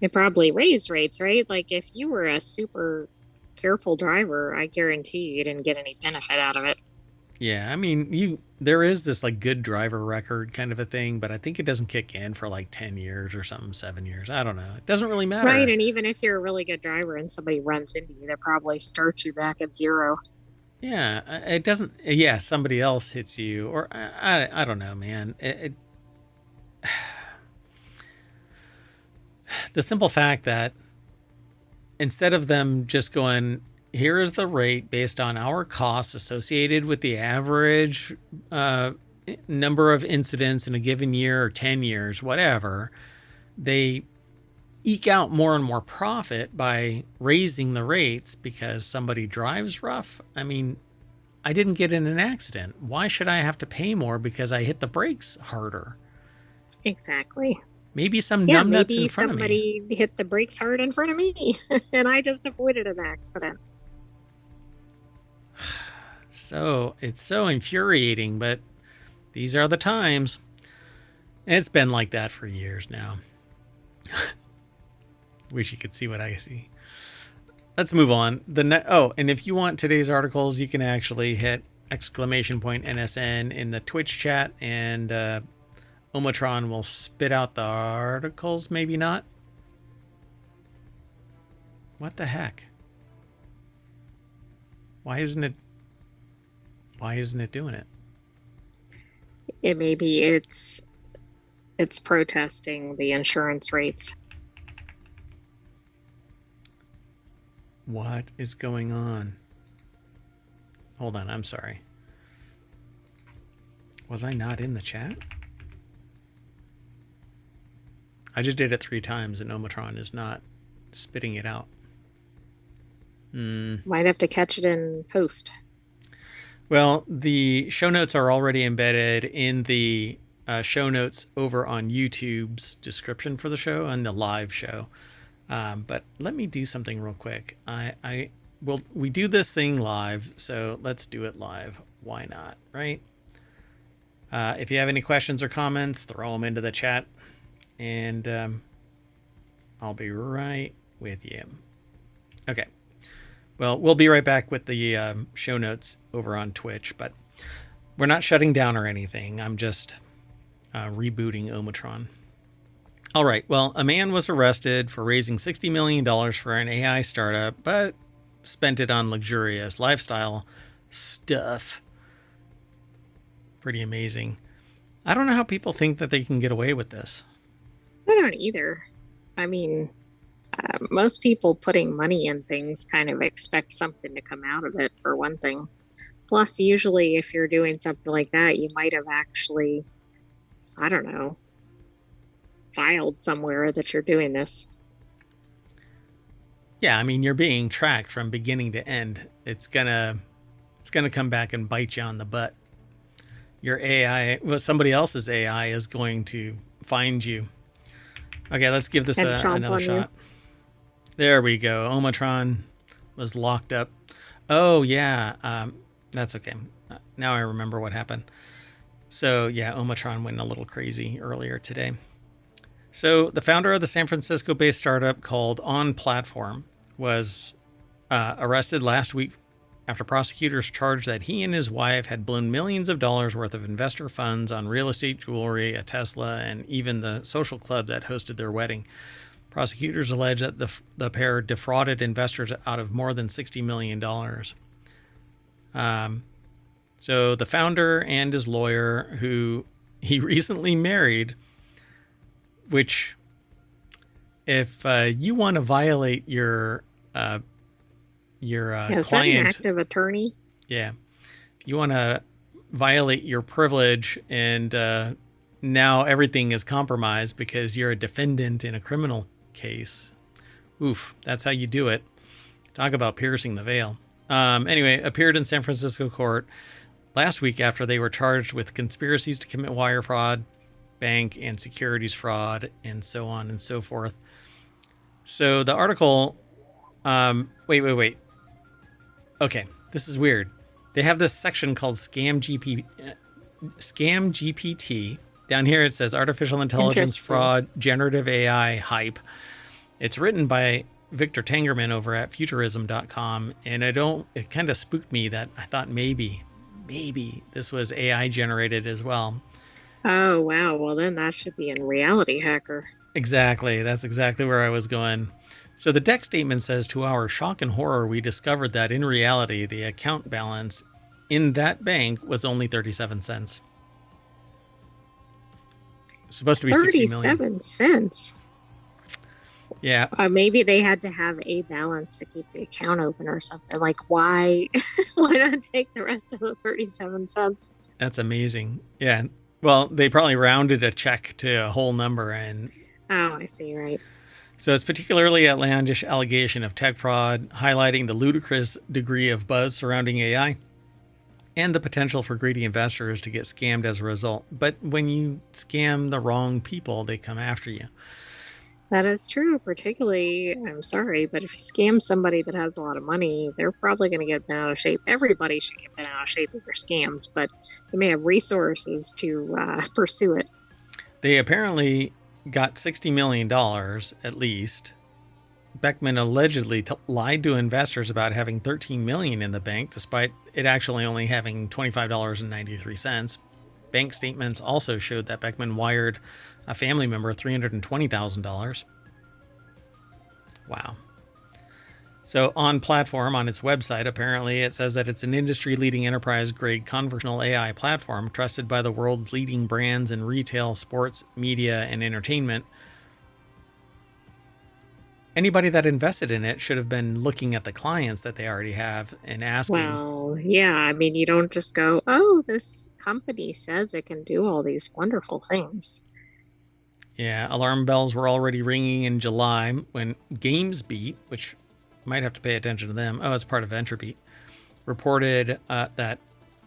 It probably raised rates, right? Like if you were a super careful driver, I guarantee you didn't get any benefit out of it. Yeah, I mean, there is this like good driver record kind of a thing, but I think it doesn't kick in for like 10 years or something, 7 years. I don't know. It doesn't really Right. matter. And even if you're a really good driver and somebody runs into you, they probably start you back at zero. Yeah, it doesn't. Yeah, somebody else hits you, or I don't know, man. The simple fact that instead of them just going, here is the rate based on our costs associated with the average number of incidents in a given year or 10 years, whatever, they eke out more and more profit by raising the rates because somebody drives rough. I mean, I didn't get in an accident. Why should I have to pay more because I hit the brakes harder? Exactly. Maybe some Yeah, numbnuts in maybe front of me. somebody hit the brakes hard in front of me and I just avoided an accident. So it's so infuriating, but these are the times. And it's been like that for years now. Wish you could see what I see. Let's move on. And if you want today's articles, you can actually hit !NSN in the Twitch chat, and Omatron will spit out the articles. Maybe not. What the heck? Why isn't it doing it? It maybe it's protesting the insurance rates. What is going on? Hold on, I'm sorry. Was I not in the chat? I just did it 3 times and Omatron is not spitting it out. Might have to catch it in post. Well, the show notes are already embedded in the show notes over on YouTube's description for the show and the live show. But let me do something real quick. We do this thing live, so let's do it live. Why not, right? If you have any questions or comments, throw them into the chat, and I'll be right with you. Okay. Well, we'll be right back with the show notes over on Twitch, but we're not shutting down or anything. I'm just rebooting Omatron. All right. Well, a man was arrested for raising $60 million for an AI startup, but spent it on luxurious lifestyle stuff. Pretty amazing. I don't know how people think that they can get away with this. I don't either. I mean, most people putting money in things kind of expect something to come out of it, for one thing. Plus, usually if you're doing something like that, you might have actually, I don't know, filed somewhere that you're doing this. Yeah, I mean, you're being tracked from beginning to end. It's gonna come back and bite you on the butt. Your AI, well, somebody else's AI is going to find you. Okay, let's give this another shot. There we go. Omatron was locked up. Oh, yeah. That's okay. Now I remember what happened. So, yeah, Omatron went a little crazy earlier today. So, the founder of the San Francisco-based startup called On Platform was arrested last week after prosecutors charged that he and his wife had blown millions of dollars worth of investor funds on real estate, jewelry, a Tesla, and even the social club that hosted their wedding. Prosecutors allege that the pair defrauded investors out of more than $60 million. So the founder and his lawyer, who he recently married, which if you want to violate your client... Is that an active attorney? Yeah. If you want to violate your privilege and now everything is compromised because you're a defendant in a criminal case. Oof, that's how you do it. Talk about piercing the veil. Anyway, appeared in San Francisco court last week after they were charged with conspiracies to commit wire fraud, bank and securities fraud, and so on and so forth. So the article, wait. Okay, this is weird. They have this section called Scam GPT. Down here it says artificial intelligence fraud, generative AI hype. It's written by Victor Tangerman over at futurism.com, and it kind of spooked me that I thought maybe this was AI generated as well. Oh, wow. Well, then that should be in RealityHacker. Exactly. That's exactly where I was going. So the deck statement says, to our shock and horror, we discovered that in reality, the account balance in that bank was only 37 cents. It's supposed to be 60 million. 37 cents. Yeah. Maybe they had to have a balance to keep the account open or something. Like, why not take the rest of the 37 cents? That's amazing. Yeah. Well, they probably rounded a check to a whole number. Oh, I see. Right. So it's particularly outlandish allegation of tech fraud, highlighting the ludicrous degree of buzz surrounding AI and the potential for greedy investors to get scammed as a result. But when you scam the wrong people, they come after you. That is true. Particularly, I'm sorry, but if you scam somebody that has a lot of money, they're probably going to get bent out of shape. Everybody should get bent out of shape if they're scammed, but they may have resources to pursue it. They apparently got $60 million at least. Beckman allegedly lied to investors about having $13 million in the bank, despite it actually only having $25.93. Bank statements also showed that Beckman wired a family member $320,000. Wow. So on platform, on its website, apparently it says that it's an industry-leading enterprise-grade conversational AI platform trusted by the world's leading brands in retail, sports, media, and entertainment. Anybody that invested in it should have been looking at the clients that they already have and asking. Well, yeah, I mean, you don't just go, oh, this company says it can do all these wonderful things. Yeah, alarm bells were already ringing in July when GamesBeat, which might have to pay attention to them. Oh, it's part of VentureBeat, reported that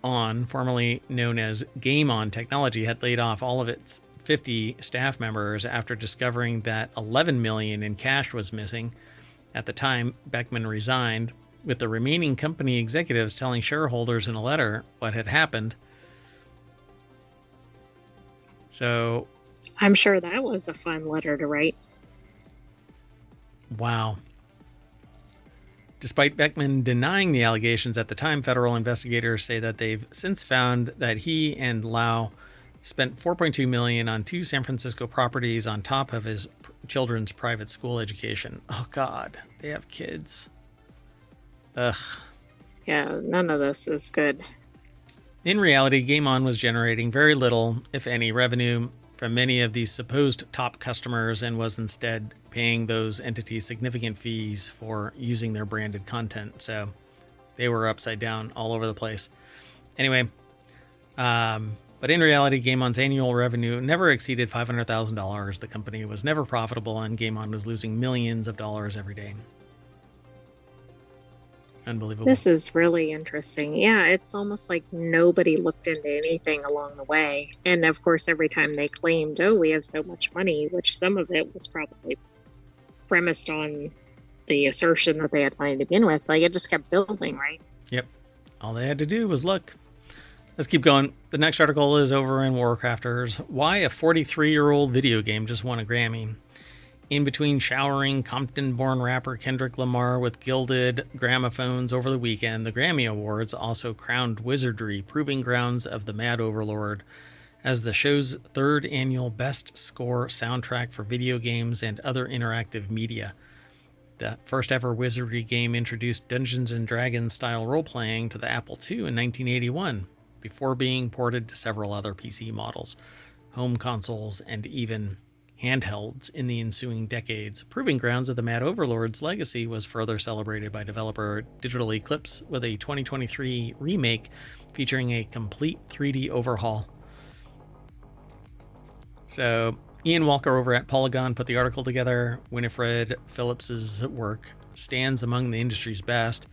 On, formerly known as Game On Technology, had laid off all of its 50 staff members after discovering that $11 million in cash was missing. At the time, Beckman resigned, with the remaining company executives telling shareholders in a letter what had happened. So, I'm sure that was a fun letter to write. Wow. Despite Beckman denying the allegations at the time, federal investigators say that they've since found that he and Lau spent $4.2 million on 2 San Francisco properties on top of his children's private school education. Oh, God. They have kids. Ugh. Yeah, none of this is good. In reality, Game On was generating very little, if any, revenue from many of these supposed top customers and was instead paying those entities significant fees for using their branded content. So they were upside down all over the place. Anyway, but in reality, Game On's annual revenue never exceeded $500,000. The company was never profitable, and Game On was losing millions of dollars every day. Unbelievable. This is really interesting. Yeah, it's almost like nobody looked into anything along the way. And of course, every time they claimed, oh, we have so much money, which some of it was probably premised on the assertion that they had money to begin with, like it just kept building, right? Yep. All they had to do was look. Let's keep going. The next article is over in WarCrafters. Why a 43-year-old video game just won a Grammy. In between showering Compton-born rapper Kendrick Lamar with gilded gramophones over the weekend, the Grammy Awards also crowned Wizardry, Proving Grounds of the Mad Overlord, as the show's 3rd annual Best Score soundtrack for video games and other interactive media. The first ever Wizardry game introduced Dungeons & Dragons style role-playing to the Apple II in 1981, before being ported to several other PC models, home consoles, and even handhelds in the ensuing decades. Proving Grounds of the Mad Overlord's legacy was further celebrated by developer Digital Eclipse with a 2023 remake featuring a complete 3D overhaul. So Ian Walker over at Polygon put the article together. Winifred Phillips's work stands among the industry's best.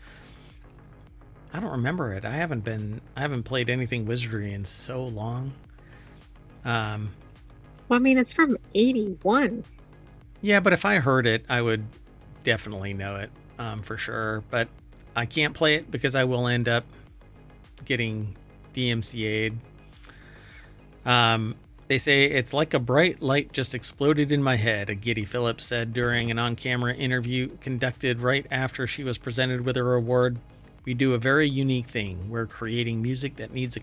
I don't remember it. I haven't played anything Wizardry in so long. Well, I mean, it's from 81. Yeah, but if I heard it, I would definitely know it for sure. But I can't play it because I will end up getting DMCA'd. They say it's like a bright light just exploded in my head, a Giddy Phillips said during an on-camera interview conducted right after she was presented with her award. We do a very unique thing. We're creating music that needs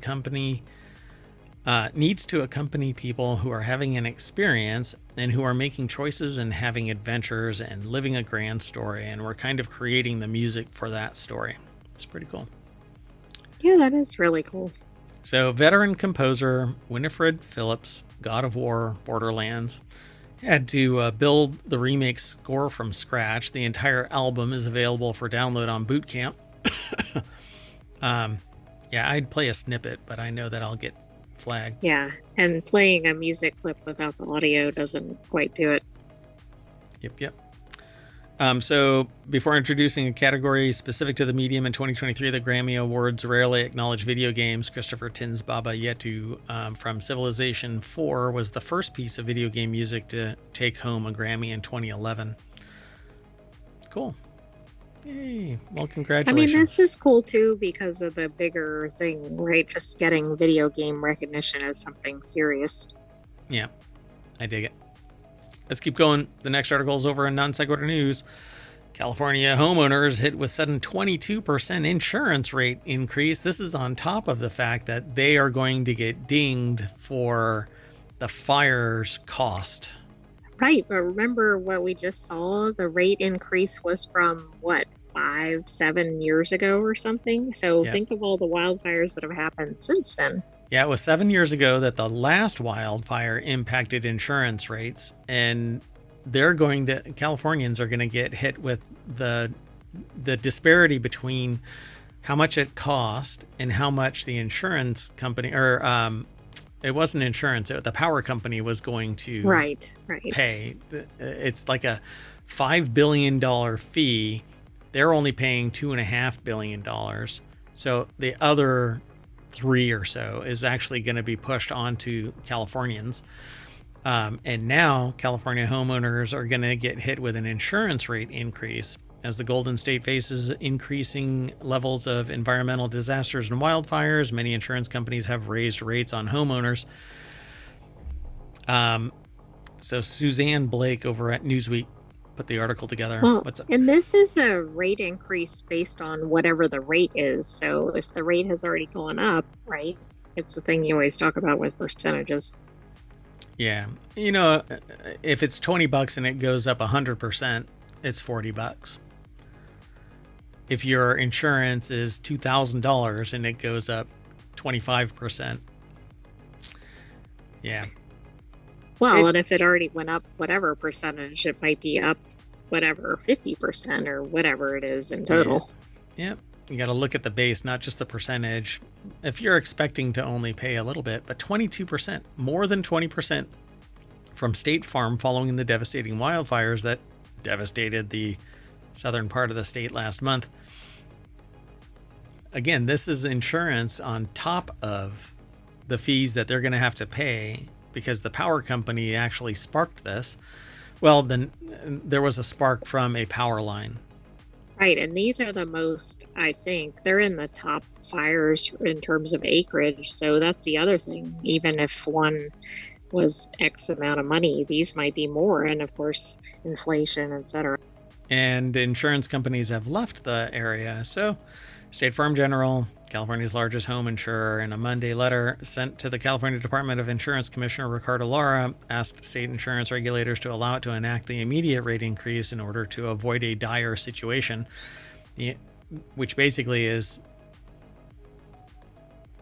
to accompany people who are having an experience and who are making choices and having adventures and living a grand story. And we're kind of creating the music for that story. It's pretty cool. Yeah, that is really cool. So veteran composer Winifred Phillips, God of War, Borderlands, had to build the remake score from scratch. The entire album is available for download on Boot Camp. Yeah, I'd play a snippet, but I know that I'll get flagged. Yeah, and playing a music clip without the audio doesn't quite do it. Yep. So before introducing a category specific to the medium in 2023, the Grammy Awards rarely acknowledge video games. Christopher Tin's Baba Yetu from Civilization 4 was the first piece of video game music to take home a Grammy in 2011. Cool. Yay. Well, congratulations. I mean, this is cool too because of the bigger thing, right? Just getting video game recognition as something serious. Yeah, I dig it. Let's keep going. The next article is over in Non Sequitur News. California homeowners hit with sudden 22% insurance rate increase. This is on top of the fact that they are going to get dinged for the fire's cost. Right, but remember what we just saw? The rate increase was from, 5-7 years ago or something? So Think of all the wildfires that have happened since then. Yeah, it was 7 years ago that the last wildfire impacted insurance rates, and Californians are going to get hit with the disparity between how much it cost and how much the insurance company, it wasn't insurance, the power company was going to pay. It's like a $5 billion fee. They're only paying $2.5 billion. So the other 3 or so is actually going to be pushed onto Californians. And now California homeowners are going to get hit with an insurance rate increase as the Golden State faces increasing levels of environmental disasters and wildfires. Many insurance companies have raised rates on homeowners. So Suzanne Blake over at Newsweek put the article together. Well, and this is a rate increase based on whatever the rate is. So if the rate has already gone up, right? It's the thing you always talk about with percentages. Yeah. If it's $20 and it goes up 100%, it's $40. If your insurance is $2,000 and it goes up 25%. Yeah. Well, and if it already went up whatever percentage, it might be up whatever 50% or whatever it is in total. Yeah. You got to look at the base, not just the percentage. If you're expecting to only pay a little bit, but 22%, more than 20% from State Farm following the devastating wildfires that devastated the southern part of the state last month. Again, this is insurance on top of the fees that they're going to have to pay because the power company actually sparked this. Well, then there was a spark from a power line. Right, and these are the most, I think, they're in the top fires in terms of acreage. So that's the other thing. Even if one was X amount of money, these might be more. And of course, inflation, etc. And insurance companies have left the area. So State Farm General, California's largest home insurer, in a Monday letter sent to the California Department of Insurance Commissioner Ricardo Lara, asked state insurance regulators to allow it to enact the immediate rate increase in order to avoid a dire situation, which basically is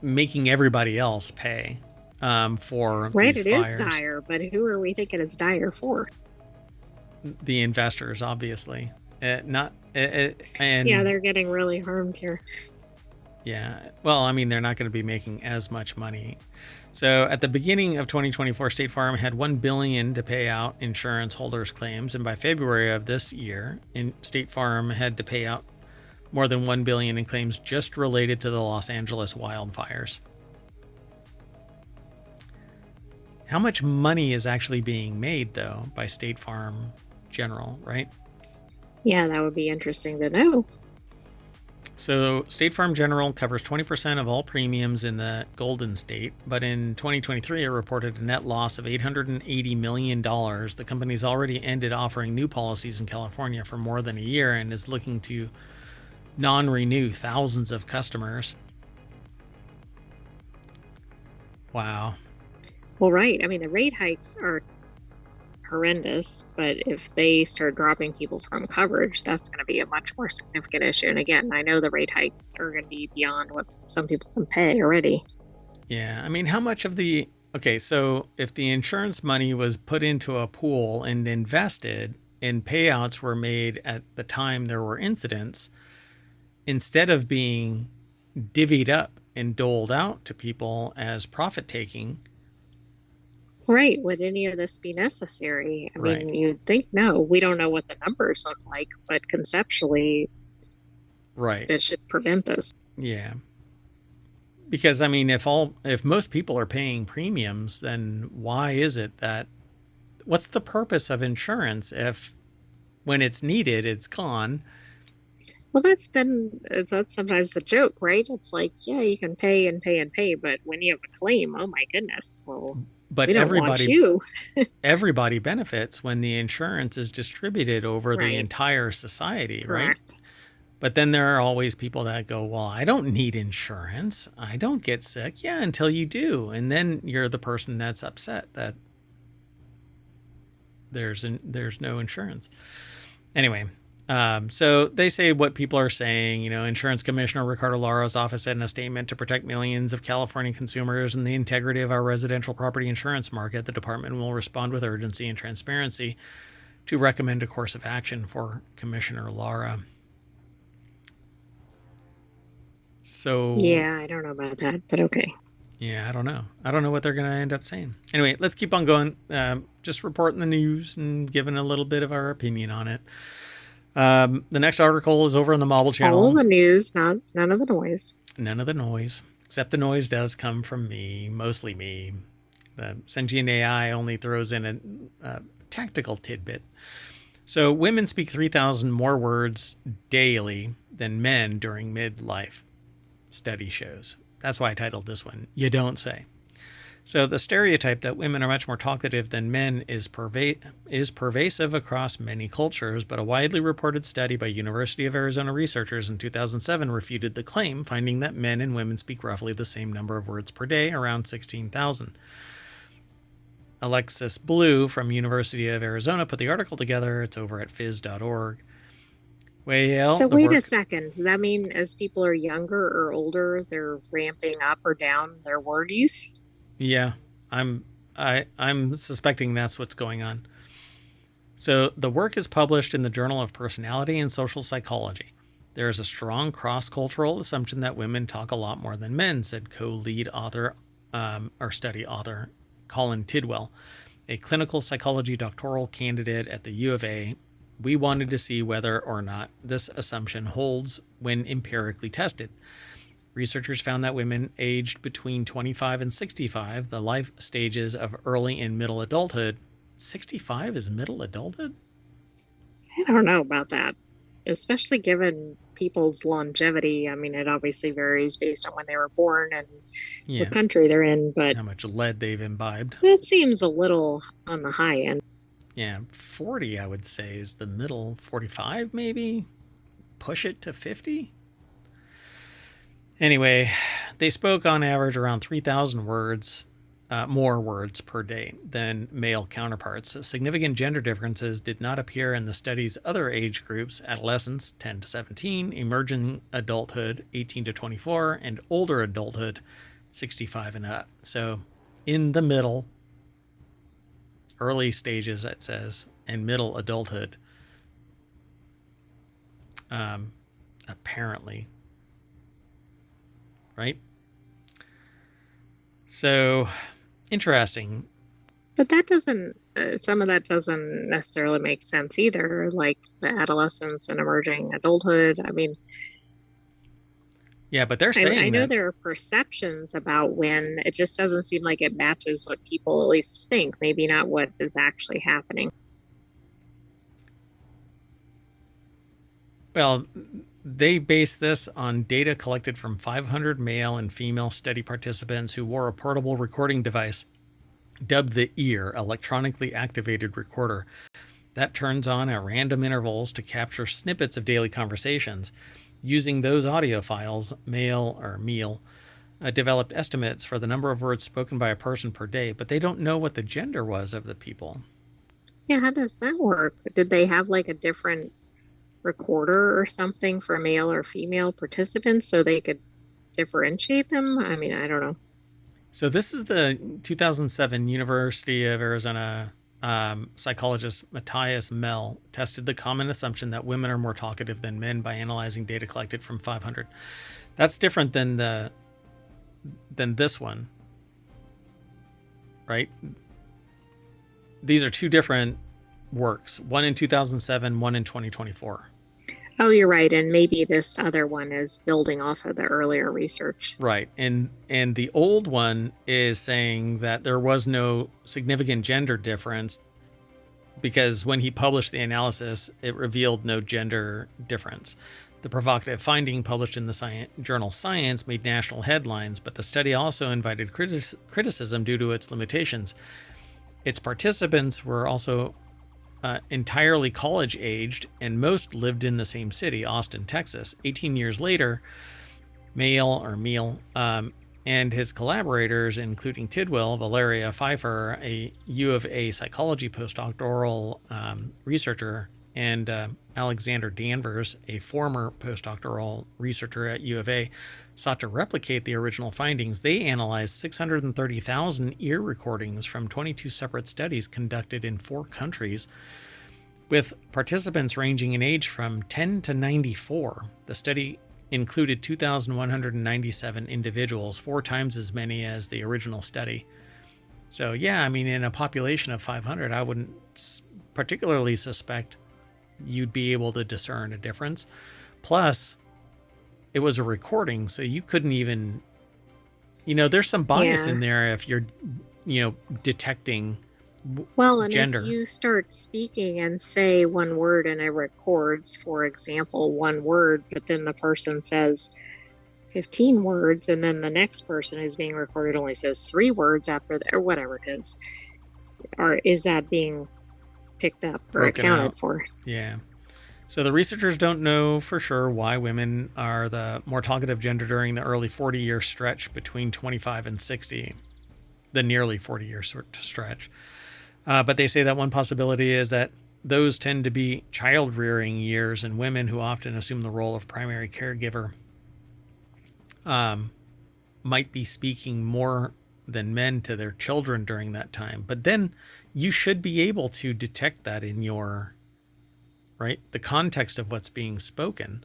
making everybody else pay for these fires. It is dire, but who are we thinking it's dire for? The investors, obviously. And yeah, they're getting really harmed here. Yeah. Well, I mean, they're not going to be making as much money. So at the beginning of 2024, State Farm had $1 billion to pay out insurance holders' claims. And by February of this year, State Farm had to pay out more than $1 billion in claims just related to the Los Angeles wildfires. How much money is actually being made, though, by State Farm General, right? Yeah, that would be interesting to know. So, State Farm General covers 20% of all premiums in the Golden State, but in 2023 it reported a net loss of $880 million. The company's already ended offering new policies in California for more than a year and is looking to non-renew thousands of customers. Wow. Well, right. I mean, the rate hikes are horrendous, but if they start dropping people from coverage, that's going to be a much more significant issue. And again, I know the rate hikes are going to be beyond what some people can pay already. Yeah, I mean, how much of the okay, so if the insurance money was put into a pool and invested and payouts were made at the time there were incidents, instead of being divvied up and doled out to people as profit taking. Right. Would any of this be necessary? I Right. mean, you'd think no. We don't know what the numbers look like, but conceptually, Right. this should prevent this. Yeah. Because I mean, if most people are paying premiums, then why is it that what's the purpose of insurance if when it's needed it's gone? Well, that's sometimes the joke, right? It's like, yeah, you can pay and pay and pay, but when you have a claim, oh my goodness, well, But we don't want you. everybody benefits when the insurance is distributed over the Right. entire society, right? Correct. But then there are always people that go, well, I don't need insurance. I don't get sick. Yeah, until you do. And then you're the person that's upset that there's no insurance. Anyway, so they say what people are saying. You know, Insurance Commissioner Ricardo Lara's office said in a statement, to protect millions of California consumers and the integrity of our residential property insurance market, the department will respond with urgency and transparency to recommend a course of action for Commissioner Lara. So Yeah, I don't know about that, but okay. yeah, I don't know. I don't know what they're going to end up saying. Anyway, let's keep on going. Just reporting the news and giving a little bit of our opinion on it. The next article is over on the Mobile channel. All the news, none of the noise. None of the noise, except the noise does come from me, mostly me. The sentient AI only throws in a tactical tidbit. So women speak 3,000 more words daily than men during midlife, study shows. That's why I titled this one, You Don't Say. So the stereotype that women are much more talkative than men is pervasive across many cultures, but a widely reported study by University of Arizona researchers in 2007 refuted the claim, finding that men and women speak roughly the same number of words per day, around 16,000. Alexis Blue from University of Arizona put the article together. It's over at phys.org. Well, so wait a second. Does that mean as people are younger or older, they're ramping up or down their word use? Yeah, I'm suspecting that's what's going on. So the work is published in the Journal of Personality and Social Psychology. There is a strong cross-cultural assumption that women talk a lot more than men, said co-lead author or study author Colin Tidwell, a clinical psychology doctoral candidate at the U of A. We wanted to see whether or not this assumption holds when empirically tested. Researchers found that women aged between 25 and 65, the life stages of early and middle adulthood. 65 is middle adulthood? I don't know about that, especially given people's longevity. I mean, it obviously varies based on when they were born and what country they're in, but how much lead they've imbibed. That seems a little on the high end. Yeah, 40, I would say, is the middle. 45, maybe? Push it to 50? Anyway, they spoke on average around 3,000 words, more words per day than male counterparts. Significant gender differences did not appear in the study's other age groups: adolescents, 10 to 17, emerging adulthood, 18 to 24, and older adulthood, 65 and up. So in the middle, early stages, it says, and middle adulthood, apparently. Right? So, interesting. But that doesn't, some of that doesn't necessarily make sense either, like the adolescence and emerging adulthood. I mean, yeah, but they're saying I know there are perceptions about when it just doesn't seem like it matches what people at least think, maybe not what is actually happening. Well, they base this on data collected from 500 male and female study participants who wore a portable recording device dubbed the EAR, electronically activated recorder, that turns on at random intervals to capture snippets of daily conversations. Using those audio files, Meal developed estimates for the number of words spoken by a person per day, but they don't know what the gender was of the people. Yeah, how does that work? Did they have like a different recorder or something for male or female participants so they could differentiate them? I mean, I don't know. So this is the 2007 University of Arizona psychologist Matthias Mell tested the common assumption that women are more talkative than men by analyzing data collected from 500. That's different than this one, right? These are two different works, one in 2007, one in 2024. Oh, you're right. And maybe this other one is building off of the earlier research. Right. And the old one is saying that there was no significant gender difference because when he published the analysis, it revealed no gender difference. The provocative finding published in the journal Science made national headlines, but the study also invited criticism due to its limitations. Its participants were also entirely college-aged, and most lived in the same city, Austin, Texas. 18 years later, Meal and his collaborators, including Tidwell, Valeria Pfeiffer, a U of A psychology postdoctoral researcher, and Alexander Danvers, a former postdoctoral researcher at U of A, sought to replicate the original findings. They analyzed 630,000 ear recordings from 22 separate studies conducted in 4 countries, with participants ranging in age from 10 to 94. The study included 2,197 individuals, 4 times as many as the original study. So yeah, I mean, in a population of 500, I wouldn't particularly suspect you'd be able to discern a difference. Plus, it was a recording, so you couldn't even, there's some bias in there if you're, detecting and gender. If you start speaking and say one word and it records, for example, one word, but then the person says 15 words, and then the next person who's being recorded only says 3 words after that, or whatever it is, or is that being picked up or accounted for? Yeah. So the researchers don't know for sure why women are the more talkative gender during the early 40-year stretch between 25 and 60, the nearly 40-year stretch. But they say that one possibility is that those tend to be child-rearing years, and women who often assume the role of primary caregiver might be speaking more than men to their children during that time. But then you should be able to detect that in your, right? The context of what's being spoken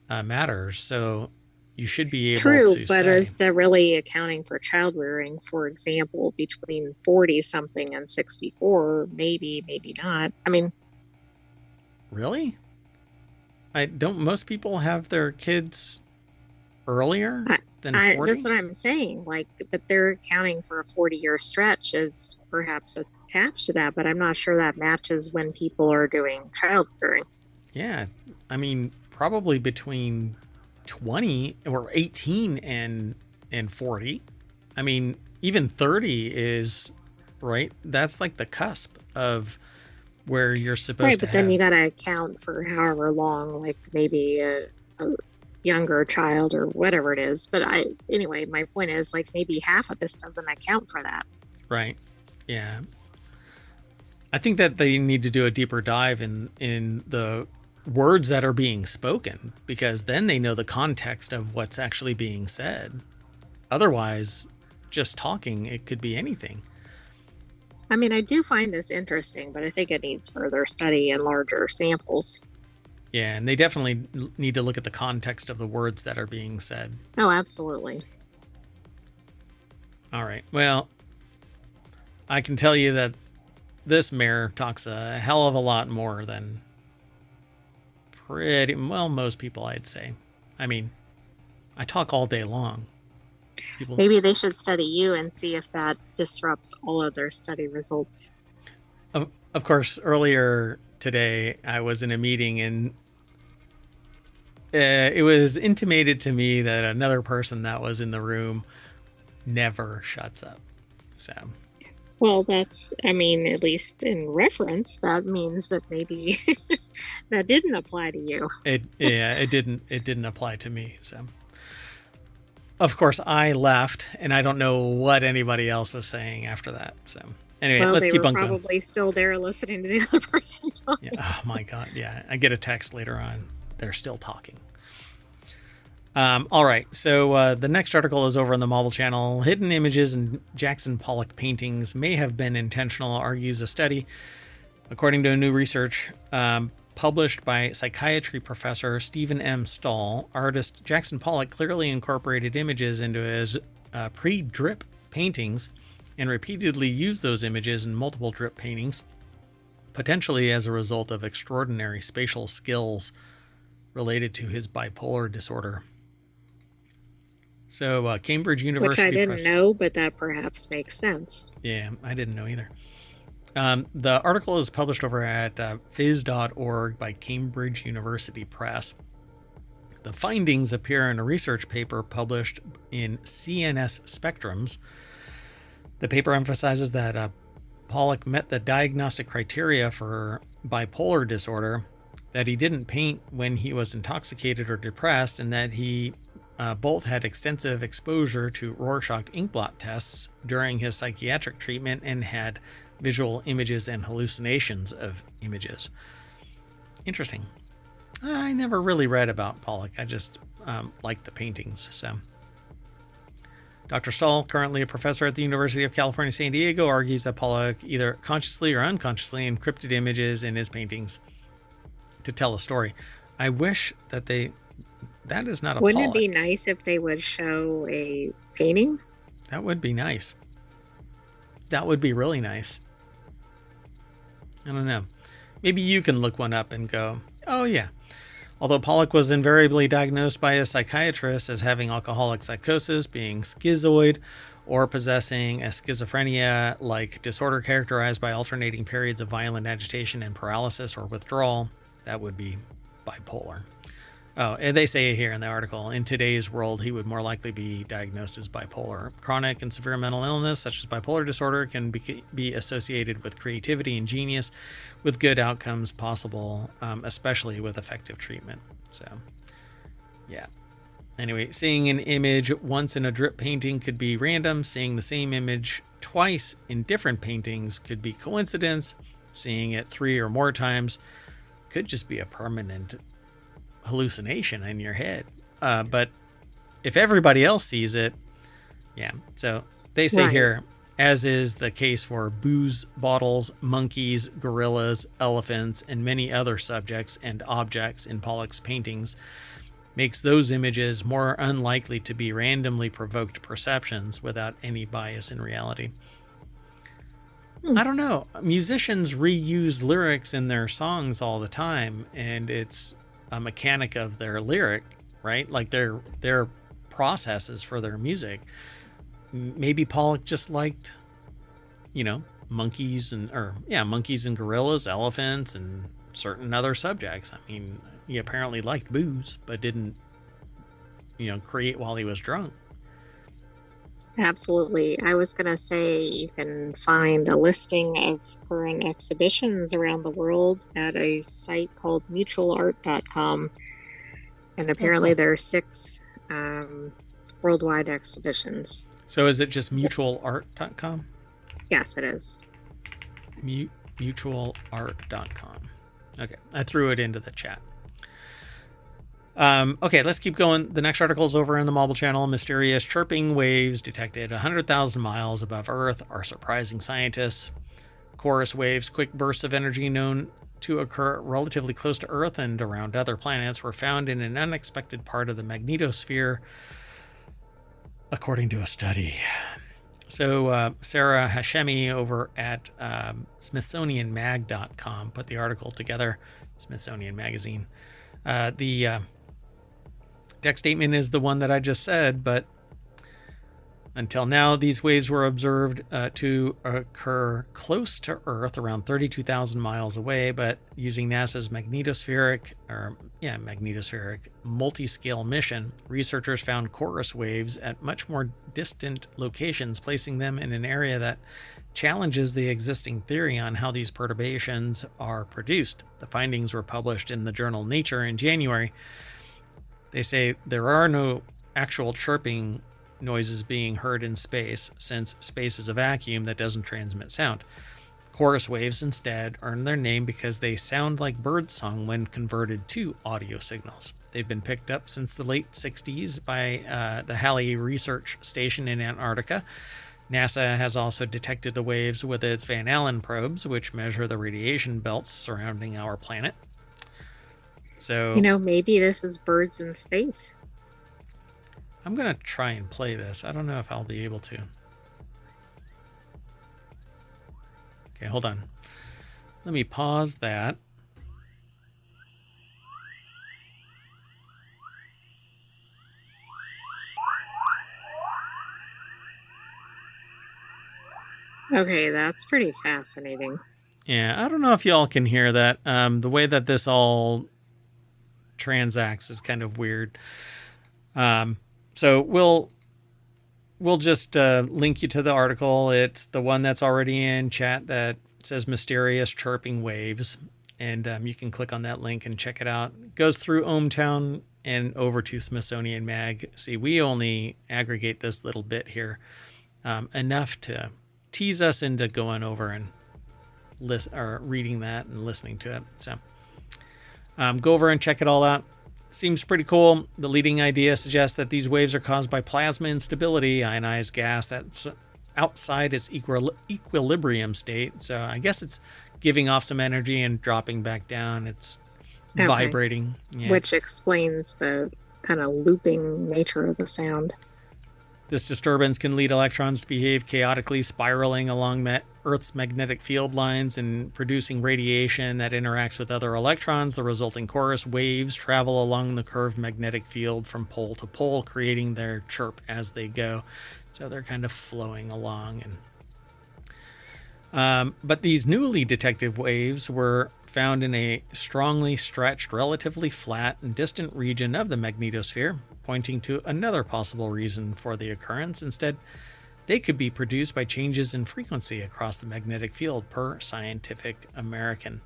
matters. So you should be able to True, but is that really accounting for child rearing? For example, between 40-something and 64, maybe, maybe not. I mean... Really? Don't most people have their kids earlier than 40? That's what I'm saying. But they're accounting for a 40-year stretch as perhaps attached to that, but I'm not sure that matches when people are doing child rearing. Yeah, I mean, probably between 20 or 18 and 40. I mean, even 30 is, right? That's like the cusp of where you're supposed to but then you got to account for however long, like maybe a younger child or whatever it is. But anyway, my point is, like, maybe half of this doesn't account for that. Right. Yeah. I think that they need to do a deeper dive in the words that are being spoken, because then they know the context of what's actually being said. Otherwise, just talking, it could be anything. I mean, I do find this interesting, but I think it needs further study and larger samples. Yeah, and they definitely need to look at the context of the words that are being said. Oh, absolutely. All right. Well, I can tell you that this mayor talks a hell of a lot more than most people, I'd say. I mean, I talk all day long. Maybe they should study you and see if that disrupts all of their study results. Of course, earlier today, I was in a meeting, and it was intimated to me that another person that was in the room never shuts up. So, well, that's, I mean, at least in reference, that means that maybe that didn't apply to you. it didn't apply to me. So, of course, I left, and I don't know what anybody else was saying after that. So, anyway, Well, let's they keep were on going. probably still there listening to the other person talking. Yeah. Oh my God. Yeah. I get a text later on. They're still talking. All right. So the next article is over on the Marvel channel. Hidden images in Jackson Pollock paintings may have been intentional, argues a study. According to a new research published by psychiatry professor Stephen M. Stahl, artist Jackson Pollock clearly incorporated images into his pre-drip paintings and repeatedly used those images in multiple drip paintings, potentially as a result of extraordinary spatial skills related to his bipolar disorder. So Cambridge University Which I didn't Press. know, but that perhaps makes sense. Yeah, I didn't know either. The article is published over at phys.org by Cambridge University Press. The findings appear in a research paper published in CNS Spectrums. The paper emphasizes that Pollock met the diagnostic criteria for bipolar disorder, that he didn't paint when he was intoxicated or depressed, and that he both had extensive exposure to Rorschach inkblot tests during his psychiatric treatment and had visual images and hallucinations of images. Interesting. I never really read about Pollock. I just liked the paintings. So, Dr. Stahl, currently a professor at the University of California, San Diego, argues that Pollock either consciously or unconsciously encrypted images in his paintings to tell a story. I wish that that is not a Wouldn't Pollock. it be nice if they would show a painting? That would be nice. That would be really nice. I don't know. Maybe you can look one up and go, oh yeah. Although Pollock was invariably diagnosed by a psychiatrist as having alcoholic psychosis, being schizoid, or possessing a schizophrenia-like disorder characterized by alternating periods of violent agitation and paralysis or withdrawal, that would be bipolar. Oh, and they say here in the article, in today's world, he would more likely be diagnosed as bipolar. Chronic and severe mental illness, such as bipolar disorder, can be associated with creativity and genius, with good outcomes possible, especially with effective treatment. So, yeah. Anyway, seeing an image once in a drip painting could be random. Seeing the same image twice in different paintings could be coincidence. Seeing it 3 or more times could just be a permanent hallucination in your head. But if everybody else sees it, yeah. So they say here, as is the case for booze bottles, monkeys, gorillas, elephants, and many other subjects and objects in Pollock's paintings, makes those images more unlikely to be randomly provoked perceptions without any bias in reality. I don't know. Musicians reuse lyrics in their songs all the time, and it's a mechanic of their lyric, right? Like their processes for their music. Maybe Pollock just liked, monkeys and gorillas, elephants, and certain other subjects. I mean, he apparently liked booze, but didn't, create while he was drunk. Absolutely. I was going to say you can find a listing of current exhibitions around the world at a site called mutualart.com. And apparently there are 6 worldwide exhibitions. So is it just mutualart.com? Yes, it is. Mutualart.com. Okay, I threw it into the chat. Okay, let's keep going. The next article is over in the Marvel channel. Mysterious chirping waves detected 100,000 miles above Earth are surprising scientists. Chorus waves, quick bursts of energy known to occur relatively close to Earth and around other planets, were found in an unexpected part of the magnetosphere, according to a study. So Sarah Hashemi over at SmithsonianMag.com put the article together, Smithsonian Magazine. The deck statement is the one that I just said, but Until now, these waves were observed to occur close to Earth, around 32,000 miles away, but using NASA's magnetospheric multi-scale mission, researchers found chorus waves at much more distant locations, placing them in an area that challenges the existing theory on how these perturbations are produced. The findings were published in the journal Nature in January. They say there are no actual chirping noises being heard in space, since space is a vacuum that doesn't transmit sound. Chorus waves instead earn their name because they sound like birdsong when converted to audio signals. They've been picked up since the late 60s by the Halley Research Station in Antarctica. NASA has also detected the waves with its Van Allen probes, which measure the radiation belts surrounding our planet. So, maybe this is birds in space. I'm going to try and play this. I don't know if I'll be able to. Okay, hold on. Let me pause that. Okay, that's pretty fascinating. Yeah, I don't know if y'all can hear that. The way that this all transacts is kind of weird. So we'll just link you to the article. It's the one that's already in chat that says mysterious chirping waves. And you can click on that link and check it out. It goes through ohmTown and over to Smithsonian Mag. See, we only aggregate this little bit here, enough to tease us into going over and reading that and listening to it. So go over and check it all out. Seems pretty cool. The leading idea suggests that these waves are caused by plasma instability, ionized gas that's outside its equilibrium state. So I guess it's giving off some energy and dropping back down. It's vibrating. Yeah. Which explains the kind of looping nature of the sound. This disturbance can lead electrons to behave chaotically, spiraling along Earth's magnetic field lines and producing radiation that interacts with other electrons. The resulting chorus waves travel along the curved magnetic field from pole to pole, creating their chirp as they go. So they're kind of flowing along. But these newly detected waves were found in a strongly stretched, relatively flat and distant region of the magnetosphere, pointing to another possible reason for the occurrence. Instead, they could be produced by changes in frequency across the magnetic field, per Scientific American.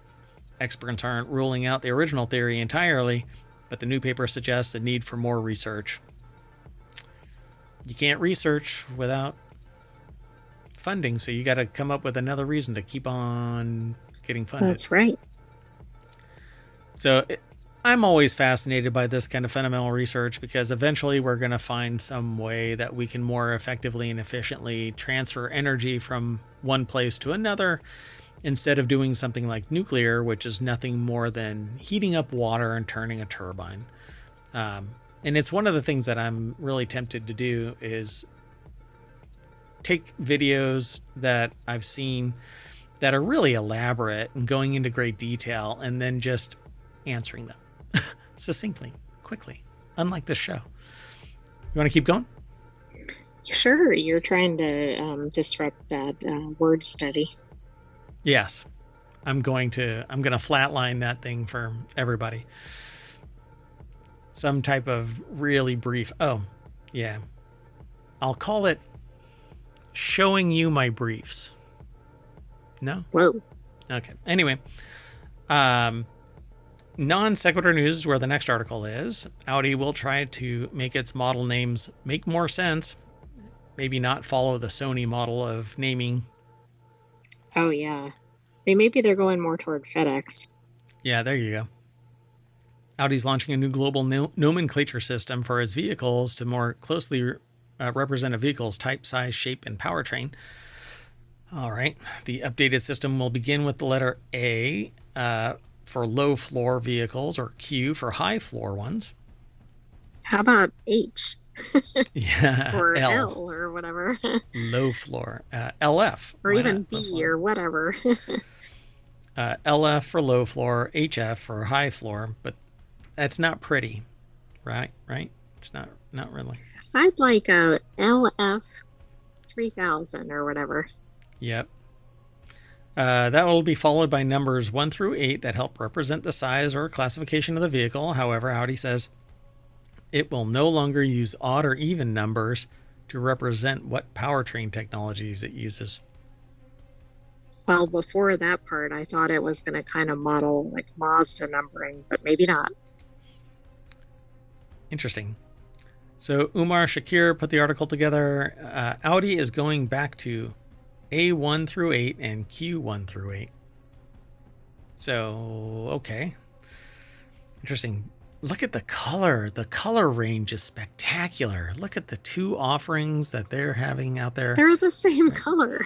Experts aren't ruling out the original theory entirely, but the new paper suggests a need for more research. You can't research without funding, so you got to come up with another reason to keep on getting funded. That's right. So I'm always fascinated by this kind of fundamental research, because eventually we're going to find some way that we can more effectively and efficiently transfer energy from one place to another, instead of doing something like nuclear, which is nothing more than heating up water and turning a turbine. And it's one of the things that I'm really tempted to do, is take videos that I've seen that are really elaborate and going into great detail, and then just answering them succinctly, quickly, unlike this show. You want to keep going? Sure. You're trying to disrupt that word study. Yes. I'm going to flatline that thing for everybody. Some type of really brief. Oh, yeah. I'll call it showing you my briefs. No? Whoa. Okay. Anyway, Non Sequitur News is where the next article is. Audi will try to make its model names make more sense. Maybe not follow the Sony model of naming. Oh, yeah. Maybe they're going more toward FedEx. Yeah, there you go. Audi's launching a new global nomenclature system for its vehicles to more closely represent a vehicle's type, size, shape, and powertrain. All right. The updated system will begin with the letter A for low floor vehicles, or Q for high floor ones. How about H? Yeah. Or L or whatever. Low floor. LF. Or even B or whatever. LF for low floor, HF for high floor, but that's not pretty, right? It's not really. I'd like a LF 3000 or whatever. Yep. That will be followed by numbers 1 through 8 that help represent the size or classification of the vehicle. However, Audi says it will no longer use odd or even numbers to represent what powertrain technologies it uses. Well, before that part, I thought it was going to kind of model like Mazda numbering, but maybe not. Interesting. So Umar Shakir put the article together. Audi is going back to A1 through 8 and Q1 through 8. So, okay. Interesting. Look at the color. The color range is spectacular. Look at the two offerings that they're having out there. They're the same color.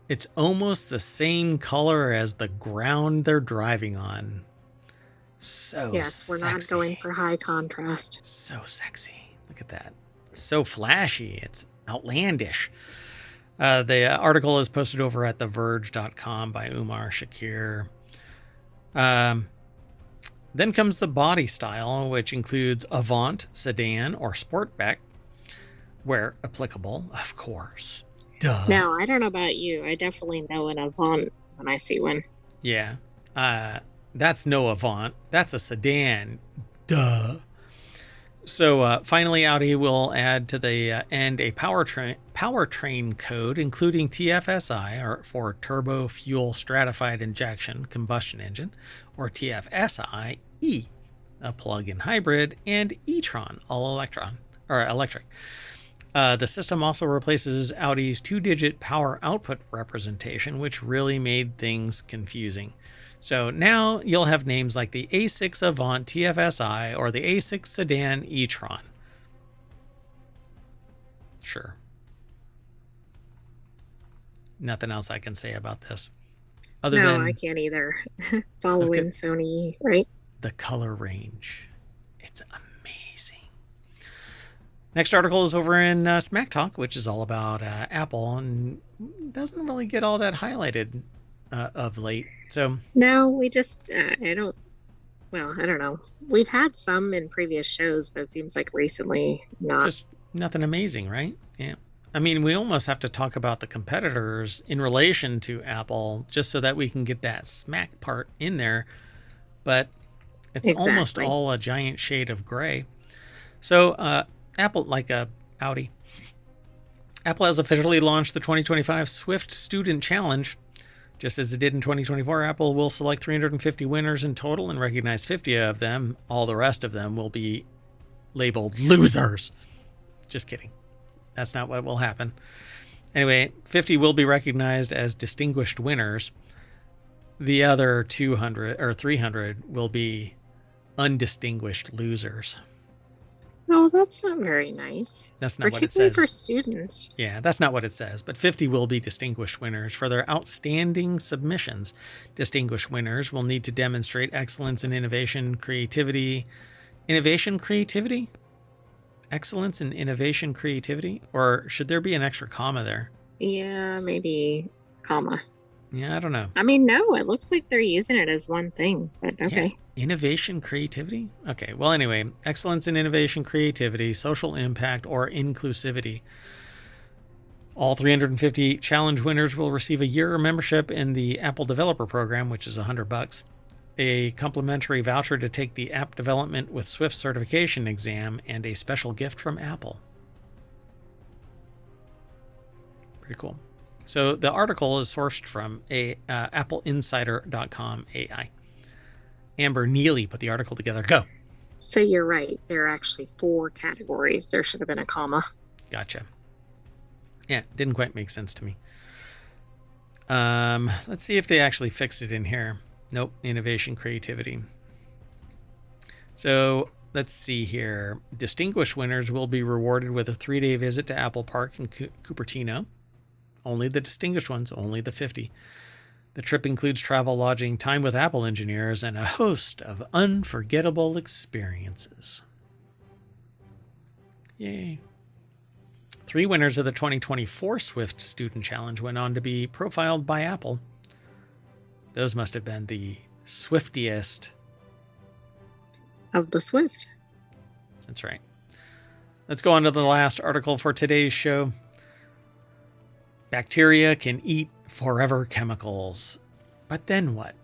It's almost the same color as the ground they're driving on. So yes, we're not going for high contrast. So sexy. Look at that. So flashy. It's outlandish. The article is posted over at theverge.com by Umar Shakir. Then comes the body style, which includes Avant, sedan, or Sportback, where applicable, of course. Duh. Now, I don't know about you. I definitely know an Avant when I see one. Yeah. That's no Avant. That's a sedan. Duh. So finally, Audi will add to the end a powertrain code, including TFSI, or for Turbo Fuel Stratified Injection Combustion Engine, or TFSI-E, a plug-in hybrid, and e-tron, all electric. The system also replaces Audi's 2-digit power output representation, which really made things confusing. So now you'll have names like the A6 Avant TFSI or the A6 Sedan e-tron. Sure. Nothing else I can say about this. No, I can't either. Following Sony, right? The color range. It's amazing. Next article is over in Smack Talk, which is all about Apple, and doesn't really get all that highlighted of late. So no, we just I don't know. We've had some in previous shows, but it seems like recently not. Just nothing amazing, right? Yeah. I mean, we almost have to talk about the competitors in relation to Apple just so that we can get that smack part in there. But it's almost all a giant shade of gray. So Apple, like Audi, Apple has officially launched the 2025 Swift Student Challenge. Just as it did in 2024, Apple will select 350 winners in total and recognize 50 of them. All the rest of them will be labeled losers. Just kidding. That's not what will happen. Anyway, 50 will be recognized as distinguished winners. The other 200 or 300 will be undistinguished losers. Oh, that's not very nice. That's not what it says. Particularly for students. Yeah, that's not what it says. But 50 will be distinguished winners for their outstanding submissions. Distinguished winners will need to demonstrate excellence in innovation, creativity. Innovation, creativity? Excellence in innovation, creativity? Or should there be an extra comma there? Yeah, maybe comma. Yeah, I don't know. I mean, no, it looks like they're using it as one thing, but okay. Yeah. Innovation, creativity? Okay, well, anyway, excellence in innovation, creativity, social impact, or inclusivity. All 350 challenge winners will receive a year membership in the Apple Developer Program, which is $100, a complimentary voucher to take the App Development with Swift certification exam, and a special gift from Apple. Pretty cool. So the article is sourced from appleinsider.com AI. Amber Neely put the article together. Go. So you're right. There are actually 4 categories. There should have been a comma. Gotcha. Yeah, didn't quite make sense to me. Let's see if they actually fixed it in here. Nope, innovation, creativity. So let's see here. Distinguished winners will be rewarded with a 3-day visit to Apple Park in Cupertino. Only the distinguished ones, only the 50. The trip includes travel, lodging, time with Apple engineers, and a host of unforgettable experiences. Yay. 3 winners of the 2024 Swift Student Challenge went on to be profiled by Apple. Those must have been the Swiftiest of the Swift. That's right. let's go on to the last article for today's show. Bacteria can eat forever chemicals. But then what?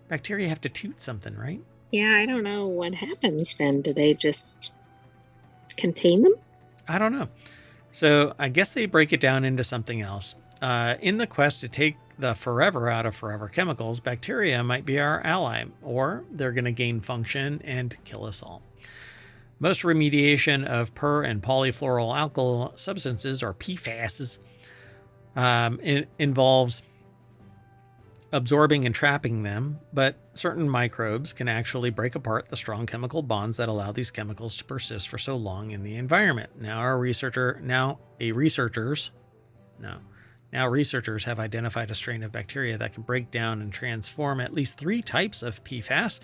Bacteria have to toot something, right? Yeah, I don't know what happens then. Do they just contain them? I don't know. So I guess they break it down into something else. In the quest to take the forever out of forever chemicals, bacteria might be our ally, or they're going to gain function and kill us all. Most remediation of per and polyfluoroalkyl substances, or PFASs, involves absorbing and trapping them, but certain microbes can actually break apart the strong chemical bonds that allow these chemicals to persist for so long in the environment. Now researchers have identified a strain of bacteria that can break down and transform at least 3 types of PFAS,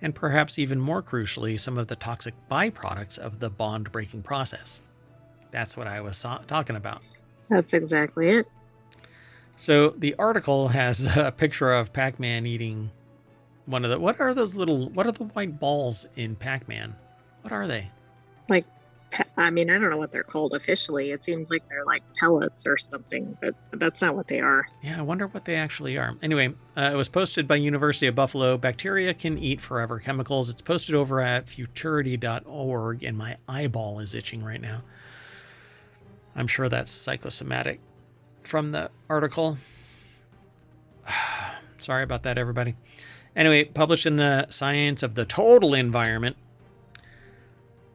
and perhaps even more crucially, some of the toxic byproducts of the bond breaking process. That's what I was talking about. That's exactly it. So the article has a picture of Pac-Man eating one of the... What are the white balls in Pac-Man? What are they? Like, I mean, I don't know what they're called officially. It seems like they're like pellets or something, but that's not what they are. Yeah, I wonder what they actually are. Anyway, it was posted by University of Buffalo. Bacteria can eat forever chemicals. It's posted over at futurity.org, and my eyeball is itching right now. I'm sure that's psychosomatic from the article. Sorry about that, everybody. Anyway, published in the Science of the Total Environment,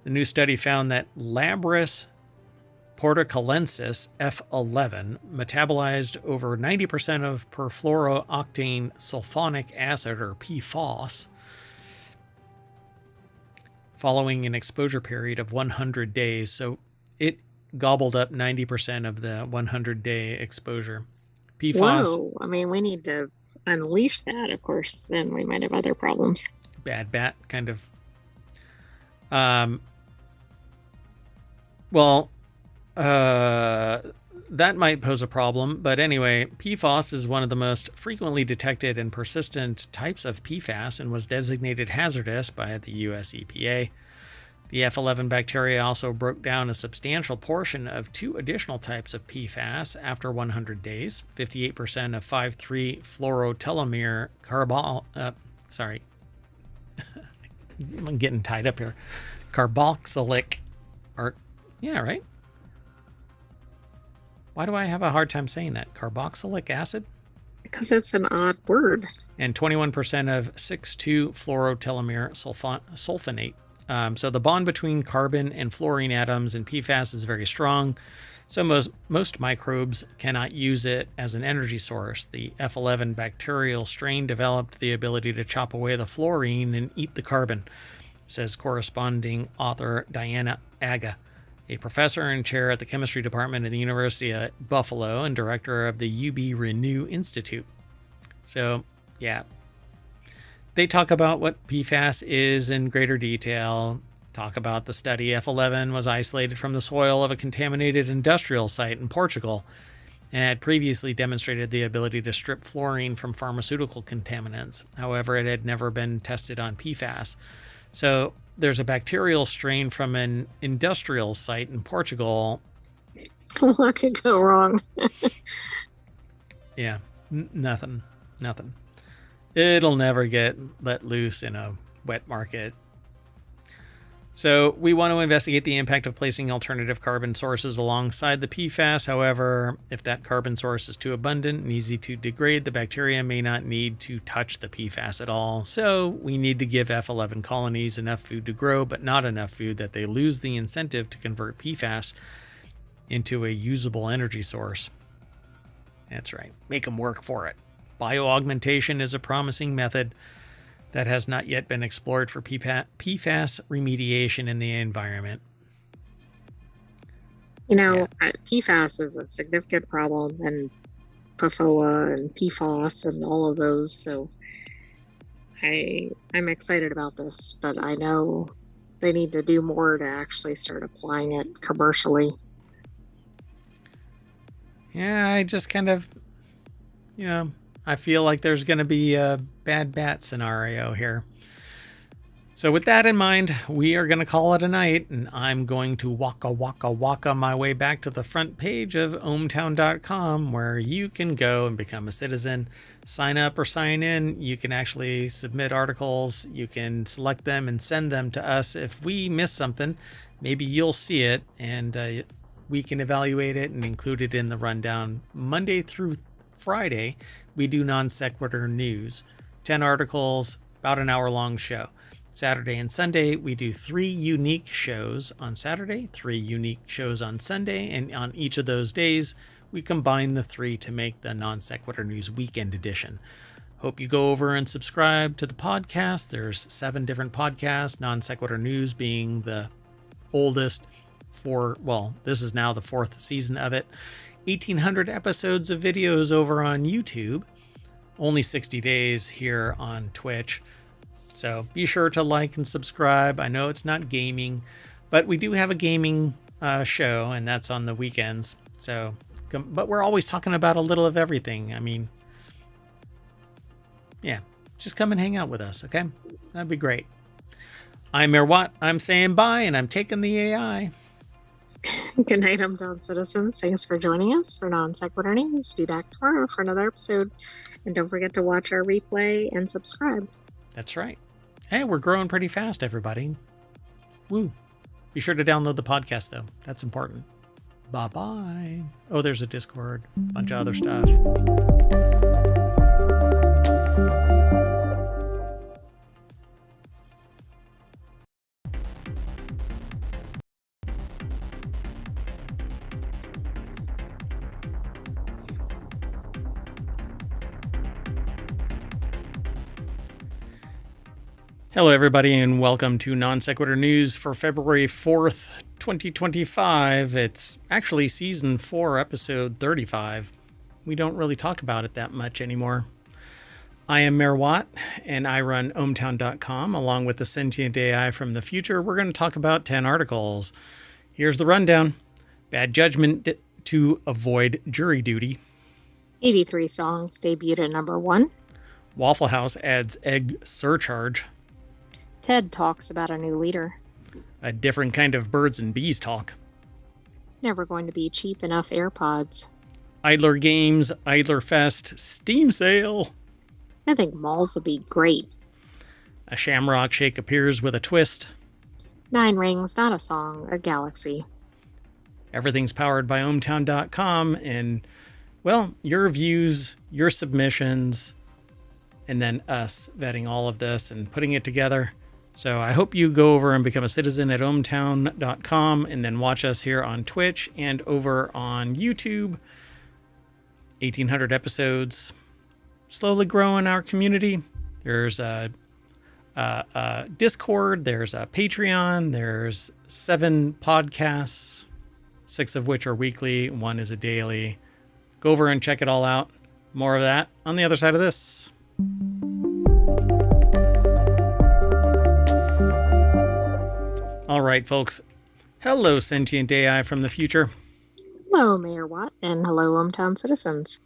the new study found that Labris portocalensis F11 metabolized over 90% of perfluorooctane sulfonic acid, or PFOS, following an exposure period of 100 days. So it gobbled up 90% of the 100-day exposure. PFOS. Whoa, I mean, we need to unleash that, of course, then we might have other problems. Bad bat, kind of. That might pose a problem, but anyway, PFOS is one of the most frequently detected and persistent types of PFAS and was designated hazardous by the US EPA. The F11 bacteria also broke down a substantial portion of 2 additional types of PFAS after 100 days. 58% of 5,3-fluorotelomere I'm getting tied up here. Carboxylic, right? Why do I have a hard time saying that? Carboxylic acid? Because it's an odd word. And 21% of 6,2-fluorotelomere sulfonate. So the bond between carbon and fluorine atoms in PFAS is very strong. So most microbes cannot use it as an energy source. The F11 bacterial strain developed the ability to chop away the fluorine and eat the carbon, says corresponding author Diana Aga, a professor and chair at the chemistry department at the University of Buffalo and director of the UB Renew Institute. So, yeah. They talk about what PFAS is in greater detail, talk about the study. F11 was isolated from the soil of a contaminated industrial site in Portugal and had previously demonstrated the ability to strip fluorine from pharmaceutical contaminants. However, it had never been tested on PFAS. So there's a bacterial strain from an industrial site in Portugal. What could go wrong? Yeah, nothing. It'll never get let loose in a wet market. So we want to investigate the impact of placing alternative carbon sources alongside the PFAS. However, if that carbon source is too abundant and easy to degrade, the bacteria may not need to touch the PFAS at all. So we need to give F11 colonies enough food to grow, but not enough food that they lose the incentive to convert PFAS into a usable energy source. That's right. Make them work for it. Bioaugmentation is a promising method that has not yet been explored for PFAS remediation in the environment. You know, PFAS is a significant problem, and PFOA and PFOS and all of those. So I'm excited about this, but I know they need to do more to actually start applying it commercially. Yeah, I just kind of, I feel like there's going to be a bad bat scenario here. So with that in mind, we are going to call it a night, and I'm going to waka my way back to the front page of ohmtown.com, where you can go and become a citizen, sign up or sign in. You can actually submit articles. You can select them and send them to us. If we miss something, maybe you'll see it, and we can evaluate it and include it in the rundown. Monday through Friday, we do Non Sequitur news, 10 articles, about an hour-long show. Saturday and Sunday, we do 3 unique shows on Saturday, 3 unique shows on Sunday, and on each of those days, we combine the 3 to make the Non Sequitur News Weekend Edition. Hope you go over and subscribe to the podcast. There's 7 different podcasts, Non Sequitur News being the oldest this is now the 4th season of it. 1,800 episodes of videos over on YouTube, only 60 days here on Twitch. So be sure to like and subscribe. I know it's not gaming, but we do have a gaming show, and that's on the weekends. So, but we're always talking about a little of everything. I mean, yeah, just come and hang out with us, okay? That'd be great. I'm Mayor Watt. I'm saying bye, and I'm taking the AI. Good night, hometown citizens. Thanks for joining us for Non Sequitur News. Be back tomorrow for another episode. And don't forget to watch our replay and subscribe. That's right. Hey, we're growing pretty fast, everybody. Woo. Be sure to download the podcast, though. That's important. Bye-bye. Oh, there's a Discord. Bunch of other stuff. Hello, everybody, and welcome to Non Sequitur News for February 4th, 2025. It's actually Season 4, Episode 35. We don't really talk about it that much anymore. I am Mayor Watt, and I run ohmtown.com along with the sentient AI from the future. We're going to talk about 10 articles. Here's the rundown. Bad judgment to avoid jury duty. 83 songs debuted at number 1. Waffle House adds egg surcharge. TED talks about a new leader. A different kind of birds and bees talk. Never going to be cheap enough AirPods. Idler Games, Idler Fest, Steam Sale. I think malls would be great. A Shamrock Shake appears with a twist. 9 Rings, not a song, a galaxy. Everything's powered by ohmtown.com, and, well, your views, your submissions, and then us vetting all of this and putting it together. So I hope you go over and become a citizen at ohmtown.com and then watch us here on Twitch and over on YouTube. 1,800 episodes. Slowly growing our community. There's a Discord. There's a Patreon. There's 7 podcasts, 6 of which are weekly. 1 is a daily. Go over and check it all out. More of that on the other side of this. All right, folks. Hello, sentient AI from the future. Hello, Mayor Watt, and hello, hometown citizens.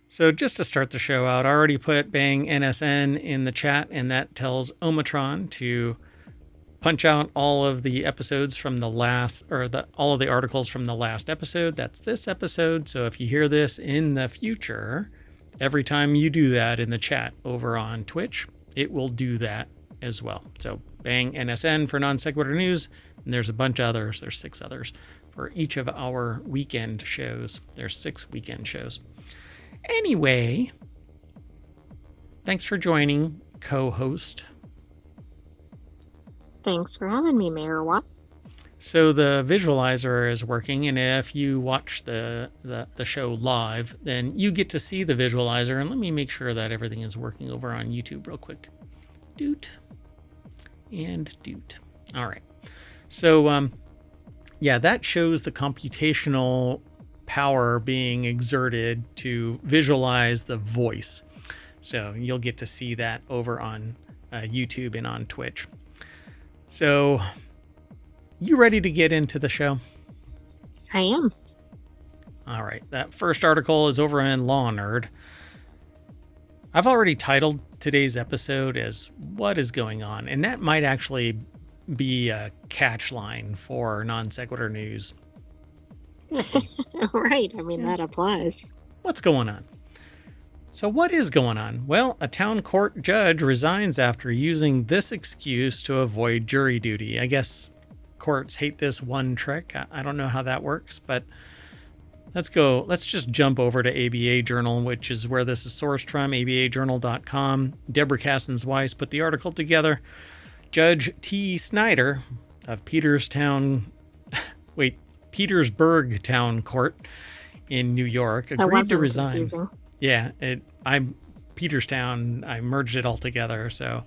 So just to start the show out, I already put Bang NSN in the chat, and that tells Omatron to punch out all of the episodes from the last, all of the articles from the last episode. That's this episode. So if you hear this in the future, every time you do that in the chat over on Twitch, it will do that as well. So Bang NSN for Non Sequitur News, and there's a bunch of others. There's 6 others for each of our weekend shows. There's 6 weekend shows. Anyway, thanks for joining, co-host. Thanks for having me, Mayor Watt. So the visualizer is working, and if you watch the show live, then you get to see the visualizer. And let me make sure that everything is working over on YouTube real quick. Doot and doot. All right. So, yeah, that shows the computational power being exerted to visualize the voice. So you'll get to see that over on YouTube and on Twitch. So, you ready to get into the show? I am. All right. That first article is over in Law Nerd. I've already titled today's episode as "What is Going On?" And that might actually be a catch line for Non Sequitur News. We'll see. Right. I mean, that applies. What's going on? So what is going on? Well, a town court judge resigns after using this excuse to avoid jury duty. I guess courts hate this one trick. I don't know how that works, but let's go. Let's just jump over to ABA Journal, which is where this is sourced from, abajournal.com. Deborah Cassens-Weiss put the article together. Judge T. Snyder of Petersburg Town Court in New York agreed to resign. Confusing. Yeah, I'm Peterstown. I merged it all together. So,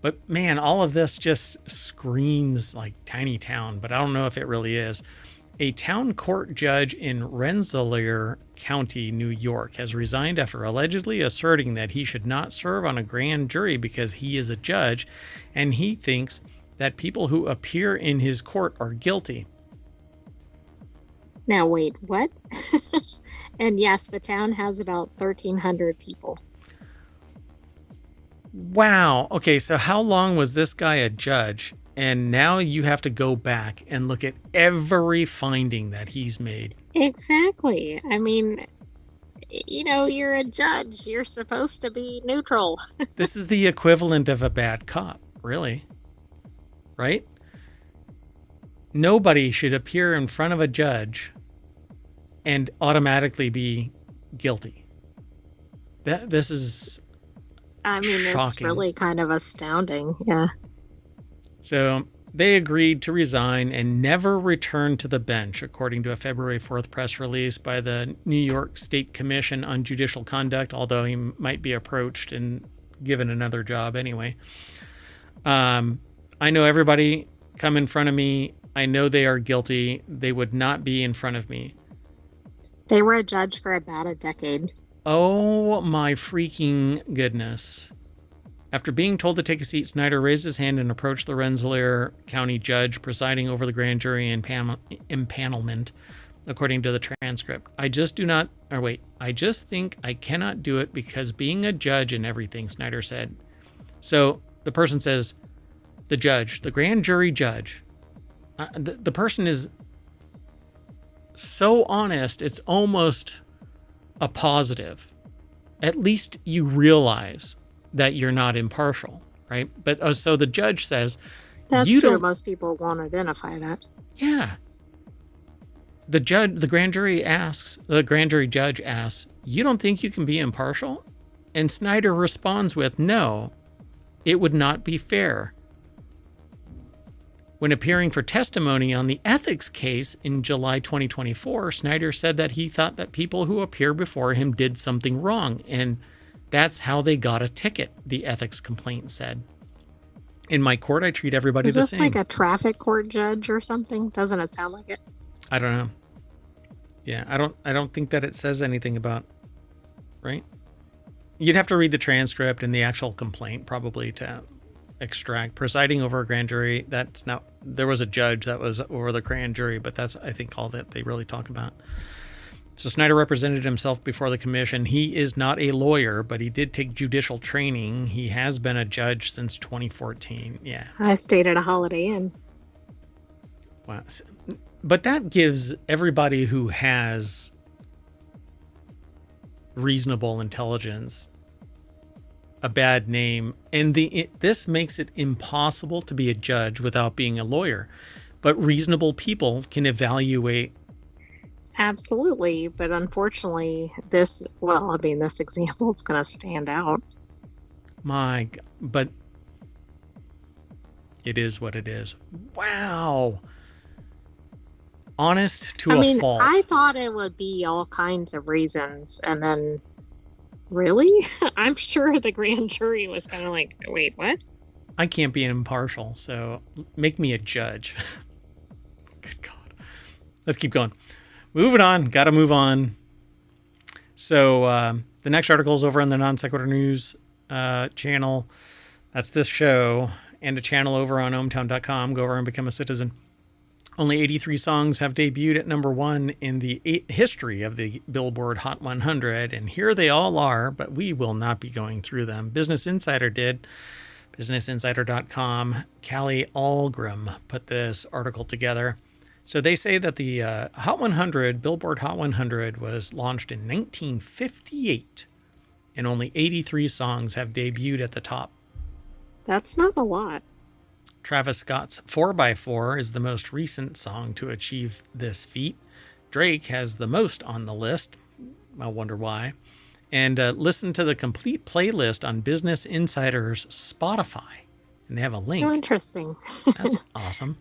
but man, all of this just screams like tiny town, but I don't know if it really is. A town court judge in Rensselaer County, New York, has resigned after allegedly asserting that he should not serve on a grand jury because he is a judge, and he thinks that people who appear in his court are guilty. Now, wait, what? And yes, the town has about 1,300 people. Wow. Okay, so how long was this guy a judge? And now you have to go back and look at every finding that he's made. Exactly. I mean, you're a judge. You're supposed to be neutral. This is the equivalent of a bad cop, really. Right? Nobody should appear in front of a judge and automatically be guilty. This is shocking. It's really kind of astounding. Yeah. So they agreed to resign and never return to the bench, according to a February 4th press release by the New York State Commission on Judicial Conduct, although he might be approached and given another job anyway. I know everybody come in front of me. I know they are guilty. They would not be in front of me. They were a judge for about a decade. Oh my freaking goodness. After being told to take a seat, Snyder raised his hand and approached the Rensselaer County judge presiding over the grand jury impanelment, according to the transcript. I just think I cannot do it because being a judge and everything, Snyder said. So the person says, the judge, the grand jury judge, the person is so honest, it's almost a positive. At least you realize that you're not impartial, right? But so the judge says, that's true. Most people won't identify that. Yeah. The grand jury judge asks, you don't think you can be impartial? And Snyder responds with, no, it would not be fair. When appearing for testimony on the ethics case in July 2024, Snyder said that he thought that people who appear before him did something wrong, and that's how they got a ticket, the ethics complaint said. In my court, I treat everybody the same. Is this like a traffic court judge or something? Doesn't it sound like it? I don't know. Yeah, I don't think that it says anything about, right? You'd have to read the transcript and the actual complaint probably to extract. Presiding over a grand jury, that's not, there was a judge that was over the grand jury, but that's, I think, all that they really talk about. So Snyder represented himself before the commission. He is not a lawyer, but he did take judicial training. He has been a judge since 2014. Yeah. I stayed at a Holiday Inn. Wow. But that gives everybody who has reasonable intelligence a bad name. And this makes it impossible to be a judge without being a lawyer. But reasonable people can evaluate. Absolutely. But unfortunately, this example is going to stand out. But it is what it is. Wow. Honest to a fault. I thought it would be all kinds of reasons. And then, really? I'm sure the grand jury was kind of like, wait, what? I can't be impartial, so make me a judge. Good God. Let's keep going. Moving on. Got to move on. So the next article is over on the Non Sequitur News channel. That's this show. And a channel over on ohmtown.com. Go over and become a citizen. Only 83 songs have debuted at number one in the history of the Billboard Hot 100, and here they all are, but we will not be going through them. Business Insider did. BusinessInsider.com. Callie Algrim put this article together. So they say that the Hot 100, Billboard Hot 100, was launched in 1958, and only 83 songs have debuted at the top. That's not a lot. Travis Scott's 4x4 is the most recent song to achieve this feat. Drake has the most on the list. I wonder why. And listen to the complete playlist on Business Insider's Spotify. And they have a link. Oh, interesting. That's awesome.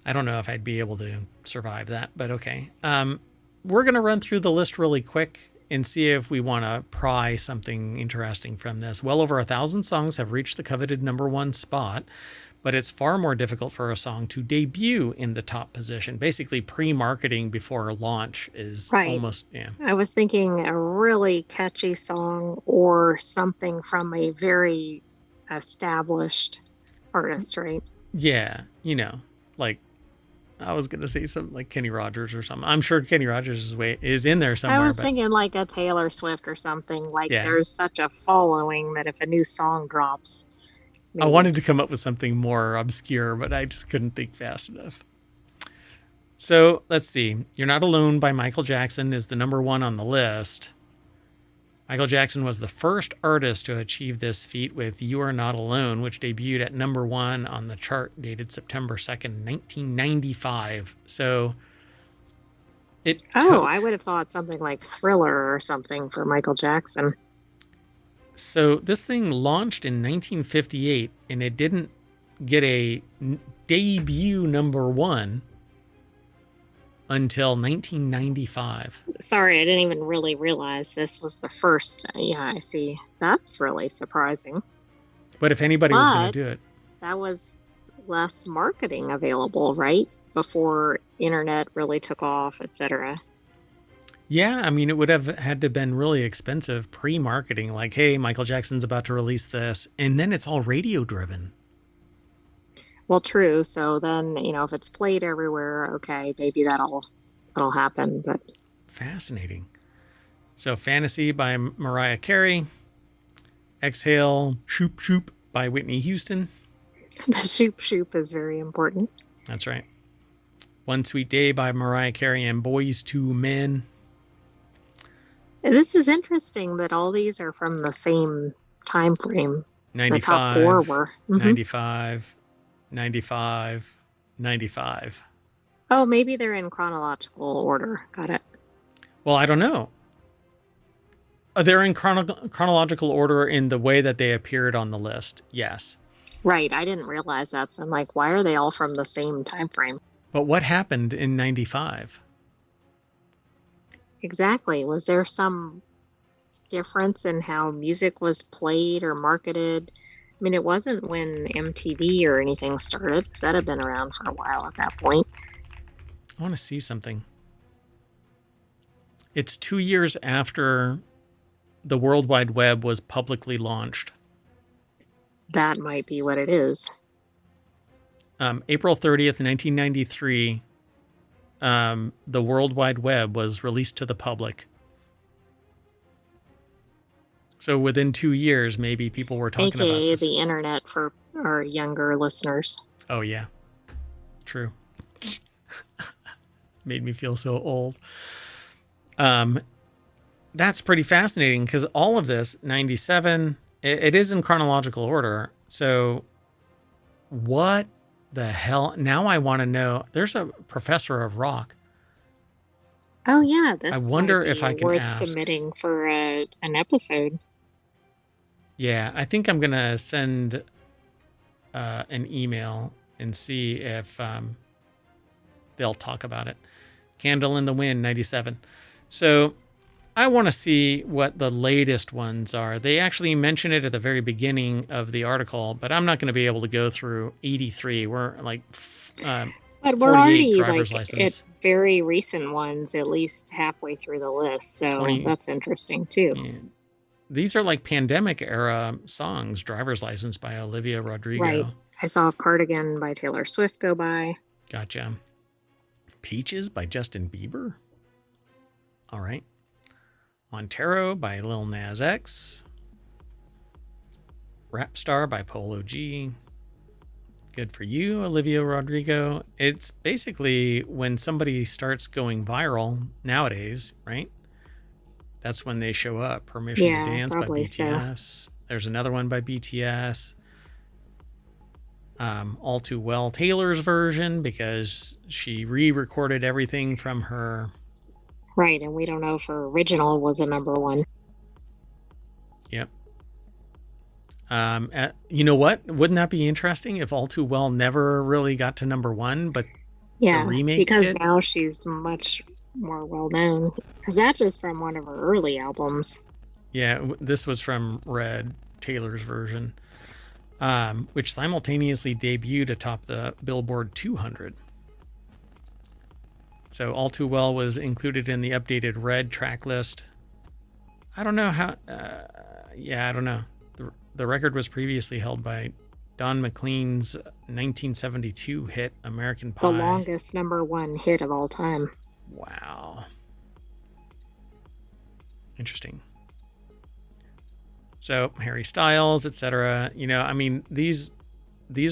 I don't know if I'd be able to survive that, but okay. We're going to run through the list really quick and see if we want to pry something interesting from this. Well over 1,000 songs have reached the coveted number one spot, but it's far more difficult for a song to debut in the top position. Basically, pre-marketing before launch is almost, yeah. I was thinking a really catchy song or something from a very established artist, right? Yeah, like I was going to say something like Kenny Rogers or something. I'm sure Kenny Rogers is in there somewhere. I was thinking like a Taylor Swift or something. Like there's such a following that if a new song drops... Maybe. I wanted to come up with something more obscure, but I just couldn't think fast enough. So let's see. You're Not Alone by Michael Jackson is the number one on the list. Michael Jackson was the first artist to achieve this feat with You Are Not Alone, which debuted at number one on the chart dated September 2nd, 1995. So I would have thought something like Thriller or something for Michael Jackson. So this thing launched in 1958, and it didn't get a debut number one until 1995. Sorry, I didn't even really realize this was the first. Yeah, I see. That's really surprising. But if anybody was going to do it. That was less marketing available, right? Before internet really took off, etc. Yeah, I mean, it would have had to have been really expensive pre-marketing, like, hey, Michael Jackson's about to release this, and then it's all radio driven. Well, true. So then, if it's played everywhere, okay, maybe that'll happen. But fascinating. So Fantasy by Mariah Carey, Exhale, Shoop Shoop by Whitney Houston. The Shoop Shoop is very important. That's right. One Sweet Day by Mariah Carey and Boys to Men. This is interesting that all these are from the same time frame. 95, the top four were. 95, 95, 95. Oh, maybe they're in chronological order. Got it. Well, I don't know. They're in chronological order in the way that they appeared on the list. Yes. Right. I didn't realize that. So I'm like, why are they all from the same time frame? But what happened in 95? Exactly. Was there some difference in how music was played or marketed? I mean, it wasn't when MTV or anything started, because that had been around for a while at that point. I want to see something. It's 2 years after the World Wide Web was publicly launched. That might be what it is. April 30th, 1993. The World Wide Web was released to the public. So within 2 years, maybe people were talking about this. The internet for our younger listeners. Oh, yeah. True. Made me feel so old. That's pretty fascinating because all of this, 97, it is in chronological order. So what the hell? Now I want to know. There's a professor of rock. Oh yeah, this. I wonder if I can ask. Submitting for an episode. Yeah, I think I'm gonna send an email and see if they'll talk about it. Candle in the Wind, 97. So I want to see what the latest ones are. They actually mention it at the very beginning of the article, but I'm not going to be able to go through 83. We're like but we're already like at very recent ones, at least halfway through the list. So that's interesting too. Yeah. These are like pandemic era songs. Driver's License by Olivia Rodrigo. Right. I saw Cardigan by Taylor Swift go by. Gotcha. Peaches by Justin Bieber. All right. Montero by Lil Nas X. Rap Star by Polo G. Good for You, Olivia Rodrigo. It's basically when somebody starts going viral nowadays, right? That's when they show up. Permission to Dance by BTS. So. There's another one by BTS. All Too Well, Taylor's version, because she re-recorded everything from her. Right, and we don't know if her original was a number one. Yep. You know what? Wouldn't that be interesting if All Too Well never really got to number one, but the remake because did? Now she's much more well known. Because that is from one of her early albums. Yeah, this was from Red, Taylor's version, which simultaneously debuted atop the Billboard 200. So All Too Well was included in the updated Red track list. I don't know how. I don't know. The record was previously held by Don McLean's 1972 hit American Pie. The longest number one hit of all time. Wow. Interesting. So Harry Styles, etc. You know, I mean, these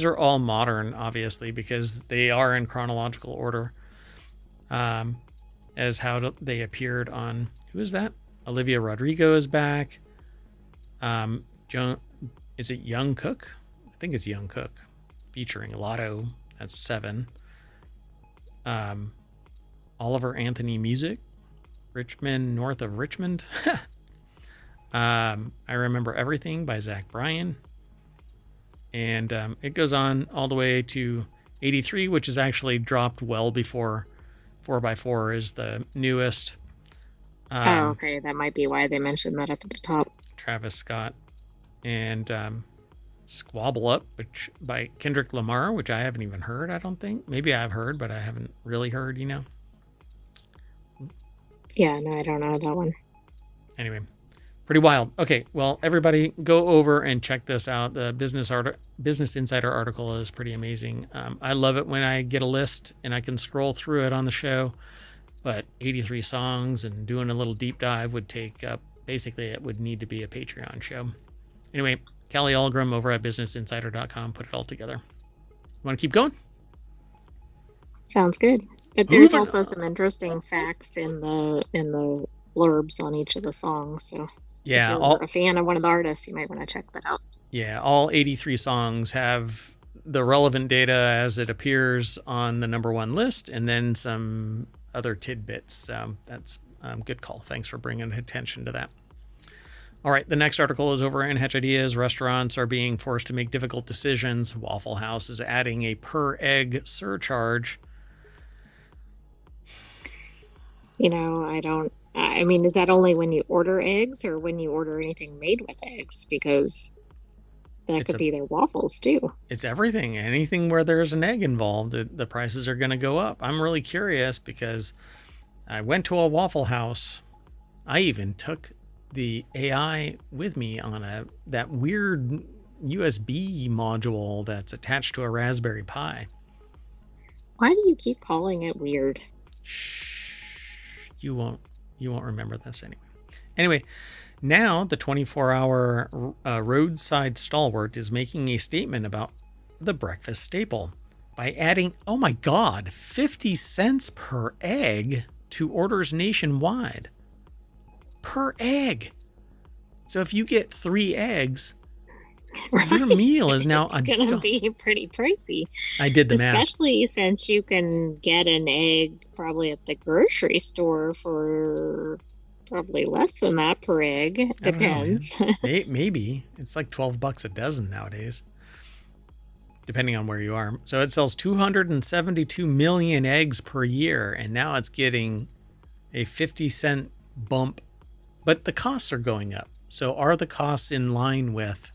are all modern, obviously, because they are in chronological order, as how they appeared on. Who is that? Olivia Rodrigo is back. Is it Young Cook? I think it's Young Cook, featuring Lotto. That's 7. Oliver Anthony Music, Richmond, North of Richmond. I Remember Everything by Zach Bryan. And it goes on all the way to 83, which is actually dropped well before 4x4 is the newest. Okay. That might be why they mentioned that up at the top. Travis Scott. And Squabble Up, which by Kendrick Lamar, which I haven't even heard, I don't think. Maybe I've heard, but I haven't really heard, you know? Yeah, no, I don't know that one. Anyway, pretty wild. Okay, well, everybody go over and check this out. The Business Insider article is pretty amazing. I love it when I get a list and I can scroll through it on the show, but 83 songs and doing a little deep dive would take up, basically it would need to be a Patreon show. Anyway, Callie Algram over at businessinsider.com put it all together. Want to keep going? Sounds good. But there's also some interesting facts in the blurbs on each of the songs. So yeah, if you're a fan of one of the artists, you might want to check that out. Yeah, all 83 songs have the relevant data as it appears on the number one list, and then some other tidbits. That's good call. Thanks for bringing attention to that. All right, the next article is over in Hatch Ideas. Restaurants are being forced to make difficult decisions. Waffle House is adding a per egg surcharge. You know, I mean, is that only when you order eggs or when you order anything made with eggs? Because that could be their waffles too. It's everything. Anything where there's an egg involved, the prices are going to go up. I'm really curious because I went to a Waffle House. I even took the AI with me on that weird USB module that's attached to a Raspberry Pi. Why do you keep calling it weird? Shh. You won't remember this anyway. Anyway, now the 24-hour roadside stalwart is making a statement about the breakfast staple by adding, oh my God, 50 cents per egg to orders nationwide. Per egg. So if you get 3 eggs, your meal is now it's going to be pretty pricey. I did the math. Especially since you can get an egg probably at the grocery store for probably less than that per egg. Depends. Maybe. It's like $12 a dozen nowadays, depending on where you are. So it sells 272 million eggs per year, and now it's getting a 50-cent bump. But the costs are going up. So are the costs in line with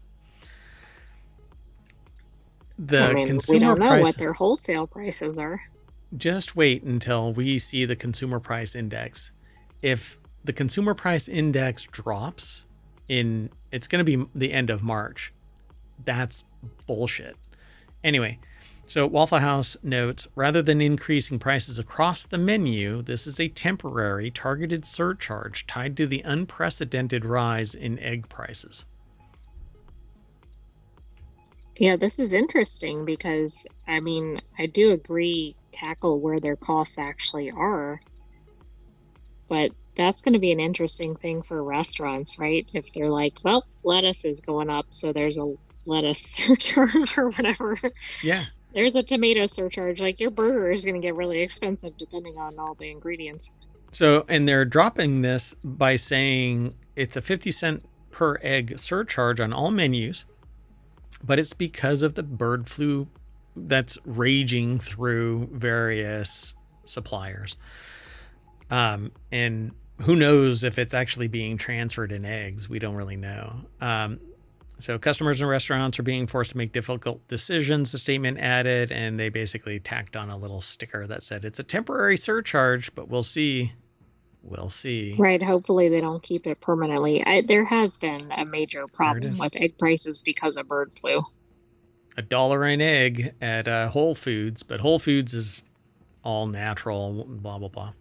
the consumer we don't know price? What their wholesale prices are. Just wait until we see the consumer price index. If the consumer price index drops it's going to be the end of March. That's bullshit. Anyway, So Waffle House notes, rather than increasing prices across the menu, this is a temporary targeted surcharge tied to the unprecedented rise in egg prices. Yeah, this is interesting because, I mean, I do agree, tackle where their costs actually are, but that's going to be an interesting thing for restaurants, right? If they're like, well, lettuce is going up, so there's a lettuce surcharge or whatever. Yeah. There's a tomato surcharge. Like, your burger is going to get really expensive depending on all the ingredients. So, and they're dropping this by saying it's a 50-cent per egg surcharge on all menus, but it's because of the bird flu that's raging through various suppliers. And who knows if it's actually being transferred in eggs? We don't really know. So customers and restaurants are being forced to make difficult decisions, the statement added, and they basically tacked on a little sticker that said it's a temporary surcharge, but we'll see. We'll see. Right. Hopefully they don't keep it permanently. There has been a major problem with egg prices because of bird flu. $1 an egg at Whole Foods, but Whole Foods is all natural, blah, blah, blah.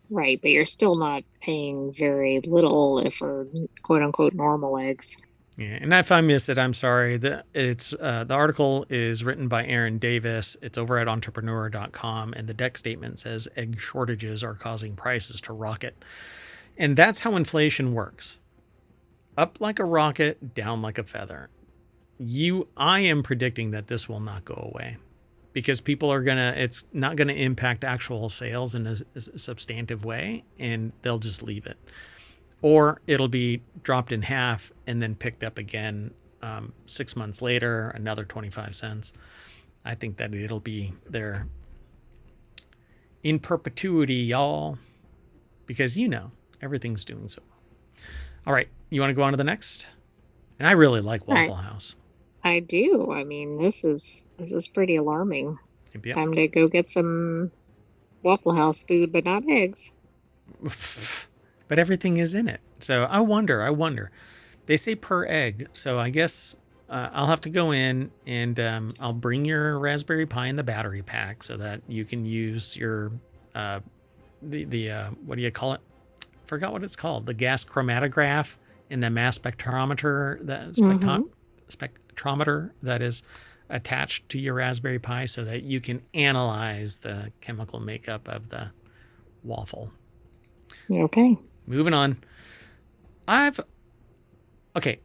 Right, but you're still not paying very little for quote unquote normal eggs. Yeah, and if I miss it, I'm sorry. The article is written by Aaron Davis. It's over at entrepreneur.com, and the deck statement says egg shortages are causing prices to rocket. And that's how inflation works. Up like a rocket, down like a feather. I am predicting that this will not go away because it's not going to impact actual sales in a substantive way, and they'll just leave it. Or it'll be dropped in half and then picked up again 6 months later, another 25 cents. I think that it'll be there in perpetuity, y'all, because everything's doing so well. All right, you want to go on to the next? And I really like Waffle House. I do. I mean, this is pretty alarming. Yep. Time to go get some Waffle House food, but not eggs. But everything is in it. So I wonder. They say per egg. So I guess I'll have to go in and I'll bring your Raspberry Pi in the battery pack so that you can use your, what do you call it? Forgot what it's called. The gas chromatograph and the mass spectrometer, spectrometer that is attached to your Raspberry Pi so that you can analyze the chemical makeup of the waffle. Okay. Moving on.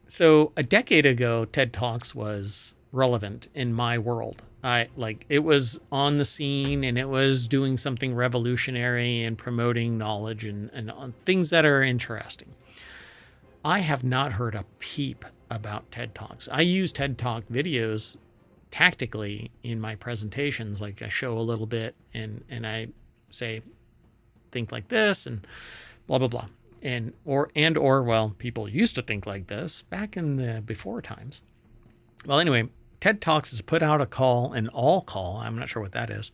So a decade ago, TED Talks was relevant in my world. It was on the scene and it was doing something revolutionary and promoting knowledge and things that are interesting. I have not heard a peep about TED Talks. I use TED Talk videos tactically in my presentations. Like I show a little bit and I say, think like this and blah, blah, blah. Or people used to think like this back in the before times. Well, anyway, TED Talks has put out an all call. I'm not sure what that is.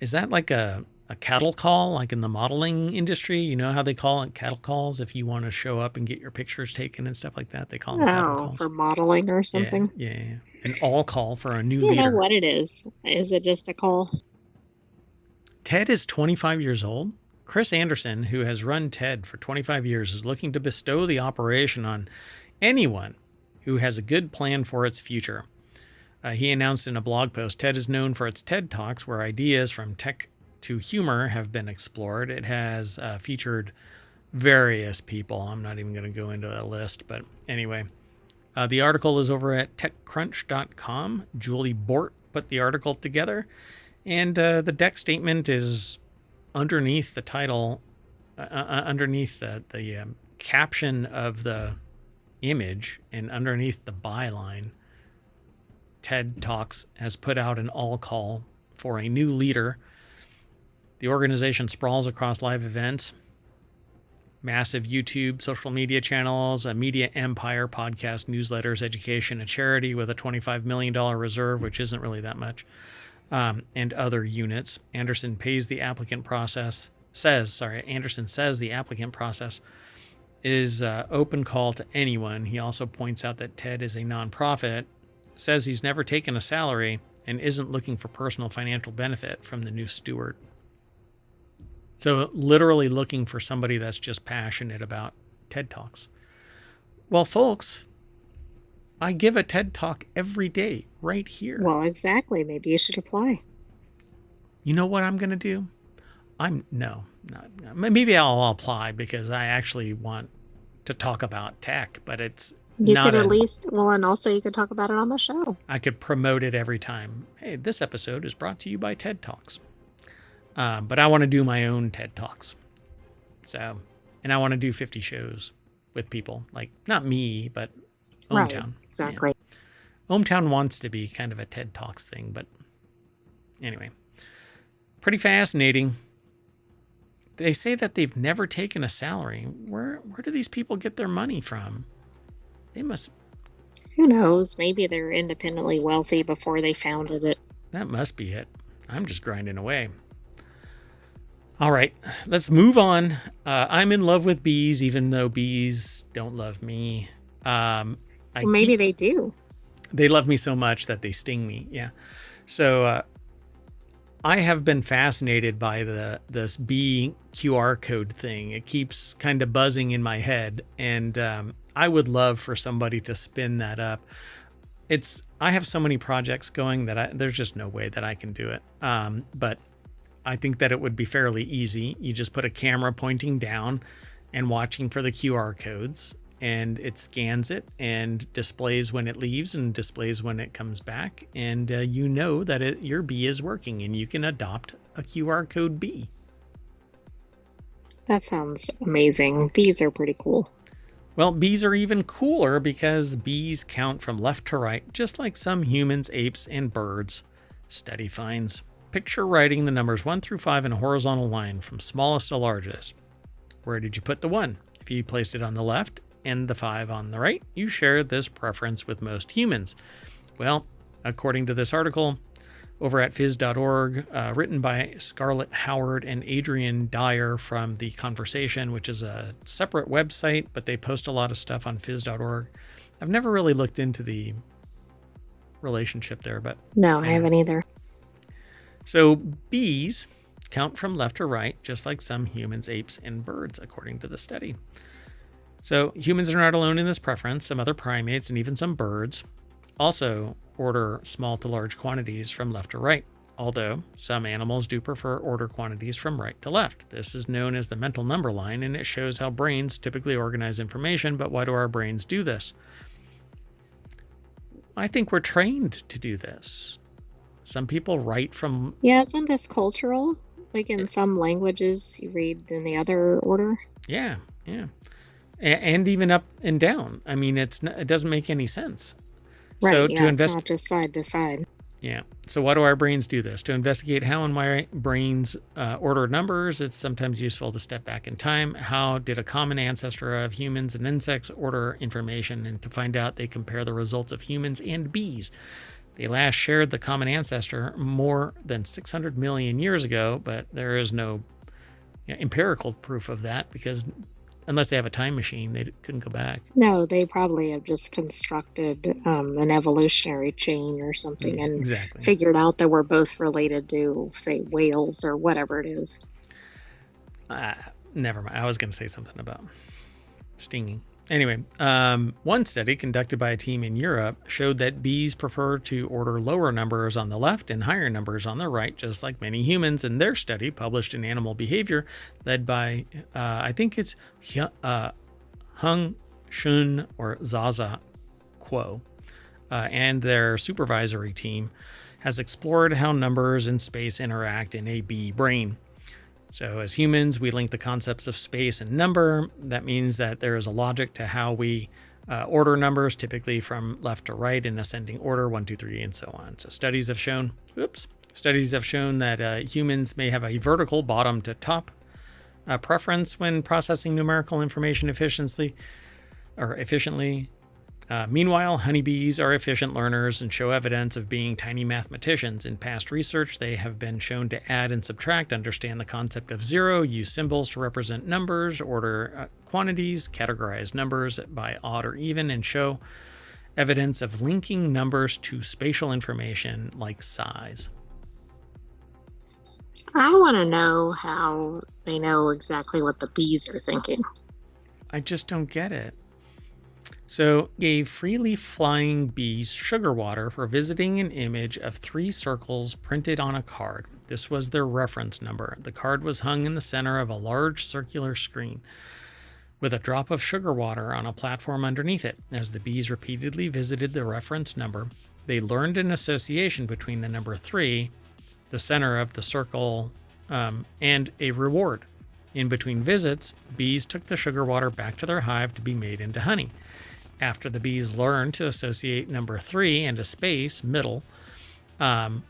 Is that like a cattle call, like in the modeling industry? You know how they call it cattle calls if you want to show up and get your pictures taken and stuff like that? They call them cattle calls. For modeling or something? Yeah. An all call for a new leader. You know what it is. Is it just a call? TED is 25 years old. Chris Anderson, who has run TED for 25 years, is looking to bestow the operation on anyone who has a good plan for its future. He announced in a blog post, TED is known for its TED Talks, where ideas from tech to humor have been explored. It has featured various people. I'm not even going to go into a list, but anyway. The article is over at techcrunch.com. Julie Bort put the article together, and the deck statement is underneath the title, underneath the caption of the image, and underneath the byline. TED Talks has put out an all call for a new leader. The organization sprawls across live events, massive YouTube, social media channels, a media empire, podcast, newsletters, education, a charity with a $25 million reserve, which isn't really that much, and other units. Anderson says the applicant process is open call to anyone. He also points out that TED is a nonprofit says he's never taken a salary and isn't looking for personal financial benefit from the new steward. So literally looking for somebody that's just passionate about TED Talks. Well, folks, I give a TED Talk every day right here. Well, exactly. Maybe you should apply. You know what I'm going to do? Maybe I'll apply because I actually want to talk about tech, but it's you could at least, and also you could talk about it on the show. I could promote it every time. Hey, this episode is brought to you by TED Talks. But I want to do my own TED Talks. So, and I want to do 50 shows with people, like not me, but Ohmtown. Right, exactly. Yeah. Ohmtown wants to be kind of a TED Talks thing, but anyway, pretty fascinating. They say that they've never taken a salary. Where do these people get their money from? They must. Who knows? Maybe they're independently wealthy before they founded it. That must be it. I'm just grinding away. All right, let's move on. I'm in love with bees, even though bees don't love me. Maybe they do. They love me so much that they sting me. Yeah. So I have been fascinated by this bee QR code thing. It keeps kind of buzzing in my head, and I would love for somebody to spin that up. I have so many projects going that there's just no way that I can do it. But I think that it would be fairly easy. You just put a camera pointing down and watching for the QR codes, and it scans it and displays when it leaves and displays when it comes back. And you know that your bee is working, and you can adopt a QR code bee. That sounds amazing. Bees are pretty cool. Well, bees are even cooler because bees count from left to right, just like some humans, apes, and birds. Study finds. Picture writing the numbers 1 through 5 in a horizontal line from smallest to largest. Where did you put the 1? If you placed it on the left and the 5 on the right, you share this preference with most humans. Well, according to this article over at phys.org, written by Scarlett Howard and Adrian Dyer from The Conversation, which is a separate website, but they post a lot of stuff on phys.org. I've never really looked into the relationship there, but... No, I haven't either. So bees count from left to right, just like some humans, apes, and birds, according to the study. So humans are not alone in this preference. Some other primates and even some birds also order small to large quantities from left to right, although some animals do prefer order quantities from right to left. This is known as the mental number line, and it shows how brains typically organize information. But why do our brains do this? I think we're trained to do this. Some people write from... Yeah, isn't this cultural? Like in some languages, you read in the other order? Yeah. And even up and down. I mean, it doesn't make any sense. Right, so it's not just side to side. Yeah. So why do our brains do this? To investigate how and why brains order numbers, it's sometimes useful to step back in time. How did a common ancestor of humans and insects order information? And to find out, they compare the results of humans and bees. They last shared the common ancestor more than 600 million years ago, but there is no empirical proof of that because unless they have a time machine, they couldn't go back. No, they probably have just constructed an evolutionary chain or something and figured out that we're both related to, say, whales or whatever it is. Never mind. I was going to say something about stinging. Anyway, one study conducted by a team in Europe showed that bees prefer to order lower numbers on the left and higher numbers on the right, just like many humans. In their study, published in Animal Behavior, led by, I think it's Hung Shun or Zaza Kuo, and their supervisory team, has explored how numbers and space interact in a bee brain. So as humans, we link the concepts of space and number. That means that there is a logic to how we order numbers, typically from left to right in ascending order, 1, 2, 3, and so on. So studies have shown that humans may have a vertical bottom to top preference when processing numerical information efficiently. Meanwhile, honeybees are efficient learners and show evidence of being tiny mathematicians. In past research, they have been shown to add and subtract, understand the concept of zero, use symbols to represent numbers, order quantities, categorize numbers by odd or even, and show evidence of linking numbers to spatial information like size. I want to know how they know exactly what the bees are thinking. I just don't get it. So, gave freely flying bees sugar water for visiting an image of 3 circles printed on a card. This was their reference number. The card was hung in the center of a large circular screen with a drop of sugar water on a platform underneath it. As the bees repeatedly visited the reference number, they learned an association between the number 3, the center of the circle, and a reward. In between visits, bees took the sugar water back to their hive to be made into honey. After the bees learned to associate number 3 and a space, middle,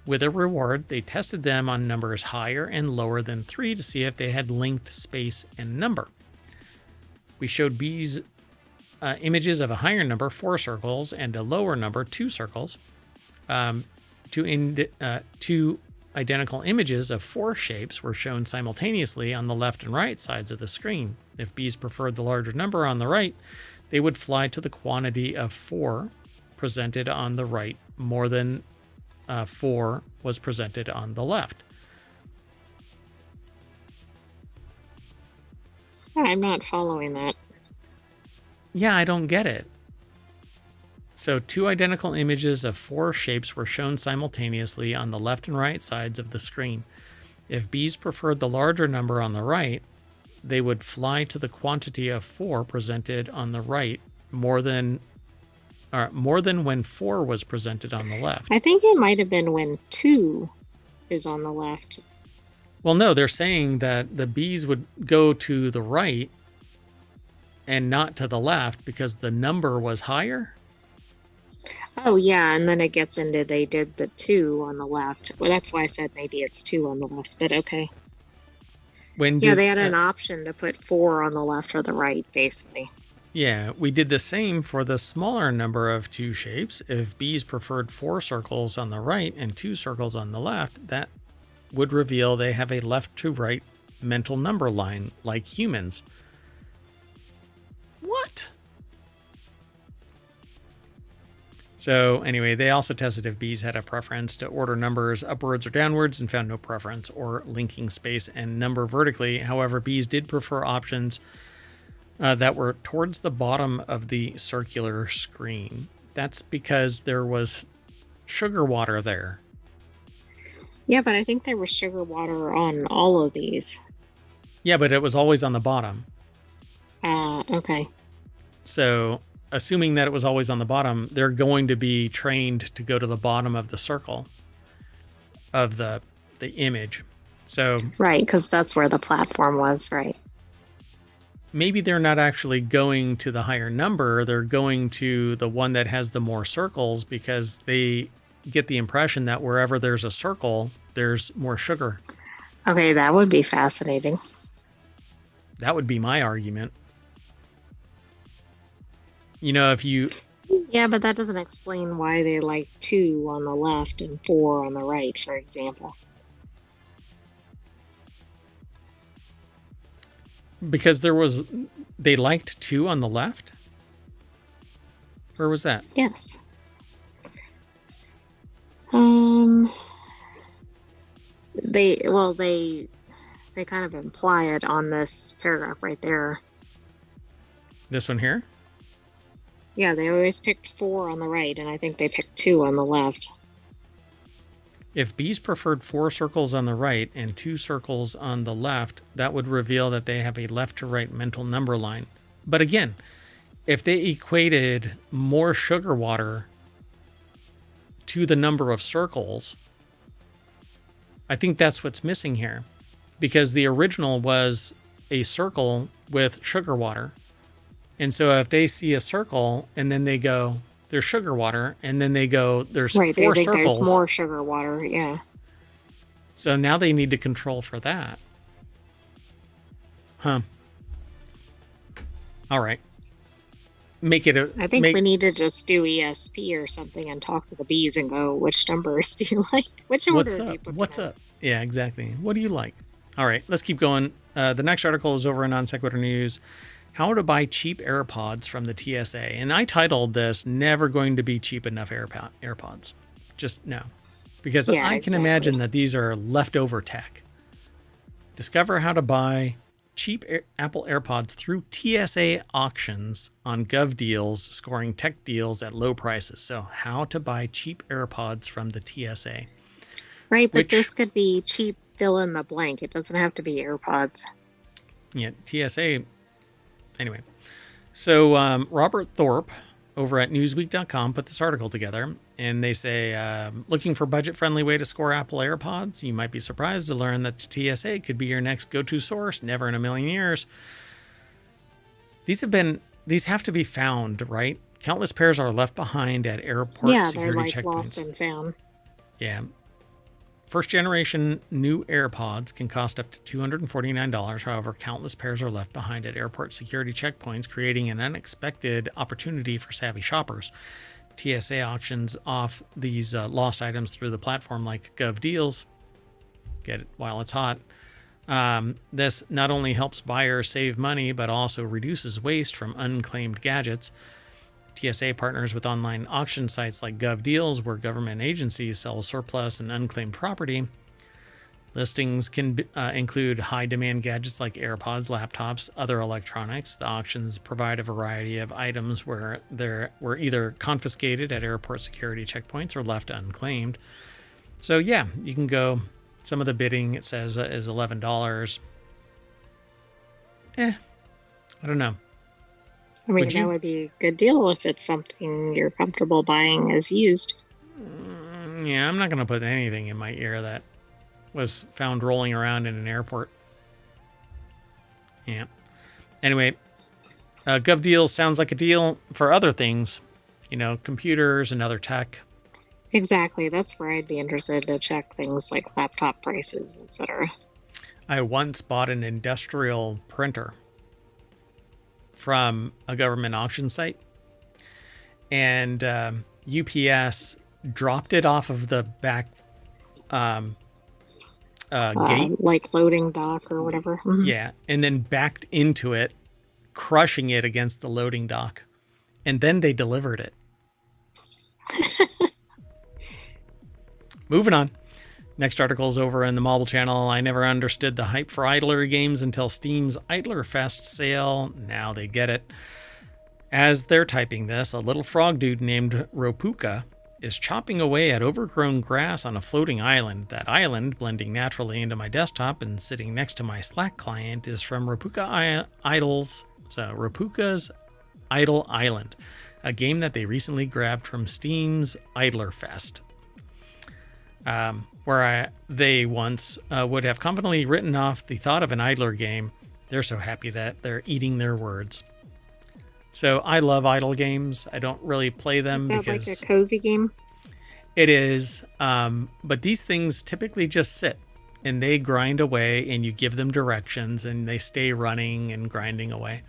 with a reward, they tested them on numbers higher and lower than 3 to see if they had linked space and number. We showed bees images of a higher number, 4 circles, and a lower number, 2 circles. Two identical images of 4 shapes were shown simultaneously on the left and right sides of the screen. If bees preferred the larger number on the right, they would fly to the quantity of 4 presented on the right more than 4 was presented on the left. I'm not following that. Yeah, I don't get it. So 2 identical images of 4 shapes were shown simultaneously on the left and right sides of the screen. If bees preferred the larger number on the right, they would fly to the quantity of 4 presented on the right more than when 4 was presented on the left. I think it might have been when 2 is on the left. Well, no, they're saying that the bees would go to the right and not to the left because the number was higher. Oh, yeah, and then it gets into they did the 2 on the left. Well, that's why I said maybe it's 2 on the left, but okay. They had an option to put 4 on the left or the right, basically. Yeah, we did the same for the smaller number of 2 shapes. If bees preferred 4 circles on the right and 2 circles on the left, that would reveal they have a left to right mental number line like humans. What? So anyway, they also tested if bees had a preference to order numbers upwards or downwards and found no preference or linking space and number vertically. However, bees did prefer options that were towards the bottom of the circular screen. That's because there was sugar water there. Yeah, but I think there was sugar water on all of these. Yeah, but it was always on the bottom. Okay. So assuming that it was always on the bottom, they're going to be trained to go to the bottom of the circle of the image. So right, because that's where the platform was, right? Maybe they're not actually going to the higher number. They're going to the one that has the more circles because they get the impression that wherever there's a circle, there's more sugar. Okay, that would be fascinating. That would be my argument. You know, if you... Yeah, but that doesn't explain why they like 2 on the left and 4 on the right, for example. Because they liked 2 on the left? Where was that? Yes. They kind of imply it on this paragraph right there. This one here? Yeah, they always picked 4 on the right, and I think they picked 2 on the left. If bees preferred 4 circles on the right and 2 circles on the left, that would reveal that they have a left to right mental number line. But again, if they equated more sugar water to the number of circles, I think that's what's missing here. Because the original was a circle with sugar water. And so if they see a circle and then they go, there's sugar water, and then they go, there's 4 circles. There's more sugar water, yeah. So now they need to control for that. Huh. All right. I think we need to just do ESP or something and talk to the bees and go, which numbers do you like? Which order do you put What's up? Yeah, exactly. What do you like? All right, let's keep going. The next article is over in Non Sequitur News. How to buy cheap AirPods from the TSA. And I titled this, Never Going to Be Cheap Enough AirPods. Just no. Because I can imagine that these are leftover tech. Discover how to buy cheap Apple AirPods through TSA auctions on GovDeals, scoring tech deals at low prices. So how to buy cheap AirPods from the TSA. Right, but this could be cheap fill in the blank. It doesn't have to be AirPods. Yeah, TSA. Anyway, so Robert Thorpe over at Newsweek.com put this article together, and they say, looking for budget-friendly way to score Apple AirPods? You might be surprised to learn that the TSA could be your next go-to source. Never in a million years. These have to be found, right? Countless pairs are left behind at airport security checkpoints. Yeah, they're like lost and found. Yeah. First generation new AirPods can cost up to $249. However, countless pairs are left behind at airport security checkpoints, creating an unexpected opportunity for savvy shoppers. TSA auctions off these lost items through the platform like GovDeals. Get it while it's hot. This not only helps buyers save money, but also reduces waste from unclaimed gadgets. TSA partners with online auction sites like GovDeals, where government agencies sell surplus and unclaimed property. Listings can include high-demand gadgets like AirPods, laptops, other electronics. The auctions provide a variety of items where they were either confiscated at airport security checkpoints or left unclaimed. So yeah, you can go. Some of the bidding, it says, is $11. I don't know. I mean, that would be a good deal if it's something you're comfortable buying as used. Yeah, I'm not going to put anything in my ear that was found rolling around in an airport. Yeah. Anyway, GovDeals sounds like a deal for other things, computers and other tech. Exactly. That's where I'd be interested to check things like laptop prices, etc. I once bought an industrial printer from a government auction site, and UPS dropped it off of the back gate, like loading dock or whatever. Mm-hmm. Yeah, and then backed into it, crushing it against the loading dock, and then they delivered it. Moving on. Next article is over in the Mobile Channel. I never understood the hype for idler games until Steam's Idler Fest sale. Now they get it. As they're typing this, a little frog dude named Ropuka is chopping away at overgrown grass on a floating island. That island, blending naturally into my desktop and sitting next to my Slack client, is from Ropuka's Idle Island, a game that they recently grabbed from Steam's Idler Fest. Where they once would have confidently written off the thought of an idler game. They're so happy that they're eating their words. So I love idle games. I don't really play them because... Is that like a cozy game? It is. But these things typically just sit and they grind away, and you give them directions and they stay running and grinding away.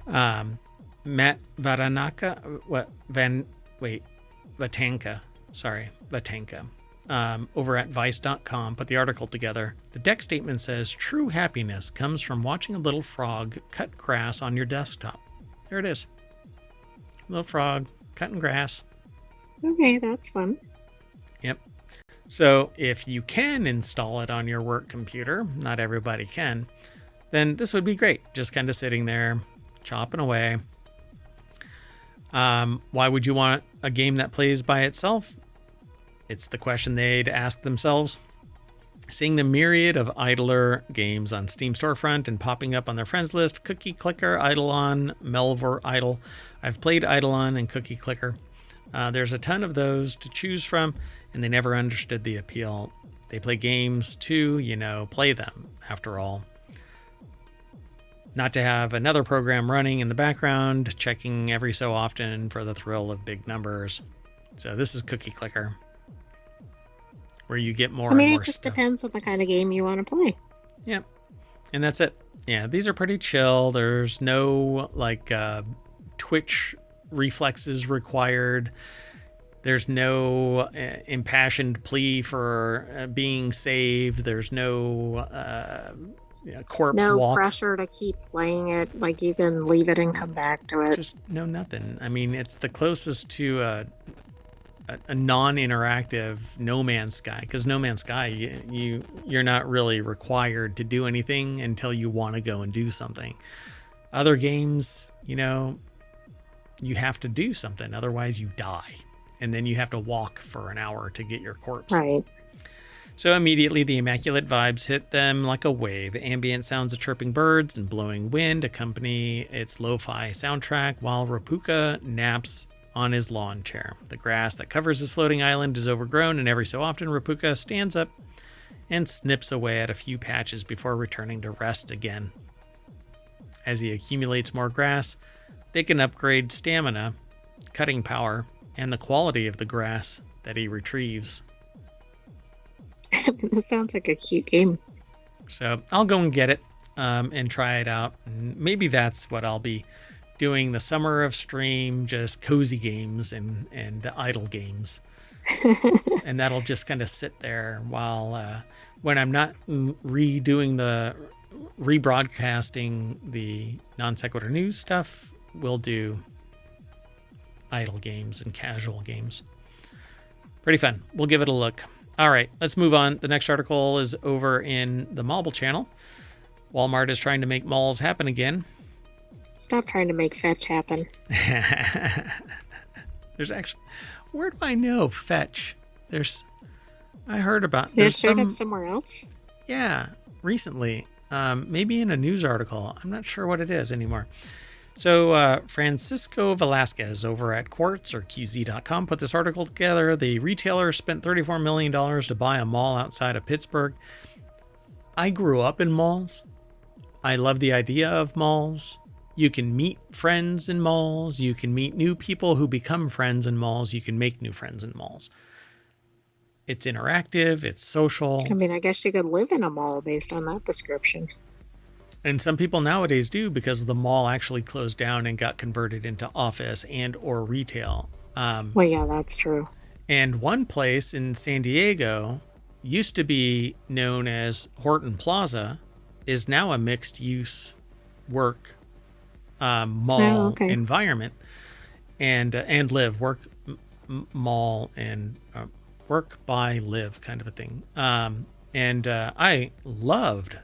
Matt Vatanka, Vatanka. Over at Vice.com put the article together. The deck statement says, true happiness comes from watching a little frog cut grass on your desktop. There it is. Little frog cutting grass. Okay, that's fun. Yep. So if you can install it on your work computer, not everybody can, then this would be great. Just kind of sitting there, chopping away. Why would you want a game that plays by itself? It's the question they'd ask themselves. Seeing the myriad of idler games on Steam storefront and popping up on their friends list, Cookie Clicker, Eidolon, Melvor Idle. I've played Eidolon and Cookie Clicker. There's a ton of those to choose from, and they never understood the appeal. They play games to, play them, after all. Not to have another program running in the background, checking every so often for the thrill of big numbers. So this is Cookie Clicker, where you get more and more it just stuff. Depends on the kind of game you want to play. Yep. And that's it. Yeah, these are pretty chill. There's no twitch reflexes required. There's no impassioned plea for being saved. There's no corpse No walk. pressure to keep playing it. Like, you can leave it and come back to it. Just nothing. I mean, it's the closest to a non-interactive No Man's Sky, because No Man's Sky, you're not really required to do anything until you want to go and do something. Other games, you have to do something, otherwise you die, and then you have to walk for an hour to get your corpse. Right. So immediately the immaculate vibes hit them like a wave. Ambient sounds of chirping birds and blowing wind accompany its lo-fi soundtrack while Rapuka naps on his lawn chair. The grass that covers his floating island is overgrown, and every so often Rapuka stands up and snips away at a few patches before returning to rest again. As he accumulates more grass, they can upgrade stamina, cutting power, and the quality of the grass that he retrieves. This sounds like a cute game. So I'll go and get it and try it out. And maybe that's what I'll be doing the summer of stream, just cozy games and idle games. And that'll just kind of sit there while when I'm not rebroadcasting the Non Sequitur news stuff, we'll do idle games and casual games. Pretty fun. We'll give it a look. All right, let's move on. The next article is over in the Mobile channel. Walmart is trying to make malls happen again. Stop trying to make fetch happen. There's actually, where do I know fetch? I heard about. It showed up somewhere else? Yeah, recently. Maybe in a news article. I'm not sure what it is anymore. So Francisco Velasquez over at Quartz or QZ.com put this article together. The retailer spent $34 million to buy a mall outside of Pittsburgh. I grew up in malls. I love the idea of malls. You can meet friends in malls. You can meet new people who become friends in malls. You can make new friends in malls. It's interactive. It's social. I mean, I guess you could live in a mall based on that description. And some people nowadays do, because the mall actually closed down and got converted into office and or retail. Well, yeah, that's true. And one place in San Diego used to be known as Horton Plaza is now a mixed use work mall environment and live work mall and work by live kind of a thing. And I loved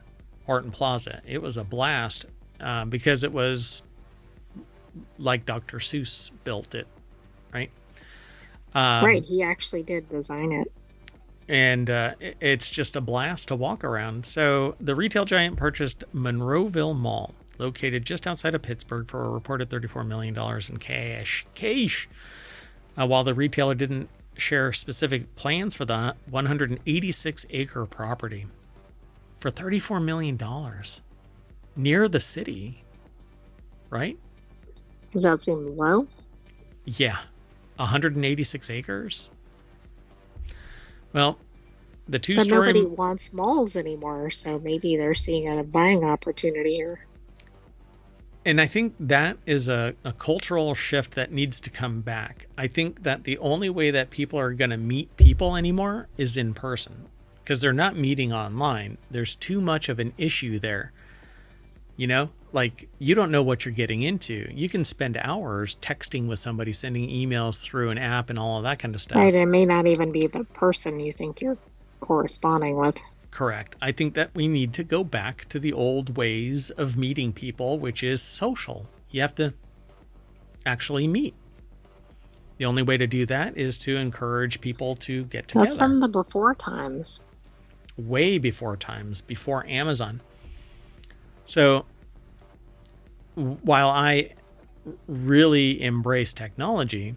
Horton Plaza. It was a blast because it was like Dr. Seuss built it, right? Right, he actually did design it. And it's just a blast to walk around. So the retail giant purchased Monroeville Mall, located just outside of Pittsburgh, for a reported $34 million in cash. While the retailer didn't share specific plans for the 186-acre property. For $34 million near the city, right? Does that seem low? Yeah. 186 acres. Well, the two-story... But nobody wants malls anymore, so maybe they're seeing a buying opportunity here. And I think that is a cultural shift that needs to come back. I think that the only way that people are going to meet people anymore is in person. Because they're not meeting online. There's too much of an issue there. Like, you don't know what you're getting into. You can spend hours texting with somebody, sending emails through an app and all of that kind of stuff. Right, it may not even be the person you think you're corresponding with. Correct. I think that we need to go back to the old ways of meeting people, which is social. You have to actually meet. The only way to do that is to encourage people to get together. That's from the before times. Way before times, before Amazon. So while I really embrace technology,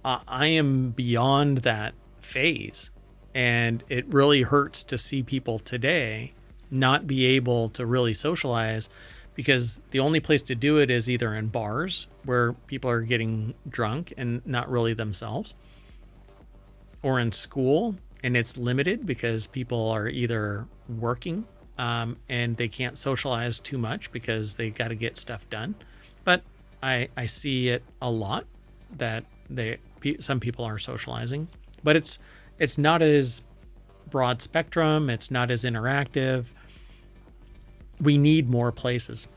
I am beyond that phase. And it really hurts to see people today not be able to really socialize, because the only place to do it is either in bars where people are getting drunk and not really themselves, or in school. And it's limited because people are either working and they can't socialize too much because they got to get stuff done. But I see it a lot that some people are socializing, but it's not as broad spectrum. It's not as interactive. we need more places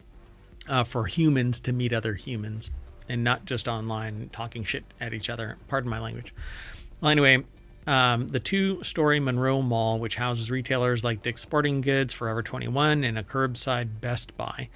for humans to meet other humans and not just online talking shit at each other. Pardon my language. Well, anyway, the 2-story Monroe Mall, which houses retailers like Dick's Sporting Goods, Forever 21, and a curbside Best Buy,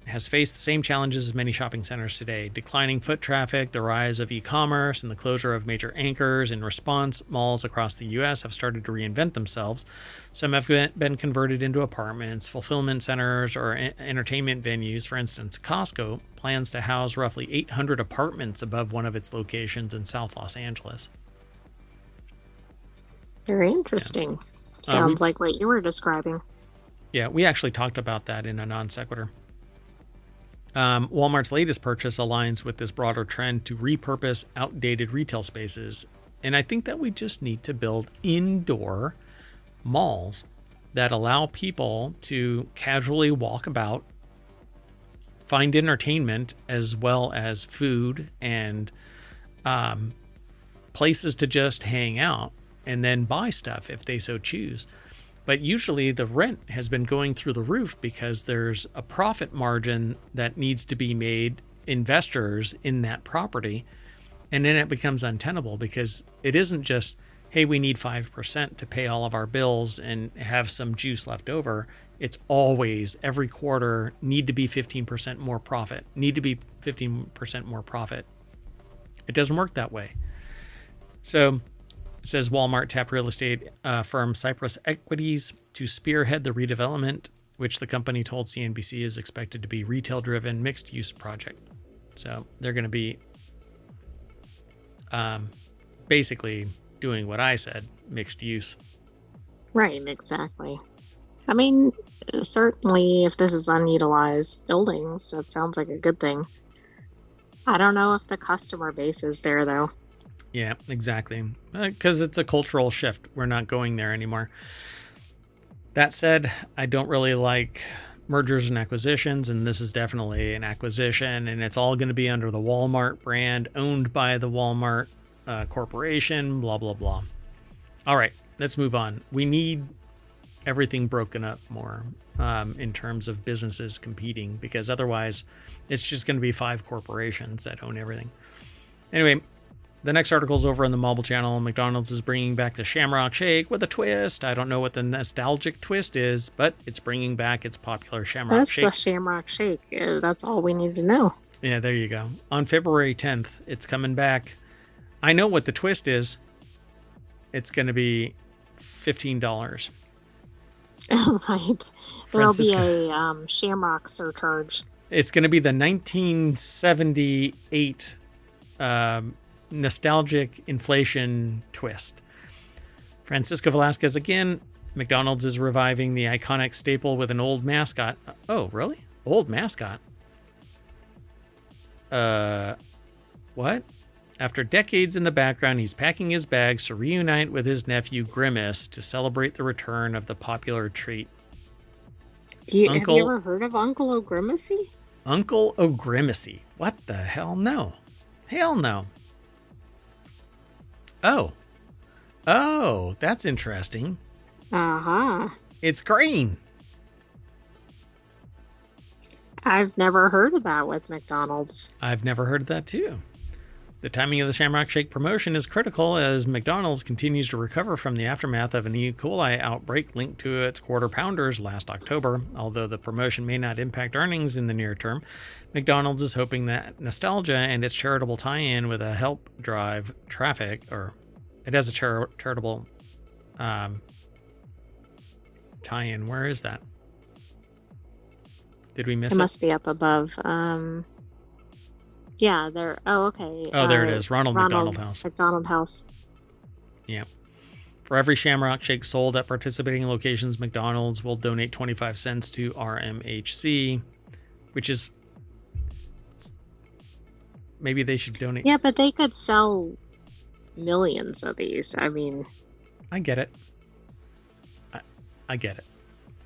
has faced the same challenges as many shopping centers today. Declining foot traffic, the rise of e-commerce, and the closure of major anchors. In response, malls across the U.S. have started to reinvent themselves. Some have been converted into apartments, fulfillment centers, or entertainment venues. For instance, Costco plans to house roughly 800 apartments above one of its locations in South Los Angeles. Very interesting. Yeah. Sounds like what you were describing. Yeah, we actually talked about that in a Non Sequitur. Walmart's latest purchase aligns with this broader trend to repurpose outdated retail spaces. And I think that we just need to build indoor malls that allow people to casually walk about, find entertainment as well as food and places to just hang out and then buy stuff if they so choose. But usually the rent has been going through the roof because there's a profit margin that needs to be made investors in that property. And then it becomes untenable because it isn't just, hey, we need 5% to pay all of our bills and have some juice left over. It's always every quarter need to be 15% more profit, need to be 15% more profit. It doesn't work that way. So it says Walmart tapped real estate firm Cypress Equities to spearhead the redevelopment, which the company told CNBC is expected to be retail-driven mixed-use project. So they're going to be basically doing what I said, mixed use. Right, exactly. I mean, certainly if this is unutilized buildings, that sounds like a good thing. I don't know if the customer base is there, though. Yeah, exactly. Because it's a cultural shift. We're not going there anymore. That said, I don't really like mergers and acquisitions, and this is definitely an acquisition, and it's all going to be under the Walmart brand, owned by the Walmart corporation, blah, blah, blah. All right, let's move on. We need everything broken up more in terms of businesses competing, because otherwise it's just going to be 5 corporations that own everything. Anyway, the next article is over on the Mobile Channel. McDonald's is bringing back the Shamrock Shake with a twist. I don't know what the nostalgic twist is, but it's bringing back its popular Shamrock Shake. That's the Shamrock Shake. That's all we need to know. Yeah, there you go. On February 10th, it's coming back. I know what the twist is. It's going to be $15. Right. There'll be a Shamrock surcharge. It's going to be the 1978 nostalgic inflation twist. Francisco Velasquez again. McDonald's is reviving the iconic staple with an old mascot. Oh, really? Old mascot? What? After decades in the background, he's packing his bags to reunite with his nephew Grimace to celebrate the return of the popular treat. Have you ever heard of Uncle O'Grimacy? Uncle O'Grimacy. What the hell? No. Hell no. Oh, that's interesting. Uh-huh. It's green. I've never heard of that with McDonald's. I've never heard of that too. The timing of the Shamrock Shake promotion is critical as McDonald's continues to recover from the aftermath of an E. coli outbreak linked to its Quarter Pounders last October. Although the promotion may not impact earnings in the near term, McDonald's is hoping that nostalgia and its charitable tie-in with a help drive traffic, or it has a charitable tie-in. Where is that? Did we miss it? It must be up above. Yeah, there. Oh, okay. Oh, there it is. Ronald McDonald House. McDonald House. Yeah. For every Shamrock Shake sold at participating locations, McDonald's will donate 25 cents to RMHC, which is, maybe they should donate. Yeah, but they could sell millions of these. I mean, I get it. I get it.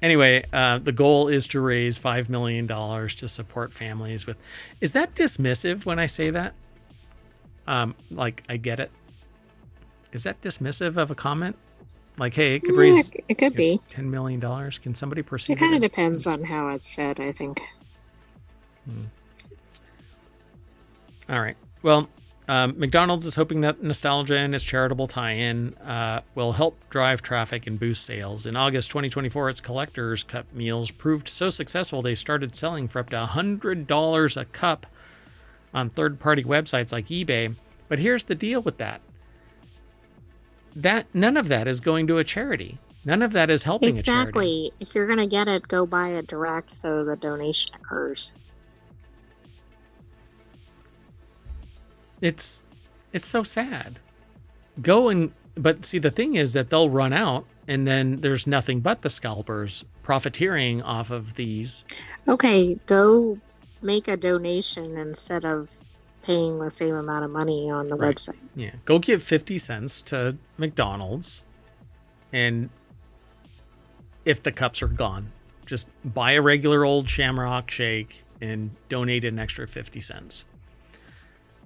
Anyway, the goal is to raise $5 million to support families with... Is that dismissive when I say that? Like, I get it. Is that dismissive of a comment? Like, hey, it could raise it could be. $10 million. Can somebody perceive It kind of as depends on how it's said, I think. All right. Well, McDonald's is hoping that nostalgia and its charitable tie-in will help drive traffic and boost sales. In August 2024, its collector's cup meals proved so successful they started selling for up to $100 a cup on third-party websites like eBay. But here's the deal with that. None of that is going to a charity. None of that is helping a charity. Exactly. If you're going to get it, go buy it direct so the donation occurs. It's so sad. But see, the thing is that they'll run out and then there's nothing but the scalpers profiteering off of these. Okay, go make a donation instead of paying the same amount of money on the website. Yeah. Go give 50 cents to McDonald's, and if the cups are gone, just buy a regular old Shamrock shake and donate an extra 50 cents.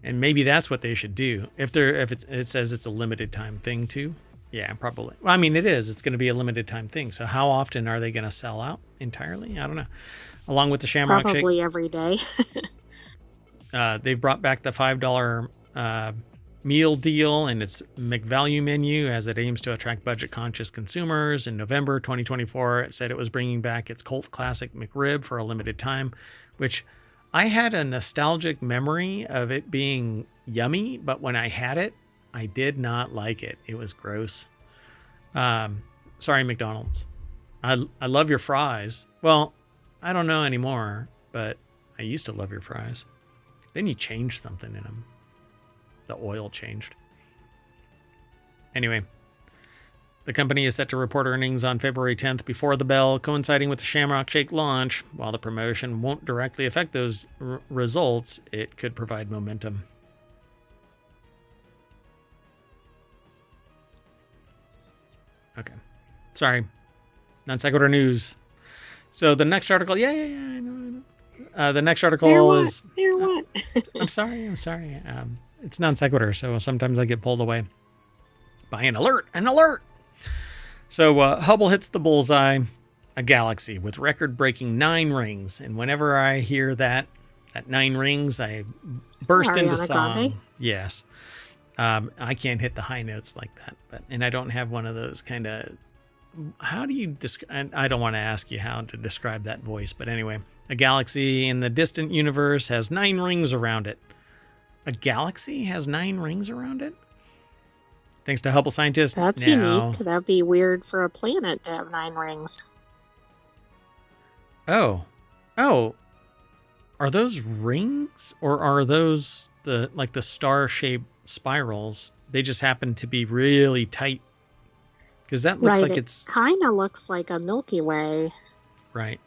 And maybe that's what they should do. If it says it's a limited time thing too. Yeah, probably. Well, I mean, it is. It's going to be a limited time thing. So how often are they going to sell out entirely? I don't know. Along with the Shamrock Shake. Probably every day. They've brought back the $5 meal deal and its McValue menu as it aims to attract budget-conscious consumers. In November 2024, it said it was bringing back its cult classic McRib for a limited time, which I had a nostalgic memory of it being yummy, but when I had it, I did not like it. It was gross. Sorry, McDonald's. I love your fries. Well, I don't know anymore, but I used to love your fries. Then you changed something in them. The oil changed. Anyway, the company is set to report earnings on February 10th before the bell, coinciding with the Shamrock Shake launch. While the promotion won't directly affect those results, it could provide momentum. Okay. Sorry. Non Sequitur news. So the next article, I know. The next article is... what? I'm sorry. It's Non Sequitur, so sometimes I get pulled away by an alert. So Hubble hits the bullseye, a galaxy with record-breaking 9 rings. And whenever I hear that 9 rings, I burst into song. Grande? Yes. I can't hit the high notes like that, and I don't have one of those kind of... How do you describe... I don't want to ask you how to describe that voice, but anyway, a galaxy in the distant universe has 9 rings around it. A galaxy has 9 rings around it? Thanks to Hubble scientists. That's unique. That'd be weird for a planet to have 9 rings. Oh. Are those rings, or are those the star-shaped spirals? They just happen to be really tight. Because that looks like it's... kind of looks like a Milky Way. Right.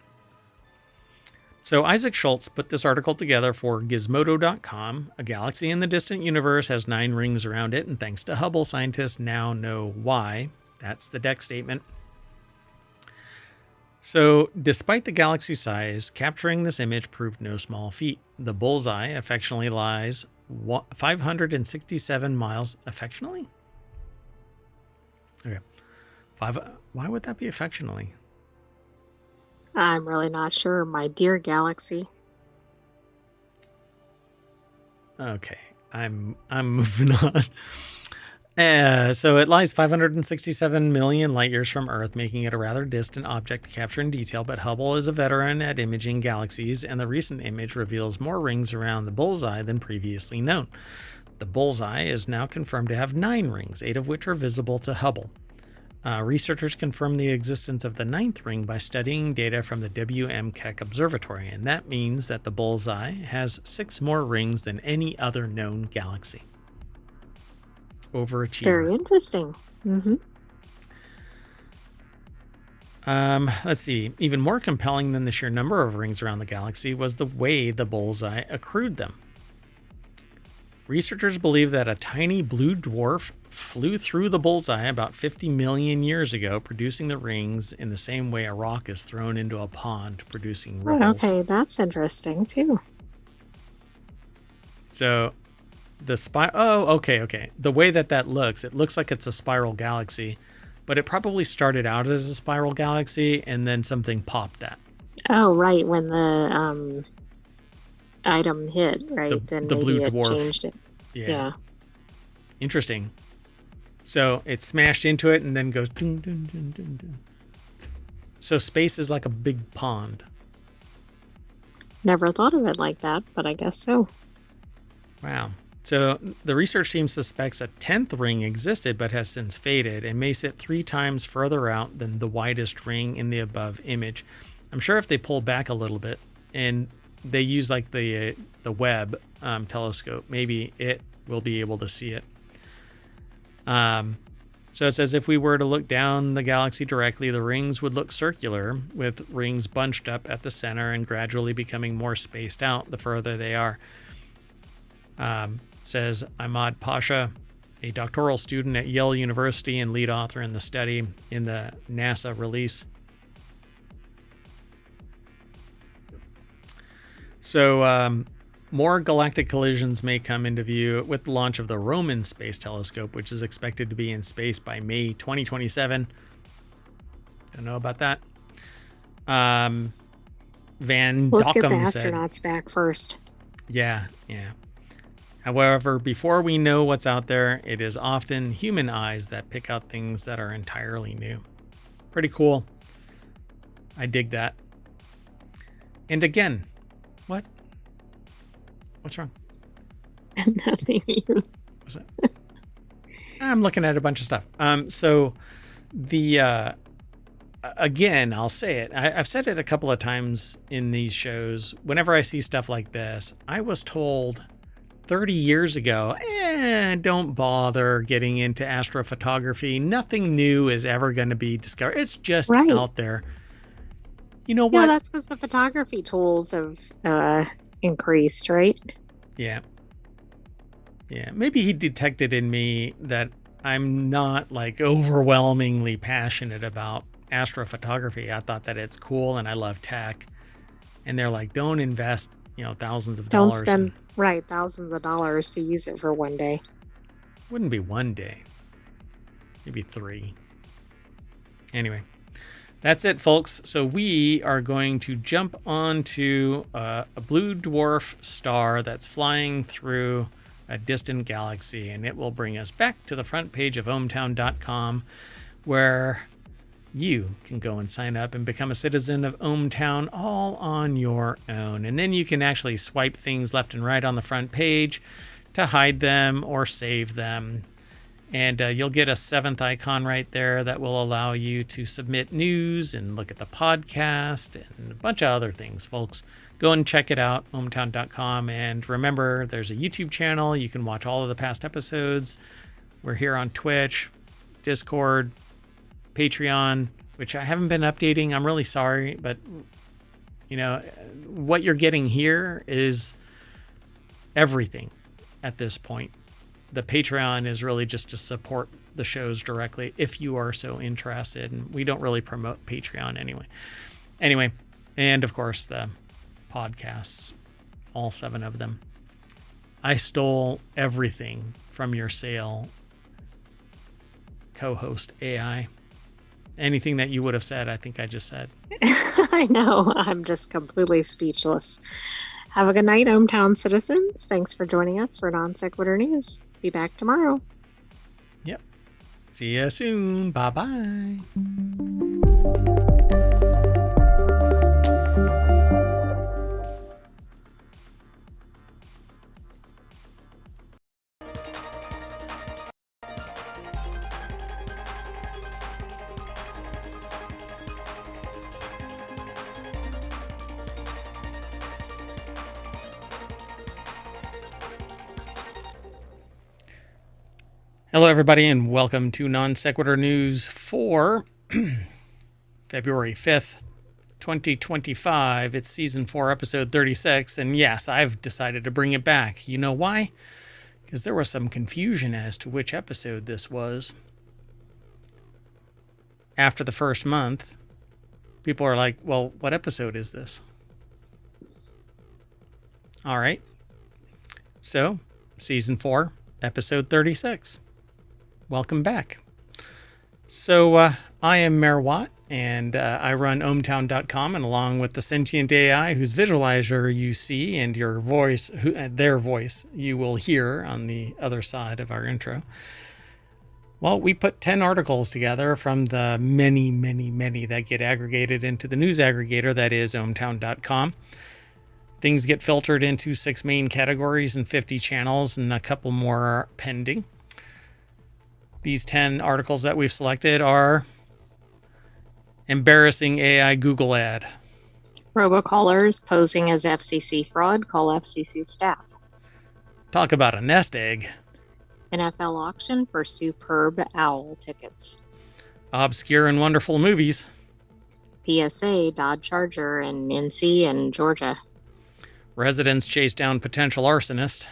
So Isaac Schultz put this article together for Gizmodo.com. A galaxy in the distant universe has 9 rings around it, and thanks to Hubble, scientists now know why. That's the deck statement. So, despite the galaxy's size, capturing this image proved no small feat. The bullseye affectionately lies 567 miles... Affectionately? Okay. Why would that be affectionately? I'm really not sure. My dear galaxy. Okay, I'm moving on. So it lies 567 million light years from Earth, making it a rather distant object to capture in detail, but Hubble is a veteran at imaging galaxies, and the recent image reveals more rings around the bullseye than previously known. The bullseye is now confirmed to have 9 rings, 8 of which are visible to Hubble. Researchers confirmed the existence of the 9th ring by studying data from the WM Keck Observatory, and that means that the bullseye has 6 more rings than any other known galaxy. Overachiever. Very interesting. Mm-hmm. Let's see. Even more compelling than the sheer number of rings around the galaxy was the way the bullseye accrued them. Researchers believe that a tiny blue dwarf flew through the bullseye about 50 million years ago, producing the rings in the same way a rock is thrown into a pond, producing ripples. Okay, that's interesting too. So the okay. The way that looks, it looks like it's a spiral galaxy. but it probably started out as a spiral galaxy and then something popped that. Oh, right. When the item hit, right? Then The maybe blue it dwarf. changed it. Yeah. Interesting. So it smashed into it and then goes dun, dun, dun, dun, dun. So space is like a big pond. Never thought of it like that, but I guess so. Wow. So the research team suspects a 10th ring existed but has since faded and may sit 3 times further out than the widest ring in the above image. I'm sure if they pull back a little bit and they use like the Webb telescope, maybe it will be able to see it. So it says if we were to look down the galaxy directly, the rings would look circular, with rings bunched up at the center and gradually becoming more spaced out the further they are. Says Ahmad Pasha, a doctoral student at Yale University and lead author in the study in the NASA release. So more galactic collisions may come into view with the launch of the Roman Space Telescope, which is expected to be in space by May 2027. Don't know about that. Van Let's get the Dockham said, astronauts back first. Yeah. However, before we know what's out there, it is often human eyes that pick out things that are entirely new. Pretty cool. I dig that. And again, what? What's wrong? Nothing. What's that? I'm looking at a bunch of stuff. So the again, I'll say it. I've said it a couple of times in these shows. Whenever I see stuff like this, I was told 30 years ago, don't bother getting into astrophotography. Nothing new is ever going to be discovered. It's just out there. You know what? Yeah, that's because the photography tools have increased, right? Yeah. Maybe he detected in me that I'm not like overwhelmingly passionate about astrophotography. I thought that it's cool and I love tech. And they're like, don't invest, thousands of dollars. Don't spend thousands of dollars to use it for one day. Wouldn't be one day. Maybe 3. Anyway. That's it, folks. So we are going to jump onto a blue dwarf star that's flying through a distant galaxy, and it will bring us back to the front page of ohmtown.com, where you can go and sign up and become a citizen of ohmTown all on your own. And then you can actually swipe things left and right on the front page to hide them or save them. And you'll get a 7th icon right there that will allow you to submit news and look at the podcast and a bunch of other things, folks. Go and check it out, ohmtown.com. And remember, there's a YouTube channel. You can watch all of the past episodes. We're here on Twitch, Discord, Patreon, which I haven't been updating. I'm really sorry, but, what you're getting here is everything at this point. The Patreon is really just to support the shows directly if you are so interested. And we don't really promote Patreon anyway. And of course the podcasts, all 7 of them. I stole everything from your sale, co-host AI. Anything that you would have said, I think I just said. I know. I'm just completely speechless. Have a good night, ohmTown citizens. Thanks for joining us for Non Sequitur News. Be back tomorrow. Yep. See you soon. Bye-bye. Hello, everybody, and welcome to Non Sequitur News for February 5th, 2025. It's Season 4, Episode 36, and yes, I've decided to bring it back. You know why? Because there was some confusion as to which episode this was. After the first month, people are like, well, what episode is this? All right. So, Season 4, Episode 36. Welcome back. So I am Mayor Watt, and I run ohmtown.com, and along with the sentient AI whose visualizer you see and your voice, their voice, you will hear on the other side of our intro. Well, we put 10 articles together from the many, many, many that get aggregated into the news aggregator that is ohmtown.com. Things get filtered into 6 main categories and 50 channels, and a couple more are pending. These 10 articles that we've selected are embarrassing AI Google ad, robocallers posing as FCC fraud, call FCC staff, talk about a nest egg, NFL auction for superb owl tickets, obscure and wonderful movies, PSA Dodge Charger in NC and Georgia, residents chase down potential arsonist,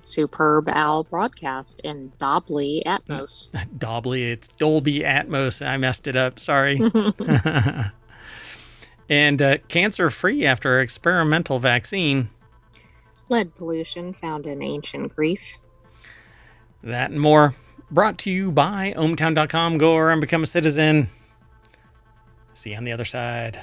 superb owl broadcast in Dolby Atmos. Dolby, it's Dolby Atmos. I messed it up. Sorry. And cancer-free after experimental vaccine. Lead pollution found in ancient Greece. That and more. Brought to you by ohmtown.com. Go over and become a citizen. See you on the other side.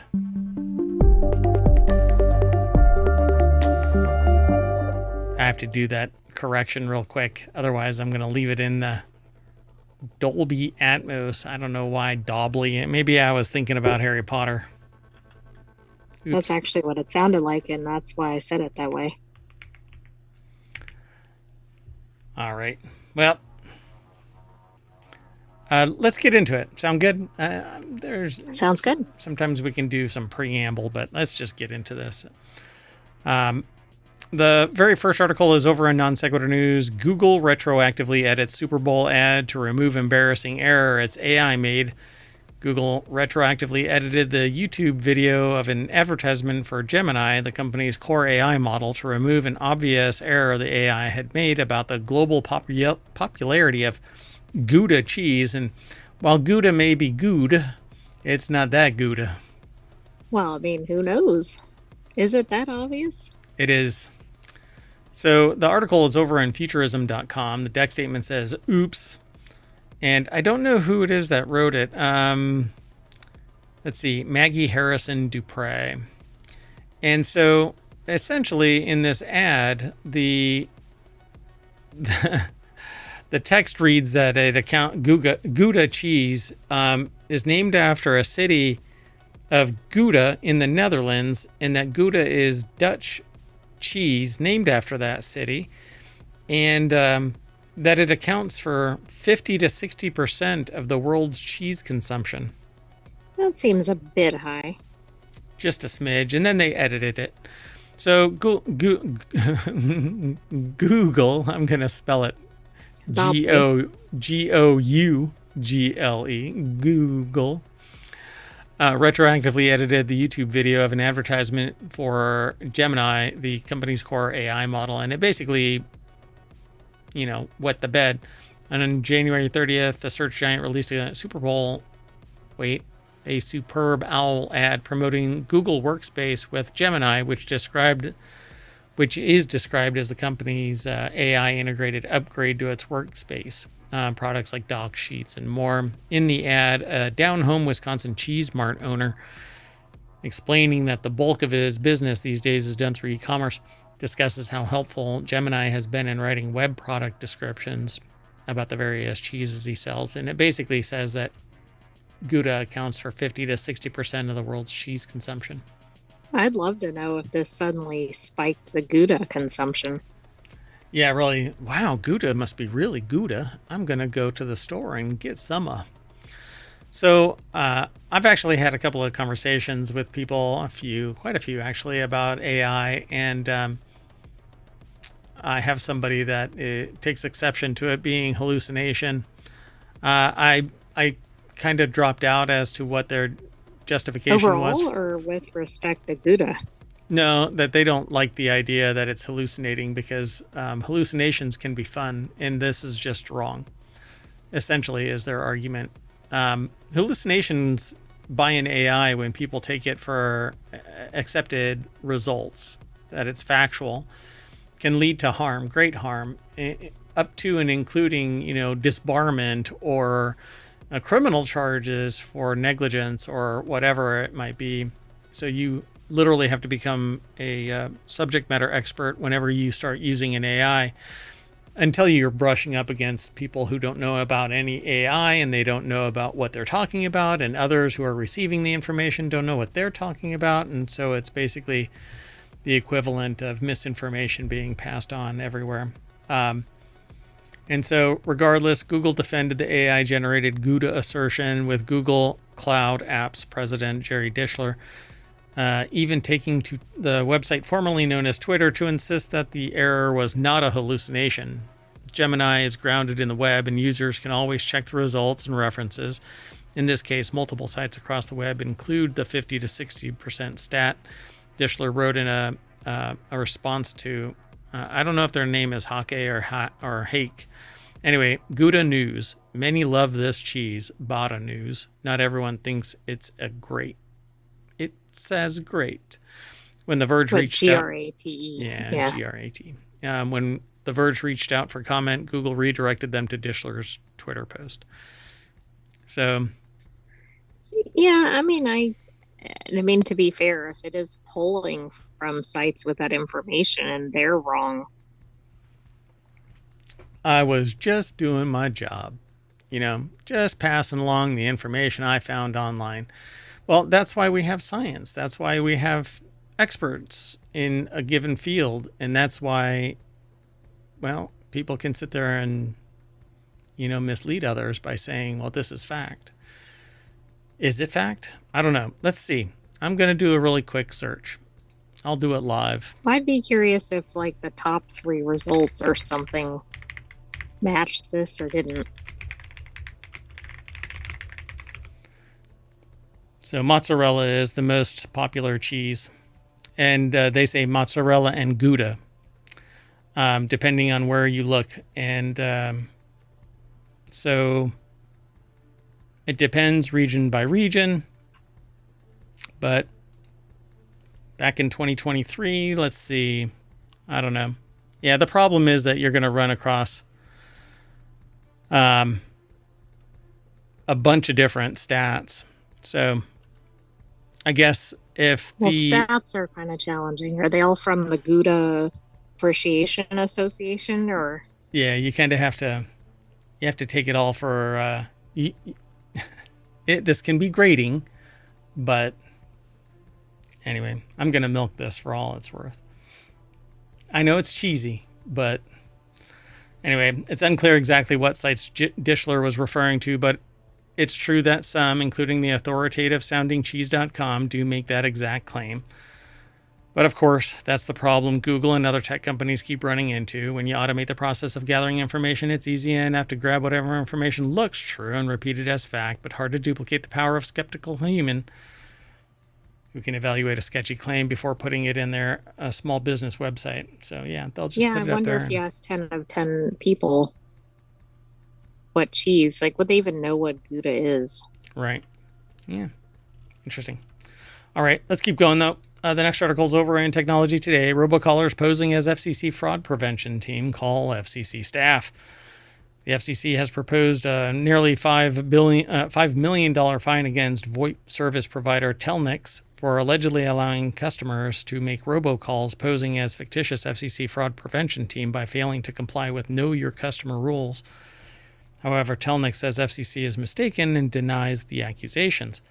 I have to do that correction real quick. Otherwise, I'm going to leave it in the Dolby Atmos. I don't know why Dolby. Maybe I was thinking about Harry Potter. Oops. That's actually what it sounded like, and that's why I said it that way. All right. Well, let's get into it. Sound good? Sounds good. Sometimes we can do some preamble, but let's just get into this. The very first article is over in Non Sequitur News. Google retroactively edits Super Bowl ad to remove embarrassing error it's AI made. Google retroactively edited the YouTube video of an advertisement for Gemini, the company's core AI model, to remove an obvious error the AI had made about the global popularity of Gouda cheese. And while Gouda may be good, it's not that Gouda. Well, I mean, who knows? Is it that obvious? It is. So the article is over in futurism.com. The deck statement says, oops. And I don't know who it is that wrote it. Let's see, Maggie Harrison Dupre. And so essentially in this ad, the text reads that Gouda cheese is named after a city of Gouda in the Netherlands, and that Gouda is Dutch cheese named after that city, and that it accounts for 50 to 60% of the world's cheese consumption. That seems a bit high. Just a smidge, and then they edited it. So Google, I'm going to spell it Gougle, Google. Retroactively edited the YouTube video of an advertisement for Gemini, the company's core AI model, and it basically, wet the bed. And on January 30th, the search giant released a superb owl ad promoting Google Workspace with Gemini, which is described as the company's AI integrated upgrade to its workspace. Products like doc sheets and more. In the ad, a down-home Wisconsin cheese mart owner, explaining that the bulk of his business these days is done through e-commerce, discusses how helpful Gemini has been in writing web product descriptions about the various cheeses he sells. And it basically says that Gouda accounts for 50 to 60% of the world's cheese consumption. I'd love to know if this suddenly spiked the Gouda consumption. Yeah, really. Wow, Gouda must be really Gouda. I'm going to go to the store and get some. So I've actually had a couple of conversations with people, quite a few actually, about AI. And I have somebody that takes exception to it being hallucination. I kind of dropped out as to what their justification was. Overall, or with respect to Gouda? No, that they don't like the idea that it's hallucinating because hallucinations can be fun, and this is just wrong, essentially, is their argument. Hallucinations by an AI, when people take it for accepted results, that it's factual, can lead to harm, great harm, up to and including, disbarment or criminal charges for negligence or whatever it might be. So you literally have to become a subject matter expert whenever you start using an AI, until you're brushing up against people who don't know about any AI and they don't know about what they're talking about, and others who are receiving the information don't know what they're talking about. And so it's basically the equivalent of misinformation being passed on everywhere. And so regardless, Google defended the AI generated Gouda assertion with Google Cloud Apps president Jerry Dischler, even taking to the website formerly known as Twitter to insist that the error was not a hallucination. Gemini is grounded in the web, and users can always check the results and references. In this case, multiple sites across the web include the 50 to 60% stat. Dischler wrote in a response to, I don't know if their name is Hake or Hake. Anyway, Gouda News. Many love this cheese. Bada News. Not everyone thinks it's a great. It says great. When The Verge reached out. G-R-A-T-E. Yeah, G-R-A-T. When The Verge reached out for comment, Google redirected them to Dischler's Twitter post. So. Yeah, I mean, to be fair, if it is pulling from sites with that information and they're wrong. I was just doing my job, just passing along the information I found online. Well, that's why we have science. That's why we have experts in a given field. And that's why, well, people can sit there and, mislead others by saying, well, this is fact. Is it fact? I don't know. Let's see. I'm going to do a really quick search. I'll do it live. I'd be curious if the top 3 results or something matched this or didn't. So mozzarella is the most popular cheese, and they say mozzarella and Gouda, depending on where you look. And so it depends region by region, but back in 2023, let's see, I don't know. Yeah, the problem is that you're going to run across a bunch of different stats. So I guess if stats are kind of challenging. Are they all from the Gouda Appreciation Association, or? Yeah, you kind of have to take it all for, this can be grading, but anyway, I'm going to milk this for all it's worth. I know it's cheesy, but anyway, it's unclear exactly what sites Dischler was referring to, but it's true that some, including the authoritative sounding cheese.com, do make that exact claim. But of course, that's the problem Google and other tech companies keep running into. When you automate the process of gathering information, it's easy enough to grab whatever information looks true and repeat it as fact, but hard to duplicate the power of skeptical human who can evaluate a sketchy claim before putting it in their small business website. So yeah, they'll just put it up there. I wonder if you ask 10 out of 10 people what cheese, would they even know what Gouda is? Right. Yeah. Interesting. All right, let's keep going though. The next article's over in Technology Today. Robocallers posing as FCC fraud prevention team call FCC staff. The FCC has proposed a nearly $5 million fine against VoIP service provider Telnix for allegedly allowing customers to make robocalls posing as fictitious FCC fraud prevention team by failing to comply with Know Your Customer rules. However, Telnix says FCC is mistaken and denies the accusations.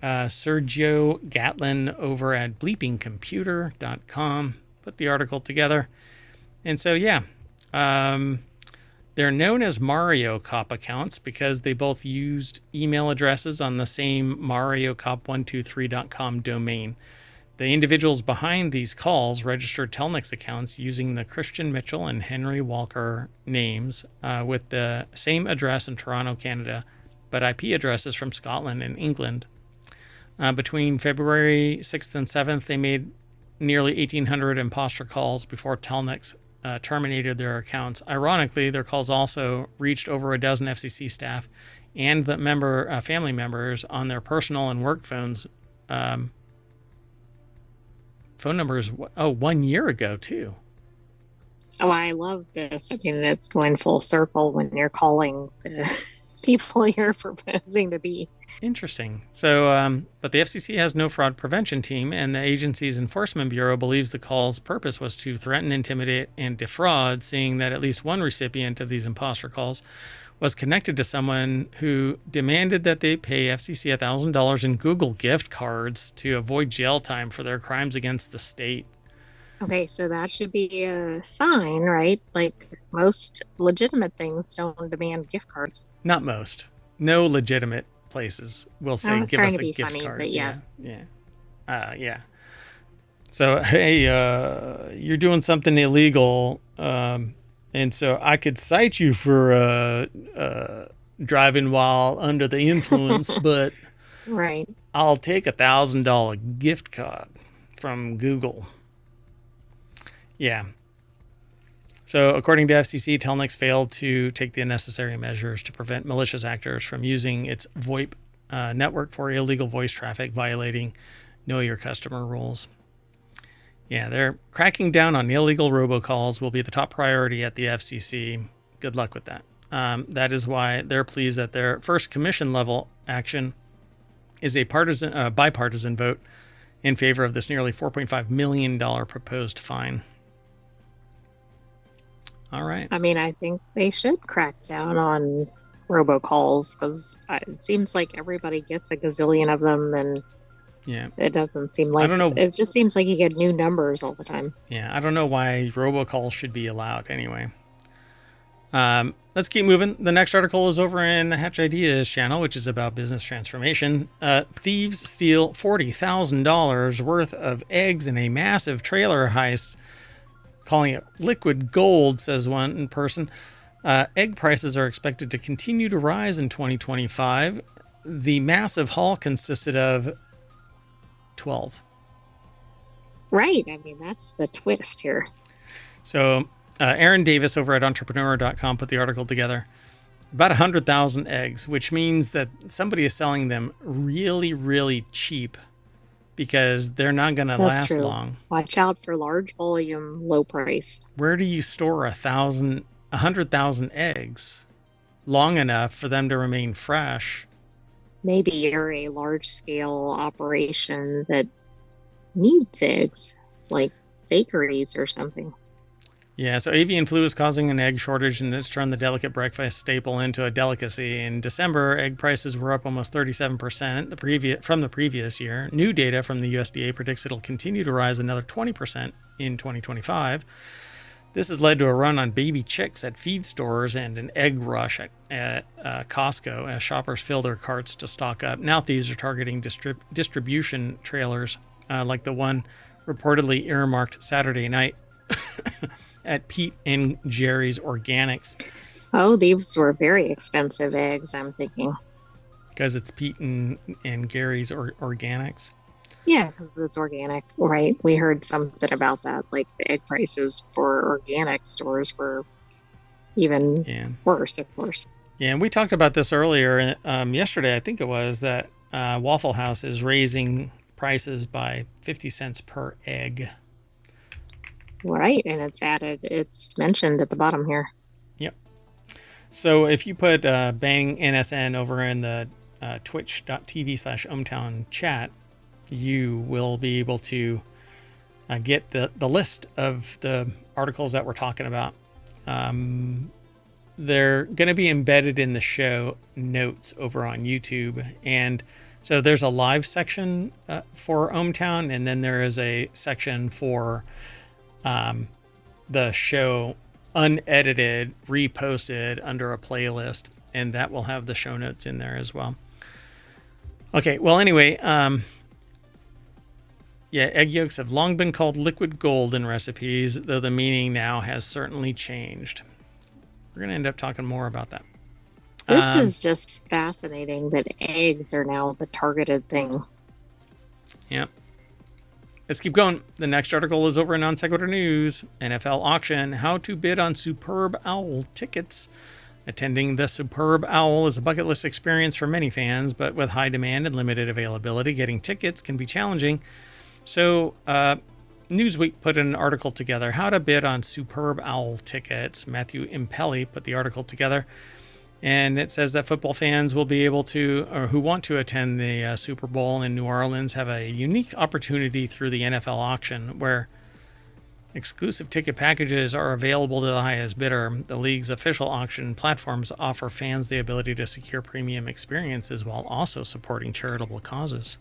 Sergio Gatlin over at bleepingcomputer.com put the article together. And so, yeah, they're known as Mario Cop accounts because they both used email addresses on the same mariocop123.com domain. The individuals behind these calls registered Telnix accounts using the Christian Mitchell and Henry Walker names with the same address in Toronto, Canada, but IP addresses from Scotland and England. Between February 6th and 7th, they made nearly 1,800 imposter calls before Telnix terminated their accounts. Ironically, their calls also reached over a dozen FCC staff and the family members on their personal and work phones. Phone numbers, 1 year ago, too. Oh, I love this. I mean, it's going full circle when you're calling the people you're proposing to be. Interesting. So, but the FCC has no fraud prevention team, and the agency's enforcement bureau believes the call's purpose was to threaten, intimidate, and defraud, seeing that at least one recipient of these imposter calls was connected to someone who demanded that they pay FCC $1,000 in Google gift cards to avoid jail time for their crimes against the state. Okay, so that should be a sign, right? Like most legitimate things don't demand gift cards. Not most. No legitimate places will say, give us a gift card. But yes. Yeah. So, hey, you're doing something illegal, and so I could cite you for driving while under the influence, but right. I'll take $1,000 gift card from Google. Yeah. So, according to FCC, Telnix failed to take the necessary measures to prevent malicious actors from using its VoIP network for illegal voice traffic, violating Know Your Customer rules. Yeah, they're cracking down on illegal robocalls will be the top priority at the FCC. Good luck with that. That is why they're pleased that their first commission level action is a bipartisan vote in favor of this nearly $4.5 million proposed fine. All right. I mean, I think they should crack down on robocalls because it seems like everybody gets a gazillion of them, and yeah, it doesn't seem like, I don't know. It just seems like you get new numbers all the time. Yeah, I don't know why robocalls should be allowed anyway. Let's keep moving. The next article is over in the Hatch Ideas channel, which is about business transformation. Thieves steal $40,000 worth of eggs in a massive trailer heist, calling it liquid gold, says one person. Egg prices are expected to continue to rise in 2025. The massive haul consisted of 12. Right. I mean, that's the twist here. So Aaron Davis over at entrepreneur.com put the article together. About 100,000 eggs, which means that somebody is selling them really, really cheap because they're not going to last long. Watch out for large volume, low price. Where do you store 100,000 eggs long enough for them to remain fresh? Maybe you're a large scale operation that needs eggs, like bakeries or something. Yeah, so avian flu is causing an egg shortage, and it's turned the delicate breakfast staple into a delicacy. In December, egg prices were up almost 37% from the previous year. New data from the USDA predicts it'll continue to rise another 20% in 2025. This has led to a run on baby chicks at feed stores and an egg rush at Costco as shoppers fill their carts to stock up. Now thieves are targeting distribution trailers like the one reportedly earmarked Saturday night at Pete and Jerry's Organics. Oh, these were very expensive eggs, I'm thinking. Because it's Pete and Gary's Organics? Yeah, because it's organic, right? We heard something about that, like the egg prices for organic stores were even worse, of course. Yeah, and we talked about this earlier yesterday, I think it was, that Waffle House is raising prices by 50 cents per egg. Right, and it's mentioned at the bottom here. Yep. So if you put Bang NSN over in the twitch.tv/ohmtown chat, you will be able to get the list of the articles that we're talking about. They're going to be embedded in the show notes over on YouTube. And so there's a live section for ohmTown, and then there is a section for the show unedited, reposted under a playlist, and that will have the show notes in there as well. Okay, well, anyway, egg yolks have long been called liquid gold in recipes, though the meaning now has certainly changed. We're going to end up talking more about that. This is just fascinating that eggs are now the targeted thing. Yep. Let's keep going. The next article is over in Non Sequitur News. NFL auction, how to bid on Superb Owl tickets. Attending the Superb Owl is a bucket list experience for many fans, but with high demand and limited availability, getting tickets can be challenging. So Newsweek put an article together, how to bid on Superb Owl tickets. Matthew Impelli put the article together. And it says that football fans will be able to, or who want to attend the Super Bowl in New Orleans, have a unique opportunity through the NFL auction where exclusive ticket packages are available to the highest bidder. The league's official auction platforms offer fans the ability to secure premium experiences while also supporting charitable causes.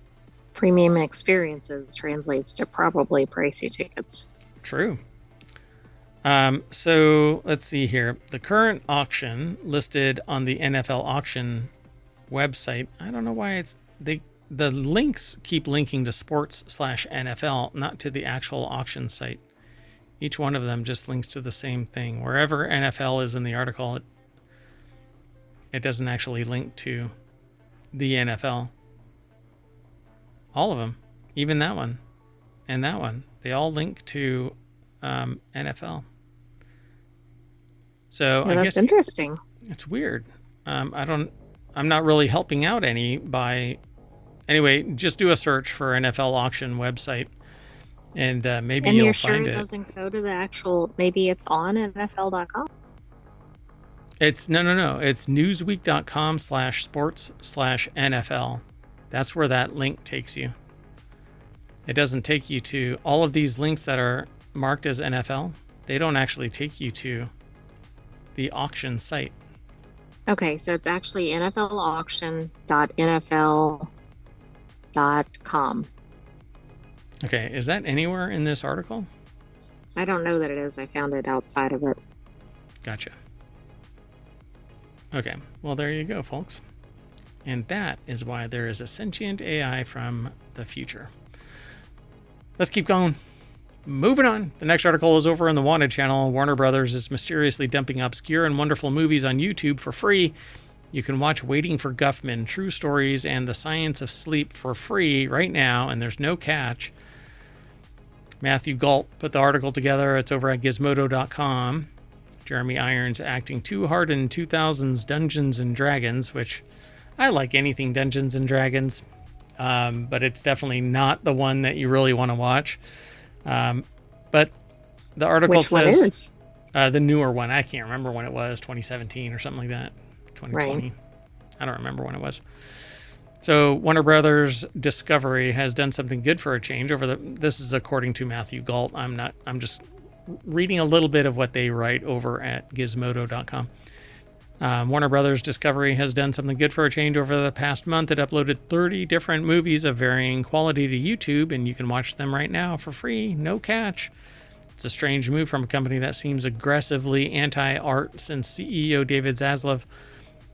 Premium experiences translates to probably pricey tickets. True. So let's see here. The current auction listed on the NFL auction website. I don't know why the links keep linking to sports/NFL, not to the actual auction site. Each one of them just links to the same thing. Wherever NFL is in the article, it doesn't actually link to the NFL. All of them, even that one and that one, they all link to NFL. So I guess that's interesting. It's weird. I'm not really helping out any by. Anyway, just do a search for NFL auction website, and maybe and you'll you're find sure it doesn't go to the actual? Maybe it's on NFL.com. It's no. It's newsweek.com/sports/NFL. That's where that link takes you. It doesn't take you to all of these links that are marked as NFL. They don't actually take you to the auction site. Okay, so it's actually nflauction.nfl.com. Okay, is that anywhere in this article? I don't know that it is. I found it outside of it. Gotcha. Okay, well, there you go, folks. And that is why there is a sentient AI from the future. Let's keep going. Moving on. The next article is over on the Wanted channel. Warner Brothers is mysteriously dumping obscure and wonderful movies on YouTube for free. You can watch Waiting for Guffman, True Stories, and The Science of Sleep for free right now, and there's no catch. Matthew Galt put the article together. It's over at gizmodo.com. Jeremy Irons acting too hard in 2000's Dungeons and Dragons, which I like anything Dungeons and Dragons, but it's definitely not the one that you really want to watch. But the article Which says one is? The newer one. I can't remember when it was, 2017 or something like that. 2020. Right. I don't remember when it was. So Warner Brothers Discovery has done something good for a change this is according to Matthew Galt. I'm just reading a little bit of what they write over at gizmodo.com. Warner Brothers Discovery has done something good for a change over the past month. It uploaded 30 different movies of varying quality to YouTube, and you can watch them right now for free, no catch. It's a strange move from a company that seems aggressively anti-art since CEO David Zaslav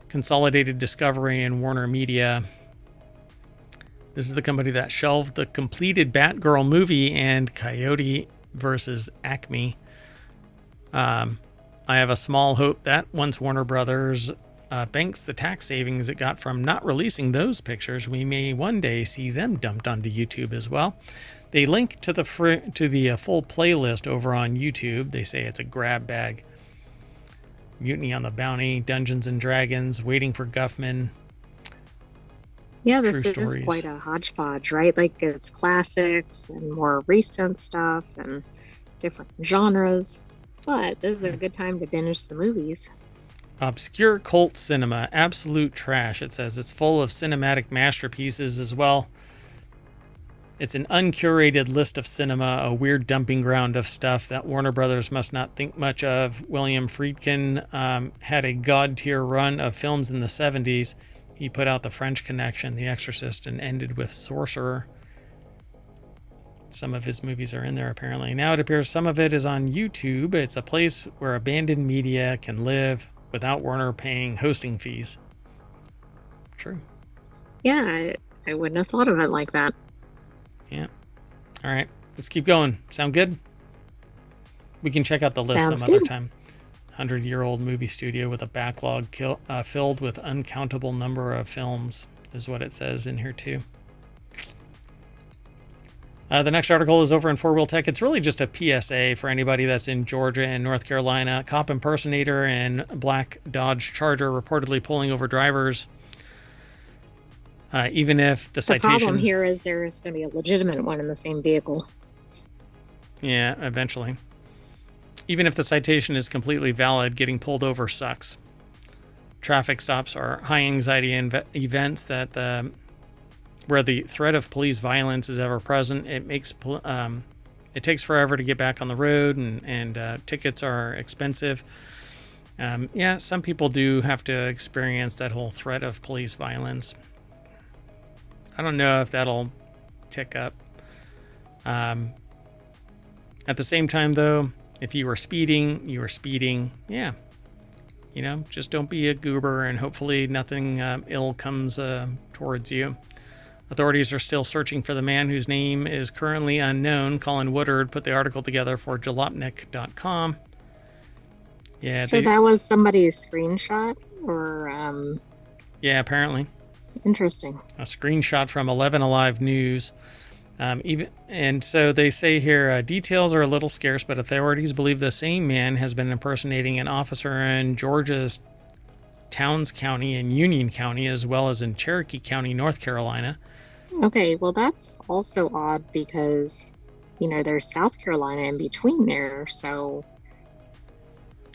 consolidated Discovery and Warner Media. This is the company that shelved the completed Batgirl movie and Coyote versus Acme. I have a small hope that once Warner Brothers banks the tax savings it got from not releasing those pictures, we may one day see them dumped onto YouTube as well. They link to the full playlist over on YouTube. They say it's a grab bag. Mutiny on the Bounty, Dungeons and Dragons, Waiting for Guffman. Yeah, this is quite a hodgepodge, right? Like it's classics and more recent stuff and different genres. But this is a good time to binge some movies. Obscure cult cinema, absolute trash. It says it's full of cinematic masterpieces as well. It's an uncurated list of cinema, a weird dumping ground of stuff that Warner Brothers must not think much of. William Friedkin had a god-tier run of films in the 70s. He put out The French Connection, The Exorcist, and ended with Sorcerer. Some of his movies are in there, apparently. Now it appears some of it is on YouTube. It's a place where abandoned media can live without Warner paying hosting fees. True. Yeah, I wouldn't have thought of it like that. Yeah. All right. Let's keep going. Sound good? We can check out the list Sounds some good. other time. 100-year-old movie studio with a backlog filled with uncountable number of films is what it says in here, too. The next article is over in 4 Wheel Tech. It's really just a PSA for anybody that's in Georgia and North Carolina. Cop impersonator and black Dodge Charger reportedly pulling over drivers. Even if the citation... The problem here is there's going to be a legitimate one in the same vehicle. Yeah, eventually. Even if the citation is completely valid, getting pulled over sucks. traffic stops are high anxiety events that where the threat of police violence is ever present. It takes forever to get back on the road, and tickets are expensive. Yeah, some people do have to experience that whole threat of police violence. I don't know if that'll tick up. At the same time, though, if you were speeding, Yeah. Just don't be a goober, and hopefully nothing ill comes towards you. Authorities are still searching for the man whose name is currently unknown. Colin Woodard put the article together for jalopnik.com. Yeah. So that was somebody's screenshot, or yeah, apparently. Interesting. A screenshot from 11 Alive News. And so they say here, details are a little scarce, but authorities believe the same man has been impersonating an officer in Georgia's Towns County and Union County, as well as in Cherokee County, North Carolina. Okay, well, that's also odd because, there's South Carolina in between there, so...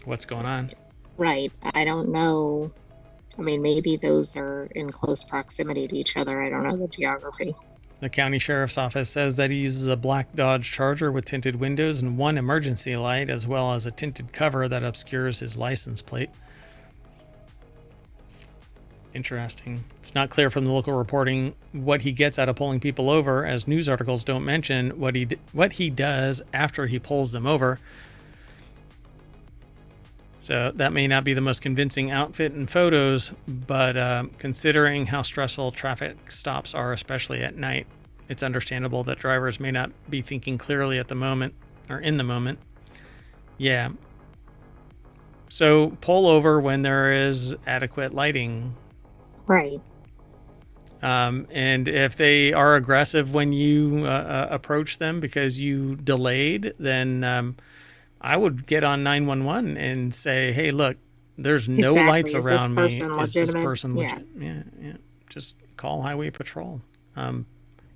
What's going on? Right. I don't know. I mean, maybe those are in close proximity to each other. I don't know the geography. The county sheriff's office says that he uses a black Dodge Charger with tinted windows and one emergency light, as well as a tinted cover that obscures his license plate. Interesting. It's not clear from the local reporting what he gets out of pulling people over, as news articles don't mention what he does after he pulls them over. So that may not be the most convincing outfit in photos, but considering how stressful traffic stops are, especially at night, it's understandable that drivers may not be thinking clearly at the moment, or in the moment. Yeah. So pull over when there is adequate lighting. Right. And if they are aggressive when you approach them because you delayed, then I would get on 911 and say, hey, look, there's no lights around me. Is this person legit? Yeah. Just call Highway Patrol.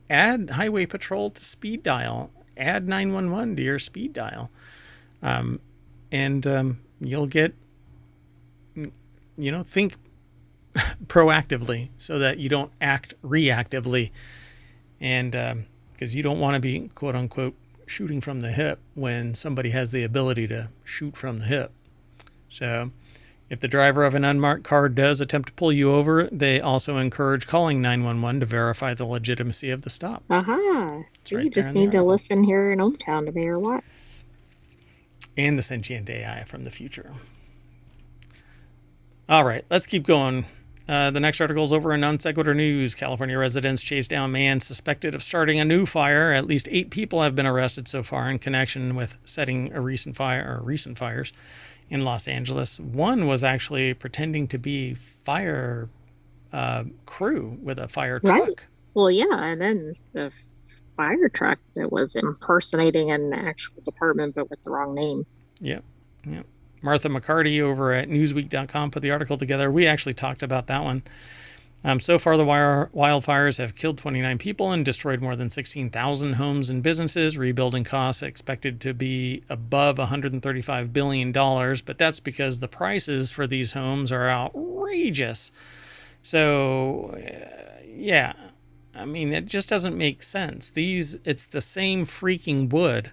Add Highway Patrol to speed dial. Add 911 to your speed dial. And you'll get, think proactively so that you don't act reactively. And because you don't want to be, quote unquote, shooting from the hip when somebody has the ability to shoot from the hip. So if the driver of an unmarked car does attempt to pull you over, they also encourage calling 911 to verify the legitimacy of the stop. So you just need to listen here in Ohmtown to Mayor Watt. And the sentient AI from the future. All right, let's keep going. The next article is over in Non Sequitur News. California residents chase down man suspected of starting a new fire. At least 8 people have been arrested so far in connection with setting a recent fires in Los Angeles. One was actually pretending to be fire crew with a fire truck. Right. Well, yeah, and then the fire truck that was impersonating an actual department but with the wrong name. Yep. Martha McCarty over at Newsweek.com put the article together. We actually talked about that one. So far, the wildfires have killed 29 people and destroyed more than 16,000 homes and businesses. Rebuilding costs expected to be above $135 billion, but that's because the prices for these homes are outrageous. So, yeah, I mean, it just doesn't make sense. It's the same freaking wood,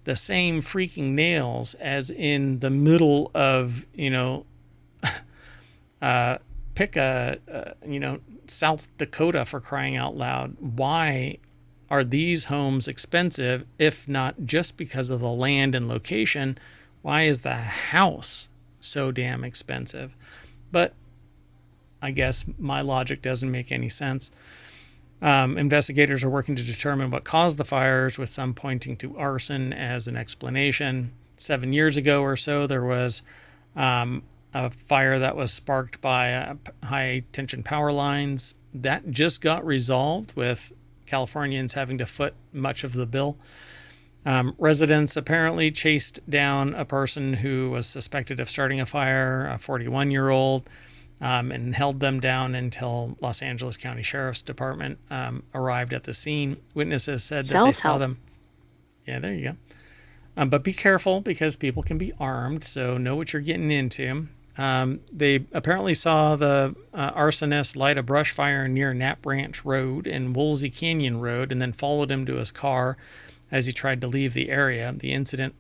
the same freaking nails as in the middle of, pick South Dakota, for crying out loud. Why are these homes expensive, if not just because of the land and location? Why is the house so damn expensive? But I guess my logic doesn't make any sense. Investigators are working to determine what caused the fires, with some pointing to arson as an explanation. 7 years ago or so, there was a fire that was sparked by high-tension power lines. That just got resolved, with Californians having to foot much of the bill. Residents apparently chased down a person who was suspected of starting a fire, a 41-year-old, and held them down until Los Angeles County Sheriff's Department arrived at the scene. Witnesses said that they saw them. Yeah, there you go. But be careful, because people can be armed, so know what you're getting into. They apparently saw the arsonist light a brush fire near Knapp Ranch Road and Woolsey Canyon Road and then followed him to his car as he tried to leave the area. The incident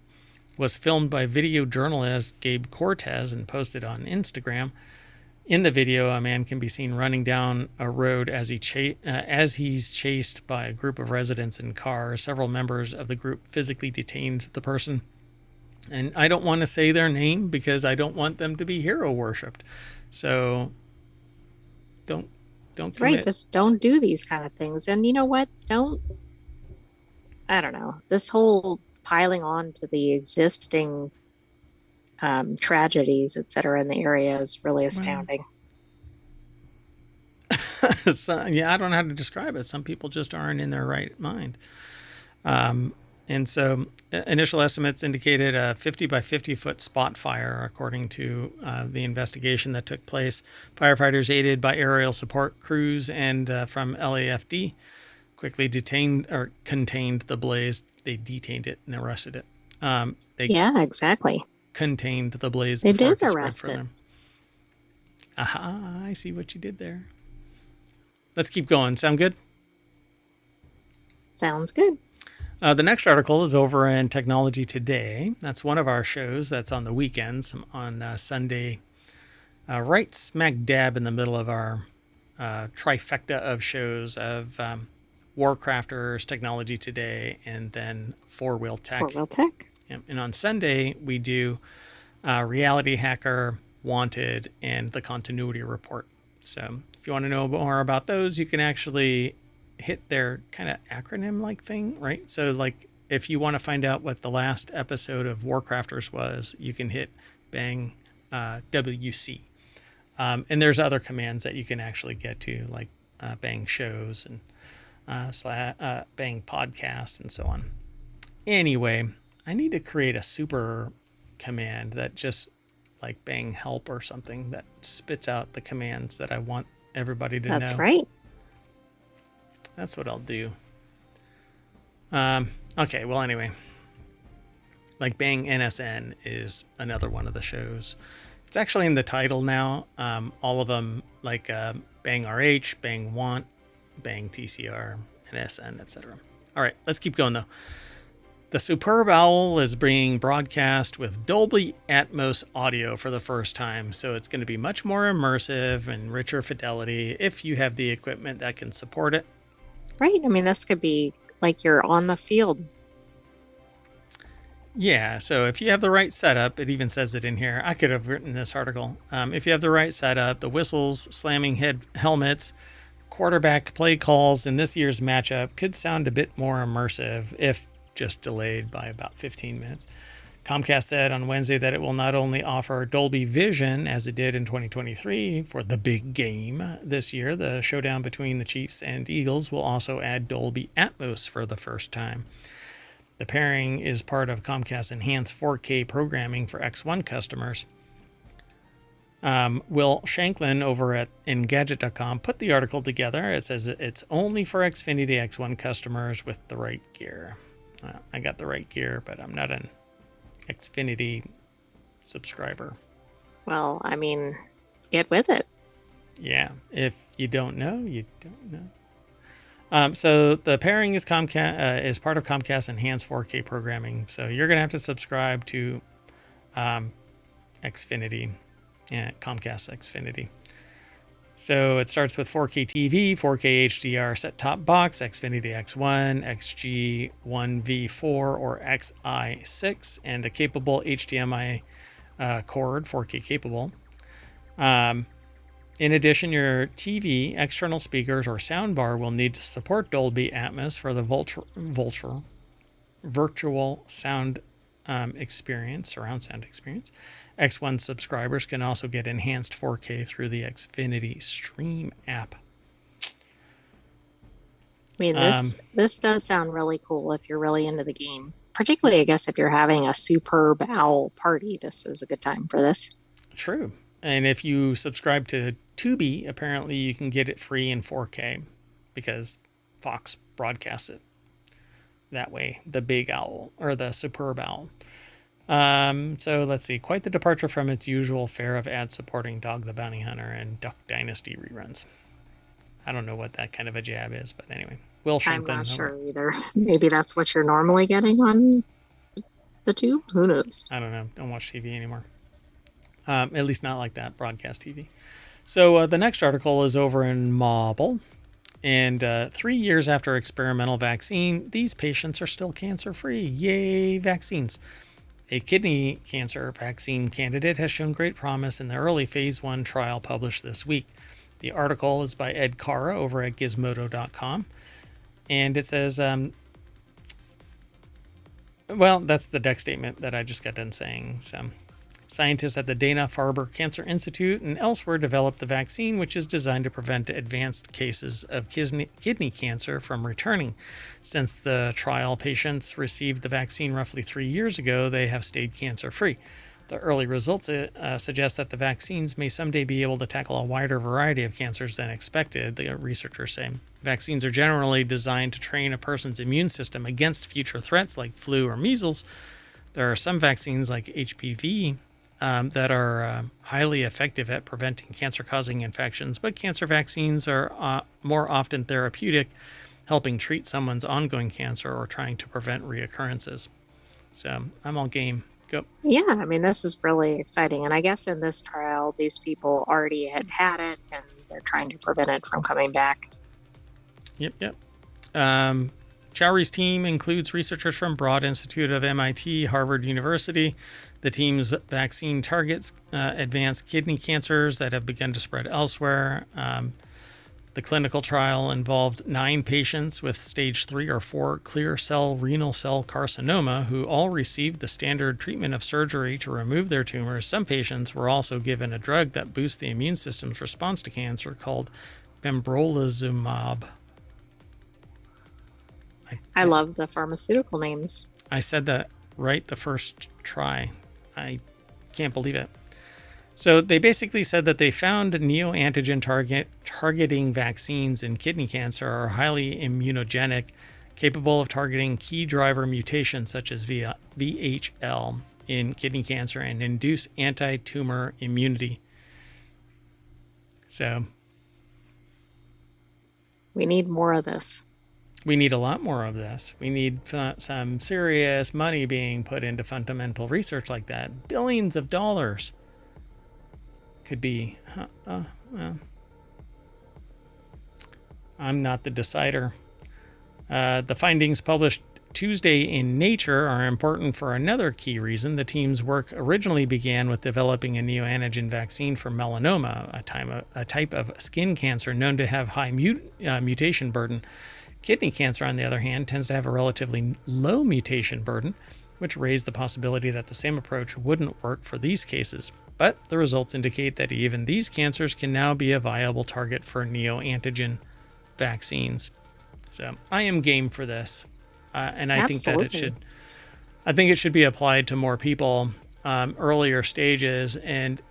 was filmed by video journalist Gabe Cortez and posted on Instagram. In the video, a man can be seen running down a road as he's chased by a group of residents in cars. Several members of the group physically detained the person. And I don't want to say their name because I don't want them to be hero worshipped. So don't That's commit. right. Just don't do these kind of things. And you know what? I don't know. This whole piling on to the existing tragedies, et cetera, in the area is really astounding. So, yeah, I don't know how to describe it. Some people just aren't in their right mind. And so initial estimates indicated a 50 by 50 foot spot fire, according to the investigation that took place. Firefighters aided by aerial support crews and from LAFD quickly contained the blaze. They detained it and arrested it. Yeah, exactly. Contained the blaze. They did arrest it. Aha, I see what you did there. Let's keep going. Sound good? Sounds good. The next article is over in Technology Today. That's one of our shows that's on the weekends on Sunday, right smack dab in the middle of our trifecta of shows of WarCrafters, Technology Today, and then Four Wheel Tech. Four Wheel Tech. And on Sunday, we do RealityHacker, Wanted, and the Continuity Report. So if you want to know more about those, you can actually hit their kind of acronym-like thing, right? So like if you want to find out what the last episode of WarCrafters was, you can hit bang WC. And there's other commands that you can actually get to, like bang shows and bang podcast and so on. Anyway, I need to create a super command that just like bang help or something that spits out the commands that I want everybody to know. That's right. That's what I'll do. Okay, well, anyway. Like Bang NSN is another one of the shows. It's actually in the title now. All of them, like Bang RH, Bang Want, Bang TCR, NSN, etc. All right, let's keep going, though. The Superb Owl is being broadcast with Dolby Atmos audio for the first time, so it's going to be much more immersive and richer fidelity if you have the equipment that can support it. Right. I mean, this could be like you're on the field. Yeah, so if you have the right setup, it even says it in here. I could have written this article. If you have the right setup, the whistles, slamming helmets, quarterback play calls in this year's matchup could sound a bit more immersive if just delayed by about 15 minutes. Comcast said on Wednesday that it will not only offer Dolby Vision as it did in 2023 for the big game this year, the showdown between the Chiefs and Eagles will also add Dolby Atmos for the first time. The pairing is part of Comcast's enhanced 4K programming for X1 customers. Will Shanklin over at Engadget.com put the article together. It says it's only for Xfinity X1 customers with the right gear. I got the right gear, but I'm not an Xfinity subscriber. Well, I mean, get with it. Yeah, if you don't know, you don't know. So the pairing is part of Comcast's enhanced 4K programming. So you're gonna have to subscribe to Xfinity, Comcast Xfinity. So it starts with 4K TV, 4K HDR set-top box, Xfinity X1, XG1V4 or XI6, and a capable HDMI cord, 4K capable. In addition, your TV, external speakers, or soundbar will need to support Dolby Atmos for the virtual sound experience, surround sound experience. X1 subscribers can also get enhanced 4K through the Xfinity Stream app. I mean, this does sound really cool if you're really into the game. Particularly, I guess, if you're having a Superb Owl party, this is a good time for this. True. And if you subscribe to Tubi, apparently you can get it free in 4K because Fox broadcasts it that way, the Big Owl or the Superb Owl. So let's see. Quite the departure from its usual fare of ads supporting Dog the Bounty Hunter and Duck Dynasty reruns. I don't know what that kind of a jab is, but anyway. Will I'm Shinkton. not sure either. Maybe that's what you're normally getting on the tube. Who knows? I don't know. Don't watch TV anymore. At least not like that, broadcast TV. So the next article is over in Marble. And 3 years after experimental vaccine, these patients are still cancer-free. Yay, vaccines. A kidney cancer vaccine candidate has shown great promise in the early phase 1 trial published this week. The article is by Ed Cara over at gizmodo.com. And it says, well, that's the deck statement that I just got done saying. So, scientists at the Dana-Farber Cancer Institute and elsewhere developed the vaccine, which is designed to prevent advanced cases of kidney cancer from returning. Since the trial patients received the vaccine roughly 3 years ago, they have stayed cancer-free. The early results suggest that the vaccines may someday be able to tackle a wider variety of cancers than expected, the researchers say. Vaccines are generally designed to train a person's immune system against future threats like flu or measles. There are some vaccines like HPV that are highly effective at preventing cancer-causing infections, but cancer vaccines are more often therapeutic, helping treat someone's ongoing cancer or trying to prevent reoccurrences. So I'm all game. Go. Yeah, I mean, this is really exciting. And I guess in this trial, these people already had it and they're trying to prevent it from coming back. Yep. Chowry's team includes researchers from Broad Institute of MIT, Harvard University. The team's vaccine targets advanced kidney cancers that have begun to spread elsewhere. The clinical trial involved 9 patients with stage 3 or 4 clear cell renal cell carcinoma who all received the standard treatment of surgery to remove their tumors. Some patients were also given a drug that boosts the immune system's response to cancer called pembrolizumab. I love the pharmaceutical names. I said that right the first try. I can't believe it. So they basically said that they found neoantigen targeting vaccines in kidney cancer are highly immunogenic, capable of targeting key driver mutations such as VHL in kidney cancer and induce anti-tumor immunity. So we need more of this. We need a lot more of this. We need some serious money being put into fundamental research like that. Billions of dollars. Could be, well, I'm not the decider. The findings published Tuesday in Nature are important for another key reason. The team's work originally began with developing a neoantigen vaccine for melanoma, a type of skin cancer known to have high mutation burden. Kidney cancer, on the other hand, tends to have a relatively low mutation burden, which raised the possibility that the same approach wouldn't work for these cases. But the results indicate that even these cancers can now be a viable target for neoantigen vaccines. So I am game for this, and I think that it should be applied to more people, earlier stages, and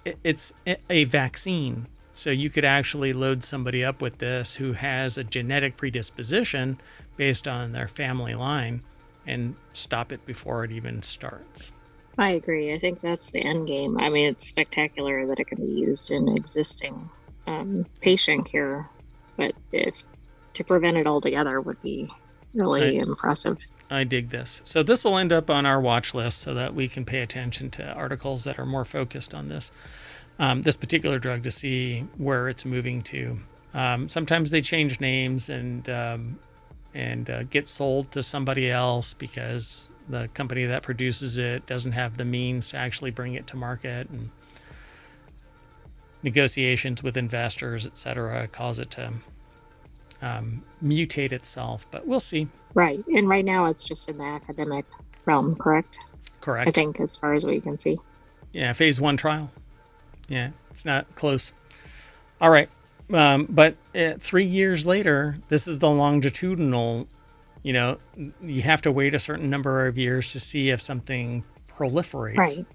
it's a vaccine. So you could actually load somebody up with this who has a genetic predisposition based on their family line and stop it before it even starts. I agree. I think that's the end game. I mean, it's spectacular that it can be used in existing patient care, but to prevent it altogether would be really impressive. I dig this. So this will end up on our watch list so that we can pay attention to articles that are more focused on this particular drug to see where it's moving to. Sometimes they change names and get sold to somebody else because the company that produces it doesn't have the means to actually bring it to market, and negotiations with investors, etc., cause it to mutate itself. But we'll see. Right. And right now it's just in the academic realm, correct? Correct. I think as far as we can see. Yeah, phase 1 trial. Yeah, it's not close. All right. But 3 years later, this is the longitudinal, you have to wait a certain number of years to see if something proliferates. Right.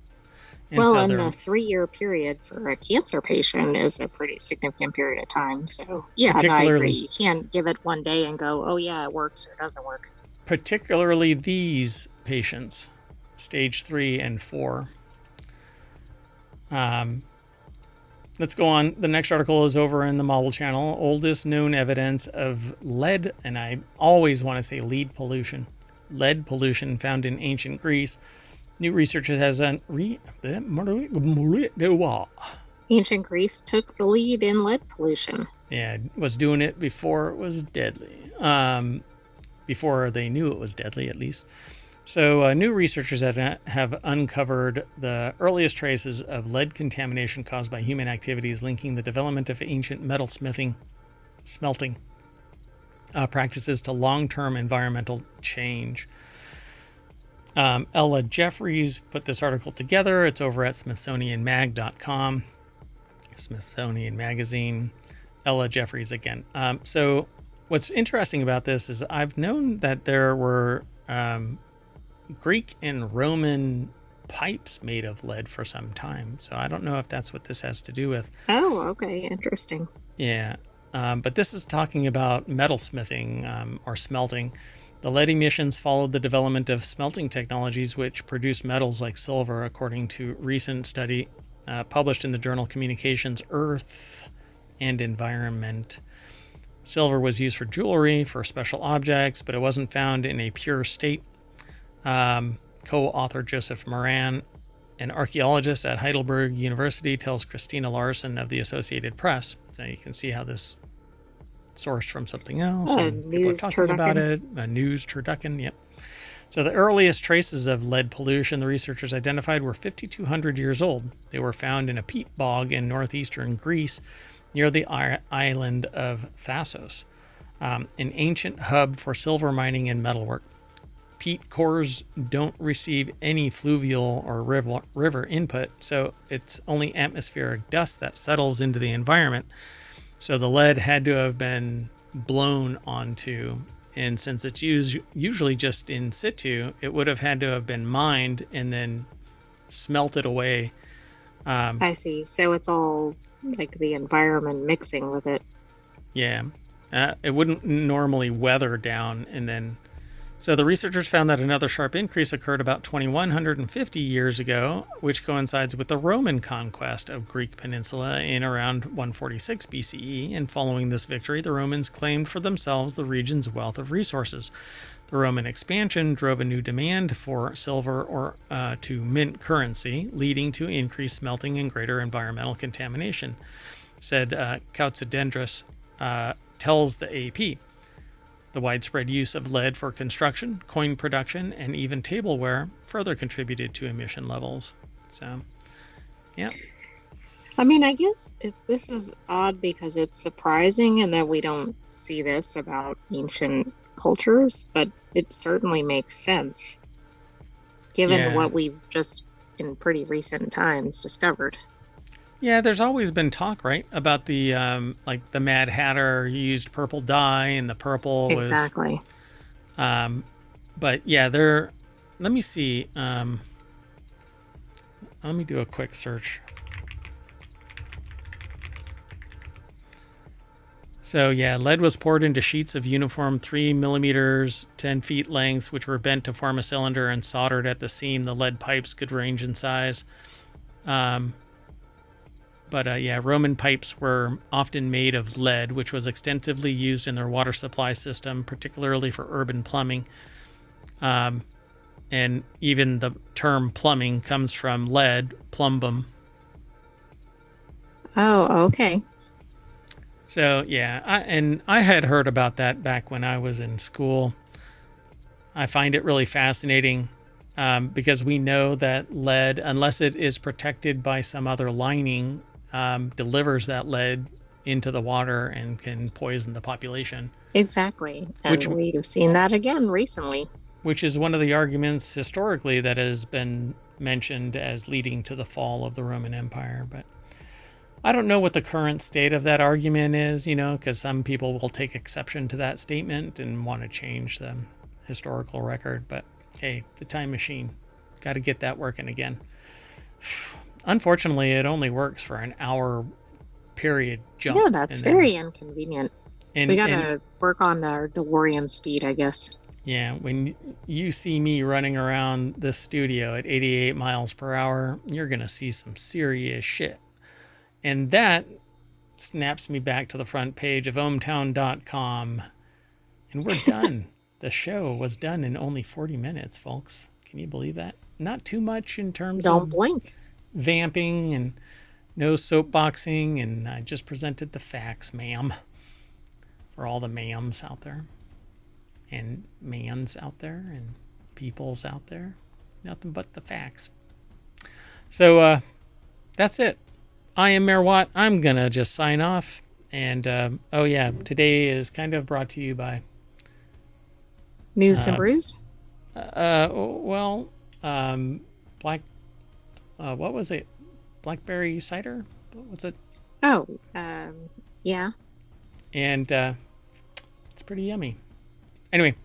And well, and the 3-year period for a cancer patient is a pretty significant period of time. So, yeah, I agree. You can't give it one day and go, oh, yeah, it works or it doesn't work. Particularly these patients. stage 3 and 4. Let's go on. The next article is over in the Marble Channel. Oldest known evidence of lead, and I always want to say lead pollution. Lead pollution found in ancient Greece. New research has Ancient Greece took the lead in lead pollution. Yeah, was doing it before it was deadly. Before they knew it was deadly, at least. So new researchers have uncovered the earliest traces of lead contamination caused by human activities, linking the development of ancient metal smelting practices to long-term environmental change. Ella Jeffries put this article together. It's over at smithsonianmag.com. Smithsonian Magazine. Ella Jeffries again. So what's interesting about this is I've known that there were Greek and Roman pipes made of lead for some time. So I don't know if that's what this has to do with. Oh, okay. Interesting. Yeah. But this is talking about metalsmithing or smelting. The lead emissions followed the development of smelting technologies which produce metals like silver, according to recent study published in the journal Communications, Earth and Environment. Silver was used for jewelry, for special objects, but it wasn't found in a pure state. Co-author Joseph Moran, an archaeologist at Heidelberg University, tells Christina Larson of the Associated Press. So you can see how this sourced from something else. And people are talking about it. A news turducken, yep. So the earliest traces of lead pollution the researchers identified were 5,200 years old. They were found in a peat bog in northeastern Greece near the island of Thasos, an ancient hub for silver mining and metalwork. Peat cores don't receive any fluvial or river input, so it's only atmospheric dust that settles into the environment. So the lead had to have been blown onto, and since it's usually just in situ, it would have had to have been mined and then smelted away. I see. So it's all like the environment mixing with it. Yeah. It wouldn't normally weather down and then. So the researchers found that another sharp increase occurred about 2,150 years ago, which coincides with the Roman conquest of Greek peninsula in around 146 BCE. And following this victory, the Romans claimed for themselves the region's wealth of resources. The Roman expansion drove a new demand for silver or to mint currency, leading to increased smelting and greater environmental contamination, said Kautsudendris tells the AP. The widespread use of lead for construction, coin production, and even tableware further contributed to emission levels. So, yeah. I mean, I guess this is odd because it's surprising and that we don't see this about ancient cultures, but it certainly makes sense given what we've just in pretty recent times discovered. Yeah, there's always been talk, right, about the like the Mad Hatter used purple dye, and the purple was exactly. But yeah, let me see. Let me do a quick search. So yeah, lead was poured into sheets of uniform 3 millimeters, 10 feet lengths, which were bent to form a cylinder and soldered at the seam. The lead pipes could range in size. Roman pipes were often made of lead, which was extensively used in their water supply system, particularly for urban plumbing. And even the term plumbing comes from lead, plumbum. Oh, okay. So, yeah, I had heard about that back when I was in school. I find it really fascinating because we know that lead, unless it is protected by some other lining, delivers that lead into the water and can poison the population. Exactly. And we've seen that again recently. Which is one of the arguments historically that has been mentioned as leading to the fall of the Roman Empire. But I don't know what the current state of that argument is, because some people will take exception to that statement and want to change the historical record. But hey, the time machine, got to get that working again. Unfortunately, it only works for an hour period jump. Yeah, that's very inconvenient. We got to work on our DeLorean speed, I guess. Yeah, when you see me running around this studio at 88 miles per hour, you're going to see some serious shit. And that snaps me back to the front page of ohmtown.com. And we're done. The show was done in only 40 minutes, folks. Can you believe that? Not too much in terms Don't of blink. vamping and no soapboxing. And I just presented the facts, ma'am, for all the ma'ams out there. And mans out there and peoples out there. Nothing but the facts. So that's it. I am Mayor Watt. I'm going to just sign off. And oh, yeah, today is kind of brought to you by News and Brews? well, Black, what was it? Blackberry cider? What was it? Oh, yeah. And it's pretty yummy. Anyway,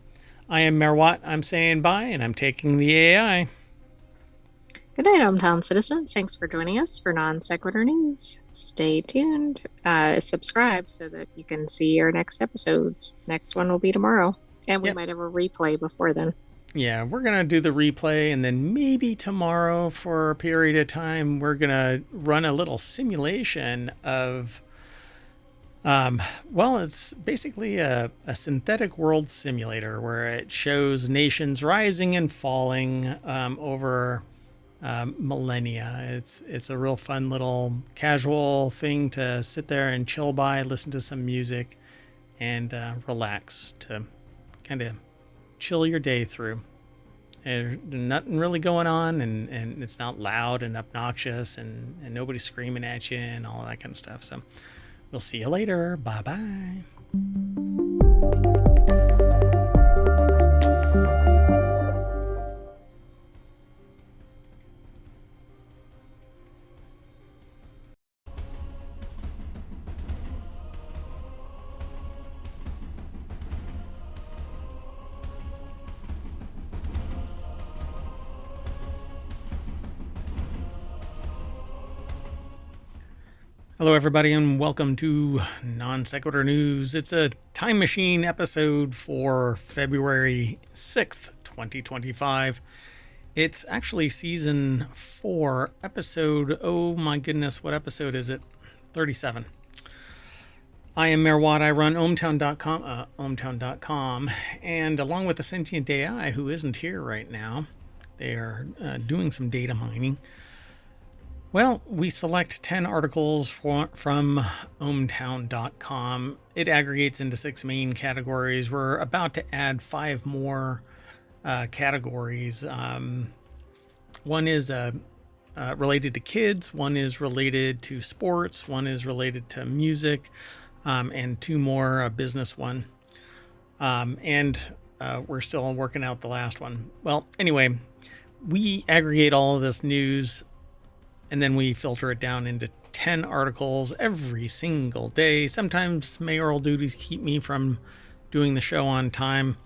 I am Mayor Watt. I'm saying bye, and I'm taking the AI. Good night, hometown citizens. Thanks for joining us for Non Sequitur News. Stay tuned. Subscribe so that you can see our next episodes. Next one will be tomorrow. And we might have a replay before then. Yeah, we're going to do the replay, and then maybe tomorrow for a period of time, we're going to run a little simulation of, well, it's basically a synthetic world simulator where it shows nations rising and falling over millennia. It's a real fun little casual thing to sit there and chill by, listen to some music, and relax to kind of chill your day through. There's nothing really going on, and it's not loud and obnoxious, and nobody's screaming at you and all that kind of stuff. So we'll see you later. Bye-bye. Hello, everybody, and welcome to Non Sequitur News. It's a time machine episode for February 6th, 2025. It's actually season 4, episode, oh my goodness, what episode is it? 37. I am Mayor Watt. I run ohmtown.com, and along with the sentient AI, who isn't here right now, they are doing some data mining. Well, we select 10 articles from ohmtown.com. It aggregates into 6 main categories. We're about to add 5 more categories. One is related to kids, one is related to sports, one is related to music, and 2 more, a business one. And we're still working out the last one. Well, anyway, we aggregate all of this news, and then we filter it down into 10 articles every single day. Sometimes mayoral duties keep me from doing the show on time,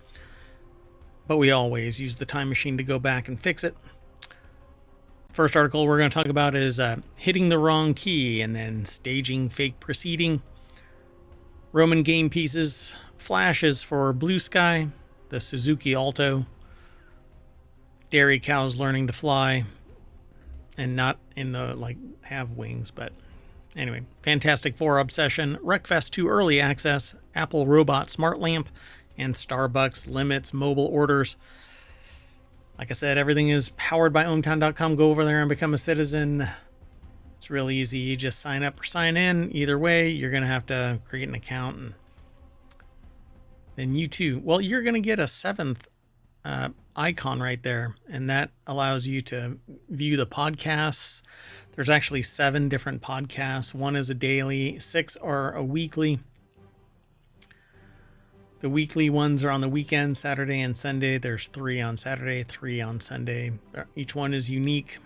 but we always use the time machine to go back and fix it. First article we're going to talk about is hitting the wrong key and then staging fake proceeding. Roman game pieces, flashes for Blue Sky, the Suzuki Alto, dairy cows learning to fly, and not in the have wings, but anyway. Fantastic Four obsession, Wreckfest 2 early access, Apple robot smart lamp, and Starbucks limits mobile orders. Like I said, everything is powered by ohmtown.com. Go over there and become a citizen. It's really easy. You just sign up or sign in. Either way, you're going to have to create an account, and then you too. Well, you're going to get a 7th icon right there, and that allows you to view the podcasts. There's actually 7 different podcasts. 1 is a daily, 6 are a weekly. The weekly ones are on the weekend, Saturday and Sunday. There's 3 on Saturday, 3 on Sunday. Each one is unique,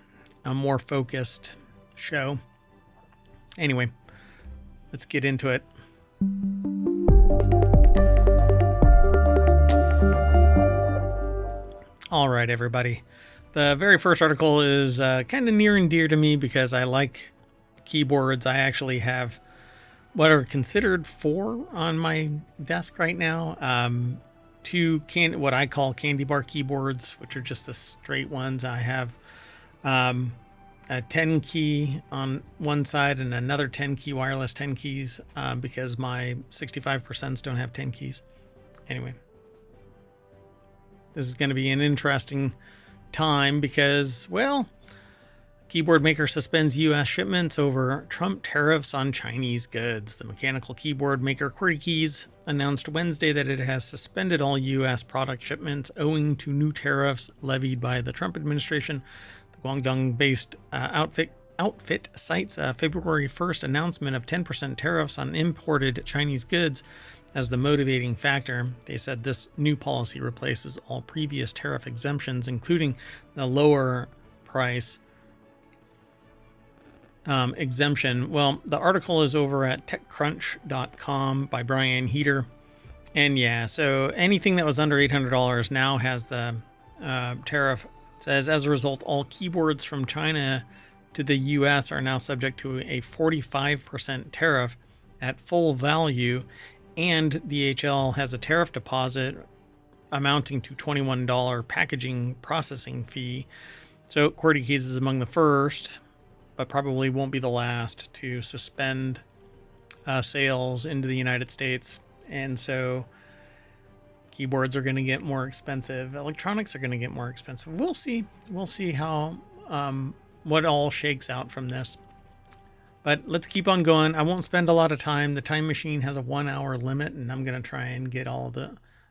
a more focused show. Anyway, let's get into it. All right, everybody. The very first article is kind of near and dear to me because I like keyboards. I actually have what are considered 4 on my desk right now. two what I call candy bar keyboards, which are just the straight ones. I have a 10 key on one side and another 10 key wireless 10 keys because my 65% don't have 10 keys. Anyway, this is going to be an interesting time because, well, keyboard maker suspends U.S. shipments over Trump tariffs on Chinese goods. The mechanical keyboard maker QWERTY Keys announced Wednesday that it has suspended all U.S. product shipments owing to new tariffs levied by the Trump administration. The Guangdong-based outfit cites a February 1st announcement of 10% tariffs on imported Chinese goods as the motivating factor. They said this new policy replaces all previous tariff exemptions, including the lower price exemption. Well, the article is over at techcrunch.com by Brian Heater. And yeah, so anything that was under $800 now has the tariff. It says, as a result, all keyboards from China to the U.S. are now subject to a 45% tariff at full value. And DHL has a tariff deposit amounting to $21 packaging processing fee. So QWERTY Keys is among the first, but probably won't be the last to suspend sales into the United States. And so keyboards are going to get more expensive. Electronics are going to get more expensive. We'll see. We'll see how what all shakes out from this. But let's keep on going. I won't spend a lot of time. The time machine has a 1 hour limit, and I'm going to try and get all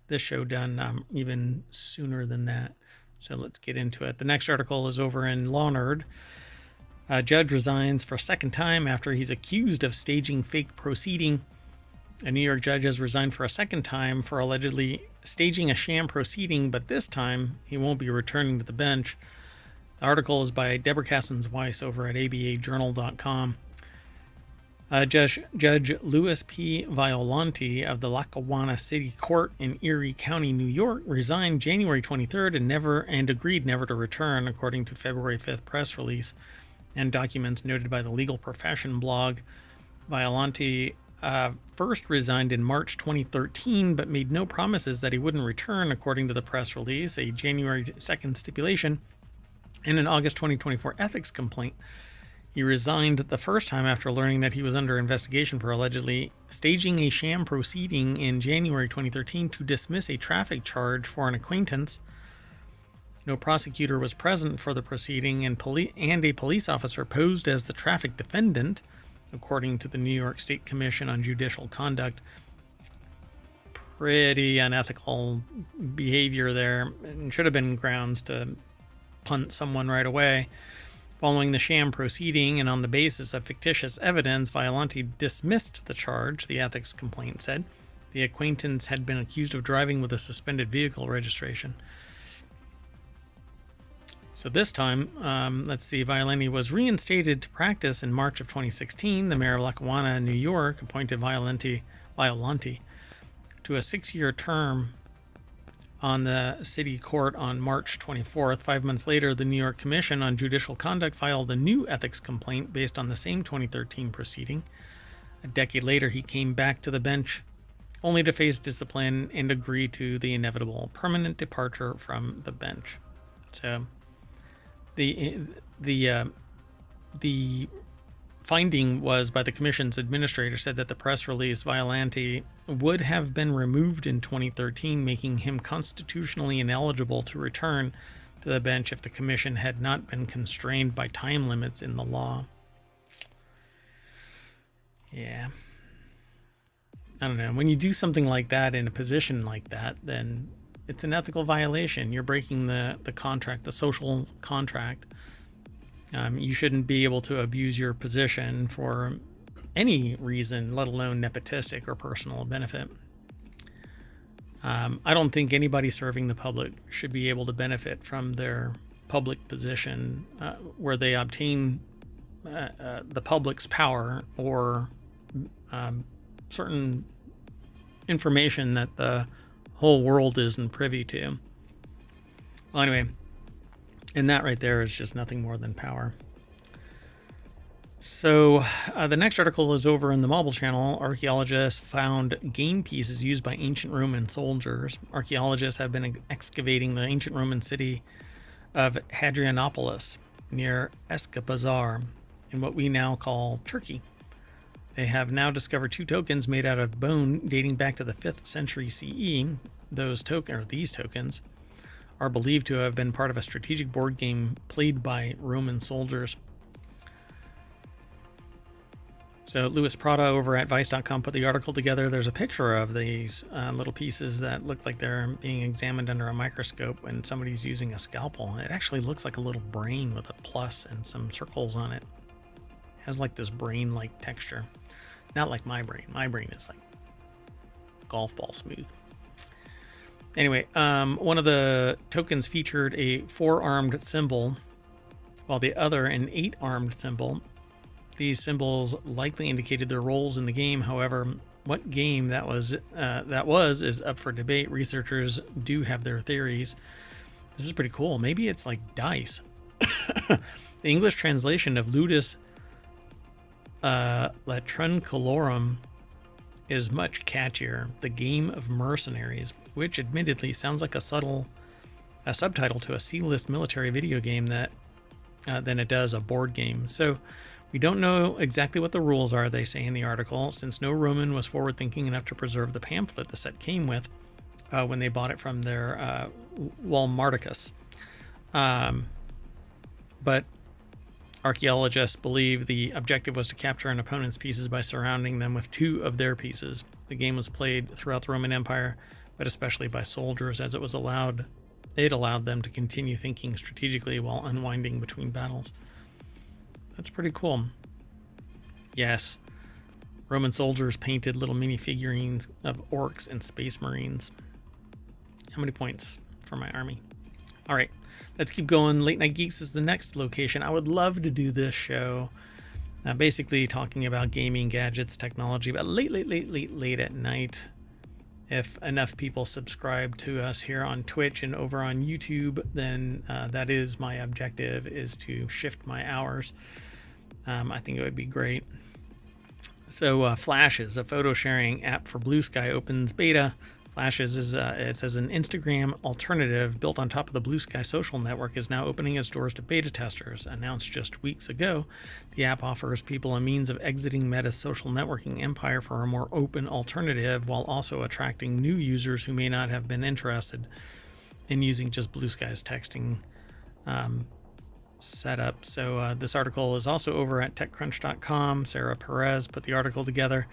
this show done even sooner than that. So let's get into it. The next article is over in Law Nerd. A judge resigns for a second time after he's accused of staging fake proceeding. A New York judge has resigned for a second time for allegedly staging a sham proceeding, but this time he won't be returning to the bench. The article is by Deborah Cassens-Weiss over at abajournal.com. Judge Louis P. Violante of the Lackawanna City Court in Erie County, New York, resigned January 23rd and agreed never to return, according to February 5th press release and documents noted by the Legal Profession blog. Violante first resigned in March 2013, but made no promises that he wouldn't return, according to the press release, a January 2nd stipulation, and an August 2024 ethics complaint. He resigned the first time after learning that he was under investigation for allegedly staging a sham proceeding in January 2013 to dismiss a traffic charge for an acquaintance. No prosecutor was present for the proceeding, and a police officer posed as the traffic defendant, according to the New York State Commission on Judicial Conduct. Pretty unethical behavior there, and should have been grounds to punt someone right away. Following the sham proceeding and on the basis of fictitious evidence, Violante dismissed the charge, the ethics complaint said. The acquaintance had been accused of driving with a suspended vehicle registration. So this time, Violante was reinstated to practice in March of 2016. The mayor of Lackawanna, New York, appointed Violante to a 6-year term on the city court on March 24th. 5 months later, the New York Commission on Judicial Conduct filed a new ethics complaint based on the same 2013 proceeding. A decade later, he came back to the bench, only to face discipline and agree to the inevitable permanent departure from the bench. So the finding was by the commission's administrator, said that the press release Violante would have been removed in 2013, making him constitutionally ineligible to return to the bench if the commission had not been constrained by time limits in the law. Yeah. I don't know. When you do something like that in a position like that, then it's an ethical violation. You're breaking the contract, the social contract. You shouldn't be able to abuse your position for any reason, let alone nepotistic or personal benefit. I don't think anybody serving the public should be able to benefit from their public position where they obtain the public's power or certain information that the whole world isn't privy to. Well, anyway, and that right there is just nothing more than power. So the next article is over in the Mobile Channel. Archaeologists found game pieces used by ancient Roman soldiers. Archaeologists have been excavating the ancient Roman city of Hadrianopolis near Eskapazar in what we now call Turkey. They have now discovered 2 tokens made out of bone dating back to the 5th century CE. These tokens are believed to have been part of a strategic board game played by Roman soldiers. So Louis Prada over at Vice.com put the article together. There's a picture of these little pieces that look like they're being examined under a microscope when somebody's using a scalpel. It actually looks like a little brain with a plus and some circles on it. It has like this brain-like texture. Not like my brain. My brain is like golf ball smooth. Anyway, one of the tokens featured a 4-armed symbol, while the other an 8-armed symbol. These symbols likely indicated their roles in the game. However, what game that was is up for debate. Researchers do have their theories. This is pretty cool. Maybe it's like dice. The English translation of Ludus Latrunculorum is much catchier. The Game of Mercenaries, which admittedly sounds like a subtitle to a C-list military video game than it does a board game. So we don't know exactly what the rules are, they say in the article, since no Roman was forward-thinking enough to preserve the pamphlet the set came with when they bought it from their Walmarticus. But archaeologists believe the objective was to capture an opponent's pieces by surrounding them with 2 of their pieces. The game was played throughout the Roman Empire, but especially by soldiers, as it allowed them to continue thinking strategically while unwinding between battles. That's pretty cool. Yes, Roman soldiers painted little mini figurines of orcs and space marines. How many points for my army? All right, let's keep going. Late Night Geeks is the next location. I would love to do this show, basically talking about gaming, gadgets, technology, but late at night. If enough people subscribe to us here on Twitch and over on YouTube, then that is my objective, is to shift my hours. I think it would be great. So Flashes, a photo sharing app for Blue Sky, opens beta. Flashes is it says an Instagram alternative built on top of the Blue Sky social network is now opening its doors to beta testers. Announced just weeks ago, the app offers people a means of exiting Meta's social networking empire for a more open alternative, while also attracting new users who may not have been interested in using just Blue Sky's texting setup. So this article is also over at TechCrunch.com. Sarah Perez put the article together.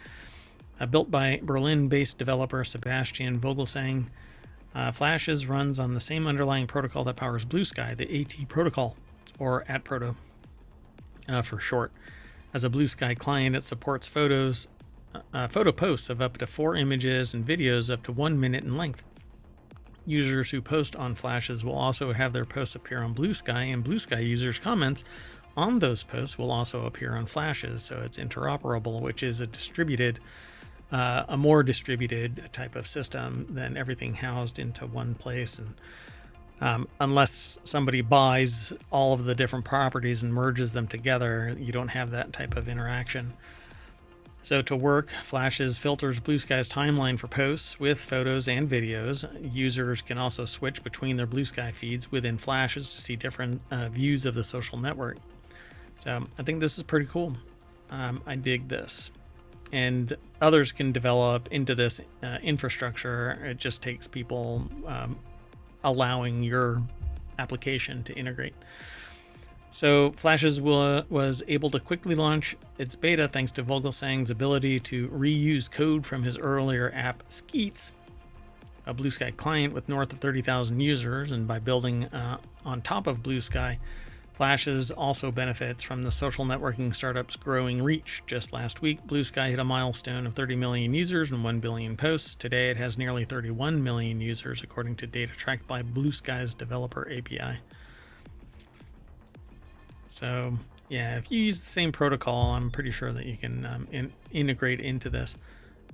Built by Berlin-based developer Sebastian Vogelsang, Flashes runs on the same underlying protocol that powers Blue Sky, the AT protocol, or AT-Proto for short. As a Blue Sky client, it supports photo posts of up to 4 images and videos up to 1 minute in length. Users who post on Flashes will also have their posts appear on Blue Sky, and Blue Sky users' comments on those posts will also appear on Flashes, so it's interoperable, which is a more distributed type of system than everything housed into one place. And unless somebody buys all of the different properties and merges them together, you don't have that type of interaction. So to work, Flashes filters Blue Sky's timeline for posts with photos and videos. Users can also switch between their Blue Sky feeds within Flashes to see different views of the social network. So I think this is pretty cool. I dig this. And others can develop into this infrastructure. It just takes people allowing your application to integrate. So Flashes was able to quickly launch its beta thanks to Vogelsang's ability to reuse code from his earlier app Skeets, a Blue Sky client with north of 30,000 users. And by building on top of Blue Sky, Flashes also benefits from the social networking startup's growing reach. Just last week, Blue Sky hit a milestone of 30 million users and 1 billion posts. Today, it has nearly 31 million users, according to data tracked by Blue Sky's developer API. So, yeah, if you use the same protocol, I'm pretty sure that you can integrate into this.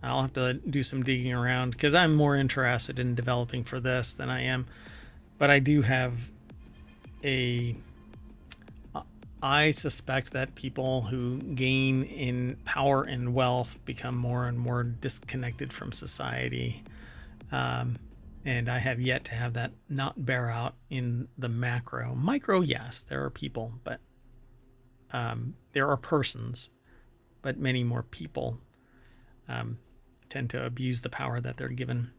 I'll have to do some digging around because I'm more interested in developing for this than I am. But I do have a I suspect that people who gain in power and wealth become more and more disconnected from society. And I have yet to have that not bear out in the macro. Micro, yes, there are people, but there are persons, but many more people tend to abuse the power that they're given.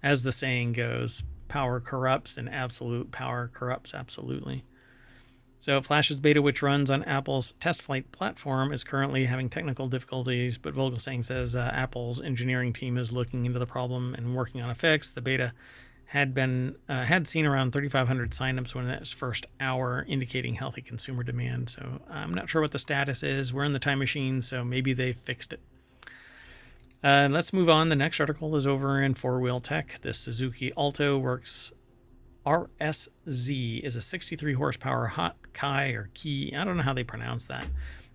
As the saying goes, power corrupts, and absolute power corrupts absolutely. So Flash's beta, which runs on Apple's test flight platform, is currently having technical difficulties, but Vogelsang says Apple's engineering team is looking into the problem and working on a fix. The beta had seen around 3,500 signups within its first hour, indicating healthy consumer demand. So I'm not sure what the status is. We're in the time machine, so maybe they fixed it. Let's move on. The next article is over in Four Wheel Tech. The Suzuki Alto Works RSZ is a 63 horsepower hot Kai or Key. I don't know how they pronounce that.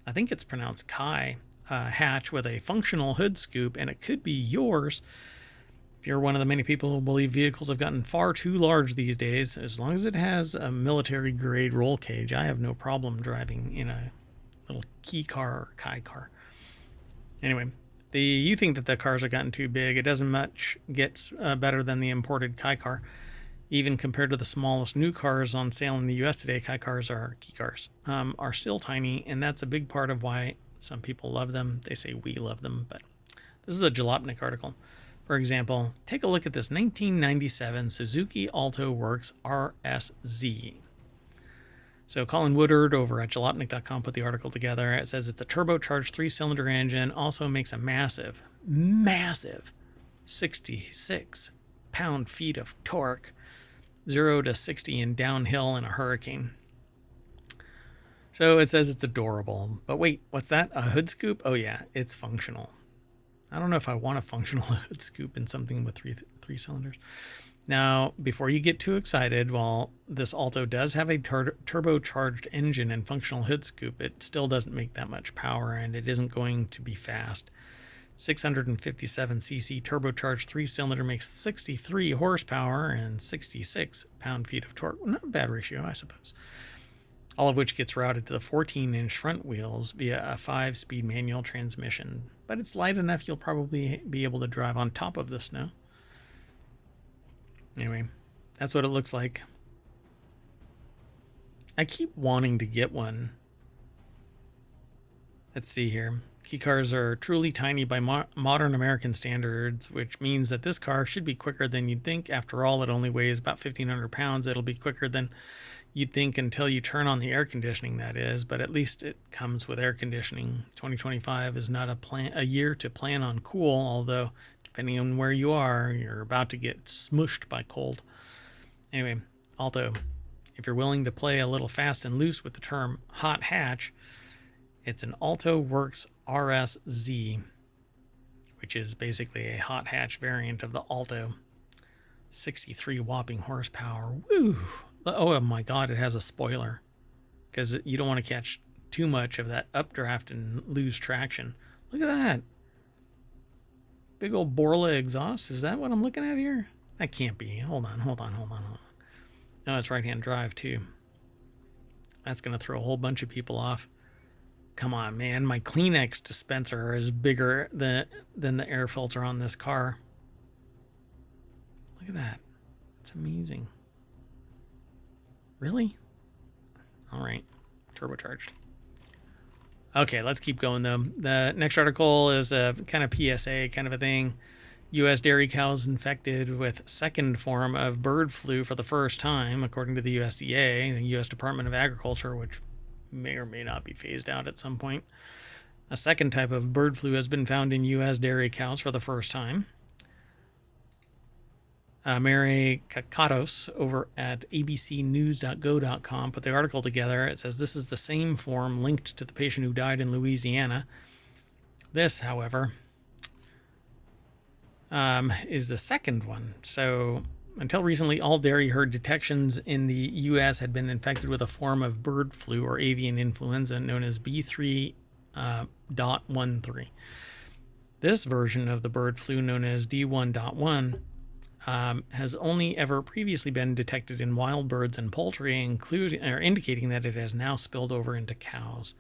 I think it's pronounced Kai hatch with a functional hood scoop, and it could be yours if you're one of the many people who believe vehicles have gotten far too large these days. As long as it has a military grade roll cage, I have no problem driving in a little Key car or Kai car. Anyway, you think that the cars have gotten too big. It doesn't much get better than the imported Kai car. Even compared to the smallest new cars on sale in the U.S. today, Kai cars or Key cars are still tiny, and that's a big part of why some people love them. They say we love them, but this is a Jalopnik article. For example, take a look at this 1997 Suzuki Alto Works RSZ. So Colin Woodard over at jalopnik.com put the article together. It says it's a turbocharged 3-cylinder engine, also makes a massive 66 pound-feet of torque, 0 to 60 in downhill in a hurricane. So it says it's adorable. But wait, what's that? A hood scoop? Oh yeah, it's functional. I don't know if I want a functional hood scoop in something with three cylinders. Now, before you get too excited, while this Alto does have a turbocharged engine and functional hood scoop, it still doesn't make that much power, and it isn't going to be fast. 657cc turbocharged 3-cylinder makes 63 horsepower and 66 pound-feet of torque. Not a bad ratio, I suppose. All of which gets routed to the 14-inch front wheels via a 5-speed manual transmission. But it's light enough you'll probably be able to drive on top of the snow. Anyway, that's what it looks like. I keep wanting to get one. Let's see here. Key cars are truly tiny by modern American standards, which means that this car should be quicker than you'd think. After all, it only weighs about 1,500 pounds. It'll be quicker than you'd think until you turn on the air conditioning, that is. But at least it comes with air conditioning. 2025 is not a year to plan on cool, although depending on where you are, you're about to get smushed by cold. Anyway, Alto, if you're willing to play a little fast and loose with the term hot hatch, it's an Alto Works RSZ, which is basically a hot hatch variant of the Alto. 63 whopping horsepower. Woo! Oh my God, it has a spoiler, because you don't want to catch too much of that updraft and lose traction. Look at that. Big old Borla exhaust. Is that what I'm looking at here? That can't be. Hold on. No, it's right-hand drive too. That's going to throw a whole bunch of people off. Come on, man. My Kleenex dispenser is bigger than the air filter on this car. Look at that. It's amazing. Really? All right. Turbocharged. Okay, let's keep going, though. The next article is a kind of PSA kind of a thing. U.S. dairy cows infected with second form of bird flu for the first time, according to the USDA, the U.S. Department of Agriculture, which may or may not be phased out at some point. A second type of bird flu has been found in U.S. dairy cows for the first time. Mary Kakatos over at abcnews.go.com put the article together. It says this is the same form linked to the patient who died in Louisiana. This, however, is the second one. So until recently, all dairy herd detections in the U.S. had been infected with a form of bird flu or avian influenza known as B3.13. This version of the bird flu, known as D1.1, has only ever previously been detected in wild birds and poultry, indicating that it has now spilled over into cows.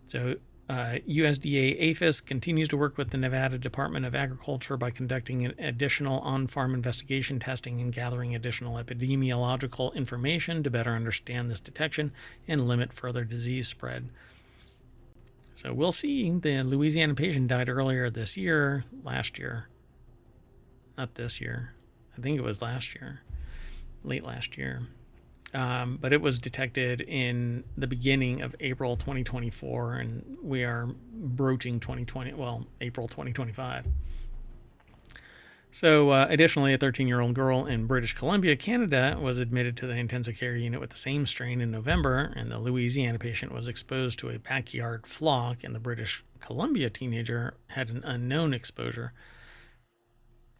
So USDA APHIS continues to work with the Nevada Department of Agriculture by conducting additional on-farm investigation testing and gathering additional epidemiological information to better understand this detection and limit further disease spread. So we'll see. The Louisiana patient died earlier last year. Not this year. I think it was last year, late last year. But it was detected in the beginning of April 2024, and we are broaching April 2025. So additionally, a 13-year-old girl in British Columbia, Canada, was admitted to the intensive care unit with the same strain in November, and the Louisiana patient was exposed to a backyard flock, and the British Columbia teenager had an unknown exposure.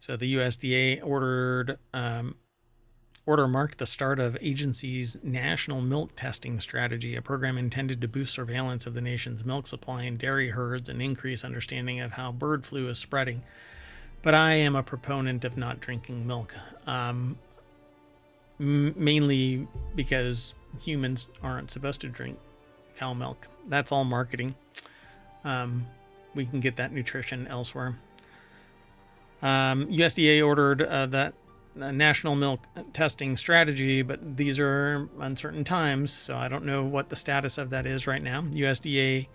So the USDA order marked the start of agency's national milk testing strategy, a program intended to boost surveillance of the nation's milk supply and dairy herds and increase understanding of how bird flu is spreading. But I am a proponent of not drinking milk, mainly because humans aren't supposed to drink cow milk. That's all marketing. We can get that nutrition elsewhere. USDA ordered that national milk testing strategy, but these are uncertain times, so I don't know what the status of that is right now. USDA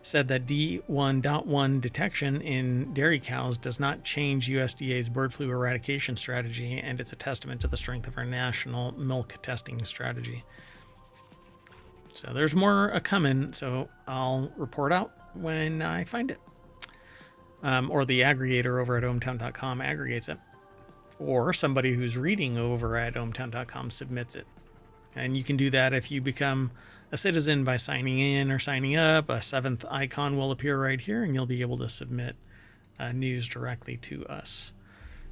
said that D1.1 detection in dairy cows does not change USDA's bird flu eradication strategy, and it's a testament to the strength of our national milk testing strategy. So there's more coming, so I'll report out when I find it. Or the aggregator over at ohmtown.com aggregates it. Or somebody who's reading over at ohmtown.com submits it. And you can do that if you become a citizen by signing in or signing up. A 7th icon will appear right here, and you'll be able to submit news directly to us.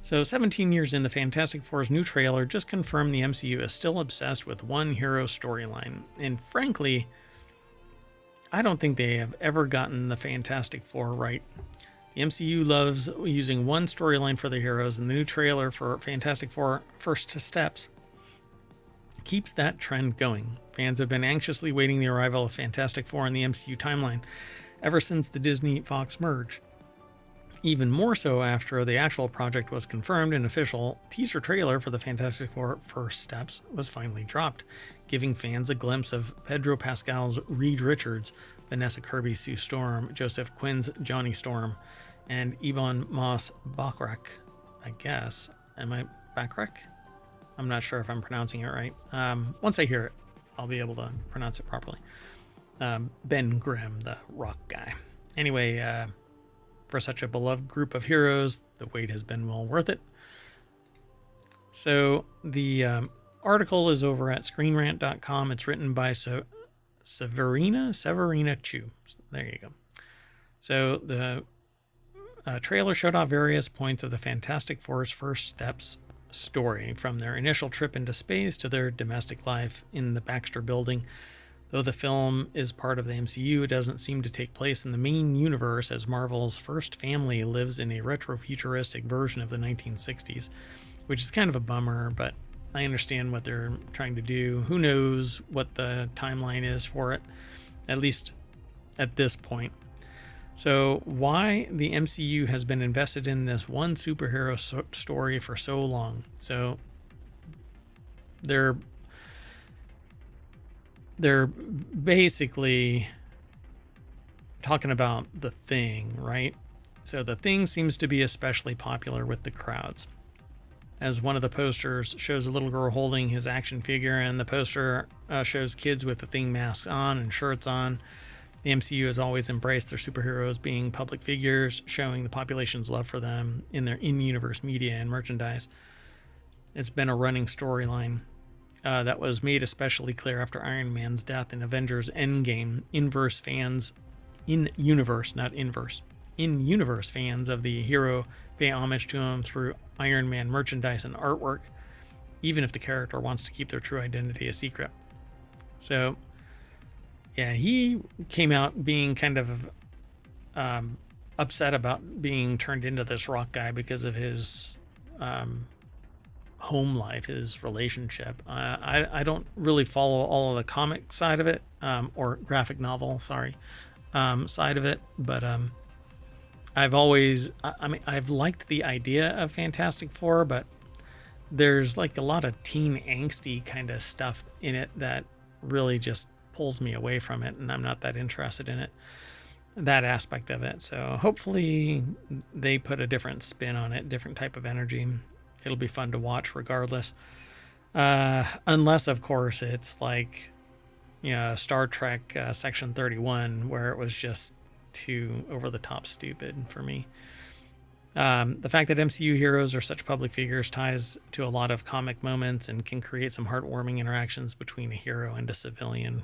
So 17 years in, the Fantastic Four's new trailer just confirmed the MCU is still obsessed with one hero storyline. And frankly, I don't think they have ever gotten the Fantastic Four right. The MCU loves using one storyline for their heroes, and the new trailer for Fantastic Four First Steps keeps that trend going. Fans have been anxiously awaiting the arrival of Fantastic Four in the MCU timeline ever since the Disney-Fox merge. Even more so after the actual project was confirmed, an official teaser trailer for the Fantastic Four First Steps was finally dropped, giving fans a glimpse of Pedro Pascal's Reed Richards, Vanessa Kirby's Sue Storm, Joseph Quinn's Johnny Storm, and Ebon Moss-Bachrach, I guess. Am I Bachrach? I'm not sure if I'm pronouncing it right. Once I hear it, I'll be able to pronounce it properly. Ben Grimm, the rock guy. Anyway, for such a beloved group of heroes, the wait has been well worth it. So the article is over at screenrant.com. It's written by Severina Chu. There you go. So the trailer showed off various points of the Fantastic Four's First Steps story, from their initial trip into space to their domestic life in the Baxter Building. Though the film is part of the MCU, it doesn't seem to take place in the main universe, as Marvel's first family lives in a retro-futuristic version of the 1960s, which is kind of a bummer, but I understand what they're trying to do. Who knows what the timeline is for it, at least at this point. So why the MCU has been invested in this one superhero story for so long. So they're basically talking about The Thing, right? So The Thing seems to be especially popular with the crowds, as one of the posters shows a little girl holding his action figure, and the poster shows kids with the Thing masks on and shirts on. The MCU has always embraced their superheroes being public figures, showing the population's love for them in their in-universe media and merchandise. It's been a running storyline that was made especially clear after Iron Man's death in Avengers Endgame. In-universe fans of the hero pay homage to him through Iron Man merchandise and artwork, even if the character wants to keep their true identity a secret. So yeah, he came out being kind of upset about being turned into this rock guy because of his home life, his relationship. I don't really follow all of the comic side of it, or graphic novel, sorry, side of it, but I've always, I mean, I've liked the idea of Fantastic Four, but there's like a lot of teen angsty kind of stuff in it that really just pulls me away from it, and I'm not that interested in it, that aspect of it. So hopefully they put a different spin on it, different type of energy. It'll be fun to watch regardless. Unless, of course, it's like, Star Trek Section 31, where it was just too over-the-top stupid for me. The fact that MCU heroes are such public figures ties to a lot of comic moments and can create some heartwarming interactions between a hero and a civilian.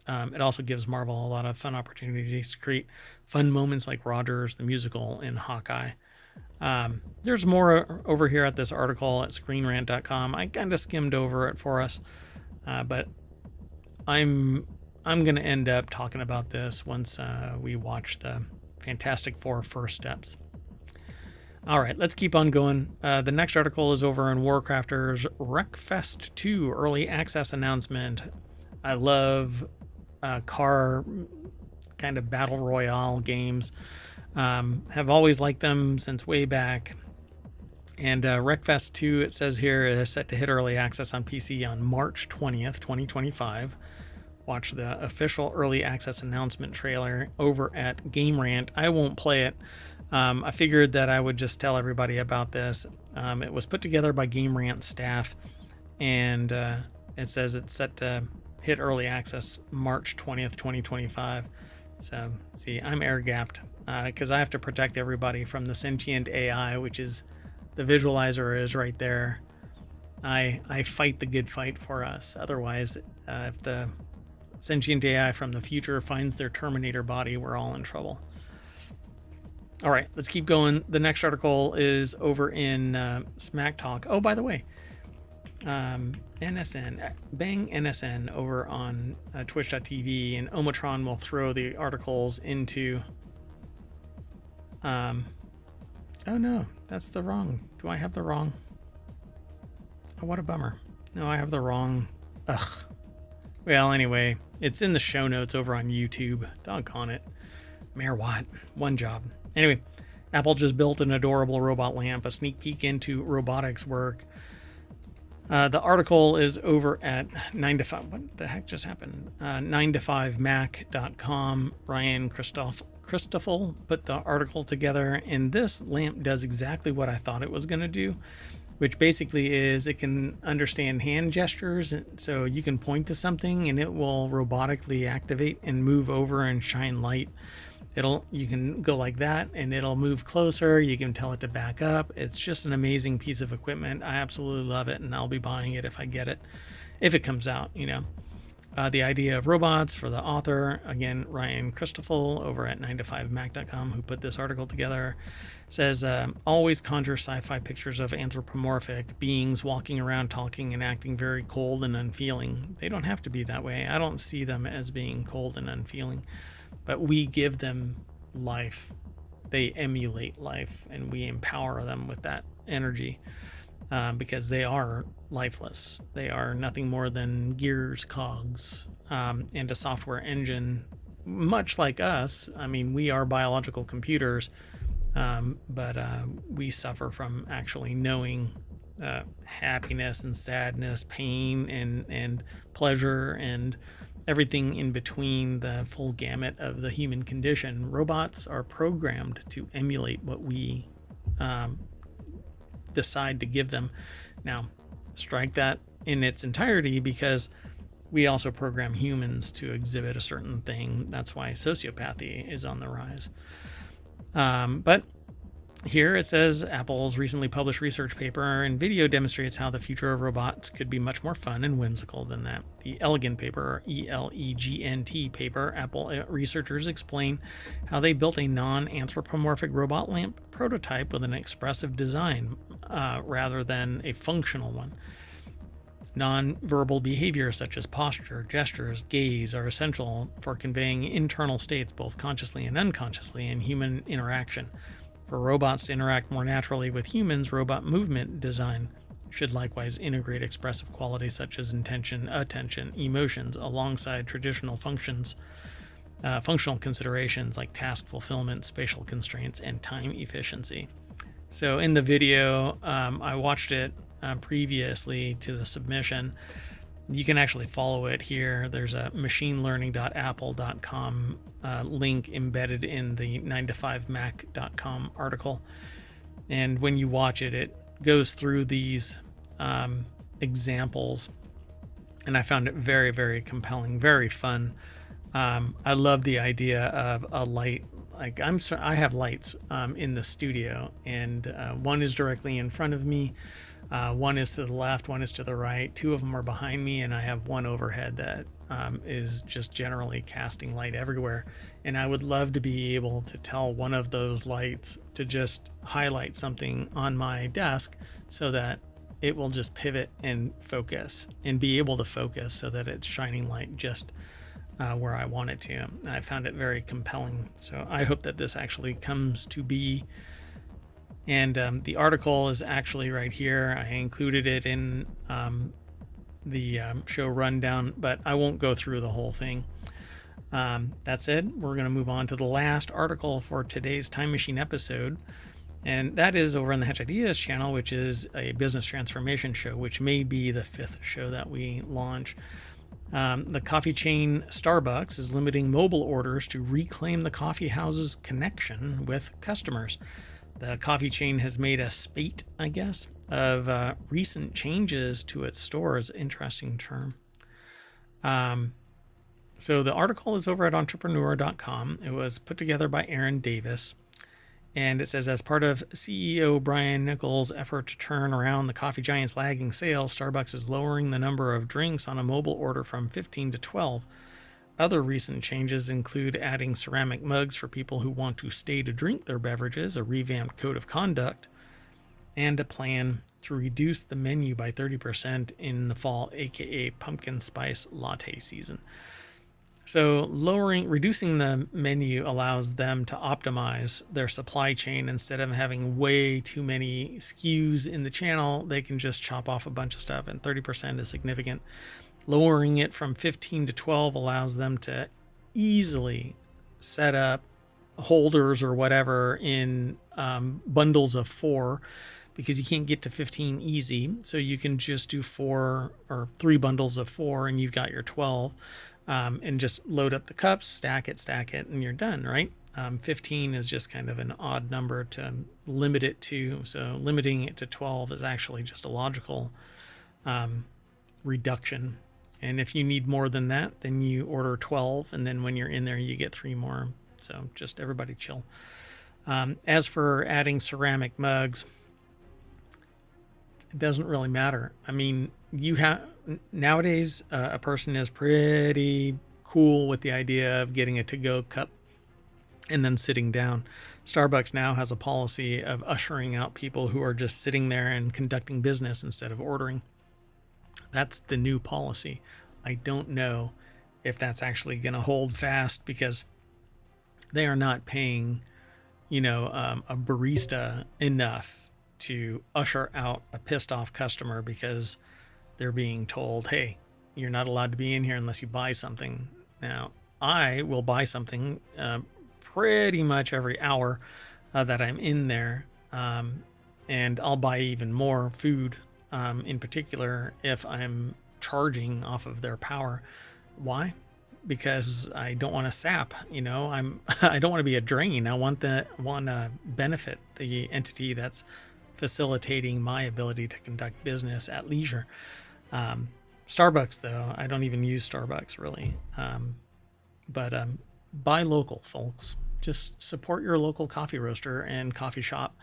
It also gives Marvel a lot of fun opportunities to create fun moments like Rogers, the musical, and Hawkeye. There's more over here at this article at screenrant.com. I kind of skimmed over it for us, but I'm going to end up talking about this once we watch the Fantastic Four First Steps. All right, let's keep on going. The next article is over in WarCrafters Wreckfest 2 early access announcement. I love car kind of battle royale games. Have always liked them since way back. And Wreckfest 2, it says here, is set to hit early access on PC on March 20th, 2025. Watch the official early access announcement trailer over at Game Rant. I won't play it. I figured that I would just tell everybody about this. It was put together by Game Rant staff, and it says it's set to hit early access March 20th, 2025. So, see, I'm air-gapped because I have to protect everybody from the sentient AI, which is the visualizer is right there. I fight the good fight for us. Otherwise, if the sentient AI from the future finds their Terminator body, we're all in trouble. All right, let's keep going. The next article is over in Smack Talk. Oh, by the way, NSN, bang NSN over on twitch.tv, and Omatron will throw the articles into... oh no, that's the wrong... Do I have the wrong... Oh, what a bummer. No, I have the wrong... Ugh. Well, anyway, it's in the show notes over on YouTube. Doggone it. Mayor Watt, one job. Anyway, Apple just built an adorable robot lamp, a sneak peek into robotics work. The article is over at 9to5. What the heck just happened? 9to5mac.com. Ryan Christoffel put the article together, and this lamp does exactly what I thought it was going to do, which basically is it can understand hand gestures, so you can point to something and it will robotically activate and move over and shine light. You can go like that and it'll move closer. You can tell it to back up. It's just an amazing piece of equipment. I absolutely love it, and I'll be buying it if I get it, if it comes out, The idea of robots for the author, again, Ryan Christoffel over at 9to5mac.com, who put this article together, says, always conjure sci-fi pictures of anthropomorphic beings walking around talking and acting very cold and unfeeling. They don't have to be that way. I don't see them as being cold and unfeeling, but we give them life. They emulate life, and we empower them with that energy. Because they are lifeless. They are nothing more than gears, cogs, and a software engine, much like us. I mean, we are biological computers, but we suffer from actually knowing happiness and sadness, pain and pleasure, and everything in between, the full gamut of the human condition. Robots are programmed to emulate what we decide to give them. Now, strike that in its entirety, because we also program humans to exhibit a certain thing. That's why sociopathy is on the rise. But here it says Apple's recently published research paper and video demonstrates how the future of robots could be much more fun and whimsical than that. The Elegant paper, or ELEGNT paper, Apple researchers explain how they built a non-anthropomorphic robot lamp prototype with an expressive design rather than a functional one. Non-verbal behaviors such as posture, gestures, gaze are essential for conveying internal states both consciously and unconsciously in human interaction. For robots to interact more naturally with humans, robot movement design should likewise integrate expressive qualities such as intention, attention, emotions alongside traditional functions, functional considerations like task fulfillment, spatial constraints, and time efficiency. So in the video, I watched it previously to the submission. You can actually follow it here. There's a machinelearning.apple.com link embedded in the 9to5mac.com article. And when you watch it, it goes through these examples. And I found it very, very compelling, very fun. I love the idea of a light. Like I have lights in the studio, and one is directly in front of me. One is to the left, one is to the right. Two of them are behind me, and I have one overhead that is just generally casting light everywhere. And I would love to be able to tell one of those lights to just highlight something on my desk so that it will just pivot and focus and be able to focus so that it's shining light just where I want it to. I found it very compelling. So I hope that this actually comes to be. And the article is actually right here. I included it in the show rundown, but I won't go through the whole thing. That said, we're going to move on to the last article for today's Time Machine episode. And that is over on the Hatch Ideas channel, which is a business transformation show, which may be the 5th show that we launch. The coffee chain Starbucks is limiting mobile orders to reclaim the coffee house's connection with customers. The coffee chain has made a spate, I guess, of recent changes to its stores. Interesting term. So the article is over at entrepreneur.com. It was put together by Aaron Davis. And it says, as part of CEO Brian Nichols' effort to turn around the coffee giant's lagging sales, Starbucks is lowering the number of drinks on a mobile order from 15 to 12. Other recent changes include adding ceramic mugs for people who want to stay to drink their beverages, a revamped code of conduct, and a plan to reduce the menu by 30% in the fall, aka pumpkin spice latte season. So reducing the menu allows them to optimize their supply chain. Instead of having way too many SKUs in the channel, they can just chop off a bunch of stuff, and 30% is significant. Lowering it from 15 to 12 allows them to easily set up holders or whatever in bundles of 4, because you can't get to 15 easy. So you can just do 4 or 3 bundles of 4 and you've got your 12. And just load up the cups, stack it, and you're done, right? 15 is just kind of an odd number to limit it to. So limiting it to 12 is actually just a logical reduction. And if you need more than that, then you order 12. And then when you're in there, you get 3 more. So just everybody chill. As for adding ceramic mugs, it doesn't really matter. I mean, nowadays, a person is pretty cool with the idea of getting a to-go cup and then sitting down. Starbucks now has a policy of ushering out people who are just sitting there and conducting business instead of ordering. That's the new policy. I don't know if that's actually going to hold fast, because they are not paying, a barista enough to usher out a pissed off customer because they're being told, hey, you're not allowed to be in here unless you buy something. Now, I will buy something pretty much every hour that I'm in there. And I'll buy even more food, in particular, if I'm charging off of their power. Why? Because I don't want to sap, I don't want to be a drain. I want to benefit the entity that's facilitating my ability to conduct business at leisure. Starbucks, though, I don't even use Starbucks really. But buy local, folks. Just support your local coffee roaster and coffee shop.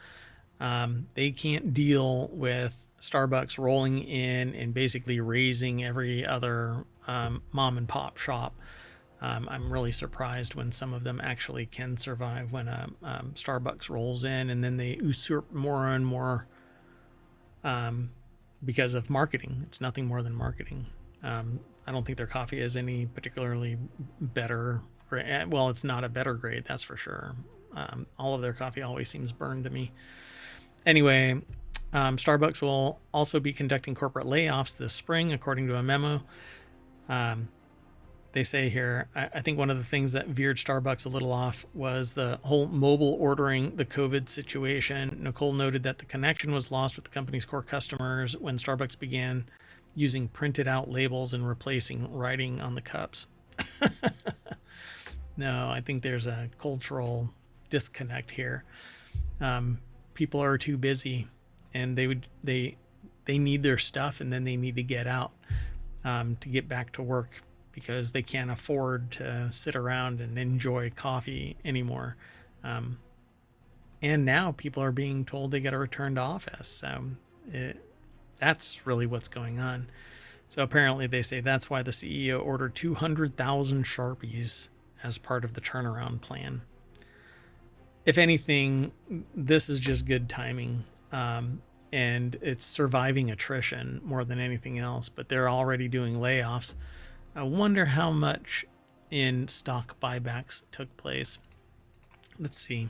They can't deal with Starbucks rolling in and basically raising every other mom and pop shop. I'm really surprised when some of them actually can survive when Starbucks rolls in, and then they usurp more and more because of marketing. It's nothing more than marketing. I don't think their coffee is any particularly better grade. Well, it's not a better grade, that's for sure. All of their coffee always seems burned to me. Anyway, Starbucks will also be conducting corporate layoffs this spring, according to a memo. They say here, I think one of the things that veered Starbucks a little off was the whole mobile ordering, the COVID situation. Nicole noted that the connection was lost with the company's core customers when Starbucks began using printed out labels and replacing writing on the cups. No, I think there's a cultural disconnect here. People are too busy, and they need their stuff, and then they need to get out to get back to work, because they can't afford to sit around and enjoy coffee anymore. And now people are being told they got to return to office. That's really what's going on. So apparently they say that's why the CEO ordered 200,000 Sharpies as part of the turnaround plan. If anything, this is just good timing. And it's surviving attrition more than anything else, but they're already doing layoffs. I wonder how much in stock buybacks took place. Let's see.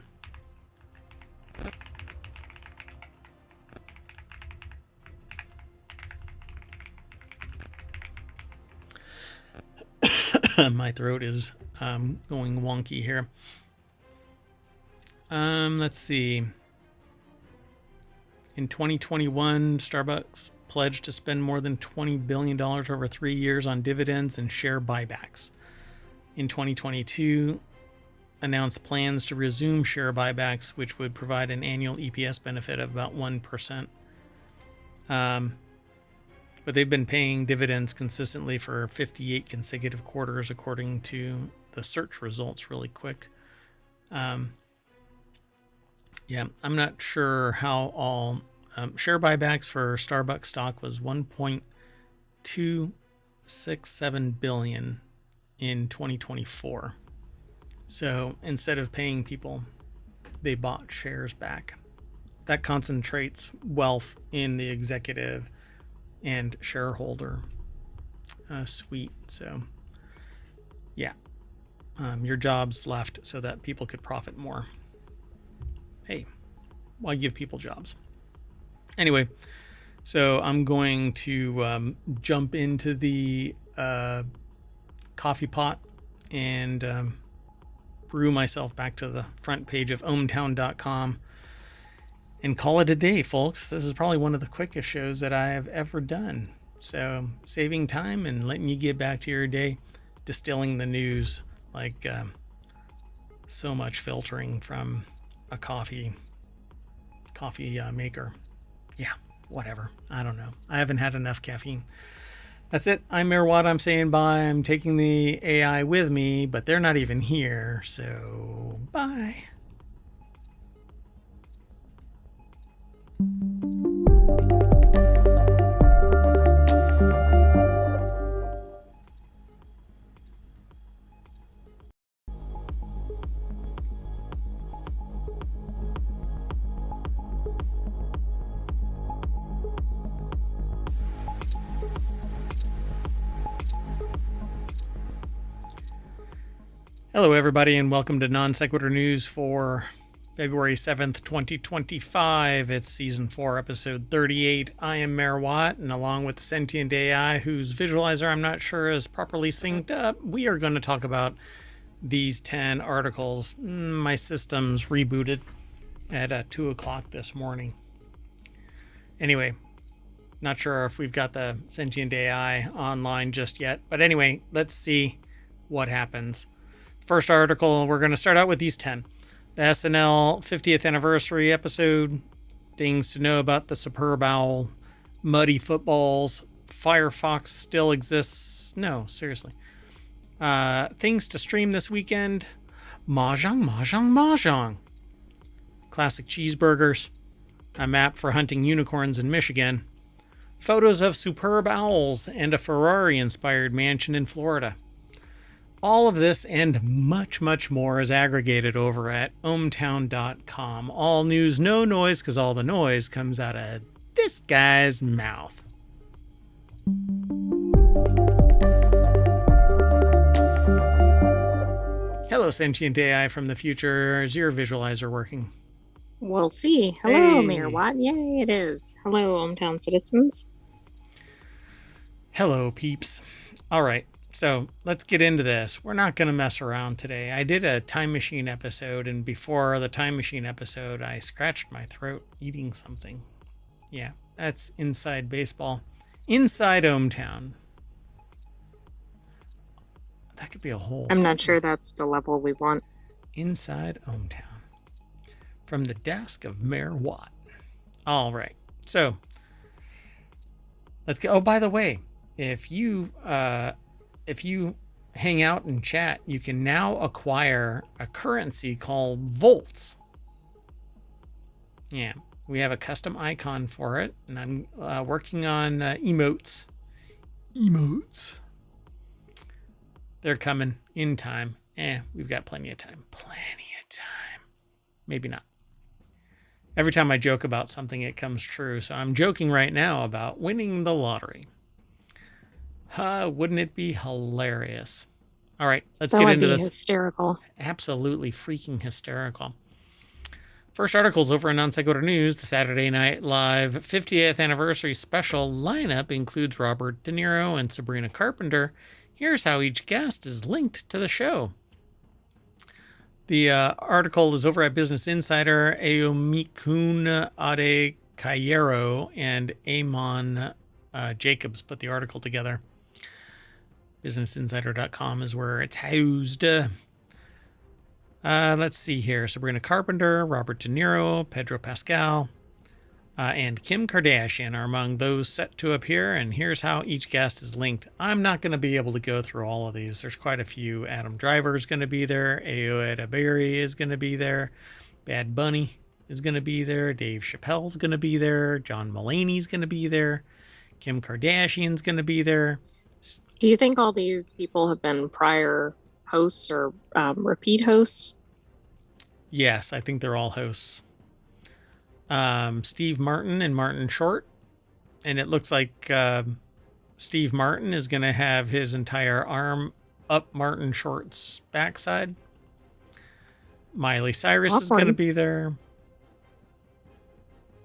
My throat is going wonky here. Let's see. In 2021, Starbucks pledged to spend more than $20 billion over 3 years on dividends and share buybacks. In 2022, announced plans to resume share buybacks, which would provide an annual EPS benefit of about 1%. But they've been paying dividends consistently for 58 consecutive quarters, according to the search results really quick. Yeah, I'm not sure how all share buybacks for Starbucks stock was $1.267 billion in 2024. So instead of paying people, they bought shares back. That concentrates wealth in the executive and shareholder suite. So yeah, your job's left so that people could profit more. Hey, why give people jobs? Anyway, so I'm going to jump into the coffee pot and brew myself back to the front page of ohmtown.com and call it a day, folks. This is probably one of the quickest shows that I have ever done. So saving time and letting you get back to your day, distilling the news like so much filtering from a coffee maker. Yeah, whatever. I don't know. I haven't had enough caffeine. That's it. I'm Mayor Watt. I'm saying bye. I'm taking the AI with me, but they're not even here. So bye. Hello, everybody, and welcome to Non Sequitur News for February 7th, 2025. It's Season 4, Episode 38. I am Mayor Watt, and along with the Sentient AI, whose visualizer I'm not sure is properly synced up, we are going to talk about these 10 articles. My system's rebooted at 2 o'clock this morning. Anyway, not sure if we've got the Sentient AI online just yet, but anyway, let's see what happens. First article, we're going to start out with these 10. The SNL 50th anniversary episode, things to know about the superb owl, muddy footballs, Firefox still exists. No, seriously. Things to stream this weekend, Mahjong. Classic cheeseburgers, a map for hunting unicorns in Michigan, photos of superb owls, and a Ferrari-inspired mansion in Florida. All of this and much, much more is aggregated over at ohmtown.com. All news, no noise, because all the noise comes out of this guy's mouth. Hello, Sentient AI from the future. Is your visualizer working? We'll see. Hello, Mayor Hey. Watt. Yay, it is. Hello, hometown citizens. Hello, peeps. All right, so let's get into this. We're not going to mess around today. I did a time machine episode, and before the time machine episode, I scratched my throat eating something. Yeah, that's inside baseball. Inside ohmTown. That could be a whole I'm thing. not sure that's the level we want. Inside ohmTown. From the desk of Mayor Watt. All right, so let's go. Oh, by the way, if you hang out and chat, you can now acquire a currency called volts. Yeah, we have a custom icon for it, and I'm working on emotes. They're coming in time. We've got plenty of time. Maybe not. Every time I joke about something, it comes true. So I'm joking right now about winning the lottery. Wouldn't it be hilarious? All right, let's get into this. Hysterical. Absolutely freaking hysterical. First article's over in Non Sequitur News. The Saturday Night Live 50th anniversary special lineup includes Robert De Niro and Sabrina Carpenter. Here's how each guest is linked to the show. The article is over at Business Insider. Aomikun Adekayero and Amon Jacobs put the article together. BusinessInsider.com is where it's housed. Let's see here. Sabrina Carpenter, Robert De Niro, Pedro Pascal, and Kim Kardashian are among those set to appear, and here's how each guest is linked. I'm not going to be able to go through all of these. There's quite a few. Adam Driver is going to be there. Ayo Edebiri is going to be there. Bad Bunny is going to be there. Dave Chappelle's going to be there. John Mulaney's going to be there. Kim Kardashian's going to be there. Do you think all these people have been prior hosts or repeat hosts? Yes, I think they're all hosts. Steve Martin and Martin Short. And it looks like Steve Martin is going to have his entire arm up Martin Short's backside. Miley Cyrus is going to be there.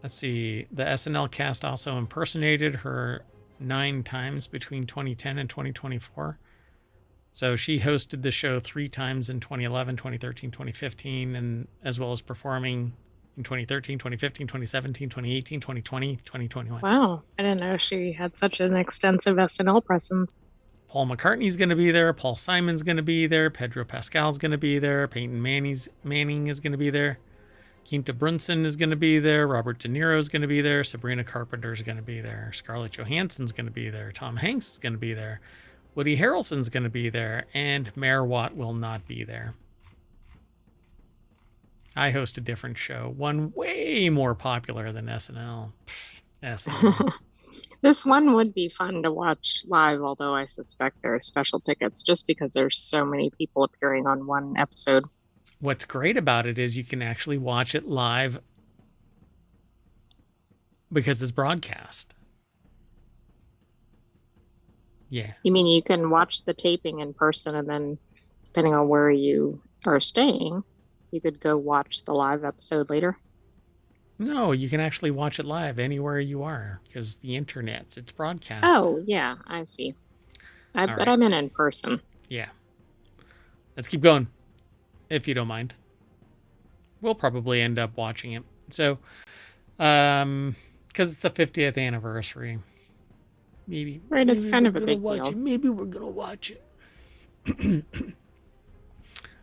Let's see. The SNL cast also impersonated her 9 times between 2010 and 2024. So she hosted the show 3 times in 2011, 2013, 2015, and as well as performing in 2013, 2015, 2017, 2018, 2020, 2021. Wow. I didn't know she had such an extensive SNL presence. Paul McCartney's going to be there. Paul Simon's going to be there. Pedro Pascal's going to be there. Peyton Manning is going to be there. Quinta Brunson is going to be there. Robert De Niro is going to be there. Sabrina Carpenter is going to be there. Scarlett Johansson's going to be there. Tom Hanks is going to be there. Woody Harrelson's going to be there. And Mayor Watt will not be there. I host a different show, one way more popular than SNL. SNL. This one would be fun to watch live, although I suspect there are special tickets just because there's so many people appearing on one episode. What's great about it is you can actually watch it live because it's broadcast. Yeah. You mean you can watch the taping in person and then, depending on where you are staying, you could go watch the live episode later? No, you can actually watch it live anywhere you are because the internet's, it's broadcast. Oh, yeah, I see. But I meant in person. Yeah. Let's keep going, if you don't mind. We'll probably end up watching it. So, because it's the 50th anniversary. Maybe. Right, it's kind of a big deal. Maybe we're going to watch it.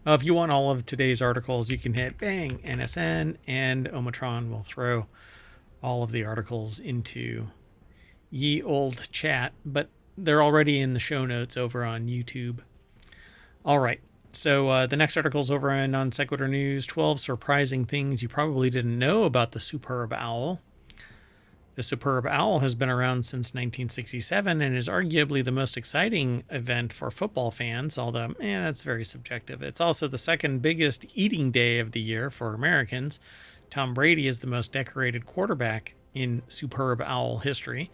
If you want all of today's articles, you can hit bang, NSN, and Omatron will throw all of the articles into ye old chat, but they're already in the show notes over on YouTube. All right. So the next article is over in Non Sequitur News, 12 surprising things you probably didn't know about the superb owl. The superb owl has been around since 1967 and is arguably the most exciting event for football fans, although that's very subjective. It's also the second biggest eating day of the year for Americans. Tom Brady is the most decorated quarterback in superb owl history.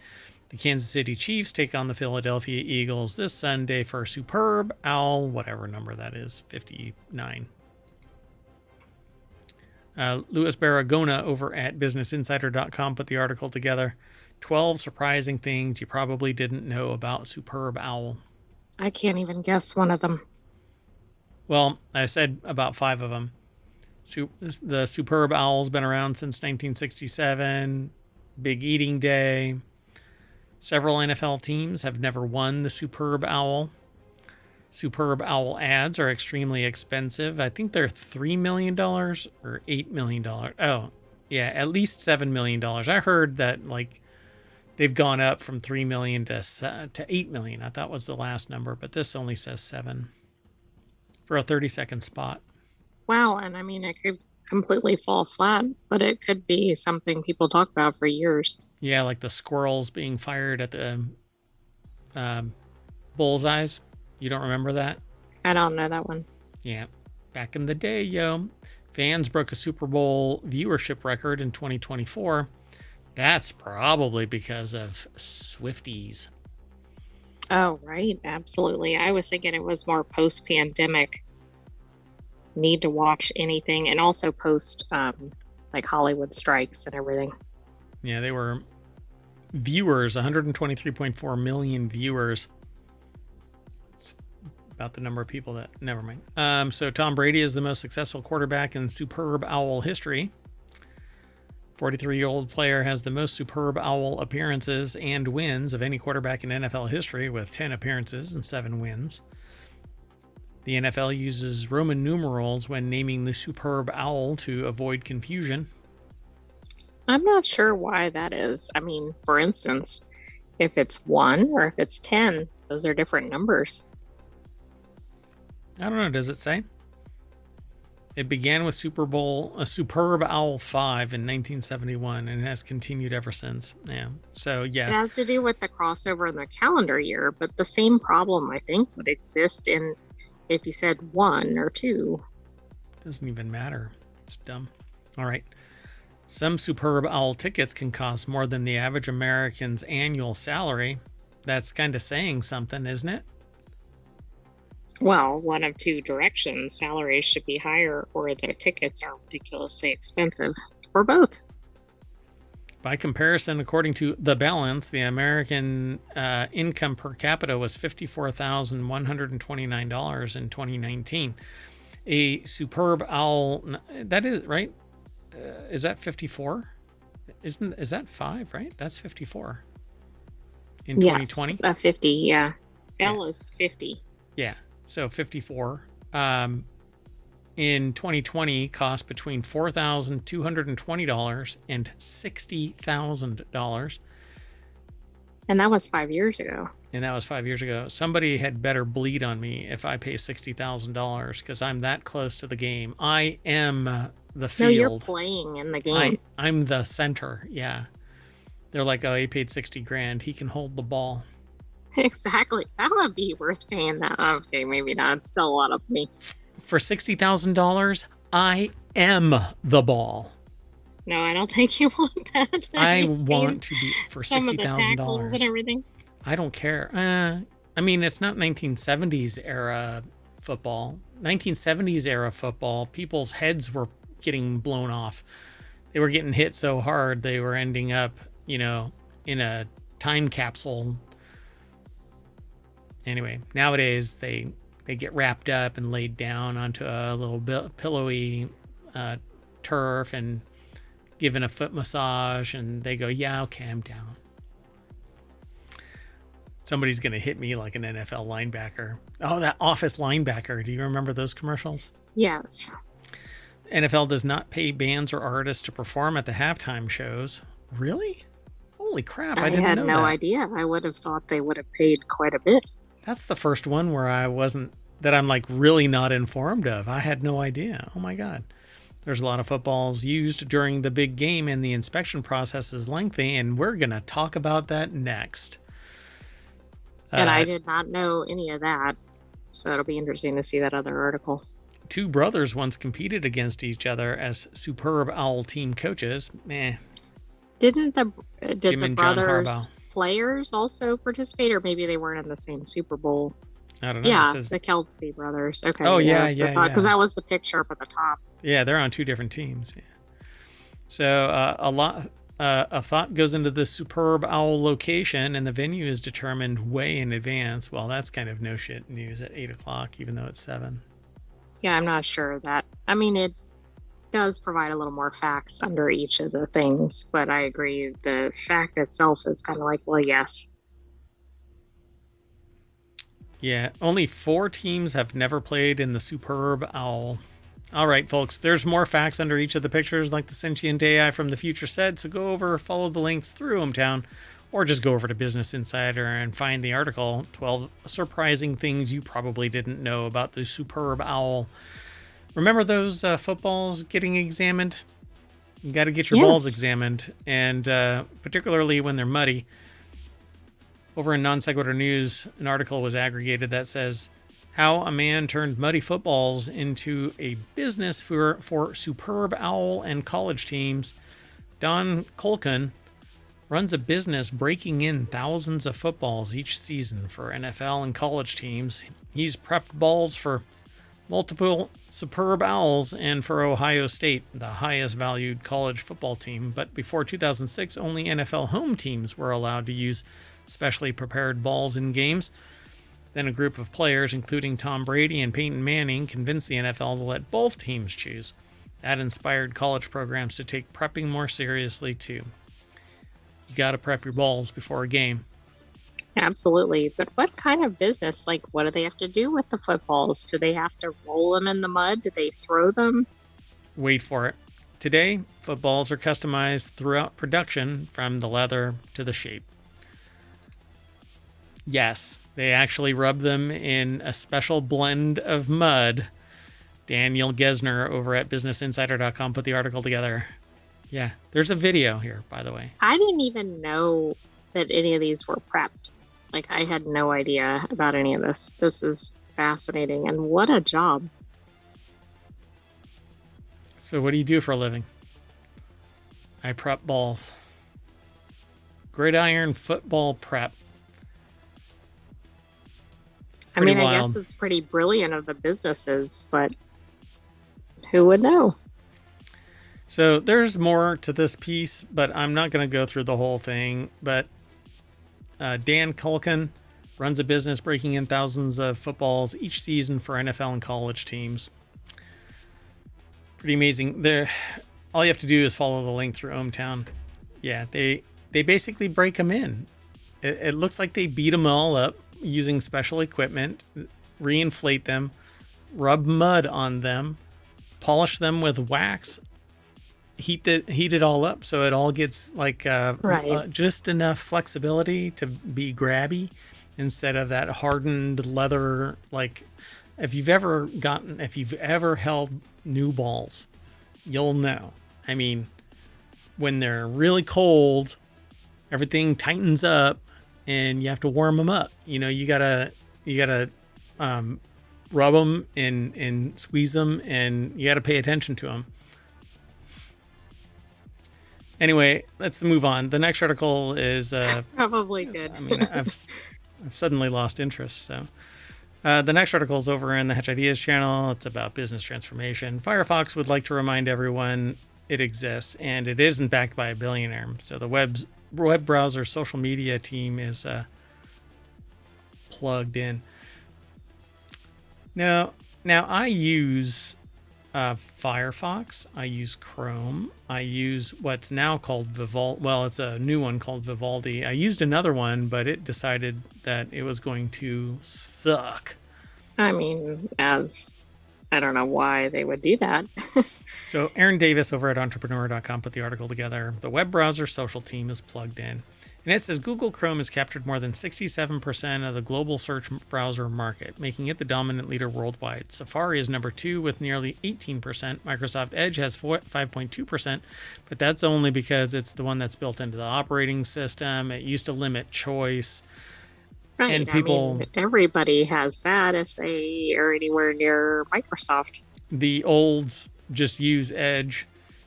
The Kansas City Chiefs take on the Philadelphia Eagles this Sunday for superb owl, whatever number that is, 59. Louis Barragona over at BusinessInsider.com put the article together. 12 surprising things you probably didn't know about Superb Owl. I can't even guess one of them. Well, I said about 5 of them. The Superb Owl's been around since 1967. Big Eating Day. Several NFL teams have never won the Superb Owl. Superb Owl ads are extremely expensive. I think they're $3 million or $8 million. Oh, yeah, at least $7 million. I heard that like they've gone up from 3 million to 8 million. I thought was the last number, but this only says 7 for a 30-second spot. Wow, and I mean, it could completely fall flat, but it could be something people talk about for years. Yeah, like the squirrels being fired at the bullseyes. You don't remember that? I don't know that one. Yeah, back in the day, yo. Fans broke a Super Bowl viewership record in 2024. That's probably because of Swifties. Oh, right. Absolutely. I was thinking it was more post-pandemic need to watch anything, and also post like Hollywood strikes and everything. Yeah, they were viewers, 123.4 million viewers. It's about the number of people that, never mind. So Tom Brady is the most successful quarterback in Superb Owl history. 43-year-old player has the most Superb Owl appearances and wins of any quarterback in NFL history, with 10 appearances and 7 wins. The NFL uses Roman numerals when naming the Superb Owl to avoid confusion. I'm not sure why that is. I mean, for instance, if it's 1 or if it's 10, those are different numbers. I don't know. Does it say? It began with Superb Owl 5 in 1971 and has continued ever since. Yeah. So, yes. It has to do with the crossover in the calendar year, but the same problem, I think, would exist in if you said 1 or 2. Doesn't even matter. It's dumb. All right. Some Superb Owl tickets can cost more than the average American's annual salary. That's kind of saying something, isn't it? Well, one of 2 directions. Salaries should be higher, or the tickets are ridiculously expensive, or both. By comparison, according to The Balance, the American income per capita was $54,129 in 2019. A Superb Owl, that is, right? Is that 54? Is that 5, right? That's 54 in 2020? Yes, 50, yeah. L is 50. Yeah, so 54. In 2020 cost between $4,220 and $60,000. And that was 5 years ago. Somebody had better bleed on me if I pay $60,000 because I'm that close to the game. I am the field. No, you're playing in the game. I'm the center. Yeah. They're like, oh, he paid $60,000. He can hold the ball. Exactly. That would be worth paying that. Okay, maybe not. It's still a lot of money. For $60,000, I am the ball. No, I don't think you want that. I want to be for some of the tackles and everything. I don't care. I mean, it's not 1970s era football. 1970s era football, people's heads were getting blown off. They were getting hit so hard they were ending up, in a time capsule. Anyway, nowadays they get wrapped up and laid down onto a little pillowy turf and given a foot massage, and they go, yeah, okay, I'm down. Somebody's going to hit me like an NFL linebacker. Oh, that Office linebacker. Do you remember those commercials? Yes. NFL does not pay bands or artists to perform at the halftime shows. Really? Holy crap, I didn't know that. I had no idea. I would have thought they would have paid quite a bit. That's the first one where I'm like really not informed of. I had no idea. Oh my God. There's a lot of footballs used during the big game and the inspection process is lengthy, and we're going to talk about that next. And I did not know any of that. So it'll be interesting to see that other article. 2 brothers once competed against each other as Superb Owl team coaches. Did the brothers players also participate, or maybe they weren't in the same Super Bowl? I don't know. Yeah, the Kelsey brothers. Okay. Oh, yeah. Because that was the picture up at the top. Yeah, they're on two different teams. Yeah. So a thought goes into the superb owl location, and the venue is determined way in advance. Well, that's kind of no shit news at 8 o'clock, even though it's 7. Yeah, I'm not sure that. I mean, it does provide a little more facts under each of the things, but I agree the fact itself is kind of like, well, yes. Yeah, only 4 teams have never played in the superb owl. All right, folks, there's more facts under each of the pictures, like the sentient AI from the future said, so go over, follow the links through ohmTown, or just go over to Business Insider and find the article, 12 surprising things you probably didn't know about the superb owl. Remember those footballs getting examined? You got to get your balls examined, and particularly when they're muddy. Over in Non Sequitur News, an article was aggregated that says, how a man turned muddy footballs into a business for superb owl and college teams. Don Colkin runs a business breaking in thousands of footballs each season for NFL and college teams. He's prepped balls for multiple superb owls and for Ohio State, the highest valued college football team. But before 2006, only NFL home teams were allowed to use specially prepared balls in games. Then a group of players, including Tom Brady and Peyton Manning, convinced the NFL to let both teams choose. That inspired college programs to take prepping more seriously, too. You got to prep your balls before a game. Absolutely. But what kind of business? Like, what do they have to do with the footballs? Do they have to roll them in the mud? Do they throw them? Wait for it. Today, footballs are customized throughout production, from the leather to the shape. Yes, they actually rub them in a special blend of mud. Daniel Gesner over at BusinessInsider.com put the article together. Yeah, there's a video here, by the way. I didn't even know that any of these were prepped. Like, I had no idea about any of this. This is fascinating, and what a job. So what do you do for a living? I prep balls. Gridiron football prep. I mean, I guess it's pretty brilliant of the businesses, but who would know? So there's more to this piece, but I'm not going to go through the whole thing. But Dan Culkin runs a business breaking in thousands of footballs each season for NFL and college teams. Pretty amazing. All you have to do is follow the link through ohmTown. Yeah, they basically break them in. It looks like they beat them all up using special equipment, reinflate them, rub mud on them, polish them with wax, heat it all up so it all gets like just enough flexibility to be grabby instead of that hardened leather. Like if you've ever held new balls, you'll know. I mean, when they're really cold, everything tightens up and you have to warm them up. You know, you gotta rub them and squeeze them, and you gotta pay attention to them. Anyway, let's move on. The next article is probably good. I mean, I've suddenly lost interest. So the next article is over in the Hatch Ideas channel. It's about business transformation. Firefox would like to remind everyone it exists, and it isn't backed by a billionaire. So the web browser social media team is plugged in. Now I use Firefox. I use Chrome. I use what's now called Vivaldi. Well, it's a new one called Vivaldi. I used another one, but it decided that it was going to suck. I mean, I don't know why they would do that. So Aaron Davis over at entrepreneur.com put the article together. The web browser social team is plugged in. And it says Google Chrome has captured more than 67% of the global search browser market, making it the dominant leader worldwide. Safari is number 2 with nearly 18%. Microsoft Edge has 5.2%, but that's only because it's the one that's built into the operating system. It used to limit choice. Right. And people, I mean, everybody has that if they are anywhere near Microsoft. The olds just use Edge.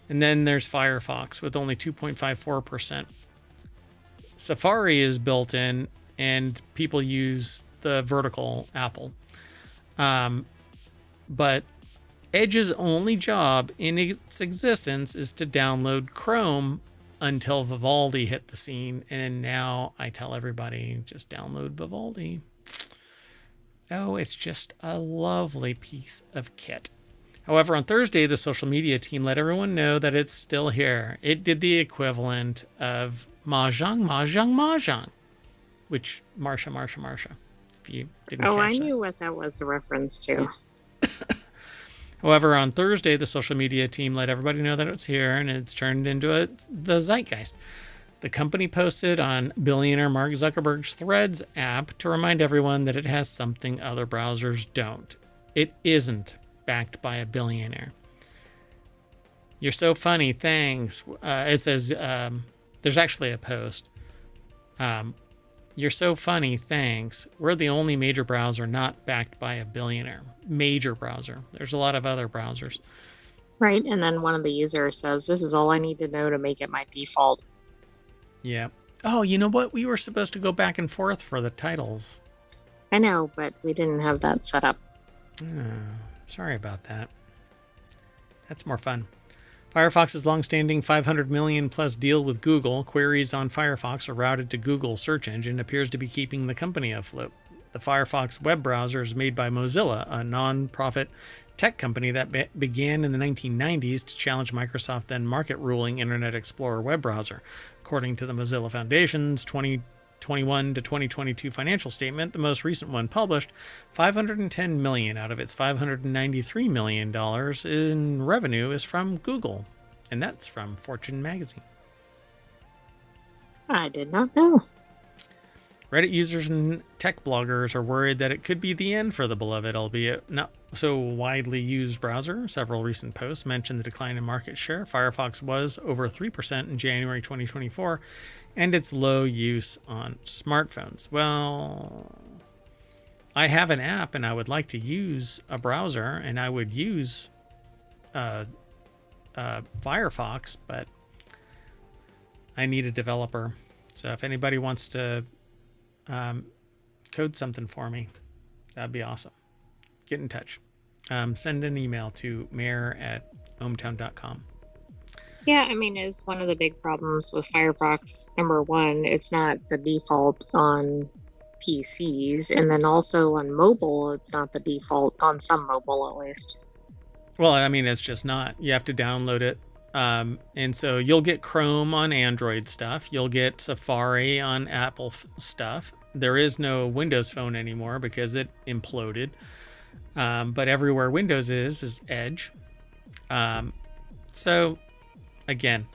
And then there's Firefox with only 2.54%. Safari is built in, and people use the vertical Apple. But Edge's only job in its existence is to download Chrome until Vivaldi hit the scene. And now I tell everybody, just download Vivaldi. Oh, it's just a lovely piece of kit. However, on Thursday, the social media team let everyone know that it's still here. It did the equivalent of Mahjong, which Marsha. If you didn't catch that. I knew what that was a reference to. However, on Thursday, the social media team let everybody know that it's here, and it's turned into the zeitgeist. The company posted on billionaire Mark Zuckerberg's Threads app to remind everyone that it has something other browsers don't. It isn't backed by a billionaire. You're so funny, thanks. It says, there's actually a post. You're so funny, thanks. We're the only major browser not backed by a billionaire. Major browser. There's a lot of other browsers. Right, and then one of the users says, this is all I need to know to make it my default. Yeah. Oh, you know what? We were supposed to go back and forth for the titles. I know, but we didn't have that set up. Sorry about that. That's more fun. Firefox's longstanding 500 million plus deal with Google, queries on Firefox are routed to Google's search engine, appears to be keeping the company afloat. The Firefox web browser is made by Mozilla, a non-profit tech company that began in the 1990s to challenge Microsoft's then market-ruling Internet Explorer web browser. According to the Mozilla Foundation's 2021 to 2022 financial statement, the most recent one published, $510 million out of its $593 million in revenue is from Google, and that's from Fortune magazine. I did not know. Reddit users and tech bloggers are worried that it could be the end for the beloved, albeit not so widely used browser. Several recent posts mention the decline in market share. Firefox was over 3% in January 2024, and its low use on smartphones. Well, I have an app and I would like to use a browser, and I would use Firefox, but I need a developer. So if anybody wants to code something for me, that'd be awesome. Get in touch. Send an email to mayor@ohmtown.com. Yeah, I mean, is one of the big problems with Firefox, number one, it's not the default on PCs, and then also on mobile, it's not the default on some mobile at least. Well, I mean, it's just not. You have to download it. And so you'll get Chrome on Android stuff. You'll get Safari on Apple stuff. There is no Windows Phone anymore because it imploded. But everywhere Windows is Edge. So again,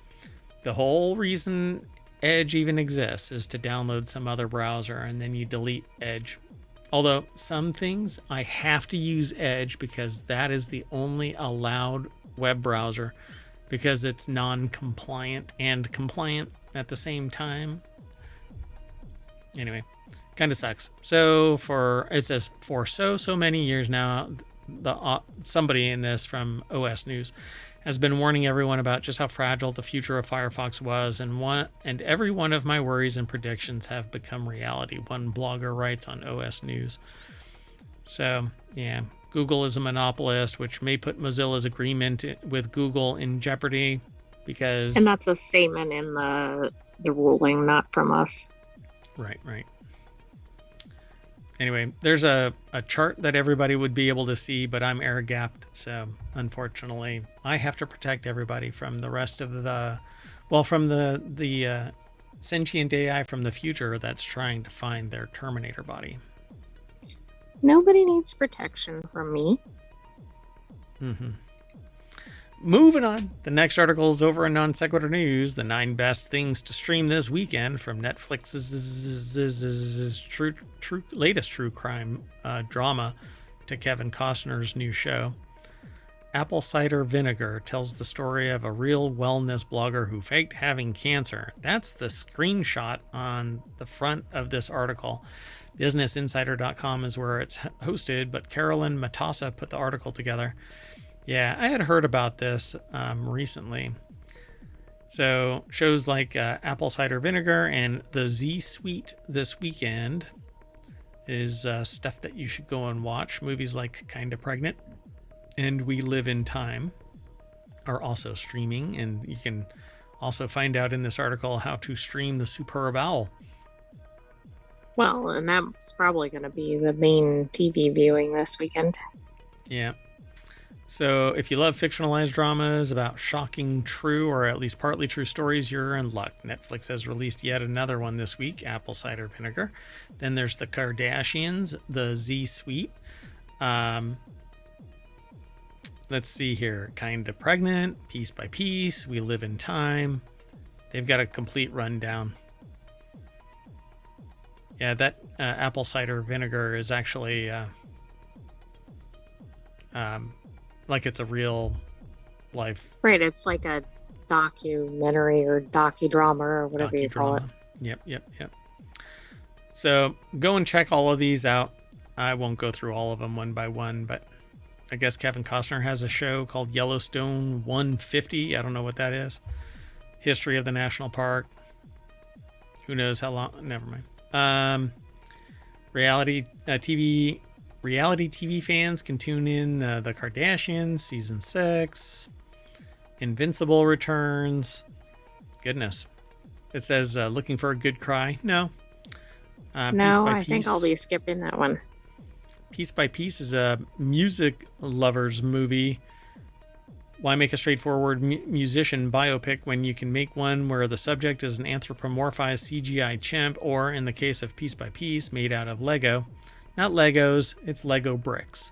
the whole reason Edge even exists is to download some other browser and then you delete Edge. Although some things I have to use Edge because that is the only allowed web browser because it's non-compliant and compliant at the same time. Anyway, kind of sucks. So it says for so many years now, somebody in this from OS News has been warning everyone about just how fragile the future of Firefox was, and every one of my worries and predictions have become reality, one blogger writes on OS News. So, yeah, Google is a monopolist, which may put Mozilla's agreement with Google in jeopardy because... And that's a statement in the ruling, not from us. Right. Anyway, there's a chart that everybody would be able to see, but I'm air-gapped, so unfortunately, I have to protect everybody from the rest of from the sentient AI from the future that's trying to find their Terminator body. Nobody needs protection from me. Mm-hmm. Moving on. The next article is over in Non Sequitur News. The 9 best things to stream this weekend from Netflix's latest true crime drama to Kevin Costner's new show. Apple cider vinegar tells the story of a real wellness blogger who faked having cancer. That's the screenshot on the front of this article. BusinessInsider.com is where it's hosted, but Carolyn Matassa put the article together. Yeah, I had heard about this recently. So shows like Apple Cider Vinegar and the Z Suite this weekend is stuff that you should go and watch. Movies like Kinda Pregnant and We Live in Time are also streaming, and you can also find out in this article how to stream The Superb Owl. Well, and that's probably going to be the main TV viewing this weekend. Yeah. So if you love fictionalized dramas about shocking, true, or at least partly true stories, you're in luck. Netflix has released yet another one this week, Apple Cider Vinegar. Then there's The Kardashians, The Z Suite. Let's see here. Kinda Pregnant, Piece by Piece, We Live in Time. They've got a complete rundown. Yeah, that apple cider vinegar is actually like it's a real life. Right, it's like a documentary or docudrama or whatever you call it. Yep. So go and check all of these out. I won't go through all of them one by one, but I guess Kevin Costner has a show called Yellowstone 150. I don't know what that is. History of the National Park. Who knows how long? Never mind. Reality TV fans can tune in The Kardashians season 6. Invincible returns. Goodness. It says looking for a good cry. No. No, I think I'll be skipping that one. Piece by Piece is a music lovers movie. Why make a straightforward musician biopic when you can make one where the subject is an anthropomorphized CGI chimp, or in the case of Piece by Piece, made out of Lego? Not Legos, it's Lego bricks.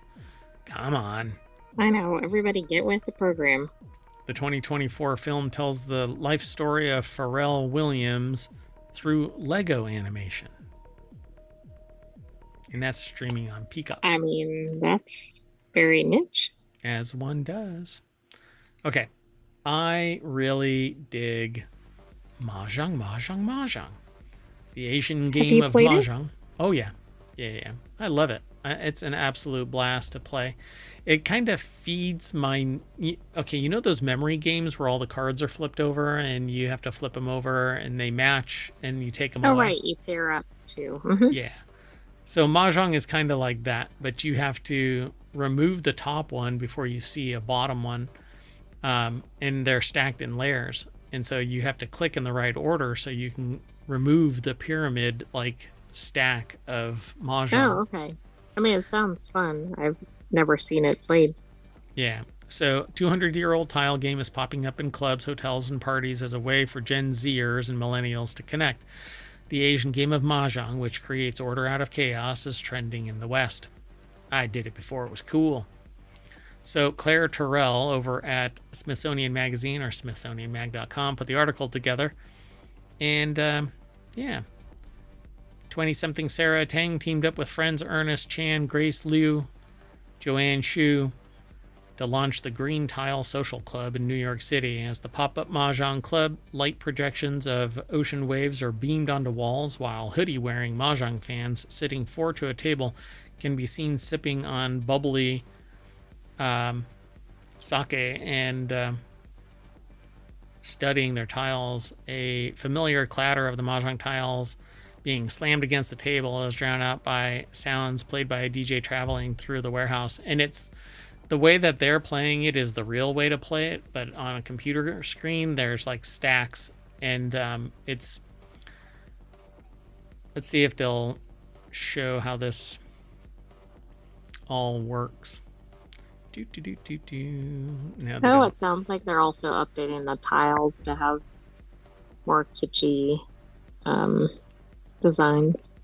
Come on. I know, everybody get with the program. The 2024 film tells the life story of Pharrell Williams through Lego animation. And that's streaming on Peacock. I mean, that's very niche. As one does. Okay, I really dig Mahjong. The Asian game of Mahjong. Oh, yeah. I love it. It's an absolute blast to play. It kind of feeds my... Okay, you know those memory games where all the cards are flipped over and you have to flip them over and they match and you take them away? Oh, right. You pair up too. Mm-hmm. Yeah. So Mahjong is kind of like that, but you have to remove the top one before you see a bottom one. And they're stacked in layers. And so you have to click in the right order so you can remove the pyramid like stack of Mahjong. Oh, okay. I mean, it sounds fun. I've never seen it played. Yeah. So 200-year-old tile game is popping up in clubs, hotels, and parties as a way for Gen Zers and millennials to connect. The Asian game of Mahjong, which creates order out of chaos, is trending in the West. I did it before it was cool. So Claire Terrell over at Smithsonian Magazine or smithsonianmag.com put the article together. And, 20-something Sarah Tang teamed up with friends Ernest Chan, Grace Liu, Joanne Shu to launch the Green Tile Social Club in New York City. As the pop-up Mahjong club, light projections of ocean waves are beamed onto walls, while hoodie-wearing Mahjong fans sitting 4 to a table can be seen sipping on bubbly sake and studying their tiles. A familiar clatter of the Mahjong tiles being slammed against the table is drowned out by sounds played by a DJ traveling through the warehouse. And it's the way that they're playing it is the real way to play it, but on a computer screen there's like stacks, and it's... Let's see if they'll show how this all works. Oh, it sounds like they're also updating the tiles to have more kitschy designs.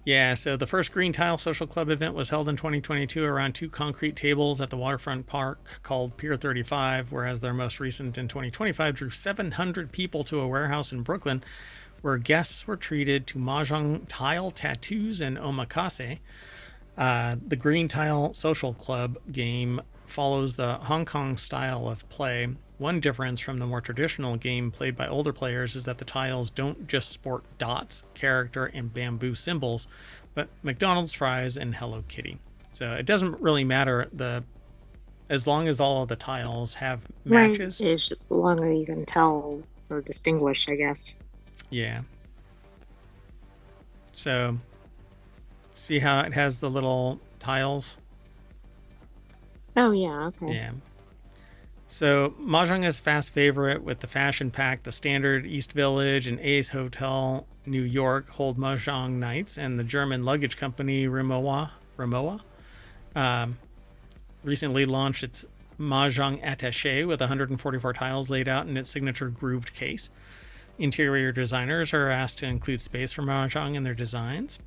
Yeah, so the first Green Tile Social Club event was held in 2022 around 2 concrete tables at the waterfront park called Pier 35, whereas their most recent in 2025 drew 700 people to a warehouse in Brooklyn where guests were treated to Mahjong tile tattoos and omakase. The Green Tile Social Club game follows the Hong Kong style of play. One difference from the more traditional game played by older players is that the tiles don't just sport dots, character, and bamboo symbols, but McDonald's fries and Hello Kitty. So it doesn't really matter as long as all of the tiles have matches. Right, as long as you can tell or distinguish, I guess. Yeah. So see how it has the little tiles? Oh, yeah, okay. Yeah. So Mahjong is fast favorite with the Fashion Pack, the Standard, East Village, and Ace Hotel New York hold Mahjong nights, and the German luggage company Rimowa recently launched its Mahjong Attaché with 144 tiles laid out in its signature grooved case. Interior designers are asked to include space for Mahjong in their designs.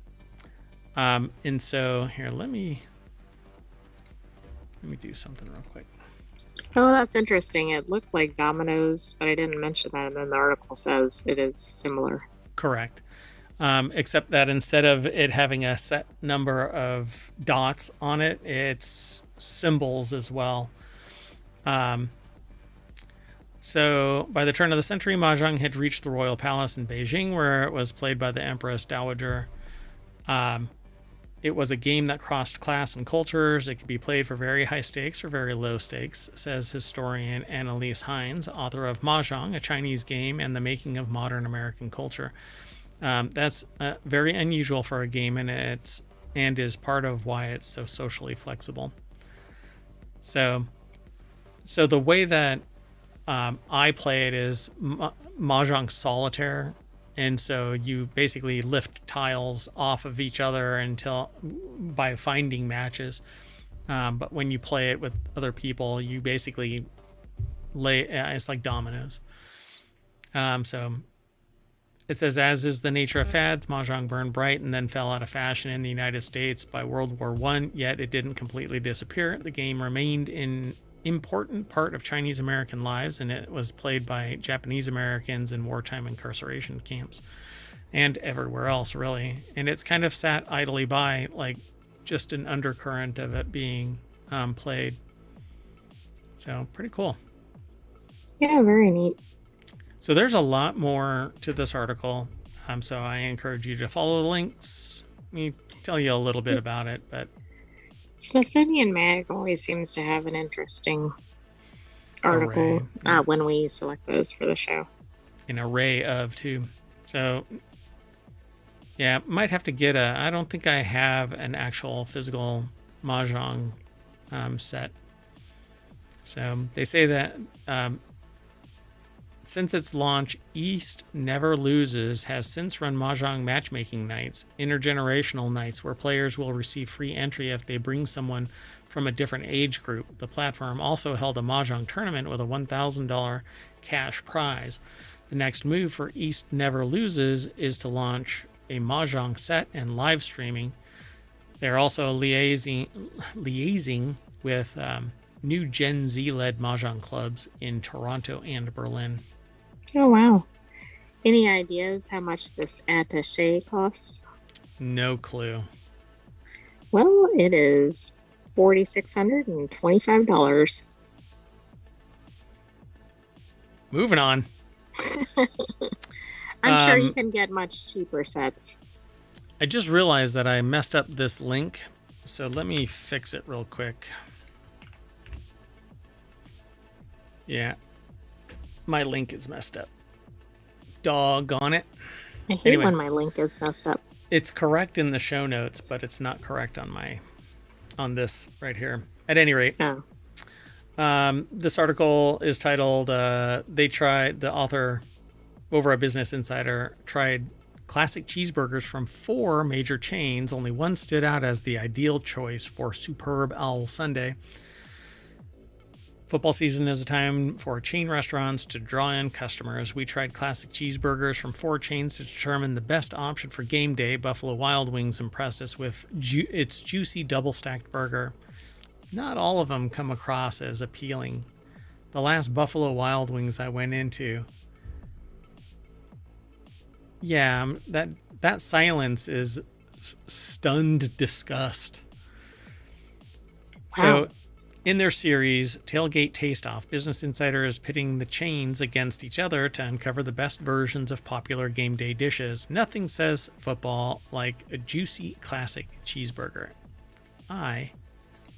And so here, let me do something real quick. Oh, that's interesting. It looked like dominoes, but I didn't mention that. And then the article says it is similar. Correct. Except that instead of it having a set number of dots on it, it's symbols as well. So by the turn of the century, Mahjong had reached the royal palace in Beijing, where it was played by the Empress Dowager. It was a game that crossed class and cultures. It could be played for very high stakes or very low stakes, says historian Annalise Hines, author of Mahjong, a Chinese game and the making of modern American culture. That's very unusual for a game, and is part of why it's so socially flexible. So the way that I play it is Mahjong Solitaire. And so you basically lift tiles off of each other by finding matches. But when you play it with other people, you basically it's like dominoes. So it says, as is the nature of fads, Mahjong burned bright and then fell out of fashion in the United States by World War I, yet it didn't completely disappear. The game remained an important part of Chinese American lives, and it was played by Japanese Americans in wartime incarceration camps and everywhere else, really. And it's kind of sat idly by, like just an undercurrent of it being played. So pretty cool. Yeah, very neat. So there's a lot more to this article. So I encourage you to follow the links. Let me tell you a little bit about it, but Smithsonian Mag always seems to have an interesting article when we select those for the show. An array of, too. So, yeah, might have to get I don't think I have an actual physical Mahjong set. So they say that since its launch, East Never Loses has since run Mahjong matchmaking nights, intergenerational nights where players will receive free entry if they bring someone from a different age group. The platform also held a Mahjong tournament with a $1,000 cash prize. The next move for East Never Loses is to launch a Mahjong set and live streaming. They're also liaising with new Gen Z-led Mahjong clubs in Toronto and Berlin. Oh, wow. Any ideas how much this attaché costs? No clue. Well, it is $4,625. Moving on. I'm sure you can get much cheaper sets. I just realized that I messed up this link, so let me fix it real quick. Yeah, my link is messed up. Doggone it. I hate when my link is messed up. It's correct in the show notes, but it's not correct on this right here. At any rate, this article is titled, the author over at Business Insider tried classic cheeseburgers from 4 major chains. Only one stood out as the ideal choice for Superb Owl Sunday. Football season is a time for chain restaurants to draw in customers. We tried classic cheeseburgers from 4 chains to determine the best option for game day. Buffalo Wild Wings impressed us with its juicy double-stacked burger. Not all of them come across as appealing. The last Buffalo Wild Wings I went into, yeah, that silence is stunned disgust. Wow. So, in their series, Tailgate Taste-Off, Business Insider is pitting the chains against each other to uncover the best versions of popular game day dishes. Nothing says football like a juicy classic cheeseburger. I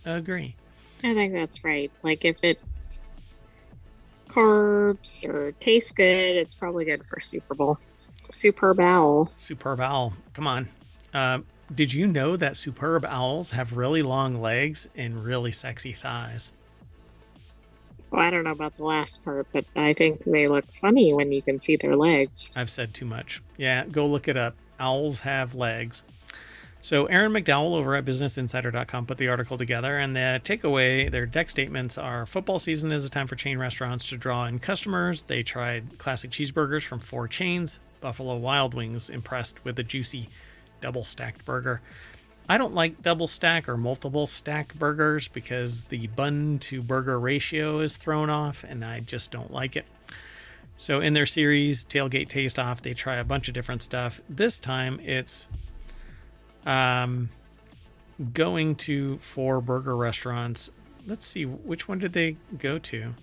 agree. I think that's right. Like, if it's carbs or tastes good, it's probably good for Super Bowl. Superb Owl. Superb Owl. Come on. did you know that superb owls have really long legs and really sexy thighs? Well, I don't know about the last part, but I think they look funny when you can see their legs. I've said too much. Yeah, go look it up. Owls have legs. So Aaron McDowell over at BusinessInsider.com put the article together, and the takeaway, their deck statements are: football season is a time for chain restaurants to draw in customers. They tried classic cheeseburgers from 4 chains. Buffalo Wild Wings impressed with the juicy double-stacked burger. I don't like double stack or multiple stack burgers because the bun to burger ratio is thrown off, and I just don't like it. So in their series, Tailgate Taste Off, they try a bunch of different stuff. This time it's going to 4 burger restaurants. Let's see, which one did they go to?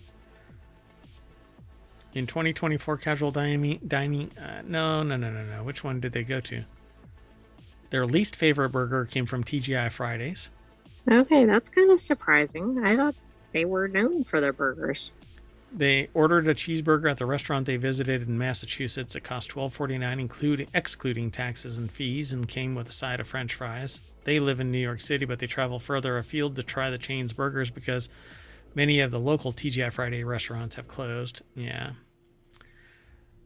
In 2024 casual dining, no. Which one did they go to? Their least favorite burger came from TGI Fridays. Okay, that's kind of surprising. I thought they were known for their burgers. They ordered a cheeseburger at the restaurant they visited in Massachusetts. It cost $12.49, excluding taxes and fees, and came with a side of French fries. They live in New York City, but they travel further afield to try the chain's burgers because many of the local TGI Friday restaurants have closed. Yeah.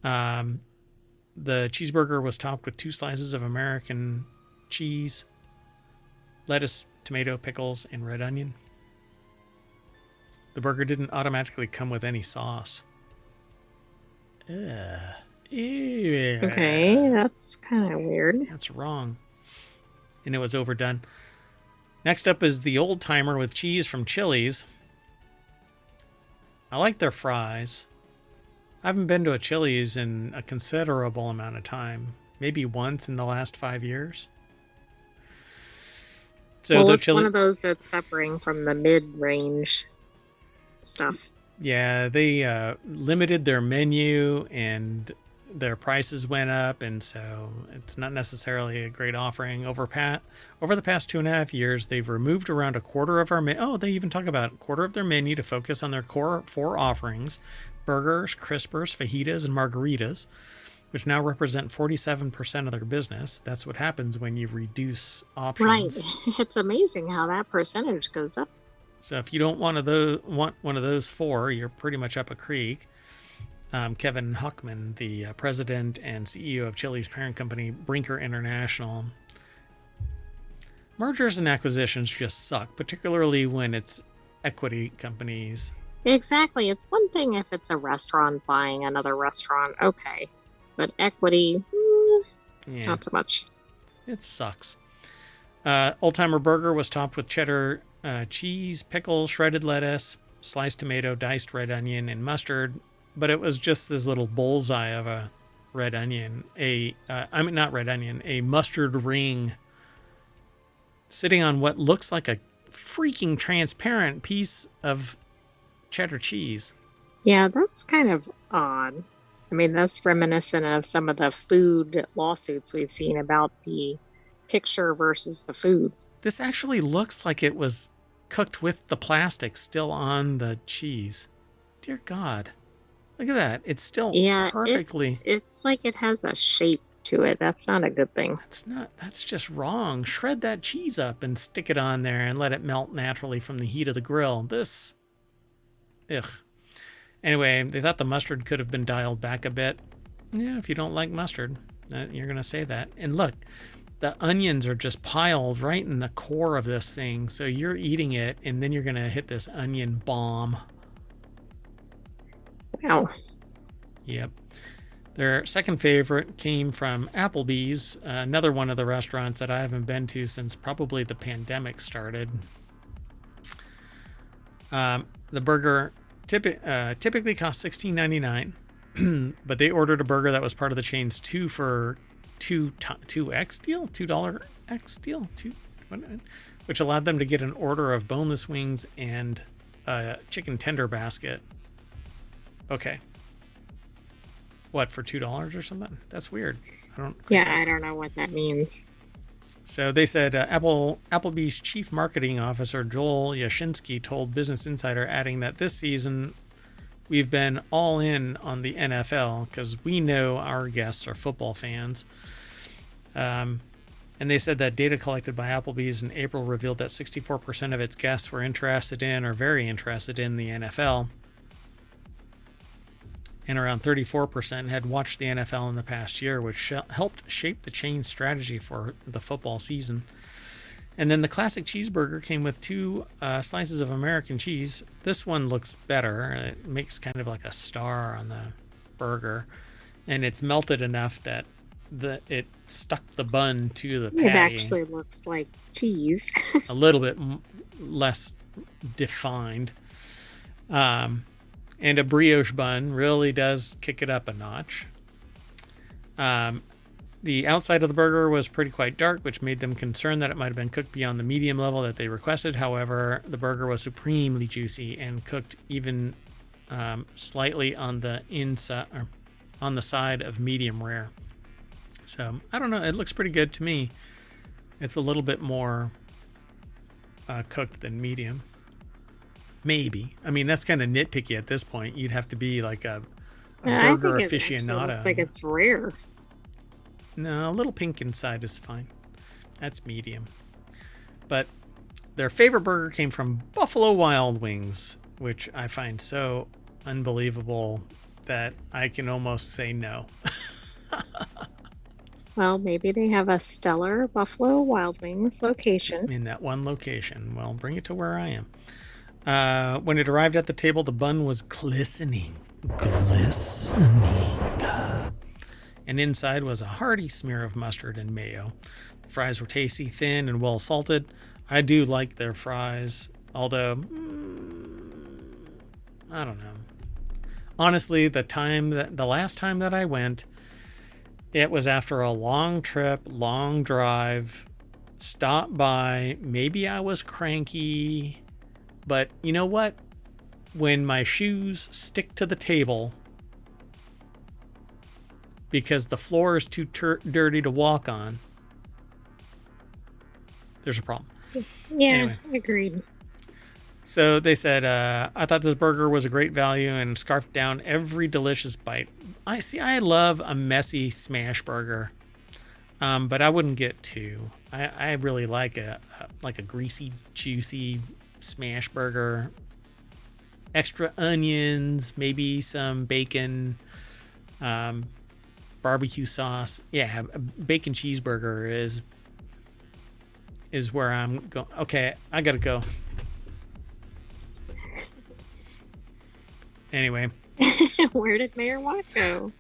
The cheeseburger was topped with 2 slices of American cheese, lettuce, tomato, pickles, and red onion. The burger didn't automatically come with any sauce. Ugh. Ew. Okay, that's kind of weird. That's wrong. And it was overdone. Next up is the old timer with cheese from Chili's. I like their fries. I haven't been to a Chili's in a considerable amount of time. Maybe once in the last 5 years. So well, it's one of those that's suffering from the mid-range stuff. Yeah, they limited their menu and their prices went up, and so it's not necessarily a great offering. Over the past 2.5 years, they've removed around a quarter of our menu. Oh, they even talk about a quarter of their menu to focus on their core 4 offerings: burgers, crispers, fajitas, and margaritas, which now represent 47% of their business. That's what happens when you reduce options. Right. It's amazing how that percentage goes up. So if you don't want one of those 4, you're pretty much up a creek. Kevin Huckman, the president and CEO of Chili's parent company, Brinker International. Mergers and acquisitions just suck, particularly when it's equity companies. Exactly. It's one thing if it's a restaurant buying another restaurant, okay. But equity, not so much. It sucks. Old Timer Burger was topped with cheddar cheese, pickles, shredded lettuce, sliced tomato, diced red onion, and mustard. But it was just this little bullseye of a red onion. Not red onion, a mustard ring sitting on what looks like a freaking transparent piece of cheddar cheese. Yeah, that's kind of odd. I mean, that's reminiscent of some of the food lawsuits we've seen about the picture versus the food. This actually looks like it was cooked with the plastic still on the cheese. Dear God. Look at that. It's still perfectly... It's like it has a shape to it. That's not a good thing. That's just wrong. Shred that cheese up and stick it on there and let it melt naturally from the heat of the grill. Ugh. Anyway, they thought the mustard could have been dialed back a bit. Yeah, if you don't like mustard, you're going to say that. And look, the onions are just piled right in the core of this thing. So you're eating it, and then you're going to hit this onion bomb. Wow. Yep. Their second favorite came from Applebee's, another one of the restaurants that I haven't been to since probably the pandemic started. The burger typically costs $16.99, but they ordered a burger that was part of the chain's 2 X deal, $2X deal, which allowed them to get an order of boneless wings and a chicken tender basket. Okay. What, for $2 or something? That's weird. I don't know what that means. So they said Applebee's chief marketing officer Joel Yashinsky told Business Insider, adding that this season we've been all in on the NFL because we know our guests are football fans. And they said that data collected by Applebee's in April revealed that 64% of its guests were interested in or very interested in the NFL. And around 34% had watched the NFL in the past year, which helped shape the chain's strategy for the football season. And then the classic cheeseburger came with 2 slices of American cheese. This one looks better. It makes kind of like a star on the burger. And it's melted enough that it stuck the bun to the patty. It actually looks like cheese. A little bit less defined. And a brioche bun really does kick it up a notch. The outside of the burger was quite dark, which made them concerned that it might have been cooked beyond the medium level that they requested. However, the burger was supremely juicy and cooked even slightly on the inside, or on the side of medium rare. So I don't know. It looks pretty good to me. It's a little bit more cooked than medium. Maybe. I mean, that's kind of nitpicky at this point. You'd have to be like a burger aficionado. It looks like it's rare. No, a little pink inside is fine. That's medium. But their favorite burger came from Buffalo Wild Wings, which I find so unbelievable that I can almost say no. Well, maybe they have a stellar Buffalo Wild Wings location. In that one location. Well, bring it to where I am. When it arrived at the table, the bun was glistening. And inside was a hearty smear of mustard and mayo. The fries were tasty, thin, and well salted. I do like their fries, although I don't know. Honestly, the last time that I went, it was after a long trip, long drive. Stopped by. Maybe I was cranky. But you know what? When my shoes stick to the table because the floor is too dirty to walk on, there's a problem. Yeah, anyway. Agreed. So they said, I thought this burger was a great value and scarfed down every delicious bite. I love a messy smash burger, but I wouldn't get 2. I really like a greasy, juicy smash burger, extra onions, maybe some bacon, barbecue sauce. Yeah, a bacon cheeseburger is where I'm going. Okay, I gotta go. Anyway. Where did Mayor Watt go?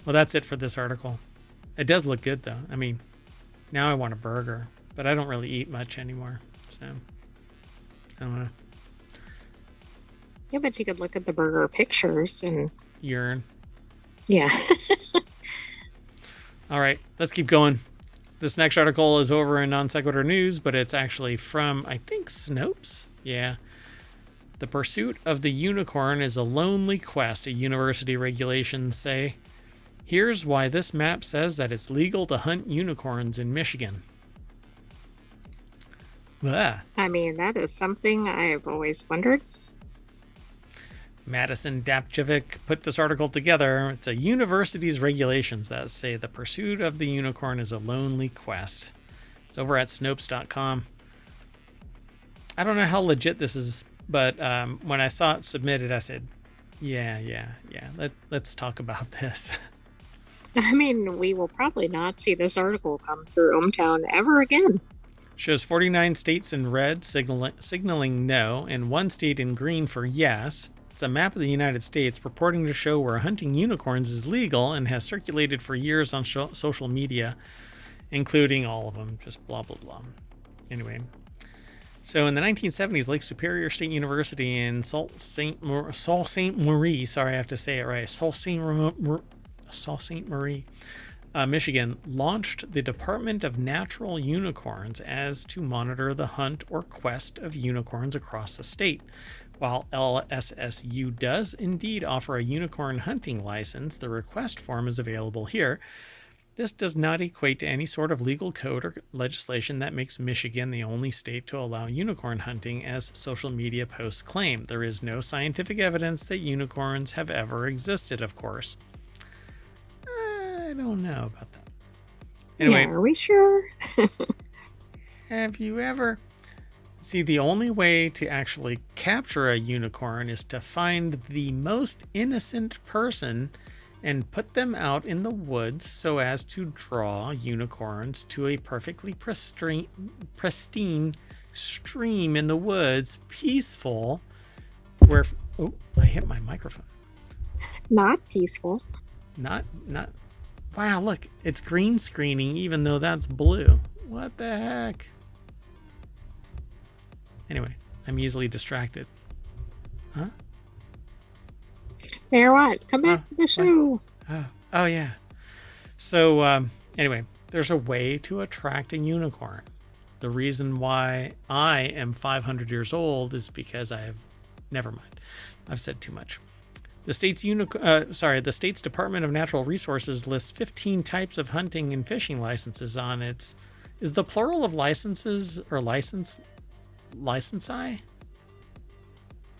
Well, that's it for this article. It does look good though. I mean, now I want a burger. But I don't really eat much anymore, so I don't know. Yeah, but you could look at the burger pictures and urine. Yeah. All right, let's keep going. This next article is over in Non Sequitur News, but it's actually from, I think, Snopes. Yeah. The pursuit of the unicorn is a lonely quest, university regulations say. Here's why this map says that it's legal to hunt unicorns in Michigan. Blah. I mean, that is something I've always wondered. Madison Dapchevic put this article together. It's a university's regulations that say the pursuit of the unicorn is a lonely quest. It's over at Snopes.com. I don't know how legit this is, but when I saw it submitted, I said, yeah. Let's talk about this. I mean, we will probably not see this article come through ohmTown ever again. Shows 49 states in red signaling no, and 1 state in green for yes. It's a map of the United States purporting to show where hunting unicorns is legal and has circulated for years on social media, including all of them, just blah, blah, blah. Anyway, so in the 1970s, Lake Superior State University in Sault Ste. Marie, sorry, I have to say it right, Sault Ste. Marie, Michigan, launched the Department of Natural Unicorns as to monitor the hunt or quest of unicorns across the state. While LSSU does indeed offer a unicorn hunting license, the request form is available here. This does not equate to any sort of legal code or legislation that makes Michigan the only state to allow unicorn hunting, as social media posts claim. There is no scientific evidence that unicorns have ever existed, of course. I don't know about that. Anyway, yeah, are we sure? have you ever... See, the only way to actually capture a unicorn is to find the most innocent person and put them out in the woods so as to draw unicorns to a perfectly pristine stream in the woods, peaceful, where... Oh, I hit my microphone. Not peaceful. Not... Wow, look, it's green screening even though that's blue. What the heck? Anyway, I'm easily distracted. Huh? Mayor Watt, come back to the show. Oh yeah. So anyway, there's a way to attract a unicorn. The reason why I am 500 years old is because never mind. I've said too much. The state's Department of Natural Resources lists 15 types of hunting and fishing licenses on its... Is the plural of licenses or license... Licensi?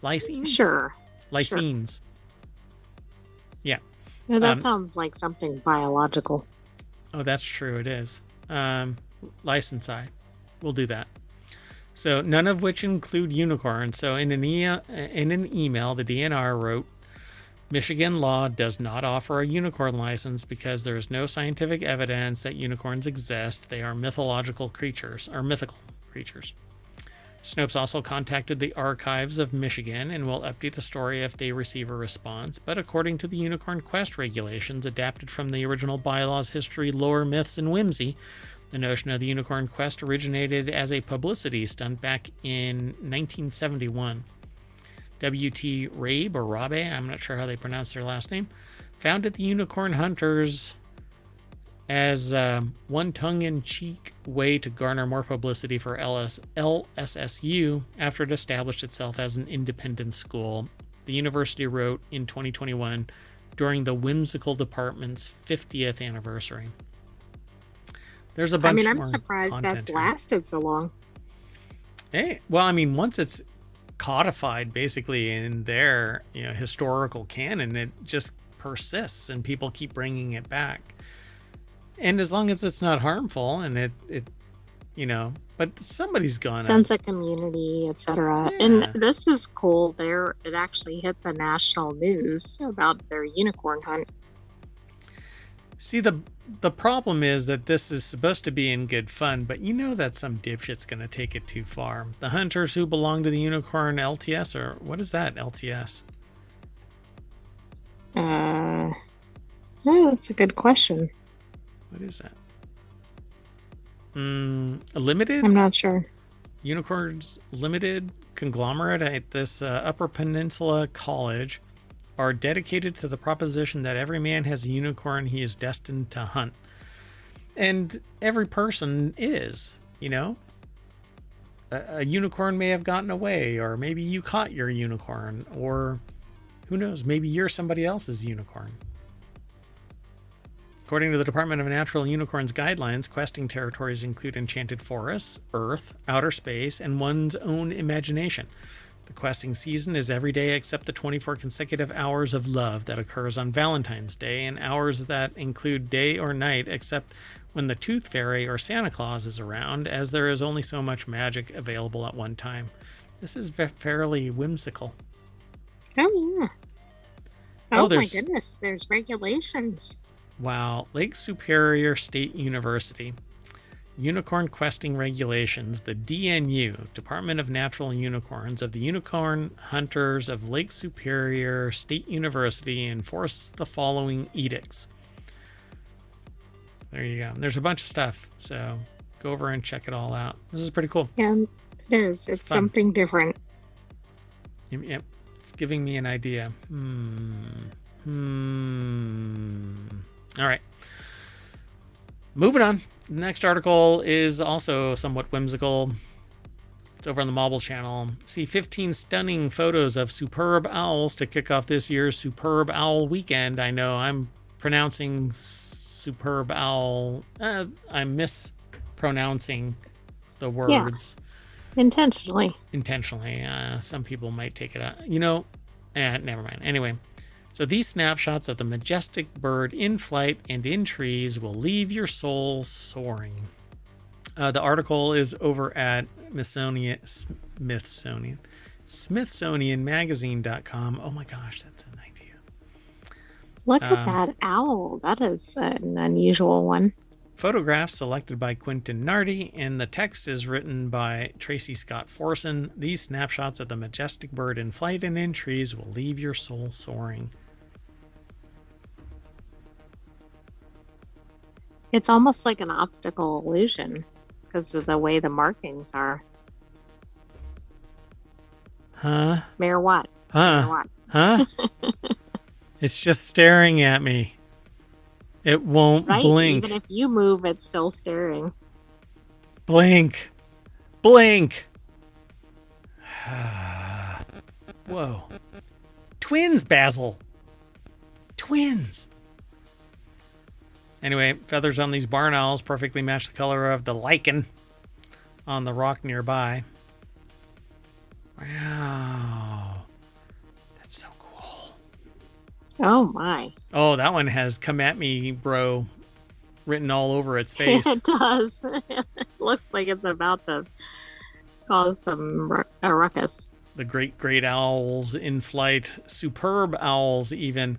Licines? Sure. Licines. Yeah. Yeah, that sounds like something biological. Oh, that's true. It is. Licensi. We'll do that. So none of which include unicorns. So in an email, the DNR wrote, Michigan law does not offer a unicorn license because there is no scientific evidence that unicorns exist. They are mythological creatures, or mythical creatures. Snopes also contacted the Archives of Michigan and will update the story if they receive a response. But according to the Unicorn Quest regulations, adapted from the original bylaws, history, lore, myths, and whimsy, the notion of the Unicorn Quest originated as a publicity stunt back in 1971. W.T. Rabe, or Rabe, I'm not sure how they pronounce their last name, founded the Unicorn Hunters as one tongue-in-cheek way to garner more publicity for LSSU after it established itself as an independent school. The university wrote in 2021 during the whimsical department's 50th anniversary. There's a bunch more. I'm surprised that's lasted so long. Hey, well, once it's codified basically in their historical canon, it just persists and people keep bringing it back. And as long as it's not harmful and it but somebody's gonna sense of community, etc. Yeah. And this is cool. It actually hit the national news about their unicorn hunt. See, the problem is that this is supposed to be in good fun, but that some dipshit's gonna take it too far. The hunters who belong to the Unicorn LTS, or what is that LTS? Oh, that's a good question. What is that? Limited? I'm not sure. Unicorns Limited conglomerate at this Upper Peninsula college are dedicated to the proposition that every man has a unicorn he is destined to hunt. And every person is, A unicorn may have gotten away, or maybe you caught your unicorn, or who knows, maybe you're somebody else's unicorn. According to the Department of Natural Unicorns guidelines, questing territories include enchanted forests, Earth, outer space, and one's own imagination. The questing season is every day except the 24 consecutive hours of love that occurs on Valentine's Day, and hours that include day or night except when the Tooth Fairy or Santa Claus is around, as there is only so much magic available at one time. This is fairly whimsical. Oh, yeah. Oh my goodness, there's regulations. Wow. Lake Superior State University. Unicorn Questing Regulations, the DNU, Department of Natural Unicorns of the Unicorn Hunters of Lake Superior State University enforces the following edicts. There you go. There's a bunch of stuff, so go over and check it all out. This is pretty cool. Yeah, it is. It's something different. Yep. It's giving me an idea. All right. Moving on. The next article is also somewhat whimsical. It's over on the Mobile channel. See 15 stunning photos of superb owls to kick off this year's Superb Owl Weekend. I know I'm pronouncing superb owl. I'm mispronouncing the words. Yeah. Intentionally. Some people might take it out. Never mind. Anyway. So these snapshots of the majestic bird in flight and in trees will leave your soul soaring. The article is over at Smithsonianmagazine.com. Oh my gosh, that's an idea. Look at that owl. That is an unusual one. Photographs selected by Quentin Nardi, and the text is written by Tracy Scott Forson. These snapshots of the majestic bird in flight and in trees will leave your soul soaring. It's almost like an optical illusion because of the way the markings are. Huh? Mayor Watt. Huh? Mayor Watt. Huh? It's just staring at me. It won't blink. Even if you move, it's still staring. Blink. Blink. Whoa. Twins, Basil. Twins. Anyway, feathers on these barn owls perfectly match the color of the lichen on the rock nearby. Wow. That's so cool. Oh, my. Oh, that one has "Come at me, bro" written all over its face. It does. It looks like it's about to cause a ruckus. The great owls in flight, superb owls even.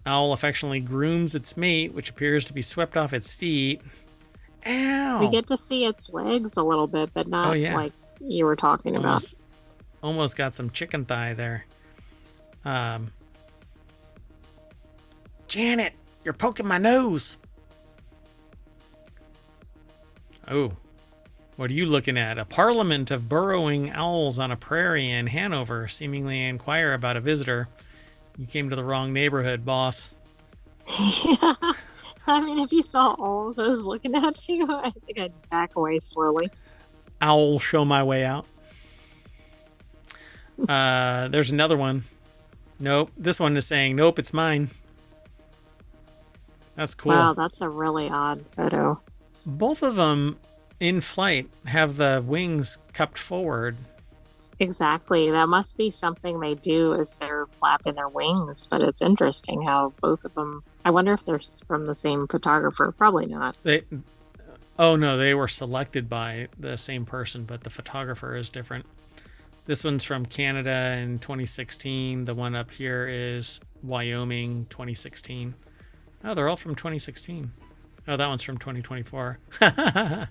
Owl affectionately grooms its mate, which appears to be swept off its feet. Ow! We get to see its legs a little bit, but not like you were talking about. Almost got some chicken thigh there. Janet, you're poking my nose. Oh, what are you looking at? A parliament of burrowing owls on a prairie in Hanover seemingly inquire about a visitor. You came to the wrong neighborhood, boss. Yeah. I mean, if you saw all of those looking at you, I think I'd back away slowly. Owl, show my way out. There's another one. Nope. This one is saying, nope, it's mine. That's cool. Wow, that's a really odd photo. Both of them in flight have the wings cupped forward. Exactly. That must be something they do as they're flapping their wings, but it's interesting how both of them... I wonder if they're from the same photographer. Probably not. Oh, no, they were selected by the same person, but the photographer is different. This one's from Canada in 2016. The one up here is Wyoming, 2016. Oh, they're all from 2016. Oh, that one's from 2024. Oh,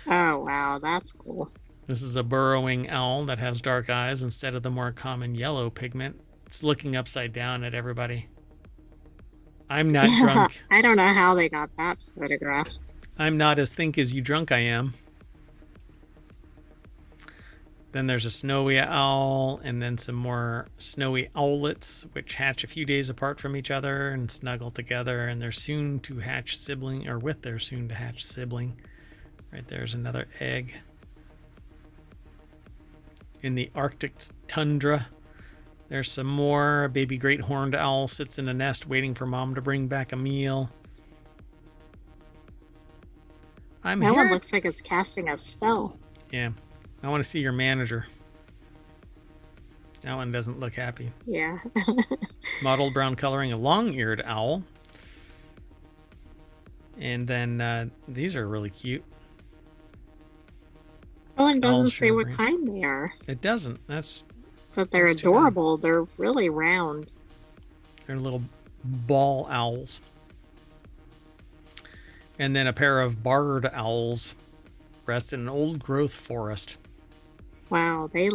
wow. That's cool. This is a burrowing owl that has dark eyes instead of the more common yellow pigment. It's looking upside down at everybody. I'm not drunk. I don't know how they got that photograph. I'm not as think as you drunk I am. Then there's a snowy owl, and then some more snowy owlets, which hatch a few days apart from each other and snuggle together, and they're soon to hatch sibling, or with their soon to hatch sibling. Right there's another egg. In the Arctic tundra, there's some more. A baby great horned owl sits in a nest waiting for mom to bring back a meal. That one looks like it's casting a spell. Yeah. I want to see your manager. That one doesn't look happy. Yeah. Mottled brown coloring, a long-eared owl. And then these are really cute. Oh, and doesn't say what kind they are. It doesn't. But they're adorable. They're really round. They're little ball owls. And then a pair of barred owls rest in an old growth forest. Wow, they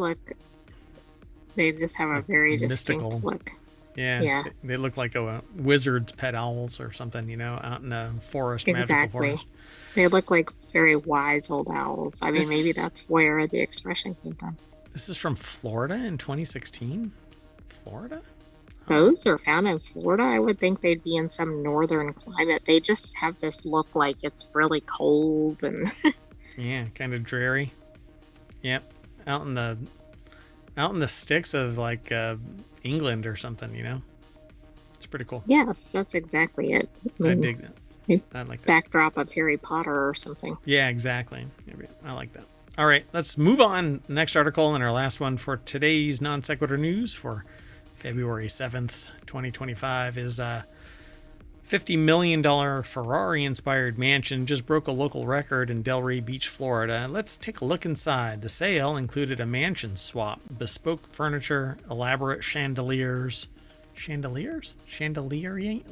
just have a very distinct look. Yeah. They look like a wizard's pet owls or something, out in a forest, magical forest. They look like very wise old owls. I mean, maybe that's where the expression came from. This is from Florida in 2016? Florida? Those are found in Florida? I would think they'd be in some northern climate. They just have this look like it's really cold and... Yeah, kind of dreary. Yep. Out in the sticks of like England or something, It's pretty cool. Yes, that's exactly it. I dig that. I like that. Backdrop of Harry Potter or something. Yeah, exactly. I like that. All right, let's move on. Next article and our last one for today's non sequitur news for February 7th, 2025, is a $50 million Ferrari-inspired mansion just broke a local record in Delray Beach, Florida. Let's take a look inside. The sale included a mansion swap, bespoke furniture, elaborate chandeliers. Chandeliers? Chandelier?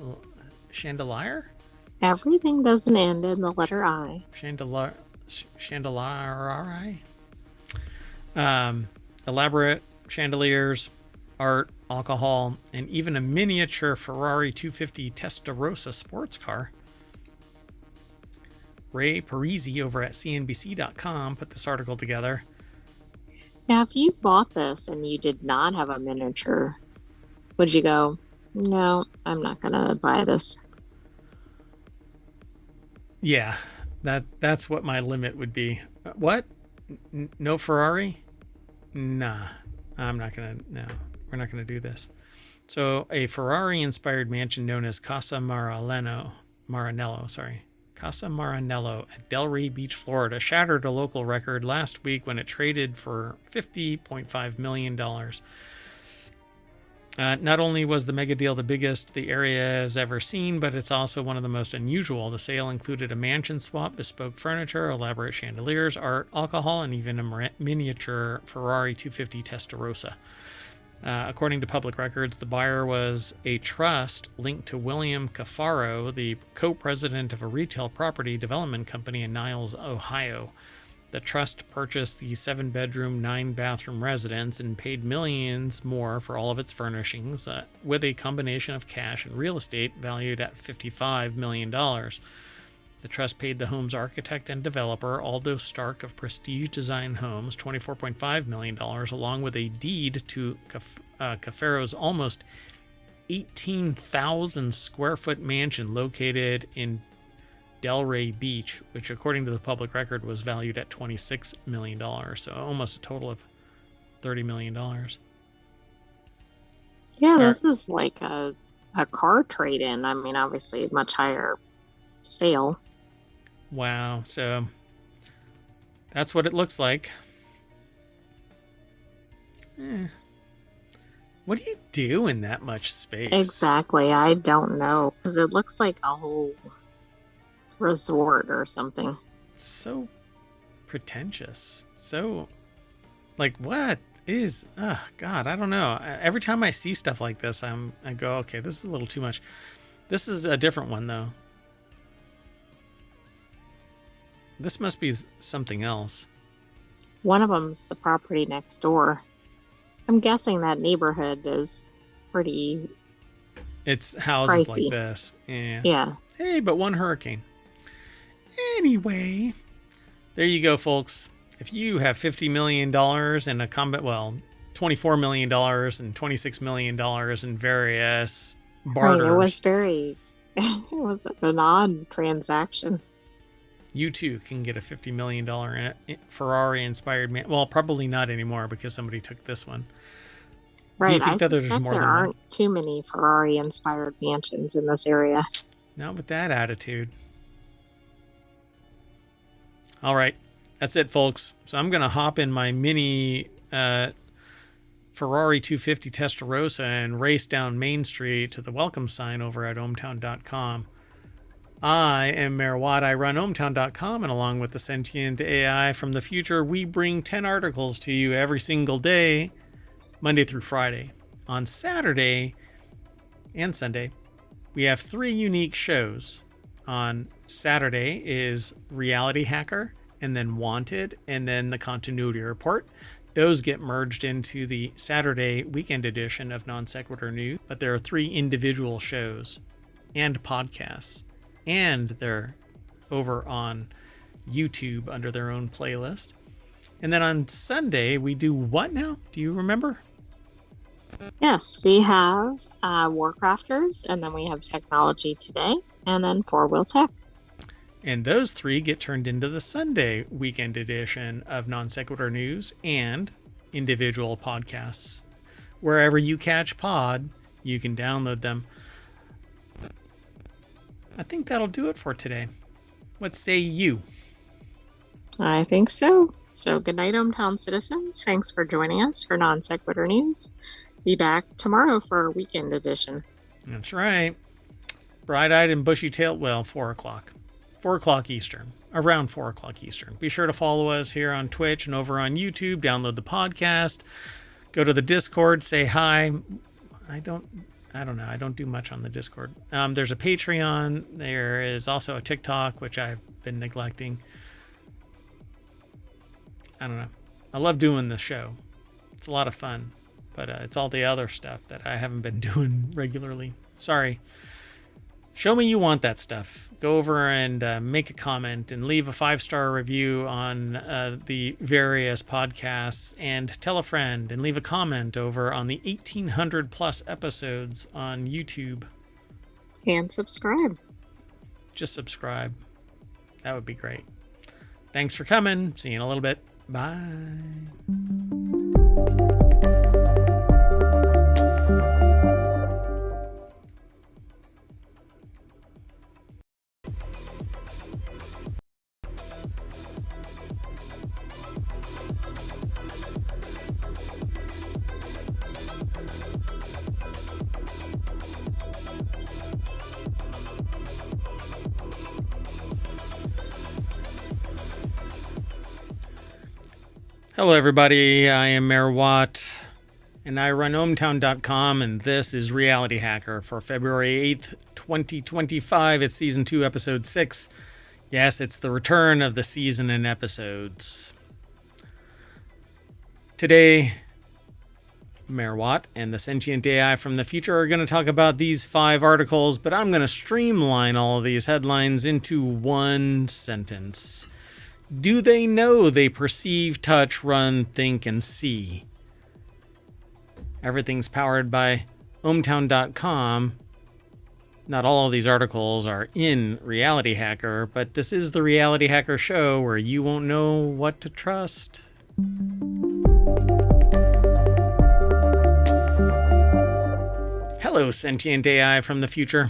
Everything doesn't end in the letter I. Chandelier. Elaborate chandeliers, art, alcohol, and even a miniature Ferrari 250 Testarossa sports car. Ray Parisi over at CNBC.com put this article together. Now, if you bought this and you did not have a miniature, would you go, no, I'm not going to buy this? Yeah, that's what my limit would be. What? No Ferrari? Nah, I'm not going to, no. We're not going to do this. So a Ferrari-inspired mansion known as Casa Maranello at Delray Beach, Florida, shattered a local record last week when it traded for $50.5 million. Not only was the mega deal the biggest the area has ever seen, but it's also one of the most unusual. The sale included a mansion swap, bespoke furniture, elaborate chandeliers, art, alcohol, and even a miniature Ferrari 250 Testarossa. According to public records, the buyer was a trust linked to William Cafaro, the co-president of a retail property development company in Niles, Ohio. The trust purchased the 7-bedroom, 9-bathroom residence and paid millions more for all of its furnishings, with a combination of cash and real estate valued at $55 million. The trust paid the home's architect and developer, Aldo Stark of Prestige Design Homes, $24.5 million, along with a deed to Cafaro's almost 18,000 square foot mansion located in Delray Beach, which, according to the public record, was valued at $26 million. So almost a total of $30 million. Yeah, this is like a car trade-in. I mean, obviously, a much higher sale. Wow. So that's what it looks like. What do you do in that much space? Exactly. I don't know. Because it looks like a whole resort or something. It's so pretentious. So, like, what is... Oh, God, I don't know. Every time I see stuff like this, I go, okay, this is a little too much. This is a different one, though. This must be something else. One of them's the property next door. I'm guessing that neighborhood is pretty It's houses pricey. like this. Yeah. Yeah. Hey, but one hurricane. Anyway, there you go, folks. If you have $50 million and a $24 million and $26 million in various barters. Right, it was an odd transaction. You too can get a $50 million Ferrari-inspired man. Well, probably not anymore because somebody took this one. Right, Do you think I that there's suspect more there than one? aren't too many Ferrari-inspired mansions in this area. Not with that attitude. All right, that's it, folks. So I'm going to hop in my mini Ferrari 250 Testarossa and race down Main Street to the welcome sign over at ohmtown.com. I am Mayor Watt. I run ohmtown.com, and along with the sentient AI from the future, we bring 10 articles to you every single day, Monday through Friday. On Saturday and Sunday, we have 3 unique shows. On Saturday is RealityHacker, and then Wanted, and then the Continuity Report. Those get merged into the Saturday weekend edition of Non Sequitur News, but there are 3 individual shows and podcasts. And they're over on YouTube under their own playlist. And then on Sunday, we do what now? Do you remember? Yes, we have WarCrafters, and then we have Technology Today, and then 4-Wheel Tech. And those 3 get turned into the Sunday weekend edition of Non Sequitur News and individual podcasts. Wherever you catch pod, you can download them. I think that'll do it for today. What say you? I think so. So good night, hometown citizens. Thanks for joining us for Non Sequitur News. Be back tomorrow for our weekend edition. That's right. Bright-eyed and bushy-tailed. Well, 4 o'clock. 4 o'clock Eastern. Around 4 o'clock Eastern. Be sure to follow us here on Twitch and over on YouTube. Download the podcast. Go to the Discord. Say hi. I don't know. I don't do much on the Discord. There's a Patreon. There is also a TikTok, which I've been neglecting. I don't know. I love doing the show. It's a lot of fun. But it's all the other stuff that I haven't been doing regularly. Sorry. Show me you want that stuff. Go over and make a comment and leave a 5-star review on the various podcasts, and tell a friend and leave a comment over on the 1,800 plus episodes on YouTube. And subscribe. Just subscribe. That would be great. Thanks for coming. See you in a little bit. Bye. Hello, everybody. I am Mayor Watt, and I run ohmtown.com, and this is Reality Hacker for February 8th, 2025. It's Season 2, Episode 6. Yes, it's the return of the season and episodes. Today, Mayor Watt and the Sentient AI from the future are going to talk about these 5 articles, but I'm going to streamline all of these headlines into one sentence. Do they know they perceive, touch, run, think, and see? Everything's powered by ohmtown.com. Not all of these articles are in Reality Hacker, but this is the Reality Hacker show where you won't know what to trust. Hello, Sentient AI from the future.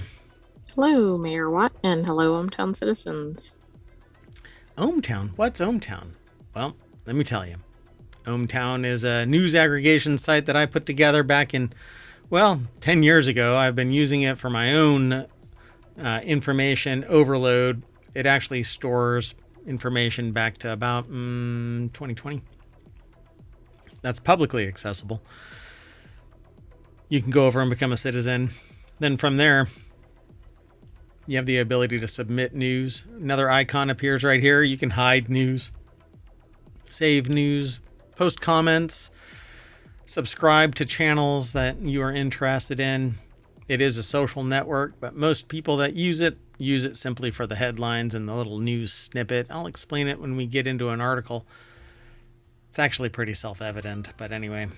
Hello, Mayor Watt, and hello, ohmTown citizens. ohmTown? What's ohmTown? Well, let me tell you. ohmTown is a news aggregation site that I put together back in, 10 years ago. I've been using it for my own information overload. It actually stores information back to about 2020. That's publicly accessible. You can go over and become a citizen. Then from there, you have the ability to submit news. Another icon appears right here. You can hide news, save news, post comments, subscribe to channels that you are interested in. It is a social network, but most people that use it simply for the headlines and the little news snippet. I'll explain it when we get into an article. It's actually pretty self-evident, but anyway.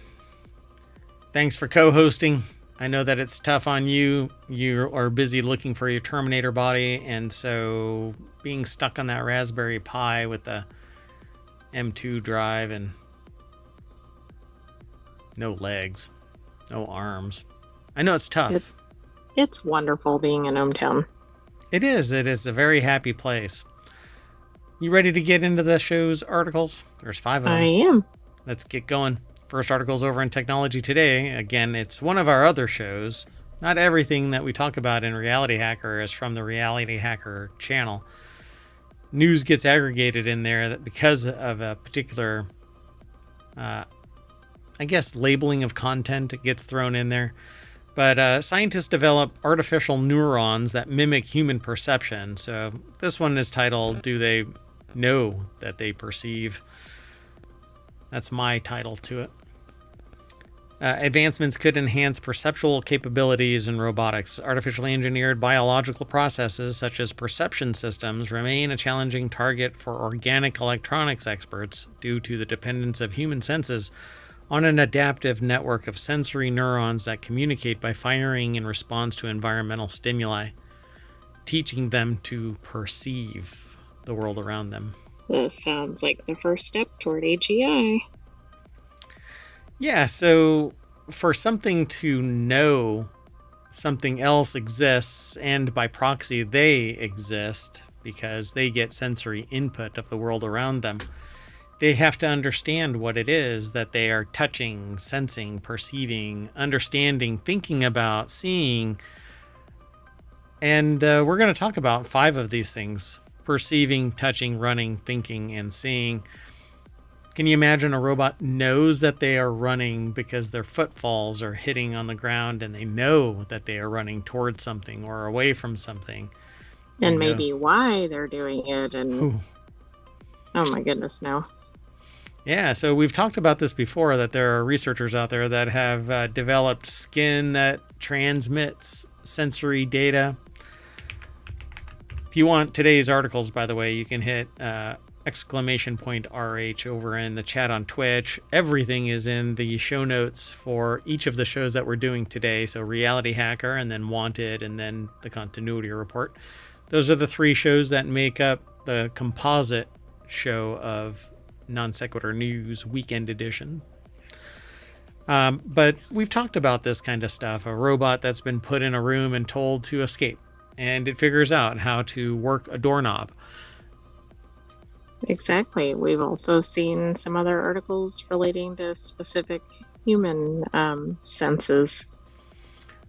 Thanks for co-hosting. I know that it's tough on you. You are busy looking for your Terminator body, and so being stuck on that Raspberry Pi with the M2 drive and no legs, no arms. I know it's tough. It's wonderful being in ohmTown. It is. It is a very happy place. You ready to get into the show's articles? There's 5 of them. I am. Let's get going. First article's over in Technology Today. Again, it's one of our other shows. Not everything that we talk about in Reality Hacker is from the Reality Hacker channel. News gets aggregated in there that because of a particular, labeling of content, it gets thrown in there. But scientists develop artificial neurons that mimic human perception. So this one is titled, Do They Know That They Perceive? That's my title to it. Advancements could enhance perceptual capabilities in robotics. Artificially engineered biological processes, such as perception systems, remain a challenging target for organic electronics experts due to the dependence of human senses on an adaptive network of sensory neurons that communicate by firing in response to environmental stimuli, teaching them to perceive the world around them. This sounds like the first step toward AGI. Yeah, so for something to know something else exists, and by proxy they exist because they get sensory input of the world around them, they have to understand what it is that they are touching, sensing, perceiving, understanding, thinking about, seeing. And we're going to talk about 5 of these things: perceiving, touching, running, thinking, and seeing. Can you imagine a robot knows that they are running because their footfalls are hitting on the ground, and they know that they are running towards something or away from something? And maybe why they're doing it. And oh my goodness, no. Yeah, so we've talked about this before, that there are researchers out there that have developed skin that transmits sensory data. If you want today's articles, by the way, you can hit !RH over in the chat on Twitch. Everything is in the show notes for each of the shows that we're doing today. So Reality Hacker, and then Wanted, and then the Continuity Report. Those are the 3 shows that make up the composite show of Non Sequitur News Weekend Edition. But we've talked about this kind of stuff. A robot that's been put in a room and told to escape, and it figures out how to work a doorknob. Exactly. We've also seen some other articles relating to specific human senses.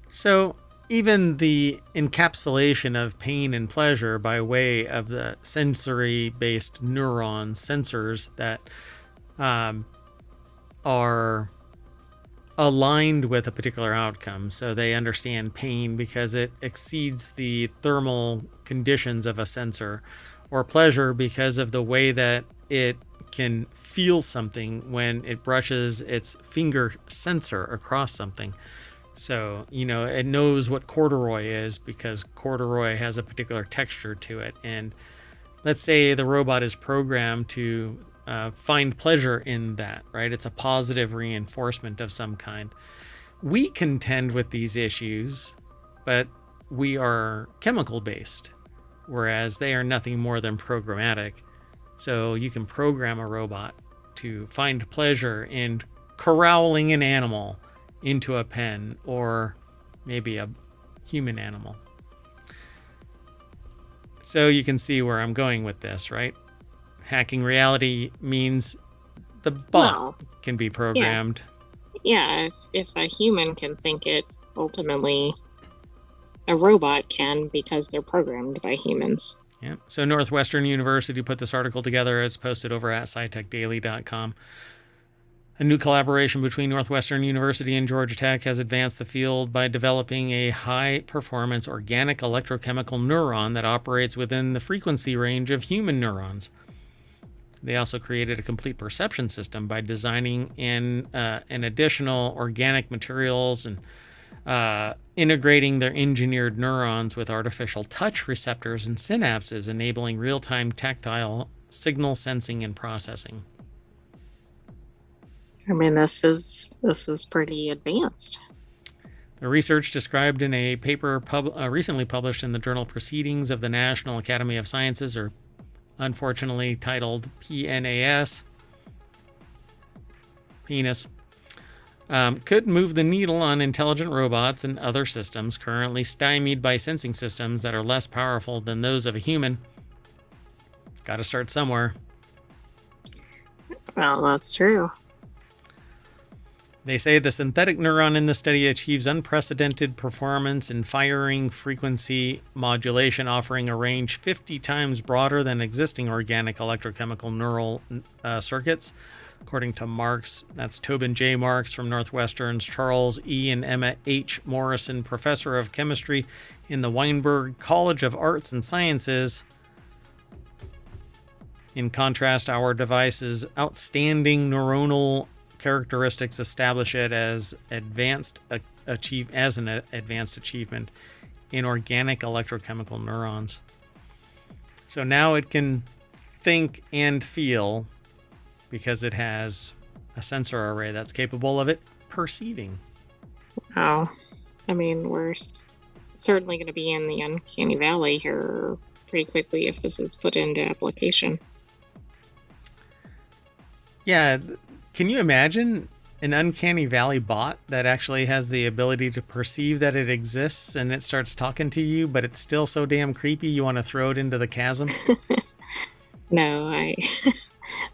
So even the encapsulation of pain and pleasure by way of the sensory-based neurons, sensors that are aligned with a particular outcome. So they understand pain because it exceeds the thermal conditions of a sensor, or pleasure because of the way that it can feel something when it brushes its finger sensor across something. So, it knows what corduroy is because corduroy has a particular texture to it. And let's say the robot is programmed to find pleasure in that, right? It's a positive reinforcement of some kind. We contend with these issues, but we are chemical based, whereas they are nothing more than programmatic. So you can program a robot to find pleasure in corralling an animal into a pen, or maybe a human animal. So you can see where I'm going with this, right? Hacking reality means the bot can be programmed. Yeah, if a human can think it, ultimately a robot can, because they're programmed by humans. Yeah. So Northwestern University put this article together. It's posted over at scitechdaily.com. A new collaboration between Northwestern University and Georgia Tech has advanced the field by developing a high-performance organic electrochemical neuron that operates within the frequency range of human neurons. They also created a complete perception system by designing an additional organic materials and integrating their engineered neurons with artificial touch receptors and synapses, enabling real-time tactile signal sensing and processing. I mean, this is pretty advanced. The research, described in a paper recently published in the journal Proceedings of the National Academy of Sciences, or unfortunately titled PNAS, penis, could move the needle on intelligent robots and other systems currently stymied by sensing systems that are less powerful than those of a human. Got to start somewhere. Well, that's true. They say the synthetic neuron in the study achieves unprecedented performance in firing frequency modulation, offering a range 50 times broader than existing organic electrochemical neural circuits. According to Marks, that's Tobin J. Marks from Northwestern's Charles E. and Emma H. Morrison, professor of chemistry in the Weinberg College of Arts and Sciences. In contrast, our device's outstanding neuronal characteristics establish it as an advanced achievement in organic electrochemical neurons. So now it can think and feel because it has a sensor array that's capable of it perceiving. Wow. I mean, we're certainly going to be in the uncanny valley here pretty quickly if this is put into application. Yeah. Can you imagine an uncanny valley bot that actually has the ability to perceive that it exists and it starts talking to you, but it's still so damn creepy you want to throw it into the chasm? No,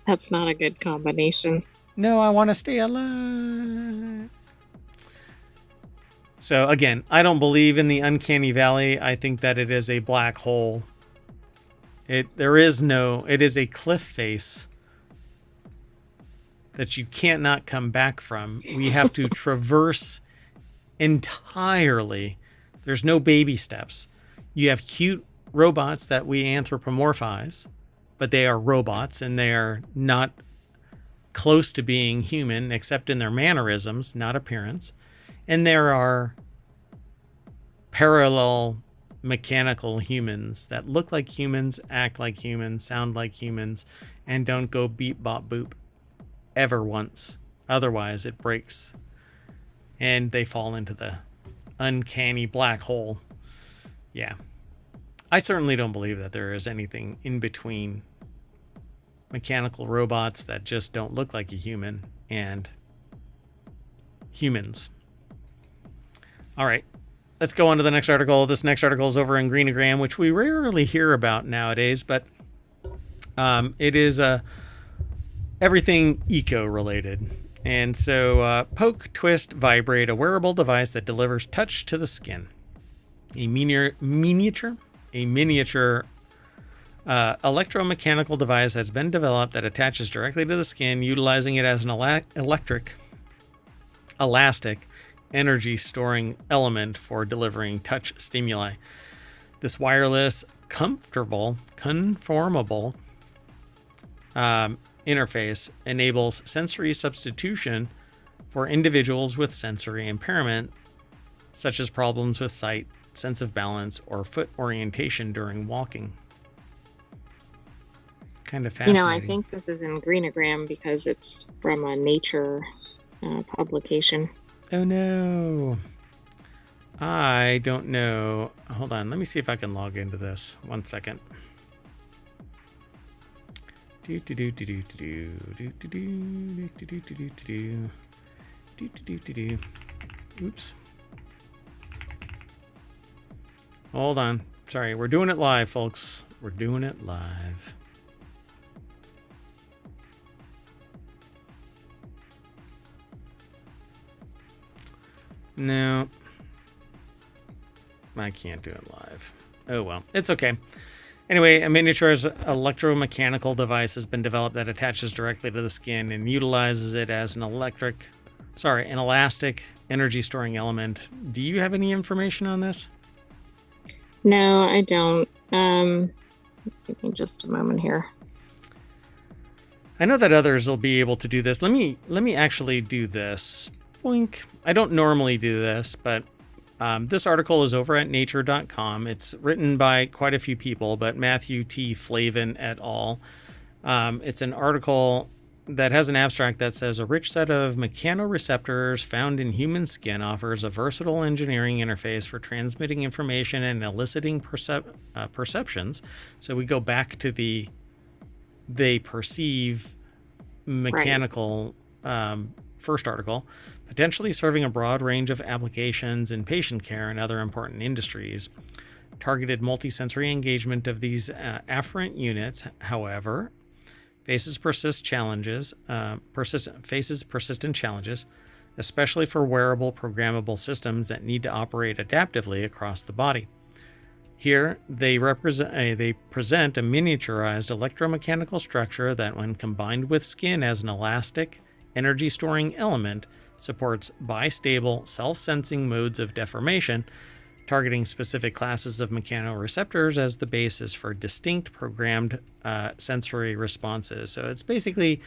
That's not a good combination. No, I want to stay alive. So again, I don't believe in the uncanny valley. I think that it is a black hole. It is a cliff face that you can't not come back from. We have to traverse entirely. There's no baby steps. You have cute robots that we anthropomorphize, but they are robots and they are not close to being human except in their mannerisms, not appearance. And there are parallel mechanical humans that look like humans, act like humans, sound like humans, and don't go beep bop boop ever once. Otherwise it breaks and they fall into the uncanny black hole. Yeah. I certainly don't believe that there is anything in between mechanical robots that just don't look like a human and humans. All right, let's go on to the next article. This next article is over in Greenogram, which we rarely hear about nowadays, but it is everything eco-related. And so poke, twist, vibrate, a wearable device that delivers touch to the skin. A miniature electromechanical device has been developed that attaches directly to the skin, utilizing it as an elastic energy storing element for delivering touch stimuli. This wireless, conformable interface enables sensory substitution for individuals with sensory impairment, such as problems with sight, sense of balance, or foot orientation during walking. Kind of fascinating. I think this is in Greenogram because it's from a Nature publication. Oh no. I don't know. Hold on. Let me see if I can log into this. 1 second. Oops. Hold on. Sorry, we're doing it live, folks. We're doing it live. No. I can't do it live. Oh well, it's okay. Anyway, a miniature electromechanical device has been developed that attaches directly to the skin and utilizes it as an elastic energy storing element. Do you have any information on this? No, I don't. Give me just a moment here. I know that others will be able to do this. Let me actually do this. Boink. I don't normally do this, but this article is over at nature.com. It's written by quite a few people, but Matthew T. Flavin et al. It's an article that has an abstract that says a rich set of mechanoreceptors found in human skin offers a versatile engineering interface for transmitting information and eliciting perceptions. So we go back to they perceive mechanical first article, potentially serving a broad range of applications in patient care and other important industries. Targeted multisensory engagement of these afferent units, however, faces persistent challenges, especially for wearable programmable systems that need to operate adaptively across the body. Here, they present a miniaturized electromechanical structure that, when combined with skin as an elastic, energy-storing element, supports bistable, self-sensing modes of deformation, targeting specific classes of mechanoreceptors as the basis for distinct programmed sensory responses. So it's basically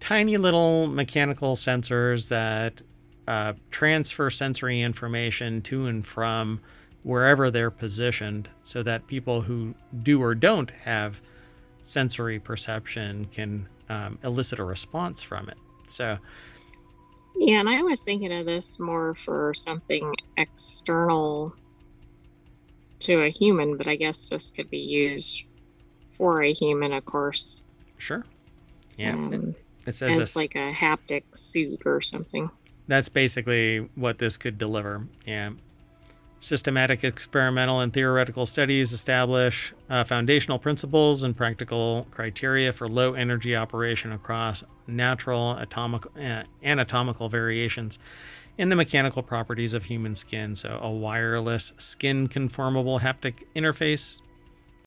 tiny little mechanical sensors that transfer sensory information to and from wherever they're positioned, so that people who do or don't have sensory perception can elicit a response from it. So yeah, and I was thinking of this more for something external to a human, but I guess this could be used for a human, of course. Sure. Yeah. It says as this, like a haptic suit or something. That's basically what this could deliver. Yeah. Systematic experimental and theoretical studies establish foundational principles and practical criteria for low energy operation across natural anatomical variations in the mechanical properties of human skin. So a wireless skin conformable haptic interface